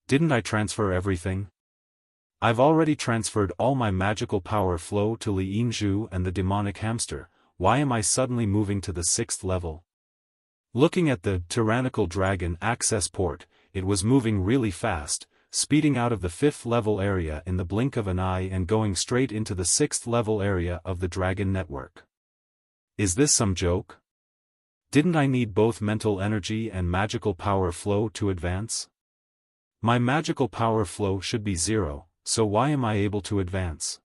Didn't I transfer everything? I've already transferred all my magical power flow to Li Yingzhu and the demonic hamster. Why am I suddenly moving to the 6th level? Looking at the Tyrannical Dragon access port, it was moving really fast, speeding out of the 5th level area in the blink of an eye and going straight into the 6th level area of the Dragon Network. Is this some joke? Didn't I need both mental energy and magical power flow to advance? My magical power flow should be 0, so why am I able to advance?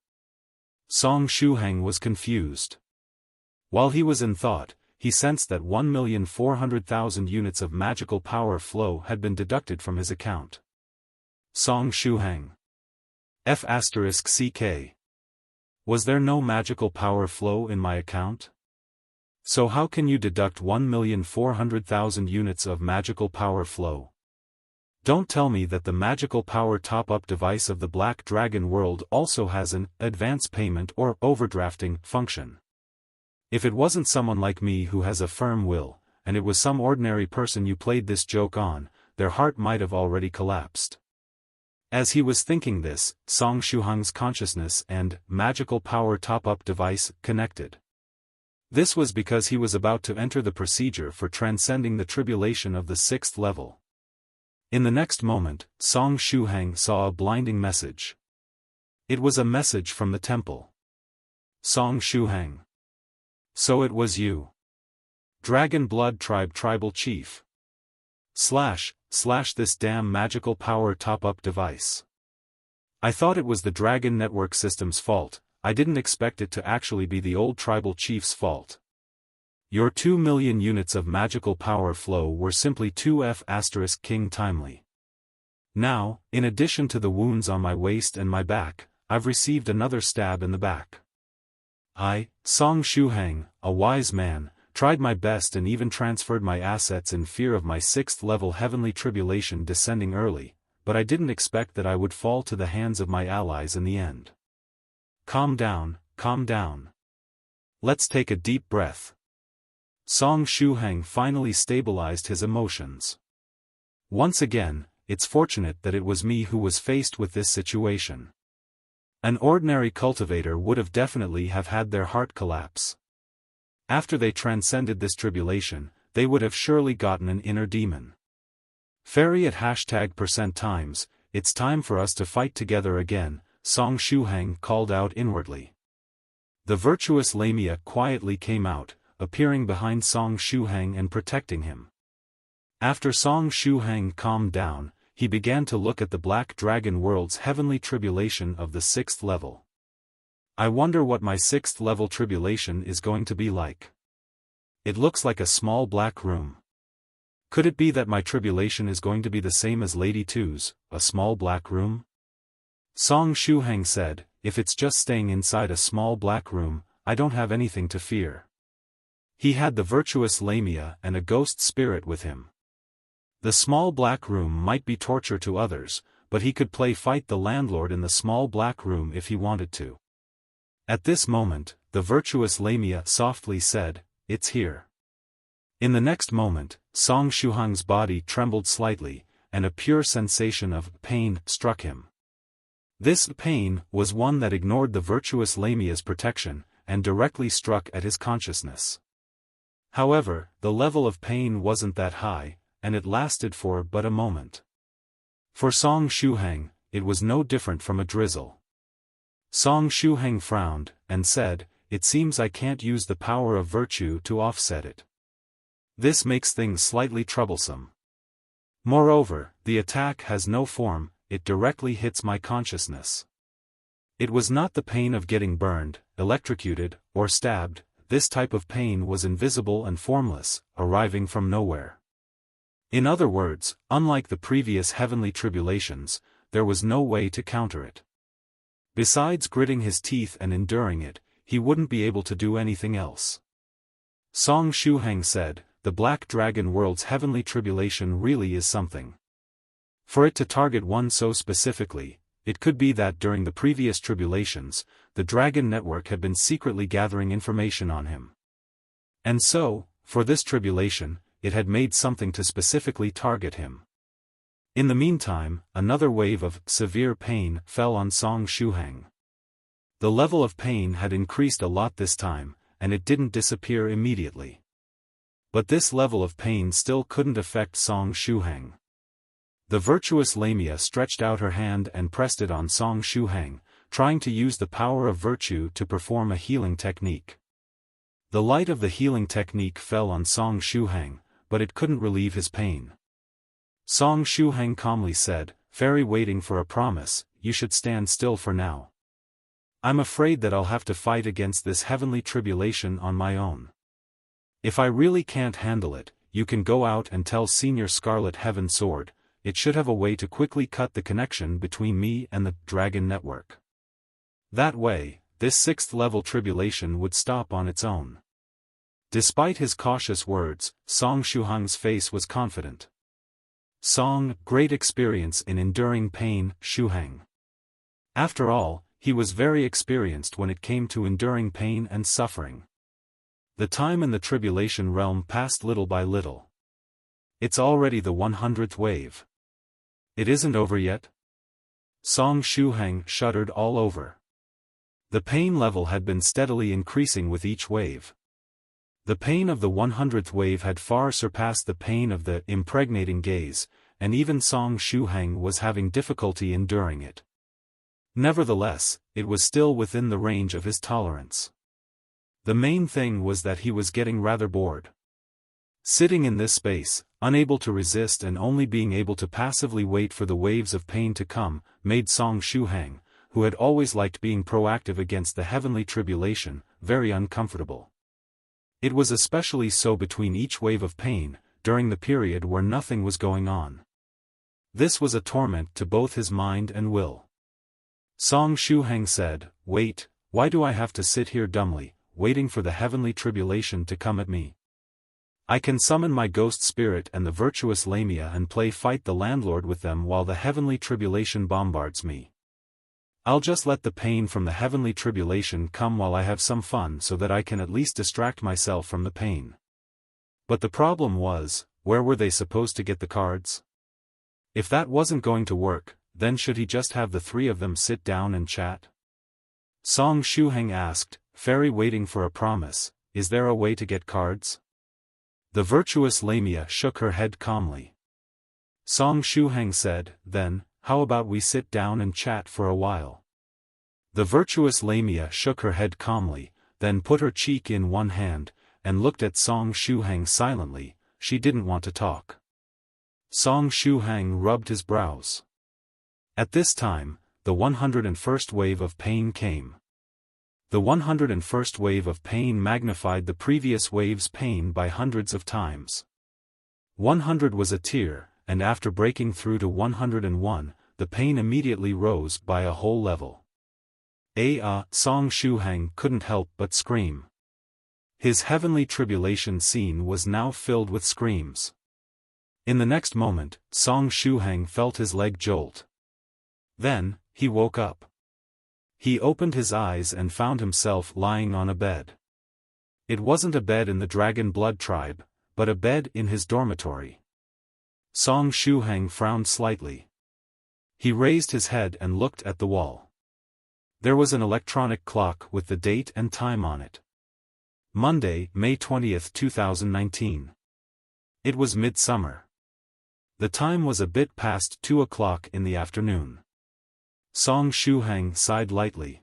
Song Shuhang was confused. While he was in thought, he sensed that 1,400,000 units of magical power flow had been deducted from his account. Song Shuhang. F***CK. Was there no magical power flow in my account? So how can you deduct 1,400,000 units of magical power flow? Don't tell me that the magical power top-up device of the Black Dragon World also has an advance payment or overdrafting function. If it wasn't someone like me who has a firm will, and it was some ordinary person you played this joke on, their heart might have already collapsed. As he was thinking this, Song Shuhang's consciousness and magical power top-up device connected. This was because he was about to enter the procedure for transcending the tribulation of the 6th level. In the next moment, Song Shuhang saw a blinding message. It was a message from the temple. Song Shuhang. So it was you. Dragon Blood Tribe Tribal Chief. / this damn magical power top-up device. I thought it was the Dragon Network system's fault. I didn't expect it to actually be the old tribal chief's fault. Your 2 million units of magical power flow were simply 2F** King timely. Now, in addition to the wounds on my waist and my back, I've received another stab in the back. I, Song Shuhang, a wise man, tried my best and even transferred my assets in fear of my 6th level heavenly tribulation descending early, but I didn't expect that I would fall to the hands of my allies in the end. Calm down, calm down. Let's take a deep breath. Song Shuhang finally stabilized his emotions. Once again, it's fortunate that it was me who was faced with this situation. An ordinary cultivator would have definitely have had their heart collapse. After they transcended this tribulation, they would have surely gotten an inner demon. Fairy at #%times, it's time for us to fight together again, Song Shuhang called out inwardly. The virtuous Lamia quietly came out, appearing behind Song Shuhang and protecting him. After Song Shuhang calmed down, he began to look at the Black Dragon World's heavenly tribulation of the 6th level. I wonder what my 6th level tribulation is going to be like. It looks like a small black room. Could it be that my tribulation is going to be the same as Lady 2's, a small black room? Song Shuhang said, if it's just staying inside a small black room, I don't have anything to fear. He had the virtuous Lamia and a ghost spirit with him. The small black room might be torture to others, but he could fight the landlord in the small black room if he wanted to. At this moment, the virtuous Lamia softly said, "It's here." In the next moment, Song Shuhang's body trembled slightly, and a pure sensation of pain struck him. This pain was one that ignored the virtuous Lamia's protection, and directly struck at his consciousness. However, the level of pain wasn't that high, and it lasted for but a moment. For Song Shuhang, it was no different from a drizzle. Song Shuhang frowned, and said, "It seems I can't use the power of virtue to offset it. This makes things slightly troublesome. Moreover, the attack has no form, it directly hits my consciousness." It was not the pain of getting burned, electrocuted, or stabbed. This type of pain was invisible and formless, arriving from nowhere. In other words, unlike the previous heavenly tribulations, there was no way to counter it. Besides gritting his teeth and enduring it, he wouldn't be able to do anything else. Song Shuhang said, "The Black Dragon World's heavenly tribulation really is something. For it to target one so specifically, it could be that during the previous tribulations, the Dragon Network had been secretly gathering information on him. And so, for this tribulation, it had made something to specifically target him. In the meantime, another wave of severe pain fell on Song Shuhang. The level of pain had increased a lot this time, and it didn't disappear immediately. But this level of pain still couldn't affect Song Shuhang. The virtuous Lamia stretched out her hand and pressed it on Song Shuhang, trying to use the power of virtue to perform a healing technique. The light of the healing technique fell on Song Shuhang, but it couldn't relieve his pain. Song Shuhang calmly said, "Fairy waiting for a promise, you should stand still for now. I'm afraid that I'll have to fight against this heavenly tribulation on my own. If I really can't handle it, you can go out and tell Senior Scarlet Heaven Sword, it should have a way to quickly cut the connection between me and the Dragon Network. That way, this 6th level tribulation would stop on its own." Despite his cautious words, Song Shuhang's face was confident. Song, great experience in enduring pain, Shuhang. After all, he was very experienced when it came to enduring pain and suffering. The time in the tribulation realm passed little by little. It's already the 100th wave. It isn't over yet? Song Shuhang shuddered all over. The pain level had been steadily increasing with each wave. The pain of the 100th wave had far surpassed the pain of the impregnating gaze, and even Song Shuhang was having difficulty enduring it. Nevertheless, it was still within the range of his tolerance. The main thing was that he was getting rather bored. Sitting in this space, unable to resist and only being able to passively wait for the waves of pain to come, made Song Shuhang, who had always liked being proactive against the heavenly tribulation, very uncomfortable. It was especially so between each wave of pain, during the period where nothing was going on. This was a torment to both his mind and will. Song Shuhang said, "Wait, why do I have to sit here dumbly, waiting for the heavenly tribulation to come at me? I can summon my ghost spirit and the virtuous Lamia and play fight the landlord with them while the heavenly tribulation bombards me. I'll just let the pain from the heavenly tribulation come while I have some fun so that I can at least distract myself from the pain." But the problem was, where were they supposed to get the cards? If that wasn't going to work, then should he just have the 3 of them sit down and chat? Song Shuhang asked, "Fairy waiting for a promise, is there a way to get cards?" The virtuous Lamia shook her head calmly. Song Shuhang said, "Then, how about we sit down and chat for a while?" The virtuous Lamia shook her head calmly, then put her cheek in one hand, and looked at Song Shuhang silently. She didn't want to talk. Song Shuhang rubbed his brows. At this time, the 101st wave of pain came. The 101st wave of pain magnified the previous wave's pain by hundreds of times. 100 was a tier, and after breaking through to 101, the pain immediately rose by a whole level. Song Shuhang couldn't help but scream. His heavenly tribulation scene was now filled with screams. In the next moment, Song Shuhang felt his leg jolt. Then, he woke up. He opened his eyes and found himself lying on a bed. It wasn't a bed in the Dragon Blood tribe, but a bed in his dormitory. Song Shuhang frowned slightly. He raised his head and looked at the wall. There was an electronic clock with the date and time on it. Monday, May 20th, 2019. It was midsummer. The time was a bit past 2 o'clock in the afternoon. Song Shuhang sighed lightly.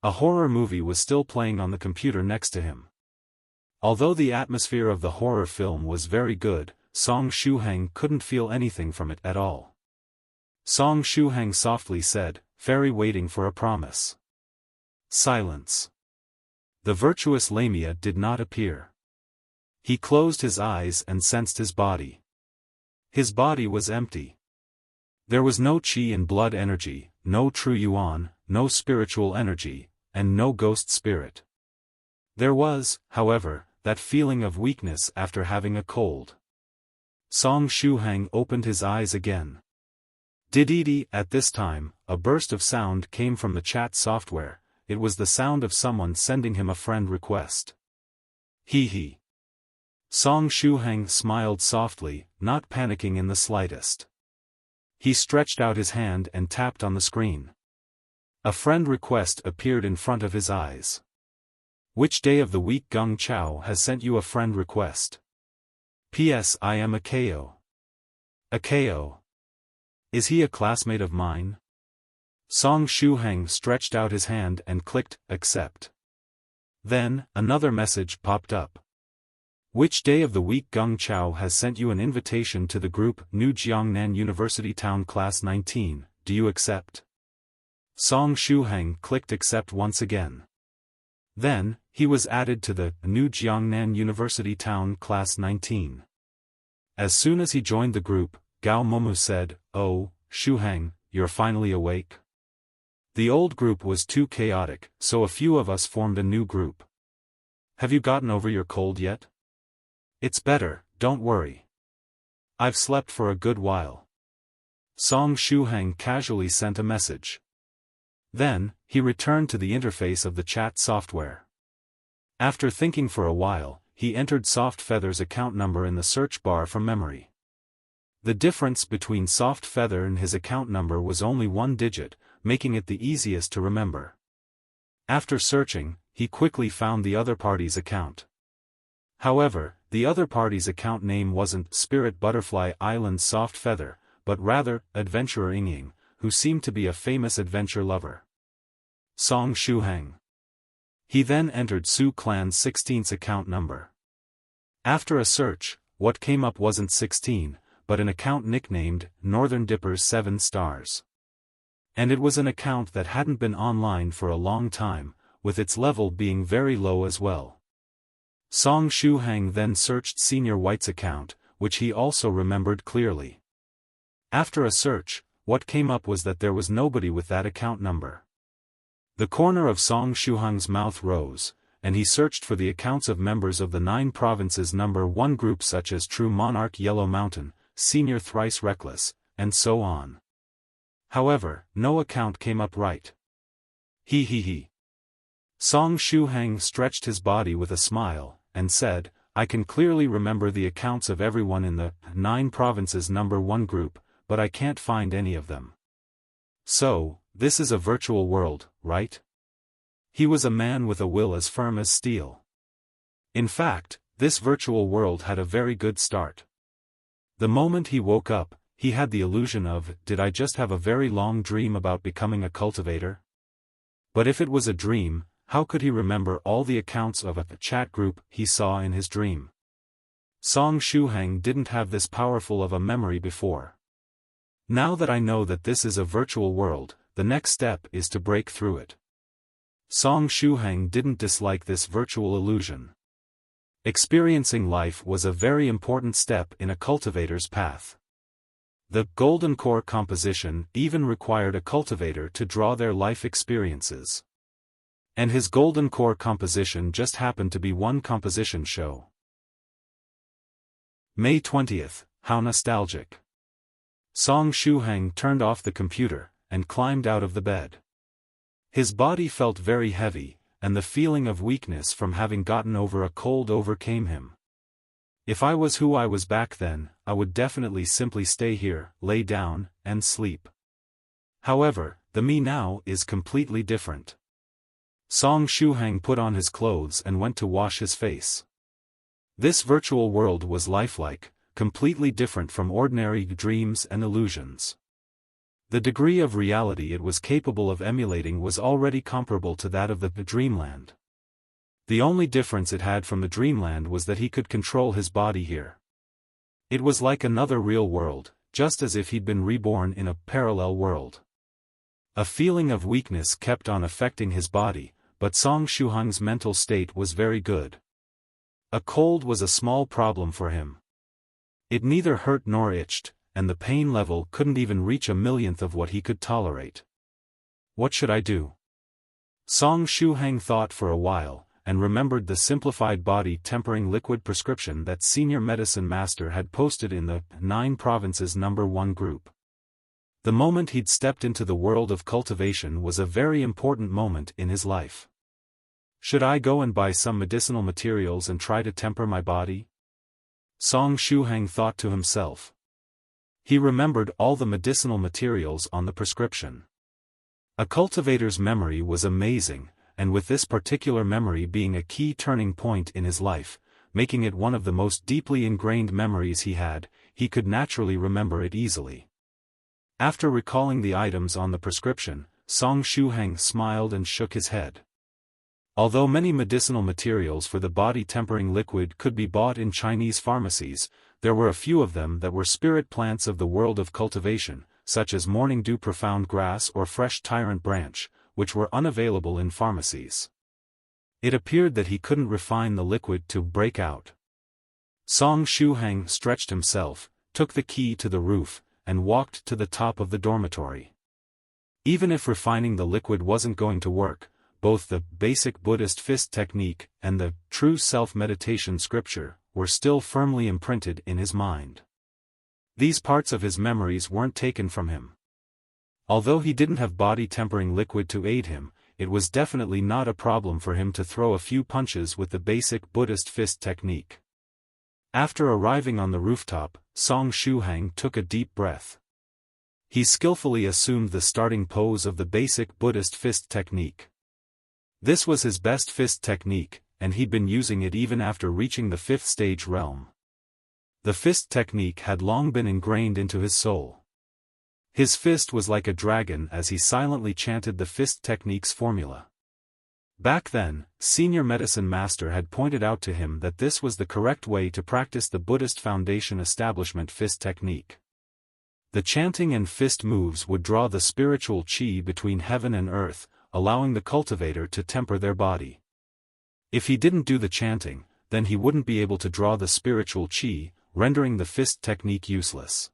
A horror movie was still playing on the computer next to him. Although the atmosphere of the horror film was very good, Song Shuhang couldn't feel anything from it at all. Song Shuhang softly said, "Fairy waiting for a promise." Silence. The virtuous Lamia did not appear. He closed his eyes and sensed his body. His body was empty. There was no qi and blood energy, no true yuan, no spiritual energy, and no ghost spirit. There was, however, that feeling of weakness after having a cold. Song Shuhang opened his eyes again. Dididi, at this time, a burst of sound came from the chat software. It was the sound of someone sending him a friend request. Hee. Song Shuhang smiled softly, not panicking in the slightest. He stretched out his hand and tapped on the screen. A friend request appeared in front of his eyes. Which day of the week Gung Chao has sent you a friend request? P.S. I am a KO. A KO. Is he a classmate of mine? Song Shuhang stretched out his hand and clicked accept. Then, another message popped up. Which day of the week Gung Chao has sent you an invitation to the group New Jiangnan University Town Class 19, do you accept? Song Shuhang clicked accept once again. Then, he was added to the New Jiangnan University Town Class 19. As soon as he joined the group, Gao Momu said, "Oh, Shuhang, you're finally awake?" The old group was too chaotic, so a few of us formed a new group. Have you gotten over your cold yet? It's better, don't worry. I've slept for a good while. Song Shuhang casually sent a message. Then, he returned to the interface of the chat software. After thinking for a while, he entered Soft Feather's account number in the search bar from memory. The difference between Soft Feather and his account number was only 1 digit, making it the easiest to remember. After searching, he quickly found the other party's account. However, the other party's account name wasn't Spirit Butterfly Island Soft Feather, but rather Adventurer Ying, who seemed to be a famous adventure lover. Song Shuhang. He then entered Su Clan 16's account number. After a search, what came up wasn't 16, but an account nicknamed Northern Dipper's 7 Stars. And it was an account that hadn't been online for a long time, with its level being very low as well. Song Shuhang then searched Senior White's account, which he also remembered clearly. After a search, what came up was that there was nobody with that account number. The corner of Song Shuhang's mouth rose, and he searched for the accounts of members of the 9 provinces number 1 group such as True Monarch Yellow Mountain, Senior Thrice Reckless, and so on. However, no account came up right. He. Song Shuhang stretched his body with a smile, and said, I can clearly remember the accounts of everyone in the 9 provinces number 1 group, but I can't find any of them. So, this is a virtual world, right? He was a man with a will as firm as steel. In fact, this virtual world had a very good start. The moment he woke up, he had the illusion of, did I just have a very long dream about becoming a cultivator? But if it was a dream, how could he remember all the accounts of a chat group he saw in his dream? Song Shuhang didn't have this powerful of a memory before. Now that I know that this is a virtual world, the next step is to break through it. Song Shuhang didn't dislike this virtual illusion. Experiencing life was a very important step in a cultivator's path. The golden core composition even required a cultivator to draw their life experiences. And his golden core composition just happened to be one composition show. May 20th, how nostalgic. Song Shuhang turned off the computer, and climbed out of the bed. His body felt very heavy, and the feeling of weakness from having gotten over a cold overcame him. If I was who I was back then, I would definitely simply stay here, lay down, and sleep. However, the me now is completely different. Song Shuhang put on his clothes and went to wash his face. This virtual world was lifelike, completely different from ordinary dreams and illusions. The degree of reality it was capable of emulating was already comparable to that of the dreamland. The only difference it had from the dreamland was that he could control his body here. It was like another real world, just as if he'd been reborn in a parallel world. A feeling of weakness kept on affecting his body, but Song Shuhang's mental state was very good. A cold was a small problem for him. It neither hurt nor itched, and the pain level couldn't even reach a millionth of what he could tolerate. What should I do? Song Shuhang thought for a while, and remembered the simplified body tempering liquid prescription that Senior Medicine Master had posted in the 9 provinces number 1 group. The moment he'd stepped into the world of cultivation was a very important moment in his life. Should I go and buy some medicinal materials and try to temper my body? Song Shuhang thought to himself. He remembered all the medicinal materials on the prescription. A cultivator's memory was amazing, and with this particular memory being a key turning point in his life, making it one of the most deeply ingrained memories he had, he could naturally remember it easily. After recalling the items on the prescription, Song Shuhang smiled and shook his head. Although many medicinal materials for the body-tempering liquid could be bought in Chinese pharmacies, there were a few of them that were spirit plants of the world of cultivation, such as morning dew profound grass or fresh tyrant branch, which were unavailable in pharmacies. It appeared that he couldn't refine the liquid to break out. Song Shuhang stretched himself, took the key to the roof, and walked to the top of the dormitory. Even if refining the liquid wasn't going to work, both the basic Buddhist fist technique and the true self-meditation scripture were still firmly imprinted in his mind. These parts of his memories weren't taken from him. Although he didn't have body-tempering liquid to aid him, it was definitely not a problem for him to throw a few punches with the basic Buddhist fist technique. After arriving on the rooftop, Song Shuhang took a deep breath. He skillfully assumed the starting pose of the basic Buddhist fist technique. This was his best fist technique, and he'd been using it even after reaching the 5th stage realm. The fist technique had long been ingrained into his soul. His fist was like a dragon as he silently chanted the fist technique's formula. Back then, Senior Medicine Master had pointed out to him that this was the correct way to practice the Buddhist Foundation Establishment fist technique. The chanting and fist moves would draw the spiritual chi between heaven and earth, allowing the cultivator to temper their body. If he didn't do the chanting, then he wouldn't be able to draw the spiritual chi, rendering the fist technique useless.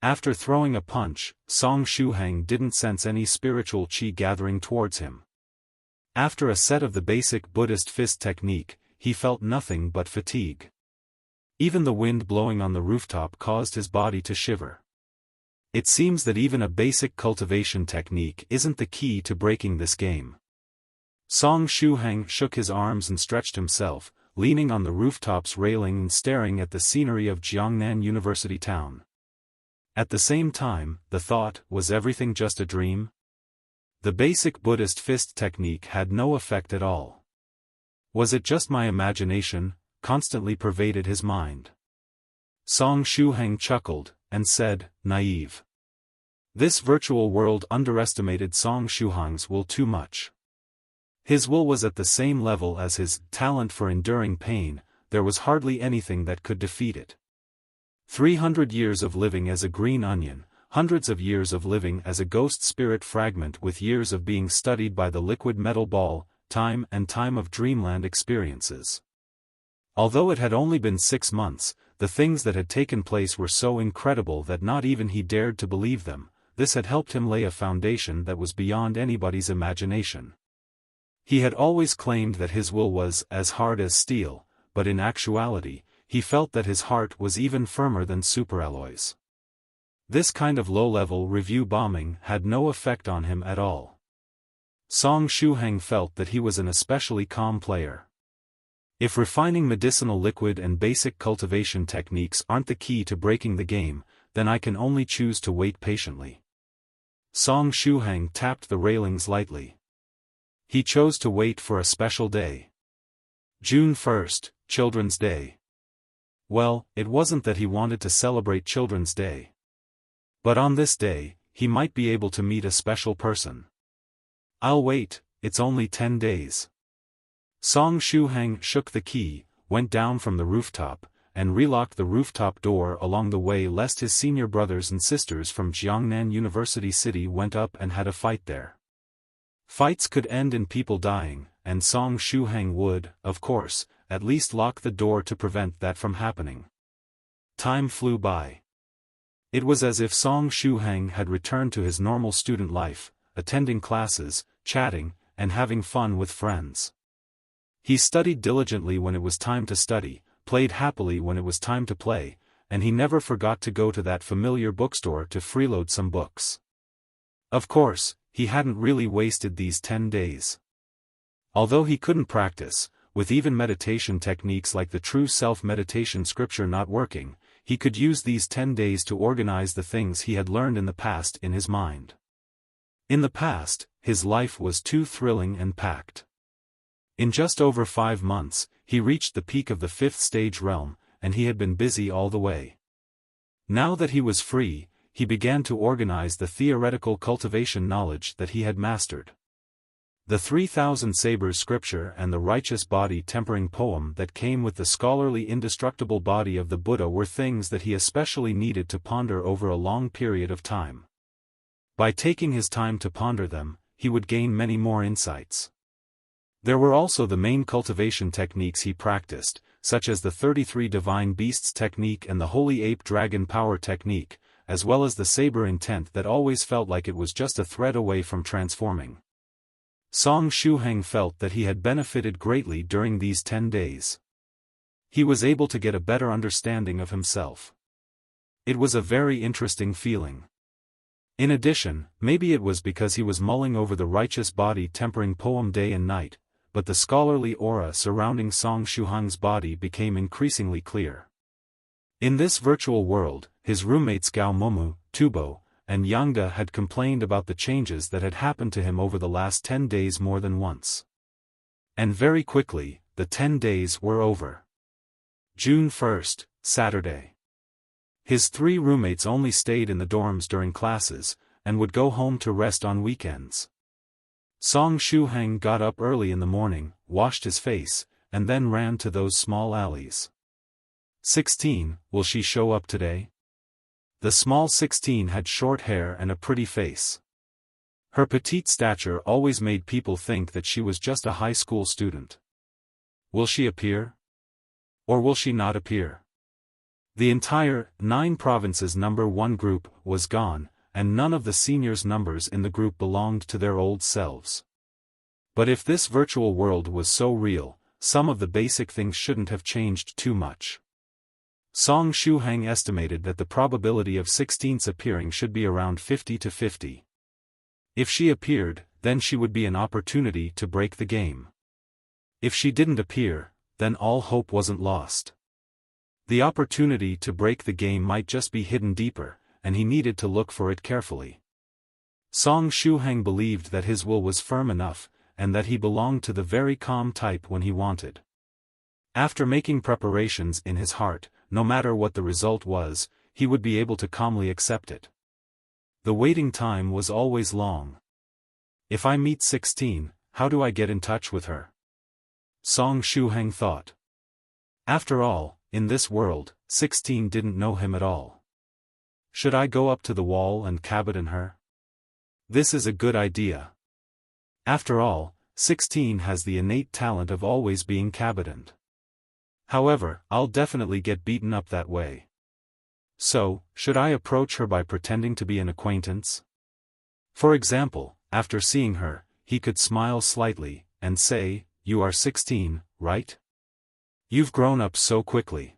After throwing a punch, Song Shuhang didn't sense any spiritual chi gathering towards him. After a set of the basic Buddhist fist technique, he felt nothing but fatigue. Even the wind blowing on the rooftop caused his body to shiver. It seems that even a basic cultivation technique isn't the key to breaking this game. Song Shuhang shook his arms and stretched himself, leaning on the rooftop's railing and staring at the scenery of Jiangnan University town. At the same time, the thought, was everything just a dream? The basic Buddhist fist technique had no effect at all. Was it just my imagination? Constantly pervaded his mind. Song Shuhang chuckled, and said, naive. This virtual world underestimated Song Shuhang's will too much. His will was at the same level as his talent for enduring pain, there was hardly anything that could defeat it. 300 years of living as a green onion, hundreds of years of living as a ghost spirit fragment with years of being studied by the liquid metal ball, time and time of dreamland experiences. Although it had only been 6 months, the things that had taken place were so incredible that not even he dared to believe them. This had helped him lay a foundation that was beyond anybody's imagination. He had always claimed that his will was as hard as steel, but in actuality, he felt that his heart was even firmer than superalloys. This kind of low-level review bombing had no effect on him at all. Song Shuhang felt that he was an especially calm player. If refining medicinal liquid and basic cultivation techniques aren't the key to breaking the game, then I can only choose to wait patiently. Song Shuhang tapped the railings lightly. He chose to wait for a special day. June 1st, Children's Day. Well, it wasn't that he wanted to celebrate Children's Day. But on this day, he might be able to meet a special person. I'll wait, it's only 10 days. Song Shuhang shook the key, went down from the rooftop, and relocked the rooftop door along the way lest his senior brothers and sisters from Jiangnan University City went up and had a fight there. Fights could end in people dying, and Song Shuhang would, of course, at least lock the door to prevent that from happening. Time flew by. It was as if Song Shuhang had returned to his normal student life, attending classes, chatting, and having fun with friends. He studied diligently when it was time to study, played happily when it was time to play, and he never forgot to go to that familiar bookstore to freeload some books. Of course, he hadn't really wasted these 10 days. Although he couldn't practice, with even meditation techniques like the true self-meditation scripture not working, he could use these 10 days to organize the things he had learned in the past in his mind. In the past, his life was too thrilling and packed. In just over 5 months, he reached the peak of the 5th stage realm, and he had been busy all the way. Now that he was free, he began to organize the theoretical cultivation knowledge that he had mastered. The 3,000 Sabers scripture and the righteous body tempering poem that came with the scholarly indestructible body of the Buddha were things that he especially needed to ponder over a long period of time. By taking his time to ponder them, he would gain many more insights. There were also the main cultivation techniques he practiced, such as the 33 Divine Beasts technique and the Holy Ape Dragon Power technique, as well as the Saber intent that always felt like it was just a thread away from transforming. Song Shuhang felt that he had benefited greatly during these 10 days. He was able to get a better understanding of himself. It was a very interesting feeling. In addition, maybe it was because he was mulling over the righteous body tempering poem day and night, but the scholarly aura surrounding Song Shuhang's body became increasingly clear. In this virtual world, his roommates Gao Momu, Tubo, and Yangda had complained about the changes that had happened to him over the last 10 days more than once. And very quickly, the 10 days were over. June 1st, Saturday. His 3 roommates only stayed in the dorms during classes, and would go home to rest on weekends. Song Shuhang got up early in the morning, washed his face, and then ran to those small alleys. 16, will she show up today? The small 16 had short hair and a pretty face. Her petite stature always made people think that she was just a high school student. Will she appear? Or will she not appear? The entire 9 provinces number 1 group was gone, and none of the seniors' numbers in the group belonged to their old selves. But if this virtual world was so real, some of the basic things shouldn't have changed too much. Song Shuhang estimated that the probability of 16's appearing should be around 50 to 50. If she appeared, then she would be an opportunity to break the game. If she didn't appear, then all hope wasn't lost. The opportunity to break the game might just be hidden deeper, and he needed to look for it carefully. Song Shuhang believed that his will was firm enough, and that he belonged to the very calm type when he wanted. After making preparations in his heart, no matter what the result was, he would be able to calmly accept it. The waiting time was always long. If I meet 16, how do I get in touch with her? Song Shuhang thought. After all, in this world, 16 didn't know him at all. Should I go up to the wall and cabinet her? This is a good idea. After all, 16 has the innate talent of always being cabineted. However, I'll definitely get beaten up that way. So, should I approach her by pretending to be an acquaintance? For example, after seeing her, he could smile slightly, and say, "You are 16, right? You've grown up so quickly.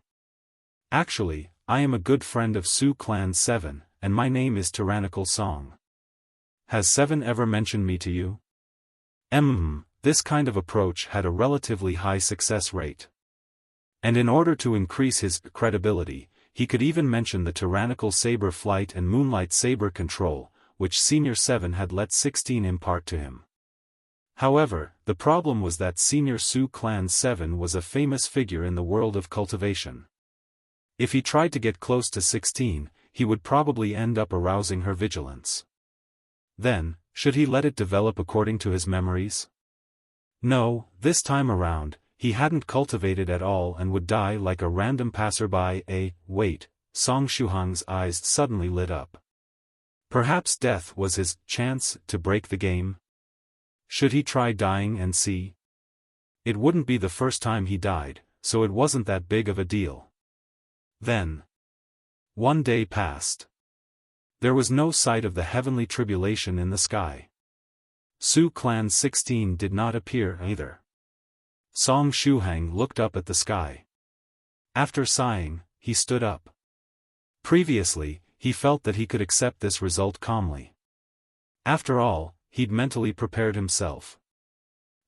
Actually, I am a good friend of Su Clan 7, and my name is Tyrannical Song. Has 7 ever mentioned me to you?" This kind of approach had a relatively high success rate. And in order to increase his credibility, he could even mention the Tyrannical Saber flight and Moonlight Saber control, which Senior 7 had let 16 impart to him. However, the problem was that Senior Su Clan 7 was a famous figure in the world of cultivation. If he tried to get close to 16, he would probably end up arousing her vigilance. Then, should he let it develop according to his memories? No, this time around, he hadn't cultivated at all and would die like a random passerby. Wait, Song Shuhang's eyes suddenly lit up. Perhaps death was his chance to break the game? Should he try dying and see? It wouldn't be the first time he died, so it wasn't that big of a deal. Then, one day passed. There was no sight of the heavenly tribulation in the sky. Su Clan 16 did not appear either. Song Shuhang looked up at the sky. After sighing, he stood up. Previously, he felt that he could accept this result calmly. After all, he'd mentally prepared himself.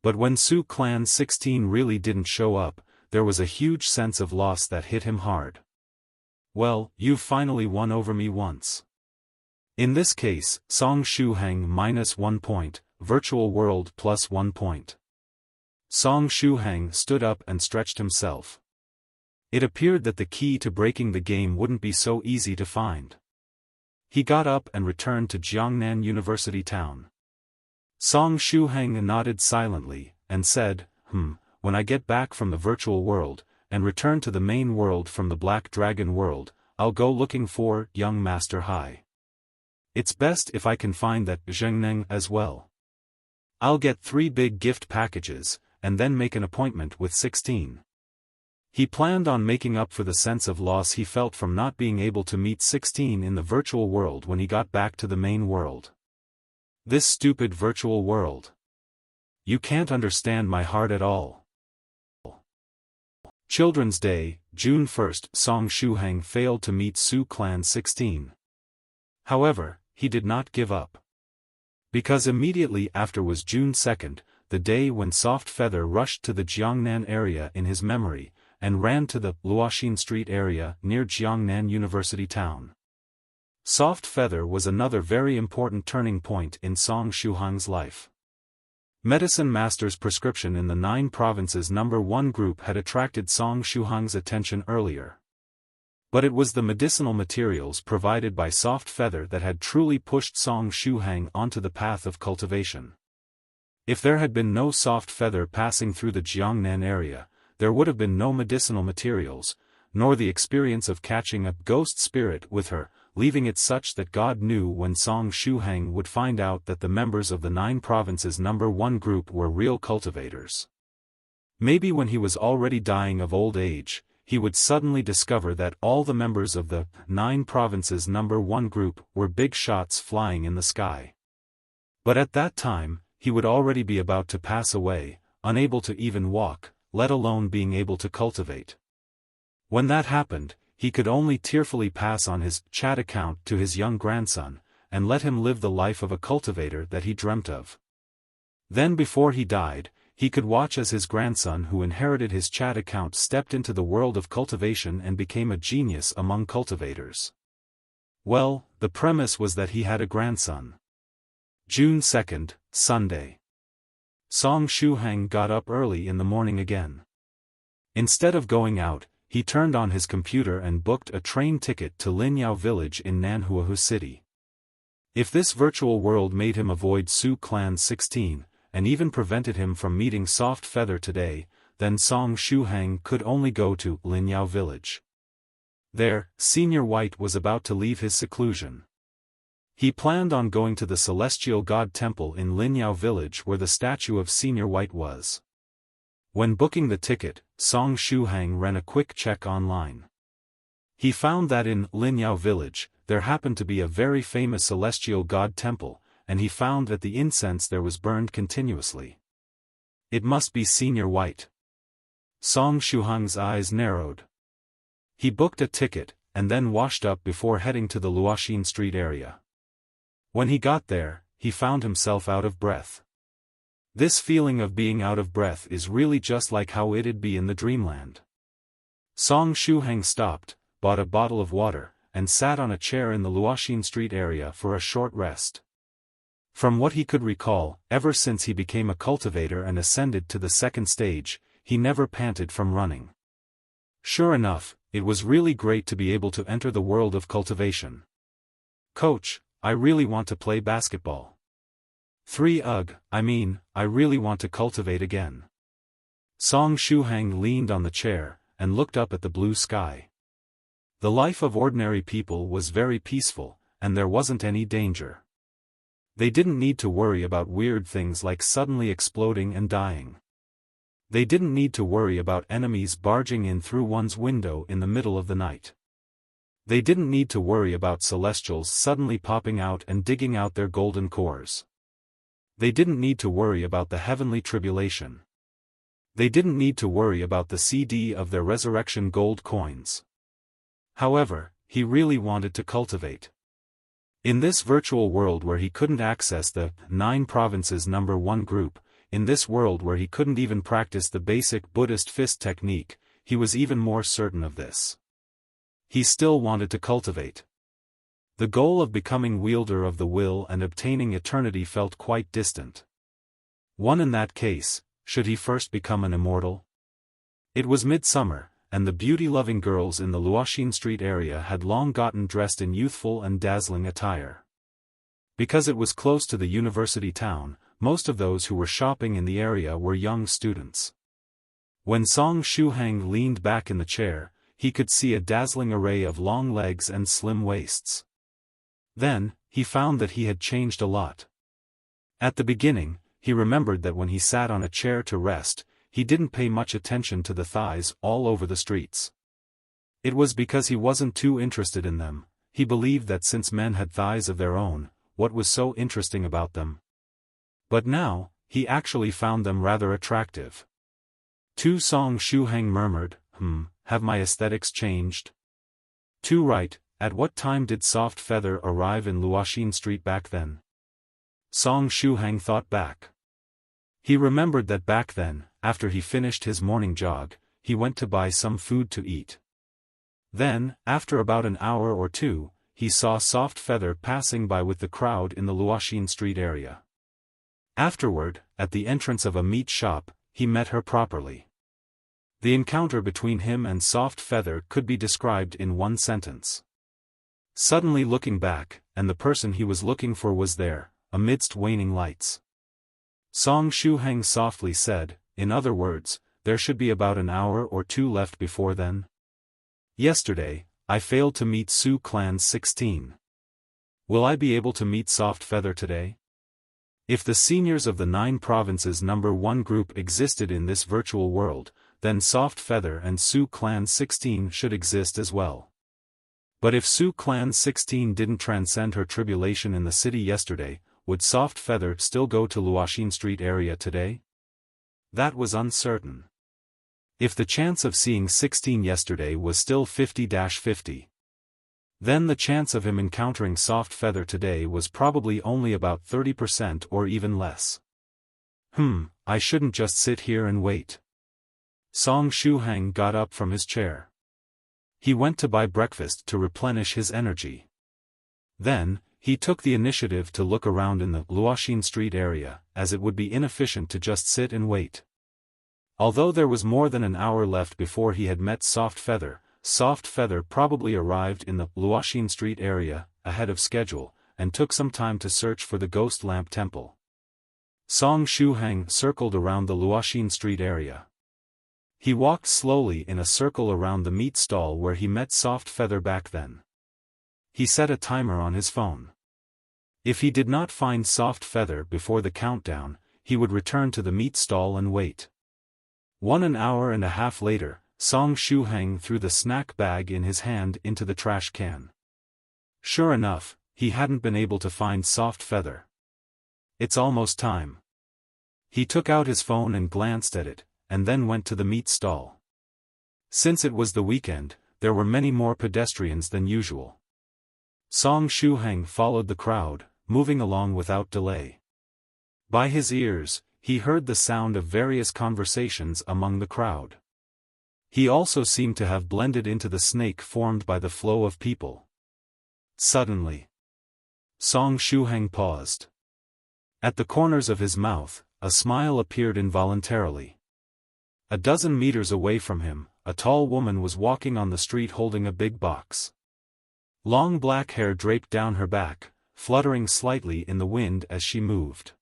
But when Su Clan 16 really didn't show up, there was a huge sense of loss that hit him hard. Well, you've finally won over me once. In this case, Song Shuhang -1 point, virtual world +1 point. Song Shuhang stood up and stretched himself. It appeared that the key to breaking the game wouldn't be so easy to find. He got up and returned to Jiangnan University Town. Song Shuhang nodded silently, and said, when I get back from the virtual world, and return to the main world from the Black Dragon world, I'll go looking for young Master Hai. It's best if I can find that Zhengneng as well. I'll get 3 big gift packages, and then make an appointment with 16. He planned on making up for the sense of loss he felt from not being able to meet 16 in the virtual world when he got back to the main world. This stupid virtual world. You can't understand my heart at all. Children's Day, June 1st. Song Shuhang failed to meet Su Clan 16. However, he did not give up. Because immediately after was June 2nd, the day when Soft Feather rushed to the Jiangnan area in his memory, and ran to the Luoxin Street area near Jiangnan University Town. Soft Feather was another very important turning point in Song Shuhang's life. Medicine Master's prescription in the 9 provinces #1 group had attracted Song Shuhang's attention earlier. But it was the medicinal materials provided by Soft Feather that had truly pushed Song Shuhang onto the path of cultivation. If there had been no Soft Feather passing through the Jiangnan area, there would have been no medicinal materials, nor the experience of catching a ghost spirit with her, leaving it such that God knew when Song Shuhang would find out that the members of the 9 provinces #1 group were real cultivators. Maybe when he was already dying of old age, he would suddenly discover that all the members of the 9 provinces #1 group were big shots flying in the sky. But at that time, he would already be about to pass away, unable to even walk, let alone being able to cultivate. When that happened, he could only tearfully pass on his chat account to his young grandson, and let him live the life of a cultivator that he dreamt of. Then before he died, he could watch as his grandson who inherited his chat account stepped into the world of cultivation and became a genius among cultivators. Well, the premise was that he had a grandson. June 2nd, Sunday. Song Shuhang got up early in the morning again. Instead of going out, he turned on his computer and booked a train ticket to Linyao village in Nanhuahu City. If this virtual world made him avoid Su Clan 16, and even prevented him from meeting Soft Feather today, then Song Shuhang could only go to Linyao village. There, Senior White was about to leave his seclusion. He planned on going to the Celestial God Temple in Linyao village where the statue of Senior White was. When booking the ticket, Song Shuhang ran a quick check online. He found that in Linyao village, there happened to be a very famous Celestial God Temple, and he found that the incense there was burned continuously. It must be Senior White. Song Shuhang's eyes narrowed. He booked a ticket, and then washed up before heading to the Luoxin Street area. When he got there, he found himself out of breath. This feeling of being out of breath is really just like how it'd be in the dreamland. Song Shuhang stopped, bought a bottle of water, and sat on a chair in the Luoxin Street area for a short rest. From what he could recall, ever since he became a cultivator and ascended to the 2nd stage, he never panted from running. Sure enough, it was really great to be able to enter the world of cultivation. Coach, I really want to play basketball. I really want to cultivate again. Song Shuhang leaned on the chair, and looked up at the blue sky. The life of ordinary people was very peaceful, and there wasn't any danger. They didn't need to worry about weird things like suddenly exploding and dying. They didn't need to worry about enemies barging in through one's window in the middle of the night. They didn't need to worry about celestials suddenly popping out and digging out their golden cores. They didn't need to worry about the heavenly tribulation. They didn't need to worry about the CD of their resurrection gold coins. However, he really wanted to cultivate. In this virtual world where he couldn't access the 9 provinces #1 group, in this world where he couldn't even practice the basic Buddhist fist technique, he was even more certain of this. he still wanted to cultivate. The goal of becoming wielder of the will and obtaining eternity felt quite distant. In that case, should he first become an immortal? It was midsummer, and the beauty-loving girls in the Luoxin Street area had long gotten dressed in youthful and dazzling attire. Because it was close to the university town, most of those who were shopping in the area were young students. When Song Shuhang leaned back in the chair, he could see a dazzling array of long legs and slim waists. Then, he found that he had changed a lot. At the beginning, he remembered that when he sat on a chair to rest, he didn't pay much attention to the thighs all over the streets. It was because he wasn't too interested in them. He believed that since men had thighs of their own, what was so interesting about them? But now, he actually found them rather attractive. Song Shuhang murmured, have my aesthetics changed? Too right, at what time did Soft Feather arrive in Luoxin Street back then? Song Shuhang thought back. He remembered that back then, after he finished his morning jog, he went to buy some food to eat. Then, after about an hour or two, he saw Soft Feather passing by with the crowd in the Luoxin Street area. Afterward, at the entrance of a meat shop, he met her properly. The encounter between him and Soft Feather could be described in one sentence. Suddenly looking back, and the person he was looking for was there, amidst waning lights. Song Shuhang softly said, in other words, there should be about an hour or two left before then. Yesterday, I failed to meet Su Clan's 16. Will I be able to meet Soft Feather today? If the seniors of the 9 provinces number 1 group existed in this virtual world, then Soft Feather and Su Clan 16 should exist as well. But if Su Clan 16 didn't transcend her tribulation in the city yesterday, would Soft Feather still go to Luoxin Street area today? That was uncertain. If the chance of seeing 16 yesterday was still 50-50, then the chance of him encountering Soft Feather today was probably only about 30% or even less. I shouldn't just sit here and wait. Song Shuhang got up from his chair. He went to buy breakfast to replenish his energy. Then, he took the initiative to look around in the Luoxin Street area, as it would be inefficient to just sit and wait. Although there was more than an hour left before he had met Soft Feather probably arrived in the Luoxin Street area, ahead of schedule, and took some time to search for the Ghost Lamp Temple. Song Shuhang circled around the Luoxin Street area. He walked slowly in a circle around the meat stall where he met Soft Feather back then. He set a timer on his phone. If he did not find Soft Feather before the countdown, he would return to the meat stall and wait. An hour and a half later, Song Shuhang threw the snack bag in his hand into the trash can. Sure enough, he hadn't been able to find Soft Feather. It's almost time. He took out his phone and glanced at it, and then went to the meat stall. Since it was the weekend, there were many more pedestrians than usual. Song Shuhang followed the crowd, moving along without delay. By his ears, he heard the sound of various conversations among the crowd. He also seemed to have blended into the snake formed by the flow of people. Suddenly, Song Shuhang paused. At the corners of his mouth, a smile appeared involuntarily. A dozen meters away from him, a tall woman was walking on the street holding a big box. Long black hair draped down her back, fluttering slightly in the wind as she moved.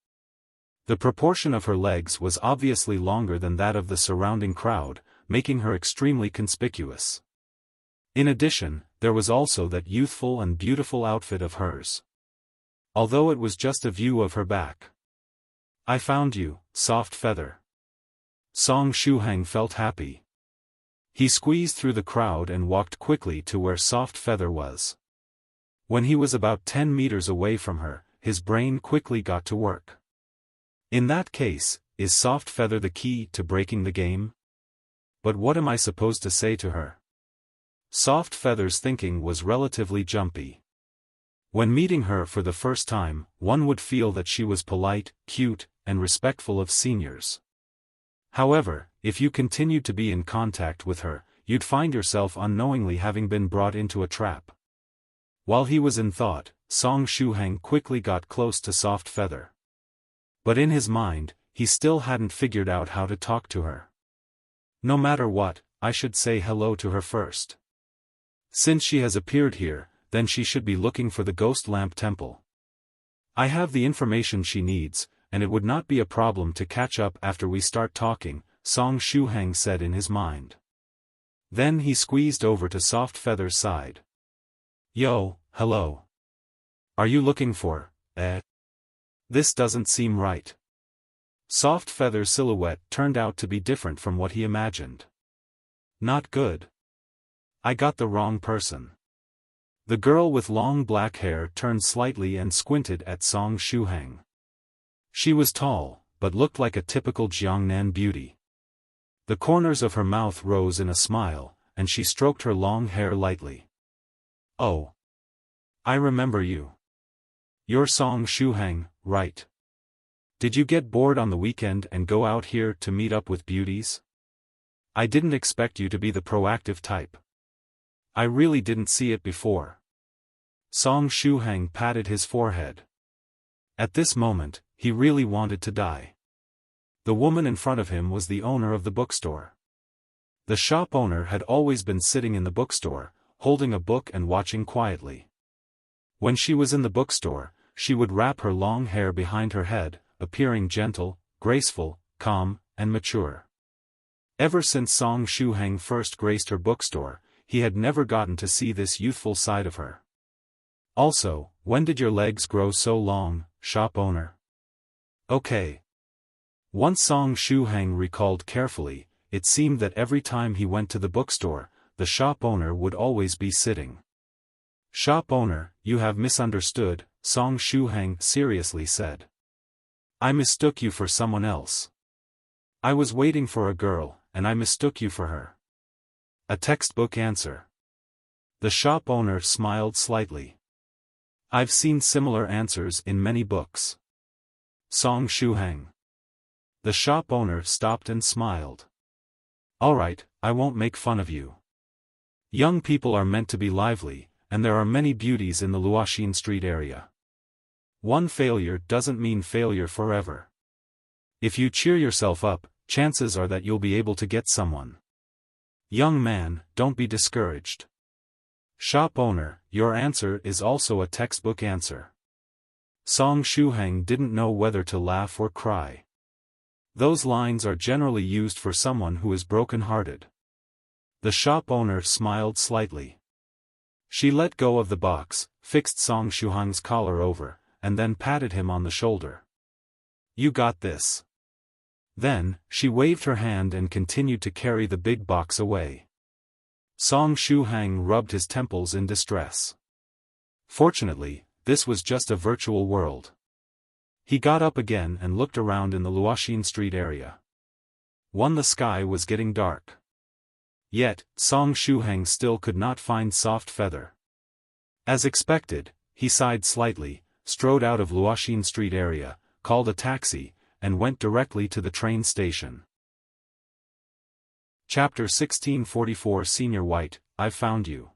The proportion of her legs was obviously longer than that of the surrounding crowd, making her extremely conspicuous. In addition, there was also that youthful and beautiful outfit of hers. Although it was just a view of her back. I found you, Soft Feather. Song Shuhang felt happy. He squeezed through the crowd and walked quickly to where Soft Feather was. When he was about 10 meters away from her, his brain quickly got to work. In that case, is Soft Feather the key to breaking the game? But what am I supposed to say to her? Soft Feather's thinking was relatively jumpy. When meeting her for the first time, one would feel that she was polite, cute, and respectful of seniors. However, if you continued to be in contact with her, you'd find yourself unknowingly having been brought into a trap. While he was in thought, Song Shuhang quickly got close to Soft Feather. But in his mind, he still hadn't figured out how to talk to her. No matter what, I should say hello to her first. Since she has appeared here, then she should be looking for the Ghost Lamp Temple. I have the information she needs, and it would not be a problem to catch up after we start talking, Song Shuhang said in his mind. Then he squeezed over to Soft Feather's side. Yo, hello. Are you looking for, This doesn't seem right. Soft Feather's silhouette turned out to be different from what he imagined. Not good. I got the wrong person. The girl with long black hair turned slightly and squinted at Song Shuhang. She was tall, but looked like a typical Jiangnan beauty. The corners of her mouth rose in a smile, and she stroked her long hair lightly. Oh. I remember you. You're Song Shuhang, right? Did you get bored on the weekend and go out here to meet up with beauties? I didn't expect you to be the proactive type. I really didn't see it before. Song Shuhang patted his forehead. At this moment, he really wanted to die. The woman in front of him was the owner of the bookstore. The shop owner had always been sitting in the bookstore, holding a book and watching quietly. When she was in the bookstore, she would wrap her long hair behind her head, appearing gentle, graceful, calm, and mature. Ever since Song Shuhang first graced her bookstore, he had never gotten to see this youthful side of her. Also, when did your legs grow so long, shop owner? Okay. Once Song Shuhang recalled carefully, it seemed that every time he went to the bookstore, the shop owner would always be sitting. Shop owner, you have misunderstood, Song Shuhang seriously said. I mistook you for someone else. I was waiting for a girl, and I mistook you for her. A textbook answer. The shop owner smiled slightly. I've seen similar answers in many books. Song Shuhang. The shop owner stopped and smiled. Alright, I won't make fun of you. Young people are meant to be lively, and there are many beauties in the Luoxin Street area. One failure doesn't mean failure forever. If you cheer yourself up, chances are that you'll be able to get someone. Young man, don't be discouraged. Shop owner, your answer is also a textbook answer. Song Shuhang didn't know whether to laugh or cry. Those lines are generally used for someone who is broken-hearted. The shop owner smiled slightly. She let go of the box, fixed Song Shuhang's collar over, and then patted him on the shoulder. You got this. Then, she waved her hand and continued to carry the big box away. Song Shuhang rubbed his temples in distress. Fortunately, this was just a virtual world. He got up again and looked around in the Luoxin Street area. The sky was getting dark. Yet, Song Shuhang still could not find Soft Feather. As expected, he sighed slightly, strode out of Luoxin Street area, called a taxi, and went directly to the train station. Chapter 1644 Senior White, I've found you.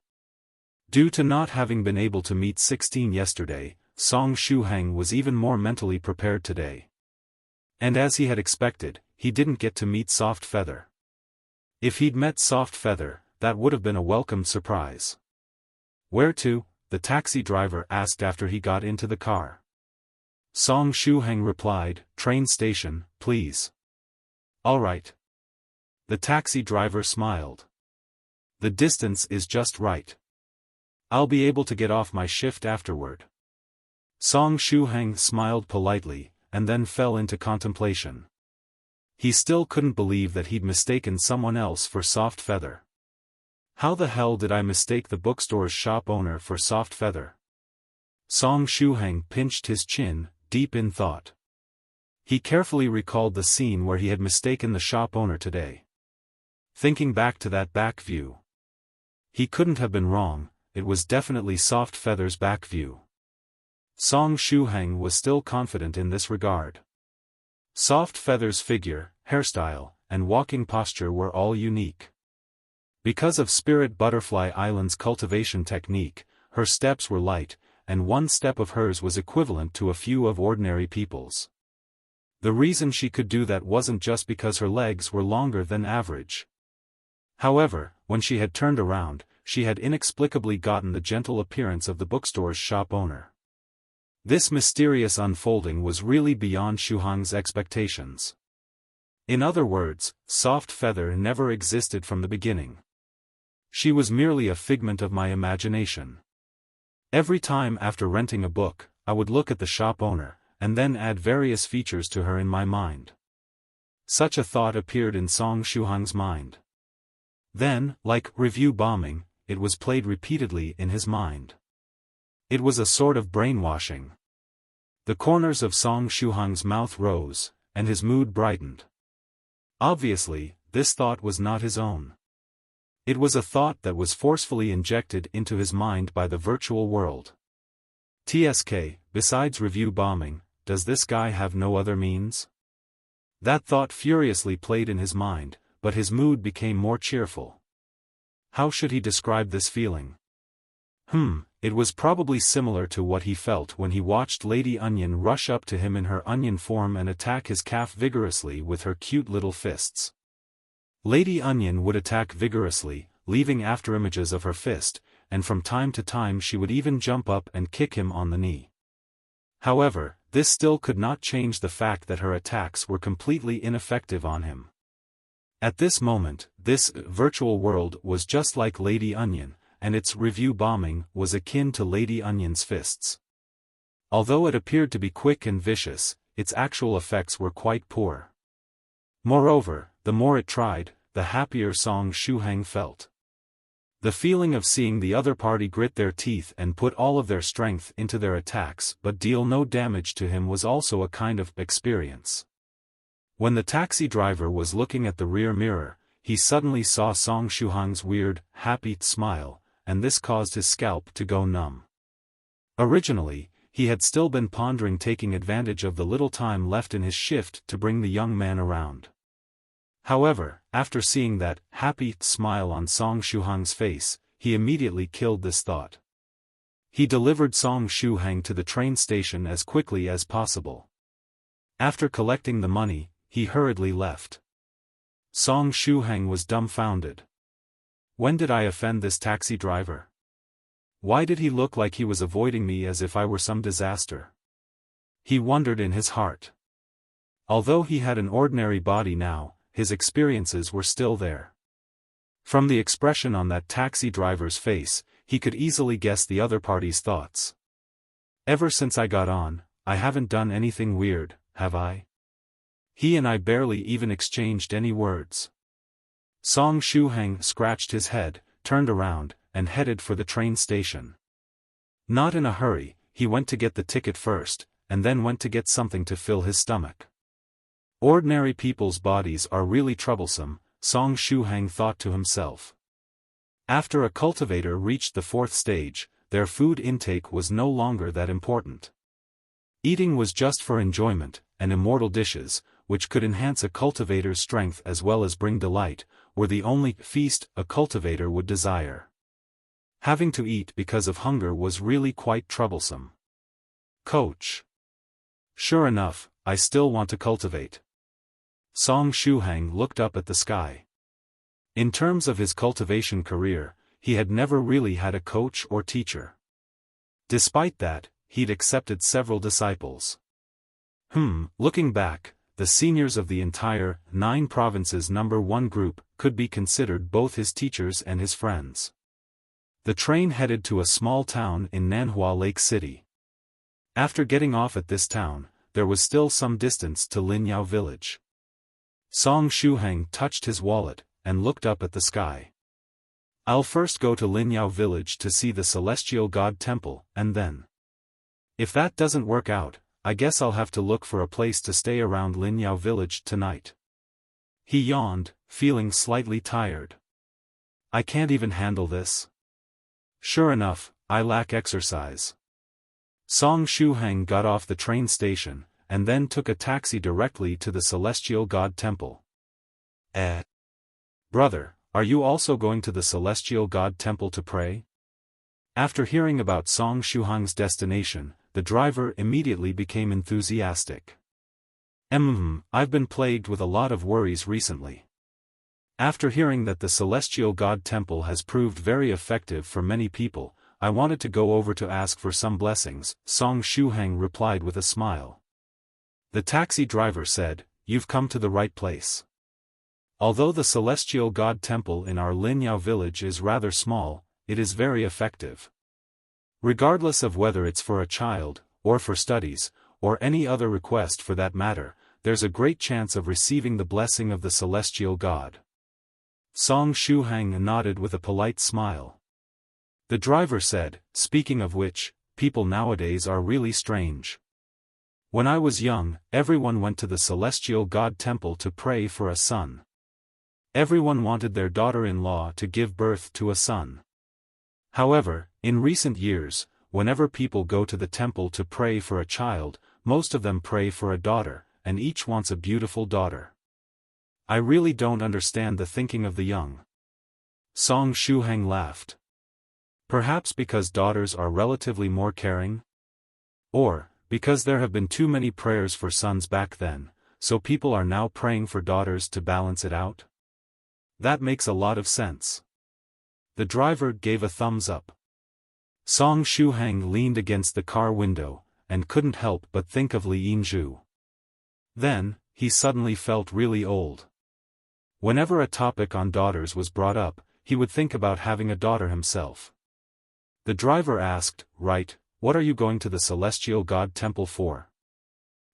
Due to not having been able to meet 16 yesterday, Song Shuhang was even more mentally prepared today. And as he had expected, he didn't get to meet Soft Feather. If he'd met Soft Feather, that would have been a welcome surprise. Where to? The taxi driver asked after he got into the car. Song Shuhang replied, train station, please. All right. The taxi driver smiled. The distance is just right. I'll be able to get off my shift afterward. Song Shuhang smiled politely, and then fell into contemplation. He still couldn't believe that he'd mistaken someone else for Soft Feather. How the hell did I mistake the bookstore's shop owner for Soft Feather? Song Shuhang pinched his chin, deep in thought. He carefully recalled the scene where he had mistaken the shop owner today. Thinking back to that back view. He couldn't have been wrong, it was definitely Soft Feather's back view. Song Shuhang was still confident in this regard. Soft Feather's figure, hairstyle, and walking posture were all unique. Because of Spirit Butterfly Island's cultivation technique, her steps were light, and one step of hers was equivalent to a few of ordinary people's. The reason she could do that wasn't just because her legs were longer than average. However, when she had turned around, she had inexplicably gotten the gentle appearance of the bookstore's shop owner. This mysterious unfolding was really beyond Shuhang's expectations. In other words, Soft Feather never existed from the beginning. She was merely a figment of my imagination. Every time after renting a book, I would look at the shop owner, and then add various features to her in my mind. Such a thought appeared in Song Shuhang's mind. Then, like review bombing, it was played repeatedly in his mind. It was a sort of brainwashing. The corners of Song Shuhang's mouth rose, and his mood brightened. Obviously, this thought was not his own. It was a thought that was forcefully injected into his mind by the virtual world. TSK, besides review bombing, does this guy have no other means? That thought furiously played in his mind, but his mood became more cheerful. How should he describe this feeling? It was probably similar to what he felt when he watched Lady Onion rush up to him in her onion form and attack his calf vigorously with her cute little fists. Lady Onion would attack vigorously, leaving afterimages of her fist, and from time to time she would even jump up and kick him on the knee. However, this still could not change the fact that her attacks were completely ineffective on him. At this moment, this virtual world was just like Lady Onion, and its review bombing was akin to Lady Onion's fists. Although it appeared to be quick and vicious, its actual effects were quite poor. Moreover, the more it tried, the happier Song Shuhang felt. The feeling of seeing the other party grit their teeth and put all of their strength into their attacks but deal no damage to him was also a kind of experience. When the taxi driver was looking at the rear mirror, he suddenly saw Song Shuhang's weird, happy smile, and this caused his scalp to go numb. Originally, he had still been pondering taking advantage of the little time left in his shift to bring the young man around. However, after seeing that happy smile on Song Shuhang's face, he immediately killed this thought. He delivered Song Shuhang to the train station as quickly as possible. After collecting the money, he hurriedly left. Song Shuhang was dumbfounded. When did I offend this taxi driver? Why did he look like he was avoiding me as if I were some disaster? He wondered in his heart. Although he had an ordinary body now, his experiences were still there. From the expression on that taxi driver's face, he could easily guess the other party's thoughts. Ever since I got on, I haven't done anything weird, have I? He and I barely even exchanged any words. Song Shuhang scratched his head, turned around, and headed for the train station. Not in a hurry, he went to get the ticket first, and then went to get something to fill his stomach. Ordinary people's bodies are really troublesome, Song Shuhang thought to himself. After a cultivator reached the fourth stage, their food intake was no longer that important. Eating was just for enjoyment, and immortal dishes, which could enhance a cultivator's strength as well as bring delight, were the only feast a cultivator would desire. Having to eat because of hunger was really quite troublesome. Coach. Sure enough, I still want to cultivate. Song Shuhang looked up at the sky. In terms of his cultivation career, he had never really had a coach or teacher. Despite that, he'd accepted several disciples. Looking back, the seniors of the entire 9 provinces number 1 group could be considered both his teachers and his friends. The train headed to a small town in Nanhua Lake City. After getting off at this town, there was still some distance to Linyao village. Song Shuhang touched his wallet, and looked up at the sky. I'll first go to Linyao village to see the celestial god temple, and then. If that doesn't work out, I guess I'll have to look for a place to stay around Linyao village tonight. He yawned, feeling slightly tired. I can't even handle this. Sure enough, I lack exercise. Song Shuhang got off the train station, and then took a taxi directly to the celestial god temple. Brother, are you also going to the celestial god temple to pray? After hearing about Song Shuhang's destination, the driver immediately became enthusiastic. I've been plagued with a lot of worries recently. After hearing that the celestial god temple has proved very effective for many people, I wanted to go over to ask for some blessings, Song Shuhang replied with a smile. The taxi driver said, "You've come to the right place. Although the celestial god temple in our Linyao village is rather small, it is very effective. Regardless of whether it's for a child, or for studies, or any other request for that matter, there's a great chance of receiving the blessing of the celestial god." Song Shuhang nodded with a polite smile. The driver said, "Speaking of which, people nowadays are really strange. When I was young, everyone went to the celestial god temple to pray for a son. Everyone wanted their daughter-in-law to give birth to a son. However, in recent years, whenever people go to the temple to pray for a child, most of them pray for a daughter, and each wants a beautiful daughter. I really don't understand the thinking of the young." Song Shuhang laughed. Perhaps because daughters are relatively more caring? Or, because there have been too many prayers for sons back then, so people are now praying for daughters to balance it out? That makes a lot of sense. The driver gave a thumbs up. Song Shuhang leaned against the car window, and couldn't help but think of Li Yinzhu. Then, he suddenly felt really old. Whenever a topic on daughters was brought up, he would think about having a daughter himself. The driver asked, "Right, what are you going to the celestial god temple for?"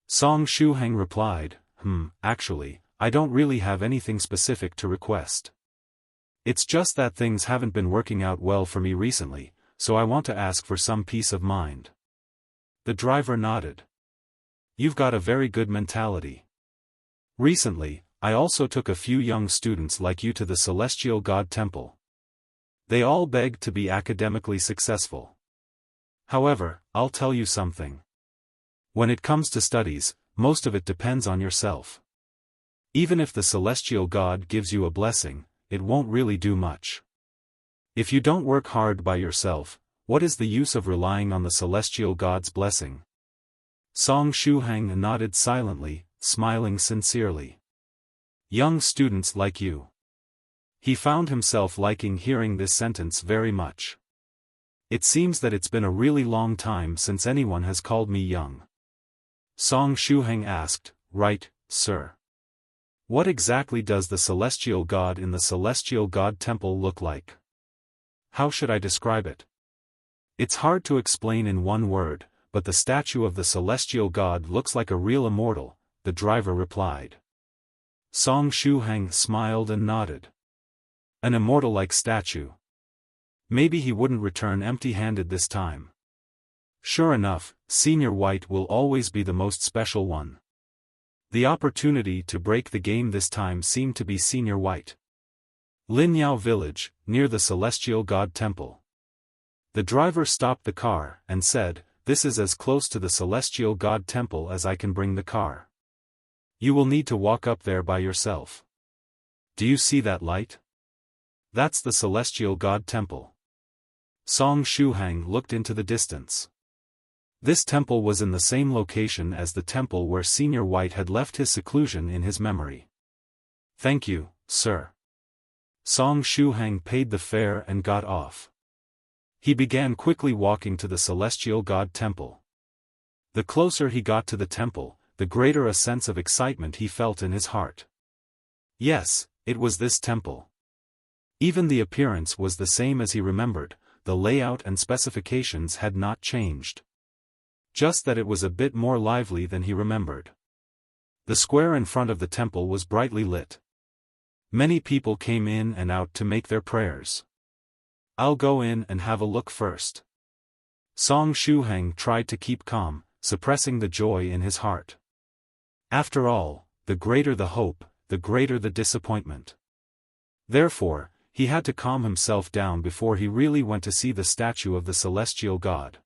Song Shuhang replied, Actually, I don't really have anything specific to request. It's just that things haven't been working out well for me recently, so I want to ask for some peace of mind." The driver nodded. "You've got a very good mentality. Recently, I also took a few young students like you to the celestial god temple. They all begged to be academically successful. However, I'll tell you something. When it comes to studies, most of it depends on yourself. Even if the celestial god gives you a blessing, it won't really do much. If you don't work hard by yourself, what is the use of relying on the celestial god's blessing?" Song Shuhang nodded silently, smiling sincerely. "Young students like you." He found himself liking hearing this sentence very much. "It seems that it's been a really long time since anyone has called me young." Song Shuhang asked, "Right, sir. What exactly does the celestial god in the celestial god temple look like? How should I describe it?" "It's hard to explain in one word, but the statue of the celestial god looks like a real immortal," the driver replied. Song Shuhang smiled and nodded. An immortal-like statue. Maybe he wouldn't return empty-handed this time. Sure enough, Senior White will always be the most special one. The opportunity to break the game this time seemed to be Senior White. Linyao Village, near the Celestial God Temple. The driver stopped the car and said, "This is as close to the Celestial God Temple as I can bring the car. You will need to walk up there by yourself. Do you see that light? That's the Celestial God Temple." Song Shuhang looked into the distance. This temple was in the same location as the temple where Senior White had left his seclusion in his memory. "Thank you, sir." Song Shuhang paid the fare and got off. He began quickly walking to the Celestial God Temple. The closer he got to the temple, the greater a sense of excitement he felt in his heart. Yes, it was this temple. Even the appearance was the same as he remembered, the layout and specifications had not changed. Just that it was a bit more lively than he remembered. The square in front of the temple was brightly lit. Many people came in and out to make their prayers. "I'll go in and have a look first." Song Shuhang tried to keep calm, suppressing the joy in his heart. After all, the greater the hope, the greater the disappointment. Therefore, he had to calm himself down before he really went to see the statue of the celestial god.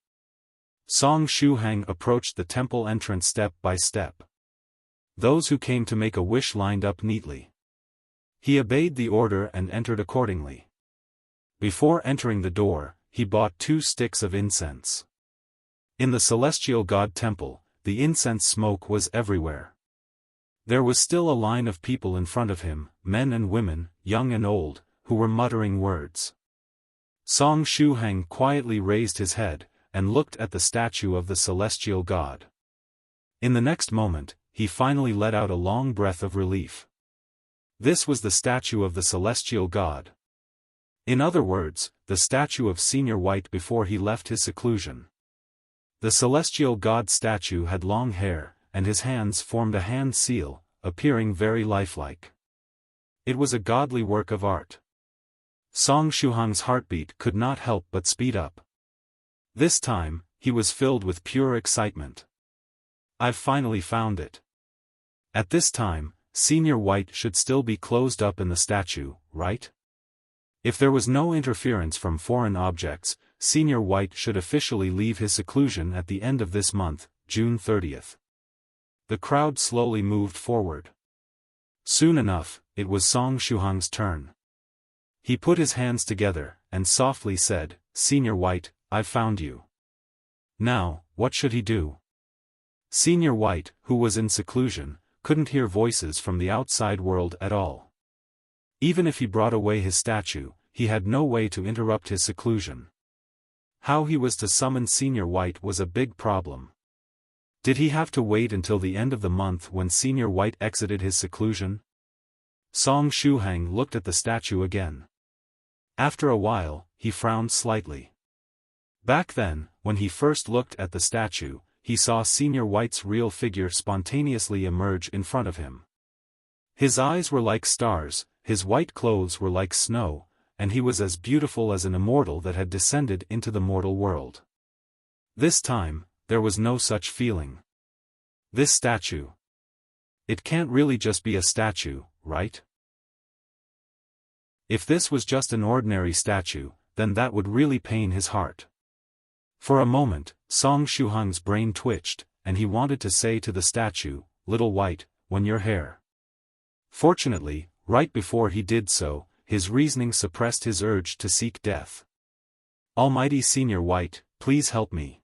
Song Shuhang approached the temple entrance step by step. Those who came to make a wish lined up neatly. He obeyed the order and entered accordingly. Before entering the door, he bought 2 sticks of incense. In the celestial god temple, the incense smoke was everywhere. There was still a line of people in front of him, men and women, young and old, who were muttering words. Song Shuhang quietly raised his head, and looked at the statue of the celestial god. In the next moment, he finally let out a long breath of relief. This was the statue of the celestial god. In other words, the statue of Senior White before he left his seclusion. The celestial god statue had long hair, and his hands formed a hand seal, appearing very lifelike. It was a godly work of art. Song Shuhang's heartbeat could not help but speed up. This time, he was filled with pure excitement. I've finally found it. At this time, Senior White should still be closed up in the statue, right? If there was no interference from foreign objects, Senior White should officially leave his seclusion at the end of this month, June 30th. The crowd slowly moved forward. Soon enough, it was Song Shuhang's turn. He put his hands together, and softly said, "Senior White, I've found you." Now, what should he do? Senior White, who was in seclusion, couldn't hear voices from the outside world at all. Even if he brought away his statue, he had no way to interrupt his seclusion. How he was to summon Senior White was a big problem. Did he have to wait until the end of the month when Senior White exited his seclusion? Song Shuhang looked at the statue again. After a while, he frowned slightly. Back then, when he first looked at the statue, he saw Senior White's real figure spontaneously emerge in front of him. His eyes were like stars, his white clothes were like snow, and he was as beautiful as an immortal that had descended into the mortal world. This time, there was no such feeling. This statue. It can't really just be a statue, right? If this was just an ordinary statue, then that would really pain his heart. For a moment, Song Shuhang's brain twitched, and he wanted to say to the statue, "Little White, when your hair." Fortunately, right before he did so, his reasoning suppressed his urge to seek death. "Almighty Senior White, please help me."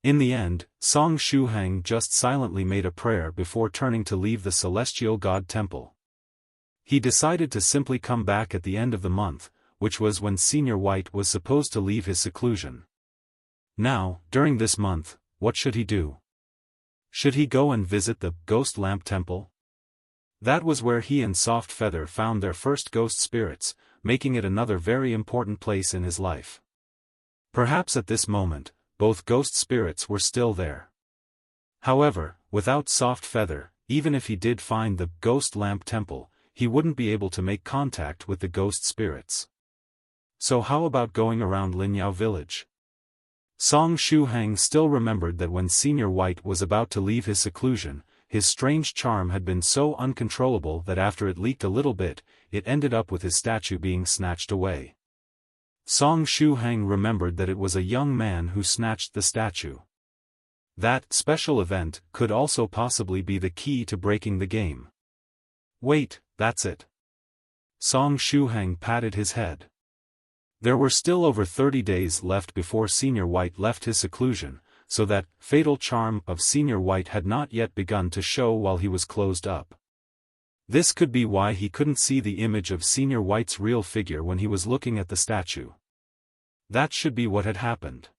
In the end, Song Shuhang just silently made a prayer before turning to leave the celestial god temple. He decided to simply come back at the end of the month, which was when Senior White was supposed to leave his seclusion. Now, during this month, what should he do? Should he go and visit the Ghost Lamp Temple? That was where he and Soft Feather found their first ghost spirits, making it another very important place in his life. Perhaps at this moment, both ghost spirits were still there. However, without Soft Feather, even if he did find the Ghost Lamp Temple, he wouldn't be able to make contact with the ghost spirits. So how about going around Linyao village? Song Shuhang still remembered that when Senior White was about to leave his seclusion, his strange charm had been so uncontrollable that after it leaked a little bit, it ended up with his statue being snatched away. Song Shuhang remembered that it was a young man who snatched the statue. That special event could also possibly be the key to breaking the game. Wait, that's it. Song Shuhang patted his head. There were still over 30 days left before Senior White left his seclusion, so that fatal charm of Senior White had not yet begun to show while he was closed up. This could be why he couldn't see the image of Senior White's real figure when he was looking at the statue. That should be what had happened.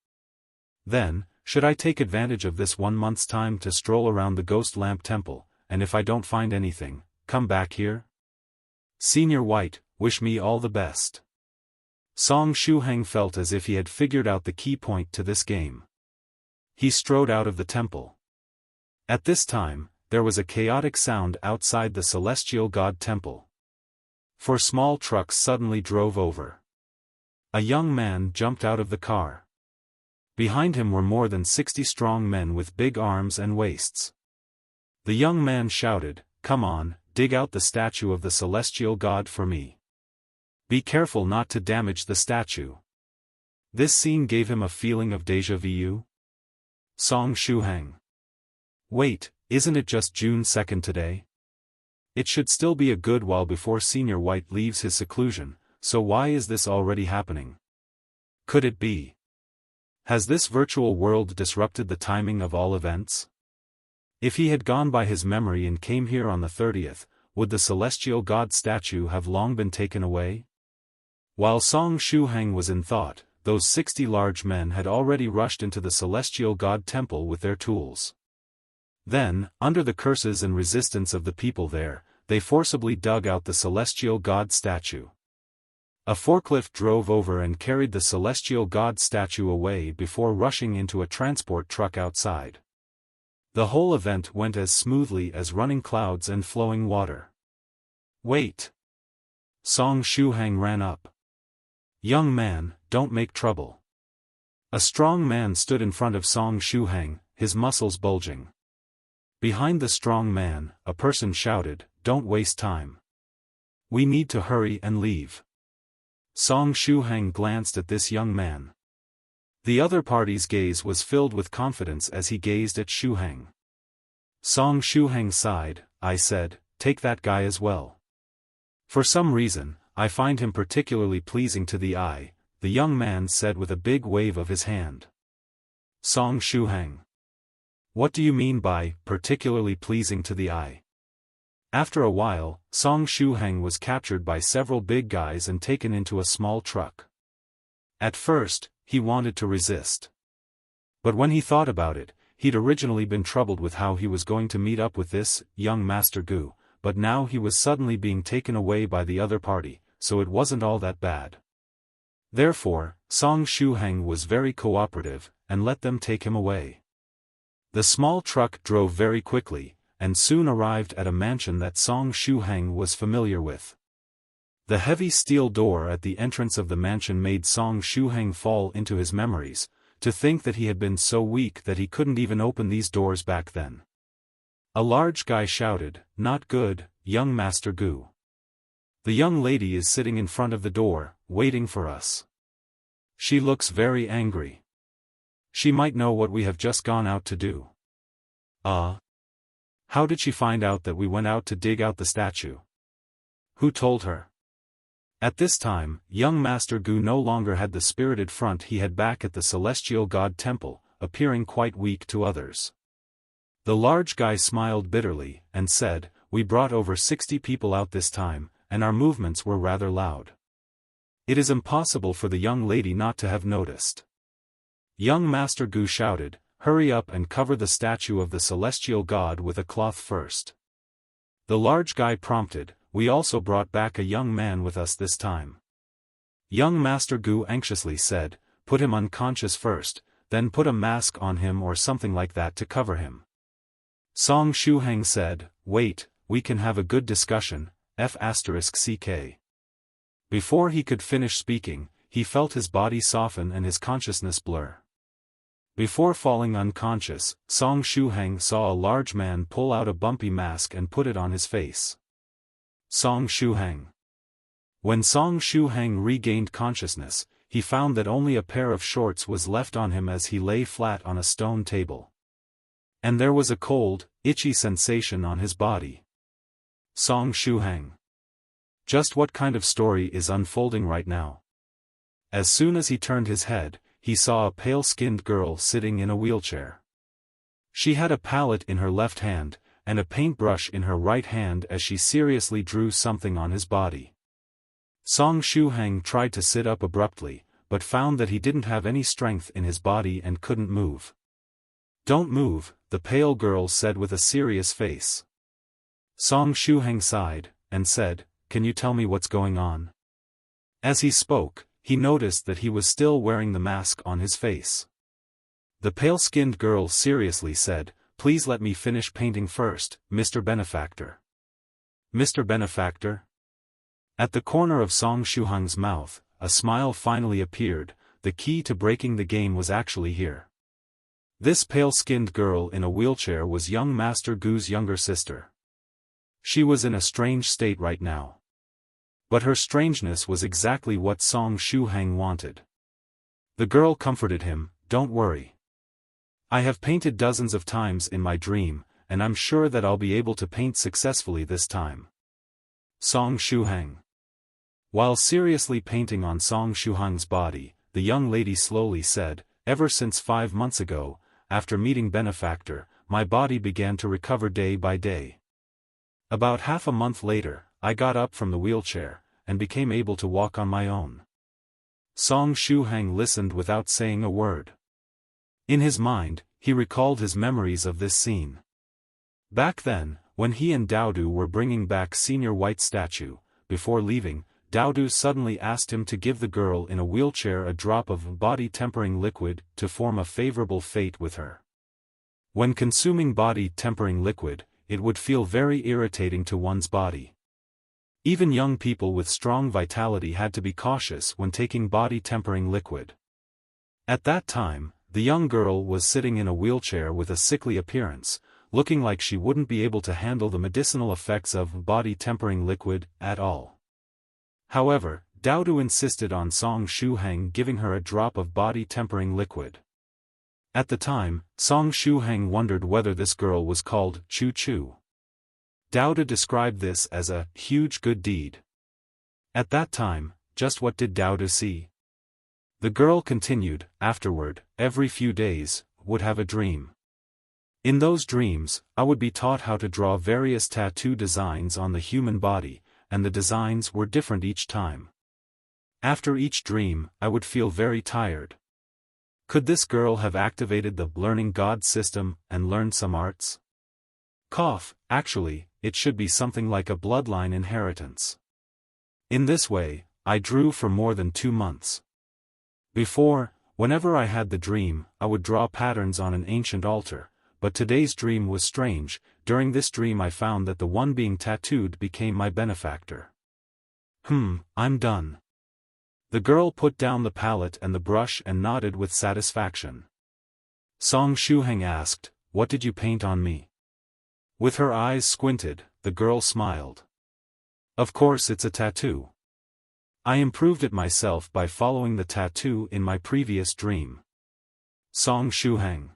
Then, should I take advantage of this 1 month's time to stroll around the Ghost Lamp Temple, and if I don't find anything, come back here? Senior White, wish me all the best. Song Shuhang felt as if he had figured out the key point to this game. He strode out of the temple. At this time, there was a chaotic sound outside the celestial god temple. 4 small trucks suddenly drove over. A young man jumped out of the car. Behind him were more than 60 strong men with big arms and waists. The young man shouted, "Come on, dig out the statue of the celestial god for me. Be careful not to damage the statue." This scene gave him a feeling of déjà vu. Song Shuhang. Wait, isn't it just June 2nd today? It should still be a good while before Senior White leaves his seclusion, so why is this already happening? Could it be? Has this virtual world disrupted the timing of all events? If he had gone by his memory and came here on the 30th, would the celestial god statue have long been taken away? While Song Shuhang was in thought, those 60 large men had already rushed into the celestial god temple with their tools. Then, under the curses and resistance of the people there, they forcibly dug out the celestial god statue. A forklift drove over and carried the celestial god statue away before rushing into a transport truck outside. The whole event went as smoothly as running clouds and flowing water. Wait! Song Shuhang ran up. Young man, don't make trouble. A strong man stood in front of Song Shuhang, his muscles bulging. Behind the strong man, a person shouted, don't waste time. We need to hurry and leave. Song Shuhang glanced at this young man. The other party's gaze was filled with confidence as he gazed at Shuhang. Song Shuhang sighed. I said, take that guy as well. For some reason, I find him particularly pleasing to the eye, the young man said with a big wave of his hand. Song Shuhang. What do you mean by, particularly pleasing to the eye? After a while, Song Shuhang was captured by several big guys and taken into a small truck. At first, he wanted to resist. But when he thought about it, he'd originally been troubled with how he was going to meet up with this young Master Gu, but now he was suddenly being taken away by the other party, so it wasn't all that bad. Therefore, Song Shuhang was very cooperative, and let them take him away. The small truck drove very quickly, and soon arrived at a mansion that Song Shuhang was familiar with. The heavy steel door at the entrance of the mansion made Song Shuhang fall into his memories, to think that he had been so weak that he couldn't even open these doors back then. A large guy shouted, not good, young Master Gu. The young lady is sitting in front of the door, waiting for us. She looks very angry. She might know what we have just gone out to do. How did she find out that we went out to dig out the statue? Who told her? At this time, young Master Gu no longer had the spirited front he had back at the Celestial God Temple, appearing quite weak to others. The large guy smiled bitterly, and said, we brought over 60 people out this time, and our movements were rather loud. It is impossible for the young lady not to have noticed. Young Master Gu shouted, hurry up and cover the statue of the celestial god with a cloth first. The large guy prompted, we also brought back a young man with us this time. Young Master Gu anxiously said, put him unconscious first, then put a mask on him or something like that to cover him. Song Shuhang said, wait, we can have a good discussion, F***ck. Before he could finish speaking, he felt his body soften and his consciousness blur. Before falling unconscious, Song Shuhang saw a large man pull out a bumpy mask and put it on his face. Song Shuhang. When Song Shuhang regained consciousness, he found that only a pair of shorts was left on him as he lay flat on a stone table. And there was a cold, itchy sensation on his body. Song Shuhang. Just what kind of story is unfolding right now? As soon as he turned his head, he saw a pale-skinned girl sitting in a wheelchair. She had a palette in her left hand, and a paintbrush in her right hand as she seriously drew something on his body. Song Shuhang tried to sit up abruptly, but found that he didn't have any strength in his body and couldn't move. Don't move, the pale girl said with a serious face. Song Shuhang sighed, and said, can you tell me what's going on? As he spoke, he noticed that he was still wearing the mask on his face. The pale-skinned girl seriously said, please let me finish painting first, Mr. Benefactor. Mr. Benefactor? At the corner of Song Shuhang's mouth, a smile finally appeared. The key to breaking the game was actually here. This pale-skinned girl in a wheelchair was young Master Gu's younger sister. She was in a strange state right now. But her strangeness was exactly what Song Shuhang wanted. The girl comforted him, don't worry. I have painted dozens of times in my dream, and I'm sure that I'll be able to paint successfully this time. Song Shuhang. While seriously painting on Song Shuhang's body, the young lady slowly said, "Ever since 5 months ago, after meeting Benefactor, my body began to recover day by day. About half a month later, I got up from the wheelchair, and became able to walk on my own." Song Shuhang listened without saying a word. In his mind, he recalled his memories of this scene. Back then, when he and Daodu were bringing back Senior White Statue, before leaving, Daodu suddenly asked him to give the girl in a wheelchair a drop of body-tempering liquid to form a favorable fate with her. When consuming body-tempering liquid, it would feel very irritating to one's body. Even young people with strong vitality had to be cautious when taking body-tempering liquid. At that time, the young girl was sitting in a wheelchair with a sickly appearance, looking like she wouldn't be able to handle the medicinal effects of body-tempering liquid at all. However, Daodu insisted on Song Shuhang giving her a drop of body-tempering liquid. At the time, Song Shuhang wondered whether this girl was called Chu Chu. Daodu described this as a huge good deed. At that time, just what did Daodu see? The girl continued, afterward, every few days, would have a dream. In those dreams, I would be taught how to draw various tattoo designs on the human body, and the designs were different each time. After each dream, I would feel very tired. Could this girl have activated the learning god system and learned some arts? Actually, it should be something like a bloodline inheritance. In this way, I drew for more than 2 months. Before, whenever I had the dream, I would draw patterns on an ancient altar, but today's dream was strange. During this dream I found that the one being tattooed became my benefactor. I'm done. The girl put down the palette and the brush and nodded with satisfaction. Song Shuhang asked, "What did you paint on me?" With her eyes squinted, the girl smiled. "Of course it's a tattoo. I improved it myself by following the tattoo in my previous dream." Song Shuhang.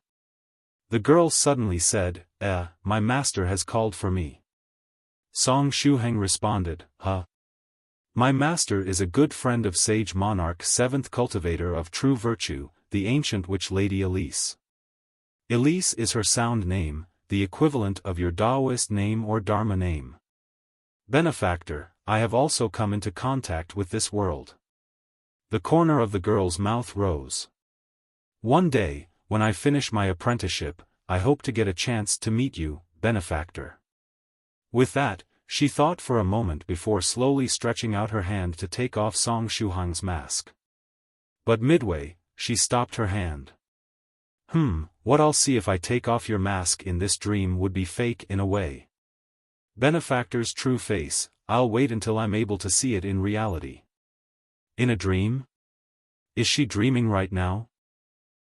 The girl suddenly said, my master has called for me." Song Shuhang responded, "Huh? My master is a good friend of Sage Monarch 7th Cultivator of True Virtue, the ancient witch lady Elise. Elise is her sound name, the equivalent of your Daoist name or Dharma name. Benefactor, I have also come into contact with this world." The corner of the girl's mouth rose. "One day, when I finish my apprenticeship, I hope to get a chance to meet you, Benefactor." With that, she thought for a moment before slowly stretching out her hand to take off Song Shuhang's mask. But midway, she stopped her hand. What I'll see if I take off your mask in this dream would be fake in a way. Benefactor's true face, I'll wait until I'm able to see it in reality." In a dream? Is she dreaming right now?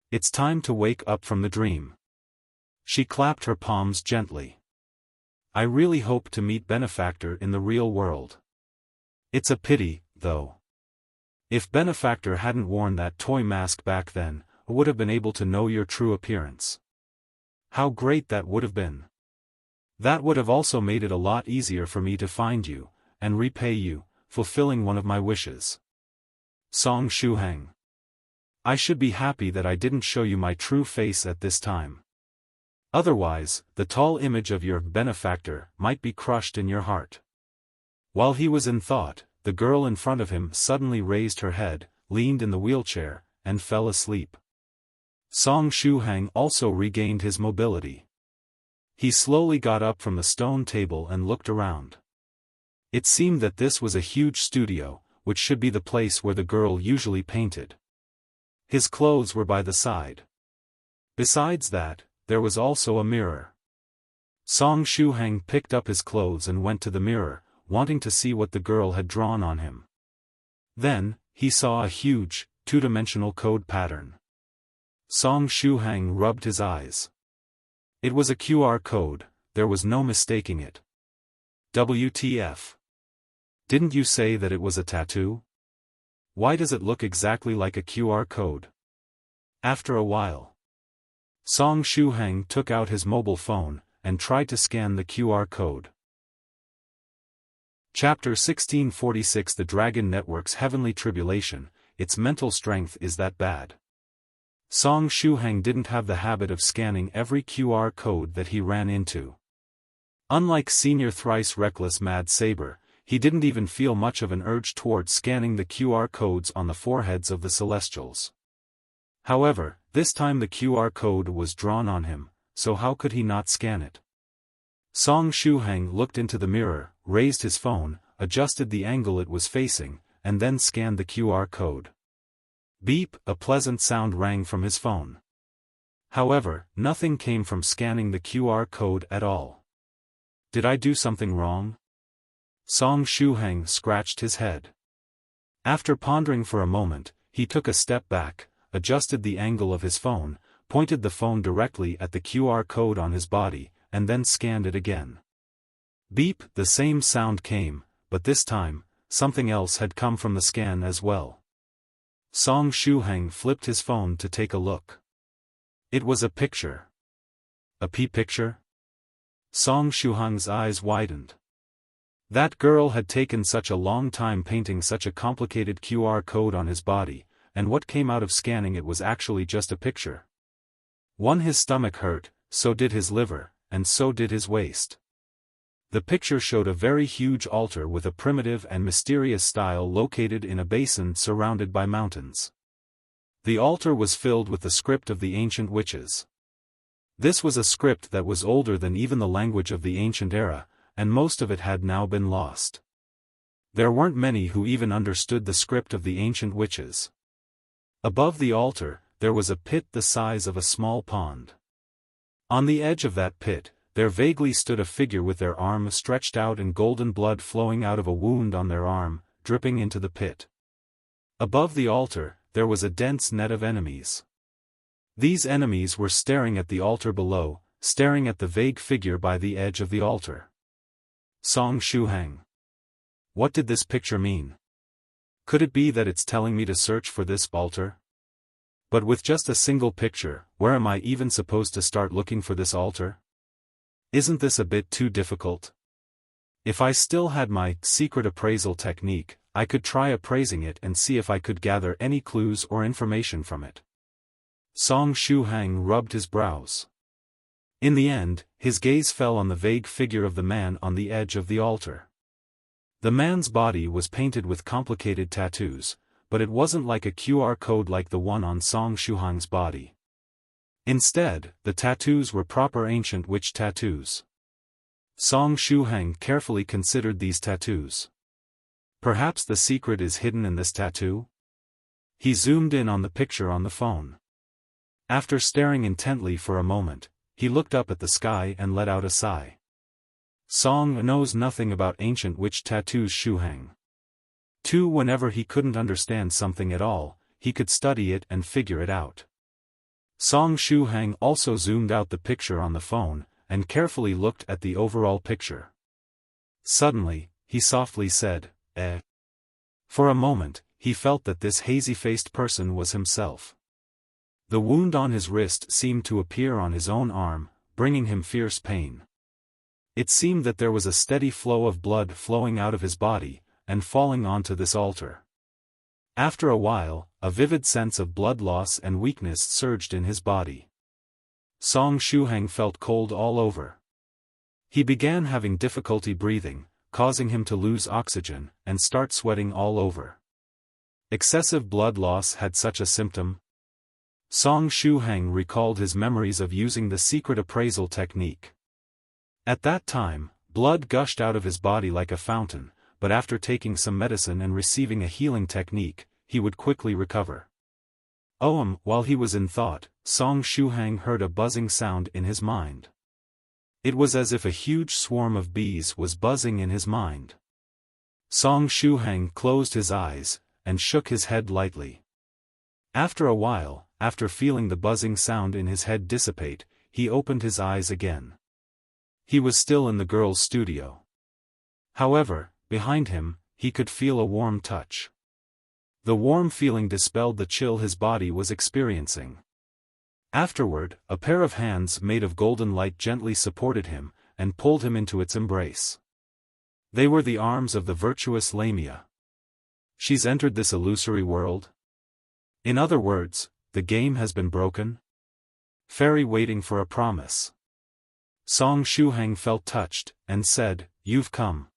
It's time to wake up from the dream. She clapped her palms gently. I really hope to meet Benefactor in the real world. It's a pity, though. If Benefactor hadn't worn that toy mask back then, I would have been able to know your true appearance. How great that would have been. That would have also made it a lot easier for me to find you, and repay you, fulfilling one of my wishes. Song Shuhang. I should be happy that I didn't show you my true face at this time. Otherwise, the tall image of your benefactor might be crushed in your heart. While he was in thought, the girl in front of him suddenly raised her head, leaned in the wheelchair, and fell asleep. Song Shuhang also regained his mobility. He slowly got up from the stone table and looked around. It seemed that this was a huge studio, which should be the place where the girl usually painted. His clothes were by the side. Besides that, there was also a mirror. Song Shuhang picked up his clothes and went to the mirror, wanting to see what the girl had drawn on him. Then, he saw a huge, two-dimensional code pattern. Song Shuhang rubbed his eyes. It was a QR code, there was no mistaking it. WTF. Didn't you say that it was a tattoo? Why does it look exactly like a QR code? After a while, Song Shuhang took out his mobile phone, and tried to scan the QR code. Chapter 1646 The Dragon Network's Heavenly Tribulation, Its Mental Strength Is That Bad. Song Shuhang didn't have the habit of scanning every QR code that he ran into. Unlike senior thrice reckless Mad Saber, he didn't even feel much of an urge towards scanning the QR codes on the foreheads of the Celestials. However, this time the QR code was drawn on him, so how could he not scan it? Song Shuhang looked into the mirror, raised his phone, adjusted the angle it was facing, and then scanned the QR code. Beep, a pleasant sound rang from his phone. However, nothing came from scanning the QR code at all. Did I do something wrong? Song Shuhang scratched his head. After pondering for a moment, he took a step back, adjusted the angle of his phone, pointed the phone directly at the QR code on his body, and then scanned it again. Beep, the same sound came, but this time, something else had come from the scan as well. Song Shuhang flipped his phone to take a look. It was a picture. A picture? Song Shuhang's eyes widened. That girl had taken such a long time painting such a complicated QR code on his body, and what came out of scanning it was actually just a picture. His stomach hurt, so did his liver, and so did his waist. The picture showed a very huge altar with a primitive and mysterious style located in a basin surrounded by mountains. The altar was filled with the script of the ancient witches. This was a script that was older than even the language of the ancient era, and most of it had now been lost. There weren't many who even understood the script of the ancient witches. Above the altar, there was a pit the size of a small pond. On the edge of that pit, there vaguely stood a figure with their arm stretched out and golden blood flowing out of a wound on their arm, dripping into the pit. Above the altar, there was a dense net of enemies. These enemies were staring at the altar below, staring at the vague figure by the edge of the altar. Song Shuhang. What did this picture mean? Could it be that it's telling me to search for this altar? But with just a single picture, where am I even supposed to start looking for this altar? Isn't this a bit too difficult? If I still had my secret appraisal technique, I could try appraising it and see if I could gather any clues or information from it. Song Shuhang rubbed his brows. In the end, his gaze fell on the vague figure of the man on the edge of the altar. The man's body was painted with complicated tattoos, but it wasn't like a QR code like the one on Song Shuhang's body. Instead, the tattoos were proper ancient witch tattoos. Song Shuhang carefully considered these tattoos. Perhaps the secret is hidden in this tattoo? He zoomed in on the picture on the phone. After staring intently for a moment, he looked up at the sky and let out a sigh. Song knows nothing about ancient witch tattoos. Shuhang. Whenever he couldn't understand something at all, he could study it and figure it out. Song Shuhang also zoomed out the picture on the phone, and carefully looked at the overall picture. Suddenly, he softly said, "Eh." For a moment, he felt that this hazy-faced person was himself. The wound on his wrist seemed to appear on his own arm, bringing him fierce pain. It seemed that there was a steady flow of blood flowing out of his body, and falling onto this altar. After a while, a vivid sense of blood loss and weakness surged in his body. Song Shuhang felt cold all over. He began having difficulty breathing, causing him to lose oxygen, and start sweating all over. Excessive blood loss had such a symptom. Song Shuhang recalled his memories of using the secret appraisal technique. At that time, blood gushed out of his body like a fountain, but after taking some medicine and receiving a healing technique, he would quickly recover. While he was in thought, Song Shuhang heard a buzzing sound in his mind. It was as if a huge swarm of bees was buzzing in his mind. Song Shuhang closed his eyes, and shook his head lightly. After a while, after feeling the buzzing sound in his head dissipate, he opened his eyes again. He was still in the girl's studio. However, behind him, he could feel a warm touch. The warm feeling dispelled the chill his body was experiencing. Afterward, a pair of hands made of golden light gently supported him, and pulled him into its embrace. They were the arms of the virtuous Lamia. She's entered this illusory world? In other words, the game has been broken? Fairy waiting for a promise. Song Shuhang felt touched, and said, "You've come."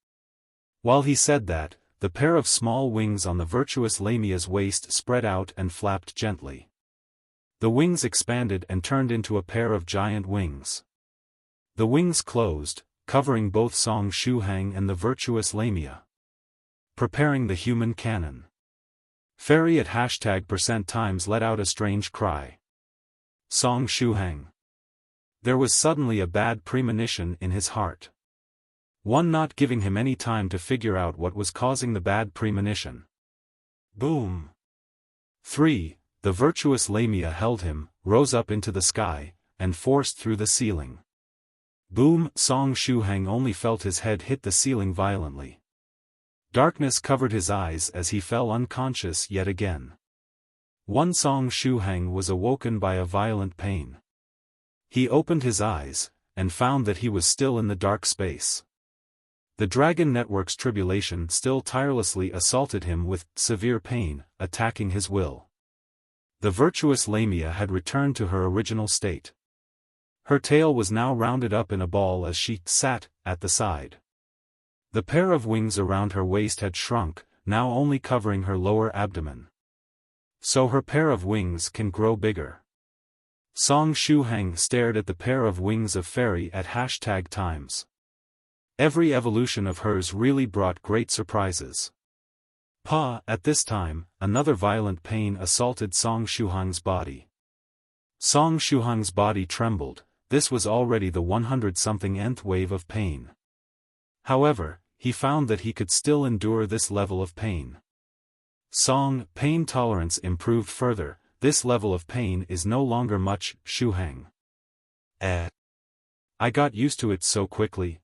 While he said that, the pair of small wings on the virtuous Lamia's waist spread out and flapped gently. The wings expanded and turned into a pair of giant wings. The wings closed, covering both Song Shuhang and the virtuous Lamia. Preparing the human cannon. Fairy at #% let out a strange cry. Song Shuhang. There was suddenly a bad premonition in his heart. One not giving him any time to figure out what was causing the bad premonition. Boom. 3. The virtuous Lamia held him, rose up into the sky, and forced through the ceiling. Boom! Song Shuhang only felt his head hit the ceiling violently. Darkness covered his eyes as he fell unconscious yet again. One Song Shuhang was awoken by a violent pain. He opened his eyes, and found that he was still in the dark space. The Dragon Network's tribulation still tirelessly assaulted him with severe pain, attacking his will. The virtuous Lamia had returned to her original state. Her tail was now rounded up in a ball as she sat at the side. The pair of wings around her waist had shrunk, now only covering her lower abdomen. So her pair of wings can grow bigger. Song Shuhang stared at the pair of wings of Fairy at #times. Every evolution of hers really brought great surprises. At this time, another violent pain assaulted Song Shuhang's body. Song Shuhang's body trembled. This was already the 100-something nth wave of pain. However, he found that he could still endure this level of pain. Song, pain tolerance improved further. This level of pain is no longer much, Shuhang. I got used to it so quickly.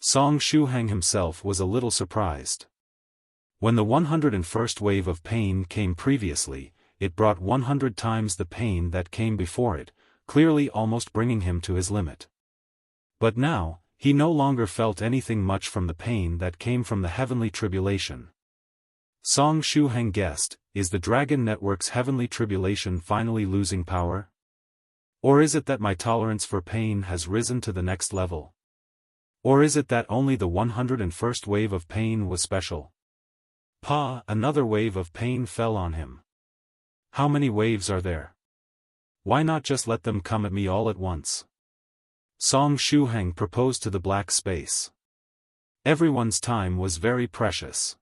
Song Shuhang himself was a little surprised. When the 101st wave of pain came previously, it brought 100 times the pain that came before it, clearly almost bringing him to his limit. But now, he no longer felt anything much from the pain that came from the heavenly tribulation. Song Shuhang guessed, is the Dragon Network's heavenly tribulation finally losing power? Or is it that my tolerance for pain has risen to the next level? Or is it that only the 101st wave of pain was special? Another wave of pain fell on him. How many waves are there? Why not just let them come at me all at once? Song Shuhang proposed to the black space. Everyone's time was very precious.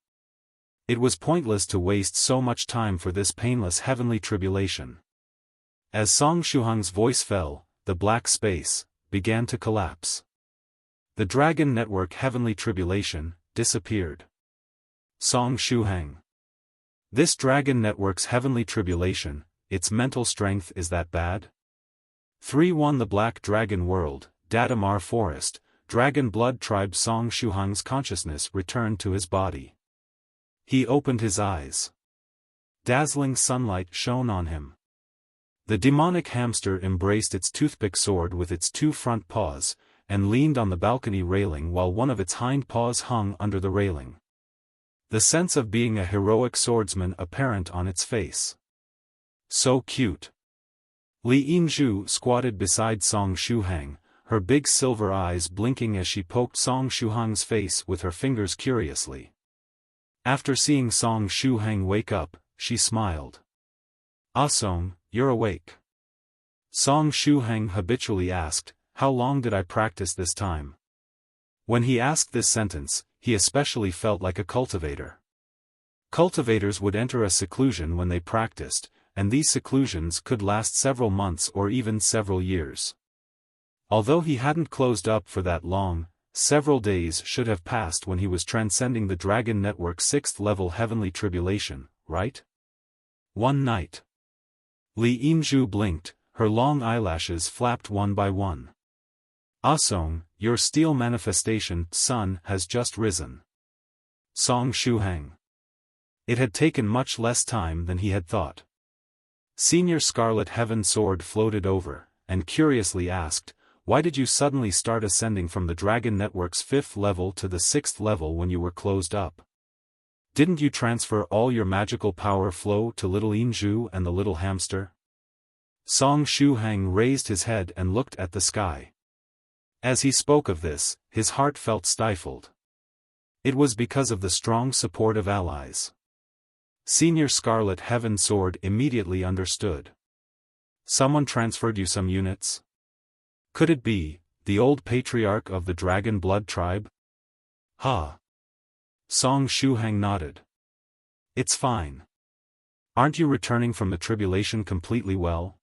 It was pointless to waste so much time for this painless heavenly tribulation. As Song Shuhang's voice fell, the black space began to collapse. The Dragon Network heavenly tribulation disappeared. Song Shuhang. This Dragon Network's heavenly tribulation, its mental strength is that bad? 3-1 The Black Dragon World, Datamar Forest, Dragon Blood Tribe. Song Shuhang's consciousness returned to his body. He opened his eyes. Dazzling sunlight shone on him. The demonic hamster embraced its toothpick sword with its 2 front paws, and leaned on the balcony railing while one of its hind paws hung under the railing. The sense of being a heroic swordsman apparent on its face. So cute. Li Yinzhu squatted beside Song Shuhang, her big silver eyes blinking as she poked Song Shuhang's face with her fingers curiously. After seeing Song Shuhang wake up, she smiled. Song, you're awake. Song Shuhang habitually asked, how long did I practice this time? When he asked this sentence, he especially felt like a cultivator. Cultivators would enter a seclusion when they practiced, and these seclusions could last several months or even several years. Although he hadn't closed up for that long, several days should have passed when he was transcending the Dragon Network's 6th level heavenly tribulation, right? One night. Li Yinzhu blinked, her long eyelashes flapped one by one. Song, your steel manifestation, sun, has just risen. Song Shuhang. It had taken much less time than he had thought. Senior Scarlet Heaven Sword floated over, and curiously asked, "Why did you suddenly start ascending from the Dragon Network's 5th level to the 6th level when you were closed up? Didn't you transfer all your magical power flow to little Inju and the little hamster?" Song Shuhang raised his head and looked at the sky. As he spoke of this, his heart felt stifled. It was because of the strong support of allies. Senior Scarlet Heaven Sword immediately understood. "Someone transferred you some units? Could it be the old patriarch of the Dragon Blood tribe?" "Ha!" Song Shuhang nodded. "It's fine. Aren't you returning from the tribulation completely well?"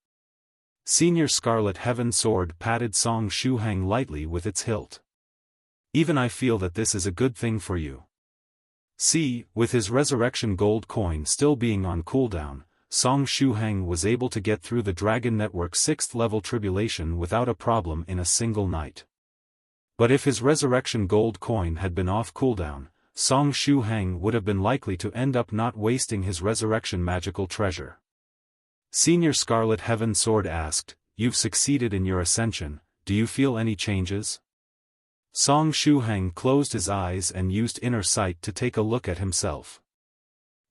Senior Scarlet Heaven Sword patted Song Shuhang lightly with its hilt. "Even I feel that this is a good thing for you." See, with his resurrection gold coin still being on cooldown, Song Shuhang was able to get through the Dragon Network 6th level tribulation without a problem in a single night. But if his resurrection gold coin had been off cooldown, Song Shuhang would have been likely to end up not wasting his resurrection magical treasure. Senior Scarlet Heaven Sword asked, "You've succeeded in your ascension, do you feel any changes?" Song Shuhang closed his eyes and used inner sight to take a look at himself.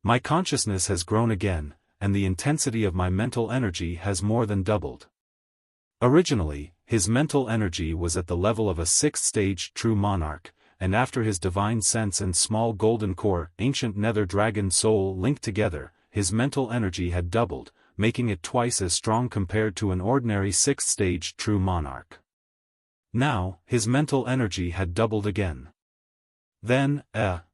"My consciousness has grown again, and the intensity of my mental energy has more than doubled." Originally, his mental energy was at the level of a 6th stage true monarch, and after his divine sense and small golden core ancient nether dragon soul linked together, his mental energy had doubled, making it twice as strong compared to an ordinary 6th stage true monarch. Now, his mental energy had doubled again. Then,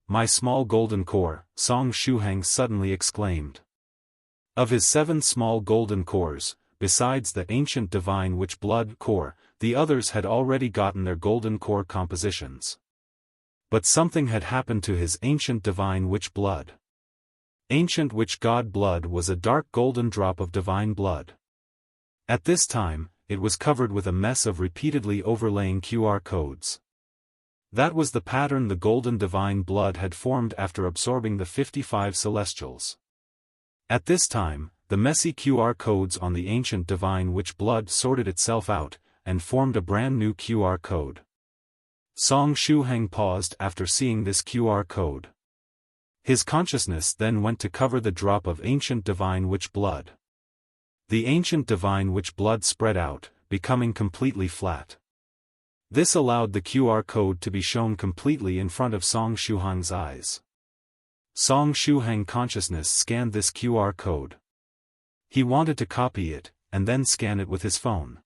my small golden core, Song Shuhang suddenly exclaimed. Of his 7 small golden cores, besides the ancient divine witch blood core, the others had already gotten their golden core compositions. But something had happened to his ancient divine witch blood. Ancient witch god blood was a dark golden drop of divine blood. At this time, it was covered with a mess of repeatedly overlaying QR codes. That was the pattern the golden divine blood had formed after absorbing the 55 celestials. At this time, the messy QR codes on the ancient divine witch blood sorted itself out, and formed a brand new QR code. Song Shuhang paused after seeing this QR code. His consciousness then went to cover the drop of ancient divine witch blood. The ancient divine witch blood spread out, becoming completely flat. This allowed the QR code to be shown completely in front of Song Shuhang's eyes. Song Shuhang consciousness scanned this QR code. He wanted to copy it, and then scan it with his phone.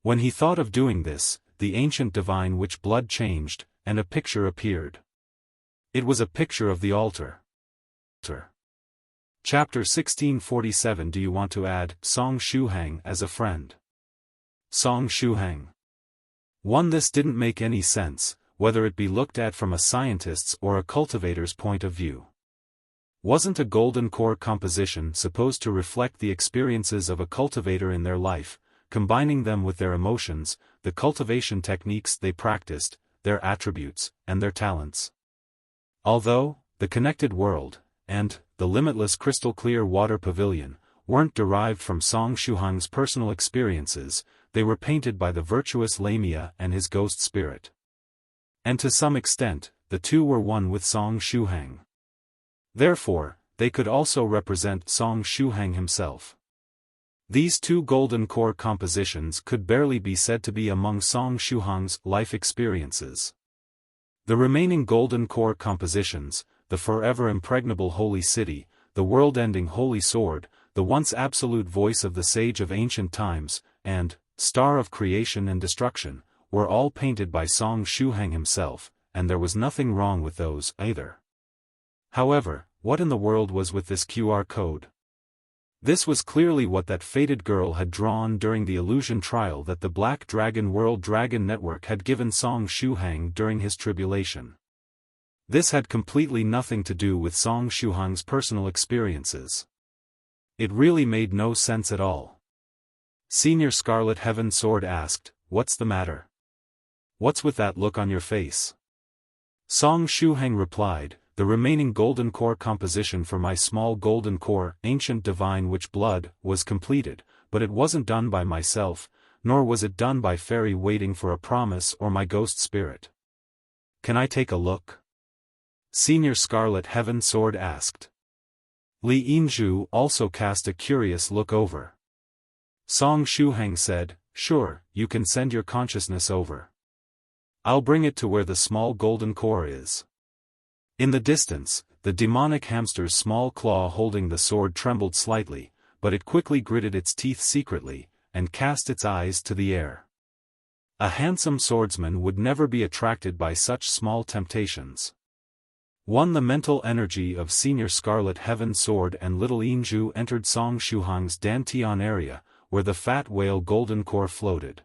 When he thought of doing this, the ancient divine witch blood changed, and a picture appeared. It was a picture of the altar. Chapter 1647. Do you want to add Song Shuhang as a friend? Song Shuhang. 1. This didn't make any sense, whether it be looked at from a scientist's or a cultivator's point of view. Wasn't a golden core composition supposed to reflect the experiences of a cultivator in their life, combining them with their emotions, the cultivation techniques they practiced, their attributes, and their talents? Although the connected world, and the limitless crystal-clear water pavilion, weren't derived from Song Shuhang's personal experiences, they were painted by the virtuous Lamia and his ghost spirit. And to some extent, the two were one with Song Shuhang. Therefore, they could also represent Song Shuhang himself. These 2 golden core compositions could barely be said to be among Song Shuhang's life experiences. The remaining golden core compositions, the forever impregnable holy city, the world-ending holy sword, the once absolute voice of the sage of ancient times, and star of creation and destruction, were all painted by Song Shuhang himself, and there was nothing wrong with those either. However, what in the world was with this QR code? This was clearly what that fated girl had drawn during the illusion trial that the Black Dragon World Dragon Network had given Song Shuhang during his tribulation. This had completely nothing to do with Song Shuhang's personal experiences. It really made no sense at all. Senior Scarlet Heaven Sword asked, "What's the matter? What's with that look on your face?" Song Shuhang replied, the remaining golden core composition for my small golden core, ancient divine witch blood, was completed, but it wasn't done by myself, nor was it done by fairy waiting for a promise or my ghost spirit. Can I take a look? Senior Scarlet Heaven Sword asked. Li Yinzhu also cast a curious look over. Song Shuhang said, sure, you can send your consciousness over. I'll bring it to where the small golden core is. In the distance, the demonic hamster's small claw holding the sword trembled slightly, but it quickly gritted its teeth secretly, and cast its eyes to the air. A handsome swordsman would never be attracted by such small temptations. Won the mental energy of Senior Scarlet Heaven Sword, and little Yinzhu entered Song Shuhang's Dantian area, where the fat whale golden core floated.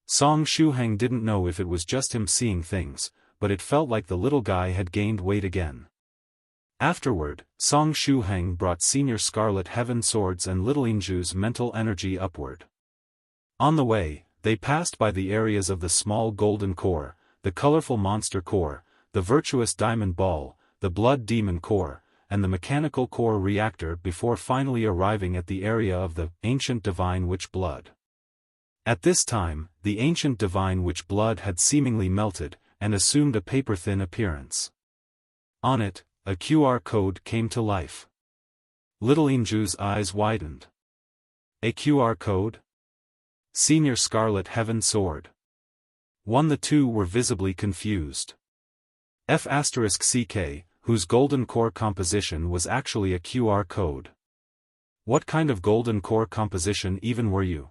Song Shuhang didn't know if it was just him seeing things, but it felt like the little guy had gained weight again. Afterward, Song Shuhang brought Senior Scarlet Heaven Swords and little Yinzhu's mental energy upward. On the way, they passed by the areas of the small golden core, the colorful monster core, the virtuous diamond ball, the blood demon core, and the mechanical core reactor before finally arriving at the area of the ancient divine witch blood. At this time, the ancient divine witch blood had seemingly melted, and assumed a paper-thin appearance. On it, a QR code came to life. Little Yinzhu's eyes widened. A QR code? Senior Scarlet Heaven Sword. The two were visibly confused. F***CK, whose golden core composition was actually a QR code. What kind of golden core composition even were you?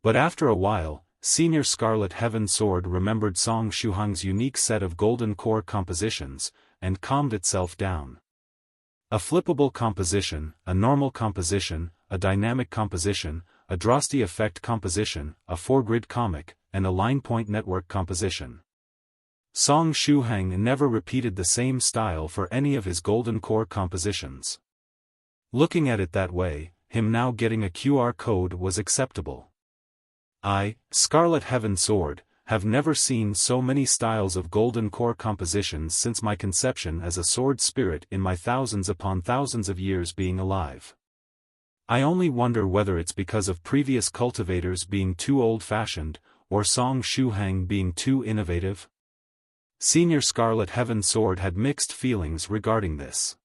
But after a while, Senior Scarlet Heaven Sword remembered Song Shuhang's unique set of golden core compositions, and calmed itself down. A flippable composition, a normal composition, a dynamic composition, a Drosty effect composition, a four-grid comic, and a line-point network composition. Song Shuhang never repeated the same style for any of his golden core compositions. Looking at it that way, him now getting a QR code was acceptable. I, Scarlet Heaven Sword, have never seen so many styles of golden core compositions since my conception as a sword spirit in my thousands upon thousands of years being alive. I only wonder whether it's because of previous cultivators being too old-fashioned, or Song Shuhang being too innovative. Senior Scarlet Heaven Sword had mixed feelings regarding this.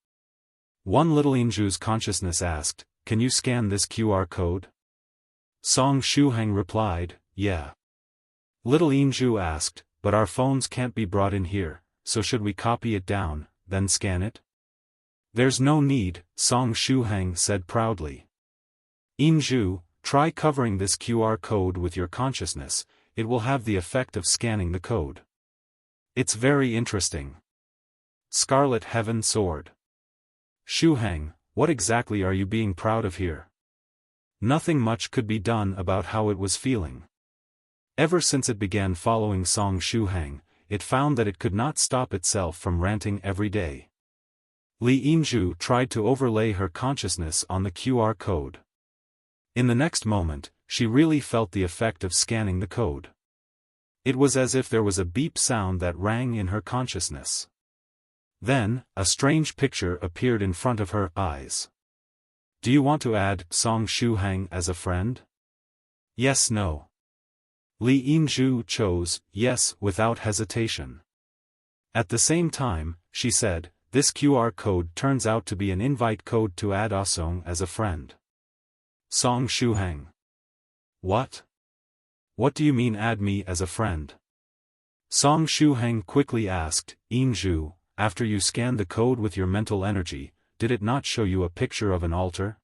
One little Yinzhu's consciousness asked, "Can you scan this QR code?" Song Shuhang replied, "Yeah." Little Yinzhu asked, "But our phones can't be brought in here, so should we copy it down, then scan it?" "There's no need," Song Shuhang said proudly. "Yinzhu, try covering this QR code with your consciousness, it will have the effect of scanning the code. It's very interesting." Scarlet Heaven Sword. "Shuhang, what exactly are you being proud of here?" Nothing much could be done about how it was feeling. Ever since it began following Song Shuhang, it found that it could not stop itself from ranting every day. Li Yinzhu tried to overlay her consciousness on the QR code. In the next moment, she really felt the effect of scanning the code. It was as if there was a beep sound that rang in her consciousness. Then, a strange picture appeared in front of her eyes. "Do you want to add Song Shuhang as a friend?" "Yes, no." Li Yinzhu chose yes without hesitation. At the same time, she said, "This QR code turns out to be an invite code to add Song as a friend." Song Shuhang. "What? What do you mean add me as a friend?" Song Shuhang quickly asked, "Yinzhu, after you scanned the code with your mental energy, did it not show you a picture of an altar?"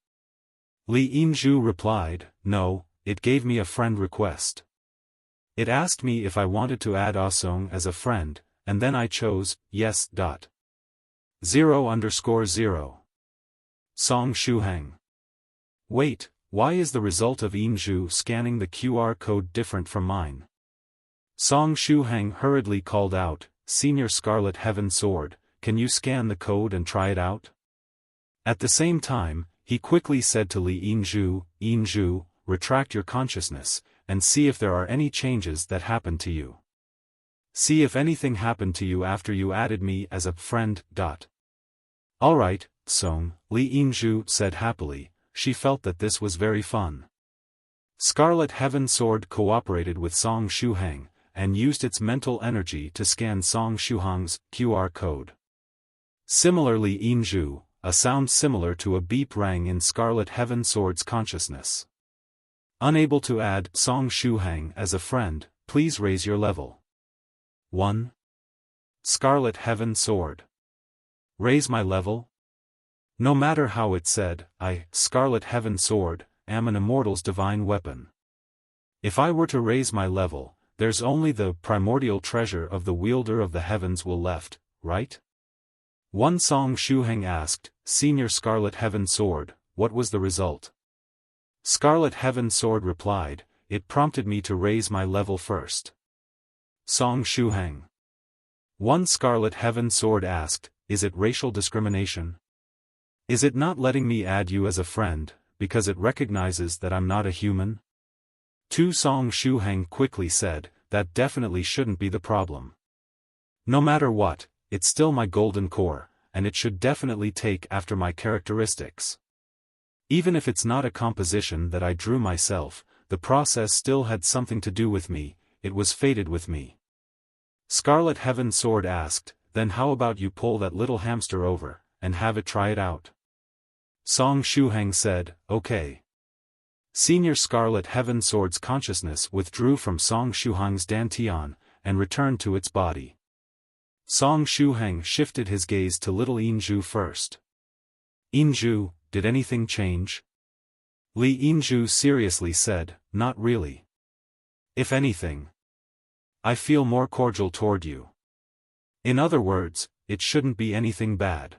Li Yinzhu replied, "No, it gave me a friend request. It asked me if I wanted to add Song as a friend, and then I chose, yes. 0_0. Song Shuhang. Wait, why is the result of Yinzhu scanning the QR code different from mine? Song Shuhang hurriedly called out, "Senior Scarlet Heaven Sword, can you scan the code and try it out?" At the same time, he quickly said to Li Yinzhu, "Yinzhu, retract your consciousness, and see if there are any changes that happen to you." See if anything happened to you after you added me as a friend. Alright, Song, Li Yinzhu said happily. She felt that this was very fun. Scarlet Heaven Sword cooperated with Song Shuhang, and used its mental energy to scan Song Shuhang's QR code. Similarly, Yinzhu, a sound similar to a beep rang in Scarlet Heaven Sword's consciousness. Unable to add Song Shuhang as a friend, please raise your level. 1. Scarlet Heaven Sword. Raise my level? No matter how it said, I, Scarlet Heaven Sword, am an immortal's divine weapon. If I were to raise my level, there's only the primordial treasure of the wielder of the heavens will left, right? One Song Shuhang asked, Senior Scarlet Heaven Sword, what was the result? Scarlet Heaven Sword replied, it prompted me to raise my level first. Song Shuhang. One Scarlet Heaven Sword asked, is it racial discrimination? Is it not letting me add you as a friend, because it recognizes that I'm not a human? Two Song Shuhang quickly said, that definitely shouldn't be the problem. No matter what, it's still my golden core, and it should definitely take after my characteristics. Even if it's not a composition that I drew myself, the process still had something to do with me, it was fated with me. Scarlet Heaven Sword asked, then how about you pull that little hamster over, and have it try it out? Song Shuhang said, okay. Senior Scarlet Heaven Sword's consciousness withdrew from Song Shuhang's dantian, and returned to its body. Song Shuhang shifted his gaze to little Yinzhu first. Yinzhu, did anything change? Li Yinzhu seriously said, not really. If anything, I feel more cordial toward you. In other words, it shouldn't be anything bad.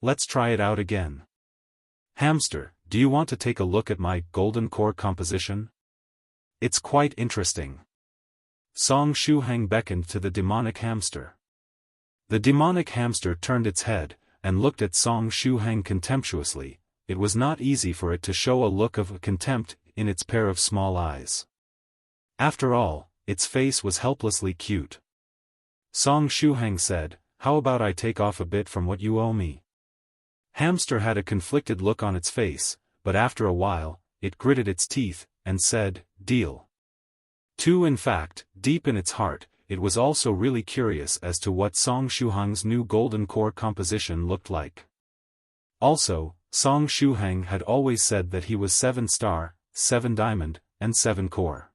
Let's try it out again. Hamster, do you want to take a look at my golden core composition? It's quite interesting. Song Shuhang beckoned to the demonic hamster. The demonic hamster turned its head, and looked at Song Shuhang contemptuously. It was not easy for it to show a look of contempt in its pair of small eyes. After all, its face was helplessly cute. Song Shuhang said, how about I take off a bit from what you owe me? Hamster had a conflicted look on its face, but after a while, it gritted its teeth, and said, deal. 2. In fact, deep in its heart, it was also really curious as to what Song Shuhang's new golden core composition looked like. Also, Song Shuhang had always said that he was 7 star, 7 diamond, and 7 core.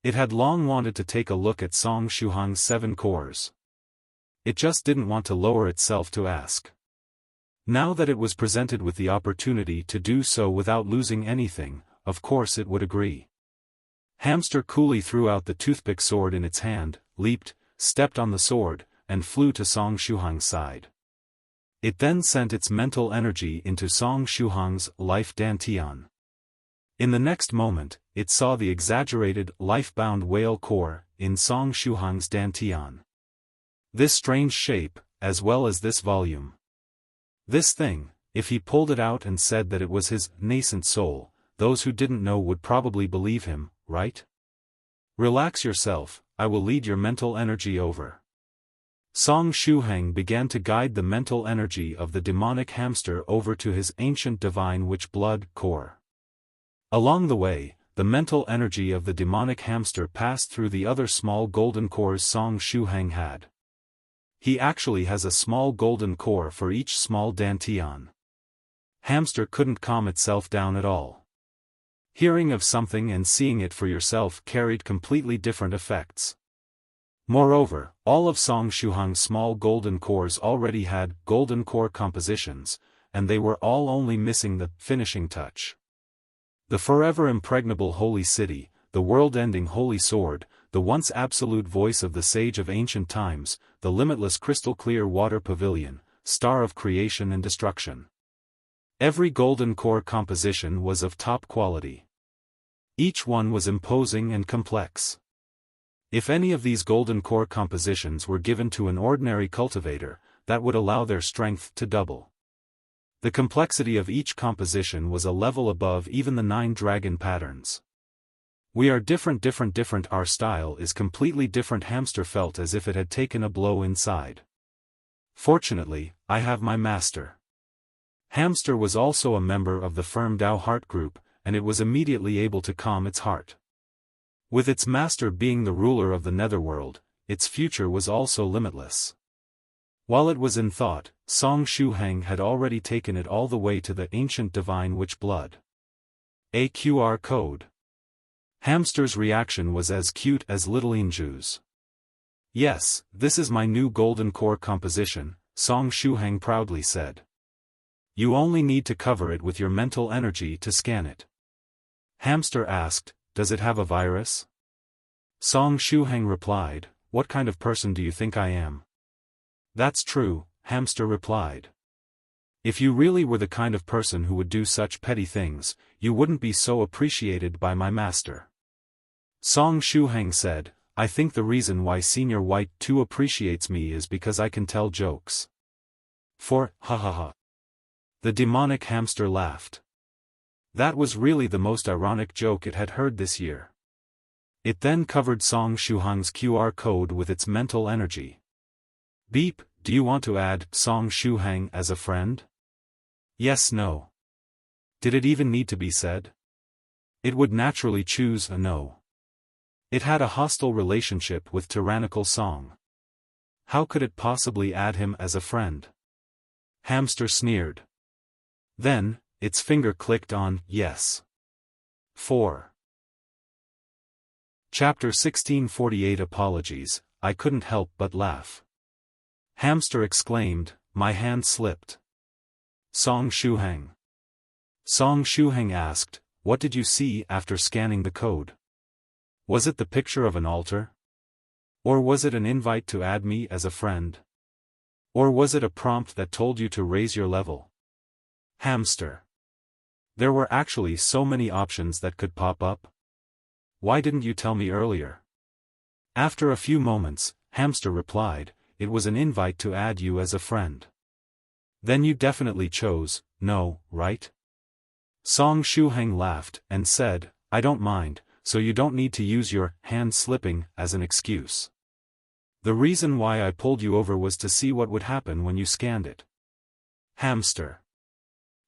It had long wanted to take a look at Song Shuhang's 7 cores. It just didn't want to lower itself to ask. Now that it was presented with the opportunity to do so without losing anything, of course it would agree. Hamster coolly threw out the toothpick sword in its hand, leaped, stepped on the sword, and flew to Song Shuhang's side. It then sent its mental energy into Song Shuhang's life dantian. In the next moment, it saw the exaggerated, life-bound whale core in Song Shuhang's dantian. This strange shape, as well as this volume. This thing, if he pulled it out and said that it was his nascent soul, those who didn't know would probably believe him, right? Relax yourself, I will lead your mental energy over. Song Shuhang began to guide the mental energy of the demonic hamster over to his ancient divine witch blood core. Along the way, the mental energy of the demonic hamster passed through the other small golden cores Song Shuhang had. He actually has a small golden core for each small dantian. Hamster couldn't calm itself down at all. Hearing of something and seeing it for yourself carried completely different effects. Moreover, all of Song Shuhang's small golden cores already had golden core compositions, and they were all only missing the finishing touch. The forever impregnable holy city, the world-ending holy sword, the once absolute voice of the sage of ancient times, the limitless crystal-clear water pavilion, star of creation and destruction. Every golden core composition was of top quality. Each one was imposing and complex. If any of these golden core compositions were given to an ordinary cultivator, that would allow their strength to double. The complexity of each composition was a level above even the 9 dragon patterns. We are different. Our style is completely different. Hamster felt as if it had taken a blow inside. Fortunately, I have my master. Hamster was also a member of the firm Dao Heart Group, and it was immediately able to calm its heart. With its master being the ruler of the Netherworld, its future was also limitless. While it was in thought, Song Shuhang had already taken it all the way to the ancient divine witch blood. A QR code. Hamster's reaction was as cute as little Inju's. Yes, this is my new golden core composition, Song Shuhang proudly said. You only need to cover it with your mental energy to scan it. Hamster asked, does it have a virus? Song Shuhang replied, what kind of person do you think I am? That's true, Hamster replied. If you really were the kind of person who would do such petty things, you wouldn't be so appreciated by my master. Song Shuhang said, I think the reason why Senior White 2 appreciates me is because I can tell jokes. Ha ha ha. The demonic hamster laughed. That was really the most ironic joke it had heard this year. It then covered Song Shuhang's QR code with its mental energy. Beep, do you want to add Song Shuhang as a friend? Yes, no. Did it even need to be said? It would naturally choose a no. It had a hostile relationship with Tyrannical Song. How could it possibly add him as a friend? Hamster sneered. Then, its finger clicked on yes. 4. Chapter 1648 Apologies, I couldn't help but laugh. Hamster exclaimed, my hand slipped. Song Shuhang. Song Shuhang asked, what did you see after scanning the code? Was it the picture of an altar? Or was it an invite to add me as a friend? Or was it a prompt that told you to raise your level? Hamster. There were actually so many options that could pop up. Why didn't you tell me earlier? After a few moments, Hamster replied, it was an invite to add you as a friend. Then you definitely chose no, right? Song Shuhang laughed and said, I don't mind, so you don't need to use your hand slipping as an excuse. The reason why I pulled you over was to see what would happen when you scanned it. Hamster.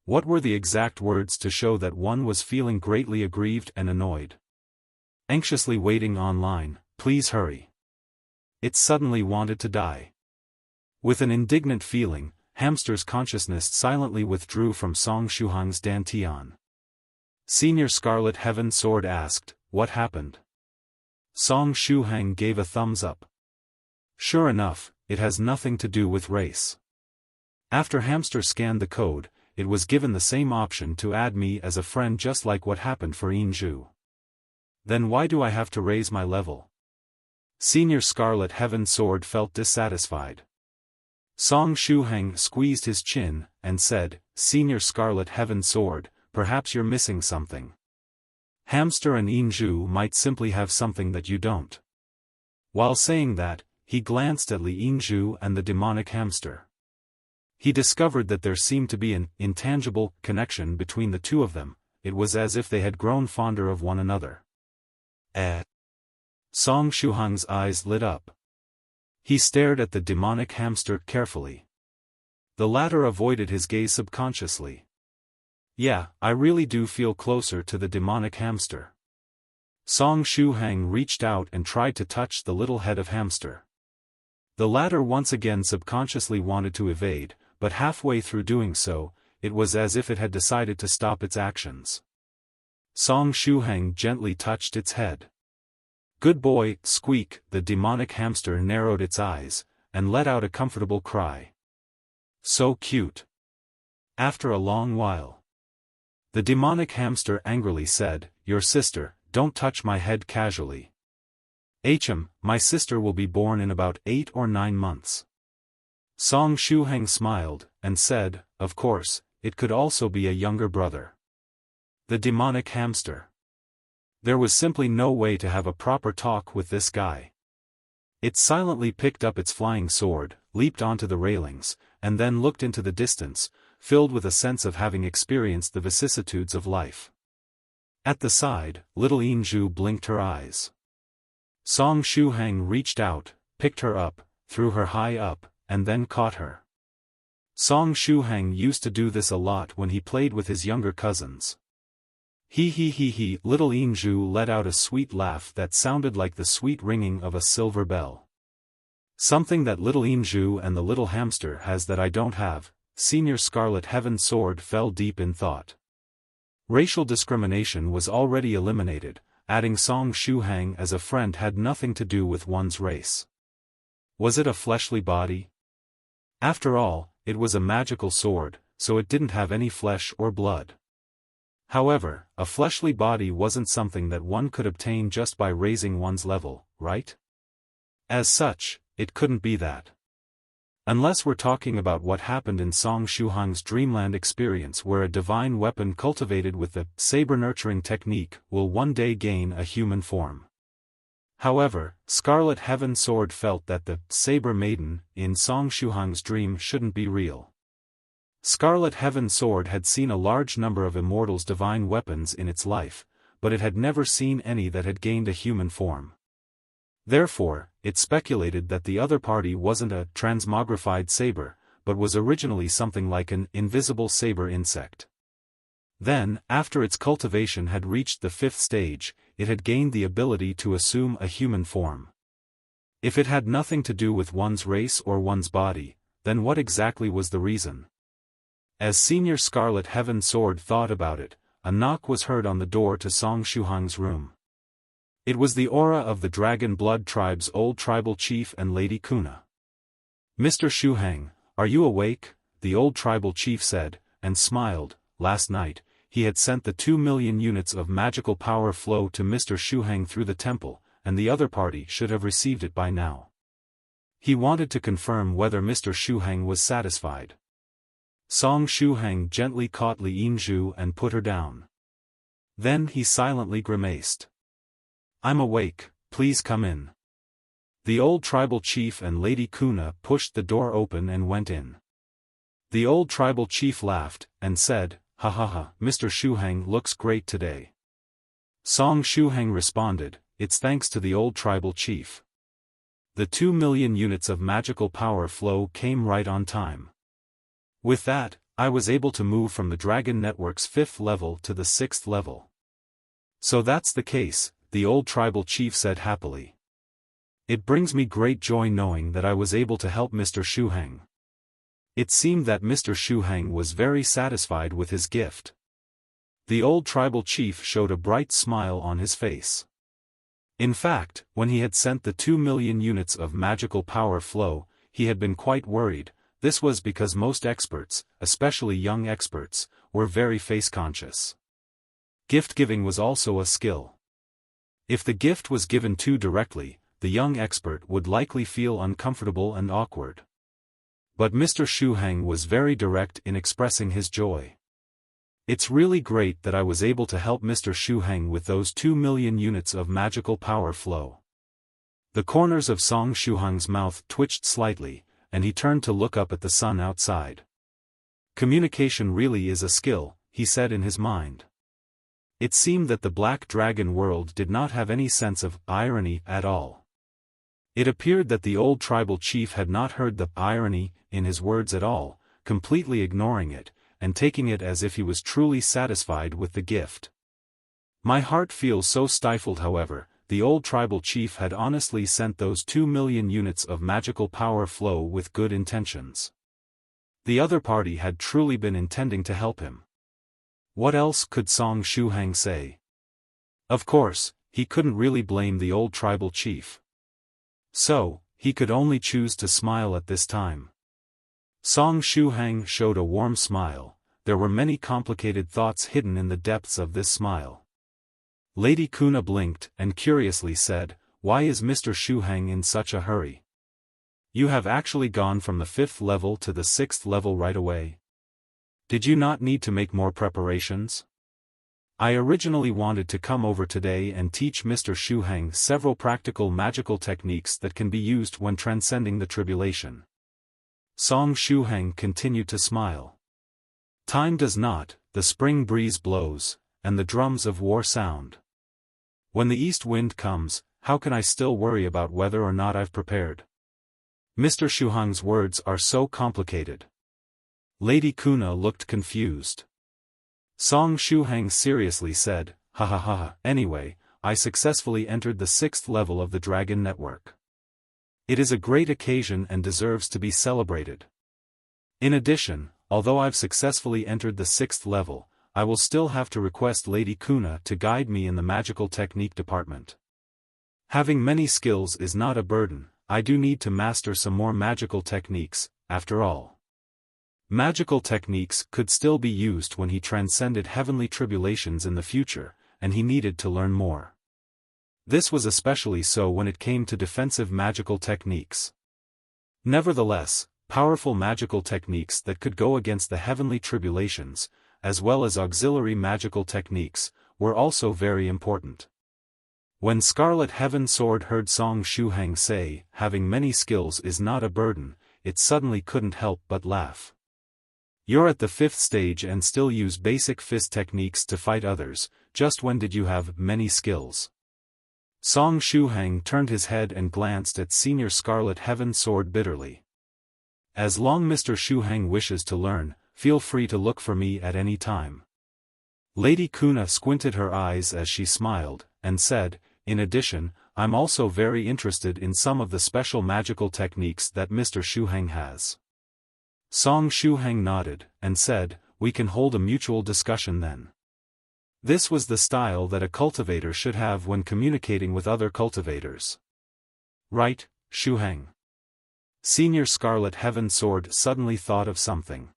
What were the exact words to show that one was feeling greatly aggrieved and annoyed? Anxiously waiting online, please hurry. It suddenly wanted to die. With an indignant feeling, Hamster's consciousness silently withdrew from Song Shuhang's dantian. Senior Scarlet Heaven Sword asked, what happened? Song Shuhang gave a thumbs up. Sure enough, it has nothing to do with race. After Hamster scanned the code, it was given the same option to add me as a friend just like what happened for Inju. Then why do I have to raise my level? Senior Scarlet Heaven Sword felt dissatisfied. Song Shuhang squeezed his chin, and said, Senior Scarlet Heaven Sword, perhaps you're missing something. Hamster and Inju might simply have something that you don't. While saying that, he glanced at Li Inju and the demonic hamster. He discovered that there seemed to be an intangible connection between the two of them. It was as if they had grown fonder of one another. Song Shuhang's eyes lit up. He stared at the demonic hamster carefully. The latter avoided his gaze subconsciously. Yeah, I really do feel closer to the demonic hamster. Song Shuhang reached out and tried to touch the little head of hamster. The latter once again subconsciously wanted to evade, but halfway through doing so, it was as if it had decided to stop its actions. Song Shuhang gently touched its head. Good boy, squeak, the demonic hamster narrowed its eyes, and let out a comfortable cry. So cute. After a long while. The demonic hamster angrily said, your sister, don't touch my head casually. My sister will be born in about 8 or 9 months. Song Shuhang smiled, and said, of course, it could also be a younger brother. The demonic hamster. There was simply no way to have a proper talk with this guy. It silently picked up its flying sword, leaped onto the railings, and then looked into the distance, filled with a sense of having experienced the vicissitudes of life. At the side, little Inju blinked her eyes. Song Shuhang reached out, picked her up, threw her high up, and then caught her. Song Shuhang used to do this a lot when he played with his younger cousins. He, little Inju let out a sweet laugh that sounded like the sweet ringing of a silver bell. Something that little Inju and the little hamster has that I don't have. Senior Scarlet Heaven Sword fell deep in thought. Racial discrimination was already eliminated, adding Song Shuhang as a friend had nothing to do with one's race. Was it a fleshly body? After all, it was a magical sword, so it didn't have any flesh or blood. However, a fleshly body wasn't something that one could obtain just by raising one's level, right? As such, it couldn't be that. Unless we're talking about what happened in Song Shuhang's dreamland experience where a divine weapon cultivated with the saber-nurturing technique will one day gain a human form. However, Scarlet Heaven Sword felt that the saber maiden in Song Shuhang's dream shouldn't be real. Scarlet Heaven Sword had seen a large number of immortals' divine weapons in its life, but it had never seen any that had gained a human form. Therefore, it speculated that the other party wasn't a transmogrified saber, but was originally something like an invisible saber insect. Then, after its cultivation had reached the 5th stage, it had gained the ability to assume a human form. If it had nothing to do with one's race or one's body, then what exactly was the reason? As Senior Scarlet Heaven Sword thought about it, a knock was heard on the door to Song Shuhang's room. It was the aura of the Dragon Blood Tribe's old tribal chief and Lady Kuna. "Mr. Shuhang, are you awake?" the old tribal chief said, and smiled. Last night, he had sent the 2 million units of magical power flow to Mr. Shuhang through the temple, and the other party should have received it by now. He wanted to confirm whether Mr. Shuhang was satisfied. Song Shuhang gently caught Li Yinzhu and put her down. Then he silently grimaced. "I'm awake, please come in." The old tribal chief and Lady Kuna pushed the door open and went in. The old tribal chief laughed, and said, "Ha ha ha, Mr. Shuhang looks great today." Song Shuhang responded, "It's thanks to the old tribal chief. The 2 million units of magical power flow came right on time. With that, I was able to move from the Dragon Network's 5th level to the 6th level." "So that's the case," the old tribal chief said happily. "It brings me great joy knowing that I was able to help Mr. Shuhang." It seemed that Mr. Shuhang was very satisfied with his gift. The old tribal chief showed a bright smile on his face. In fact, when he had sent the 2 million units of magical power flow, he had been quite worried. This was because most experts, especially young experts, were very face-conscious. Gift-giving was also a skill. If the gift was given too directly, the young expert would likely feel uncomfortable and awkward. But Mr. Shuhang was very direct in expressing his joy. "It's really great that I was able to help Mr. Shuhang with those 2 million units of magical power flow." The corners of Song Shuhang's mouth twitched slightly, and he turned to look up at the sun outside. "Communication really is a skill," he said in his mind. It seemed that the Black Dragon world did not have any sense of irony at all. It appeared that the old tribal chief had not heard the irony in his words at all, completely ignoring it, and taking it as if he was truly satisfied with the gift. "My heart feels so stifled." However, the old tribal chief had honestly sent those 2 million units of magical power flow with good intentions. The other party had truly been intending to help him. What else could Song Shuhang say? Of course, he couldn't really blame the old tribal chief. So, he could only choose to smile at this time. Song Shuhang showed a warm smile. There were many complicated thoughts hidden in the depths of this smile. Lady Kuna blinked and curiously said, "Why is Mr. Shuhang in such a hurry? You have actually gone from the 5th level to the 6th level right away. Did you not need to make more preparations?" "I originally wanted to come over today and teach Mr. Shuhang several practical magical techniques that can be used when transcending the tribulation." Song Shuhang continued to smile. "Time does not, the spring breeze blows, and the drums of war sound. When the east wind comes, how can I still worry about whether or not I've prepared? Mr. Shuhang's words are so complicated. Lady Kuna looked confused. Song Shuhang seriously said, "Ha ha ha, anyway, I successfully entered the 6th level of the Dragon Network. It is a great occasion and deserves to be celebrated. In addition, although I've successfully entered the 6th level, I will still have to request Lady Kuna to guide me in the magical technique department. Having many skills is not a burden, I do need to master some more magical techniques, after all." Magical techniques could still be used when he transcended heavenly tribulations in the future, and he needed to learn more. This was especially so when it came to defensive magical techniques. Nevertheless, powerful magical techniques that could go against the heavenly tribulations, as well as auxiliary magical techniques, were also very important. When Scarlet Heaven Sword heard Song Shuhang say, "Having many skills is not a burden," it suddenly couldn't help but laugh. "You're at the 5th stage and still use basic fist techniques to fight others, just when did you have many skills?" Song Shuhang turned his head and glanced at Senior Scarlet Heaven Sword bitterly. "As long Mr. Shuhang wishes to learn, feel free to look for me at any time." Lady Kuna squinted her eyes as she smiled, and said, "In addition, I'm also very interested in some of the special magical techniques that Mr. Shuhang has." Song Shuhang nodded, and said, "We can hold a mutual discussion then." This was the style that a cultivator should have when communicating with other cultivators. "Right, Shuhang." Senior Scarlet Heaven Sword suddenly thought of something.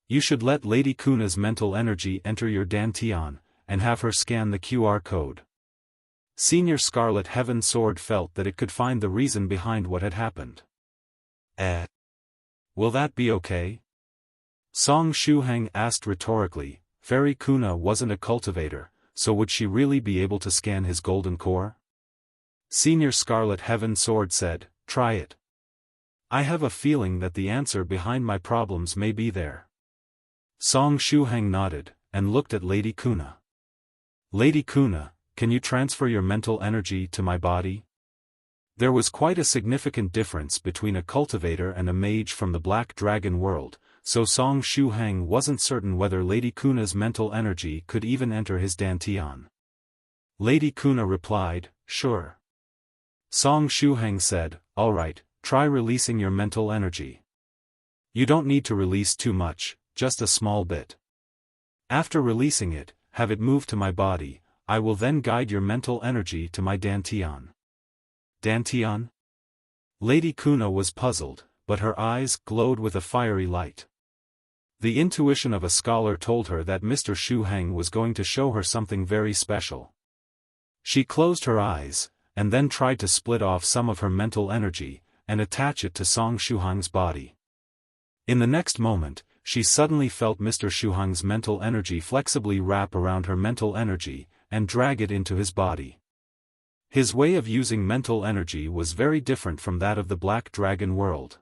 "You should let Lady Kuna's mental energy enter your dantian, and have her scan the QR code." Senior Scarlet Heaven Sword felt that it could find the reason behind what had happened. Will that be okay?" Song Shuhang asked rhetorically. Fairy Kuna wasn't a cultivator, so would she really be able to scan his golden core? Senior Scarlet Heaven Sword said, "Try it. I have a feeling that the answer behind my problems may be there." Song Shuhang nodded, and looked at Lady Kuna. "Lady Kuna, can you transfer your mental energy to my body?" There was quite a significant difference between a cultivator and a mage from the Black Dragon world, so Song Shuhang wasn't certain whether Lady Kuna's mental energy could even enter his dantian. Lady Kuna replied, "Sure." Song Shuhang said, "All right, try releasing your mental energy. You don't need to release too much, just a small bit. After releasing it, have it move to my body, I will then guide your mental energy to my dantian." "Dantian?" Lady Kuna was puzzled, but her eyes glowed with a fiery light. The intuition of a scholar told her that Mr. Shuhang was going to show her something very special. She closed her eyes, and then tried to split off some of her mental energy, and attach it to Song Shuhang's body. In the next moment, she suddenly felt Mr. Shuhang's mental energy flexibly wrap around her mental energy, and drag it into his body. His way of using mental energy was very different from that of the Black Dragon world.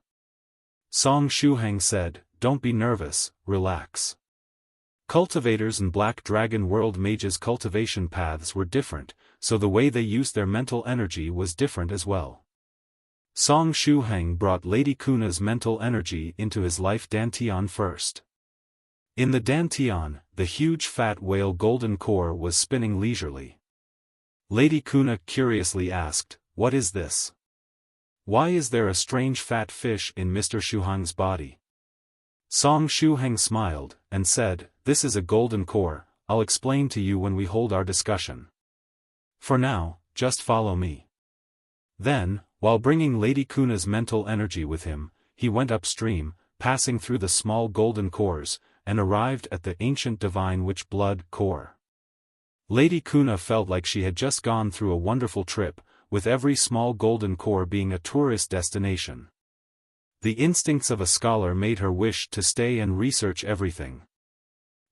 Song Shuhang said, "Don't be nervous, relax." Cultivators in Black Dragon world mages' cultivation paths were different, so the way they used their mental energy was different as well. Song Shuhang brought Lady Kuna's mental energy into his life dantian first. In the dantian, the huge fat whale golden core was spinning leisurely. Lady Kuna curiously asked, "What is this? Why is there a strange fat fish in Mr. Shuhang's body?" Song Shuhang smiled, and said, "This is a golden core, I'll explain to you when we hold our discussion. For now, just follow me." Then, while bringing Lady Kuna's mental energy with him, he went upstream, passing through the small golden cores, and arrived at the ancient divine witch blood core. Lady Kuna felt like she had just gone through a wonderful trip, with every small golden core being a tourist destination. The instincts of a scholar made her wish to stay and research everything.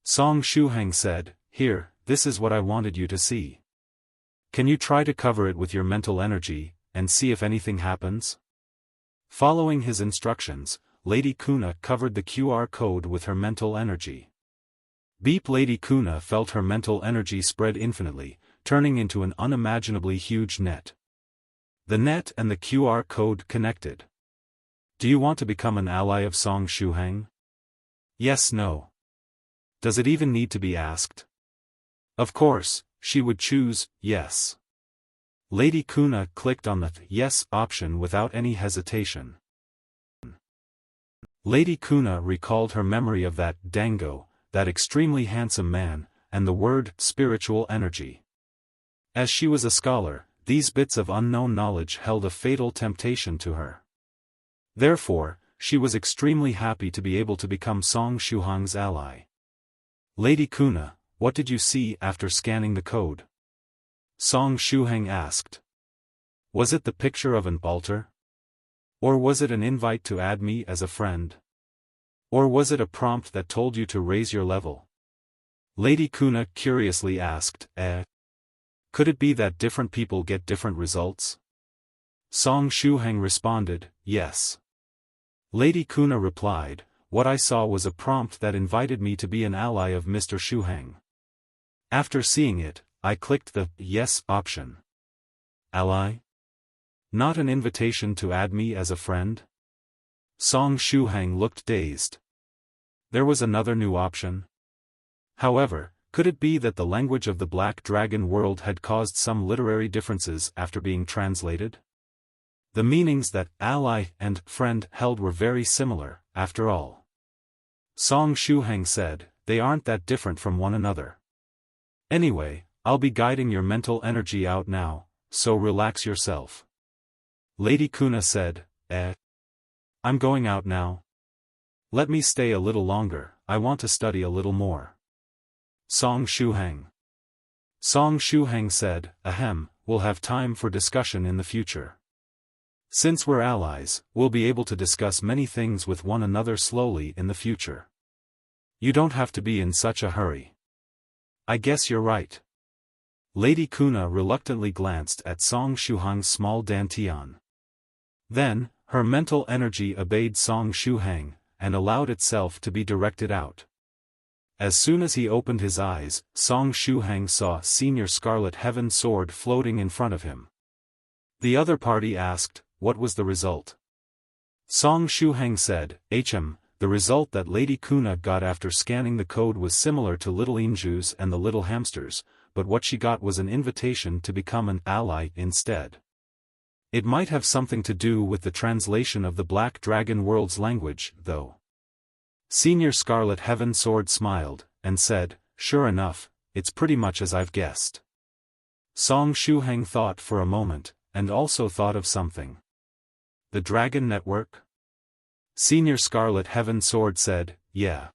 Song Shuhang said, "Here, this is what I wanted you to see. Can you try to cover it with your mental energy, and see if anything happens?" Following his instructions, Lady Kuna covered the QR code with her mental energy. Beep. Lady Kuna felt her mental energy spread infinitely, turning into an unimaginably huge net. The net and the QR code connected. Do you want to become an ally of Song Shuhang? Yes, no. Does it even need to be asked? Of course, she would choose yes. Lady Kuna clicked on the yes option without any hesitation. Lady Kuna recalled her memory of that dango, that extremely handsome man, and the word spiritual energy. As she was a scholar, these bits of unknown knowledge held a fatal temptation to her. Therefore, she was extremely happy to be able to become Song Shuhang's ally. Lady Kuna, what did you see after scanning the code? Song Shuhang asked. Was it the picture of an altar? Or was it an invite to add me as a friend? Or was it a prompt that told you to raise your level? Lady Kuna curiously asked, Could it be that different people get different results? Song Shuhang responded, yes. Lady Kuna replied, what I saw was a prompt that invited me to be an ally of Mr. Shuhang. After seeing it, I clicked the yes option. Ally? Not an invitation to add me as a friend? Song Shuhang looked dazed. There was another new option. However, could it be that the language of the Black Dragon world had caused some literary differences after being translated? The meanings that ally and friend held were very similar, after all. Song Shuhang said, they aren't that different from one another. Anyway, I'll be guiding your mental energy out now, so relax yourself. Lady Kuna said, I'm going out now. Let me stay a little longer, I want to study a little more. Song Shuhang. Song Shuhang said, we'll have time for discussion in the future. Since we're allies, we'll be able to discuss many things with one another slowly in the future. You don't have to be in such a hurry. I guess you're right. Lady Kuna reluctantly glanced at Song Shuhang's small dantian. Then, her mental energy obeyed Song Shuhang, and allowed itself to be directed out. As soon as he opened his eyes, Song Shuhang saw Senior Scarlet Heaven Sword floating in front of him. The other party asked, what was the result? Song Shuhang said, the result that Lady Kuna got after scanning the code was similar to Little Inju's and the Little Hamsters, but what she got was an invitation to become an ally instead. It might have something to do with the translation of the Black Dragon world's language, though. Senior Scarlet Heaven Sword smiled, and said, sure enough, it's pretty much as I've guessed. Song Shuhang thought for a moment, and also thought of something. The Dragon Network? Senior Scarlet Heaven Sword said, yeah.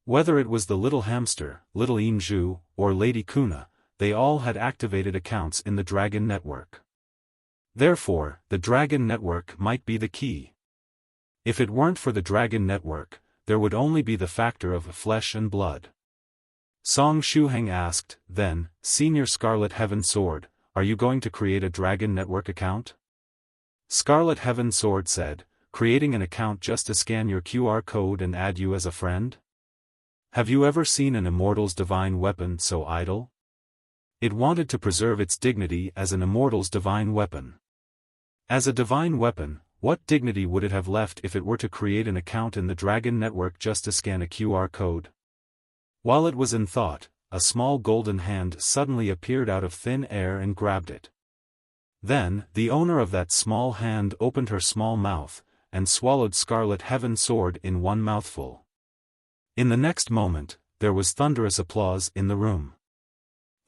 Whether it was the Little Hamster, Little Inju, or Lady Kuna, they all had activated accounts in the Dragon Network. Therefore, the Dragon Network might be the key. If it weren't for the Dragon Network, there would only be the factor of flesh and blood. Song Shuhang asked, then, Senior Scarlet Heaven Sword, are you going to create a Dragon Network account? Scarlet Heaven Sword said, creating an account just to scan your QR code and add you as a friend? Have you ever seen an immortal's divine weapon so idle? It wanted to preserve its dignity as an immortal's divine weapon. As a divine weapon, what dignity would it have left if it were to create an account in the Dragon Network just to scan a QR code? While it was in thought, a small golden hand suddenly appeared out of thin air and grabbed it. Then, the owner of that small hand opened her small mouth, and swallowed Scarlet Heaven Sword in one mouthful. In the next moment, there was thunderous applause in the room.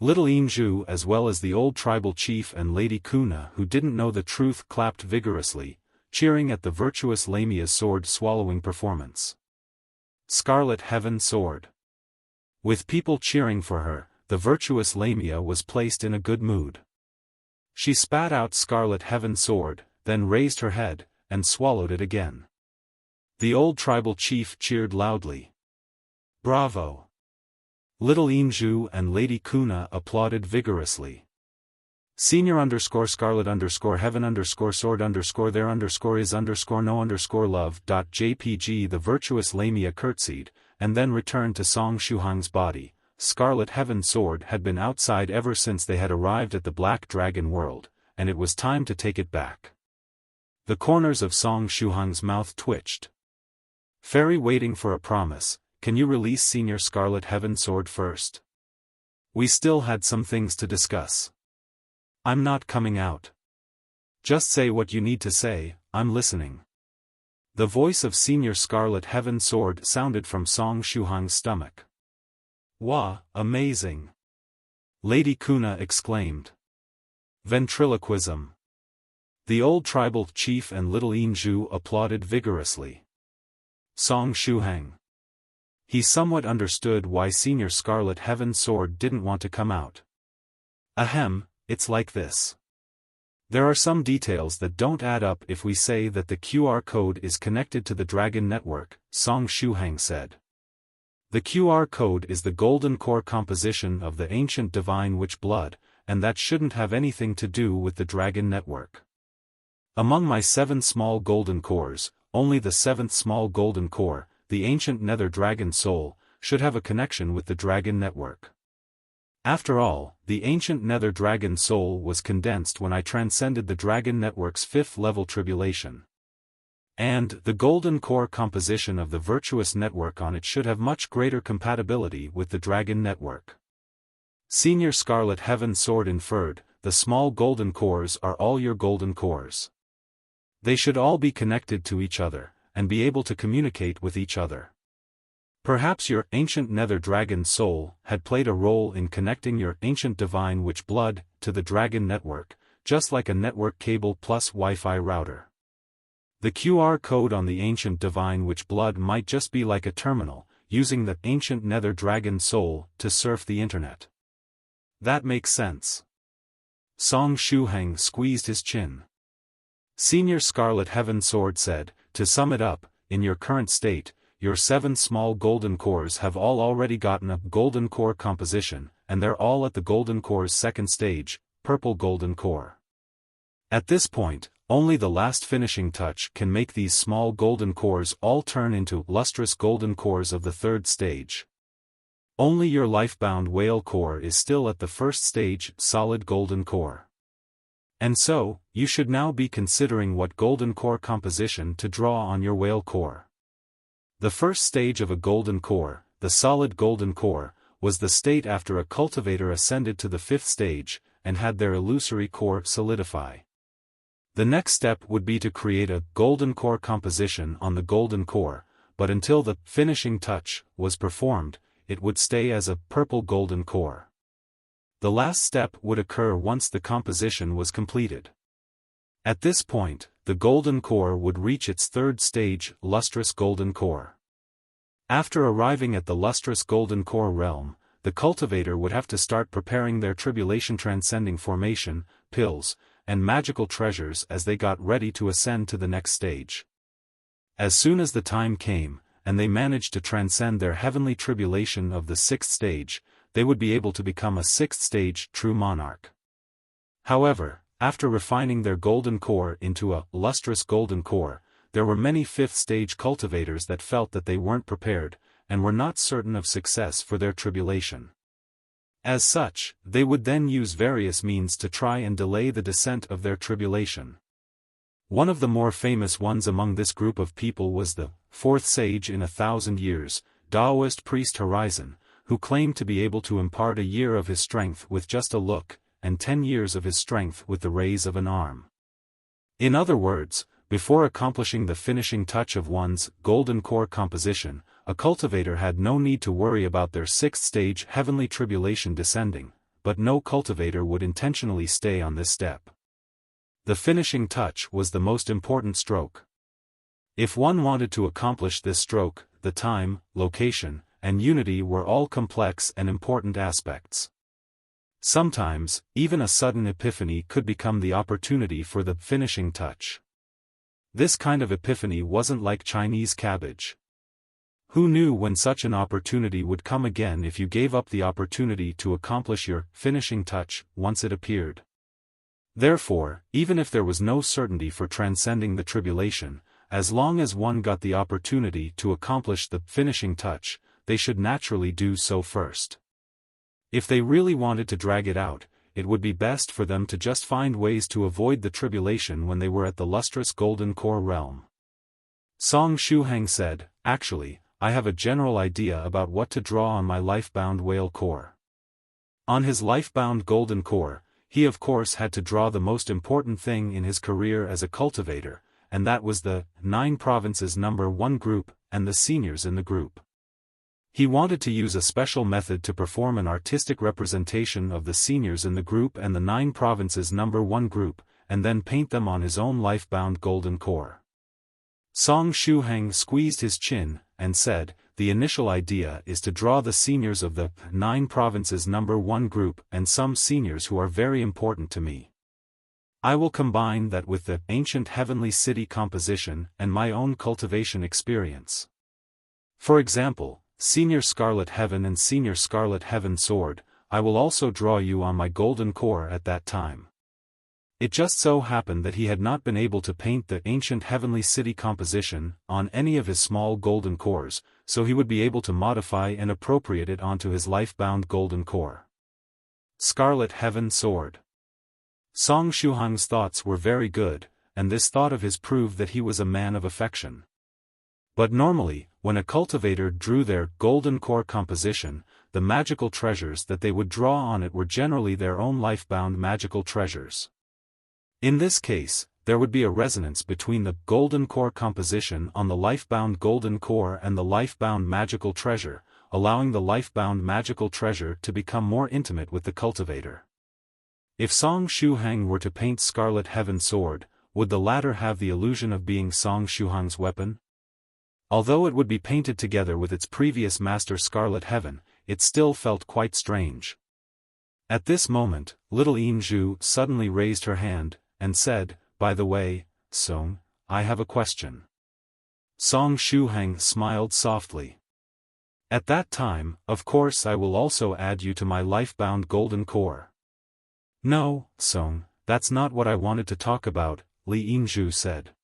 Little Inju as well as the old tribal chief and Lady Kuna who didn't know the truth clapped vigorously, cheering at the virtuous Lamia's sword-swallowing performance. Scarlet Heaven Sword. With people cheering for her, the virtuous Lamia was placed in a good mood. She spat out Scarlet Heaven Sword, then raised her head, and swallowed it again. The old tribal chief cheered loudly. Bravo! Little Inju and Lady Kuna applauded vigorously. Senior _Scarlet _Heaven _Sword _there _is _no _love .jpg The virtuous Lamia curtsied, and then returned to Song Shuhang's body. Scarlet Heaven Sword had been outside ever since they had arrived at the Black Dragon world, and it was time to take it back. The corners of Song Shuhang's mouth twitched. Fairy waiting for a promise, can you release Senior Scarlet Heaven Sword first? We still had some things to discuss. I'm not coming out. Just say what you need to say, I'm listening. The voice of Senior Scarlet Heaven Sword sounded from Song Shuhang's stomach. Wah, amazing! Lady Kuna exclaimed. Ventriloquism. The old tribal chief and little Inju applauded vigorously. Song Shuhang. He somewhat understood why Senior Scarlet Heaven Sword didn't want to come out. Ahem, it's like this. There are some details that don't add up if we say that the QR code is connected to the Dragon Network, Song Shuhang said. The QR code is the golden core composition of the ancient divine witch blood, and that shouldn't have anything to do with the Dragon Network. Among my 7 small golden cores, only the 7th small golden core, the ancient Nether Dragon Soul, should have a connection with the Dragon Network. After all, the ancient Nether Dragon Soul was condensed when I transcended the Dragon Network's 5th level tribulation. And the golden core composition of the virtuous network on it should have much greater compatibility with the Dragon Network. Senior Scarlet Heaven Sword inferred, the small golden cores are all your golden cores. They should all be connected to each other, and be able to communicate with each other. Perhaps your ancient Nether Dragon Soul had played a role in connecting your ancient divine witch blood to the Dragon Network, just like a network cable plus Wi-Fi router. The QR code on the ancient divine witch blood might just be like a terminal, using the ancient Nether Dragon Soul to surf the internet. That makes sense. Song Shuhang squeezed his chin. Senior Scarlet Heaven Sword said, to sum it up, in your current state, your 7 small golden cores have all already gotten a golden core composition, and they're all at the golden core's 2nd stage, purple golden core. At this point, only the last finishing touch can make these small golden cores all turn into lustrous golden cores of the 3rd stage. Only your lifebound whale core is still at the 1st stage, solid golden core. And so, you should now be considering what golden core composition to draw on your whale core. The 1st stage of a golden core, the solid golden core, was the state after a cultivator ascended to the 5th stage, and had their illusory core solidify. The next step would be to create a golden core composition on the golden core, but until the finishing touch was performed, it would stay as a purple golden core. The last step would occur once the composition was completed. At this point, the golden core would reach its 3rd stage, lustrous golden core. After arriving at the lustrous golden core realm, the cultivator would have to start preparing their tribulation-transcending formation, pills, and magical treasures as they got ready to ascend to the next stage. As soon as the time came, and they managed to transcend their heavenly tribulation of the 6th stage, they would be able to become a 6th stage true monarch. However, after refining their golden core into a lustrous golden core, there were many 5th stage cultivators that felt that they weren't prepared, and were not certain of success for their tribulation. As such, they would then use various means to try and delay the descent of their tribulation. One of the more famous ones among this group of people was the 4th sage in 1,000 years, Daoist priest Horizon, who claimed to be able to impart a year of his strength with just a look, and 10 years of his strength with the raise of an arm. In other words, before accomplishing the finishing touch of one's golden core composition, a cultivator had no need to worry about their 6th stage heavenly tribulation descending, but no cultivator would intentionally stay on this step. The finishing touch was the most important stroke. If one wanted to accomplish this stroke, the time, location, and unity were all complex and important aspects. Sometimes, even a sudden epiphany could become the opportunity for the finishing touch. This kind of epiphany wasn't like Chinese cabbage. Who knew when such an opportunity would come again if you gave up the opportunity to accomplish your finishing touch once it appeared? Therefore, even if there was no certainty for transcending the tribulation, as long as one got the opportunity to accomplish the finishing touch, they should naturally do so first. If they really wanted to drag it out, it would be best for them to just find ways to avoid the tribulation when they were at the lustrous golden core realm. Song Shuhang said, "Actually, I have a general idea about what to draw on my lifebound whale core." On his lifebound golden core, he of course had to draw the most important thing in his career as a cultivator, and that was the 9 provinces number 1 group, and the seniors in the group. He wanted to use a special method to perform an artistic representation of the seniors in the group and the 9 provinces number 1 group, and then paint them on his own lifebound golden core. Song Shuhang squeezed his chin, and said, "The initial idea is to draw the seniors of the 9 provinces number 1 group and some seniors who are very important to me. I will combine that with the ancient heavenly city composition and my own cultivation experience. For example, Senior Scarlet Heaven and Senior Scarlet Heaven Sword, I will also draw you on my golden core at that time." It just so happened that he had not been able to paint the ancient heavenly city composition on any of his small golden cores, so he would be able to modify and appropriate it onto his lifebound golden core. Scarlet Heaven Sword. Song Shuhang's thoughts were very good, and this thought of his proved that he was a man of affection. But normally, when a cultivator drew their golden core composition, the magical treasures that they would draw on it were generally their own lifebound magical treasures. In this case, there would be a resonance between the golden core composition on the lifebound golden core and the lifebound magical treasure, allowing the lifebound magical treasure to become more intimate with the cultivator. If Song Shuhang were to paint Scarlet Heaven Sword, would the latter have the illusion of being Song Shuhang's weapon? Although it would be painted together with its previous master Scarlet Heaven, it still felt quite strange. At this moment, little Inju suddenly raised her hand, and said, "By the way, Song, I have a question." Song Shuhang smiled softly. "At that time, of course I will also add you to my lifebound golden core." "No, Song, that's not what I wanted to talk about," Li Yingzhu said.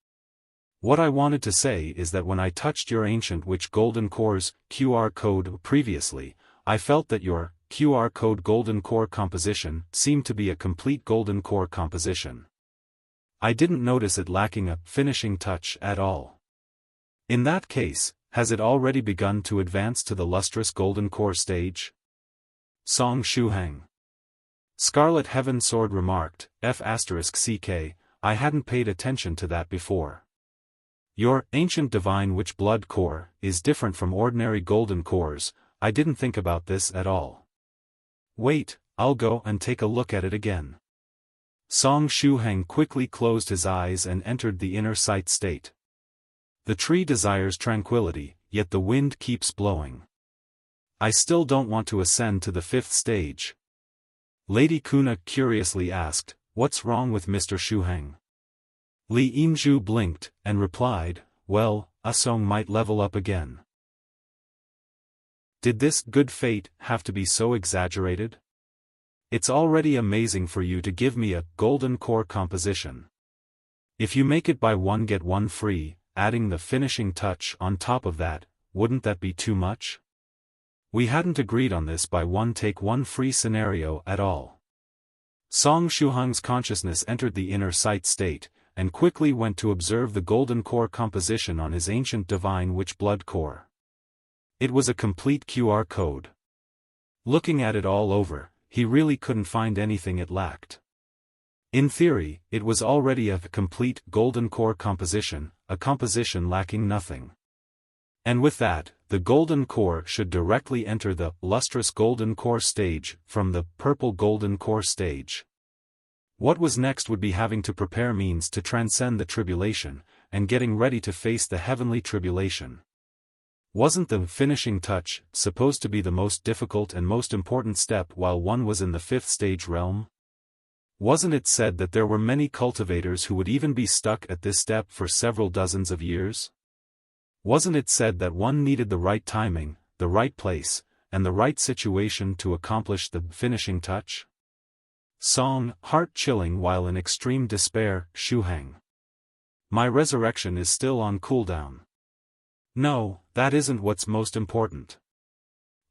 "What I wanted to say is that when I touched your ancient witch golden core's QR code previously, I felt that your QR code golden core composition seemed to be a complete golden core composition. I didn't notice it lacking a finishing touch at all. In that case, has it already begun to advance to the lustrous golden core stage?" Song Shuhang. Scarlet Heaven Sword remarked, "F***ck, I hadn't paid attention to that before. Your ancient divine witch blood core is different from ordinary golden cores. I didn't think about this at all. Wait, I'll go and take a look at it again." Song Shuhang quickly closed his eyes and entered the inner sight state. The tree desires tranquility, yet the wind keeps blowing. I still don't want to ascend to the 5th stage. Lady Kuna curiously asked, "What's wrong with Mr. Shuhang?" Li Yingzhu blinked, and replied, "Well, Song might level up again." Did this good fate have to be so exaggerated? It's already amazing for you to give me a golden core composition. If you make it buy one get one free, adding the finishing touch on top of that, wouldn't that be too much? We hadn't agreed on this buy one take one free scenario at all. Song Shuhang's consciousness entered the inner sight state, and quickly went to observe the golden core composition on his ancient divine witch blood core. It was a complete QR code. Looking at it all over, he really couldn't find anything it lacked. In theory, it was already a complete golden core composition, a composition lacking nothing. And with that, the golden core should directly enter the lustrous golden core stage from the purple golden core stage. What was next would be having to prepare means to transcend the tribulation, and getting ready to face the heavenly tribulation. Wasn't the finishing touch supposed to be the most difficult and most important step while one was in the 5th stage realm? Wasn't it said that there were many cultivators who would even be stuck at this step for several dozens of years? Wasn't it said that one needed the right timing, the right place, and the right situation to accomplish the finishing touch? Song, heart-chilling while in extreme despair, Shuhang. My resurrection is still on cooldown. No, that isn't what's most important.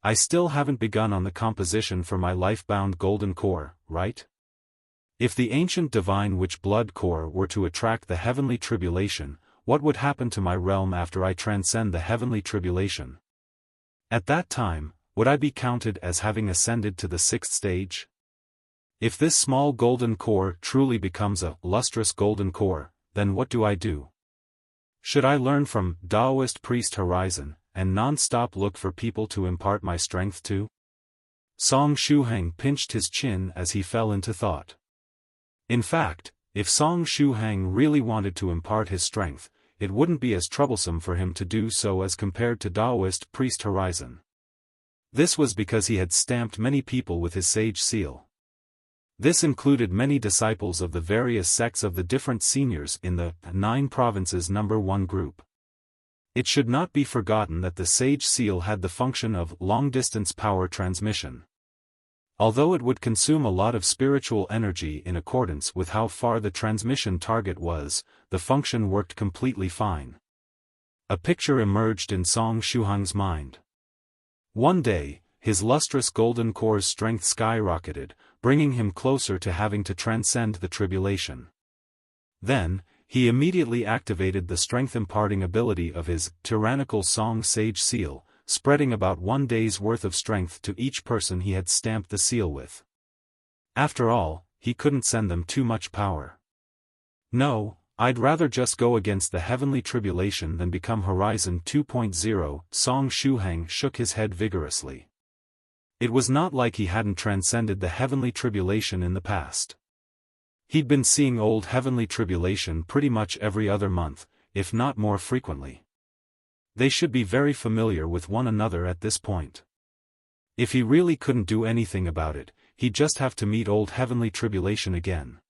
I still haven't begun on the composition for my life-bound golden core, right? If the ancient divine witch blood core were to attract the heavenly tribulation, what would happen to my realm after I transcend the heavenly tribulation? At that time, would I be counted as having ascended to the sixth stage? If this small golden core truly becomes a lustrous golden core, then what do I do? Should I learn from Daoist priest Horizon, and non-stop look for people to impart my strength to? Song Shuhang pinched his chin as he fell into thought. In fact, if Song Shuhang really wanted to impart his strength, it wouldn't be as troublesome for him to do so as compared to Daoist priest Horizon. This was because he had stamped many people with his sage seal. This included many disciples of the various sects of the different seniors in the 9 provinces number 1 group. It should not be forgotten that the sage seal had the function of long-distance power transmission. Although it would consume a lot of spiritual energy in accordance with how far the transmission target was, the function worked completely fine. A picture emerged in Song Shuhang's mind. One day, his lustrous golden core's strength skyrocketed, bringing him closer to having to transcend the tribulation. Then, he immediately activated the strength-imparting ability of his Tyrannical Song Sage Seal, spreading about 1 day's worth of strength to each person he had stamped the seal with. After all, he couldn't send them too much power. No, I'd rather just go against the heavenly tribulation than become Horizon 2.0, Song Shuhang shook his head vigorously. It was not like he hadn't transcended the heavenly tribulation in the past. He'd been seeing old heavenly tribulation pretty much every other month, if not more frequently. They should be very familiar with one another at this point. If he really couldn't do anything about it, he'd just have to meet old heavenly tribulation again.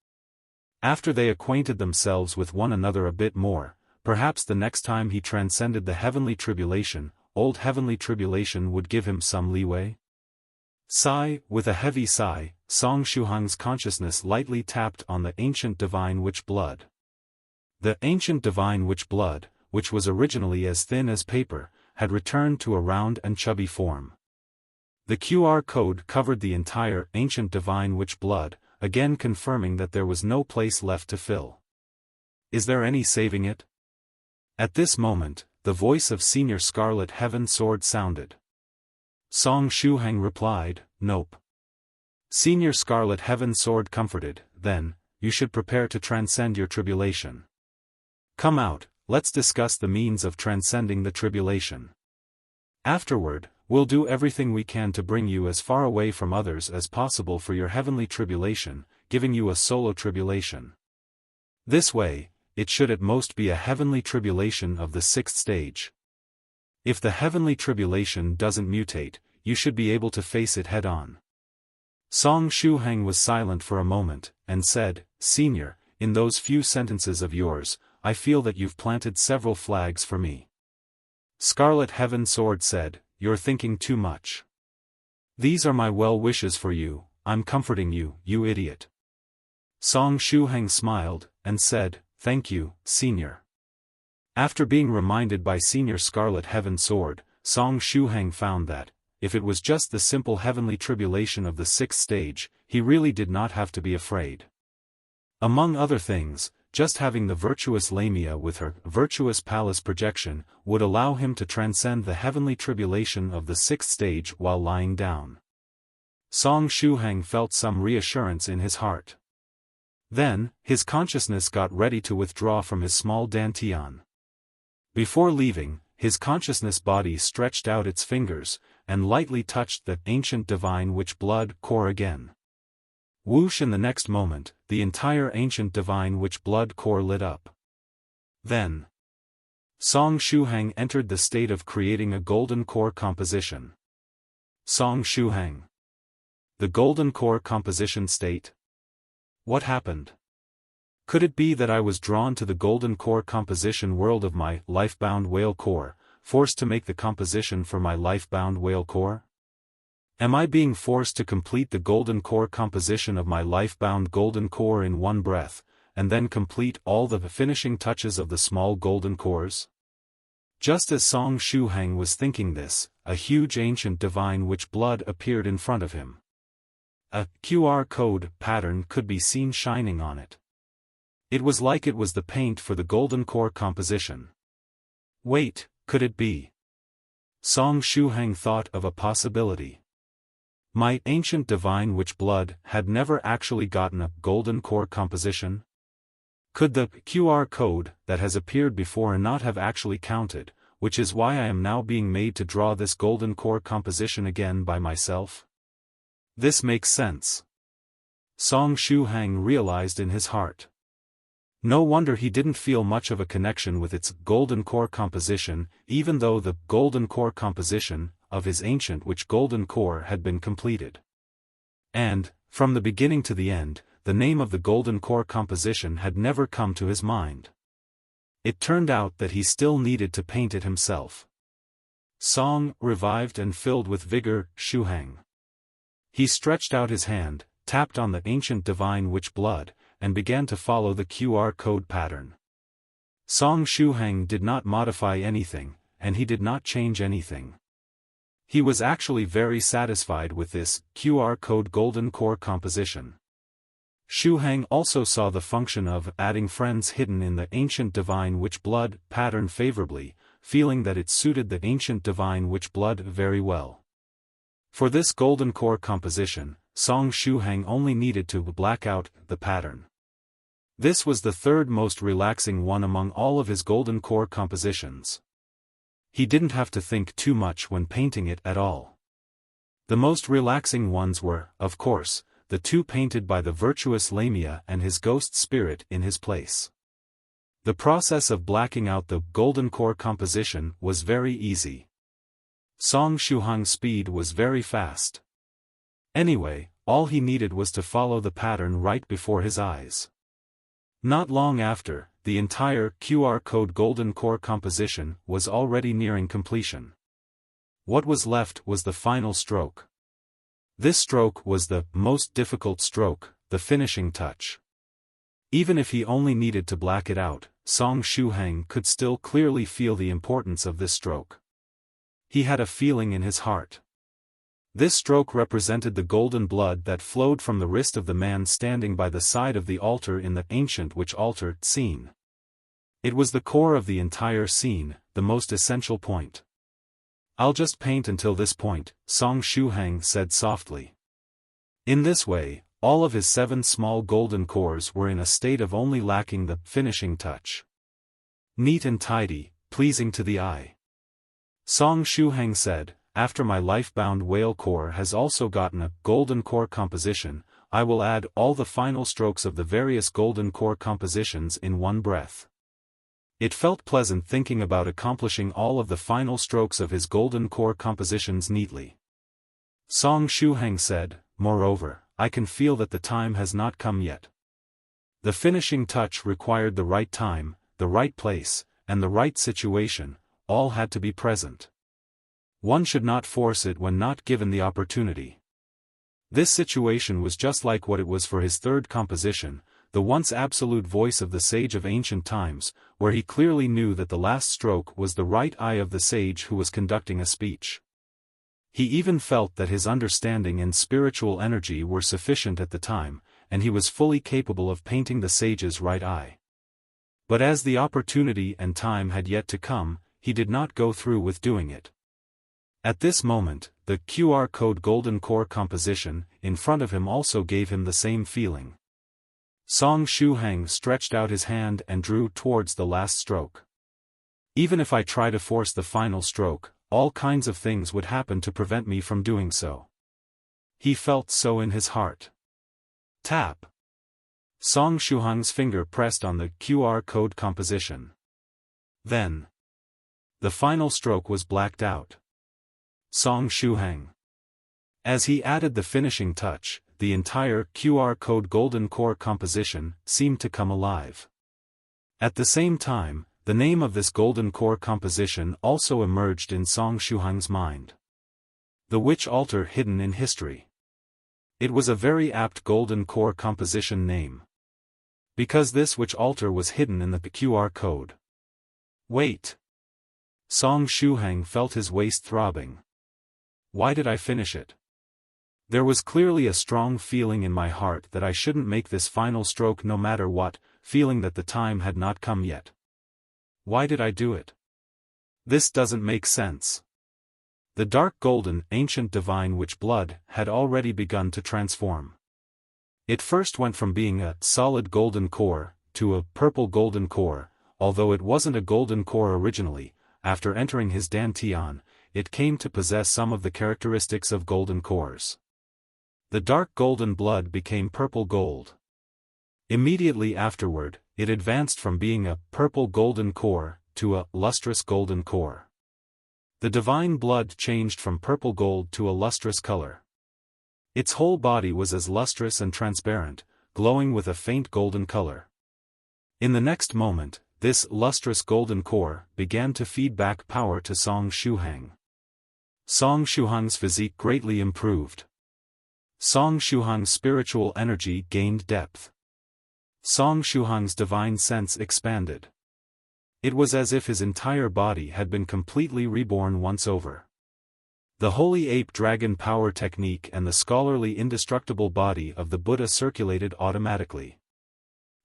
After they acquainted themselves with one another a bit more, perhaps the next time he transcended the heavenly tribulation, old heavenly tribulation would give him some leeway. With a heavy sigh, Song Shuhang's consciousness lightly tapped on the ancient divine witch blood. The ancient divine witch blood, which was originally as thin as paper, had returned to a round and chubby form. The QR code covered the entire ancient divine witch blood, again confirming that there was no place left to fill. Is there any saving it? At this moment, the voice of Senior Scarlet Heaven Sword sounded. Song Shuhang replied, "Nope." Senior Scarlet Heaven Sword comforted, "Then, you should prepare to transcend your tribulation. Come out, let's discuss the means of transcending the tribulation. Afterward, we'll do everything we can to bring you as far away from others as possible for your heavenly tribulation, giving you a solo tribulation. This way, it should at most be a heavenly tribulation of the 6th stage. If the heavenly tribulation doesn't mutate, you should be able to face it head-on." Song Shuhang was silent for a moment, and said, "Senior, in those few sentences of yours, I feel that you've planted several flags for me." Scarlet Heaven Sword said, "You're thinking too much. These are my well wishes for you, I'm comforting you, you idiot." Song Shuhang smiled, and said, "Thank you, Senior." After being reminded by Senior Scarlet Heaven Sword, Song Shuhang found that, if it was just the simple heavenly tribulation of the 6th stage, he really did not have to be afraid. Among other things, just having the virtuous Lamia with her virtuous palace projection would allow him to transcend the heavenly tribulation of the 6th stage while lying down. Song Shuhang felt some reassurance in his heart. Then, his consciousness got ready to withdraw from his small dantian. Before leaving, his consciousness body stretched out its fingers, and lightly touched the ancient divine witch blood core again. Whoosh! In the next moment, the entire ancient divine witch blood core lit up. Then, Song Shuhang entered the state of creating a golden core composition. Song Shuhang. The golden core composition state? What happened? Could it be that I was drawn to the golden core composition world of my life-bound whale core, forced to make the composition for my life-bound whale core? Am I being forced to complete the golden core composition of my life-bound golden core in one breath, and then complete all the finishing touches of the small golden cores? Just as Song Shuhang was thinking this, a huge ancient divine witch blood appeared in front of him. A QR code pattern could be seen shining on it. It was like it was the paint for the golden core composition. Wait, could it be? Song Shuhang thought of a possibility. My ancient divine witch blood had never actually gotten a golden core composition? Could the QR code that has appeared before not have actually counted, which is why I am now being made to draw this golden core composition again by myself? This makes sense. Song Shuhang realized in his heart. No wonder he didn't feel much of a connection with its golden core composition, even though the golden core composition of his ancient witch golden core had been completed. And, from the beginning to the end, the name of the golden core composition had never come to his mind. It turned out that he still needed to paint it himself. Song, revived and filled with vigor, Shuhang. He stretched out his hand, tapped on the ancient divine witch blood, and began to follow the QR code pattern. Song Shuhang did not modify anything, and he did not change anything. He was actually very satisfied with this QR code golden core composition. Shuhang also saw the function of adding friends hidden in the ancient divine witch blood pattern favorably, feeling that it suited the ancient divine witch blood very well. For this golden core composition, Song Shuhang only needed to black out the pattern. This was the third most relaxing one among all of his golden core compositions. He didn't have to think too much when painting it at all. The most relaxing ones were, of course, the two painted by the virtuous Lamia and his ghost spirit in his place. The process of blacking out the golden core composition was very easy. Song Shuhang's speed was very fast. Anyway, all he needed was to follow the pattern right before his eyes. Not long after, the entire QR code golden core composition was already nearing completion. What was left was the final stroke. This stroke was the most difficult stroke, the finishing touch. Even if he only needed to black it out, Song Shuhang could still clearly feel the importance of this stroke. He had a feeling in his heart. This stroke represented the golden blood that flowed from the wrist of the man standing by the side of the altar in the ancient witch altar scene. It was the core of the entire scene, the most essential point. I'll just paint until this point, Song Shuhang said softly. In this way, all of his 7 small golden cores were in a state of only lacking the finishing touch. Neat and tidy, pleasing to the eye. Song Shuhang said, after my life-bound whale core has also gotten a golden core composition, I will add all the final strokes of the various golden core compositions in one breath. It felt pleasant thinking about accomplishing all of the final strokes of his golden core compositions neatly. Song Shuhang said, moreover, I can feel that the time has not come yet. The finishing touch required the right time, the right place, and the right situation, all had to be present. One should not force it when not given the opportunity. This situation was just like what it was for his third composition, the once absolute voice of the sage of ancient times, where he clearly knew that the last stroke was the right eye of the sage who was conducting a speech. He even felt that his understanding and spiritual energy were sufficient at the time, and he was fully capable of painting the sage's right eye. But as the opportunity and time had yet to come, he did not go through with doing it. At this moment, the QR code golden core composition in front of him also gave him the same feeling. Song Shuhang stretched out his hand and drew towards the last stroke. Even if I try to force the final stroke, all kinds of things would happen to prevent me from doing so. He felt so in his heart. Tap. Song Shuhang's finger pressed on the QR code composition. Then, the final stroke was blacked out. Song Shuhang. As he added the finishing touch, the entire QR code golden core composition seemed to come alive. At the same time, the name of this golden core composition also emerged in Song Shuhang's mind. The Witch Altar Hidden in History. It was a very apt golden core composition name. Because this witch altar was hidden in the QR code. Wait. Song Shuhang felt his waist throbbing. Why did I finish it? There was clearly a strong feeling in my heart that I shouldn't make this final stroke no matter what, feeling that the time had not come yet. Why did I do it? This doesn't make sense. The dark golden, ancient divine witch blood had already begun to transform. It first went from being a solid golden core to a purple golden core, although it wasn't a golden core originally. After entering his dantian, it came to possess some of the characteristics of golden cores. The dark golden blood became purple gold. Immediately afterward, it advanced from being a purple golden core to a lustrous golden core. The divine blood changed from purple gold to a lustrous color. Its whole body was as lustrous and transparent, glowing with a faint golden color. In the next moment, this lustrous golden core began to feed back power to Song Shuhang. Song Shuhang's physique greatly improved. Song Shuhang's spiritual energy gained depth. Song Shuhang's divine sense expanded. It was as if his entire body had been completely reborn once over. The holy ape dragon power technique and the scholarly indestructible body of the Buddha circulated automatically.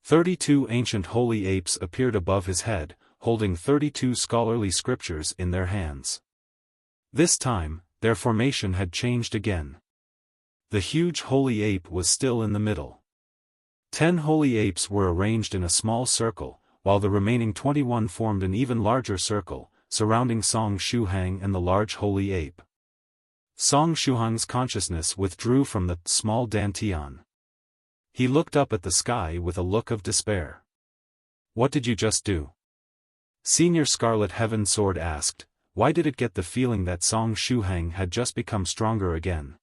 32 ancient holy apes appeared above his head, holding 32 scholarly scriptures in their hands. This time, their formation had changed again. The huge holy ape was still in the middle. 10 holy apes were arranged in a small circle, while the remaining 21 formed an even larger circle, surrounding Song Shuhang and the large holy ape. Song Shuhang's consciousness withdrew from the small dantian. He looked up at the sky with a look of despair. What did you just do? Senior Scarlet Heaven Sword asked. Why did it get the feeling that Song Shuhang had just become stronger again?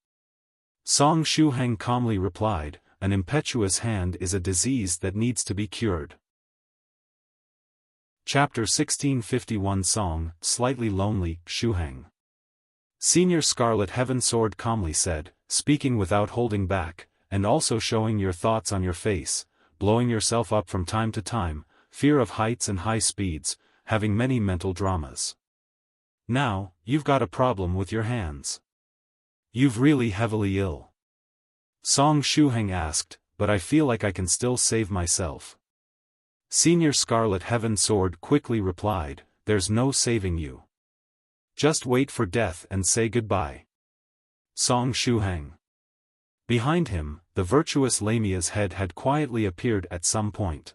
Song Shuhang calmly replied, an impetuous hand is a disease that needs to be cured. Chapter 1651 Song, Slightly Lonely, Shuhang. Senior Scarlet Heaven Sword calmly said, speaking without holding back, and also showing your thoughts on your face, blowing yourself up from time to time, fear of heights and high speeds, having many mental dramas. Now, you've got a problem with your hands. You've really heavily ill. Song Shuhang asked, but I feel like I can still save myself. Senior Scarlet Heaven Sword quickly replied, there's no saving you. Just wait for death and say goodbye. Song Shuhang. Behind him, the virtuous Lamia's head had quietly appeared at some point.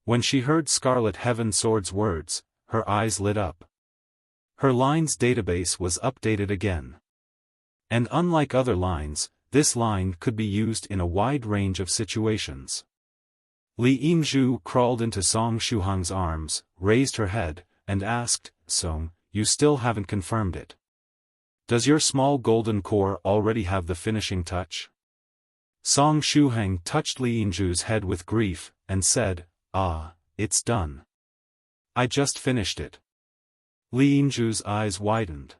When she heard Scarlet Heaven Sword's words, her eyes lit up. Her lines database was updated again. And unlike other lines, this line could be used in a wide range of situations. Li Yingzhu crawled into Song Shuhang's arms, raised her head, and asked, Song, you still haven't confirmed it. Does your small golden core already have the finishing touch? Song Shuhang touched Li Yingzhu's head with grief, and said, it's done. I just finished it. Li Yingzhu's eyes widened.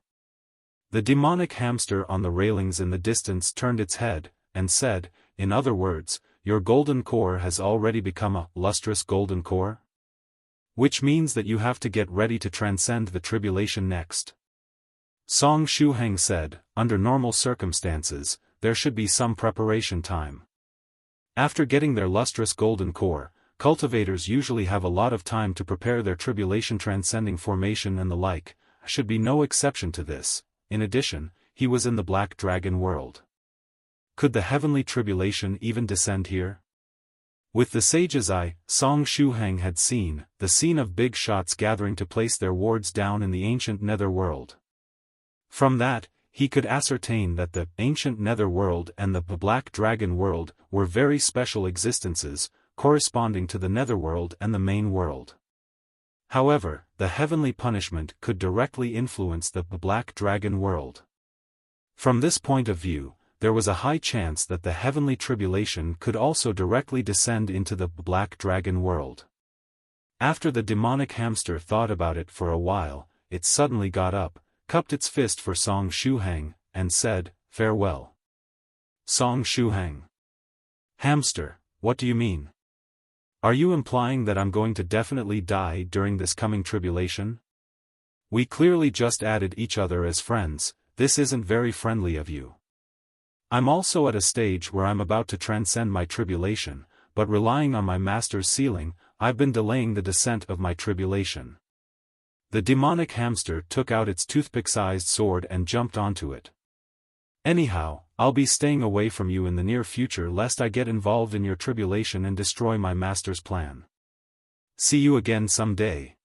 The demonic hamster on the railings in the distance turned its head, and said, in other words, your golden core has already become a lustrous golden core? Which means that you have to get ready to transcend the tribulation next. Song Shuhang said, under normal circumstances, there should be some preparation time. After getting their lustrous golden core, cultivators usually have a lot of time to prepare their tribulation-transcending formation and the like, should be no exception to this. In addition, he was in the Black Dragon world. Could the heavenly tribulation even descend here? With the sage's eye, Song Shuhang had seen the scene of big shots gathering to place their wards down in the ancient Netherworld. From that, he could ascertain that the ancient Netherworld and the Black Dragon world were very special existences, corresponding to the Netherworld and the main world. However, the heavenly punishment could directly influence the Black Dragon world. From this point of view, there was a high chance that the heavenly tribulation could also directly descend into the Black Dragon world. After the demonic hamster thought about it for a while, it suddenly got up, cupped its fist for Song Shuhang, and said, farewell. Song Shuhang. Hamster, what do you mean? Are you implying that I'm going to definitely die during this coming tribulation? We clearly just added each other as friends, this isn't very friendly of you. I'm also at a stage where I'm about to transcend my tribulation, but relying on my master's sealing, I've been delaying the descent of my tribulation. The demonic hamster took out its toothpick-sized sword and jumped onto it. Anyhow, I'll be staying away from you in the near future lest I get involved in your tribulation and destroy my master's plan. See you again someday.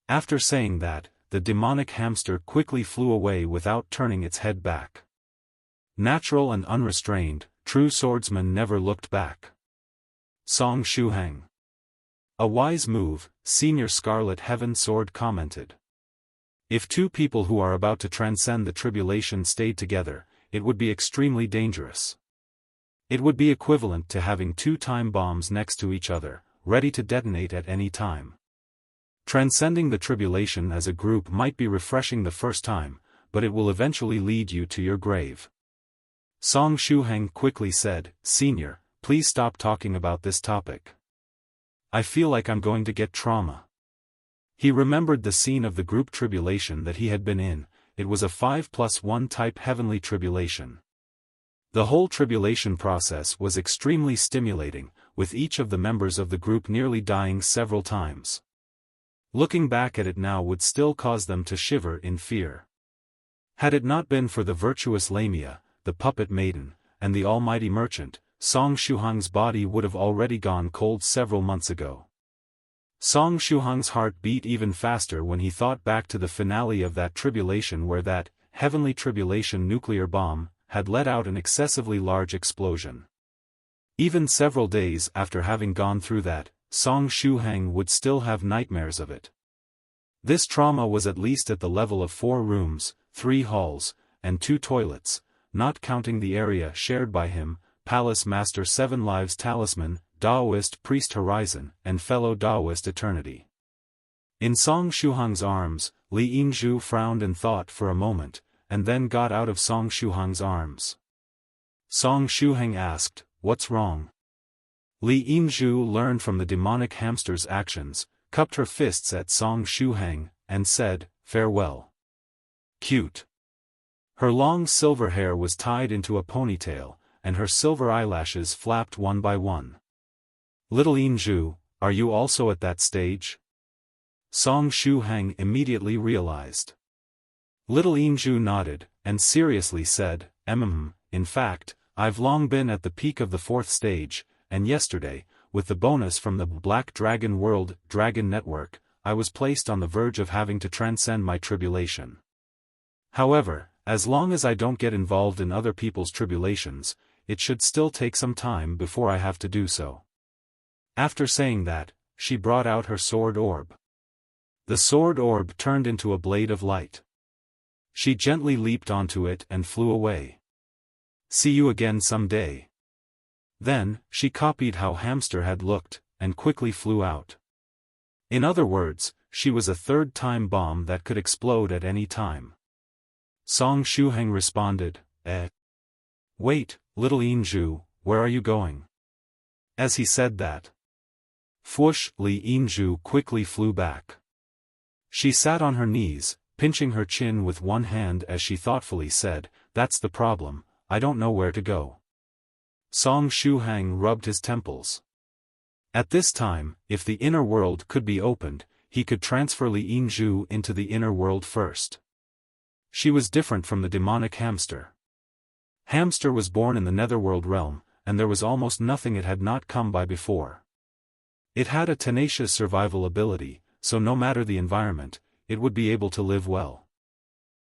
After saying that, the demonic hamster quickly flew away without turning its head back. Natural and unrestrained, true swordsman never looked back. Song Shuhang. A wise move, Senior Scarlet Heaven Sword commented. If two people who are about to transcend the tribulation stayed together, it would be extremely dangerous. It would be equivalent to having two time bombs next to each other, ready to detonate at any time. Transcending the tribulation as a group might be refreshing the first time, but it will eventually lead you to your grave. Song Shuhang quickly said, Senior, please stop talking about this topic. I feel like I'm going to get trauma. He remembered the scene of the group tribulation that he had been in. It was a 5+1 type heavenly tribulation. The whole tribulation process was extremely stimulating, with each of the members of the group nearly dying several times. Looking back at it now would still cause them to shiver in fear. Had it not been for the virtuous Lamia, the puppet maiden, and the almighty merchant, Song Shuhang's body would have already gone cold several months ago. Song Shuhang's heart beat even faster when he thought back to the finale of that tribulation where that heavenly tribulation nuclear bomb had let out an excessively large explosion. Even several days after having gone through that, Song Shuhang would still have nightmares of it. This trauma was at least at the level of 4 rooms, 3 halls, and 2 toilets, not counting the area shared by him, Palace Master 7 Lives Talisman, Daoist Priest Horizon, and Fellow Daoist Eternity. In Song Shuhang's arms, Li Yingzhu frowned and thought for a moment, and then got out of Song Shuhang's arms. Song Shuhang asked, "What's wrong?" Li Yingzhu learned from the demonic hamster's actions, cupped her fists at Song Shuhang, and said, "Farewell." Cute. Her long silver hair was tied into a ponytail, and her silver eyelashes flapped one by one. Little Yingzhu, are you also at that stage? Song Shuhang immediately realized. Little Yingzhu nodded, and seriously said, in fact, I've long been at the peak of the 4th stage, and yesterday, with the bonus from the Black Dragon World Dragon Network, I was placed on the verge of having to transcend my tribulation. However, as long as I don't get involved in other people's tribulations, it should still take some time before I have to do so. After saying that, she brought out her sword orb. The sword orb turned into a blade of light. She gently leaped onto it and flew away. See you again someday. Then, she copied how Hamster had looked, and quickly flew out. In other words, she was a 3rd time bomb that could explode at any time. Song Shuhang responded, Wait, little Yingzhu, where are you going? As he said that, Fush, Li Yingzhu quickly flew back. She sat on her knees, pinching her chin with one hand as she thoughtfully said, That's the problem, I don't know where to go. Song Shuhang rubbed his temples. At this time, if the inner world could be opened, he could transfer Li Yingzhu into the inner world first. She was different from the demonic hamster. Hamster was born in the Netherworld realm, and there was almost nothing it had not come by before. It had a tenacious survival ability, so no matter the environment, it would be able to live well.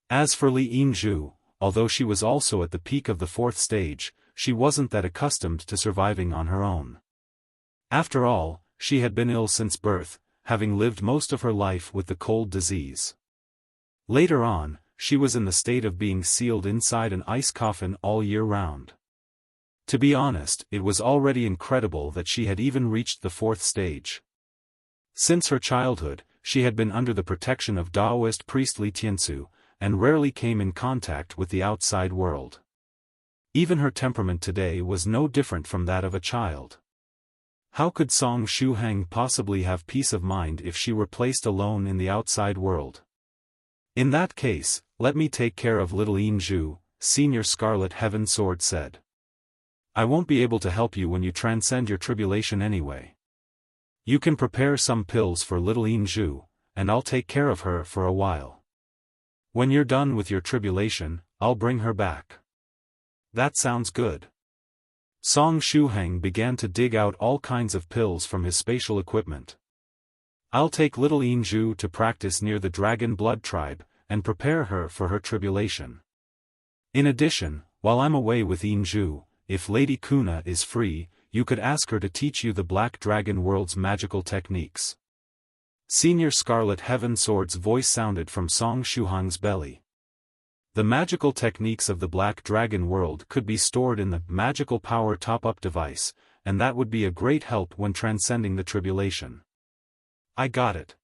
As for Li Yingzhu, although she was also at the peak of the 4th stage, she wasn't that accustomed to surviving on her own. After all, she had been ill since birth, having lived most of her life with the cold disease. Later on, she was in the state of being sealed inside an ice coffin all year round. To be honest, it was already incredible that she had even reached the 4th stage. Since her childhood, she had been under the protection of Daoist priest Li Tiansu, and rarely came in contact with the outside world. Even her temperament today was no different from that of a child. How could Song Shuhang possibly have peace of mind if she were placed alone in the outside world? In that case, let me take care of little Inju, Senior Scarlet Heaven Sword said. I won't be able to help you when you transcend your tribulation anyway. You can prepare some pills for little Inju, and I'll take care of her for a while. When you're done with your tribulation, I'll bring her back. That sounds good. Song Shuhang began to dig out all kinds of pills from his spatial equipment. I'll take little Inju to practice near the Dragon Blood tribe, and prepare her for her tribulation. In addition, while I'm away with Inju, if Lady Kuna is free, you could ask her to teach you the Black Dragon World's magical techniques. Senior Scarlet Heaven Sword's voice sounded from Song Shuhang's belly. The magical techniques of the Black Dragon World could be stored in the magical power top-up device, and that would be a great help when transcending the tribulation. I got it.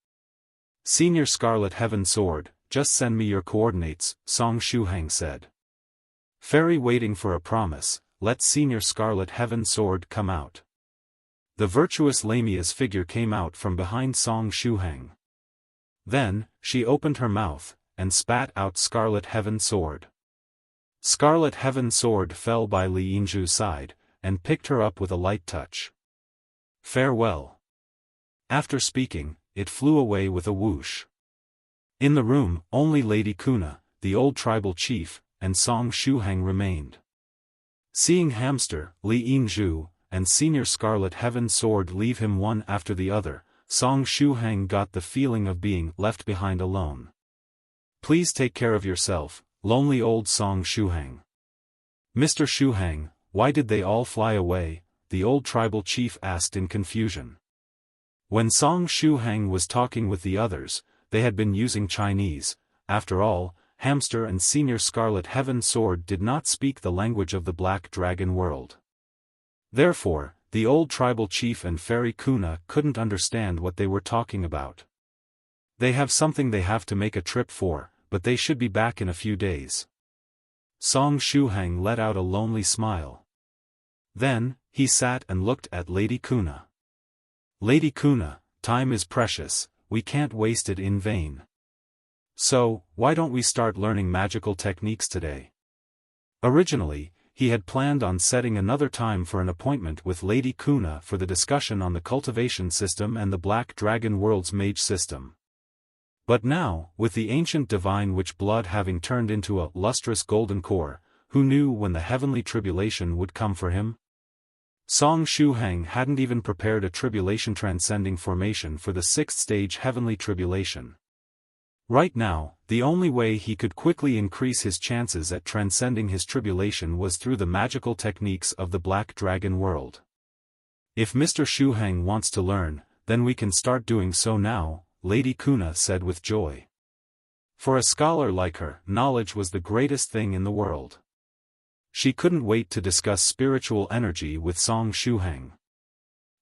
Senior Scarlet Heaven Sword, just send me your coordinates, Song Shuhang said. Fairy waiting for a promise, let Senior Scarlet Heaven Sword come out. The virtuous Lamia's figure came out from behind Song Shuhang. Then, she opened her mouth, and spat out Scarlet Heaven Sword. Scarlet Heaven Sword fell by Li Yinju's side, and picked her up with a light touch. Farewell. After speaking, it flew away with a whoosh. In the room, only Lady Kuna, the old tribal chief, and Song Shuhang remained. Seeing Hamster, Li Yinju, and Senior Scarlet Heaven Sword leave him one after the other, Song Shuhang got the feeling of being left behind alone. Please take care of yourself, lonely old Song Shuhang. Mr. Shuhang, why did they all fly away? The old tribal chief asked in confusion. When Song Shuhang was talking with the others, they had been using Chinese. After all, Hamster and Senior Scarlet Heaven Sword did not speak the language of the Black Dragon World. Therefore, the old tribal chief and Fairy Kuna couldn't understand what they were talking about. They have something they have to make a trip for, but they should be back in a few days. Song Shuhang let out a lonely smile. Then, he sat and looked at Lady Kuna. Lady Kuna, time is precious, we can't waste it in vain. So, why don't we start learning magical techniques today? Originally, he had planned on setting another time for an appointment with Lady Kuna for the discussion on the cultivation system and the Black Dragon World's mage system. But now, with the ancient divine witch blood having turned into a lustrous golden core, who knew when the heavenly tribulation would come for him? Song Shuhang hadn't even prepared a tribulation-transcending formation for the 6th stage heavenly tribulation. Right now, the only way he could quickly increase his chances at transcending his tribulation was through the magical techniques of the Black Dragon World. If Mr. Shuhang wants to learn, then we can start doing so now, Lady Kuna said with joy. For a scholar like her, knowledge was the greatest thing in the world. She couldn't wait to discuss spiritual energy with Song Shuhang.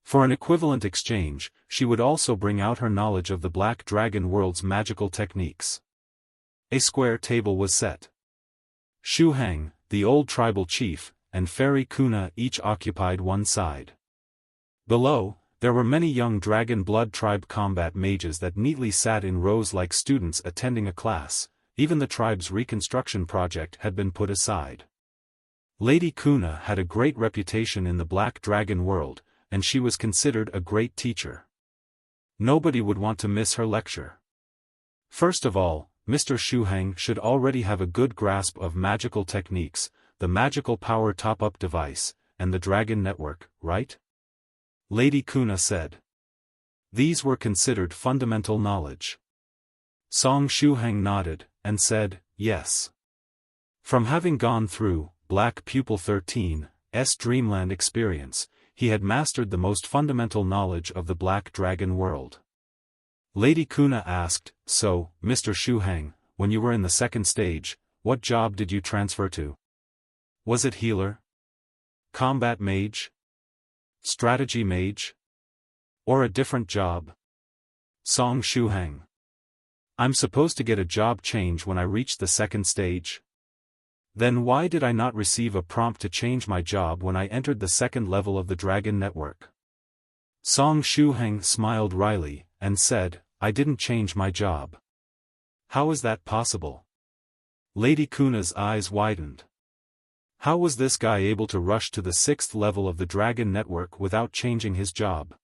For an equivalent exchange, she would also bring out her knowledge of the Black Dragon World's magical techniques. A square table was set. Shuhang, the old tribal chief, and Fairy Kuna each occupied one side. Below, there were many young Dragon Blood tribe combat mages that neatly sat in rows like students attending a class. Even the tribe's reconstruction project had been put aside. Lady Kuna had a great reputation in the Black Dragon World, and she was considered a great teacher. Nobody would want to miss her lecture. First of all, Mr. Shuhang should already have a good grasp of magical techniques, the magical power top-up device, and the Dragon Network, right? Lady Kuna said. These were considered fundamental knowledge. Song Shuhang nodded, and said, yes. From having gone through Black Pupil 13's Dreamland experience, he had mastered the most fundamental knowledge of the Black Dragon World. Lady Kuna asked, so, Mr. Shuhang, when you were in the 2nd stage, what job did you transfer to? Was it healer? Combat mage? Strategy mage? Or a different job? Song Shuhang. I'm supposed to get a job change when I reach the 2nd stage? Then why did I not receive a prompt to change my job when I entered the 2nd level of the Dragon Network? Song Shuhang smiled wryly, and said, I didn't change my job. how is that possible? Lady Kuna's eyes widened. How was this guy able to rush to the 6th level of the Dragon Network without changing his job?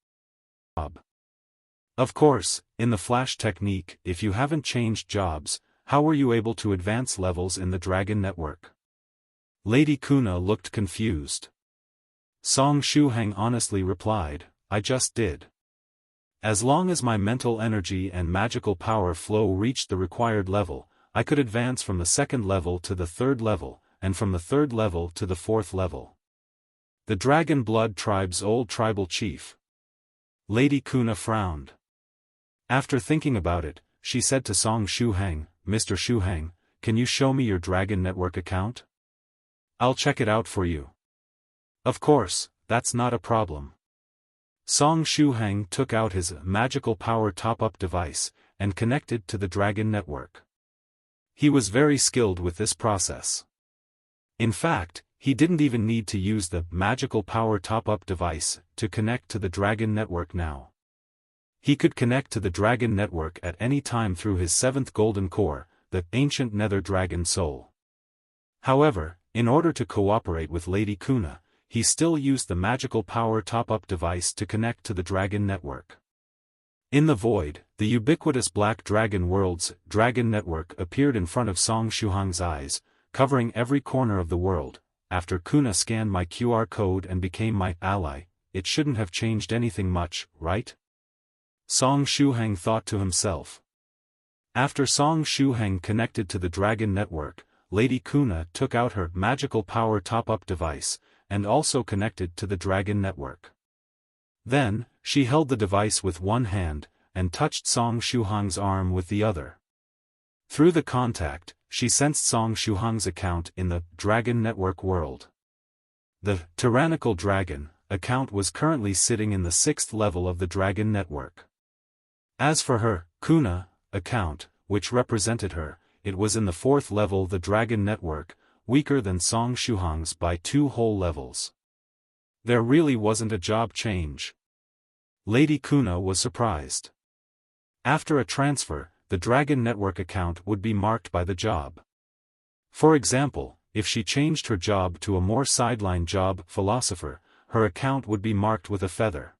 Of course, in the Flash technique, if you haven't changed jobs, how were you able to advance levels in the Dragon Network? Lady Kuna looked confused. Song Shuhang honestly replied, I just did. As long as my mental energy and magical power flow reached the required level, I could advance from the 2nd level to the 3rd level, and from the 3rd level to the 4th level. The Dragon Blood tribe's old tribal chief. Lady Kuna frowned. After thinking about it, she said to Song Shuhang, Mr. Shuhang, can you show me your Dragon Network account? I'll check it out for you. Of course, that's not a problem. Song Shuhang took out his magical power top-up device, and connected to the Dragon Network. He was very skilled with this process. In fact, he didn't even need to use the magical power top-up device to connect to the Dragon Network now. He could connect to the Dragon Network at any time through his 7th golden core, the ancient Nether Dragon Soul. However, in order to cooperate with Lady Kuna, he still used the magical power top-up device to connect to the Dragon Network. In the void, the ubiquitous Black Dragon World's Dragon Network appeared in front of Song Shuhang's eyes, covering every corner of the world. After Kuna scanned my QR code and became my ally, it shouldn't have changed anything much, right? Song Shuhang thought to himself. After Song Shuhang connected to the Dragon Network, Lady Kuna took out her magical power top-up device, and also connected to the Dragon Network. Then, she held the device with one hand, and touched Song Shuhang's arm with the other. Through the contact, she sensed Song Shuhang's account in the Dragon Network world. The Tyrannical Dragon account was currently sitting in the 6th level of the Dragon Network. As for her Kuna account, which represented her, it was in the 4th level the Dragon Network, weaker than Song Shuhang's by 2 whole levels. There really wasn't a job change. Lady Kuna was surprised. After a transfer, the Dragon Network account would be marked by the job. For example, if she changed her job to a more sideline job, philosopher, her account would be marked with a feather.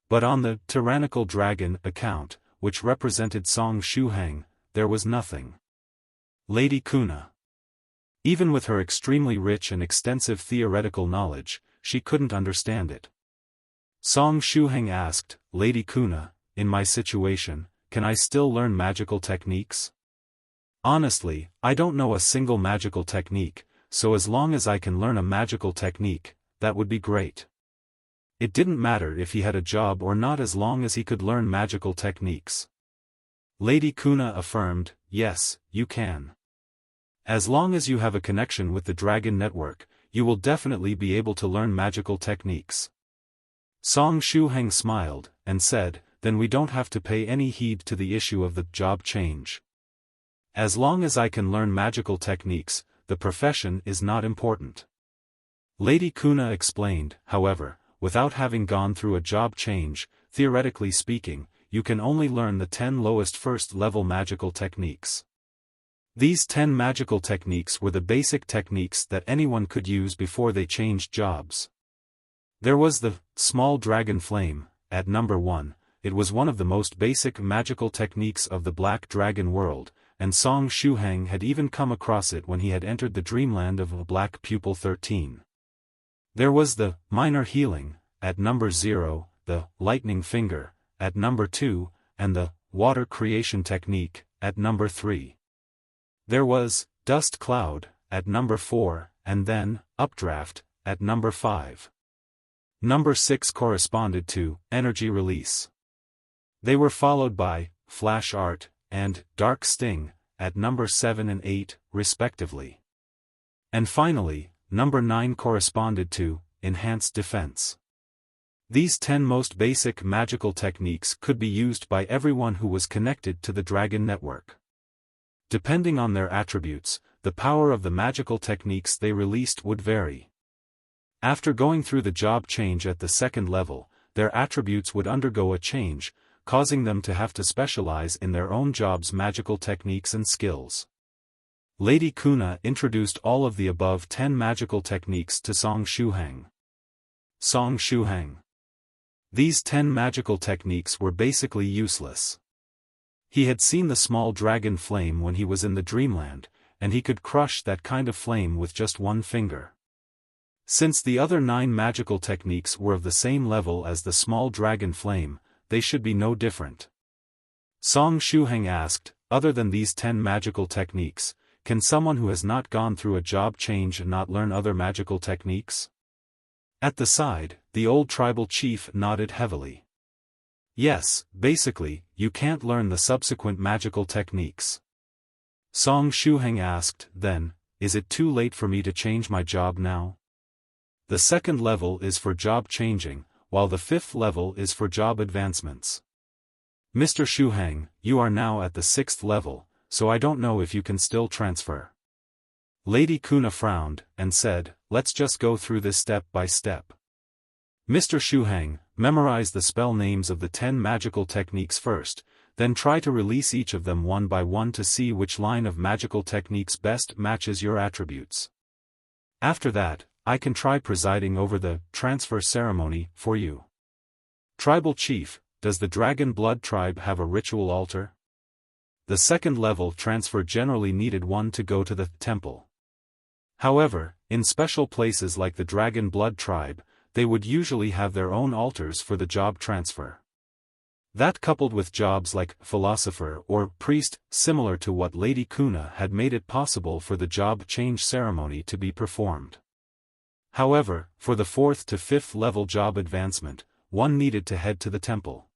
But on the Tyrannical Dragon account, which represented Song Shuhang, there was nothing. Lady Kuna. Even with her extremely rich and extensive theoretical knowledge, she couldn't understand it. Song Shuhang asked, Lady Kuna, in my situation, can I still learn magical techniques? Honestly, I don't know a single magical technique, so as long as I can learn a magical technique, that would be great. It didn't matter if he had a job or not as long as he could learn magical techniques. Lady Kuna affirmed, yes, you can. As long as you have a connection with the Dragon Network, you will definitely be able to learn magical techniques. Song Shuhang smiled, and said, then we don't have to pay any heed to the issue of the job change. As long as I can learn magical techniques, the profession is not important. Lady Kuna explained, however, without having gone through a job change, theoretically speaking, you can only learn the 10 lowest first-level magical techniques. These 10 magical techniques were the basic techniques that anyone could use before they changed jobs. There was the Small Dragon Flame, at number 1, it was one of the most basic magical techniques of the Black Dragon World, and Song Shuhang had even come across it when he had entered the dreamland of Black Pupil 13. There was the Minor Healing, at number 0, the Lightning Finger, at number 2, and the Water Creation Technique, at number 3. There was Dust Cloud, at number 4, and then Updraft, at number 5. Number 6 corresponded to Energy Release. They were followed by Flash Art and Dark Sting, at number 7 and 8, respectively. And finally, number 9 corresponded to Enhanced Defense. These 10 most basic magical techniques could be used by everyone who was connected to the Dragon Network. Depending on their attributes, the power of the magical techniques they released would vary. After going through the job change at the 2nd level, their attributes would undergo a change, causing them to have to specialize in their own job's magical techniques and skills. Lady Kuna introduced all of the above 10 magical techniques to Song Shuhang. Song Shuhang. These 10 magical techniques were basically useless. He had seen the small dragon flame when he was in the dreamland, and he could crush that kind of flame with just one finger. Since the other 9 magical techniques were of the same level as the small dragon flame, they should be no different. Song Shuhang asked, other than these 10 magical techniques, can someone who has not gone through a job change not learn other magical techniques? At the side, the old tribal chief nodded heavily. Yes, basically, you can't learn the subsequent magical techniques. Song Shuhang asked, then, is it too late for me to change my job now? The second level is for job changing, while the 5th level is for job advancements. Mr. Shuhang, you are now at the 6th level, so I don't know if you can still transfer. Lady Kuna frowned, and said, let's just go through this step by step. Mr. Shuhang, memorize the spell names of the 10 magical techniques first, then try to release each of them one by one to see which line of magical techniques best matches your attributes. After that, I can try presiding over the transfer ceremony for you. Tribal Chief, does the Dragon Blood Tribe have a ritual altar? The second level transfer generally needed one to go to the temple. However, in special places like the Dragon Blood Tribe, they would usually have their own altars for the job transfer. That coupled with jobs like philosopher or priest, similar to what Lady Kuna had made it possible for the job change ceremony to be performed. However, for the 4th to 5th level job advancement, one needed to head to the temple.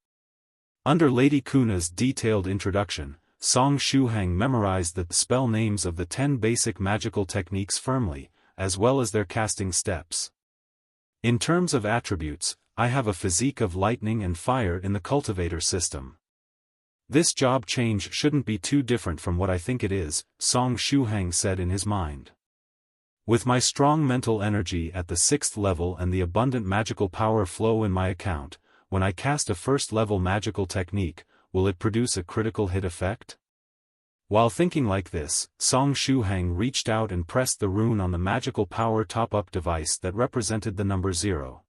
Under Lady Kuna's detailed introduction, Song Shuhang memorized the spell names of the 10 basic magical techniques firmly, as well as their casting steps. In terms of attributes, I have a physique of lightning and fire in the cultivator system. This job change shouldn't be too different from what I think it is, Song Shuhang said in his mind. With my strong mental energy at the 6th level and the abundant magical power flow in my account, when I cast a 1st level magical technique, will it produce a critical hit effect? While thinking like this, Song Shuhang reached out and pressed the rune on the magical power top-up device that represented the number 0.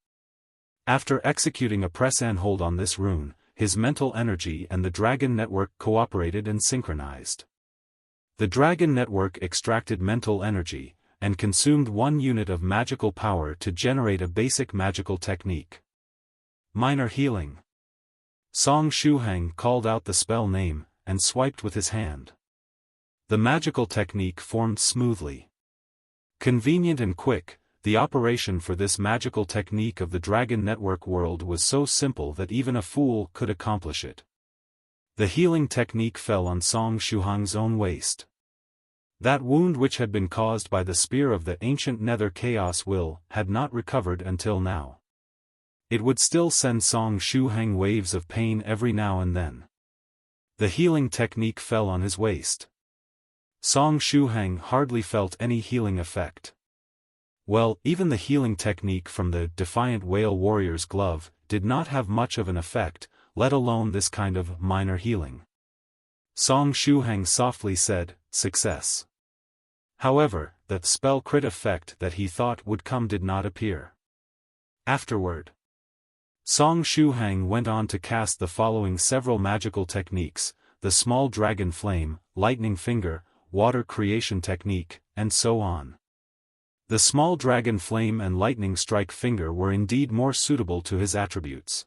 After executing a press and hold on this rune, his mental energy and the Dragon Network cooperated and synchronized. The Dragon Network extracted mental energy, and consumed 1 unit of magical power to generate a basic magical technique. Minor healing. Song Shuhang called out the spell name, and swiped with his hand. The magical technique formed smoothly. Convenient and quick, the operation for this magical technique of the Dragon Network world was so simple that even a fool could accomplish it. The healing technique fell on Song Shuhang's own waist. That wound which had been caused by the spear of the ancient Nether Chaos Will had not recovered until now. It would still send Song Shuhang waves of pain every now and then. The healing technique fell on his waist. Song Shuhang hardly felt any healing effect. Well, even the healing technique from the Defiant Whale Warrior's glove did not have much of an effect, let alone this kind of minor healing. Song Shuhang softly said, "Success." However, the spell crit effect that he thought would come did not appear. Afterward, Song Shuhang went on to cast the following several magical techniques: the small dragon flame, lightning finger, water creation technique, and so on. The small dragon flame and lightning strike finger were indeed more suitable to his attributes.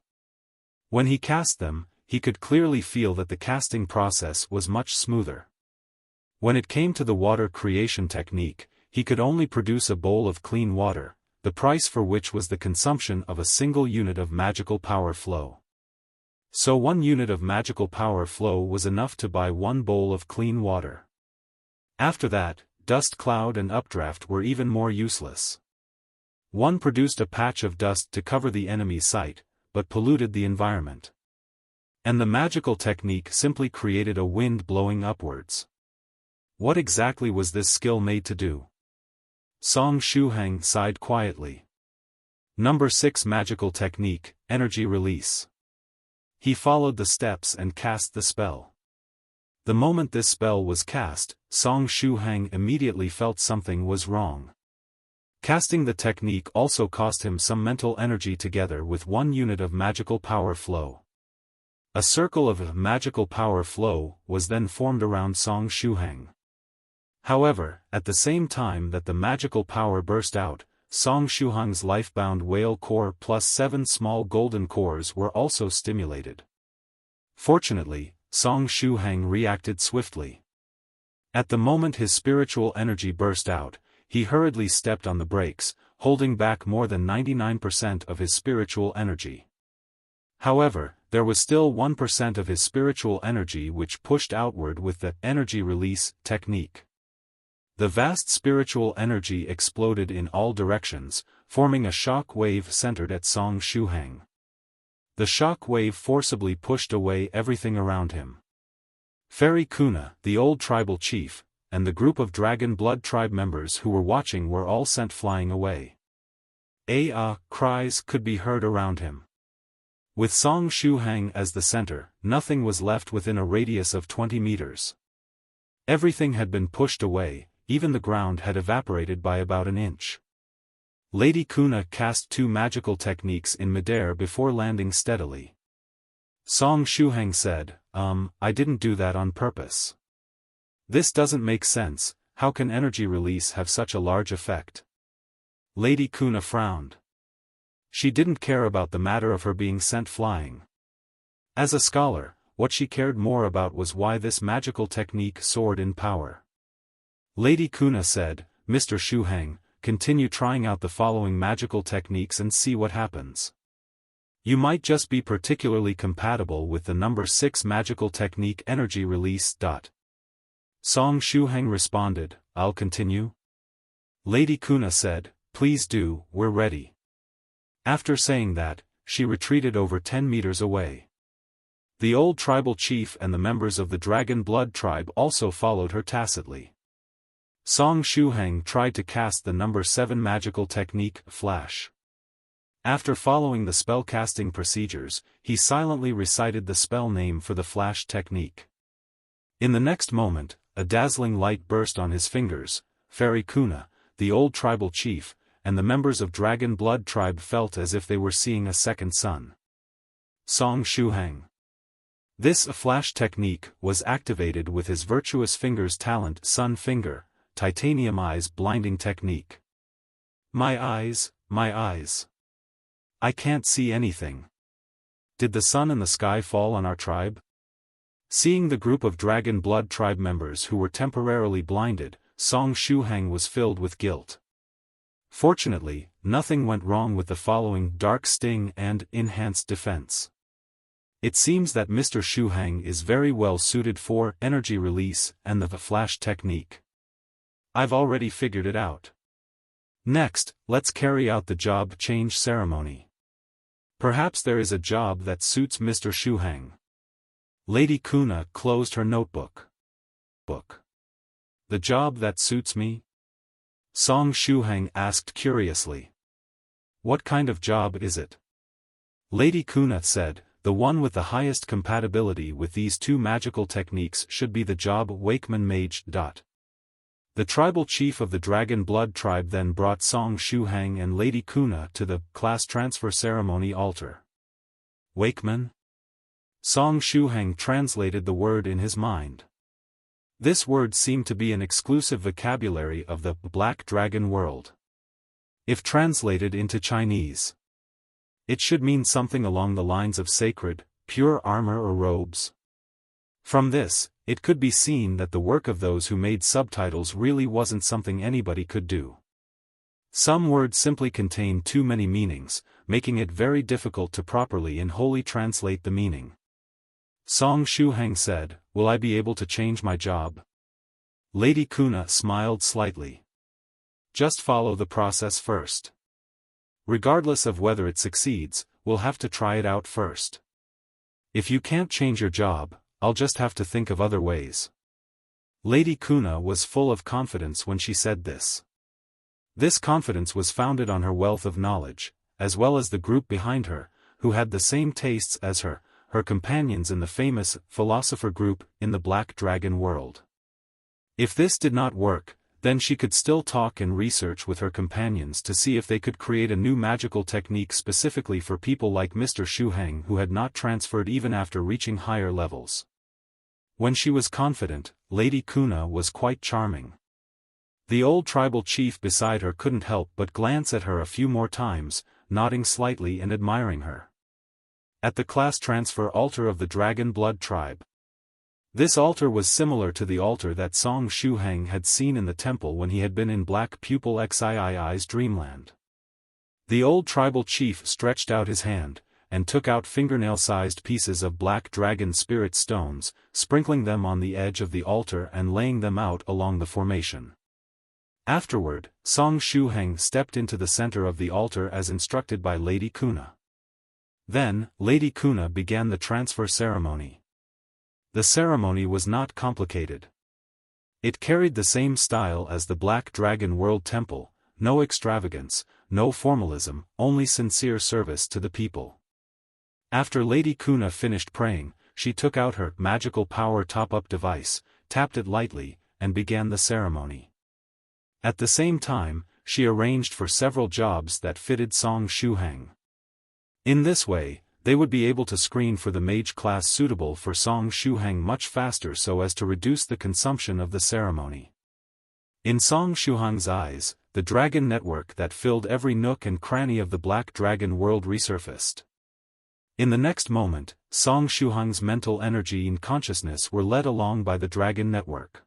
When he cast them, he could clearly feel that the casting process was much smoother. When it came to the water creation technique, he could only produce a bowl of clean water, the price for which was the consumption of a single unit of magical power flow. So 1 unit of magical power flow was enough to buy 1 bowl of clean water. After that, dust cloud and updraft were even more useless. One produced a patch of dust to cover the enemy's sight, but polluted the environment. And the magical technique simply created a wind blowing upwards. What exactly was this skill made to do? Song Shuhang sighed quietly. Number 6 magical technique, energy release. He followed the steps and cast the spell. The moment this spell was cast, Song Shuhang immediately felt something was wrong. Casting the technique also cost him some mental energy together with 1 unit of magical power flow. A circle of magical power flow was then formed around Song Shuhang. However, at the same time that the magical power burst out, Song Shuhang's life-bound whale core plus 7 small golden cores were also stimulated. Fortunately, Song Shuhang reacted swiftly. At the moment his spiritual energy burst out, he hurriedly stepped on the brakes, holding back more than 99% of his spiritual energy. However, there was still 1% of his spiritual energy which pushed outward with the energy release technique. The vast spiritual energy exploded in all directions, forming a shock wave centered at Song Shuhang. The shock wave forcibly pushed away everything around him. Fairy Kuna, the old tribal chief, and the group of Dragon Blood tribe members who were watching were all sent flying away. Cries could be heard around him. With Song Shuhang as the center, nothing was left within a radius of 20 meters. Everything had been pushed away, even the ground had evaporated by about an inch. Lady Kuna cast 2 magical techniques in midair before landing steadily. Song Shuhang said, I didn't do that on purpose. This doesn't make sense, how can energy release have such a large effect? Lady Kuna frowned. She didn't care about the matter of her being sent flying. As a scholar, what she cared more about was why this magical technique soared in power. Lady Kuna said, Mr. Shuhang, continue trying out the following magical techniques and see what happens. You might just be particularly compatible with the number 6 magical technique energy release. Song Shuhang responded, I'll continue. Lady Kuna said, please do, we're ready. After saying that, she retreated over 10 meters away. The old tribal chief and the members of the Dragon Blood tribe also followed her tacitly. Song Shuhang tried to cast the number 7 magical technique, Flash. After following the spell-casting procedures, he silently recited the spell name for the Flash technique. In the next moment, a dazzling light burst on his fingers. Fairy Kuna, the old tribal chief, and the members of Dragon Blood tribe felt as if they were seeing a second sun. Song Shuhang. This Flash technique was activated with his virtuous fingers talent Sun Finger, Titanium Eyes blinding technique. My eyes, my eyes. I can't see anything. Did the sun and the sky fall on our tribe? Seeing the group of Dragon Blood tribe members who were temporarily blinded, Song Shuhang was filled with guilt. Fortunately, nothing went wrong with the following Dark Sting and Enhanced Defense. It seems that Mr. Shuhang is very well suited for energy release and the Flash technique. I've already figured it out. Next, let's carry out the job change ceremony. Perhaps there is a job that suits Mr. Shuhang. Lady Kuna closed her notebook. The job that suits me? Song Shuhang asked curiously. What kind of job is it? Lady Kuna said, the one with the highest compatibility with these 2 magical techniques should be the job Wakeman Mage. The tribal chief of the Dragon Blood tribe then brought Song Shuhang and Lady Kuna to the class transfer ceremony altar. Wakeman? Song Shuhang translated the word in his mind. This word seemed to be an exclusive vocabulary of the Black Dragon world. If translated into Chinese, it should mean something along the lines of sacred, pure armor or robes. From this, it could be seen that the work of those who made subtitles really wasn't something anybody could do. Some words simply contain too many meanings, making it very difficult to properly and wholly translate the meaning. Song Shuhang said, will I be able to change my job? Lady Kuna smiled slightly. Just follow the process first. Regardless of whether it succeeds, we'll have to try it out first. If you can't change your job, I'll just have to think of other ways. Lady Kuna was full of confidence when she said this. This confidence was founded on her wealth of knowledge, as well as the group behind her, who had the same tastes as her her companions in the famous philosopher group in the Black Dragon world. If this did not work, then she could still talk and research with her companions to see if they could create a new magical technique specifically for people like Mr. Shuhang who had not transferred even after reaching higher levels. When she was confident, Lady Kuna was quite charming. The old tribal chief beside her couldn't help but glance at her a few more times, nodding slightly and admiring her. At the class transfer altar of the Dragon Blood tribe. This altar was similar to the altar that Song Shuhang had seen in the temple when he had been in Black Pupil Xii's dreamland. The old tribal chief stretched out his hand, and took out fingernail-sized pieces of black dragon spirit stones, sprinkling them on the edge of the altar and laying them out along the formation. Afterward, Song Shuhang stepped into the center of the altar as instructed by Lady Kuna. Then, Lady Kuna began the transfer ceremony. The ceremony was not complicated. It carried the same style as the Black Dragon World Temple, no extravagance, no formalism, only sincere service to the people. After Lady Kuna finished praying, she took out her magical power top-up device, tapped it lightly, and began the ceremony. At the same time, she arranged for several jobs that fitted Song Shuhang. In this way, they would be able to screen for the mage class suitable for Song Shuhang much faster so as to reduce the consumption of the ceremony. In Song Shuhang's eyes, the dragon network that filled every nook and cranny of the Black Dragon world resurfaced. In the next moment, Song Shuhang's mental energy and consciousness were led along by the dragon network.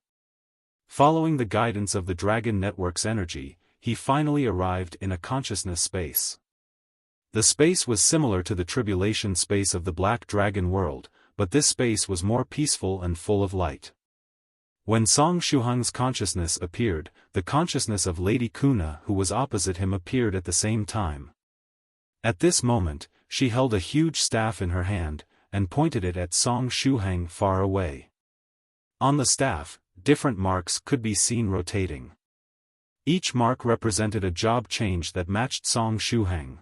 Following the guidance of the dragon network's energy, he finally arrived in a consciousness space. The space was similar to the tribulation space of the Black Dragon world, but this space was more peaceful and full of light. When Song Shuhang's consciousness appeared, the consciousness of Lady Kuna who was opposite him appeared at the same time. At this moment, she held a huge staff in her hand, and pointed it at Song Shuhang far away. On the staff, different marks could be seen rotating. Each mark represented a job change that matched Song Shuhang.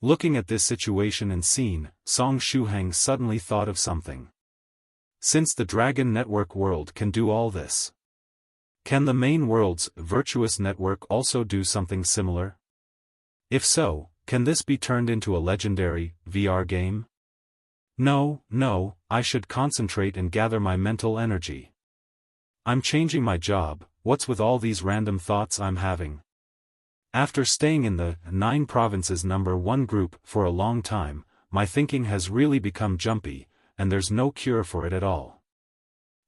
Looking at this situation and scene, Song Shuhang suddenly thought of something. Since the Dragon Network world can do all this, can the main world's virtuous network also do something similar? If so, can this be turned into a legendary VR game? No, I should concentrate and gather my mental energy. I'm changing my job, what's with all these random thoughts I'm having? After staying in the 9 provinces #1 group for a long time, my thinking has really become jumpy, and there's no cure for it at all.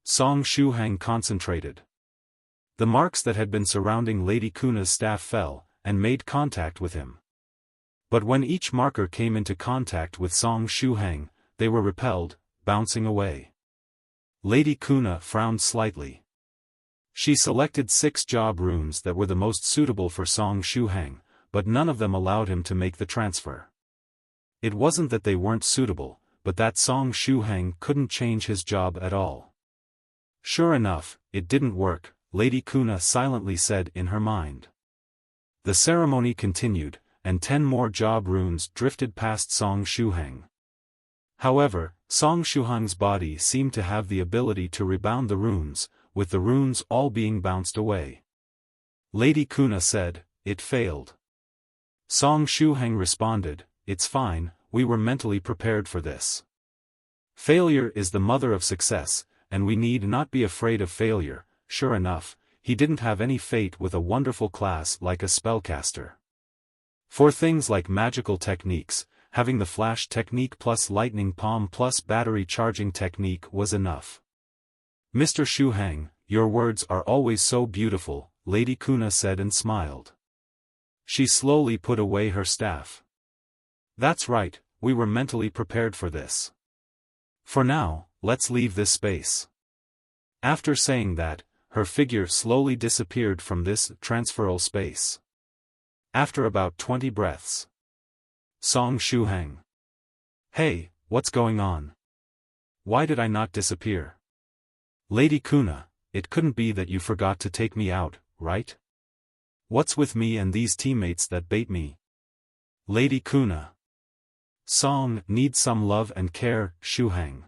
Song Shuhang concentrated. The marks that had been surrounding Lady Kuna's staff fell, and made contact with him. But when each marker came into contact with Song Shuhang, they were repelled, bouncing away. Lady Kuna frowned slightly. She selected 6 job runes that were the most suitable for Song Shuhang, but none of them allowed him to make the transfer. It wasn't that they weren't suitable, but that Song Shuhang couldn't change his job at all. Sure enough, it didn't work, Lady Kuna silently said in her mind. The ceremony continued, and 10 more job runes drifted past Song Shuhang. However, Song Shuhang's body seemed to have the ability to rebound the runes, with the runes all being bounced away. Lady Kuna said, "It failed." Song Shuhang responded, "It's fine, we were mentally prepared for this. Failure is the mother of success, and we need not be afraid of failure." Sure enough, he didn't have any fate with a wonderful class like a spellcaster. For things like magical techniques, having the flash technique plus lightning palm plus battery charging technique was enough. "Mr. Shuhang, your words are always so beautiful," Lady Kuna said and smiled. She slowly put away her staff. "That's right, we were mentally prepared for this. For now, let's leave this space." After saying that, her figure slowly disappeared from this transferal space. After about 20 breaths, Song Shuhang. "Hey, what's going on? Why did I not disappear?" "Lady Kuna, it couldn't be that you forgot to take me out, right? What's with me and these teammates that bait me?" "Lady Kuna." Song needs some love and care, Shuhang.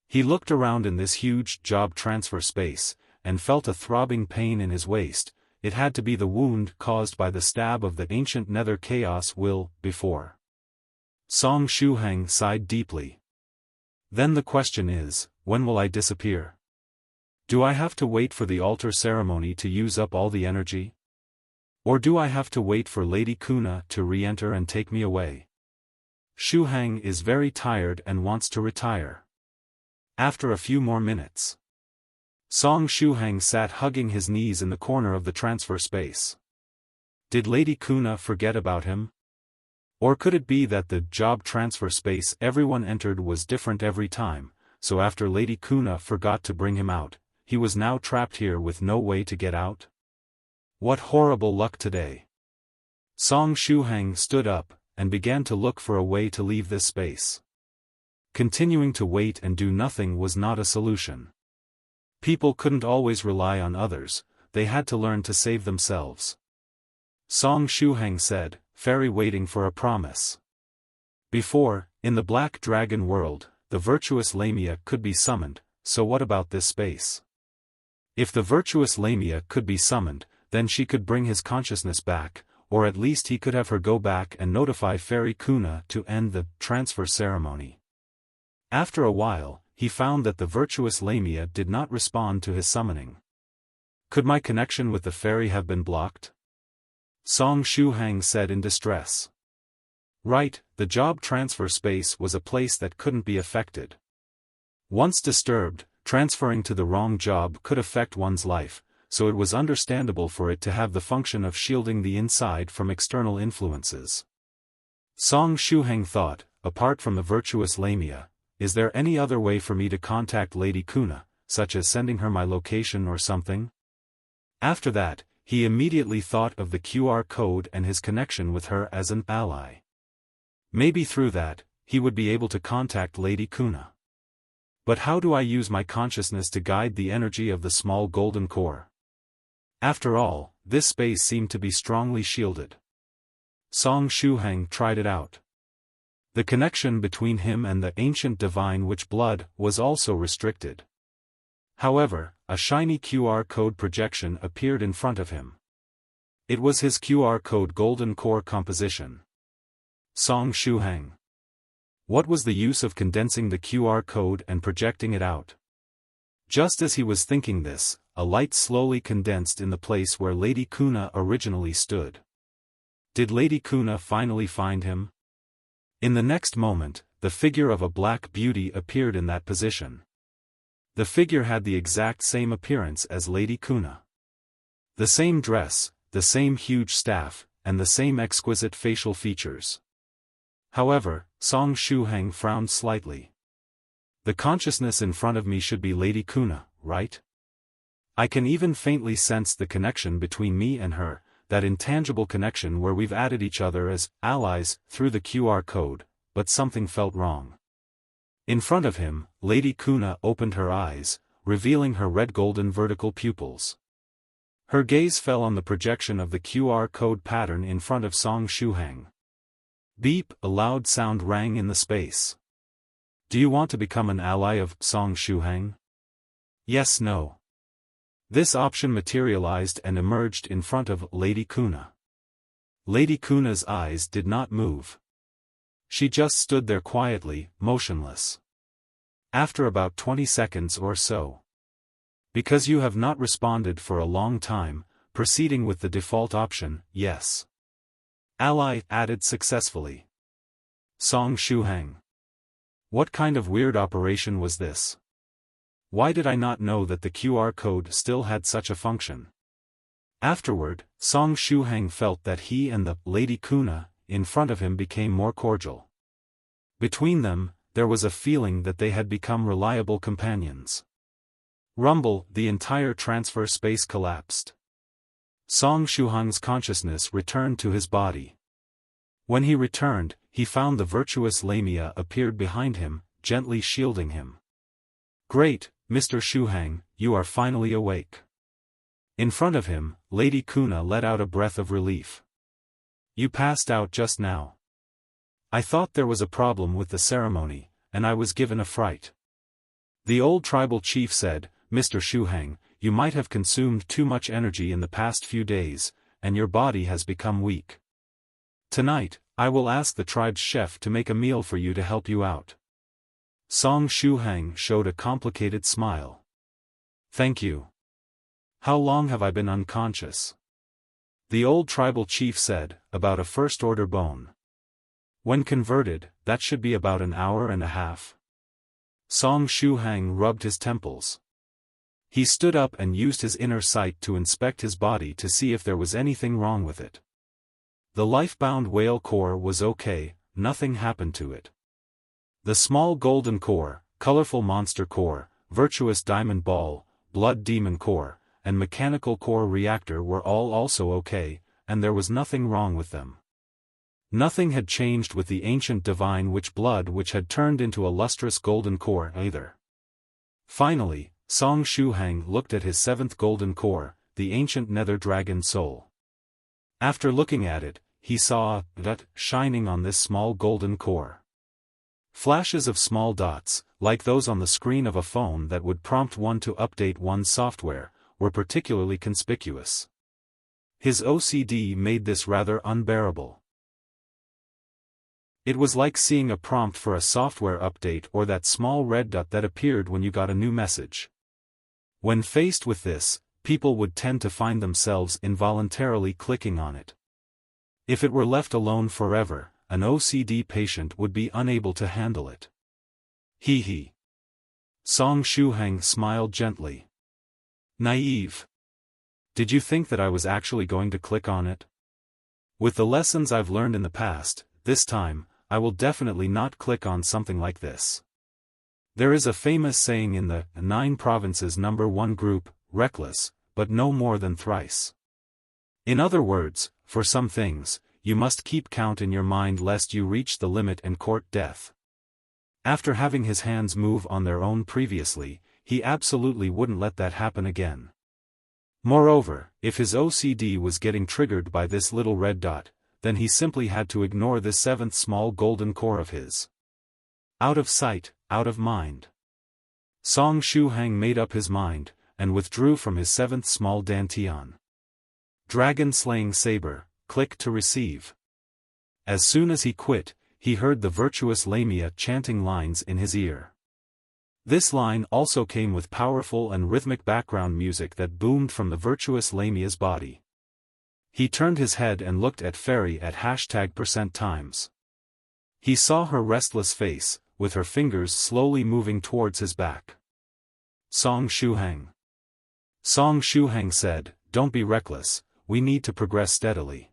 He looked around in this huge job transfer space, and felt a throbbing pain in his waist. It had to be the wound caused by the stab of the ancient nether chaos will, before. Song Shuhang sighed deeply. Then the question is, when will I disappear? Do I have to wait for the altar ceremony to use up all the energy? Or do I have to wait for Lady Kuna to re-enter and take me away? Shuhang is very tired and wants to retire. After a few more minutes. Song Shuhang sat hugging his knees in the corner of the transfer space. Did Lady Kuna forget about him? Or could it be that the job transfer space everyone entered was different every time, so after Lady Kuna forgot to bring him out, he was now trapped here with no way to get out? What horrible luck today. Song Shuhang stood up, and began to look for a way to leave this space. Continuing to wait and do nothing was not a solution. People couldn't always rely on others, they had to learn to save themselves. Song Shuhang said, fairy waiting for a promise. Before, in the Black Dragon world, the virtuous Lamia could be summoned, so what about this space? If the virtuous Lamia could be summoned, then she could bring his consciousness back, or at least he could have her go back and notify Fairy Kuna to end the transfer ceremony. After a while, he found that the virtuous Lamia did not respond to his summoning. Could my connection with the fairy have been blocked? Song Shuhang said in distress. Right, the job transfer space was a place that couldn't be affected. Once disturbed, transferring to the wrong job could affect one's life, so it was understandable for it to have the function of shielding the inside from external influences. Song Shuhang thought, apart from the virtuous Lamia, is there any other way for me to contact Lady Kuna, such as sending her my location or something? After that, he immediately thought of the QR code and his connection with her as an ally. Maybe through that, he would be able to contact Lady Kuna. But how do I use my consciousness to guide the energy of the small golden core? After all, this space seemed to be strongly shielded. Song Shuhang tried it out. The connection between him and the ancient divine witch blood was also restricted. However, a shiny QR code projection appeared in front of him. It was his QR code golden core composition. Song Shuhang. What was the use of condensing the QR code and projecting it out? Just as he was thinking this, a light slowly condensed in the place where Lady Kuna originally stood. Did Lady Kuna finally find him? In the next moment, the figure of a black beauty appeared in that position. The figure had the exact same appearance as Lady Kuna. The same dress, the same huge staff, and the same exquisite facial features. However, Song Shuhang frowned slightly. The consciousness in front of me should be Lady Kuna, right? I can even faintly sense the connection between me and her, that intangible connection where we've added each other as allies through the QR code, but something felt wrong. In front of him, Lady Kuna opened her eyes, revealing her red-golden vertical pupils. Her gaze fell on the projection of the QR code pattern in front of Song Shuhang. Beep, a loud sound rang in the space. Do you want to become an ally of Song Shuhang? Yes, no. This option materialized and emerged in front of Lady Kuna. Lady Kuna's eyes did not move. She just stood there quietly, motionless. After about 20 seconds or so. Because you have not responded for a long time, proceeding with the default option, yes. Ally added successfully. Song Shuhang. What kind of weird operation was this? Why did I not know that the QR code still had such a function? Afterward, Song Shuhang felt that he and the Lady Kuna in front of him became more cordial. Between them, there was a feeling that they had become reliable companions. Rumble, the entire transfer space collapsed. Song Shuhang's consciousness returned to his body. When he returned, he found the virtuous Lamia appeared behind him, gently shielding him. Great, Mr. Shuhang, you are finally awake. In front of him, Lady Kuna let out a breath of relief. You passed out just now. I thought there was a problem with the ceremony, and I was given a fright. The old tribal chief said, Mr. Shuhang, you might have consumed too much energy in the past few days, and your body has become weak. Tonight, I will ask the tribe's chef to make a meal for you to help you out. Song Shuhang showed a complicated smile. Thank you. How long have I been unconscious? The old tribal chief said, about a first-order bone. When converted, that should be about an hour and a half. Song Shuhang rubbed his temples. He stood up and used his inner sight to inspect his body to see if there was anything wrong with it. The life-bound whale core was okay, nothing happened to it. The small golden core, colorful monster core, virtuous diamond ball, blood demon core, and mechanical core reactor were all also okay, and there was nothing wrong with them. Nothing had changed with the ancient divine witch blood which had turned into a lustrous golden core either. Finally, Song Shuhang looked at his seventh golden core, the ancient nether dragon soul. After looking at it, he saw a dot shining on this small golden core. Flashes of small dots, like those on the screen of a phone that would prompt one to update one's software, were particularly conspicuous. His OCD made this rather unbearable. It was like seeing a prompt for a software update or that small red dot that appeared when you got a new message. When faced with this, people would tend to find themselves involuntarily clicking on it. If it were left alone forever, an OCD patient would be unable to handle it. Hee hee. Song Shuhang smiled gently. Naive. Did you think that I was actually going to click on it? With the lessons I've learned in the past, this time, I will definitely not click on something like this. There is a famous saying in the 9 provinces number 1 group, reckless, but no more than thrice. In other words, for some things, you must keep count in your mind lest you reach the limit and court death. After having his hands move on their own previously, he absolutely wouldn't let that happen again. Moreover, if his OCD was getting triggered by this little red dot, then he simply had to ignore this seventh small golden core of his. Out of sight, out of mind. Song Shuhang made up his mind, and withdrew from his seventh small dantian. Dragon Slaying Saber, click to receive. As soon as he quit, he heard the virtuous Lamia chanting lines in his ear. This line also came with powerful and rhythmic background music that boomed from the virtuous Lamia's body. He turned his head and looked at Fairy at #%times. He saw her restless face, with her fingers slowly moving towards his back. Song Shuhang. Song Shuhang said, don't be reckless, we need to progress steadily.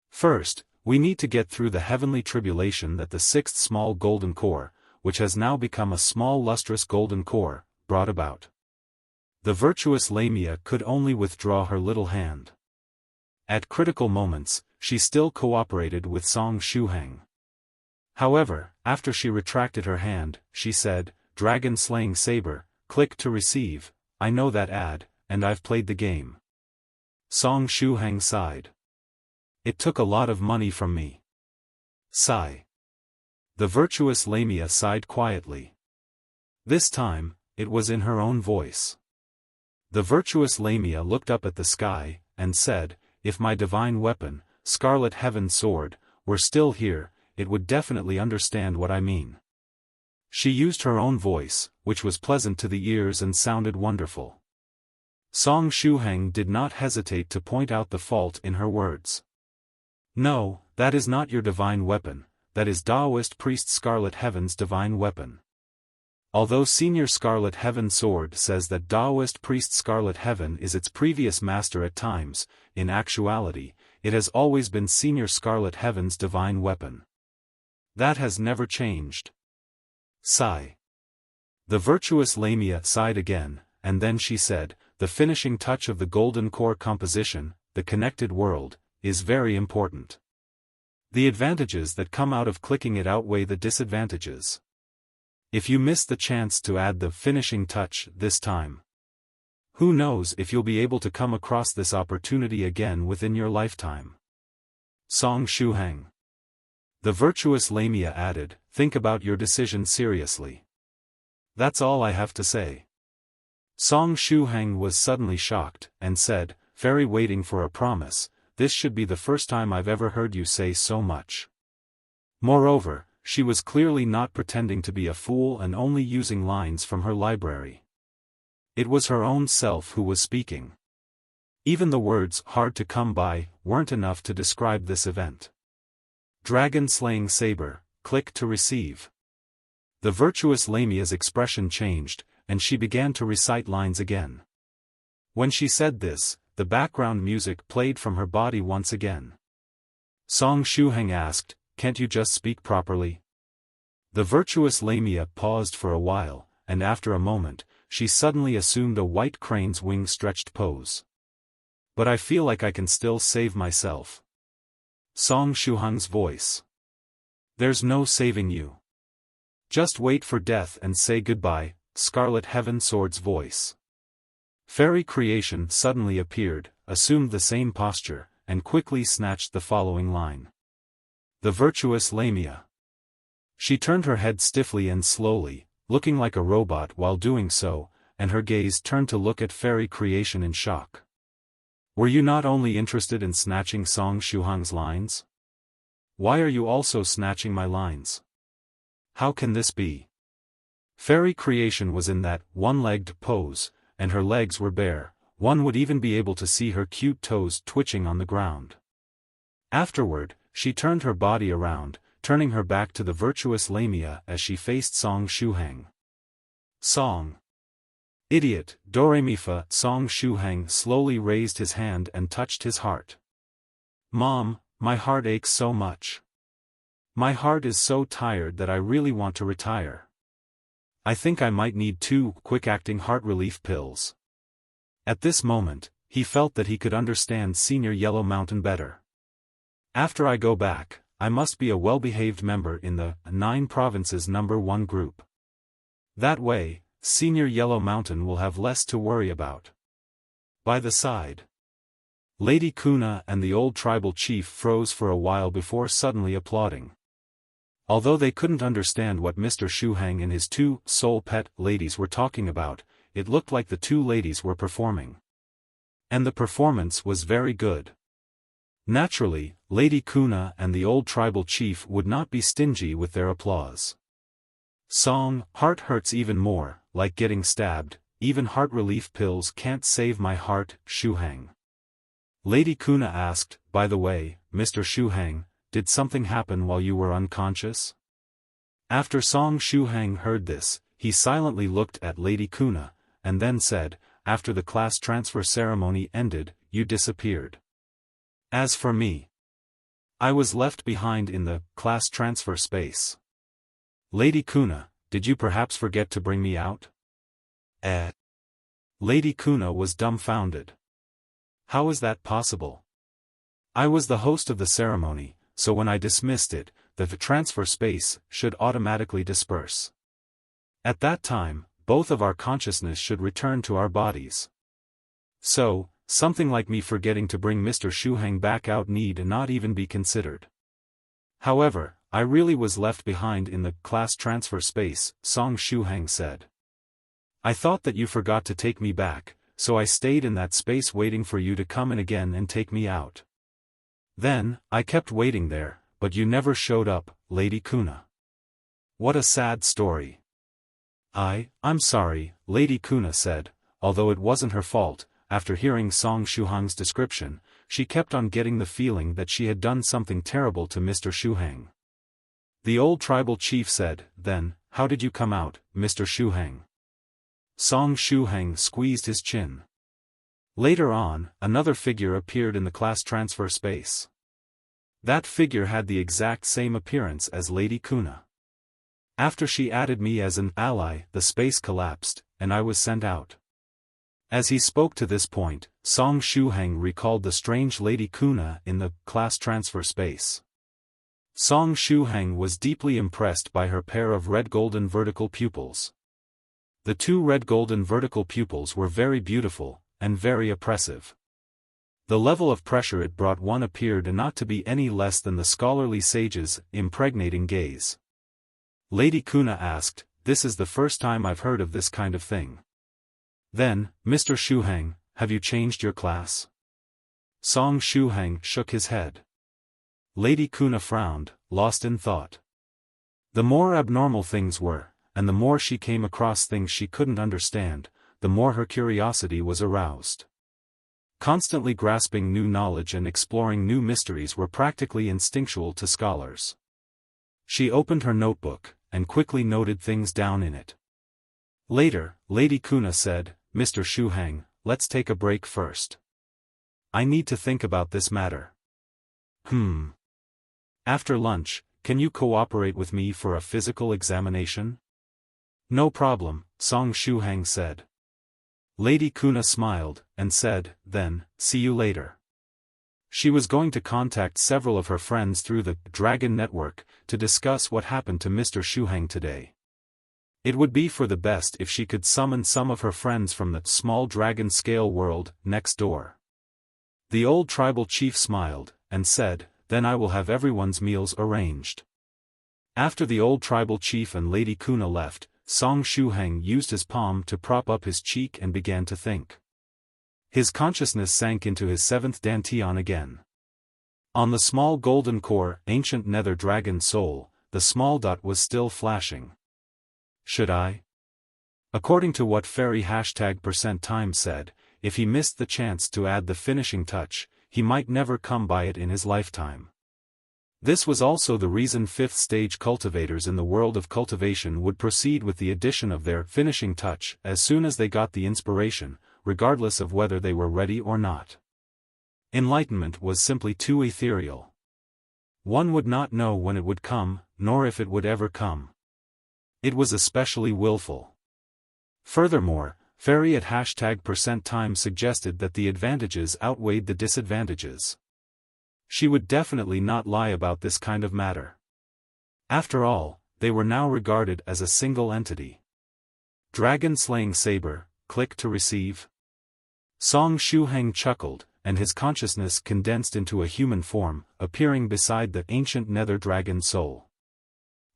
First, we need to get through the heavenly tribulation that the sixth small golden core, which has now become a small lustrous golden core, brought about. The virtuous Lamia could only withdraw her little hand. At critical moments, she still cooperated with Song Shuhang. However, after she retracted her hand, she said, Dragon Slaying Saber, click to receive, I know that ad, and I've played the game. Song Shuhang sighed. It took a lot of money from me. Sigh. The virtuous Lamia sighed quietly. This time, it was in her own voice. The virtuous Lamia looked up at the sky, and said, if my divine weapon, Scarlet Heaven Sword, were still here, it would definitely understand what I mean. She used her own voice, which was pleasant to the ears and sounded wonderful. Song Shuhang did not hesitate to point out the fault in her words. No, that is not your divine weapon, that is Daoist Priest Scarlet Heaven's divine weapon. Although Senior Scarlet Heaven Sword says that Daoist Priest Scarlet Heaven is its previous master at times, in actuality, it has always been Senior Scarlet Heaven's divine weapon. That has never changed. Sigh. The virtuous Lamia sighed again, and then she said, the finishing touch of the golden core composition, the connected world, is very important. The advantages that come out of clicking it outweigh the disadvantages. If you miss the chance to add the finishing touch this time, who knows if you'll be able to come across this opportunity again within your lifetime. Song Shuhang. The virtuous Lamia added, think about your decision seriously. That's all I have to say. Song Shuhang was suddenly shocked, and said, Fairy waiting for a promise, this should be the first time I've ever heard you say so much. Moreover, she was clearly not pretending to be a fool and only using lines from her library. It was her own self who was speaking. Even the words hard to come by weren't enough to describe this event. Dragon Slaying Saber, click to receive. The virtuous Lamia's expression changed, and she began to recite lines again. When she said this, the background music played from her body once again. Song Shuhang asked, can't you just speak properly? The virtuous Lamia paused for a while, and after a moment, she suddenly assumed a white crane's wing stretched pose. But I feel like I can still save myself. Song Shuhang's voice. There's no saving you. Just wait for death and say goodbye, Scarlet Heaven Sword's voice. Fairy Creation suddenly appeared, assumed the same posture, and quickly snatched the following line. The virtuous Lamia. She turned her head stiffly and slowly, looking like a robot while doing so, and her gaze turned to look at Fairy Creation in shock. Were you not only interested in snatching Song Shuhang's lines? Why are you also snatching my lines? How can this be? Fairy Creation was in that one-legged pose, and her legs were bare, one would even be able to see her cute toes twitching on the ground. Afterward, she turned her body around, turning her back to the virtuous Lamia as she faced Song Shuhang. Song. Idiot, Doremifa. Song Shuhang slowly raised his hand and touched his heart. Mom, my heart aches so much. My heart is so tired that I really want to retire. I think I might need 2 quick-acting heart relief pills. At this moment, he felt that he could understand Senior Yellow Mountain better. After I go back, I must be a well-behaved member in the 9 Provinces number 1 group. That way, Senior Yellow Mountain will have less to worry about. By the side. Lady Kuna and the old tribal chief froze for a while before suddenly applauding. Although they couldn't understand what Mr. Shuhang and his 2 soul pet ladies were talking about, it looked like the 2 ladies were performing. And the performance was very good. Naturally, Lady Kuna and the old tribal chief would not be stingy with their applause. Song, heart hurts even more, like getting stabbed, even heart relief pills can't save my heart, Shuhang. Lady Kuna asked, by the way, Mr. Shuhang, did something happen while you were unconscious? After Song Shuhang heard this, he silently looked at Lady Kuna, and then said, after the class transfer ceremony ended, you disappeared. As for me, I was left behind in the class transfer space. Lady Kuna, did you perhaps forget to bring me out? Lady Kuna was dumbfounded. How is that possible? I was the host of the ceremony, so when I dismissed it, the transfer space should automatically disperse. At that time, both of our consciousness should return to our bodies. So, something like me forgetting to bring Mr. Shuhang back out need not even be considered. However, I really was left behind in the class transfer space, Song Shuhang said. I thought that you forgot to take me back, so I stayed in that space waiting for you to come in again and take me out. Then, I kept waiting there, but you never showed up, Lady Kuna. What a sad story. I'm sorry, Lady Kuna said, although it wasn't her fault. After hearing Song Shuhang's description, she kept on getting the feeling that she had done something terrible to Mr. Shuhang. The old tribal chief said, then, how did you come out, Mr. Shuhang? Song Shuhang squeezed his chin. Later on, another figure appeared in the class transfer space. That figure had the exact same appearance as Lady Kuna. After she added me as an ally, the space collapsed, and I was sent out. As he spoke to this point, Song Shuhang recalled the strange Lady Kuna in the class transfer space. Song Shuhang was deeply impressed by her pair of red-golden vertical pupils. The 2 red-golden vertical pupils were very beautiful, and very oppressive. The level of pressure it brought one appeared not to be any less than the scholarly sage's impregnating gaze. Lady Kuna asked, "This is the first time I've heard of this kind of thing." Then, "Mr. Shuhang, have you changed your class?" Song Shuhang shook his head. Lady Kuna frowned, lost in thought. The more abnormal things were, and the more she came across things she couldn't understand, the more her curiosity was aroused. Constantly grasping new knowledge and exploring new mysteries were practically instinctual to scholars. She opened her notebook, and quickly noted things down in it. Later, Lady Kuna said, "Mr. Shuhang, let's take a break first. I need to think about this matter." After lunch, can you cooperate with me for a physical examination?" "No problem," Song Shuhang said. Lady Kuna smiled, and said, "Then, see you later." She was going to contact several of her friends through the Dragon Network, to discuss what happened to Mr. Shuhang today. It would be for the best if she could summon some of her friends from the small dragon scale world next door. The old tribal chief smiled, and said, "Then I will have everyone's meals arranged." After the old tribal chief and Lady Kuna left, Song Shuhang used his palm to prop up his cheek and began to think. His consciousness sank into his seventh dantian again. On the small golden core, ancient nether dragon soul, the small dot was still flashing. Should I? According to what fairy #% said, if he missed the chance to add the finishing touch, he might never come by it in his lifetime. This was also the reason 5th stage cultivators in the world of cultivation would proceed with the addition of their finishing touch as soon as they got the inspiration, regardless of whether they were ready or not. Enlightenment was simply too ethereal. One would not know when it would come, nor if it would ever come. It was especially willful. Furthermore, Fairy at #% suggested that the advantages outweighed the disadvantages. She would definitely not lie about this kind of matter. After all, they were now regarded as a single entity. Dragon Slaying Saber, click to receive. Song Shuhang chuckled, and his consciousness condensed into a human form, appearing beside the ancient nether dragon soul.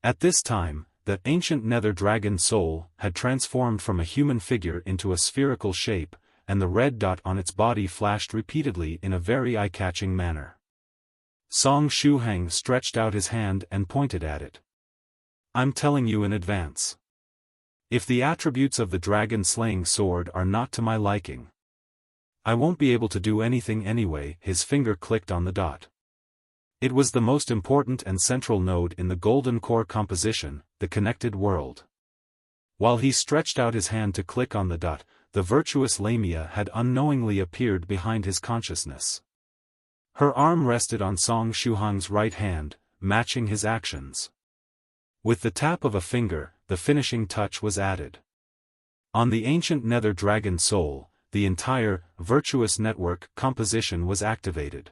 At this time, the ancient nether dragon soul had transformed from a human figure into a spherical shape, and the red dot on its body flashed repeatedly in a very eye-catching manner. Song Shuhang stretched out his hand and pointed at it. "I'm telling you in advance. If the attributes of the dragon slaying sword are not to my liking, I won't be able to do anything anyway." His finger clicked on the dot. It was the most important and central node in the golden core composition, the connected world. While he stretched out his hand to click on the dot, the virtuous Lamia had unknowingly appeared behind his consciousness. Her arm rested on Song Shuhang's right hand, matching his actions. With the tap of a finger, the finishing touch was added. On the ancient nether dragon soul, the entire virtuous network composition was activated.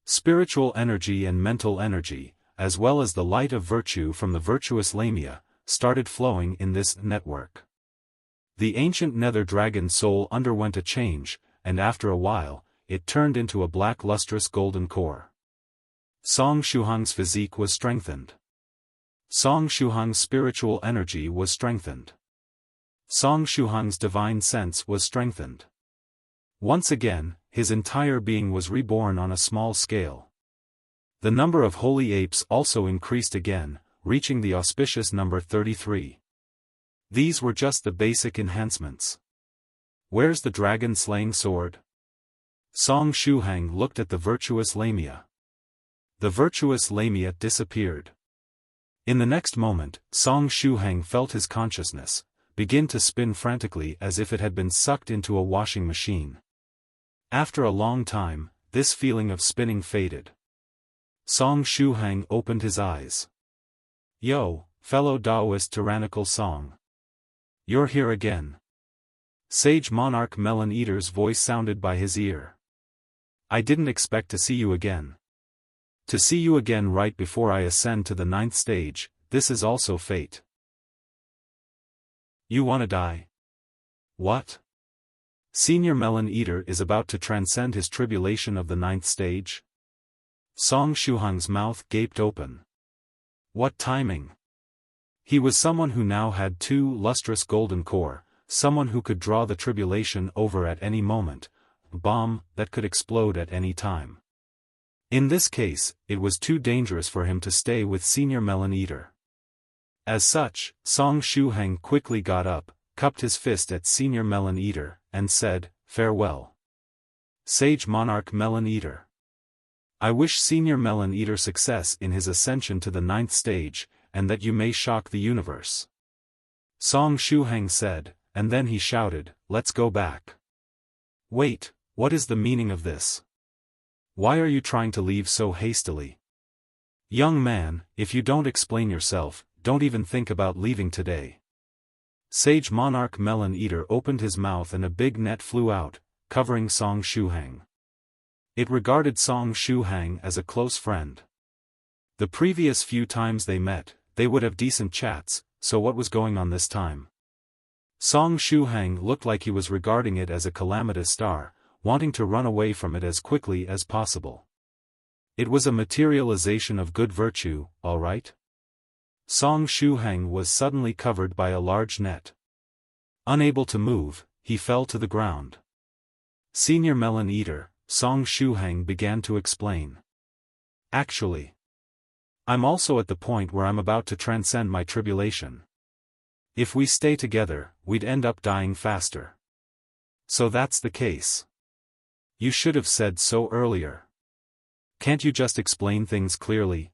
Spiritual energy and mental energy, as well as the light of virtue from the virtuous Lamia, started flowing in this network. The ancient nether dragon soul underwent a change, and after a while, it turned into a black lustrous golden core. Song Shuhang's physique was strengthened. Song Shuhang's spiritual energy was strengthened. Song Shuhang's divine sense was strengthened. Once again, his entire being was reborn on a small scale. The number of holy apes also increased again, reaching the auspicious number 33. These were just the basic enhancements. Where's the dragon slaying sword? Song Shuhang looked at the virtuous Lamia. The virtuous Lamia disappeared. In the next moment, Song Shuhang felt his consciousness begin to spin frantically as if it had been sucked into a washing machine. After a long time, this feeling of spinning faded. Song Shuhang opened his eyes. "Yo, fellow Daoist Tyrannical Song. You're here again." Sage Monarch Melon Eater's voice sounded by his ear. "I didn't expect to see you again. To see you again right before I ascend to the 9th stage, this is also fate." "You wanna die?" "What?" Senior Melon Eater is about to transcend his tribulation of the 9th stage? Song Shuhang's mouth gaped open. What timing! He was someone who now had 2 lustrous golden core, someone who could draw the tribulation over at any moment, a bomb that could explode at any time. In this case, it was too dangerous for him to stay with Senior Melon Eater. As such, Song Shuhang quickly got up, cupped his fist at Senior Melon Eater, and said, "Farewell. Sage Monarch Melon Eater. I wish Senior Melon Eater success in his ascension to the 9th stage, and that you may shock the universe." Song Shuhang said, and then he shouted, "Let's go back." Wait, what is the meaning of this? Why are you trying to leave so hastily? Young man, if you don't explain yourself, don't even think about leaving today. Sage Monarch Melon Eater opened his mouth and a big net flew out, covering Song Shuhang. It regarded Song Shuhang as a close friend. The previous few times they met, they would have decent chats, so what was going on this time? Song Shuhang looked like he was regarding it as a calamitous star, wanting to run away from it as quickly as possible. It was a materialization of good virtue, all right? Song Shuhang was suddenly covered by a large net. Unable to move, he fell to the ground. Senior Melon Eater, Song Shuhang began to explain. Actually, I'm also at the point where I'm about to transcend my tribulation. If we stay together, we'd end up dying faster. So that's the case. You should have said so earlier. Can't you just explain things clearly?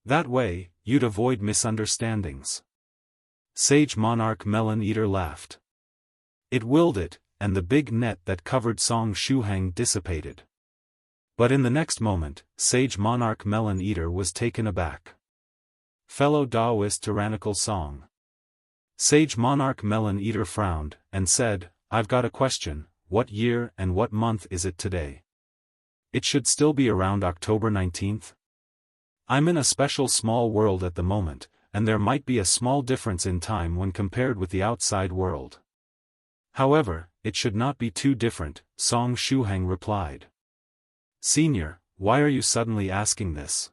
That way, you'd avoid misunderstandings. Sage Monarch Melon Eater laughed. It willed it, and the big net that covered Song Shuhang dissipated. But in the next moment, Sage Monarch Melon Eater was taken aback. Fellow Daoist Tyrannical Song. Sage Monarch Melon Eater frowned, and said, "I've got a question, what year and what month is it today? It should still be around October 19th? I'm in a special small world at the moment, and there might be a small difference in time when compared with the outside world. However, it should not be too different," Song Shuhang replied. "Senior, why are you suddenly asking this?"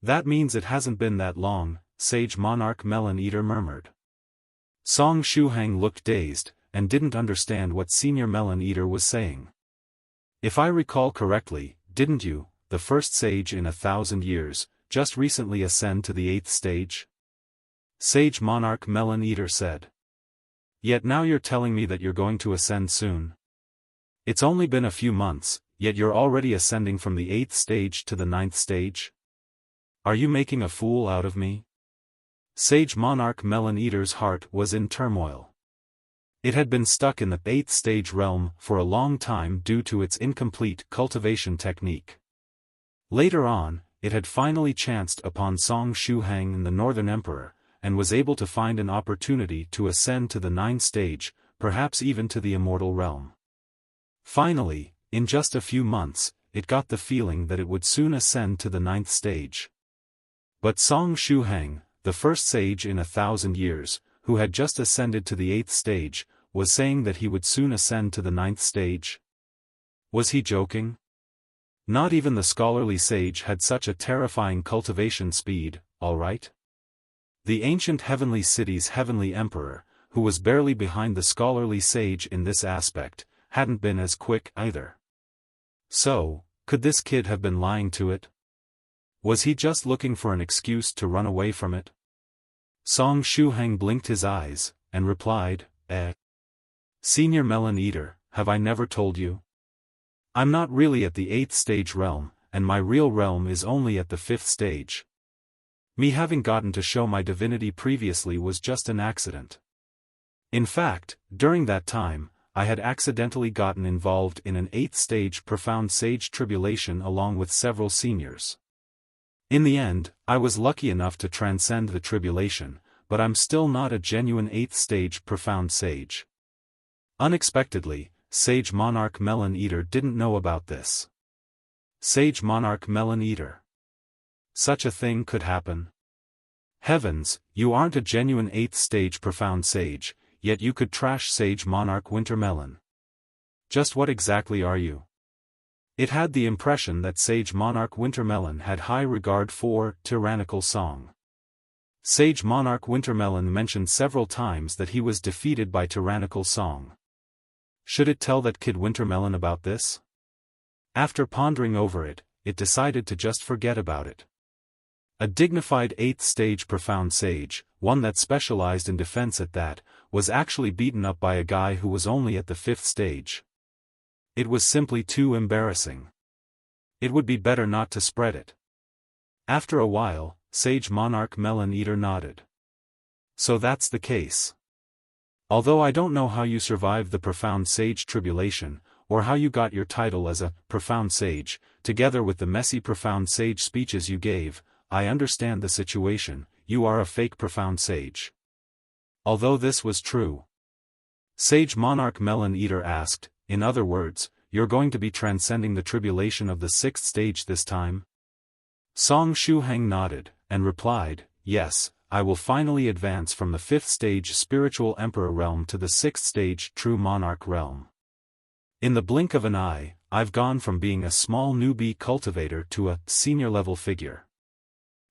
"That means it hasn't been that long," Sage Monarch Melon Eater murmured. Song Shuhang looked dazed, and didn't understand what Senior Melon Eater was saying. "If I recall correctly, didn't you, the first sage in 1,000 years, just recently ascend to the 8th stage?" Sage Monarch Melon Eater said. "Yet now you're telling me that you're going to ascend soon. It's only been a few months, yet you're already ascending from the 8th stage to the 9th stage? Are you making a fool out of me?" Sage Monarch Melon Eater's heart was in turmoil. It had been stuck in the 8th stage realm for a long time due to its incomplete cultivation technique. Later on, it had finally chanced upon Song Shuhang and the Northern Emperor, and was able to find an opportunity to ascend to the 9th stage, perhaps even to the immortal realm. Finally, in just a few months, it got the feeling that it would soon ascend to the 9th stage. But Song Shuhang, the first sage in 1,000 years, who had just ascended to the 8th stage, was saying that he would soon ascend to the 9th stage? Was he joking? Not even the scholarly sage had such a terrifying cultivation speed, all right? The ancient heavenly city's heavenly emperor, who was barely behind the scholarly sage in this aspect, hadn't been as quick either. So, could this kid have been lying to it? Was he just looking for an excuse to run away from it? Song Shuhang blinked his eyes, and replied, Senior Melon Eater, have I never told you? I'm not really at the 8th stage realm, and my real realm is only at the 5th stage. Me having gotten to show my divinity previously was just an accident. In fact, during that time, I had accidentally gotten involved in an 8th stage profound sage tribulation along with several seniors. In the end, I was lucky enough to transcend the tribulation, but I'm still not a genuine 8th stage profound sage. Unexpectedly, Sage Monarch Melon Eater didn't know about this. Sage Monarch Melon Eater. Such a thing could happen? Heavens, you aren't a genuine 8th stage profound sage, yet you could trash Sage Monarch Wintermelon. Just what exactly are you? It had the impression that Sage Monarch Wintermelon had high regard for Tyrannical Song. Sage Monarch Wintermelon mentioned several times that he was defeated by Tyrannical Song. Should it tell that kid Wintermelon about this? After pondering over it, it decided to just forget about it. A dignified 8th stage profound sage, one that specialized in defense at that, was actually beaten up by a guy who was only at the 5th stage. It was simply too embarrassing. It would be better not to spread it. After a while, Sage Monarch Melon Eater nodded. So that's the case. Although I don't know how you survived the profound sage tribulation, or how you got your title as a profound sage, together with the messy profound sage speeches you gave, I understand the situation. You are a fake profound sage. Although this was true. Sage Monarch Melon Eater asked, in other words, you're going to be transcending the tribulation of the 6th stage this time? Song Shuhang nodded, and replied, yes, I will finally advance from the 5th stage spiritual emperor realm to the 6th stage true monarch realm. In the blink of an eye, I've gone from being a small newbie cultivator to a senior level figure.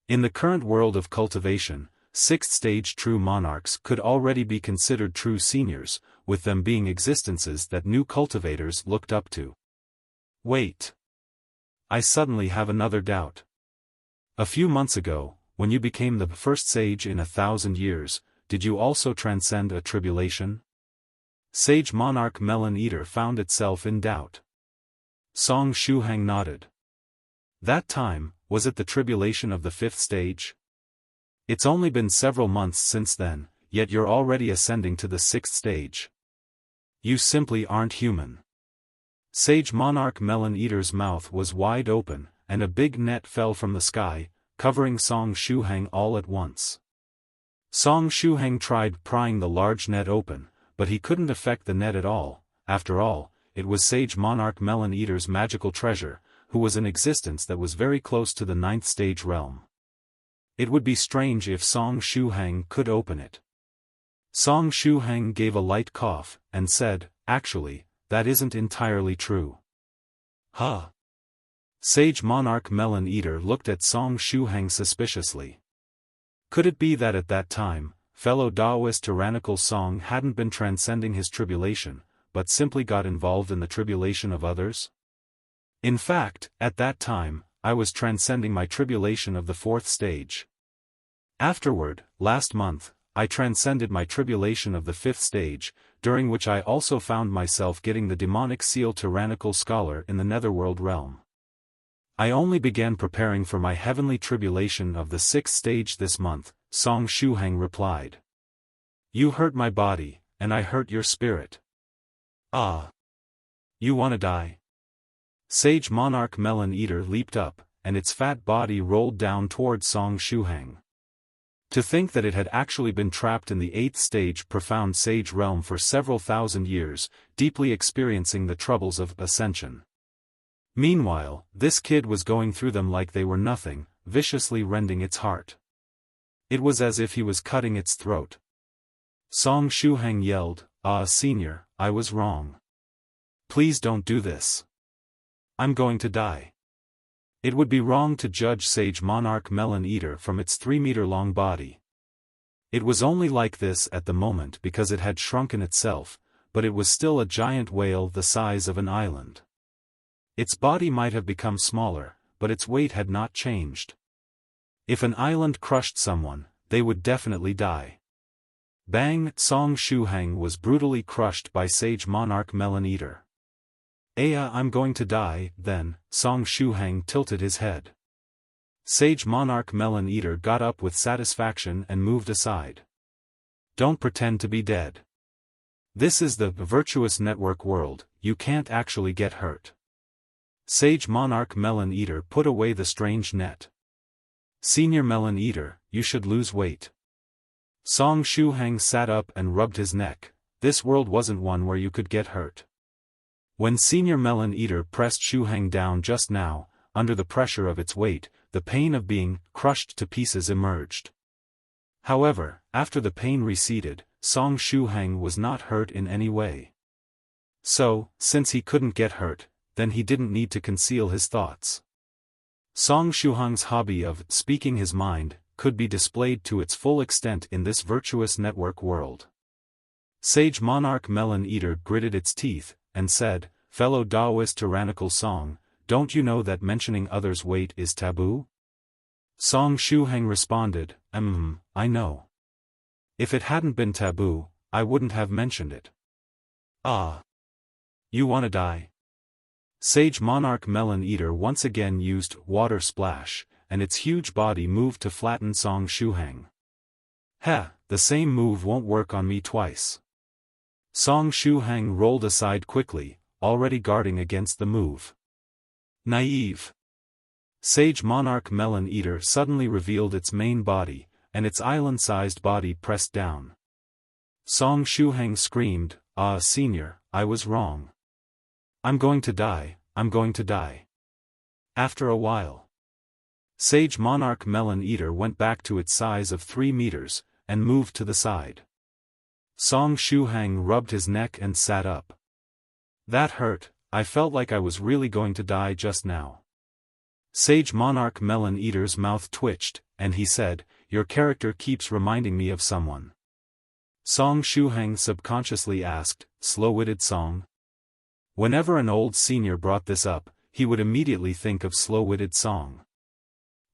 In the current world of cultivation, 6th stage true monarchs could already be considered true seniors, with them being existences that new cultivators looked up to. Wait. I suddenly have another doubt. A few months ago, when you became the first sage in 1,000 years, did you also transcend a tribulation? Sage Monarch Melon Eater found itself in doubt. Song Shuhang nodded. That time, was it the tribulation of the 5th stage? It's only been several months since then, yet you're already ascending to the 6th stage. You simply aren't human. Sage Monarch Melon Eater's mouth was wide open, and a big net fell from the sky, covering Song Shuhang all at once. Song Shuhang tried prying the large net open, but he couldn't affect the net at all. After all, it was Sage Monarch Melon Eater's magical treasure, who was an existence that was very close to the 9th stage realm. It would be strange if Song Shuhang could open it. Song Shuhang gave a light cough, and said, actually, that isn't entirely true. Huh? Sage Monarch Melon Eater looked at Song Shuhang suspiciously. Could it be that at that time, Fellow Daoist Tyrannical Song hadn't been transcending his tribulation, but simply got involved in the tribulation of others? In fact, at that time, I was transcending my tribulation of the 4th stage. Afterward, last month, I transcended my tribulation of the 5th stage, during which I also found myself getting the demonic seal Tyrannical Scholar in the Netherworld realm. I only began preparing for my heavenly tribulation of the 6th stage this month, Song Shuhang replied. You hurt my body, and I hurt your spirit. Ah. You wanna die? Sage Monarch Melon Eater leaped up, and its fat body rolled down toward Song Shuhang. To think that it had actually been trapped in the 8th stage profound sage realm for several thousand years, deeply experiencing the troubles of ascension. Meanwhile, this kid was going through them like they were nothing, viciously rending its heart. It was as if he was cutting its throat. Song Shuhang yelled, senior, I was wrong. Please don't do this. I'm going to die. It would be wrong to judge Sage Monarch Melon Eater from its 3-meter-long body. It was only like this at the moment because it had shrunken itself, but it was still a giant whale the size of an island. Its body might have become smaller, but its weight had not changed. If an island crushed someone, they would definitely die. Bang! Song Shuhang was brutally crushed by Sage Monarch Melon Eater. I'm going to die, then. Song Shuhang tilted his head. Sage Monarch Melon Eater got up with satisfaction and moved aside. Don't pretend to be dead. This is the virtuous network world, you can't actually get hurt. Sage Monarch Melon Eater put away the strange net. Senior Melon Eater, you should lose weight. Song Shuhang sat up and rubbed his neck. This world wasn't one where you could get hurt. When Senior Melon Eater pressed Shuhang down just now, under the pressure of its weight, the pain of being crushed to pieces emerged. However, after the pain receded, Song Shuhang was not hurt in any way. So, since he couldn't get hurt, then he didn't need to conceal his thoughts. Song Shuhang's hobby of speaking his mind could be displayed to its full extent in this virtuous network world. Sage Monarch Melon Eater gritted its teeth, and said, "Fellow Daoist Tyrannical Song, don't you know that mentioning others' weight is taboo?" Song Shuhang responded, I know. If it hadn't been taboo, I wouldn't have mentioned it. Ah. You wanna die? Sage Monarch Melon Eater once again used Water Splash, and its huge body moved to flatten Song Shuhang. The same move won't work on me twice. Song Shuhang rolled aside quickly, already guarding against the move. Naive. Sage Monarch Melon Eater suddenly revealed its main body, and its island-sized body pressed down. Song Shuhang screamed, "Ah, senior, I was wrong. I'm going to die, I'm going to die." After a while, Sage Monarch Melon Eater went back to its size of 3 meters, and moved to the side. Song Shuhang rubbed his neck and sat up. That hurt, I felt like I was really going to die just now. Sage Monarch Melon Eater's mouth twitched, and he said, "Your character keeps reminding me of someone." Song Shuhang subconsciously asked, "Slow-witted Song?" Whenever an old senior brought this up, he would immediately think of Slow-witted Song.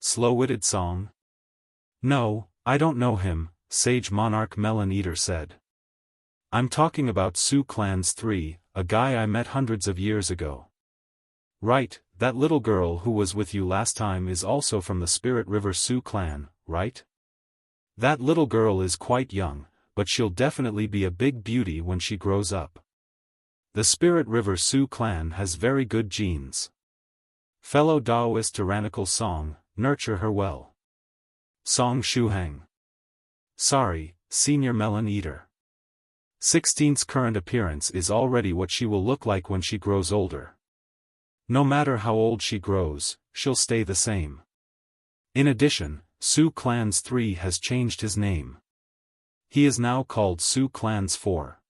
Slow-witted Song? No, I don't know him, Sage Monarch Melon Eater said. I'm talking about Sioux Clans 3, a guy I met hundreds of years ago. Right, that little girl who was with you last time is also from the Spirit River Sioux Clan, right? That little girl is quite young, but she'll definitely be a big beauty when she grows up. The Spirit River Sioux Clan has very good genes. Fellow Daoist Tyrannical Song, nurture her well. Song Shuhang. Sorry, Senior Melon Eater. 16's current appearance is already what she will look like when she grows older. No matter how old she grows, she'll stay the same. In addition, Sioux Clans 3 has changed his name. He is now called Sioux Clans 4.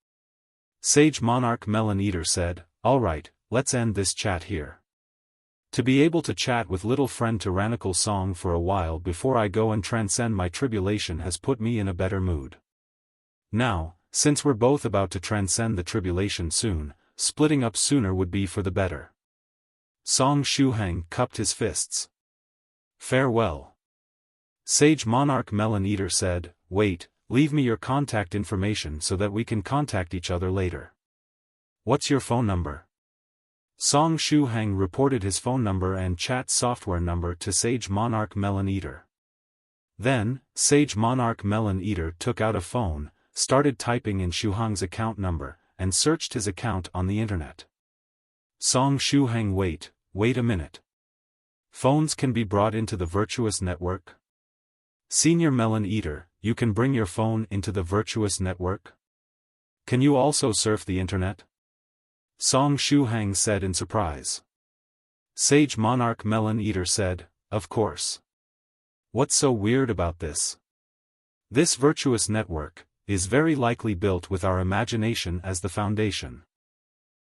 Sage Monarch Melon Eater said, "Alright, let's end this chat here. To be able to chat with little friend Tyrannical Song for a while before I go and transcend my tribulation has put me in a better mood. Now, since we're both about to transcend the tribulation soon, splitting up sooner would be for the better." Song Shuhang cupped his fists. "Farewell." Sage Monarch Melon Eater said, "Wait, leave me your contact information so that we can contact each other later." "What's your phone number?" Song Shuhang reported his phone number and chat software number to Sage Monarch Melon Eater. Then, Sage Monarch Melon Eater took out a phone, started typing in Shuhang's account number, and searched his account on the internet. Song Shuhang, wait a minute. Phones can be brought into the virtuous network? Senior Melon Eater, you can bring your phone into the virtuous network? Can you also surf the internet? Song Shuhang said in surprise. Sage Monarch Melon Eater said, "Of course. What's so weird about this? This virtuous network is very likely built with our imagination as the foundation.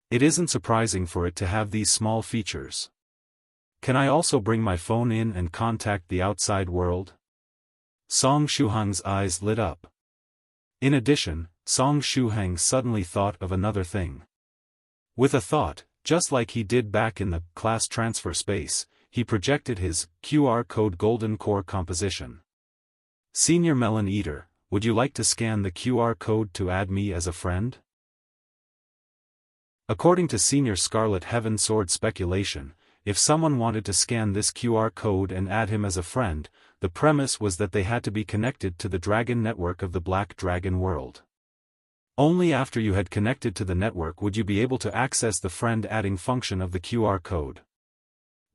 It isn't surprising for it to have these small features. Can I also bring my phone in and contact the outside world?" Song Shuhang's eyes lit up. In addition, Song Shuhang suddenly thought of another thing. With a thought, just like he did back in the class transfer space, he projected his QR code golden core composition. "Senior Melon Eater, would you like to scan the QR code to add me as a friend?" According to Senior Scarlet Heaven Sword speculation, if someone wanted to scan this QR code and add him as a friend, the premise was that they had to be connected to the dragon network of the Black Dragon world. Only after you had connected to the network would you be able to access the friend adding function of the QR code.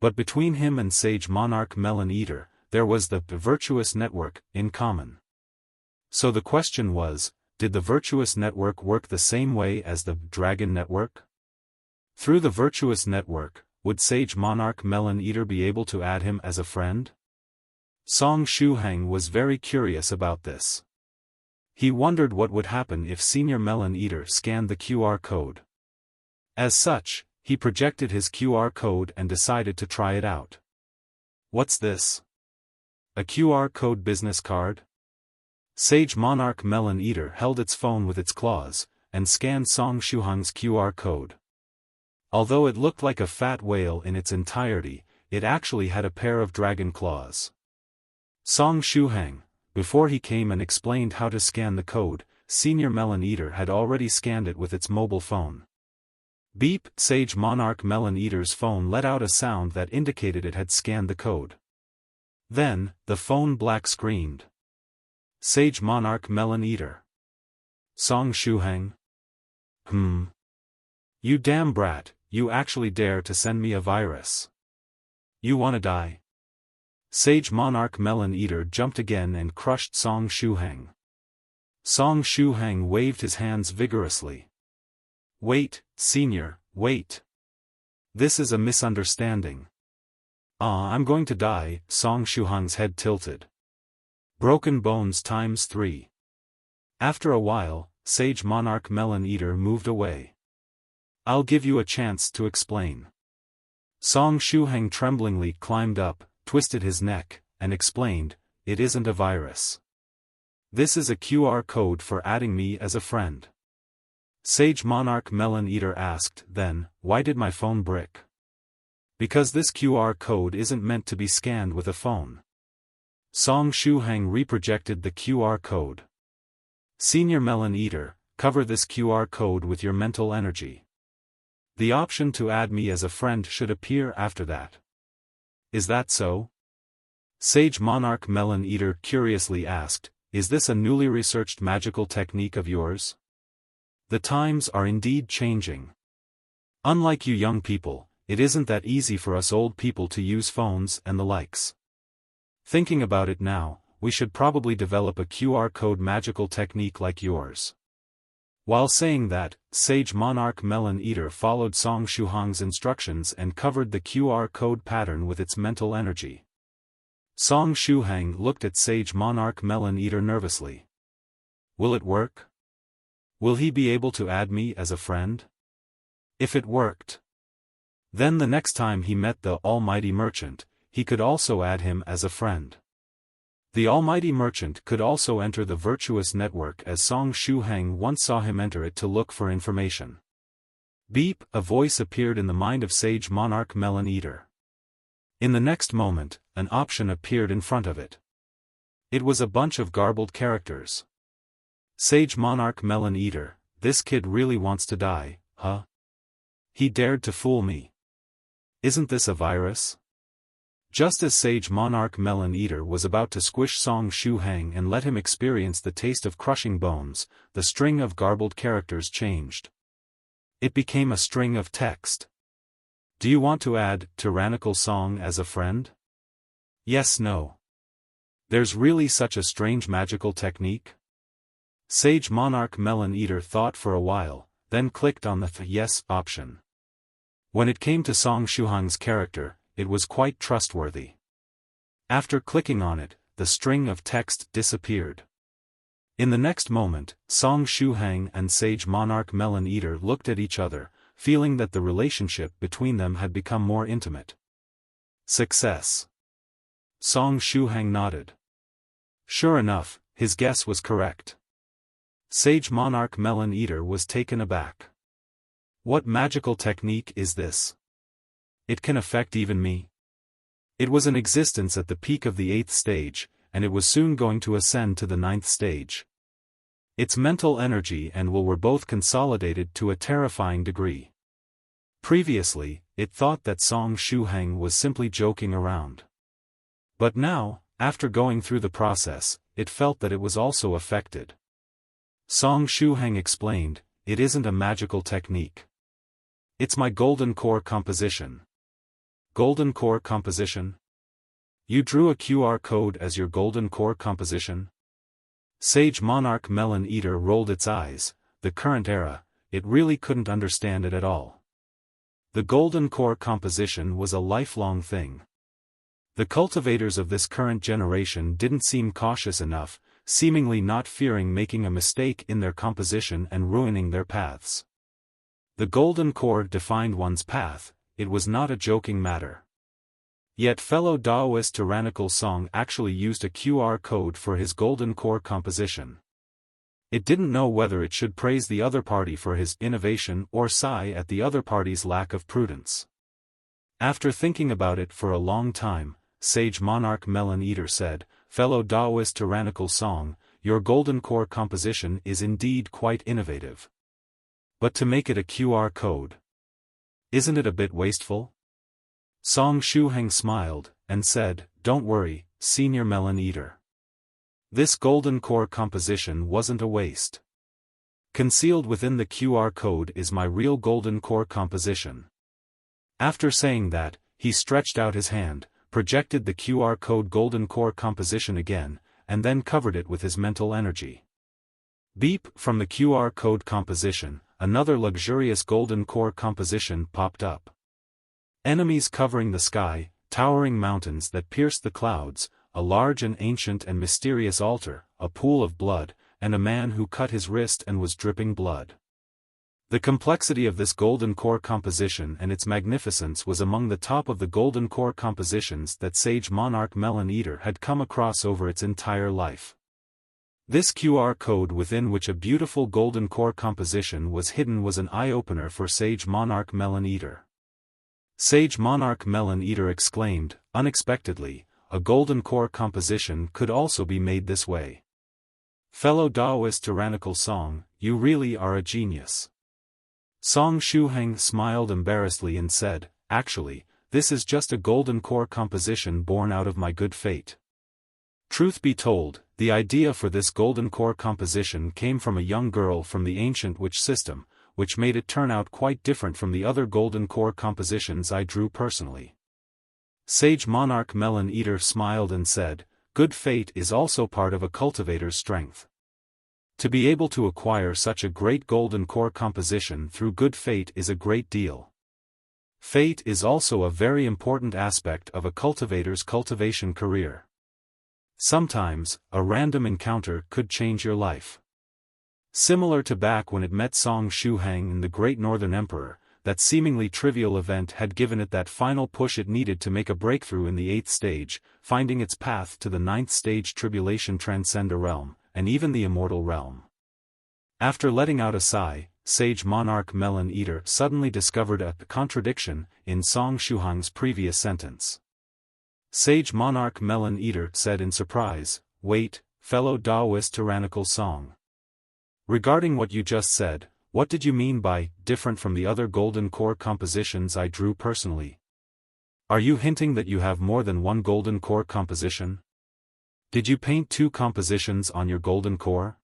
But between him and Sage Monarch Melon Eater, there was the virtuous network in common. So the question was, did the virtuous network work the same way as the dragon network? Through the virtuous network, would Sage Monarch Melon Eater be able to add him as a friend? Song Shuhang was very curious about this. He wondered what would happen if Senior Melon Eater scanned the QR code. As such, he projected his QR code and decided to try it out. What's this? A QR code business card? Sage Monarch Melon Eater held its phone with its claws, and scanned Song Shuhang's QR code. Although it looked like a fat whale in its entirety, it actually had a pair of dragon claws. Song Shuhang, before he came and explained how to scan the code, Senior Melon Eater had already scanned it with its mobile phone. Beep! Sage Monarch Melon Eater's phone let out a sound that indicated it had scanned the code. Then, the phone black screened. Sage Monarch Melon Eater. Song Shuhang? You damn brat, you actually dare to send me a virus. You wanna die? Sage Monarch Melon Eater jumped again and crushed Song Shuhang. Song Shuhang waved his hands vigorously. Wait, Senior, wait. This is a misunderstanding. I'm going to die. Song Shuhang's head tilted. Broken bones times 3. After a while, Sage Monarch Melon Eater moved away. I'll give you a chance to explain. Song Shuhang tremblingly climbed up, twisted his neck, and explained, it isn't a virus. This is a QR code for adding me as a friend. Sage Monarch Melon Eater asked, then, why did my phone brick? Because this QR code isn't meant to be scanned with a phone. Song Shuhang reprojected the QR code. Senior Melon Eater, cover this QR code with your mental energy. The option to add me as a friend should appear after that. Is that so? Sage Monarch Melon Eater curiously asked, is this a newly researched magical technique of yours? The times are indeed changing. Unlike you young people, it isn't that easy for us old people to use phones and the likes. Thinking about it now, we should probably develop a QR code magical technique like yours. While saying that, Sage Monarch Melon Eater followed Song Shuhang's instructions and covered the QR code pattern with its mental energy. Song Shuhang looked at Sage Monarch Melon Eater nervously. Will it work? Will he be able to add me as a friend? If it worked, then the next time he met the Almighty Merchant, he could also add him as a friend. The Almighty Merchant could also enter the virtuous network as Song Shuhang once saw him enter it to look for information. Beep! A voice appeared in the mind of Sage Monarch Melon Eater. In the next moment, an option appeared in front of it. It was a bunch of garbled characters. Sage Monarch Melon Eater, this kid really wants to die, huh? He dared to fool me. Isn't this a virus? Just as Sage Monarch Melon Eater was about to squish Song Shuhang and let him experience the taste of crushing bones, the string of garbled characters changed. It became a string of text. Do you want to add Tyrannical Song as a friend? Yes, no. There's really such a strange magical technique? Sage Monarch Melon Eater thought for a while, then clicked on the yes option. When it came to Song Shuhang's character, it was quite trustworthy. After clicking on it, the string of text disappeared. In the next moment, Song Shuhang and Sage Monarch Melon Eater looked at each other, feeling that the relationship between them had become more intimate. Success. Song Shuhang nodded. Sure enough, his guess was correct. Sage Monarch Melon Eater was taken aback. What magical technique is this? It can affect even me. It was in existence at the peak of the 8th stage, and it was soon going to ascend to the 9th stage. Its mental energy and will were both consolidated to a terrifying degree. Previously, it thought that Song Shuhang was simply joking around. But now, after going through the process, it felt that it was also affected. Song Shuhang explained, it isn't a magical technique. It's my golden core composition. Golden core composition? You drew a QR code as your golden core composition? Sage Monarch Melon Eater rolled its eyes. The current era, it really couldn't understand it at all. The golden core composition was a lifelong thing. The cultivators of this current generation didn't seem cautious enough, seemingly not fearing making a mistake in their composition and ruining their paths. The golden core defined one's path, it was not a joking matter. Yet Fellow Daoist Tyrannical Song actually used a QR code for his golden core composition. It didn't know whether it should praise the other party for his innovation or sigh at the other party's lack of prudence. After thinking about it for a long time, Sage Monarch Melon Eater said, "Fellow Daoist Tyrannical Song, your golden core composition is indeed quite innovative. But to make it a QR code, isn't it a bit wasteful?" Song Shuhang smiled, and said, "Don't worry, Senior Melon Eater. This golden core composition wasn't a waste. Concealed within the QR code is my real golden core composition." After saying that, he stretched out his hand, projected the QR code golden core composition again, and then covered it with his mental energy. Beep! From the QR code composition, another luxurious golden core composition popped up. Enemies covering the sky, towering mountains that pierced the clouds, a large and ancient and mysterious altar, a pool of blood, and a man who cut his wrist and was dripping blood. The complexity of this golden core composition and its magnificence was among the top of the golden core compositions that Sage Monarch Melon Eater had come across over its entire life. This QR code within which a beautiful golden core composition was hidden was an eye-opener for Sage Monarch Melon Eater. Sage Monarch Melon Eater exclaimed, unexpectedly, a golden core composition could also be made this way. Fellow Daoist Tyrannical Song, you really are a genius. Song Shuhang smiled embarrassedly and said, actually, this is just a golden core composition born out of my good fate. Truth be told, the idea for this golden core composition came from a young girl from the ancient witch system, which made it turn out quite different from the other golden core compositions I drew personally. Sage Monarch Melon Eater smiled and said, good fate is also part of a cultivator's strength. To be able to acquire such a great golden core composition through good fate is a great deal. Fate is also a very important aspect of a cultivator's cultivation career. Sometimes, a random encounter could change your life. Similar to back when it met Song Shuhang in the Great Northern Emperor, that seemingly trivial event had given it that final push it needed to make a breakthrough in the 8th stage, finding its path to the 9th stage tribulation-transcension realm, and even the immortal realm. After letting out a sigh, Sage Monarch Melon Eater suddenly discovered a contradiction in Song Shuhang's previous sentence. Sage Monarch Melon Eater said in surprise, wait, Fellow Daoist Tyrannical Song. Regarding what you just said, what did you mean by different from the other golden core compositions I drew personally? Are you hinting that you have more than one golden core composition? Did you paint 2 compositions on your golden core?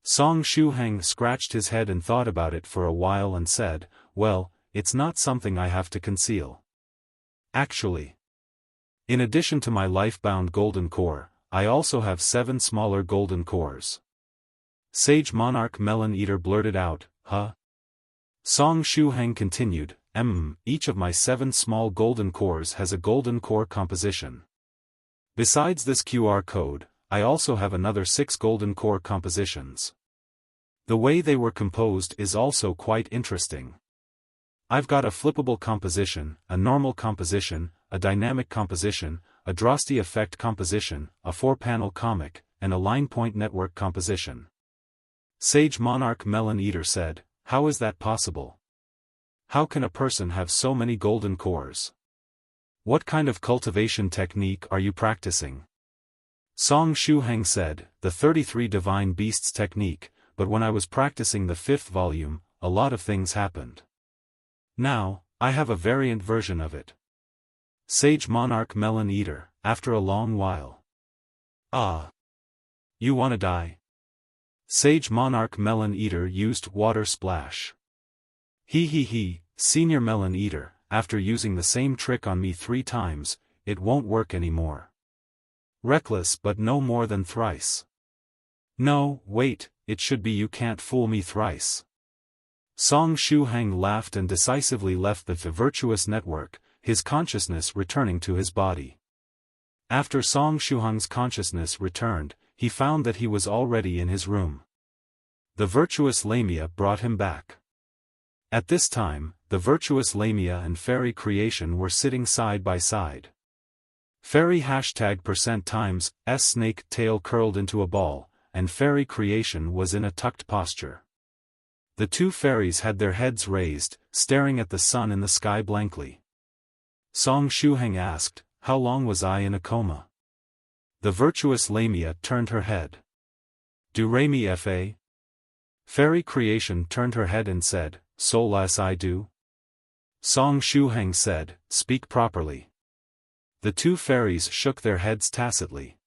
Song Shuhang scratched his head and thought about it for a while and said, well, it's not something I have to conceal. Actually, in addition to my life-bound golden core, I also have 7 smaller golden cores. Sage Monarch Melon Eater blurted out, huh? Song Shuhang continued, each of my 7 small golden cores has a golden core composition. Besides this QR code, I also have another 6 golden core compositions. The way they were composed is also quite interesting. I've got a flippable composition, a normal composition, a dynamic composition, a Drosty effect composition, a 4-panel comic, and a line point network composition. Sage Monarch Melon Eater said, how is that possible? How can a person have so many golden cores? What kind of cultivation technique are you practicing? Song Shuhang said, the 33 Divine Beasts technique, but when I was practicing the 5th volume, a lot of things happened. Now, I have a variant version of it. Sage Monarch Melon Eater, after a long while. Ah. You wanna die? Sage Monarch Melon Eater used water splash. He, Senior Melon Eater, after using the same trick on me 3 times, it won't work anymore. Reckless but no more than thrice. No, wait, it should be you can't fool me thrice. Song Shuhang laughed and decisively left the virtuous network, his consciousness returning to his body. After Song Shuhang's consciousness returned, he found that he was already in his room. The virtuous Lamia brought him back. At this time, the virtuous Lamia and fairy creation were sitting side by side. Fairy #% S snake tail curled into a ball, and fairy creation was in a tucked posture. The two fairies had their heads raised, staring at the sun in the sky blankly. Song Shuhang asked, "How long was I in a coma?" The virtuous Lamia turned her head. "Do re mi fa?" Fairy creation turned her head and said, "So las I do." Song Shuhang said, "Speak properly." The two fairies shook their heads tacitly.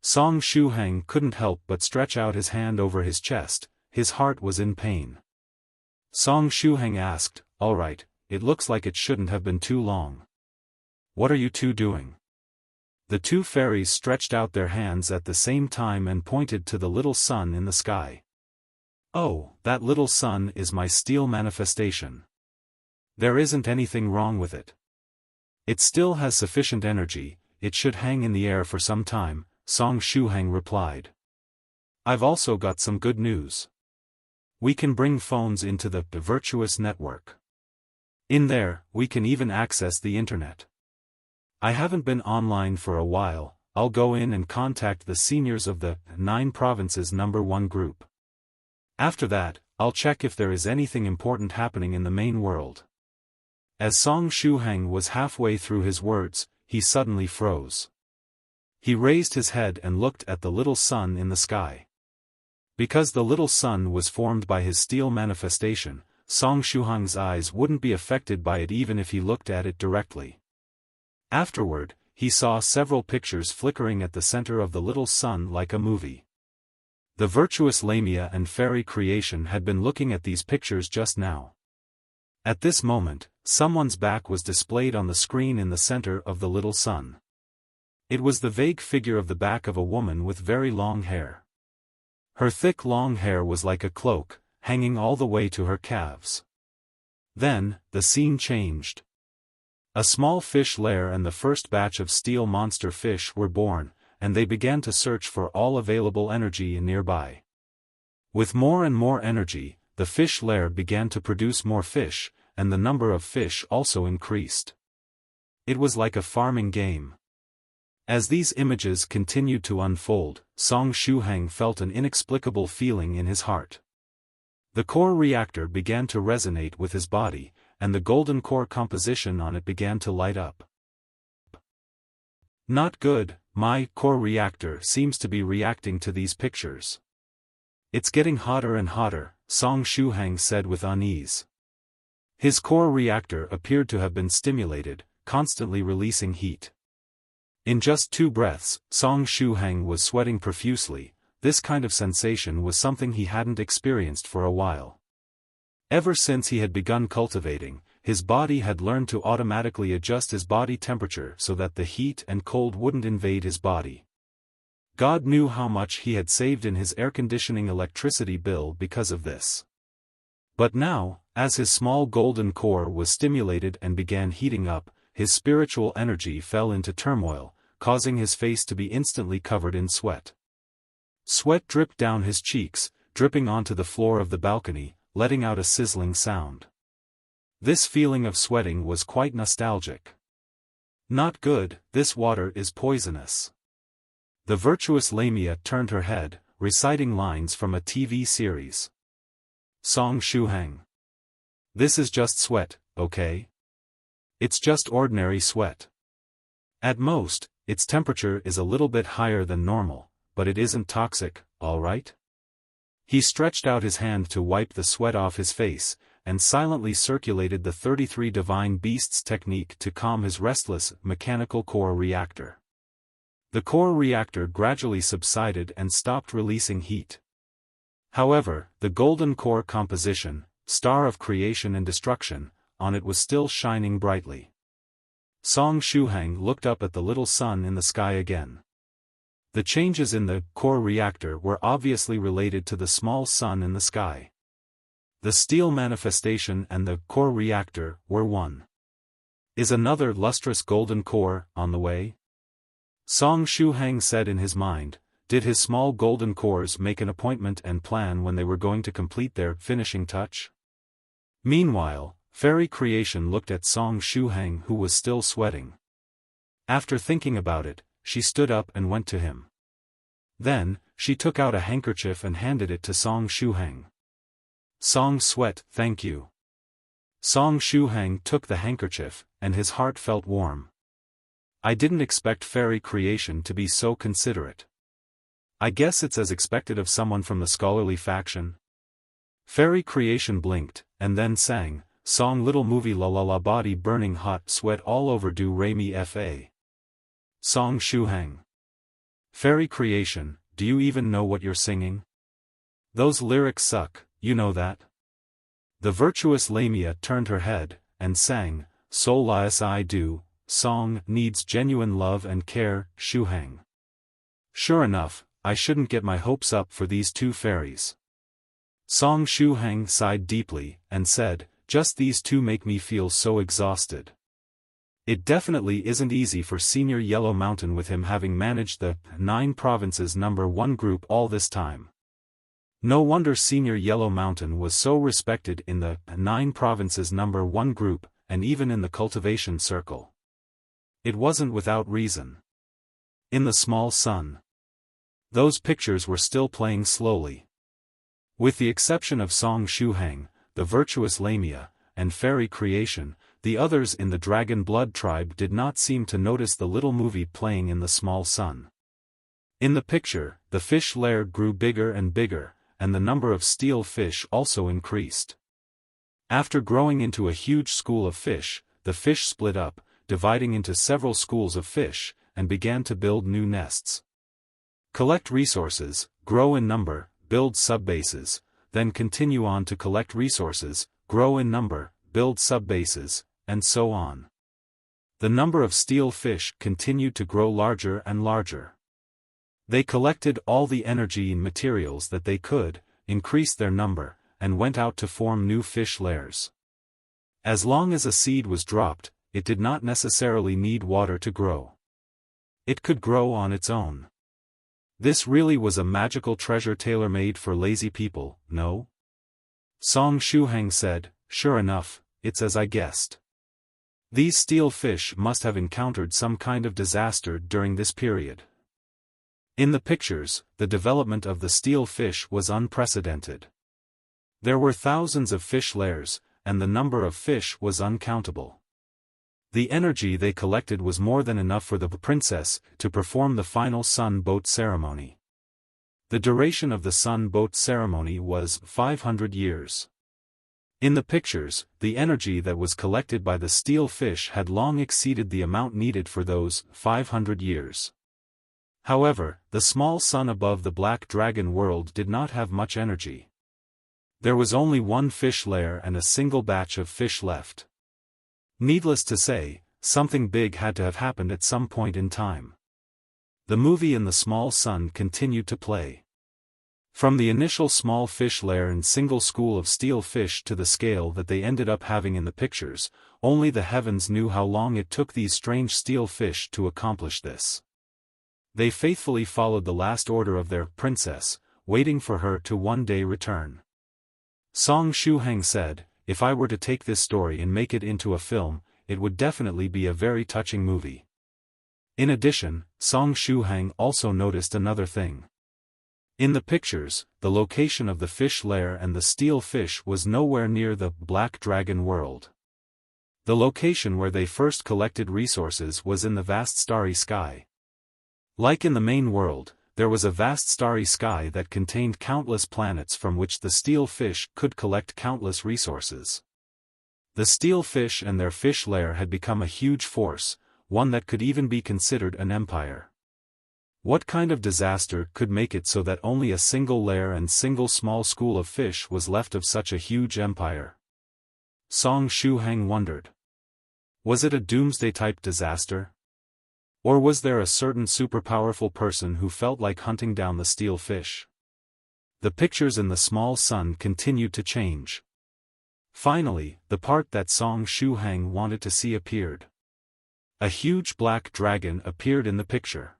Song Shuhang couldn't help but stretch out his hand over his chest. His heart was in pain. Song Shuhang asked, "All right, it looks like it shouldn't have been too long. What are you two doing?" The two fairies stretched out their hands at the same time and pointed to the little sun in the sky. "Oh, that little sun is my steel manifestation. There isn't anything wrong with it. It still has sufficient energy, it should hang in the air for some time," Song Shuhang replied. "I've also got some good news. We can bring phones into the virtuous network. In there, we can even access the internet. I haven't been online for a while. I'll go in and contact the seniors of the 9 provinces #1 group. After that, I'll check if there is anything important happening in the main world." As Song Shuhang was halfway through his words, he suddenly froze. He raised his head and looked at the little sun in the sky. Because the little sun was formed by his steel manifestation, Song Shuhang's eyes wouldn't be affected by it even if he looked at it directly. Afterward, he saw several pictures flickering at the center of the little sun like a movie. The virtuous Lamia and fairy creation had been looking at these pictures just now. At this moment, someone's back was displayed on the screen in the center of the little sun. It was the vague figure of the back of a woman with very long hair. Her thick long hair was like a cloak, hanging all the way to her calves. Then, the scene changed. A small fish lair and the first batch of steel monster fish were born, and they began to search for all available energy nearby. With more and more energy, the fish lair began to produce more fish, and the number of fish also increased. It was like a farming game. As these images continued to unfold, Song Shuhang felt an inexplicable feeling in his heart. The core reactor began to resonate with his body, and the golden core composition on it began to light up. "Not good, my core reactor seems to be reacting to these pictures. It's getting hotter and hotter," Song Shuhang said with unease. His core reactor appeared to have been stimulated, constantly releasing heat. In just 2 breaths, Song Shuhang was sweating profusely. This kind of sensation was something he hadn't experienced for a while. Ever since he had begun cultivating, his body had learned to automatically adjust his body temperature so that the heat and cold wouldn't invade his body. God knew how much he had saved in his air conditioning electricity bill because of this. But now, as his small golden core was stimulated and began heating up, his spiritual energy fell into turmoil, causing his face to be instantly covered in sweat. Sweat dripped down his cheeks, dripping onto the floor of the balcony, letting out a sizzling sound. This feeling of sweating was quite nostalgic. "Not good, this water is poisonous." The virtuous Lamia turned her head, reciting lines from a TV series. "Song Shuhang. This is just sweat, okay? It's just ordinary sweat. At most, its temperature is a little bit higher than normal, but it isn't toxic, all right?" He stretched out his hand to wipe the sweat off his face, and silently circulated the 33 divine beasts technique to calm his restless, mechanical core reactor. The core reactor gradually subsided and stopped releasing heat. However, the golden core composition, star of creation and destruction, on it was still shining brightly. Song Shuhang looked up at the little sun in the sky again. The changes in the core reactor were obviously related to the small sun in the sky. The steel manifestation and the core reactor were one. Is another lustrous golden core on the way? Song Shuhang said in his mind. Did his small golden cores make an appointment and plan when they were going to complete their finishing touch? Meanwhile, Fairy Creation looked at Song Shuhang, who was still sweating. After thinking about it, she stood up and went to him. Then, she took out a handkerchief and handed it to Song Shuhang. Song sweat, thank you. Song Shuhang took the handkerchief, and his heart felt warm. I didn't expect Fairy Creation to be so considerate. I guess it's as expected of someone from the scholarly faction. Fairy Creation blinked, and then sang, Song little movie la la la body burning hot sweat all over do re mi fa. Song Shuhang. Fairy Creation, do you even know what you're singing? Those lyrics suck, you know that? The virtuous Lamia turned her head, and sang, Soul lias I do, song needs genuine love and care, Shuhang. Sure enough, I shouldn't get my hopes up for these two fairies. Song Shuhang sighed deeply, and said, just these two make me feel so exhausted. It definitely isn't easy for Senior Yellow Mountain with him having managed the 9 provinces #1 group all this time. No wonder Senior Yellow Mountain was so respected in the 9 provinces #1 group, and even in the cultivation circle. It wasn't without reason. In the small sun, those pictures were still playing slowly. With the exception of Song Shuhang, the virtuous Lamia, and Fairy Creation, the others in the Dragon Blood tribe did not seem to notice the little movie playing in the small sun. In the picture, the fish lair grew bigger and bigger, and the number of steel fish also increased. After growing into a huge school of fish, the fish split up, dividing into several schools of fish, and began to build new nests. Collect resources, grow in number, build subbases, then continue on to collect resources, grow in number, build subbases, and so on. The number of steel fish continued to grow larger and larger. They collected all the energy and materials that they could, increased their number, and went out to form new fish lairs. As long as a seed was dropped, it did not necessarily need water to grow. It could grow on its own. This really was a magical treasure tailor-made for lazy people, no? Song Shuhang said, sure enough, it's as I guessed. These steel fish must have encountered some kind of disaster during this period. In the pictures, the development of the steel fish was unprecedented. There were thousands of fish lairs, and the number of fish was uncountable. The energy they collected was more than enough for the princess to perform the final sun boat ceremony. The duration of the sun boat ceremony was 500 years. In the pictures, the energy that was collected by the steel fish had long exceeded the amount needed for those 500 years. However, the small sun above the Black Dragon world did not have much energy. There was only one fish lair and a single batch of fish left. Needless to say, something big had to have happened at some point in time. The movie in the small sun continued to play. From the initial small fish lair and single school of steel fish to the scale that they ended up having in the pictures, only the heavens knew how long it took these strange steel fish to accomplish this. They faithfully followed the last order of their princess, waiting for her to one day return. Song Shuhang said, if I were to take this story and make it into a film, it would definitely be a very touching movie. In addition, Song Shuhang also noticed another thing. In the pictures, the location of the fish lair and the steel fish was nowhere near the Black Dragon world. The location where they first collected resources was in the vast starry sky. Like in the main world, there was a vast starry sky that contained countless planets from which the steel fish could collect countless resources. The steel fish and their fish lair had become a huge force, one that could even be considered an empire. What kind of disaster could make it so that only a single lair and single small school of fish was left of such a huge empire? Song Shuhang wondered. Was it a doomsday-type disaster? Or was there a certain super-powerful person who felt like hunting down the steel fish? The pictures in the small sun continued to change. Finally, the part that Song Shuhang wanted to see appeared. A huge black dragon appeared in the picture.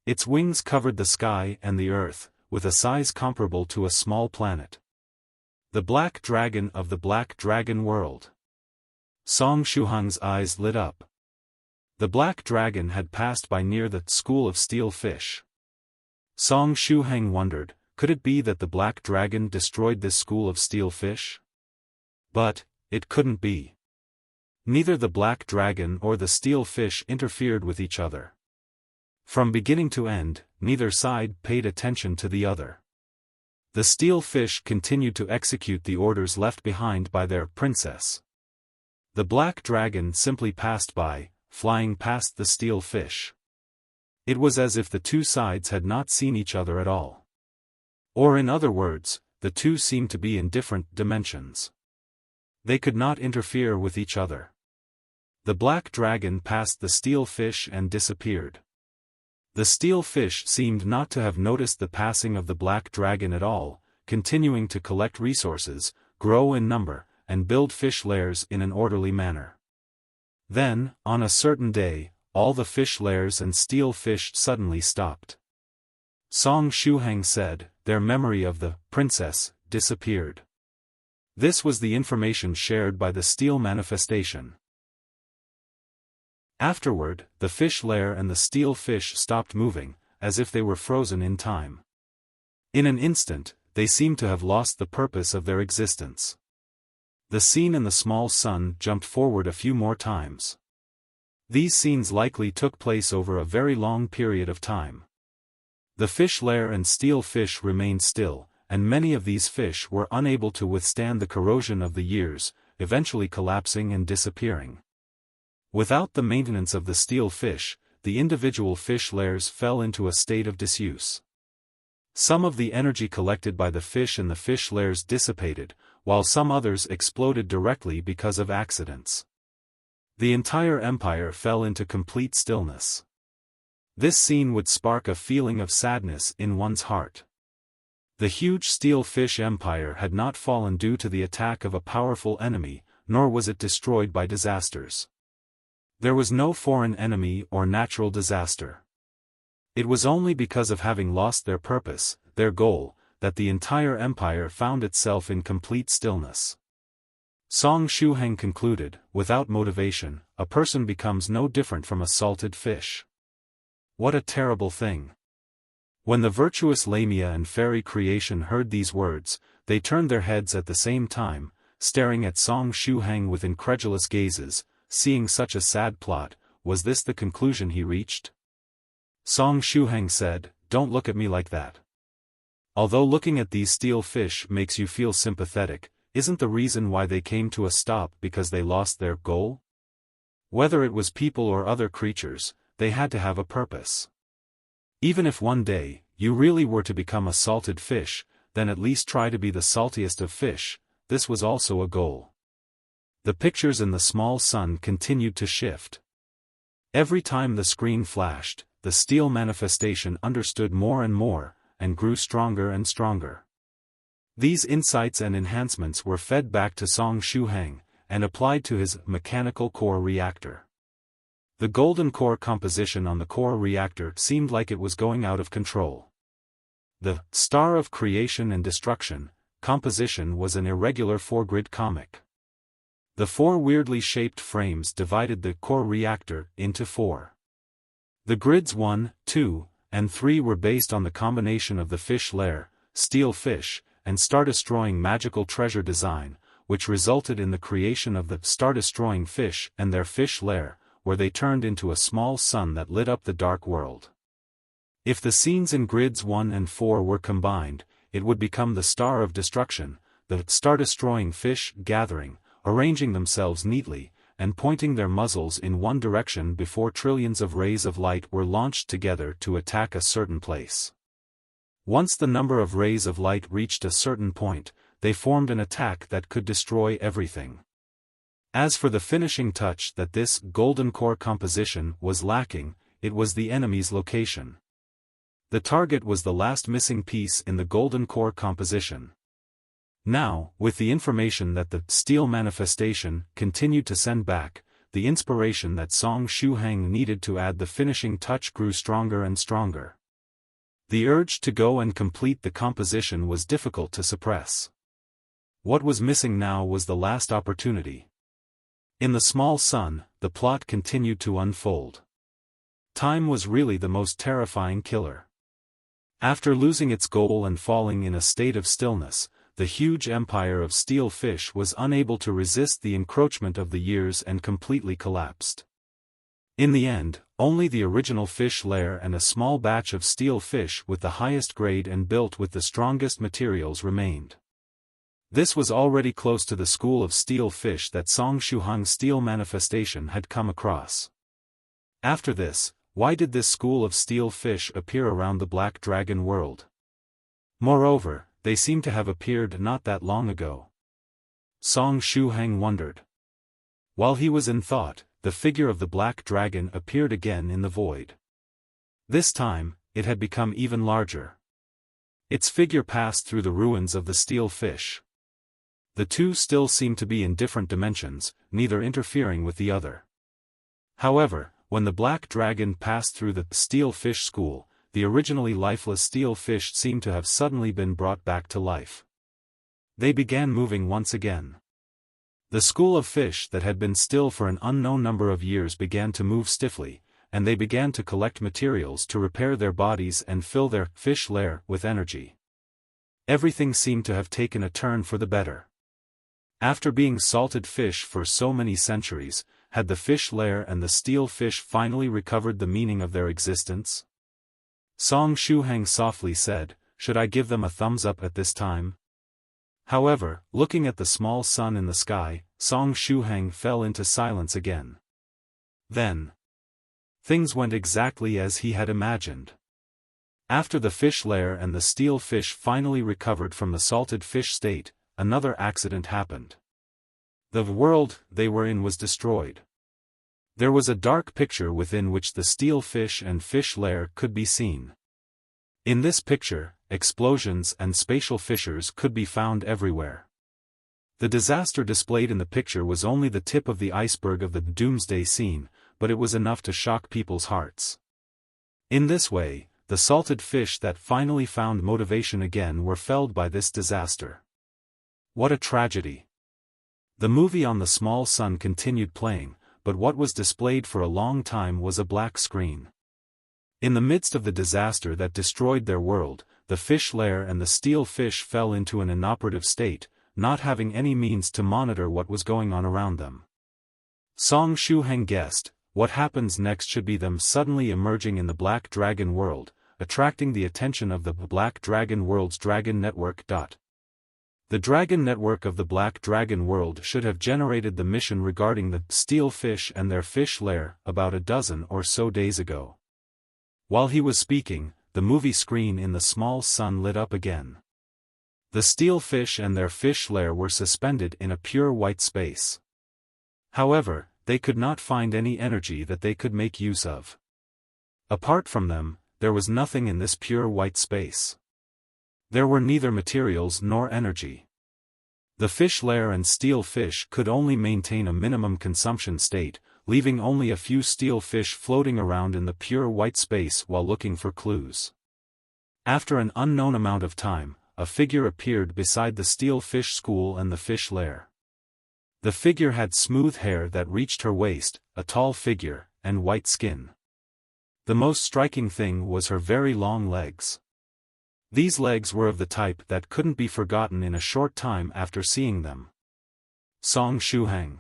Its wings covered the sky and the earth, with a size comparable to a small planet. The Black Dragon of the Black Dragon World. Song Shuhang's eyes lit up. The Black Dragon had passed by near the School of Steel Fish. Song Shuhang wondered, could it be that the Black Dragon destroyed this School of Steel Fish? But it couldn't be. Neither the Black Dragon or the Steel Fish interfered with each other. From beginning to end, neither side paid attention to the other. The Steel Fish continued to execute the orders left behind by their princess. The Black Dragon simply passed by, flying past the Steel Fish. It was as if the two sides had not seen each other at all. Or in other words, the two seemed to be in different dimensions. They could not interfere with each other. The Black Dragon passed the Steel Fish and disappeared. The Steel Fish seemed not to have noticed the passing of the Black Dragon at all, continuing to collect resources, grow in number, and build fish lairs in an orderly manner. Then, on a certain day, all the fish lairs and Steel Fish suddenly stopped. Song Shuhang said, their memory of the princess disappeared. This was the information shared by the Steel Manifestation. Afterward, the fish lair and the Steel Fish stopped moving, as if they were frozen in time. In an instant, they seemed to have lost the purpose of their existence. The scene in the small sun jumped forward a few more times. These scenes likely took place over a very long period of time. The fish lair and Steel Fish remained still, and many of these fish were unable to withstand the corrosion of the years, eventually collapsing and disappearing. Without the maintenance of the Steel Fish, the individual fish lairs fell into a state of disuse. Some of the energy collected by the fish in the fish lairs dissipated, while some others exploded directly because of accidents. The entire empire fell into complete stillness. This scene would spark a feeling of sadness in one's heart. The huge Steel Fish empire had not fallen due to the attack of a powerful enemy, nor was it destroyed by disasters. There was no foreign enemy or natural disaster. It was only because of having lost their purpose, their goal, that the entire empire found itself in complete stillness. Song Shuhang concluded, without motivation, a person becomes no different from a salted fish. What a terrible thing. When the virtuous Lamia and fairy creation heard these words, they turned their heads at the same time, staring at Song Shuhang with incredulous gazes. Seeing such a sad plot, was this the conclusion he reached? Song Shuhang said, "Don't look at me like that. Although looking at these Steel Fish makes you feel sympathetic, isn't the reason why they came to a stop because they lost their goal? Whether it was people or other creatures, they had to have a purpose. Even if one day, you really were to become a salted fish, then at least try to be the saltiest of fish. This was also a goal." The pictures in the small sun continued to shift. Every time the screen flashed, the Steel Manifestation understood more and more, and grew stronger and stronger. These insights and enhancements were fed back to Song Shuhang, and applied to his mechanical core reactor. The golden core composition on the core reactor seemed like it was going out of control. The Star of Creation and Destruction composition was an irregular 4-grid comic. The 4 weirdly shaped frames divided the core reactor into 4. The grids 1, 2, and 3 were based on the combination of the fish lair, Steel Fish, and star-destroying magical treasure design, which resulted in the creation of the star-destroying fish and their fish lair, where they turned into a small sun that lit up the dark world. If the scenes in grids 1 and 4 were combined, it would become the Star of Destruction, the star-destroying fish gathering, arranging themselves neatly, and pointing their muzzles in one direction before trillions of rays of light were launched together to attack a certain place. Once the number of rays of light reached a certain point, they formed an attack that could destroy everything. As for the finishing touch that this golden core composition was lacking, it was the enemy's location. The target was the last missing piece in the golden core composition. Now, with the information that the Steel Manifestation continued to send back, the inspiration that Song Shuhang needed to add the finishing touch grew stronger and stronger. The urge to go and complete the composition was difficult to suppress. What was missing now was the last opportunity. In the small sun, the plot continued to unfold. Time was really the most terrifying killer. After losing its goal and falling in a state of stillness, the huge empire of steel fish was unable to resist the encroachment of the years and completely collapsed. In the end, only the original fish lair and a small batch of steel fish with the highest grade and built with the strongest materials remained. This was already close to the school of steel fish that Song Shuhang's steel manifestation had come across. After this, why did this school of steel fish appear around the Black Dragon world? Moreover, they seem to have appeared not that long ago. Song Shuhang wondered. While he was in thought, the figure of the Black Dragon appeared again in the void. This time, it had become even larger. Its figure passed through the ruins of the steel fish. The two still seemed to be in different dimensions, neither interfering with the other. However, when the Black Dragon passed through the steel fish school, the originally lifeless steel fish seemed to have suddenly been brought back to life. They began moving once again. The school of fish that had been still for an unknown number of years began to move stiffly, and they began to collect materials to repair their bodies and fill their fish lair with energy. Everything seemed to have taken a turn for the better. After being salted fish for so many centuries, had the fish lair and the steel fish finally recovered the meaning of their existence? Song Shuhang softly said, "Should I give them a thumbs up at this time?" However, looking at the small sun in the sky, Song Shuhang fell into silence again. Then, things went exactly as he had imagined. After the fish lair and the steel fish finally recovered from the salted fish state, another accident happened. The world they were in was destroyed. There was a dark picture within which the steel fish and fish lair could be seen. In this picture, explosions and spatial fissures could be found everywhere. The disaster displayed in the picture was only the tip of the iceberg of the doomsday scene, but it was enough to shock people's hearts. In this way, the salted fish that finally found motivation again were felled by this disaster. What a tragedy! The movie on the small sun continued playing, but what was displayed for a long time was a black screen. In the midst of the disaster that destroyed their world, the fish lair and the steel fish fell into an inoperative state, not having any means to monitor what was going on around them. Song Shuhang guessed, what happens next should be them suddenly emerging in the Black Dragon world, attracting the attention of the Black Dragon world's Dragon Network. The Dragon Network of the Black Dragon world should have generated the mission regarding the steel fish and their fish lair about a dozen or so days ago. While he was speaking, the movie screen in the small sun lit up again. The steel fish and their fish lair were suspended in a pure white space. However, they could not find any energy that they could make use of. Apart from them, there was nothing in this pure white space. There were neither materials nor energy. The fish lair and steel fish could only maintain a minimum consumption state, leaving only a few steel fish floating around in the pure white space while looking for clues. After an unknown amount of time, a figure appeared beside the steel fish school and the fish lair. The figure had smooth hair that reached her waist, a tall figure, and white skin. The most striking thing was her very long legs. These legs were of the type that couldn't be forgotten in a short time after seeing them. Song Shuhang.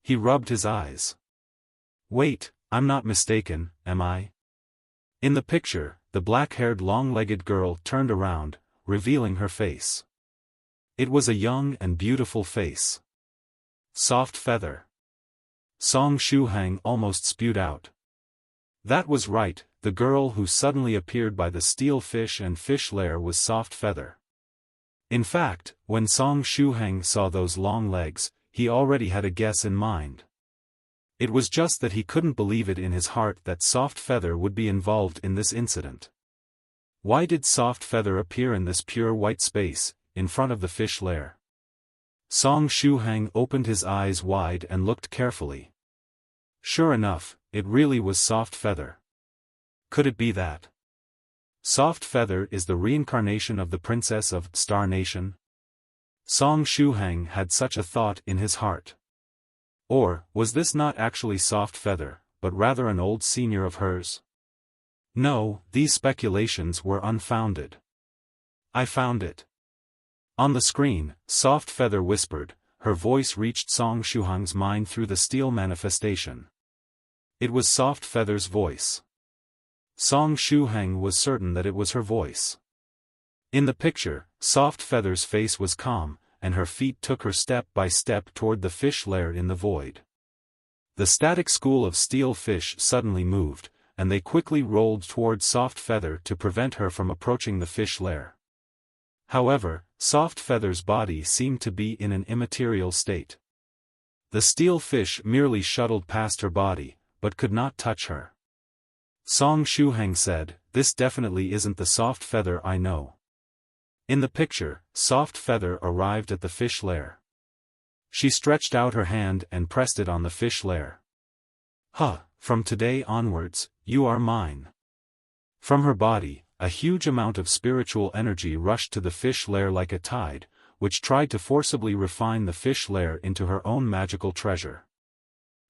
He rubbed his eyes. Wait, I'm not mistaken, am I? In the picture, the black-haired long-legged girl turned around, revealing her face. It was a young and beautiful face. Soft feather. Song Shuhang almost spewed out. That was right, the girl who suddenly appeared by the steel fish and fish lair was Soft Feather. In fact, when Song Shuhang saw those long legs, he already had a guess in mind. It was just that he couldn't believe it in his heart that Soft Feather would be involved in this incident. Why did Soft Feather appear in this pure white space, in front of the fish lair? Song Shuhang opened his eyes wide and looked carefully. Sure enough, it really was Soft Feather. Could it be that Soft Feather is the reincarnation of the princess of Star Nation? Song Shuhang had such a thought in his heart. Or, was this not actually Soft Feather, but rather an old senior of hers? No, these speculations were unfounded. I found it. On the screen, Soft Feather whispered, her voice reached Song Shuhang's mind through the steel manifestation. It was Soft Feather's voice. Song Shuhang was certain that it was her voice. In the picture, Soft Feather's face was calm, and her feet took her step by step toward the fish lair in the void. The static school of steel fish suddenly moved, and they quickly rolled toward Soft Feather to prevent her from approaching the fish lair. However, Soft Feather's body seemed to be in an immaterial state. The steel fish merely shuttled past her body, but could not touch her. Song Shuhang said, "This definitely isn't the Soft Feather I know." In the picture, Soft Feather arrived at the fish lair. She stretched out her hand and pressed it on the fish lair. From today onwards, you are mine." From her body, a huge amount of spiritual energy rushed to the fish lair like a tide, which tried to forcibly refine the fish lair into her own magical treasure.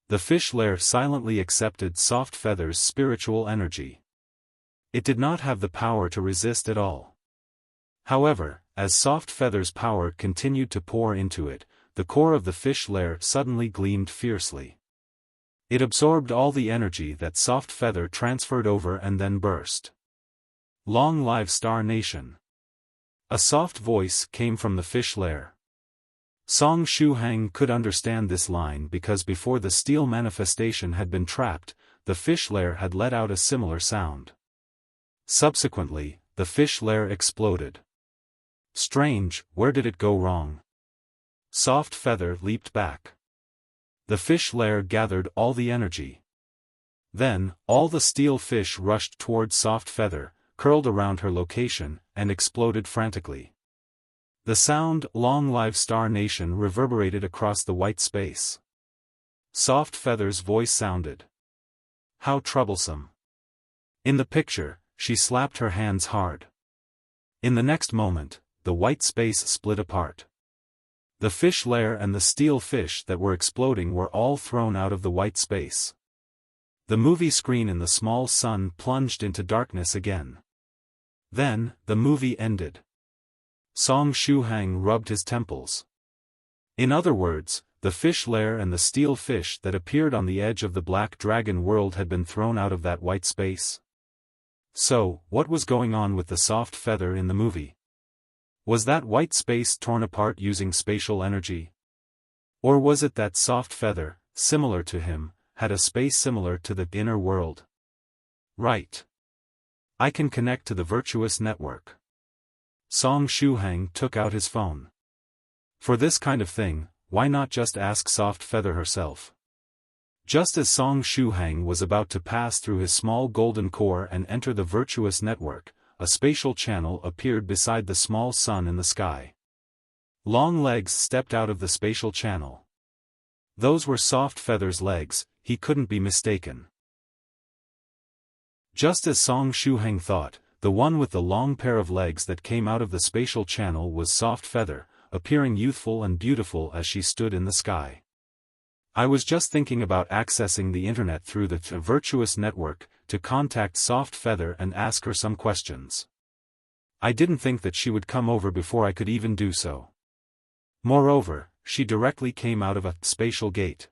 The fish lair silently accepted Soft Feather's spiritual energy. It did not have the power to resist at all. However, as Soft Feather's power continued to pour into it, the core of the fish lair suddenly gleamed fiercely. It absorbed all the energy that Soft Feather transferred over and then burst. "Long live Star Nation!" A soft voice came from the fish lair. Song Shuhang could understand this line because before the steel manifestation had been trapped, the fish lair had let out a similar sound. Subsequently, the fish lair exploded. Strange, where did it go wrong? Soft Feather leaped back. The fish lair gathered all the energy. Then, all the steel fish rushed toward Soft Feather, curled around her location, and exploded frantically. The sound, "Long live Star Nation," reverberated across the white space. Soft Feather's voice sounded. How troublesome. In the picture, she slapped her hands hard. In the next moment, the white space split apart. The fish lair and the steel fish that were exploding were all thrown out of the white space. The movie screen in the small sun plunged into darkness again. Then, the movie ended. Song Shuhang rubbed his temples. In other words, the fish lair and the steel fish that appeared on the edge of the Black Dragon world had been thrown out of that white space. So, what was going on with the Soft Feather in the movie? Was that white space torn apart using spatial energy? Or was it that Soft Feather, similar to him, had a space similar to the inner world? Right. I can connect to the virtuous network. Song Shuhang took out his phone. For this kind of thing, why not just ask Soft Feather herself? Just as Song Shuhang was about to pass through his small golden core and enter the virtuous network, a spatial channel appeared beside the small sun in the sky. Long legs stepped out of the spatial channel. Those were Soft Feather's legs, he couldn't be mistaken. Just as Song Shuhang thought, the one with the long pair of legs that came out of the spatial channel was Soft Feather, appearing youthful and beautiful as she stood in the sky. I was just thinking about accessing the internet through the virtuous network, to contact Soft Feather and ask her some questions. I didn't think that she would come over before I could even do so. Moreover, she directly came out of a spatial gate.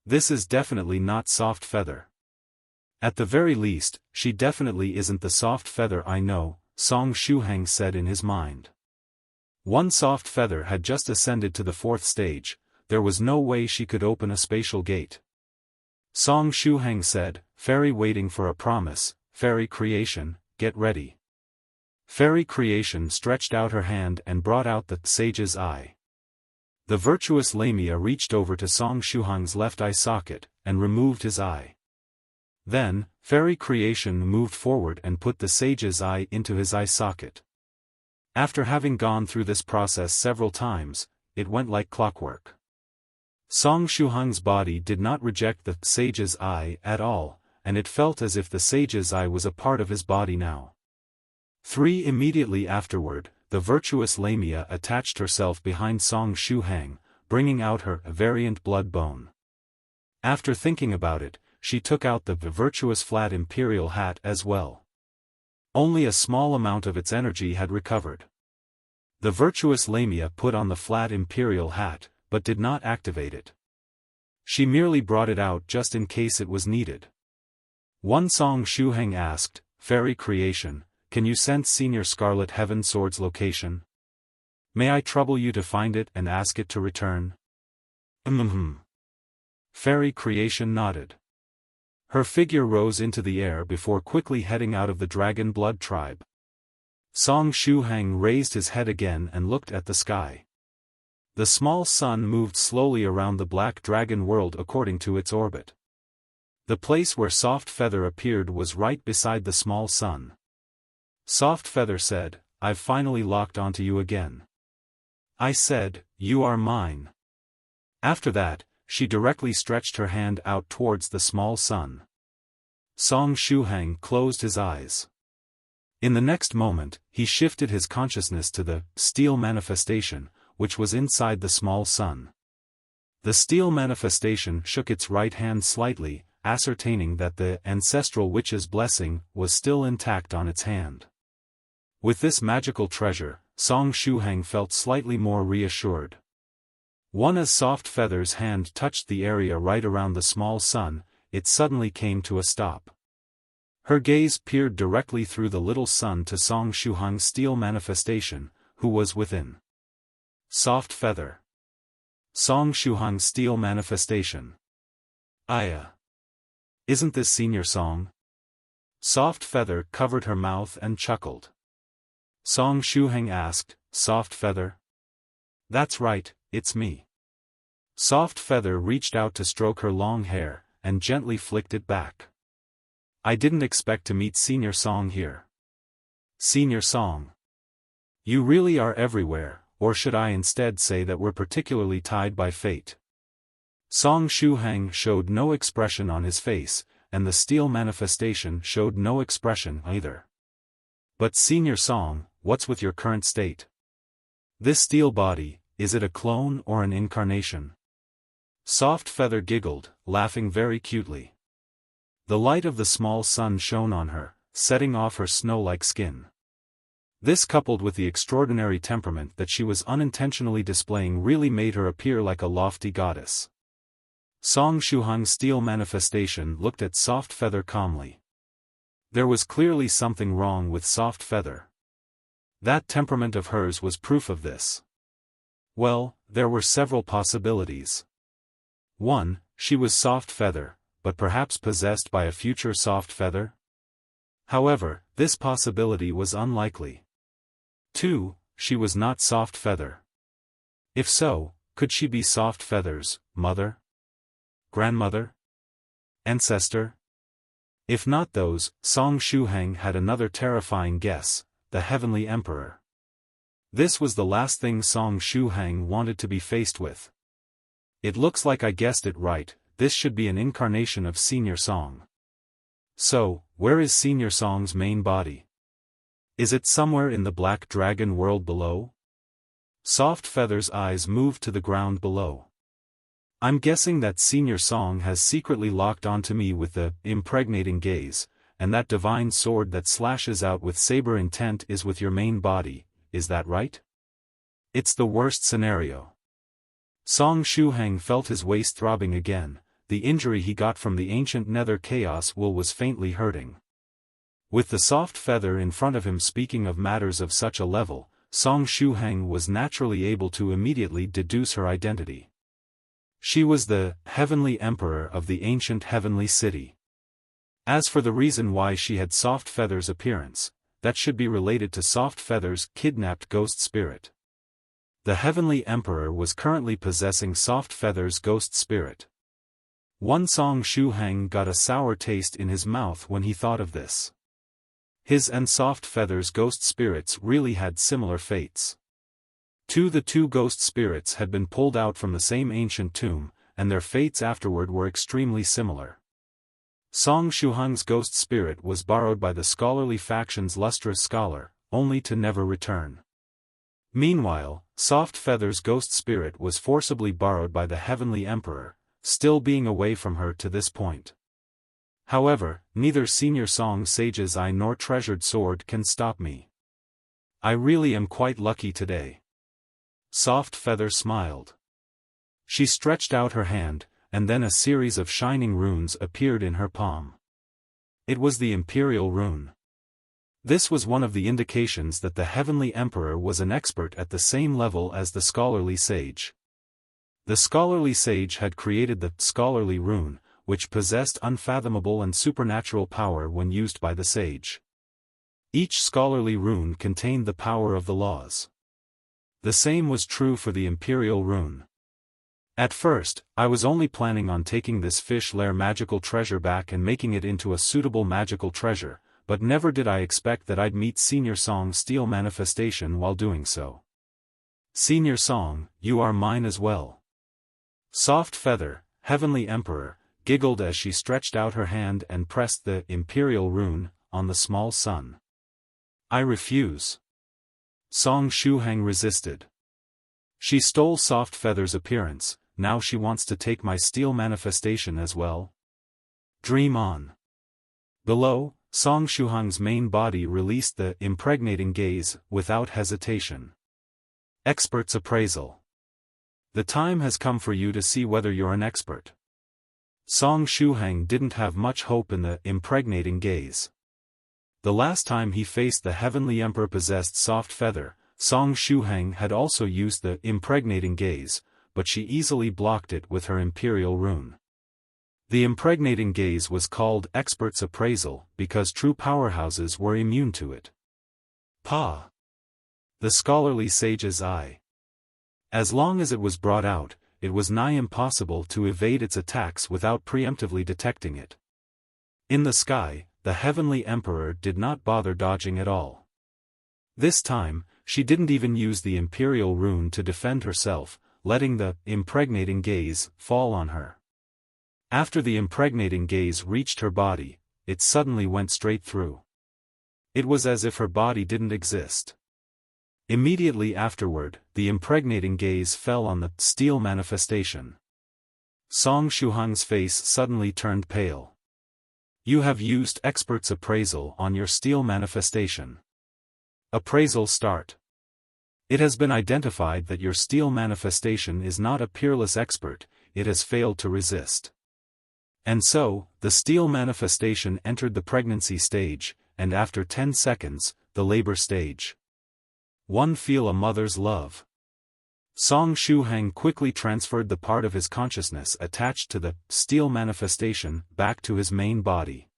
This is definitely not Soft Feather. At the very least, she definitely isn't the Soft Feather I know, Song Shuhang said in his mind. One Soft Feather had just ascended to the 4th stage, there was no way she could open a spatial gate. Song Shuhang said, "Fairy waiting for a promise, Fairy Creation, get ready." Fairy Creation stretched out her hand and brought out the Sage's Eye. The virtuous Lamia reached over to Song Shuhang's left eye socket, and removed his eye. Then, Fairy Creation moved forward and put the Sage's Eye into his eye socket. After having gone through this process several times, it went like clockwork. Song Shuhang's body did not reject the Sage's Eye at all, and it felt as if the Sage's Eye was a part of his body now. Immediately afterward, the virtuous Lamia attached herself behind Song Shuhang, bringing out her variant blood bone. After thinking about it, she took out the virtuous flat imperial hat as well. Only a small amount of its energy had recovered. The virtuous Lamia put on the flat imperial hat, but did not activate it. She merely brought it out just in case it was needed. One Song Shuhang asked, "Fairy creation, can you sense Senior Scarlet Heaven Sword's location? May I trouble you to find it and ask it to return?" Fairy creation nodded. Her figure rose into the air before quickly heading out of the Dragon Blood tribe. Song Shuhang raised his head again and looked at the sky. The small sun moved slowly around the black dragon world according to its orbit. The place where Soft Feather appeared was right beside the small sun. Soft Feather said, "I've finally locked onto you again." I said, "You are mine." After that, she directly stretched her hand out towards the small sun. Song Shuhang closed his eyes. In the next moment, he shifted his consciousness to the steel manifestation, which was inside the small sun. The steel manifestation shook its right hand slightly, ascertaining that the ancestral witch's blessing was still intact on its hand. With this magical treasure, Song Shuhang felt slightly more reassured. As Soft Feather's hand touched the area right around the small sun, it suddenly came to a stop. Her gaze peered directly through the little sun to Song Shuhang's steel manifestation, who was within. Soft Feather. Song Shuhang's steel manifestation. Aya. Isn't this Senior Song? Soft Feather covered her mouth and chuckled. Song Shuhang asked, "Soft Feather?" "That's right, it's me." Soft Feather reached out to stroke her long hair, and gently flicked it back. "I didn't expect to meet Senior Song here." "Senior Song. You really are everywhere, or should I instead say that we're particularly tied by fate?" Song Shuhang showed no expression on his face, and the steel manifestation showed no expression either. "But Senior Song, what's with your current state? This steel body, is it a clone or an incarnation?" Soft Feather giggled, laughing very cutely. The light of the small sun shone on her, setting off her snow-like skin. This coupled with the extraordinary temperament that she was unintentionally displaying really made her appear like a lofty goddess. Song Shuhang's steel manifestation looked at Soft Feather calmly. There was clearly something wrong with Soft Feather. That temperament of hers was proof of this. Well, there were several possibilities. 1. She was Soft Feather, but perhaps possessed by a future Soft Feather? However, this possibility was unlikely. 2. She was not Soft Feather. If so, could she be Soft Feather's mother? Grandmother? Ancestor? If not those, Song Shuhang had another terrifying guess, the Heavenly Emperor. This was the last thing Song Shuhang wanted to be faced with. It looks like I guessed it right, this should be an incarnation of Senior Song. So, where is Senior Song's main body? Is it somewhere in the Black Dragon world below? Soft Feather's eyes moved to the ground below. I'm guessing that Senior Song has secretly locked onto me with the impregnating gaze, and that divine sword that slashes out with saber intent is with your main body, is that right? It's the worst scenario. Song Shuhang felt his waist throbbing again. The injury he got from the ancient nether chaos wool was faintly hurting. With the Soft Feather in front of him speaking of matters of such a level, Song Shuhang was naturally able to immediately deduce her identity. She was the Heavenly Emperor of the ancient Heavenly City. As for the reason why she had Soft Feather's appearance, that should be related to Soft Feather's kidnapped ghost spirit. The Heavenly Emperor was currently possessing Soft Feather's ghost spirit. One Song Shuhang got a sour taste in his mouth when he thought of this. His and Soft Feather's ghost spirits really had similar fates. The two ghost spirits had been pulled out from the same ancient tomb, and their fates afterward were extremely similar. Song Shuhang's ghost spirit was borrowed by the scholarly faction's lustrous scholar, only to never return. Meanwhile, Soft Feather's ghost spirit was forcibly borrowed by the Heavenly Emperor, still being away from her to this point. However, neither Senior Song Sage's eye nor treasured sword can stop me. I really am quite lucky today. Soft Feather smiled. She stretched out her hand, and then a series of shining runes appeared in her palm. It was the Imperial Rune. This was one of the indications that the Heavenly Emperor was an expert at the same level as the Scholarly Sage. The Scholarly Sage had created the Scholarly Rune, which possessed unfathomable and supernatural power when used by the sage. Each scholarly rune contained the power of the laws. The same was true for the Imperial Rune. At first, I was only planning on taking this fish lair magical treasure back and making it into a suitable magical treasure, but never did I expect that I'd meet Senior Song's steel manifestation while doing so. Senior Song, you are mine as well. Soft Feather, Heavenly Emperor, giggled as she stretched out her hand and pressed the Imperial Rune on the small sun. I refuse. Song Shuhang resisted. She stole Soft Feather's appearance, now she wants to take my steel manifestation as well? Dream on. Below, Song Shuhang's main body released the impregnating gaze without hesitation. Expert's appraisal. The time has come for you to see whether you're an expert. Song Shuhang didn't have much hope in the impregnating gaze. The last time he faced the Heavenly Emperor possessed Soft Feather, Song Shuhang had also used the impregnating gaze, but she easily blocked it with her Imperial Rune. The impregnating gaze was called Expert's Appraisal because true powerhouses were immune to it. Pa! The Scholarly Sage's eye. As long as it was brought out, it was nigh impossible to evade its attacks without preemptively detecting it. In the sky, the Heavenly Emperor did not bother dodging at all. This time, she didn't even use the Imperial Rune to defend herself, letting the impregnating gaze fall on her. After the impregnating gaze reached her body, it suddenly went straight through. It was as if her body didn't exist. Immediately afterward, the impregnating gaze fell on the steel manifestation. Song Shuhang's face suddenly turned pale. You have used Expert's Appraisal on your steel manifestation. Appraisal start. It has been identified that your steel manifestation is not a peerless expert, it has failed to resist. And so, the steel manifestation entered the pregnancy stage, and after 10 seconds, the labor stage. One feel a mother's love. Song Shuhang quickly transferred the part of his consciousness attached to the steel manifestation back to his main body.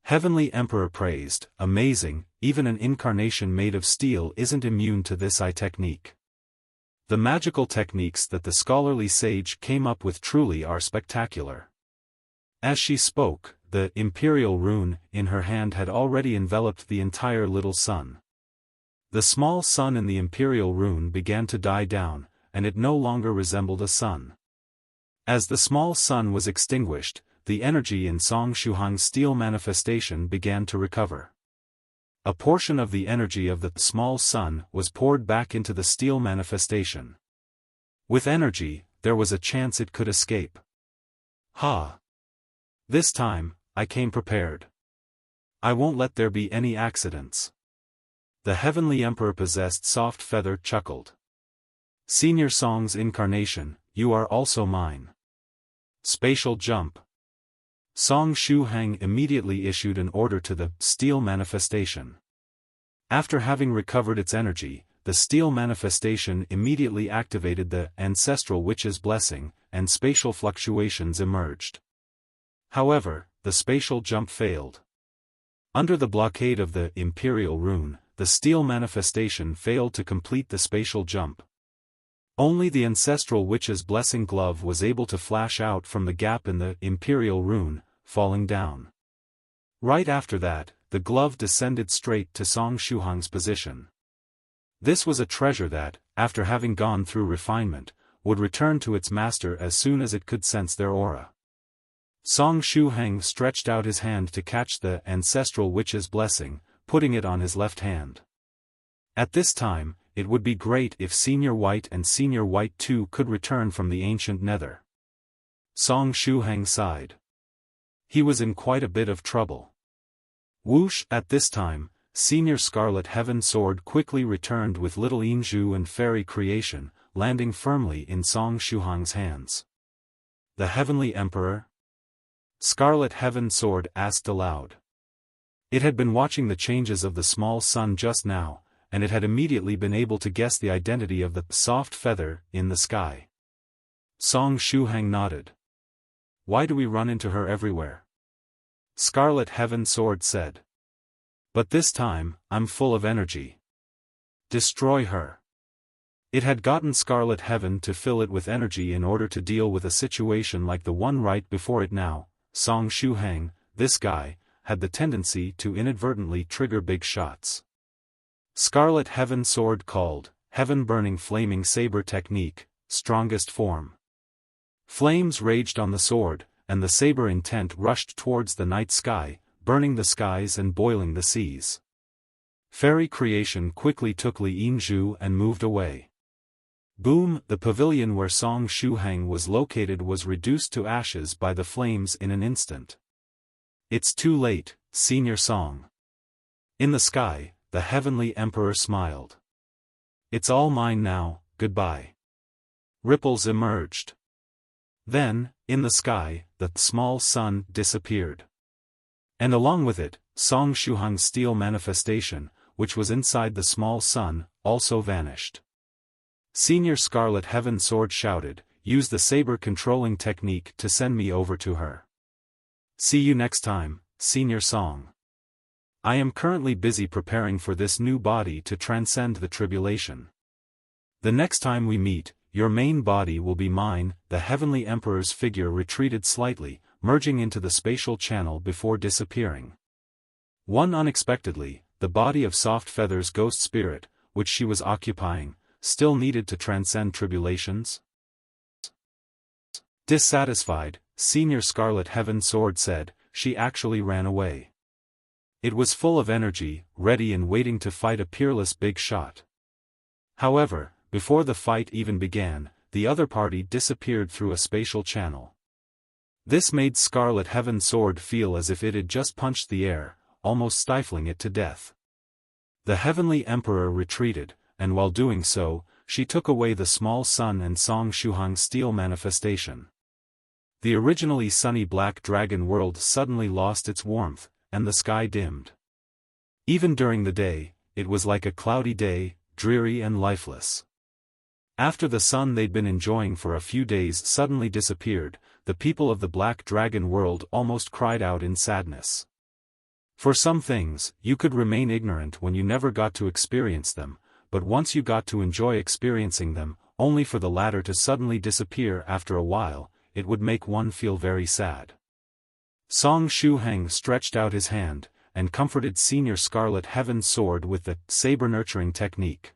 Heavenly Emperor praised, amazing, even an incarnation made of steel isn't immune to this eye technique. The magical techniques that the scholarly sage came up with truly are spectacular. As she spoke, the Imperial Rune in her hand had already enveloped the entire little sun. The small sun in the Imperial Rune began to die down, and it no longer resembled a sun. As the small sun was extinguished, the energy in Song Shuhang's steel manifestation began to recover. A portion of the energy of the small sun was poured back into the steel manifestation. With energy, there was a chance it could escape. Ha! This time, I came prepared. I won't let there be any accidents. The Heavenly Emperor possessed Soft Feather chuckled. Senior Song's incarnation, you are also mine. Spatial jump. Song Shuhang immediately issued an order to the steel manifestation. After having recovered its energy, the steel manifestation immediately activated the ancestral witch's blessing, and spatial fluctuations emerged. However, the spatial jump failed. Under the blockade of the Imperial Rune, the steel manifestation failed to complete the spatial jump. Only the ancestral witch's blessing glove was able to flash out from the gap in the Imperial Rune, falling down. Right after that, the glove descended straight to Song Shuhang's position. This was a treasure that, after having gone through refinement, would return to its master as soon as it could sense their aura. Song Shuhang stretched out his hand to catch the ancestral witch's blessing, putting it on his left hand. At this time, it would be great if Senior White and Senior White too could return from the ancient Nether. Song Shuhang sighed. He was in quite a bit of trouble. Whoosh! At this time, Senior Scarlet Heaven Sword quickly returned with Little Inju and Fairy Creation, landing firmly in Song Shuhang's hands. The Heavenly Emperor? Scarlet Heaven Sword asked aloud. It had been watching the changes of the small sun just now, and it had immediately been able to guess the identity of the soft feather in the sky. Song Shuhang nodded. Why do we run into her everywhere? Scarlet Heaven Sword said. But this time, I'm full of energy. Destroy her. It had gotten Scarlet Heaven to fill it with energy in order to deal with a situation like the one right before it now. Song Shuhang, this guy, had the tendency to inadvertently trigger big shots. Scarlet Heaven Sword called, Heaven-Burning Flaming Saber Technique, strongest form. Flames raged on the sword, and the saber intent rushed towards the night sky, burning the skies and boiling the seas. Fairy Creation quickly took Li Yinzhu and moved away. Boom! The pavilion where Song Shuhang was located was reduced to ashes by the flames in an instant. It's too late, Senior Song. In the sky, the Heavenly Emperor smiled. It's all mine now, goodbye. Ripples emerged. Then, in the sky, the small sun disappeared. And along with it, Song Shuhang's steel manifestation, which was inside the small sun, also vanished. Senior Scarlet Heaven Sword shouted, use the saber controlling technique to send me over to her. See you next time, Senior Song. I am currently busy preparing for this new body to transcend the tribulation. The next time we meet, your main body will be mine. The Heavenly Emperor's figure retreated slightly, merging into the spatial channel before disappearing. Unexpectedly, the body of Soft Feather's ghost spirit, which she was occupying, still needed to transcend tribulations. Dissatisfied, Senior Scarlet Heaven Sword said, she actually ran away. It was full of energy, ready and waiting to fight a peerless big shot. However, before the fight even began, the other party disappeared through a spatial channel. This made Scarlet Heaven Sword feel as if it had just punched the air, almost stifling it to death. The Heavenly Emperor retreated, and while doing so, she took away the small sun and Song Shuhang's steel manifestation. The originally sunny black dragon world suddenly lost its warmth, and the sky dimmed. Even during the day, it was like a cloudy day, dreary and lifeless. After the sun they'd been enjoying for a few days suddenly disappeared, the people of the black dragon world almost cried out in sadness. For some things, you could remain ignorant when you never got to experience them, but once you got to enjoy experiencing them, only for the latter to suddenly disappear after a while, it would make one feel very sad. Song Shuhang stretched out his hand, and comforted Senior Scarlet Heaven Sword with the saber nurturing technique.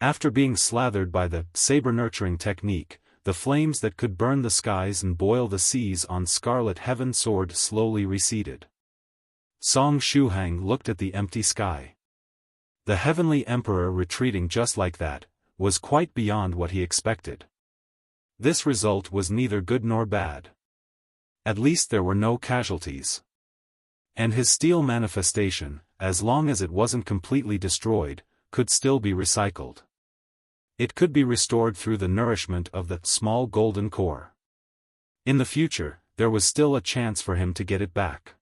After being slathered by the saber nurturing technique, the flames that could burn the skies and boil the seas on Scarlet Heaven Sword slowly receded. Song Shuhang looked at the empty sky. The Heavenly Emperor retreating just like that, was quite beyond what he expected. This result was neither good nor bad. At least there were no casualties. And his steel manifestation, as long as it wasn't completely destroyed, could still be recycled. It could be restored through the nourishment of the small golden core. In the future, there was still a chance for him to get it back.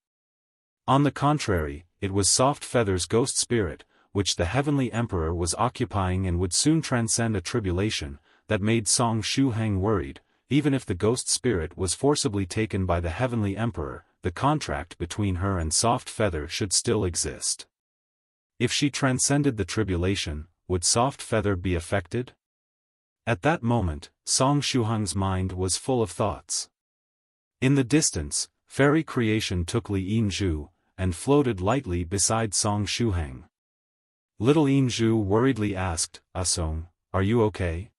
On the contrary, it was Soft Feather's ghost spirit, which the Heavenly Emperor was occupying and would soon transcend a tribulation, that made Song Shuhang worried. Even if the ghost spirit was forcibly taken by the Heavenly Emperor, the contract between her and Soft Feather should still exist. If she transcended the tribulation, would Soft Feather be affected? At that moment, Song Shuhang's mind was full of thoughts. In the distance, Fairy Creation took Li Yinzhu, and floated lightly beside Song Shuhang. Little Yinzhu worriedly asked, Song, are you okay?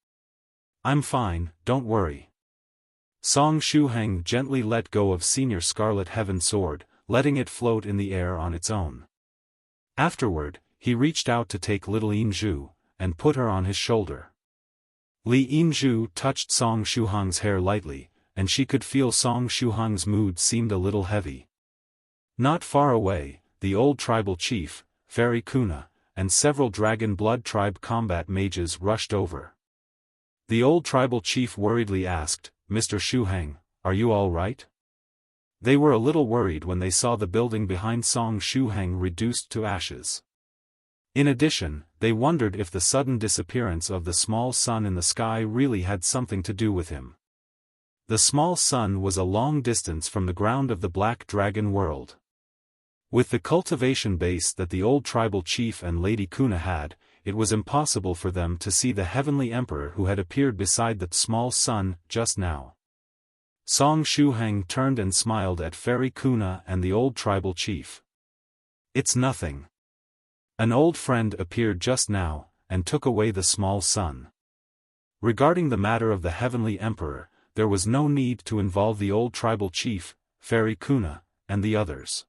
I'm fine, don't worry. Song Shuhang gently let go of Senior Scarlet Heaven Sword, letting it float in the air on its own. Afterward, he reached out to take Little Yinzhu, and put her on his shoulder. Li Yinzhu touched Song Shuhang's hair lightly, and she could feel Song Shuhang's mood seemed a little heavy. Not far away, the old tribal chief, Fairy Kuna, and several Dragon Blood tribe combat mages rushed over. The old tribal chief worriedly asked, "Mr. Shuhang, are you all right?" They were a little worried when they saw the building behind Song Shuhang reduced to ashes. In addition, they wondered if the sudden disappearance of the small sun in the sky really had something to do with him. The small sun was a long distance from the ground of the Black Dragon world. With the cultivation base that the old tribal chief and Lady Kuna had, it was impossible for them to see the heavenly emperor who had appeared beside the small sun just now. Song Shuhang turned and smiled at Fairy Kuna and the old tribal chief. "It's nothing. An old friend appeared just now, and took away the small sun." Regarding the matter of the heavenly emperor, there was no need to involve the old tribal chief, Fairy Kuna, and the others.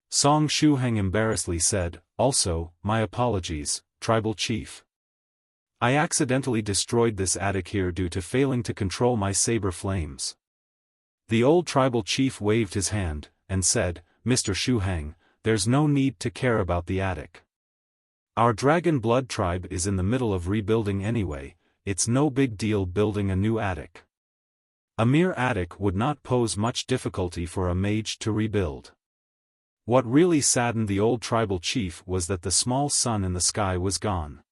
Song Shuhang embarrassedly said, "Also, my apologies, tribal chief. I accidentally destroyed this attic here due to failing to control my saber flames." The old tribal chief waved his hand, and said, "Mr. Shuhang, there's no need to care about the attic. Our Dragon Blood tribe is in the middle of rebuilding anyway, it's no big deal building a new attic. A mere attic would not pose much difficulty for a mage to rebuild." What really saddened the old tribal chief was that the small sun in the sky was gone.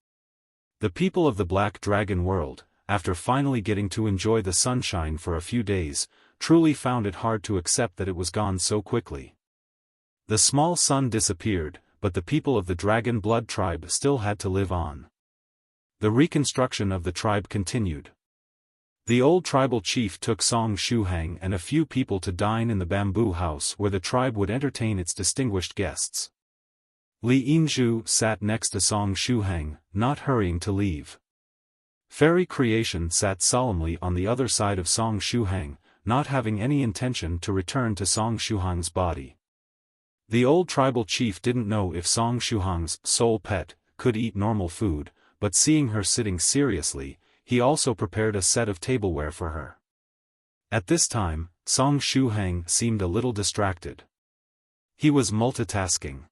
The people of the Black Dragon world, after finally getting to enjoy the sunshine for a few days, truly found it hard to accept that it was gone so quickly. The small sun disappeared, but the people of the Dragon Blood tribe still had to live on. The reconstruction of the tribe continued. The old tribal chief took Song Shuhang and a few people to dine in the bamboo house where the tribe would entertain its distinguished guests. Li Yinzhu sat next to Song Shuhang, not hurrying to leave. Fairy Creation sat solemnly on the other side of Song Shuhang, not having any intention to return to Song Shuhang's body. The old tribal chief didn't know if Song Shuhang's soul pet could eat normal food, but seeing her sitting seriously, he also prepared a set of tableware for her. At this time, Song Shuhang seemed a little distracted. He was multitasking.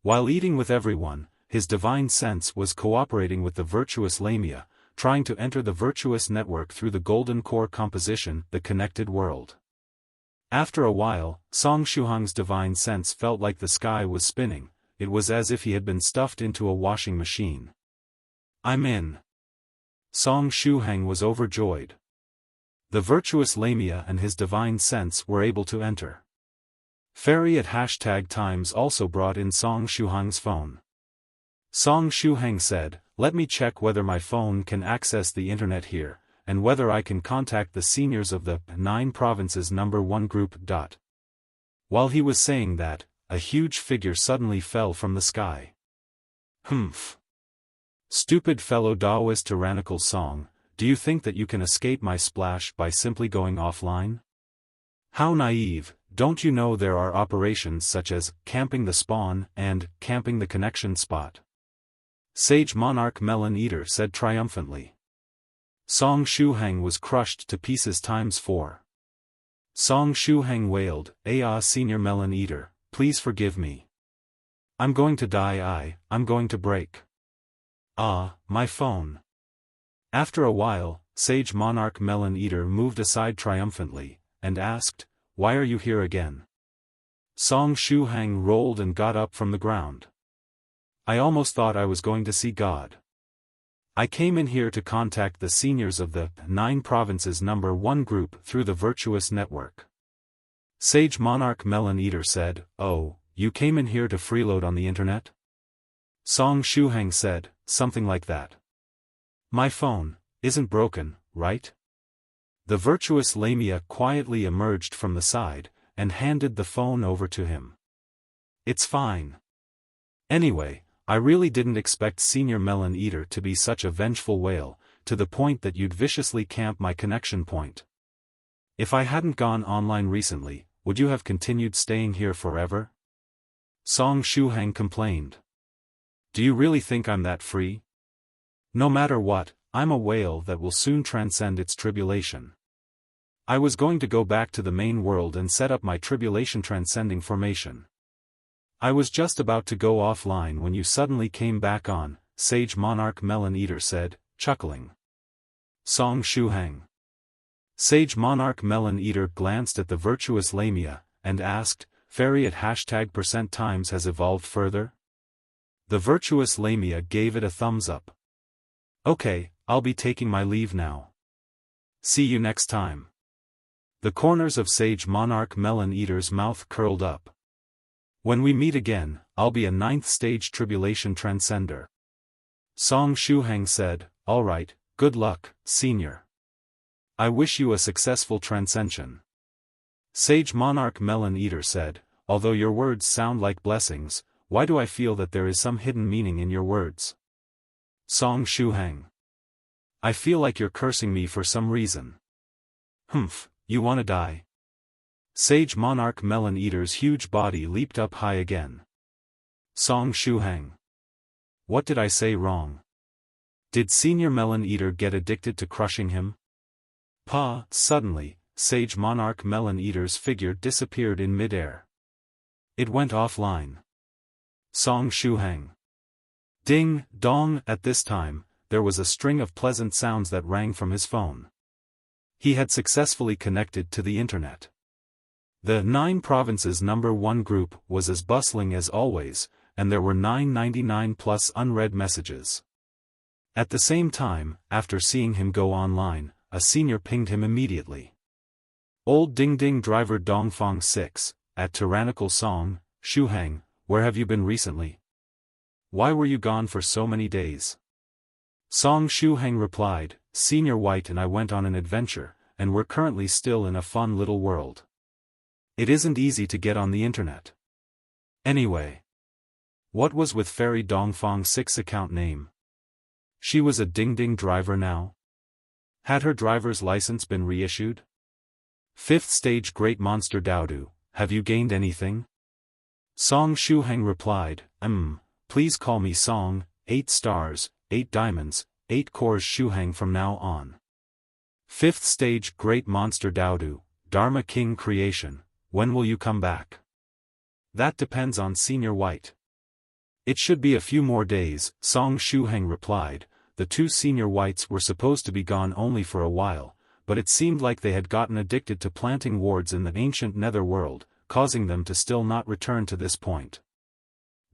While eating with everyone, his divine sense was cooperating with the virtuous Lamia, trying to enter the virtuous network through the golden core composition, the connected world. After a while, Song Shuhang's divine sense felt like the sky was spinning. It was as if he had been stuffed into a washing machine. "I'm in." Song Shuhang was overjoyed. The virtuous Lamia and his divine sense were able to enter. Fairy at #times also brought in Song Shuhang's phone. Song Shuhang said, "Let me check whether my phone can access the internet here, and whether I can contact the seniors of the 9 provinces number 1 group. While he was saying that, a huge figure suddenly fell from the sky. "Humph. Stupid Fellow Daoist Tyrannical Song, do you think that you can escape my splash by simply going offline? How naive, don't you know there are operations such as camping the spawn and camping the connection spot?" Sage Monarch Melon Eater said triumphantly. Song Shuhang was crushed to pieces ×4. Song Shuhang wailed, Senior Melon Eater, please forgive me. I'm going to die. I'm going to break. My phone." After a while, Sage Monarch Melon Eater moved aside triumphantly, and asked, "Why are you here again?" Song Shuhang rolled and got up from the ground. "I almost thought I was going to see God. I came in here to contact the seniors of the 9 provinces number 1 group through the virtuous network." Sage Monarch Melon Eater said, "Oh, you came in here to freeload on the internet?" Song Shuhang said, "Something like that. My phone isn't broken, right?" The virtuous Lamia quietly emerged from the side, and handed the phone over to him. "It's fine. Anyway, I really didn't expect Senior Melon Eater to be such a vengeful whale, to the point that you'd viciously camp my connection point. If I hadn't gone online recently, would you have continued staying here forever?" Song Shuhang complained. "Do you really think I'm that free? No matter what, I'm a whale that will soon transcend its tribulation. I was going to go back to the main world and set up my tribulation-transcending formation. I was just about to go offline when you suddenly came back on, Sage Monarch Melon Eater said, chuckling. Song Shuhang. Sage Monarch Melon Eater glanced at the virtuous Lamia, and asked, Fairy at #% has evolved further? The virtuous Lamia gave it a thumbs up. Okay, I'll be taking my leave now. See you next time. The corners of Sage Monarch Melon Eater's mouth curled up. When we meet again, I'll be a 9th stage tribulation transcender. Song Shuhang said, Alright, good luck, senior. I wish you a successful transcension. Sage Monarch Melon Eater said, although your words sound like blessings, why do I feel that there is some hidden meaning in your words? Song Shuhang. I feel like you're cursing me for some reason. Humph, you wanna die? Sage Monarch Melon Eater's huge body leaped up high again. Song Shuhang. What did I say wrong? Did Senior Melon Eater get addicted to crushing him? Suddenly, Sage Monarch Melon Eater's figure disappeared in midair. It went offline. Song Shuhang. Ding, dong, at this time, there was a string of pleasant sounds that rang from his phone. He had successfully connected to the internet. The 9 Provinces #1 group was as bustling as always, and there were 999 plus unread messages. At the same time, after seeing him go online, a senior pinged him immediately. Old Ding Ding Driver Dongfang 6, at Tyrannical Song, Shuhang, where have you been recently? Why were you gone for so many days? Song Shuhang replied, Senior White and I went on an adventure, and we're currently still in a fun little world. It isn't easy to get on the internet. Anyway. What was with Fairy Dongfang 6 account name? She was a Ding Ding driver now? Had her driver's license been reissued? 5th stage Great Monster Daodu, have you gained anything? Song Shuhang replied, please call me Song, 8 stars, 8 diamonds, 8 cores Shuhang from now on. 5th stage Great Monster Daodu, Dharma King Creation, when will you come back? That depends on Senior White. It should be a few more days, Song Shuhang replied. The 2 Senior Whites were supposed to be gone only for a while, but it seemed like they had gotten addicted to planting wards in the ancient Netherworld, causing them to still not return to this point.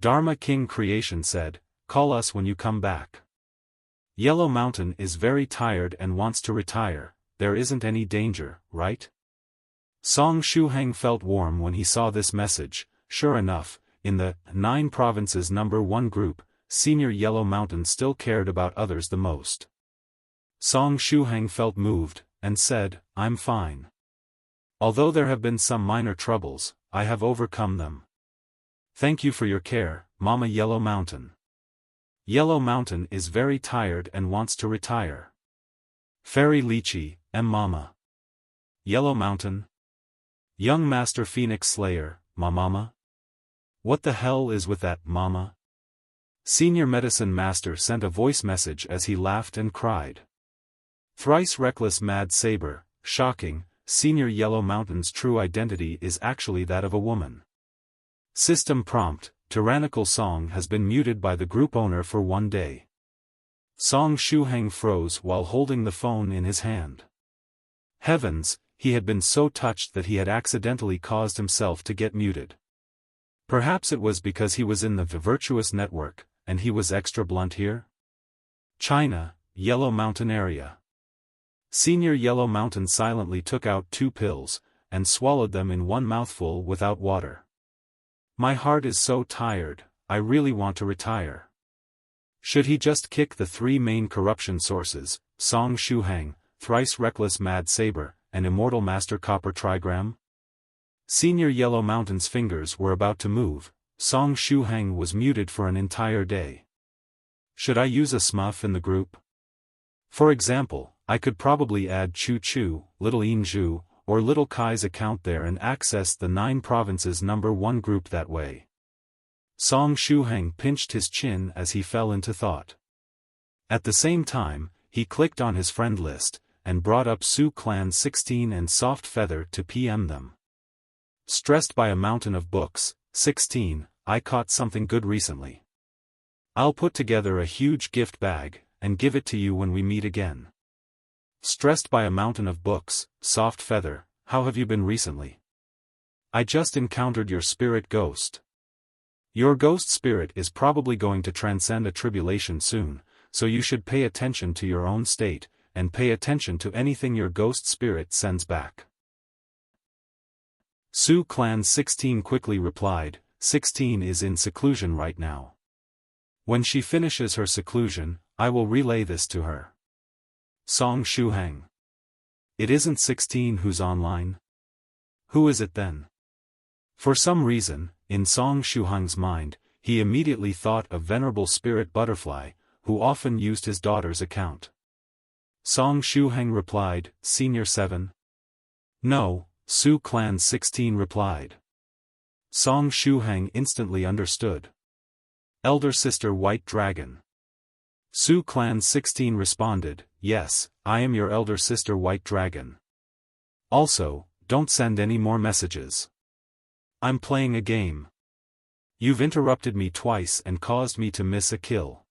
Dharma King Creation said, call us when you come back. Yellow Mountain is very tired and wants to retire, there isn't any danger, right? Song Shuhang felt warm when he saw this message. Sure enough, in the 9 Provinces #1 group, Senior Yellow Mountain still cared about others the most. Song Shuhang felt moved, and said, I'm fine. Although there have been some minor troubles, I have overcome them. Thank you for your care, Mama Yellow Mountain. Yellow Mountain is very tired and wants to retire. Fairy Lychee, Mama. Yellow Mountain. Young Master Phoenix Slayer, Mama. What the hell is with that, Mama? Senior Medicine Master sent a voice message as he laughed and cried. Thrice Reckless Mad Saber, shocking, Senior Yellow Mountain's true identity is actually that of a woman. System prompt, Tyrannical Song has been muted by the group owner for 1 day. Song Shuhang froze while holding the phone in his hand. Heavens, he had been so touched that he had accidentally caused himself to get muted. Perhaps it was because he was in the virtuous network, and he was extra blunt here? China, Yellow Mountain area. Senior Yellow Mountain silently took out 2 pills, and swallowed them in one mouthful without water. My heart is so tired, I really want to retire. Should he just kick the 3 main corruption sources, Song Shuhang, Thrice Reckless Mad Saber, and Immortal Master Copper Trigram? Senior Yellow Mountain's fingers were about to move. Song Shuhang was muted for an entire day. Should I use a smurf in the group? For example, I could probably add Choo Choo, Little Inju, or Little Kai's account there and access the 9 Provinces #1 group that way. Song Shuhang pinched his chin as he fell into thought. At the same time, he clicked on his friend list, and brought up Su Clan 16 and Soft Feather to PM them. Stressed by a mountain of books, 16, I caught something good recently. I'll put together a huge gift bag, and give it to you when we meet again. Stressed by a mountain of books, Soft Feather, how have you been recently? I just encountered your spirit ghost. Your ghost spirit is probably going to transcend a tribulation soon, so you should pay attention to your own state, and pay attention to anything your ghost spirit sends back. Su Clan 16 quickly replied, 16 is in seclusion right now. When she finishes her seclusion, I will relay this to her. Song Shuhang. It isn't 16 who's online? Who is it then? For some reason, in Song Shuhang's mind, he immediately thought of Venerable Spirit Butterfly, who often used his daughter's account. Song Shuhang replied, Senior 7? No, Su Clan 16 replied. Song Shuhang instantly understood. Elder Sister White Dragon. Su Clan 16 responded, yes, I am your elder sister White Dragon. Also, don't send any more messages. I'm playing a game. You've interrupted me twice and caused me to miss a kill.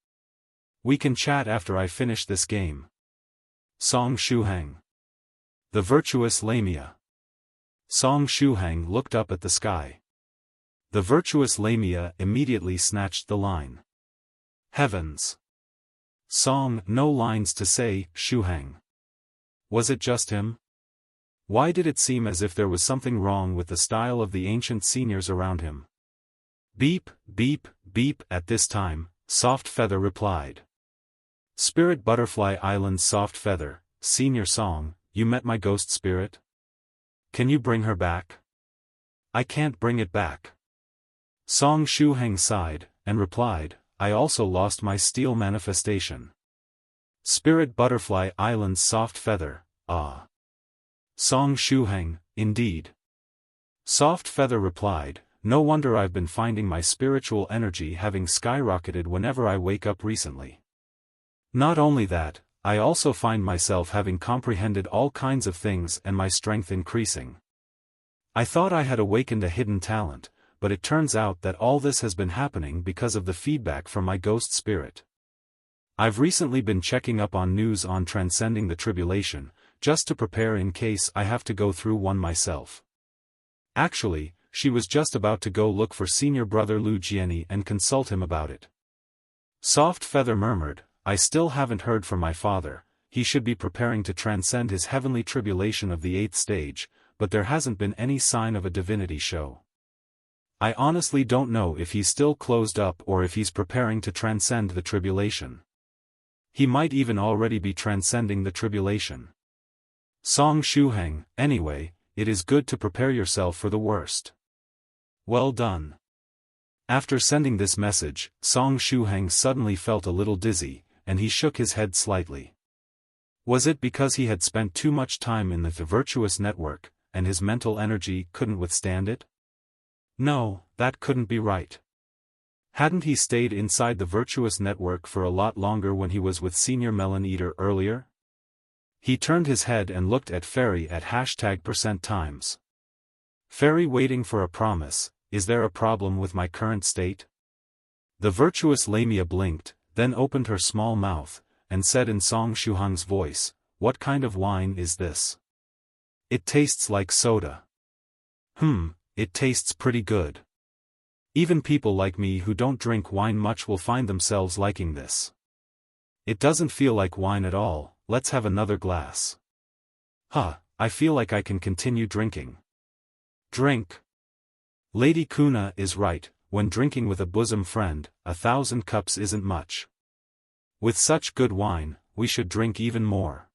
We can chat after I finish this game. Song Shuhang. The Virtuous Lamia. Song Shuhang looked up at the sky. The Virtuous Lamia immediately snatched the line. Heavens! Song, no lines to say, Shuhang. Was it just him? Why did it seem as if there was something wrong with the style of the ancient seniors around him? Beep, beep, beep. At this time, Soft Feather replied. Spirit Butterfly Island Soft Feather, Senior Song, you met my ghost spirit? Can you bring her back? I can't bring it back. Song Shuhang sighed, and replied, I also lost my steel manifestation. Spirit Butterfly Island's Soft Feather, ah. Song Shuhang, indeed. Soft Feather replied, no wonder I've been finding my spiritual energy having skyrocketed whenever I wake up recently. Not only that, I also find myself having comprehended all kinds of things and my strength increasing. I thought I had awakened a hidden talent, but it turns out that all this has been happening because of the feedback from my ghost spirit. I've recently been checking up on news on transcending the tribulation, just to prepare in case I have to go through one myself. Actually, she was just about to go look for senior brother Lu Jiani and consult him about it. Soft Feather murmured, I still haven't heard from my father. He should be preparing to transcend his heavenly tribulation of the 8th stage, but there hasn't been any sign of a divinity show. I honestly don't know if he's still closed up or if he's preparing to transcend the tribulation. He might even already be transcending the tribulation. Song Shuhang, anyway, it is good to prepare yourself for the worst. Well done. After sending this message, Song Shuhang suddenly felt a little dizzy, and he shook his head slightly. Was it because he had spent too much time in the virtuous network, and his mental energy couldn't withstand it? No, that couldn't be right. Hadn't he stayed inside the virtuous network for a lot longer when he was with Senior Melon Eater earlier? He turned his head and looked at Fairy at #times. Fairy waiting for a promise, is there a problem with my current state? The virtuous Lamia blinked, then opened her small mouth, and said in Song Shuhang's voice, what kind of wine is this? It tastes like soda. It tastes pretty good. Even people like me who don't drink wine much will find themselves liking this. It doesn't feel like wine at all, let's have another glass. I feel like I can continue drinking. Drink. Lady Kuna is right, when drinking with a bosom friend, 1,000 cups isn't much. With such good wine, we should drink even more.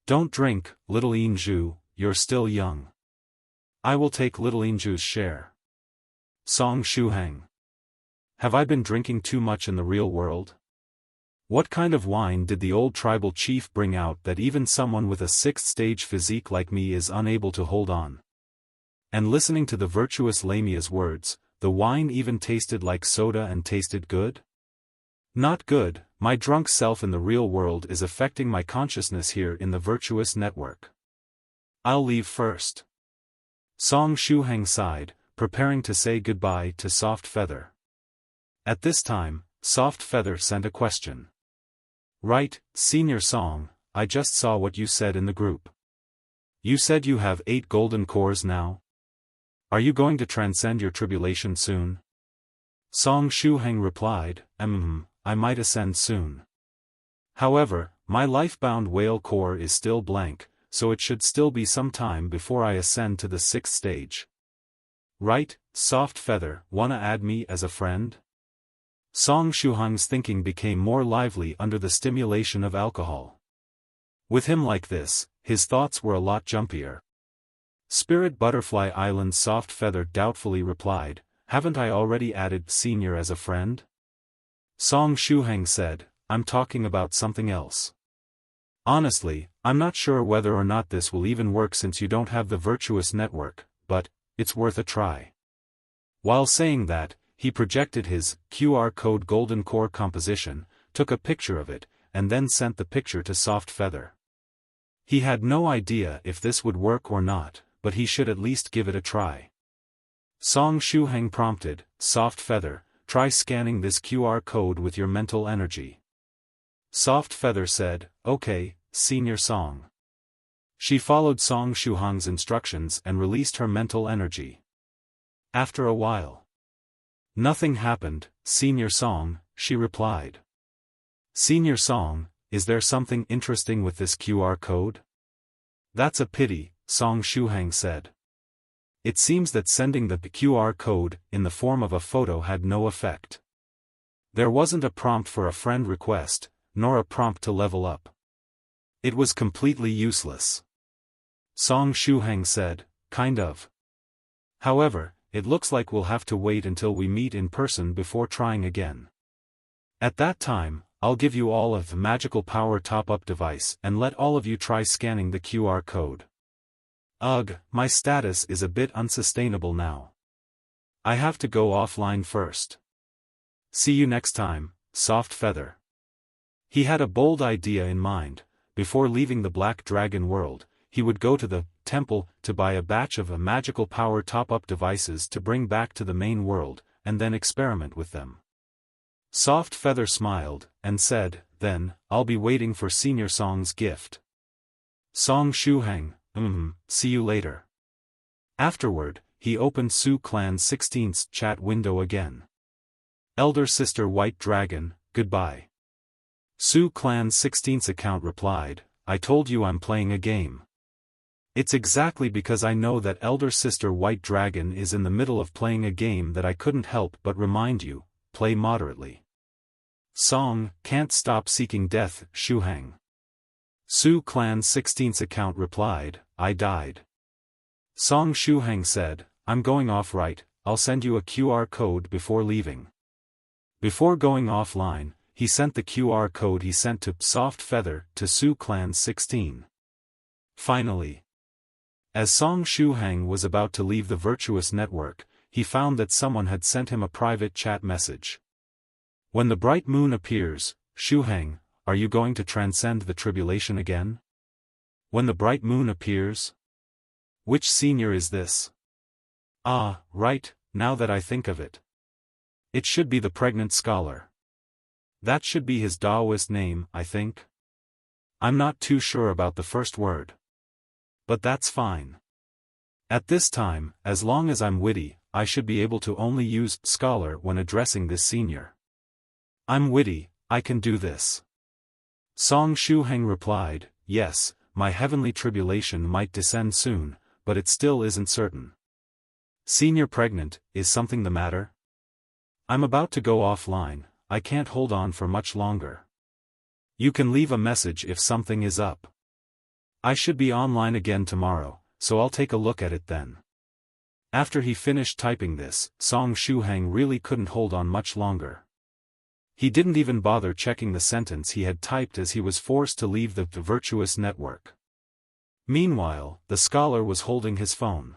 Don't drink, little Inju, you're still young. I will take little Inju's share. Song Shuhang. Have I been drinking too much in the real world? What kind of wine did the old tribal chief bring out that even someone with a 6th stage physique like me is unable to hold on? And listening to the virtuous Lamia's words, the wine even tasted like soda and tasted good? Not good, My drunk self in the real world is affecting my consciousness here in the virtuous network. I'll leave first. Song Shuhang sighed, preparing to say goodbye to Soft Feather. At this time, Soft Feather sent a question. Right, Senior Song, I just saw what you said in the group. You said you have 8 golden cores now? Are you going to transcend your tribulation soon? Song Shuhang replied, I might ascend soon. However, my life-bound whale core is still blank, so it should still be some time before I ascend to the 6th stage. Right, Soft Feather, wanna add me as a friend? Song Shuhang's thinking became more lively under the stimulation of alcohol. With him like this, his thoughts were a lot jumpier. Spirit Butterfly Island's Soft Feather doubtfully replied, haven't I already added Senior as a friend? Song Shuhang said, I'm talking about something else. Honestly, I'm not sure whether or not this will even work since you don't have the virtuous network, but it's worth a try. While saying that, he projected his QR code golden core composition, took a picture of it, and then sent the picture to Soft Feather. He had no idea if this would work or not, but he should at least give it a try. Song Shuhang prompted, Soft Feather, try scanning this QR code with your mental energy. Soft Feather said, okay, Senior Song. She followed Song Shuhang's instructions and released her mental energy. After a while. Nothing happened, Senior Song, she replied. Senior Song, is there something interesting with this QR code? That's a pity, Song Shuhang said. It seems that sending the QR code in the form of a photo had no effect. There wasn't a prompt for a friend request, nor a prompt to level up. It was completely useless. Song Shuhang said, kind of. However, it looks like we'll have to wait until we meet in person before trying again. At that time, I'll give you all of the magical power top-up device and let all of you try scanning the QR code. Ugh, my status is a bit unsustainable now. I have to go offline first. See you next time, Soft Feather. He had a bold idea in mind. Before leaving the Black Dragon world, he would go to the temple to buy a batch of magical power top-up devices to bring back to the main world, and then experiment with them. Soft Feather smiled, and said, then, I'll be waiting for Senior Song's gift. Song Shuhang, see you later. Afterward, he opened Su Clan's 16th chat window again. Elder Sister White Dragon, goodbye. Su Clan's 16th account replied, I told you I'm playing a game. It's exactly because I know that Elder Sister White Dragon is in the middle of playing a game that I couldn't help but remind you, play moderately. Song, can't stop seeking death, Shuhang. Su Clan's 16th account replied, I died. Song Shuhang said, I'm going off right, I'll send you a QR code before leaving. Before going offline, he sent the QR code he sent to Soft Feather to Su Clan's 16. Finally. As Song Shuhang was about to leave the virtuous network, he found that someone had sent him a private chat message. When the bright moon appears, Shuhang, are you going to transcend the tribulation again? When the bright moon appears? Which senior is this? Ah, right, now that I think of it. It should be the pregnant scholar. That should be his Daoist name, I think. I'm not too sure about the first word. But that's fine. At this time, as long as I'm witty, I should be able to only use scholar when addressing this senior. I'm witty, I can do this. Song Shuhang replied, yes, my heavenly tribulation might descend soon, but it still isn't certain. Senior pregnant, is something the matter? I'm about to go offline, I can't hold on for much longer. You can leave a message if something is up. I should be online again tomorrow, so I'll take a look at it then. After he finished typing this, Song Shuhang really couldn't hold on much longer. He didn't even bother checking the sentence he had typed as he was forced to leave the virtuous network. Meanwhile, the scholar was holding his phone.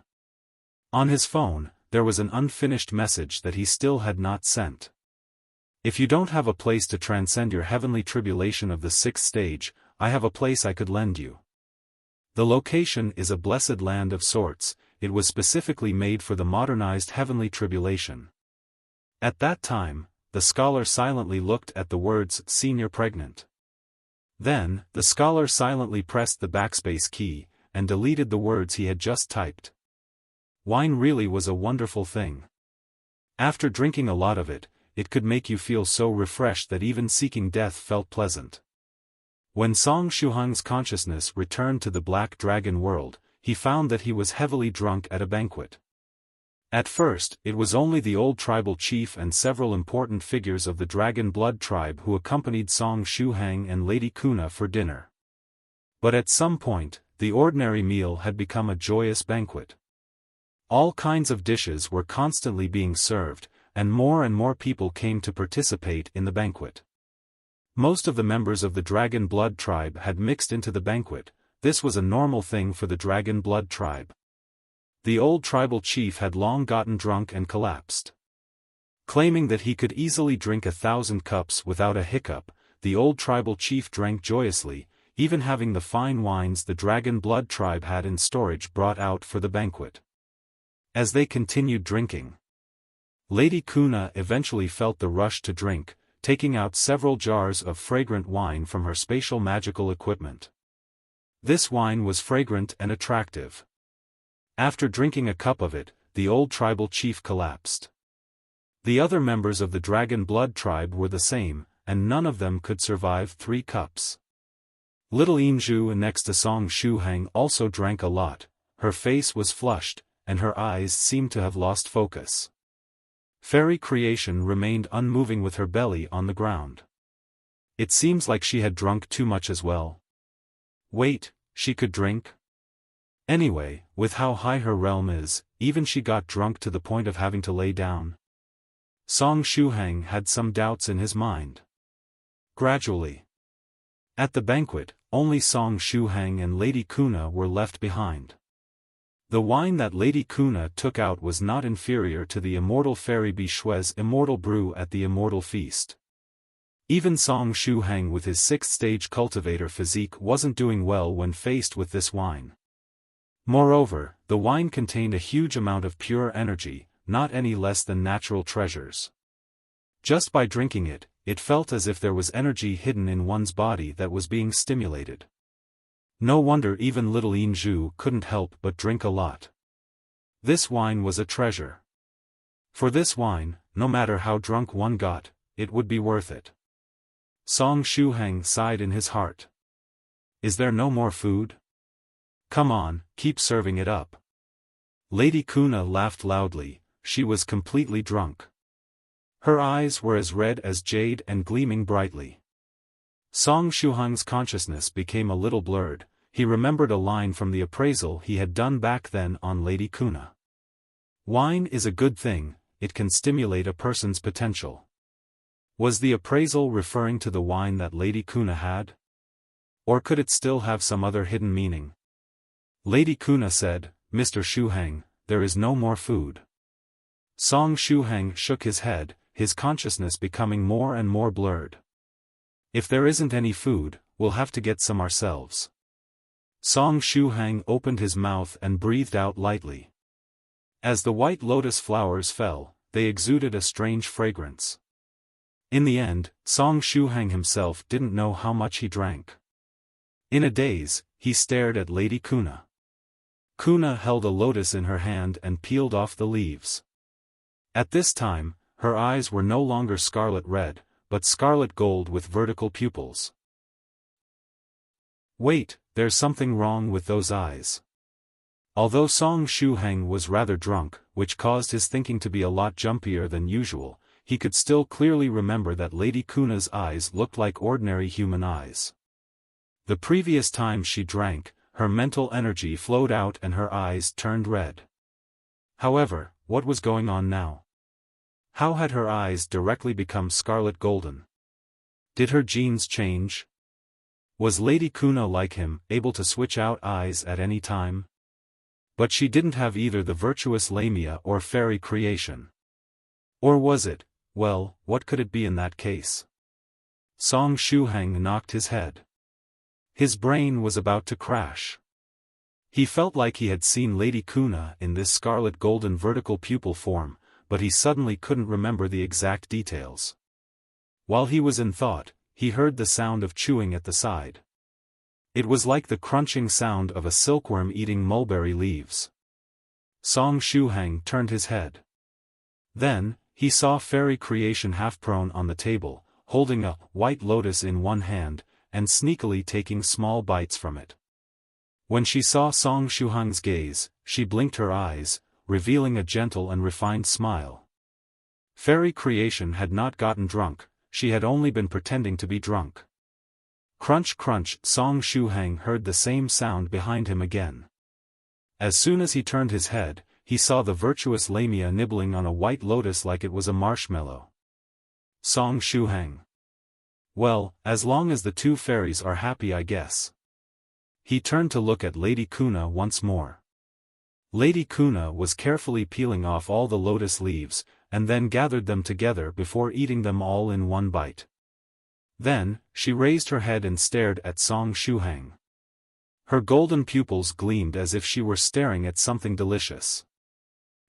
On his phone, there was an unfinished message that he still had not sent. If you don't have a place to transcend your heavenly tribulation of the 6th stage, I have a place I could lend you. The location is a blessed land of sorts, it was specifically made for the modernized heavenly tribulation. At that time, the scholar silently looked at the words "Senior Pregnant." Then, the scholar silently pressed the backspace key, and deleted the words he had just typed. Wine really was a wonderful thing. After drinking a lot of it, it could make you feel so refreshed that even seeking death felt pleasant. When Song Shuhang's consciousness returned to the Black Dragon world, he found that he was heavily drunk at a banquet. At first, it was only the old tribal chief and several important figures of the Dragon Blood tribe who accompanied Song Shuhang and Lady Kuna for dinner. But at some point, the ordinary meal had become a joyous banquet. All kinds of dishes were constantly being served, and more people came to participate in the banquet. Most of the members of the Dragon Blood tribe had mixed into the banquet. This was a normal thing for the Dragon Blood tribe. The old tribal chief had long gotten drunk and collapsed. Claiming that he could easily drink 1,000 cups without a hiccup, the old tribal chief drank joyously, even having the fine wines the Dragon Blood tribe had in storage brought out for the banquet. As they continued drinking, Lady Kuna eventually felt the rush to drink, taking out several jars of fragrant wine from her spatial magical equipment. This wine was fragrant and attractive. After drinking a cup of it, the old tribal chief collapsed. The other members of the Dragon Blood tribe were the same, and none of them could survive 3 cups. Little Inju next to Song Shuhang also drank a lot. Her face was flushed, and her eyes seemed to have lost focus. Fairy Creation remained unmoving with her belly on the ground. It seems like she had drunk too much as well. Wait, she could drink? Anyway, with how high her realm is, even she got drunk to the point of having to lay down. Song Shuhang had some doubts in his mind. Gradually. At the banquet, only Song Shuhang and Lady Kuna were left behind. The wine that Lady Kuna took out was not inferior to the immortal fairy Bishue's immortal brew at the immortal feast. Even Song Shuhang with his 6th stage cultivator physique wasn't doing well when faced with this wine. Moreover, the wine contained a huge amount of pure energy, not any less than natural treasures. Just by drinking it, it felt as if there was energy hidden in one's body that was being stimulated. No wonder even little Inju couldn't help but drink a lot. This wine was a treasure. For this wine, no matter how drunk one got, it would be worth it. Song Shuhang sighed in his heart. Is there no more food? Come on, keep serving it up. Lady Kuna laughed loudly, she was completely drunk. Her eyes were as red as jade and gleaming brightly. Song Shuhang's consciousness became a little blurred. He remembered a line from the appraisal he had done back then on Lady Kuna. Wine is a good thing, it can stimulate a person's potential. Was the appraisal referring to the wine that Lady Kuna had? Or could it still have some other hidden meaning? Lady Kuna said, Mr. Shuhang, there is no more food. Song Shuhang shook his head, his consciousness becoming more and more blurred. If there isn't any food, we'll have to get some ourselves. Song Shuhang opened his mouth and breathed out lightly. As the white lotus flowers fell, they exuded a strange fragrance. In the end, Song Shuhang himself didn't know how much he drank. In a daze, he stared at Lady Kuna. Kuna held a lotus in her hand and peeled off the leaves. At this time, her eyes were no longer scarlet red, but scarlet gold with vertical pupils. Wait, there's something wrong with those eyes. Although Song Shuhang was rather drunk, which caused his thinking to be a lot jumpier than usual, he could still clearly remember that Lady Kuna's eyes looked like ordinary human eyes. The previous time she drank, her mental energy flowed out and her eyes turned red. However, what was going on now? How had her eyes directly become scarlet golden? Did her genes change? Was Lady Kuna like him, able to switch out eyes at any time? But she didn't have either the virtuous Lamia or fairy creation. Or was it, Well, what could it be in that case? Song Shuhang knocked his head. His brain was about to crash. He felt like he had seen Lady Kuna in this scarlet golden vertical pupil form, but he suddenly couldn't remember the exact details. While he was in thought, he heard the sound of chewing at the side. It was like the crunching sound of a silkworm eating mulberry leaves. Song Shuhang turned his head. Then, he saw Fairy Creation half prone on the table, holding a white lotus in one hand, and sneakily taking small bites from it. When she saw Song Shuhang's gaze, she blinked her eyes, revealing a gentle and refined smile. Fairy Creation had not gotten drunk, she had only been pretending to be drunk. Crunch crunch, Song Shuhang heard the same sound behind him again. As soon as he turned his head, he saw the virtuous Lamia nibbling on a white lotus like it was a marshmallow. Song Shuhang. Well, as long as the two fairies are happy, I guess. He turned to look at Lady Kuna once more. Lady Kuna was carefully peeling off all the lotus leaves, and then gathered them together before eating them all in one bite. Then, she raised her head and stared at Song Shuhang. Her golden pupils gleamed as if she were staring at something delicious.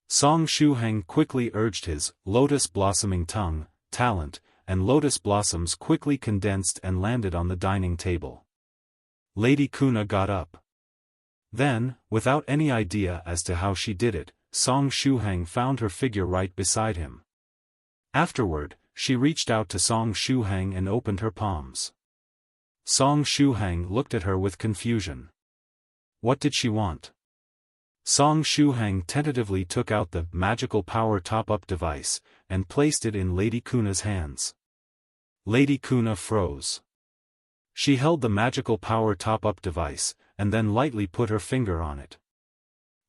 Song Shuhang quickly urged his lotus-blossoming tongue, talent, and lotus blossoms quickly condensed and landed on the dining table. Lady Kuna got up. Then, without any idea as to how she did it, Song Shuhang found her figure right beside him. Afterward, she reached out to Song Shuhang and opened her palms. Song Shuhang looked at her with confusion. What did she want? Song Shuhang tentatively took out the magical power top-up device, and placed it in Lady Kuna's hands. Lady Kuna froze. She held the magical power top-up device, and then lightly put her finger on it.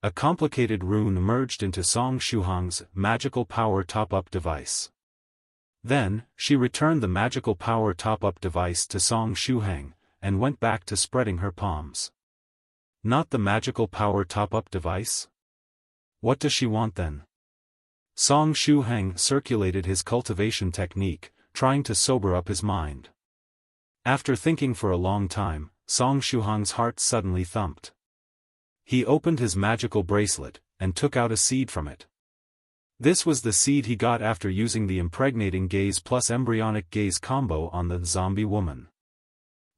A complicated rune merged into Song Shuhang's magical power top-up device. Then, she returned the magical power top-up device to Song Shuhang, and went back to spreading her palms. Not the magical power top-up device? What does she want then? Song Shuhang circulated his cultivation technique, trying to sober up his mind. After thinking for a long time, Song Shuhang's heart suddenly thumped. He opened his magical bracelet, and took out a seed from it. This was the seed he got after using the impregnating gaze plus embryonic gaze combo on the zombie woman.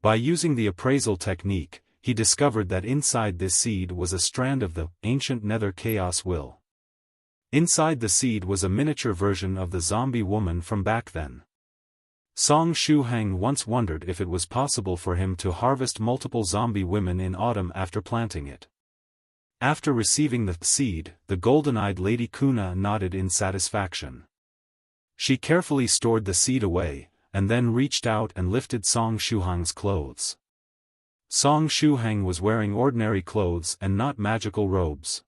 By using the appraisal technique, he discovered that inside this seed was a strand of the ancient nether chaos will. Inside the seed was a miniature version of the zombie woman from back then. Song Shuhang once wondered if it was possible for him to harvest multiple zombie women in autumn after planting it. After receiving the seed, the golden-eyed Lady Kuna nodded in satisfaction. She carefully stored the seed away, and then reached out and lifted Song Shuhang's clothes. Song Shuhang was wearing ordinary clothes and not magical robes.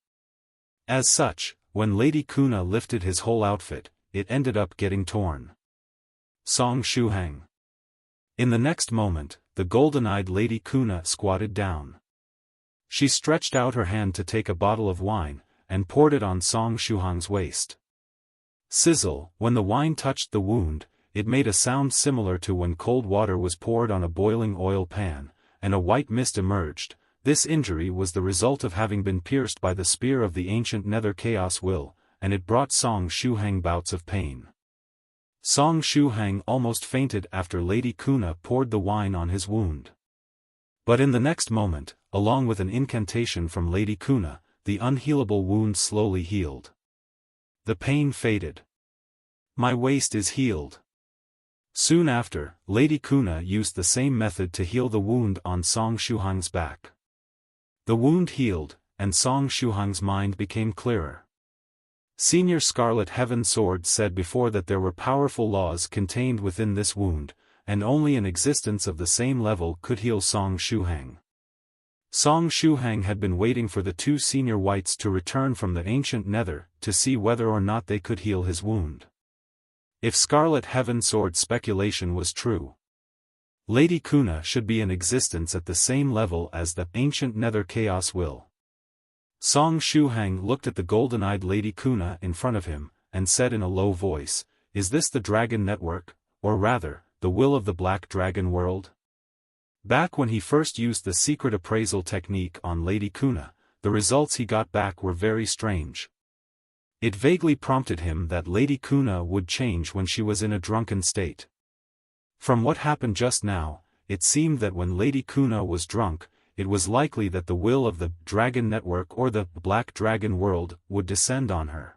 As such, when Lady Kuna lifted his whole outfit, it ended up getting torn. Song Shuhang. In the next moment, the golden-eyed Lady Kuna squatted down. She stretched out her hand to take a bottle of wine, and poured it on Song Shuhang's waist. Sizzle, when the wine touched the wound, it made a sound similar to when cold water was poured on a boiling oil pan, and a white mist emerged. This injury was the result of having been pierced by the spear of the ancient nether chaos will, and it brought Song Shuhang bouts of pain. Song Shuhang almost fainted after Lady Kuna poured the wine on his wound. But in the next moment, along with an incantation from Lady Kuna, the unhealable wound slowly healed. The pain faded. My waist is healed. Soon after, Lady Kuna used the same method to heal the wound on Song Shuhang's back. The wound healed, and Song Shuhang's mind became clearer. Senior Scarlet Heaven Sword said before that there were powerful laws contained within this wound, and only an existence of the same level could heal Song Shuhang. Song Shuhang had been waiting for the two senior whites to return from the ancient nether, to see whether or not they could heal his wound. If Scarlet Heaven Sword's speculation was true, Lady Kuna should be in existence at the same level as the ancient nether chaos will. Song Shuhang looked at the golden-eyed Lady Kuna in front of him, and said in a low voice, is this the Dragon Network, or rather, the will of the Black Dragon World? Back when he first used the secret appraisal technique on Lady Kuna, the results he got back were very strange. It vaguely prompted him that Lady Kuna would change when she was in a drunken state. From what happened just now, it seemed that when Lady Kuna was drunk, it was likely that the will of the Dragon Network or the Black Dragon World would descend on her.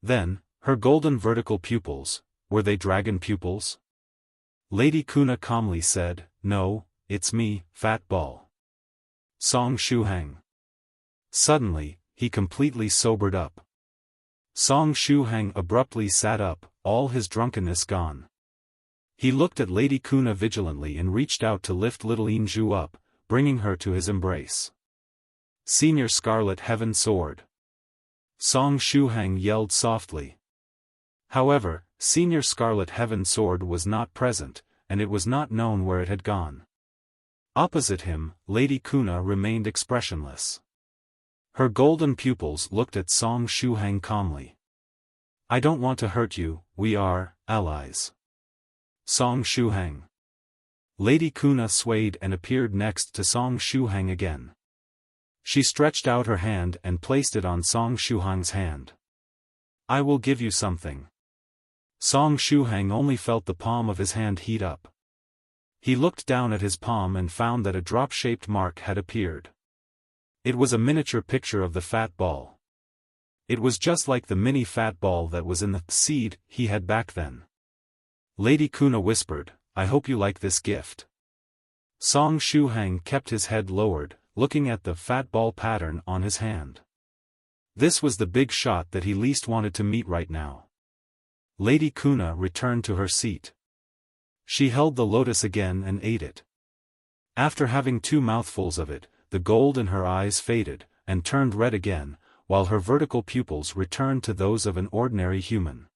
Then, her golden vertical pupils, were they dragon pupils? Lady Kuna calmly said, "No, it's me, Fat Ball. Song Shuhang." Suddenly, he completely sobered up. Song Shuhang abruptly sat up, all his drunkenness gone. He looked at Lady Kuna vigilantly and reached out to lift little Inju up, bringing her to his embrace. "Senior Scarlet Heaven Sword." Song Shuhang yelled softly. However, Senior Scarlet Heaven Sword was not present, and it was not known where it had gone. Opposite him, Lady Kuna remained expressionless. Her golden pupils looked at Song Shuhang calmly. "I don't want to hurt you, we are allies." Song Shuhang. Lady Kuna swayed and appeared next to Song Shuhang again. She stretched out her hand and placed it on Song Shuhang's hand. "I will give you something." Song Shuhang only felt the palm of his hand heat up. He looked down at his palm and found that a drop-shaped mark had appeared. It was a miniature picture of the fat ball. It was just like the mini fat ball that was in the seed he had back then. Lady Kuna whispered, "I hope you like this gift." Song Shuhang kept his head lowered, looking at the fat ball pattern on his hand. This was the big shot that he least wanted to meet right now. Lady Kuna returned to her seat. She held the lotus again and ate it. After having 2 mouthfuls of it, the gold in her eyes faded, and turned red again, while her vertical pupils returned to those of an ordinary human.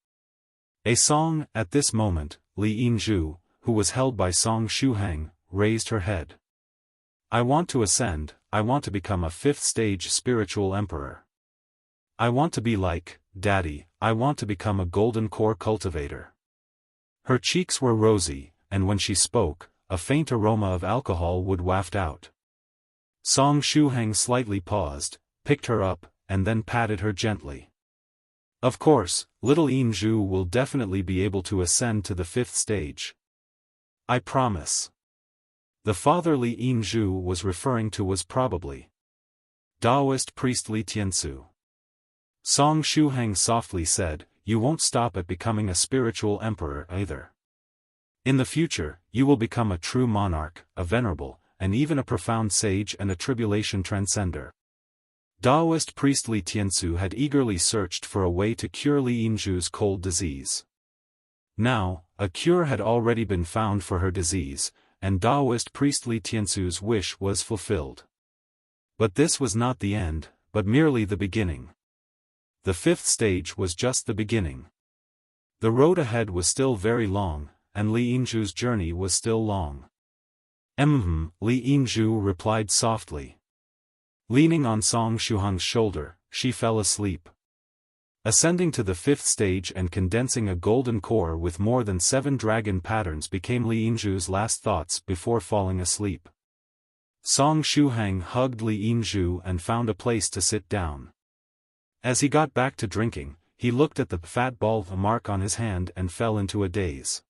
A song, at this moment, Li Yinju, who was held by Song Shuhang, raised her head. "I want to ascend, I want to become a 5th stage spiritual emperor. I want to be like, Daddy, I want to become a golden core cultivator." Her cheeks were rosy, and when she spoke, a faint aroma of alcohol would waft out. Song Shuhang slightly paused, picked her up, and then patted her gently. "Of course, little Inju will definitely be able to ascend to the 5th stage. I promise." The fatherly Inju was referring to was probably Daoist priest Li Tiansu. Song Shuhang softly said, "You won't stop at becoming a spiritual emperor either. In the future, you will become a true monarch, a venerable, and even a profound sage and a tribulation transcender." Daoist priest Li Tiansu had eagerly searched for a way to cure Li Yinju's cold disease. Now, a cure had already been found for her disease, and Daoist priest Li Tiansu's wish was fulfilled. But this was not the end, but merely the beginning. The 5th stage was just the beginning. The road ahead was still very long, and Li Yinju's journey was still long. Li Yinju replied softly. Leaning on Song Shuhang's shoulder, she fell asleep. Ascending to the 5th stage and condensing a golden core with more than 7 dragon patterns became Li Yinju's last thoughts before falling asleep. Song Shuhang hugged Li Yinju and found a place to sit down. As he got back to drinking, he looked at the fat ball mark on his hand and fell into a daze.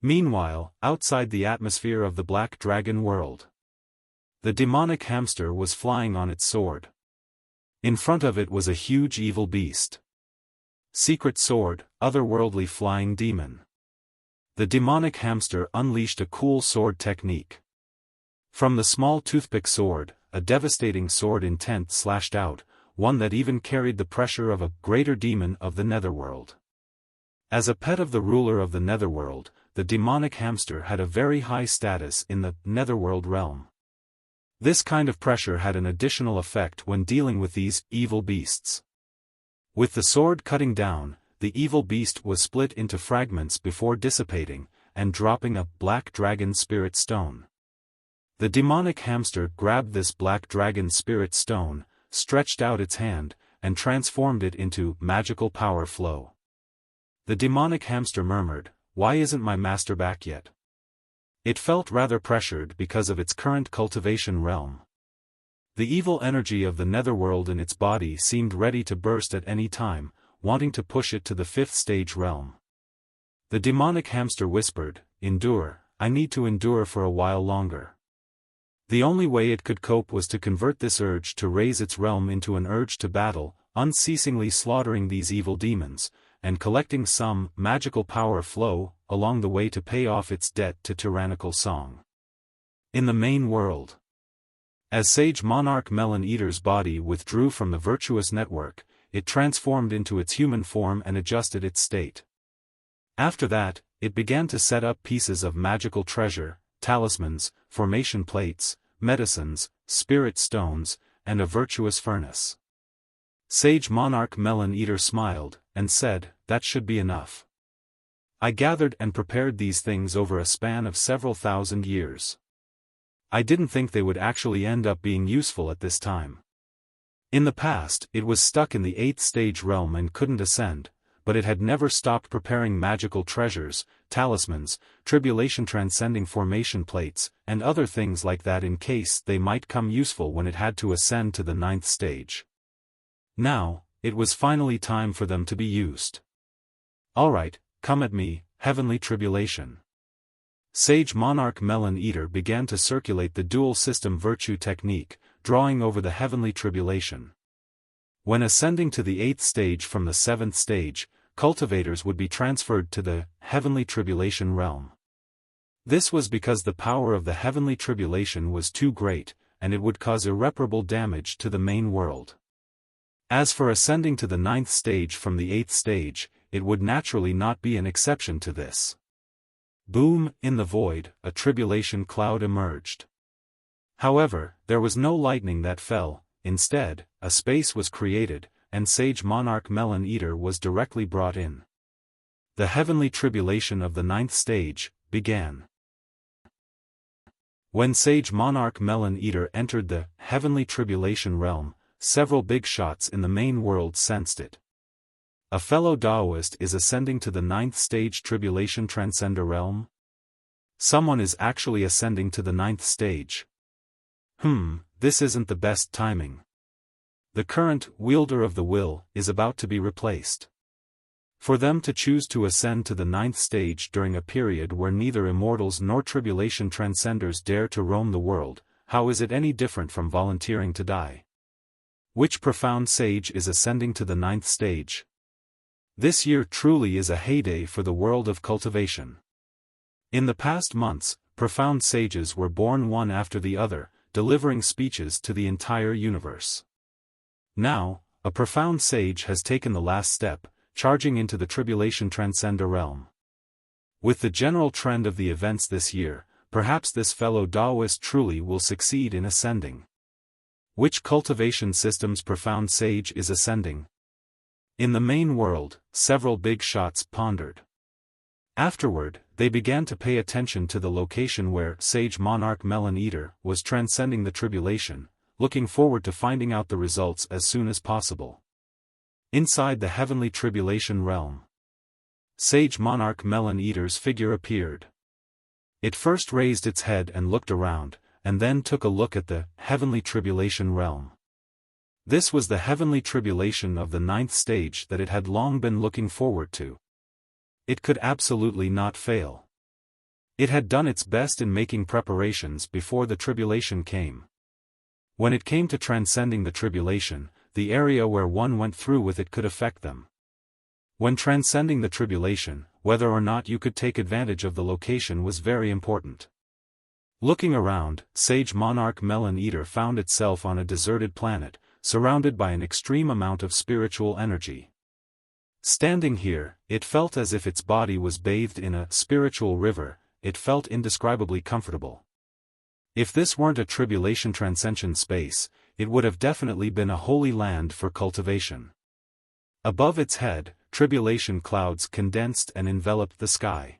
Meanwhile, outside the atmosphere of the Black Dragon World, the demonic hamster was flying on its sword. In front of it was a huge evil beast. Secret sword, otherworldly flying demon. The demonic hamster unleashed a cool sword technique. From the small toothpick sword, a devastating sword intent slashed out, one that even carried the pressure of a greater demon of the Netherworld. As a pet of the ruler of the Netherworld, the demonic hamster had a very high status in the Netherworld realm. This kind of pressure had an additional effect when dealing with these evil beasts. With the sword cutting down, the evil beast was split into fragments before dissipating, and dropping a black dragon spirit stone. The demonic hamster grabbed this black dragon spirit stone, stretched out its hand, and transformed it into magical power flow. The demonic hamster murmured, "Why isn't my master back yet?" It felt rather pressured because of its current cultivation realm. The evil energy of the Netherworld in its body seemed ready to burst at any time, wanting to push it to the 5th stage realm. The demonic hamster whispered, "Endure, I need to endure for a while longer." The only way it could cope was to convert this urge to raise its realm into an urge to battle, unceasingly slaughtering these evil demons, and collecting some magical power flow along the way to pay off its debt to Tyrannical Song. In the main world. As Sage Monarch Melon Eater's body withdrew from the virtuous network, it transformed into its human form and adjusted its state. After that, it began to set up pieces of magical treasure, talismans, formation plates, medicines, spirit stones, and a virtuous furnace. Sage Monarch Melon Eater smiled, and said, "That should be enough. I gathered and prepared these things over a span of several thousand years. I didn't think they would actually end up being useful at this time. In the past, it was stuck in the 8th stage realm and couldn't ascend, but it had never stopped preparing magical treasures, talismans, tribulation-transcending formation plates, and other things like that in case they might come useful when it had to ascend to the 9th stage. Now, it was finally time for them to be used. Alright, come at me, heavenly tribulation." Sage Monarch Melon Eater began to circulate the dual system virtue technique, drawing over the heavenly tribulation. When ascending to the 8th stage from the 7th stage, cultivators would be transferred to the heavenly tribulation realm. This was because the power of the heavenly tribulation was too great, and it would cause irreparable damage to the main world. As for ascending to the 9th stage from the 8th stage, it would naturally not be an exception to this. Boom, in the void, a tribulation cloud emerged. However, there was no lightning that fell. Instead, a space was created, and Sage Monarch Melon Eater was directly brought in. The heavenly tribulation of the 9th stage began. When Sage Monarch Melon Eater entered the heavenly tribulation realm, several big shots in the main world sensed it. A fellow Daoist is ascending to the 9th stage tribulation-transcender realm? Someone is actually ascending to the 9th stage. This isn't the best timing. The current wielder of the will is about to be replaced. For them to choose to ascend to the 9th stage during a period where neither immortals nor tribulation transcenders dare to roam the world, how is it any different from volunteering to die? Which profound sage is ascending to the 9th stage? This year truly is a heyday for the world of cultivation. In the past months, profound sages were born one after the other, delivering speeches to the entire universe. Now, a profound sage has taken the last step, charging into the tribulation transcender realm. With the general trend of the events this year, perhaps this fellow Daoist truly will succeed in ascending. Which cultivation system's profound sage is ascending? In the main world, several big shots pondered. Afterward, they began to pay attention to the location where Sage Monarch Melon Eater was transcending the tribulation, looking forward to finding out the results as soon as possible. Inside the heavenly tribulation realm, Sage Monarch Melon Eater's figure appeared. It first raised its head and looked around, and then took a look at the heavenly tribulation realm. This was the heavenly tribulation of the 9th stage that it had long been looking forward to. It could absolutely not fail. It had done its best in making preparations before the tribulation came. When it came to transcending the tribulation, the area where one went through with it could affect them. When transcending the tribulation, whether or not you could take advantage of the location was very important. Looking around, Sage Monarch Melon Eater found itself on a deserted planet, surrounded by an extreme amount of spiritual energy. Standing here, it felt as if its body was bathed in a spiritual river. It felt indescribably comfortable. If this weren't a tribulation-transcension space, it would have definitely been a holy land for cultivation. Above its head, tribulation clouds condensed and enveloped the sky.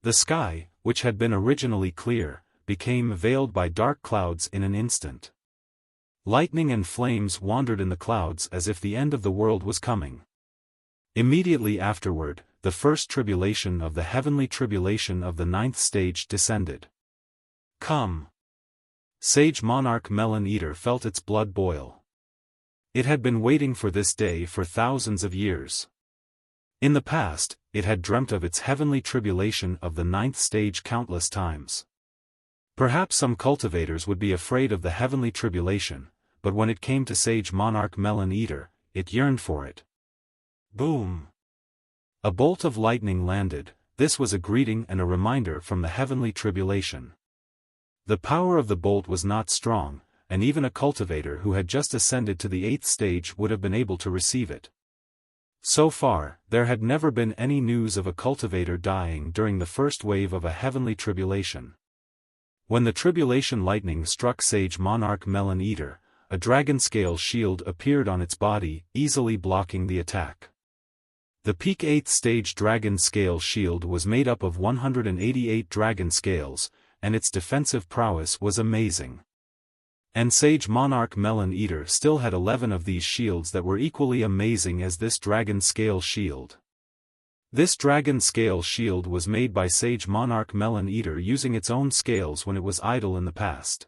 The sky, which had been originally clear, became veiled by dark clouds in an instant. Lightning and flames wandered in the clouds as if the end of the world was coming. Immediately afterward, the first tribulation of the heavenly tribulation of the ninth stage descended. Come! Sage monarch Melon Eater felt its blood boil. It had been waiting for this day for thousands of years. In the past, it had dreamt of its heavenly tribulation of the ninth stage countless times. Perhaps some cultivators would be afraid of the heavenly tribulation, but when it came to Sage Monarch Melon Eater, it yearned for it. Boom! A bolt of lightning landed. This was a greeting and a reminder from the heavenly tribulation. The power of the bolt was not strong, and even a cultivator who had just ascended to the 8th stage would have been able to receive it. So far, there had never been any news of a cultivator dying during the first wave of a heavenly tribulation. When the tribulation lightning struck Sage Monarch Melon Eater, a dragon scale shield appeared on its body, easily blocking the attack. The peak 8th stage dragon scale shield was made up of 188 dragon scales, and its defensive prowess was amazing. And Sage Monarch Melon Eater still had 11 of these shields that were equally amazing as this dragon scale shield. This dragon scale shield was made by Sage Monarch Melon Eater using its own scales when it was idle in the past.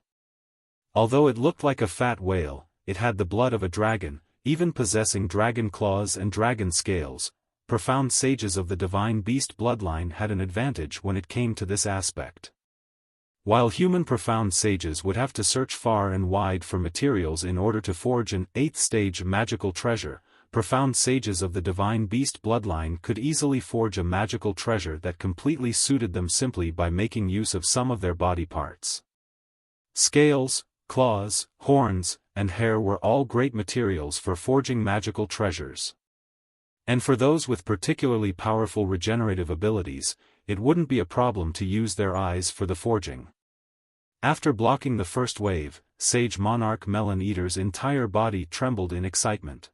Although it looked like a fat whale, it had the blood of a dragon, even possessing dragon claws and dragon scales. Profound sages of the divine beast bloodline had an advantage when it came to this aspect. While human profound sages would have to search far and wide for materials in order to forge an 8th stage magical treasure, profound sages of the divine beast bloodline could easily forge a magical treasure that completely suited them simply by making use of some of their body parts. Scales, claws, horns, and hair were all great materials for forging magical treasures. And for those with particularly powerful regenerative abilities, it wouldn't be a problem to use their eyes for the forging. After blocking the first wave, Sage Monarch Melon Eater's entire body trembled in excitement.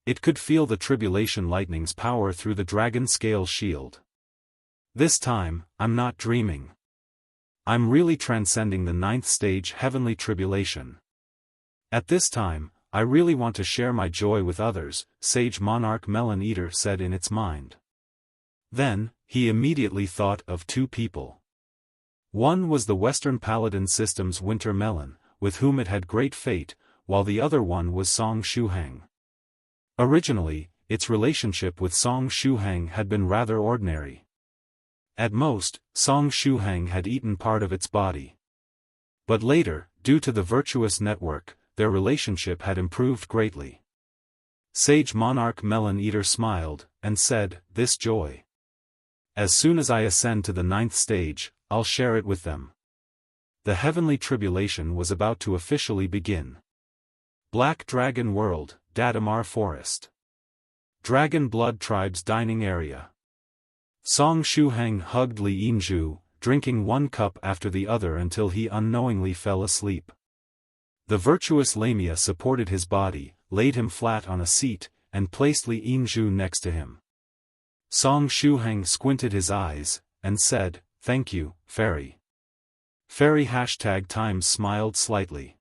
It could feel the tribulation lightning's power through the dragon scale shield. This time, I'm not dreaming. I'm really transcending the 9th stage heavenly tribulation. At this time, I really want to share my joy with others, Sage Monarch Melon Eater said in its mind. Then, he immediately thought of two people. One was the Western Paladin System's Winter Melon, with whom it had great fate, while the other one was Song Shuhang. Originally, its relationship with Song Shuhang had been rather ordinary. At most, Song Shuhang had eaten part of its body. But later, due to the virtuous network, their relationship had improved greatly. Sage Monarch Melon Eater smiled, and said, "This joy. As soon as I ascend to the 9th stage, I'll share it with them." The heavenly tribulation was about to officially begin. Black Dragon World, Datamar Forest. Dragon Blood Tribe's dining area. Song Shuhang hugged Li Yinzhu, drinking one cup after the other until he unknowingly fell asleep. The virtuous Lamia supported his body, laid him flat on a seat, and placed Li Yinzhu next to him. Song Shuhang squinted his eyes, and said, "Thank you, Fairy." Fairy #times smiled slightly.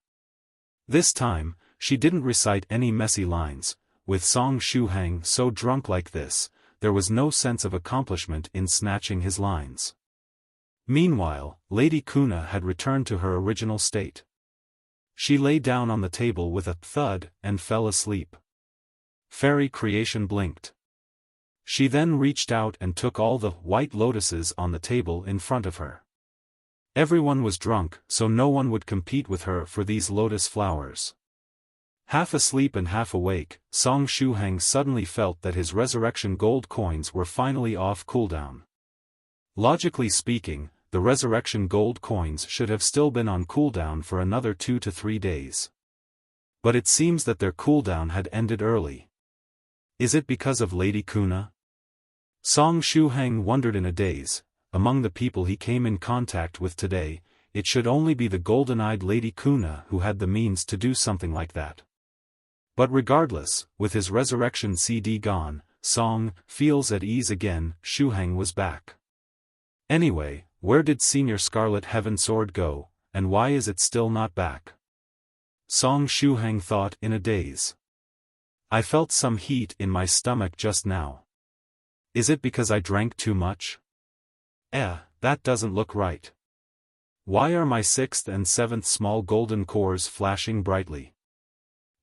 This time, she didn't recite any messy lines. With Song Shuhang so drunk like this, there was no sense of accomplishment in snatching his lines. Meanwhile, Lady Kuna had returned to her original state. She lay down on the table with a thud and fell asleep. Fairy creation blinked. She then reached out and took all the white lotuses on the table in front of her. Everyone was drunk, so no one would compete with her for these lotus flowers. Half asleep and half awake, Song Shuhang suddenly felt that his resurrection gold coins were finally off cooldown. Logically speaking, the resurrection gold coins should have still been on cooldown for another 2 to 3 days. But it seems that their cooldown had ended early. Is it because of Lady Kuna? Song Shuhang wondered in a daze. Among the people he came in contact with today, it should only be the golden-eyed Lady Kuna who had the means to do something like that. But regardless, with his resurrection CD gone, Song feels at ease again. Shuhang was back. Anyway, where did Senior Scarlet Heaven Sword go, and why is it still not back? Song Shuhang thought in a daze. I felt some heat in my stomach just now. Is it because I drank too much? That doesn't look right. Why are my 6th and 7th small golden cores flashing brightly?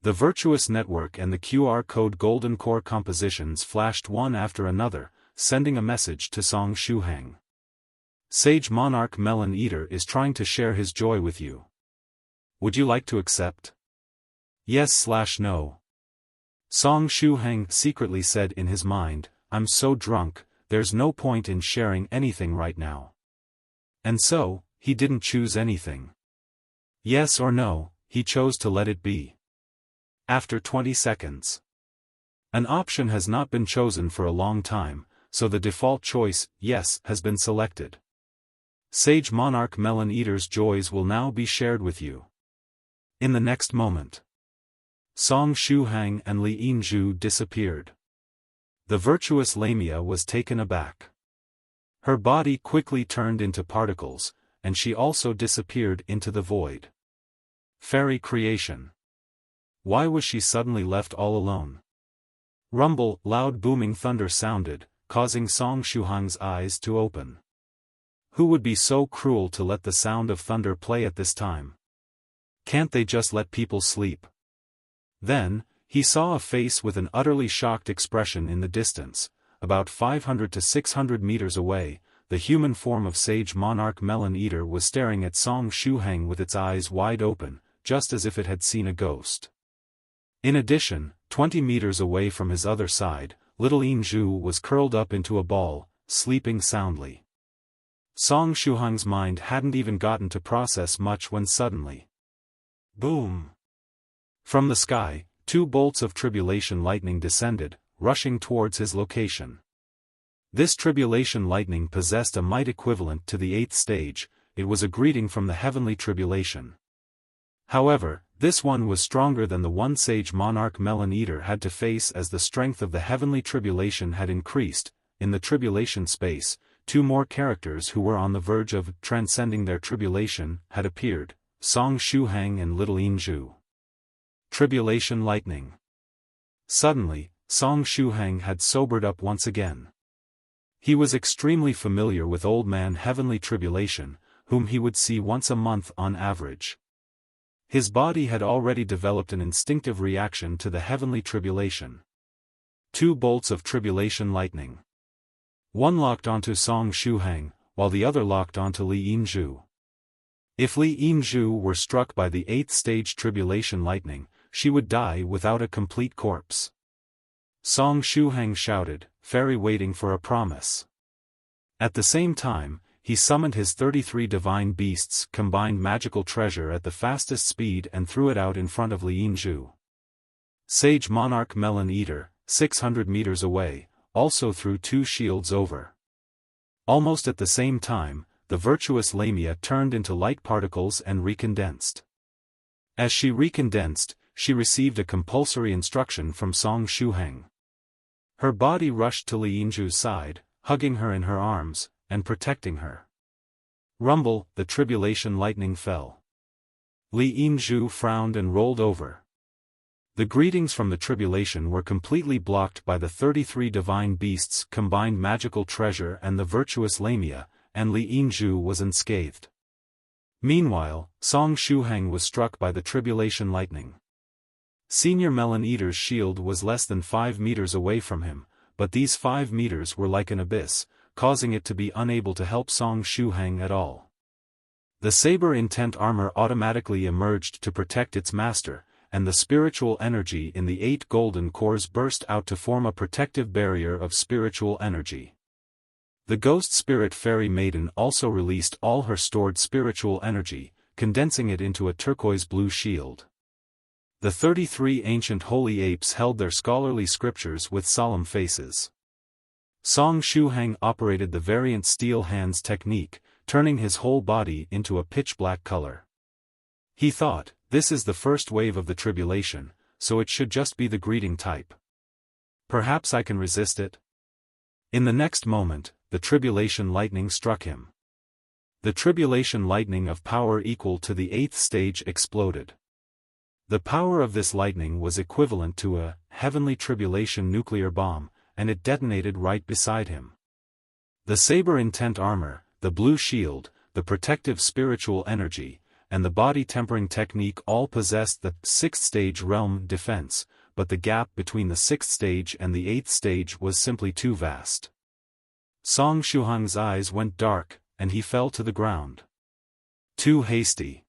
The virtuous network and the QR code golden core compositions flashed one after another, sending a message to Song Shuhang. Sage Monarch Melon Eater is trying to share his joy with you. Would you like to accept? Yes/no. Song Shuhang secretly said in his mind, I'm so drunk, there's no point in sharing anything right now. And so, he didn't choose anything. Yes or no, he chose to let it be. After 20 seconds. An option has not been chosen for a long time, so the default choice, yes, has been selected. Sage Monarch Melon Eater's joys will now be shared with you. In the next moment, Song Shuhang and Li Yinzhu disappeared. The virtuous Lamia was taken aback. Her body quickly turned into particles, and she also disappeared into the void. Fairy creation. Why was she suddenly left all alone? Rumble, loud booming thunder sounded, causing Song Shuhang's eyes to open. Who would be so cruel to let the sound of thunder play at this time? Can't they just let people sleep? Then, he saw a face with an utterly shocked expression in the distance, about 500 to 600 meters away. The human form of Sage Monarch Melon Eater was staring at Song Shuhang with its eyes wide open, just as if it had seen a ghost. In addition, 20 meters away from his other side, little Yinzhu was curled up into a ball, sleeping soundly. Song Shuhang's mind hadn't even gotten to process much when suddenly, boom! From the sky, 2 bolts of tribulation lightning descended, rushing towards his location. This tribulation lightning possessed a might equivalent to the 8th stage. It was a greeting from the heavenly tribulation. However, this one was stronger than the one Sage Monarch Melon Eater had to face, as the strength of the heavenly tribulation had increased. In the tribulation space, 2 more characters who were on the verge of transcending their tribulation had appeared, Song Shuhang and little Yinzhu. Tribulation lightning. Suddenly, Song Shuhang had sobered up once again. He was extremely familiar with Old Man Heavenly Tribulation, whom he would see once a month on average. His body had already developed an instinctive reaction to the heavenly tribulation. 2 bolts of tribulation lightning. One locked onto Song Shuhang, while the other locked onto Li Yinzhu. If Li Yinzhu were struck by the 8th stage tribulation lightning, she would die without a complete corpse. Song Shuhang shouted, fairy waiting for a promise. At the same time, he summoned his 33 divine beasts, combined magical treasure at the fastest speed and threw it out in front of Li Yinzhu. Sage Monarch Melon Eater, 600 meters away, also threw 2 shields over. Almost at the same time, the virtuous Lamia turned into light particles and recondensed. As she recondensed, she received a compulsory instruction from Song Shuhang. Her body rushed to Li Yinzhu's side, hugging her in her arms, and protecting her. Rumble, the tribulation lightning fell. Li Yinzhu frowned and rolled over. The greetings from the tribulation were completely blocked by the 33 divine beasts, combined magical treasure and the virtuous Lamia, and Li Yinzhu was unscathed. Meanwhile, Song Shuhang was struck by the tribulation lightning. Senior Melon Eater's shield was less than 5 meters away from him, but these 5 meters were like an abyss, causing it to be unable to help Song Shuhang at all. The saber intent armor automatically emerged to protect its master, and the spiritual energy in the 8 golden cores burst out to form a protective barrier of spiritual energy. The ghost spirit fairy maiden also released all her stored spiritual energy, condensing it into a turquoise blue shield. The 33 ancient holy apes held their scholarly scriptures with solemn faces. Song Shuhang operated the variant steel hands technique, turning his whole body into a pitch-black color. He thought, this is the first wave of the tribulation, so it should just be the greeting type. Perhaps I can resist it? In the next moment, the tribulation lightning struck him. The tribulation lightning of power equal to the 8th stage exploded. The power of this lightning was equivalent to a heavenly tribulation nuclear bomb, and it detonated right beside him. The saber intent armor, the blue shield, the protective spiritual energy, and the body-tempering technique all possessed the 6th stage realm defense, but the gap between the 6th stage and the 8th stage was simply too vast. Song Shuhang's eyes went dark, and he fell to the ground. Too hasty.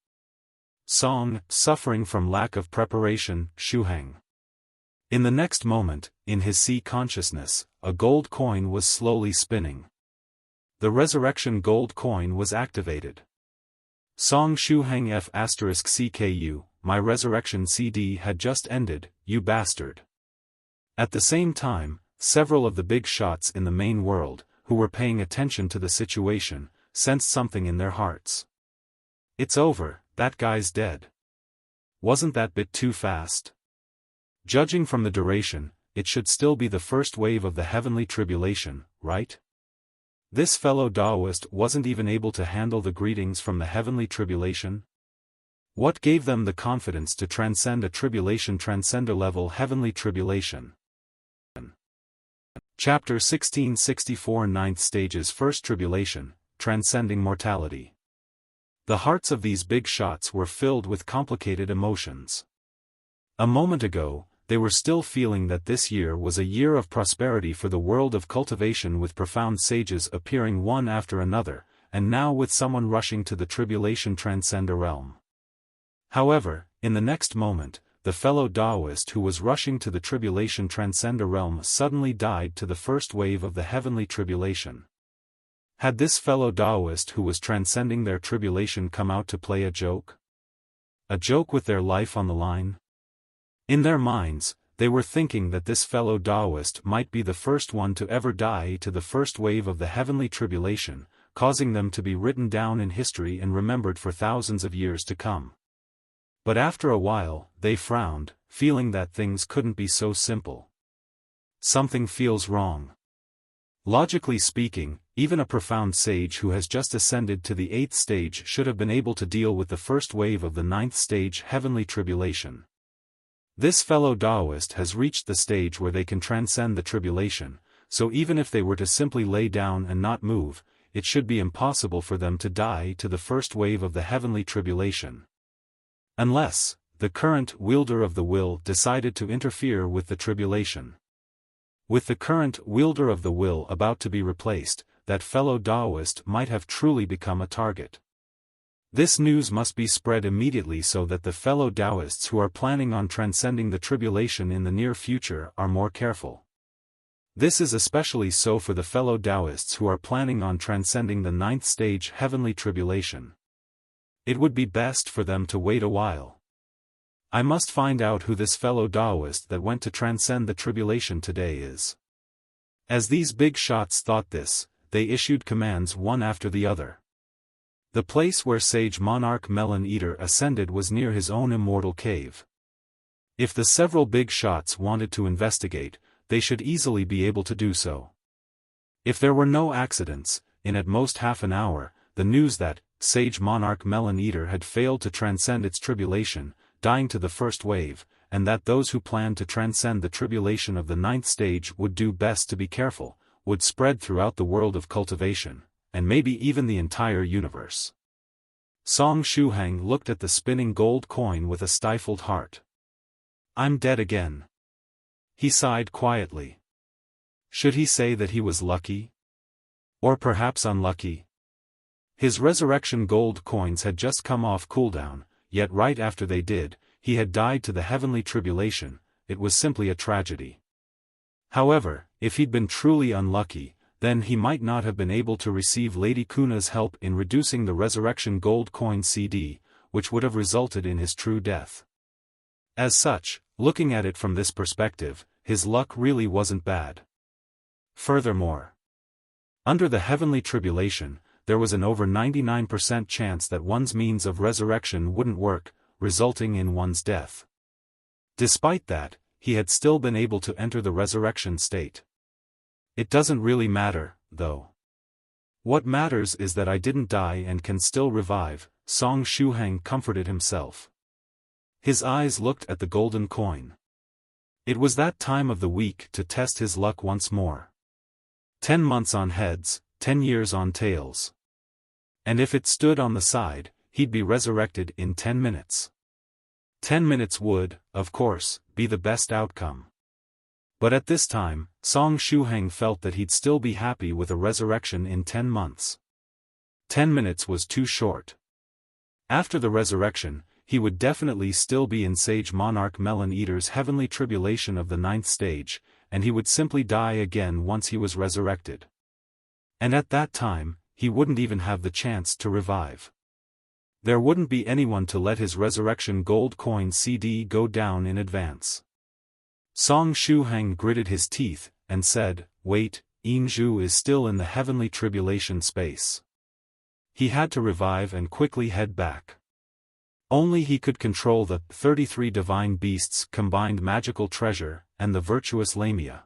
Song, suffering from lack of preparation, Shuhang. In the next moment, in his sea consciousness, a gold coin was slowly spinning. The resurrection gold coin was activated. Song Shuhang F***CKU, my resurrection CD had just ended, you bastard. At the same time, several of the big shots in the main world, who were paying attention to the situation, sensed something in their hearts. It's over, that guy's dead. Wasn't that bit too fast? Judging from the duration, it should still be the first wave of the heavenly tribulation, right? This fellow Daoist wasn't even able to handle the greetings from the heavenly tribulation? What gave them the confidence to transcend a tribulation-transcender level heavenly tribulation? Chapter 1664 Ninth Stage's First Tribulation, Transcending Mortality. The hearts of these big shots were filled with complicated emotions. A moment ago, they were still feeling that this year was a year of prosperity for the world of cultivation, with profound sages appearing one after another, and now with someone rushing to the tribulation-transcender realm. However, in the next moment, the fellow Daoist who was rushing to the tribulation-transcender realm suddenly died to the first wave of the heavenly tribulation. Had this fellow Daoist who was transcending their tribulation come out to play a joke? A joke with their life on the line? In their minds, they were thinking that this fellow Daoist might be the first one to ever die to the first wave of the heavenly tribulation, causing them to be written down in history and remembered for thousands of years to come. But after a while, they frowned, feeling that things couldn't be so simple. Something feels wrong. Logically speaking, even a profound sage who has just ascended to the 8th stage should have been able to deal with the first wave of the 9th stage heavenly tribulation. This fellow Daoist has reached the stage where they can transcend the tribulation, so even if they were to simply lay down and not move, it should be impossible for them to die to the first wave of the heavenly tribulation. Unless, the current wielder of the will decided to interfere with the tribulation. With the current wielder of the will about to be replaced, that fellow Daoist might have truly become a target. This news must be spread immediately so that the fellow Daoists who are planning on transcending the tribulation in the near future are more careful. This is especially so for the fellow Daoists who are planning on transcending the 9th stage heavenly tribulation. It would be best for them to wait a while. I must find out who this fellow Daoist that went to transcend the tribulation today is. As these big shots thought this, they issued commands one after the other. The place where Sage Monarch Melon Eater ascended was near his own immortal cave. If the several big shots wanted to investigate, they should easily be able to do so. If there were no accidents, in at most half an hour, the news that Sage Monarch Melon Eater had failed to transcend its tribulation, dying to the first wave, and that those who planned to transcend the tribulation of the 9th stage would do best to be careful, would spread throughout the world of cultivation, and maybe even the entire universe. Song Shuhang looked at the spinning gold coin with a stifled heart. I'm dead again. He sighed quietly. Should he say that he was lucky? Or perhaps unlucky? His resurrection gold coins had just come off cooldown, yet right after they did, he had died to the heavenly tribulation. It was simply a tragedy. However, if he'd been truly unlucky, then he might not have been able to receive Lady Kuna's help in reducing the resurrection gold coin CD, which would have resulted in his true death. As such, looking at it from this perspective, his luck really wasn't bad. Furthermore, under the heavenly tribulation, there was an over 99% chance that one's means of resurrection wouldn't work, resulting in one's death. Despite that, he had still been able to enter the resurrection state. It doesn't really matter, though. What matters is that I didn't die and can still revive, Song Shuhang comforted himself. His eyes looked at the golden coin. It was that time of the week to test his luck once more. 10 months on heads, 10 years on tails. And if it stood on the side, he'd be resurrected in 10 minutes. 10 minutes would, of course, be the best outcome. But at this time, Song Shuhang felt that he'd still be happy with a resurrection in 10 months. 10 minutes was too short. After the resurrection, he would definitely still be in Sage Monarch Melon Eater's heavenly tribulation of the 9th stage, and he would simply die again once he was resurrected. And at that time, he wouldn't even have the chance to revive. There wouldn't be anyone to let his resurrection gold coin CD go down in advance. Song Shuhang gritted his teeth, and said, "Wait, Inju is still in the heavenly tribulation space." He had to revive and quickly head back. Only he could control the 33 divine beasts combined magical treasure, and the virtuous Lamia.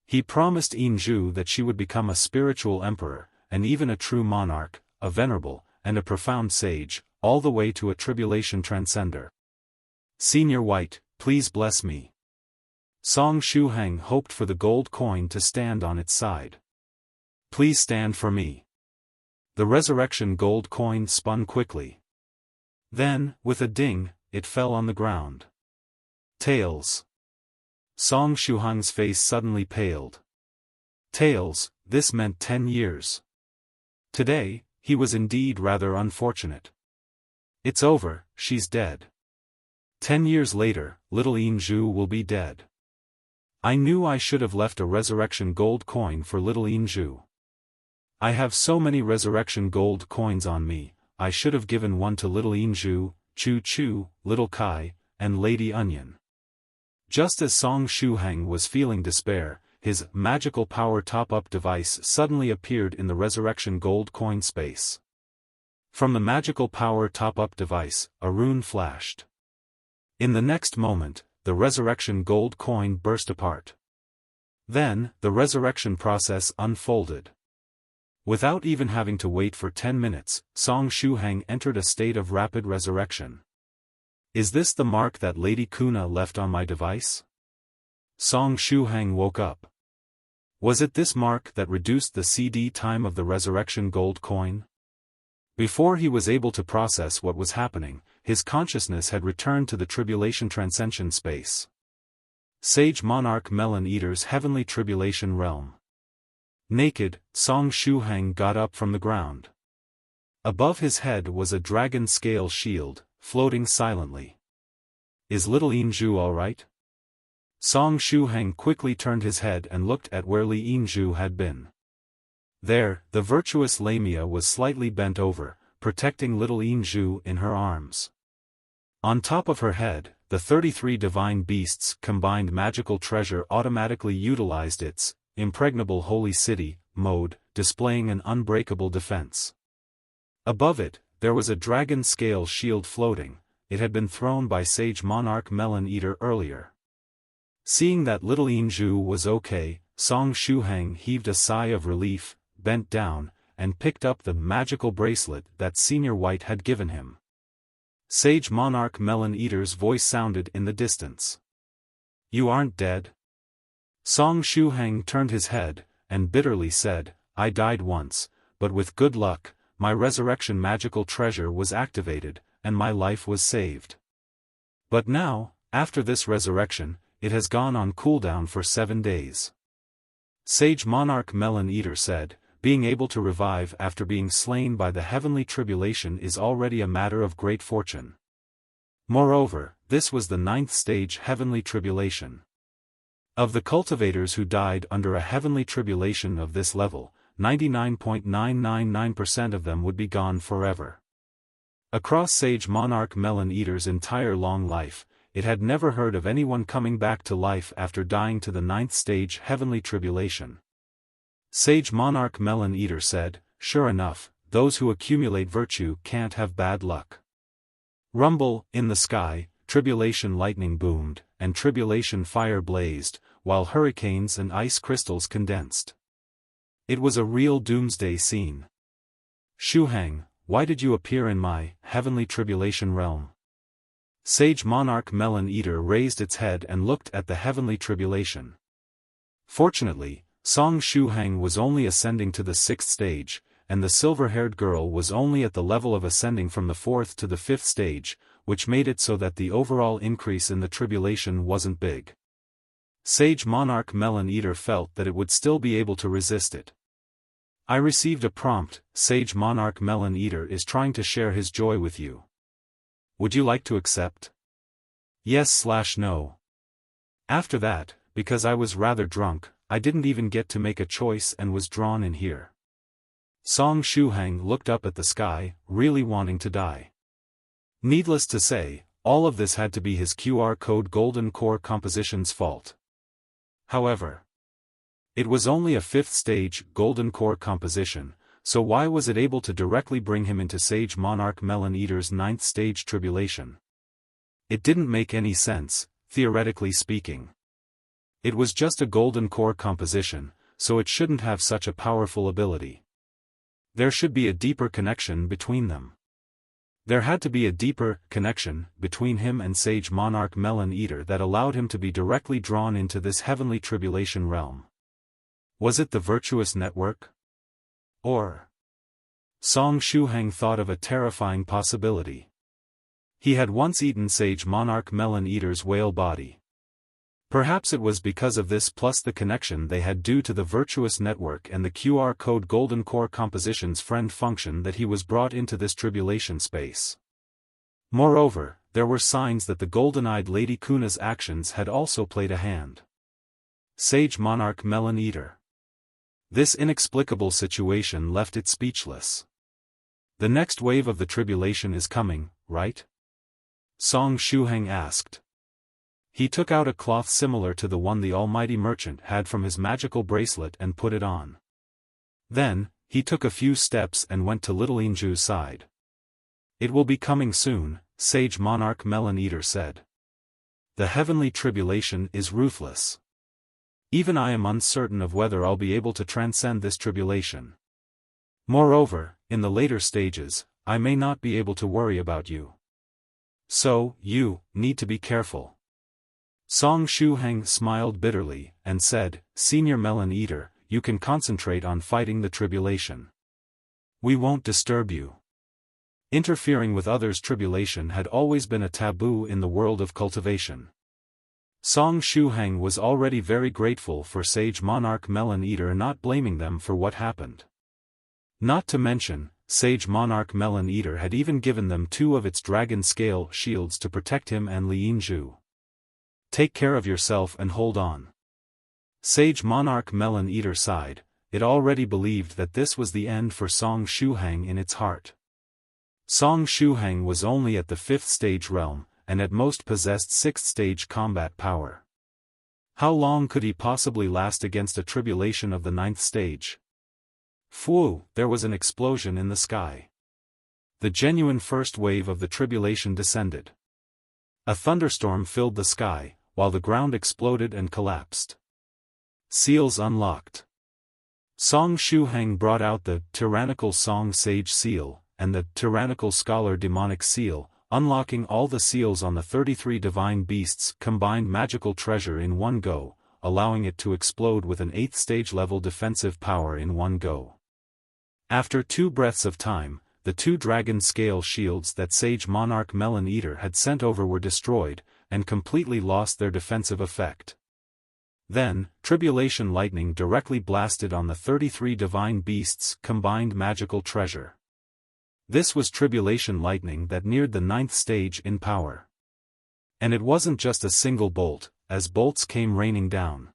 He promised Inju that she would become a spiritual emperor, and even a true monarch, a venerable, and a profound sage, all the way to a tribulation transcender. "Senior White, please bless me." Song Shuhang hoped for the gold coin to stand on its side. "Please stand for me." The resurrection gold coin spun quickly. Then, with a ding, it fell on the ground. Tails. Song Shuhang's face suddenly paled. Tails, this meant 10 years. Today, he was indeed rather unfortunate. It's over, she's dead. 10 years later, little Inju will be dead. I knew I should have left a resurrection gold coin for little Inju. I have so many resurrection gold coins on me, I should have given one to little Inju, Chu Chu, little Kai, and Lady Onion. Just as Song Shuhang was feeling despair, his magical power top-up device suddenly appeared in the resurrection gold coin space. From the magical power top-up device, a rune flashed. In the next moment, the resurrection gold coin burst apart. Then, the resurrection process unfolded. Without even having to wait for 10 minutes, Song Shuhang entered a state of rapid resurrection. Is this the mark that Lady Kuna left on my device? Song Shuhang woke up. Was it this mark that reduced the CD time of the resurrection gold coin? Before he was able to process what was happening, his consciousness had returned to the tribulation-transcension space. Sage Monarch Melon Eater's heavenly tribulation realm. Naked, Song Shuhang got up from the ground. Above his head was a dragon scale shield, floating silently. Is little Inju alright? Song Shuhang quickly turned his head and looked at where Li Inju had been. There, the virtuous Lamia was slightly bent over, protecting little Inju in her arms. On top of her head, the 33 divine beasts combined magical treasure automatically utilized its impregnable holy city mode, displaying an unbreakable defense. Above it, there was a dragon scale shield floating. It had been thrown by Sage Monarch Melon Eater earlier. Seeing that little Inju was okay, Song Shuhang heaved a sigh of relief, bent down, and picked up the magical bracelet that Senior White had given him. Sage Monarch Melon Eater's voice sounded in the distance. "You aren't dead?" Song Shuhang turned his head, and bitterly said, "I died once, but with good luck, my resurrection magical treasure was activated, and my life was saved. But now, after this resurrection, it has gone on cooldown for 7 days." Sage Monarch Melon Eater said, "Being able to revive after being slain by the heavenly tribulation is already a matter of great fortune. Moreover, this was the 9th stage heavenly tribulation. Of the cultivators who died under a heavenly tribulation of this level, 99.999% of them would be gone forever." Across Sage Monarch Melon Eater's entire long life, it had never heard of anyone coming back to life after dying to the 9th stage heavenly tribulation. Sage Monarch Melon Eater said, "Sure enough, those who accumulate virtue can't have bad luck." Rumble, in the sky, tribulation lightning boomed, and tribulation fire blazed, while hurricanes and ice crystals condensed. It was a real doomsday scene. "Shuhang, why did you appear in my heavenly tribulation realm?" Sage Monarch Melon Eater raised its head and looked at the heavenly tribulation. Fortunately, Song Shuhang was only ascending to the 6th stage, and the silver-haired girl was only at the level of ascending from the 4th to the 5th stage, which made it so that the overall increase in the tribulation wasn't big. Sage Monarch Melon Eater felt that it would still be able to resist it. I received a prompt. Sage Monarch Melon Eater is trying to share his joy with you. Would you like to accept? Yes/no. After that, because I was rather drunk, I didn't even get to make a choice and was drawn in here. Song Shuhang looked up at the sky, really wanting to die. Needless to say, all of this had to be his QR code golden core composition's fault. However, it was only a 5th stage golden core composition, so why was it able to directly bring him into Sage Monarch Melon Eater's 9th stage tribulation? It didn't make any sense, theoretically speaking. It was just a golden core composition, so it shouldn't have such a powerful ability. There should be a deeper connection between them. There had to be a deeper connection between him and Sage Monarch Melon Eater that allowed him to be directly drawn into this heavenly tribulation realm. Was it the virtuous network? Or? Song Shuhang thought of a terrifying possibility. He had once eaten Sage Monarch Melon Eater's whale body. Perhaps it was because of this plus the connection they had due to the virtuous network and the QR code golden core composition's friend function that he was brought into this tribulation space. Moreover, there were signs that the golden-eyed Lady Kuna's actions had also played a hand. Sage Monarch Melon Eater. This inexplicable situation left it speechless. The next wave of the tribulation is coming, right? Song Shuhang asked. He took out a cloth similar to the one the almighty merchant had from his magical bracelet and put it on. Then, he took a few steps and went to little Inju's side. It will be coming soon, Sage Monarch Melon Eater said. The heavenly tribulation is ruthless. Even I am uncertain of whether I'll be able to transcend this tribulation. Moreover, in the later stages, I may not be able to worry about you. So, you need to be careful. Song Shuhang smiled bitterly, and said, Senior Melon Eater, you can concentrate on fighting the tribulation. We won't disturb you. Interfering with others' tribulation had always been a taboo in the world of cultivation. Song Shuhang was already very grateful for Sage Monarch Melon Eater not blaming them for what happened. Not to mention, Sage Monarch Melon Eater had even given them 2 of its dragon scale shields to protect him and Li Yinju. Take care of yourself and hold on. Sage Monarch Melon Eater sighed. It already believed that this was the end for Song Shuhang in its heart. Song Shuhang was only at the 5th stage realm, and at most possessed 6th stage combat power. How long could he possibly last against a tribulation of the 9th stage? Phew, there was an explosion in the sky. The genuine first wave of the tribulation descended. A thunderstorm filled the sky, while the ground exploded and collapsed. Seals unlocked. Song Shuhang brought out the Tyrannical Song Sage Seal, and the Tyrannical Scholar Demonic Seal, unlocking all the seals on the 33 divine beasts' combined magical treasure in one go, allowing it to explode with an 8th stage level defensive power in one go. After 2 breaths of time, the 2 dragon scale shields that Sage Monarch Melon Eater had sent over were destroyed, and completely lost their defensive effect. Then, Tribulation Lightning directly blasted on the 33 divine beasts' combined magical treasure. This was Tribulation Lightning that neared the 9th stage in power. And it wasn't just a single bolt, as bolts came raining down.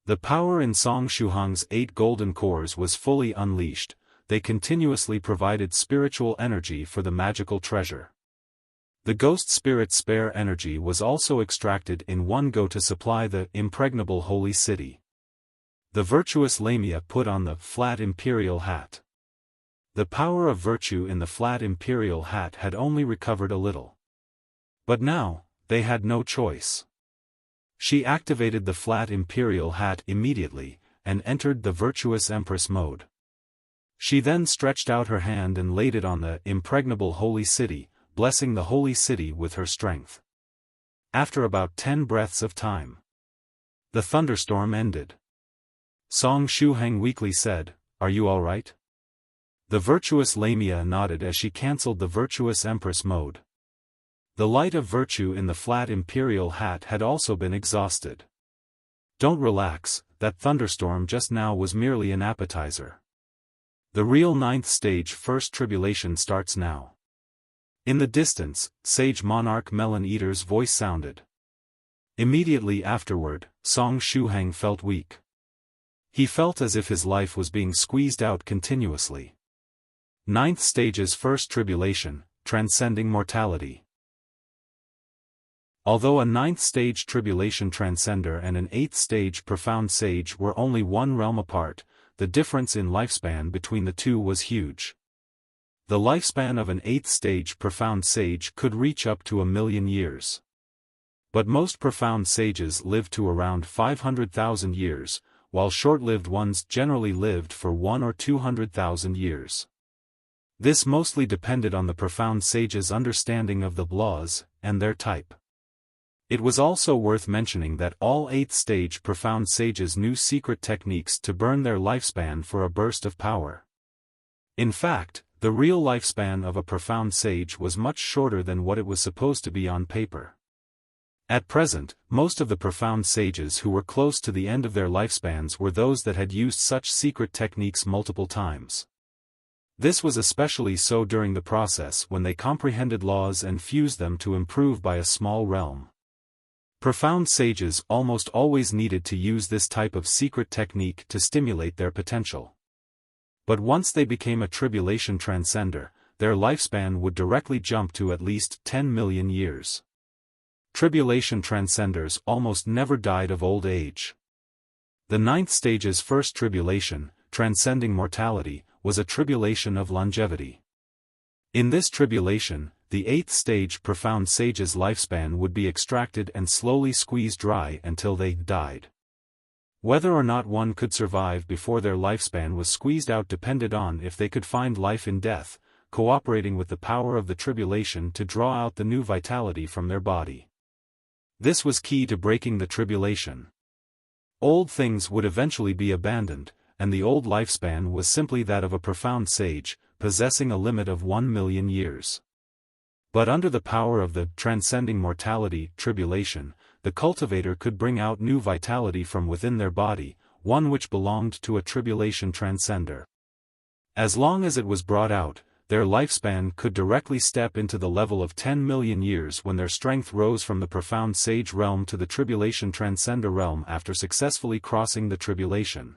The power in Song Shuhang's 8 golden cores was fully unleashed. They continuously provided spiritual energy for the magical treasure. The ghost spirit spare energy was also extracted in one go to supply the impregnable holy city. The virtuous Lamia put on the flat imperial hat. The power of virtue in the flat imperial hat had only recovered a little. But now, they had no choice. She activated the flat imperial hat immediately, and entered the virtuous empress mode. She then stretched out her hand and laid it on the impregnable holy city, blessing the holy city with her strength. After about 10 breaths of time, the thunderstorm ended. Song Shuhang weakly said, "Are you all right?" The virtuous Lamia nodded as she cancelled the virtuous Empress mode. The light of virtue in the flat imperial hat had also been exhausted. "Don't relax, that thunderstorm just now was merely an appetizer. The real 9th stage first tribulation starts now." In the distance, Sage Monarch Melon Eater's voice sounded. Immediately afterward, Song Shuhang felt weak. He felt as if his life was being squeezed out continuously. 9th stage's first tribulation, transcending mortality. Although a 9th stage tribulation transcender and an 8th stage profound sage were only one realm apart, the difference in lifespan between the two was huge. The lifespan of an 8th stage profound sage could reach up to 1,000,000 years. But most profound sages lived to around 500,000 years, while short-lived ones generally lived for 1 or 200,000 years. This mostly depended on the profound sage's understanding of the laws, and their type. It was also worth mentioning that all 8th stage profound sages knew secret techniques to burn their lifespan for a burst of power. In fact, the real lifespan of a profound sage was much shorter than what it was supposed to be on paper. At present, most of the profound sages who were close to the end of their lifespans were those that had used such secret techniques multiple times. This was especially so during the process when they comprehended laws and fused them to improve by a small realm. Profound sages almost always needed to use this type of secret technique to stimulate their potential. But once they became a tribulation transcender, their lifespan would directly jump to at least 10 million years. Tribulation transcenders almost never died of old age. The 9th stage's first tribulation, transcending mortality, was a tribulation of longevity. In this tribulation, the 8th stage profound sage's lifespan would be extracted and slowly squeezed dry until they died. Whether or not one could survive before their lifespan was squeezed out depended on if they could find life in death, cooperating with the power of the tribulation to draw out the new vitality from their body. This was key to breaking the tribulation. Old things would eventually be abandoned, and the old lifespan was simply that of a profound sage, possessing a limit of 1,000,000 years. But under the power of the transcending mortality tribulation, the cultivator could bring out new vitality from within their body, one which belonged to a tribulation transcender. As long as it was brought out, their lifespan could directly step into the level of 10 million years when their strength rose from the profound sage realm to the tribulation transcender realm after successfully crossing the tribulation.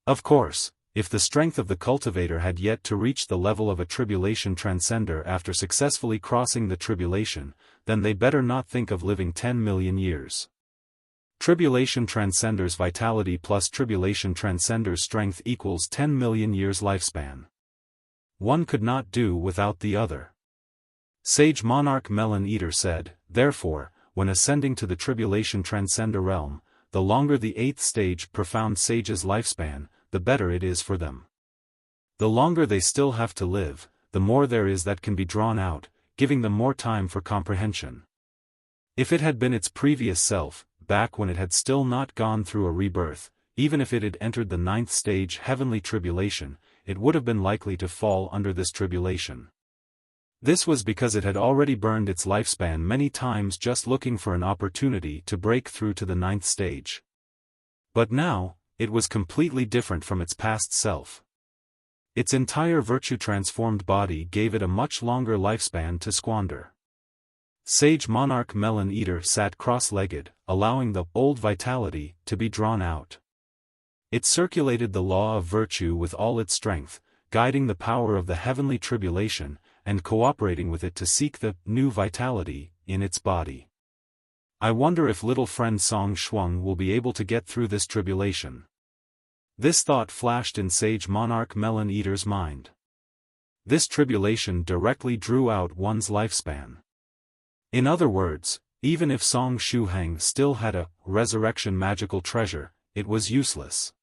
Of course, if the strength of the cultivator had yet to reach the level of a tribulation transcender after successfully crossing the tribulation, then they better not think of living 10 million years. Tribulation transcender's vitality plus tribulation transcender's strength equals 10 million years lifespan. One could not do without the other. Sage Monarch Melon Eater said, therefore, when ascending to the tribulation transcender realm, the longer the 8th stage profound sage's lifespan, the better it is for them. The longer they still have to live, the more there is that can be drawn out, giving them more time for comprehension. If it had been its previous self, back when it had still not gone through a rebirth, even if it had entered the 9th stage heavenly tribulation, it would have been likely to fall under this tribulation. This was because it had already burned its lifespan many times just looking for an opportunity to break through to the 9th stage. But now, it was completely different from its past self. Its entire virtue-transformed body gave it a much longer lifespan to squander. Sage Monarch Melon Eater sat cross-legged, allowing the old vitality to be drawn out. It circulated the law of virtue with all its strength, guiding the power of the heavenly tribulation, and cooperating with it to seek the new vitality in its body. I wonder if little friend Song Shuhang will be able to get through this tribulation. This thought flashed in Sage Monarch Melon Eater's mind. This tribulation directly drew out one's lifespan. In other words, even if Song Shuhang still had a resurrection magical treasure, it was useless.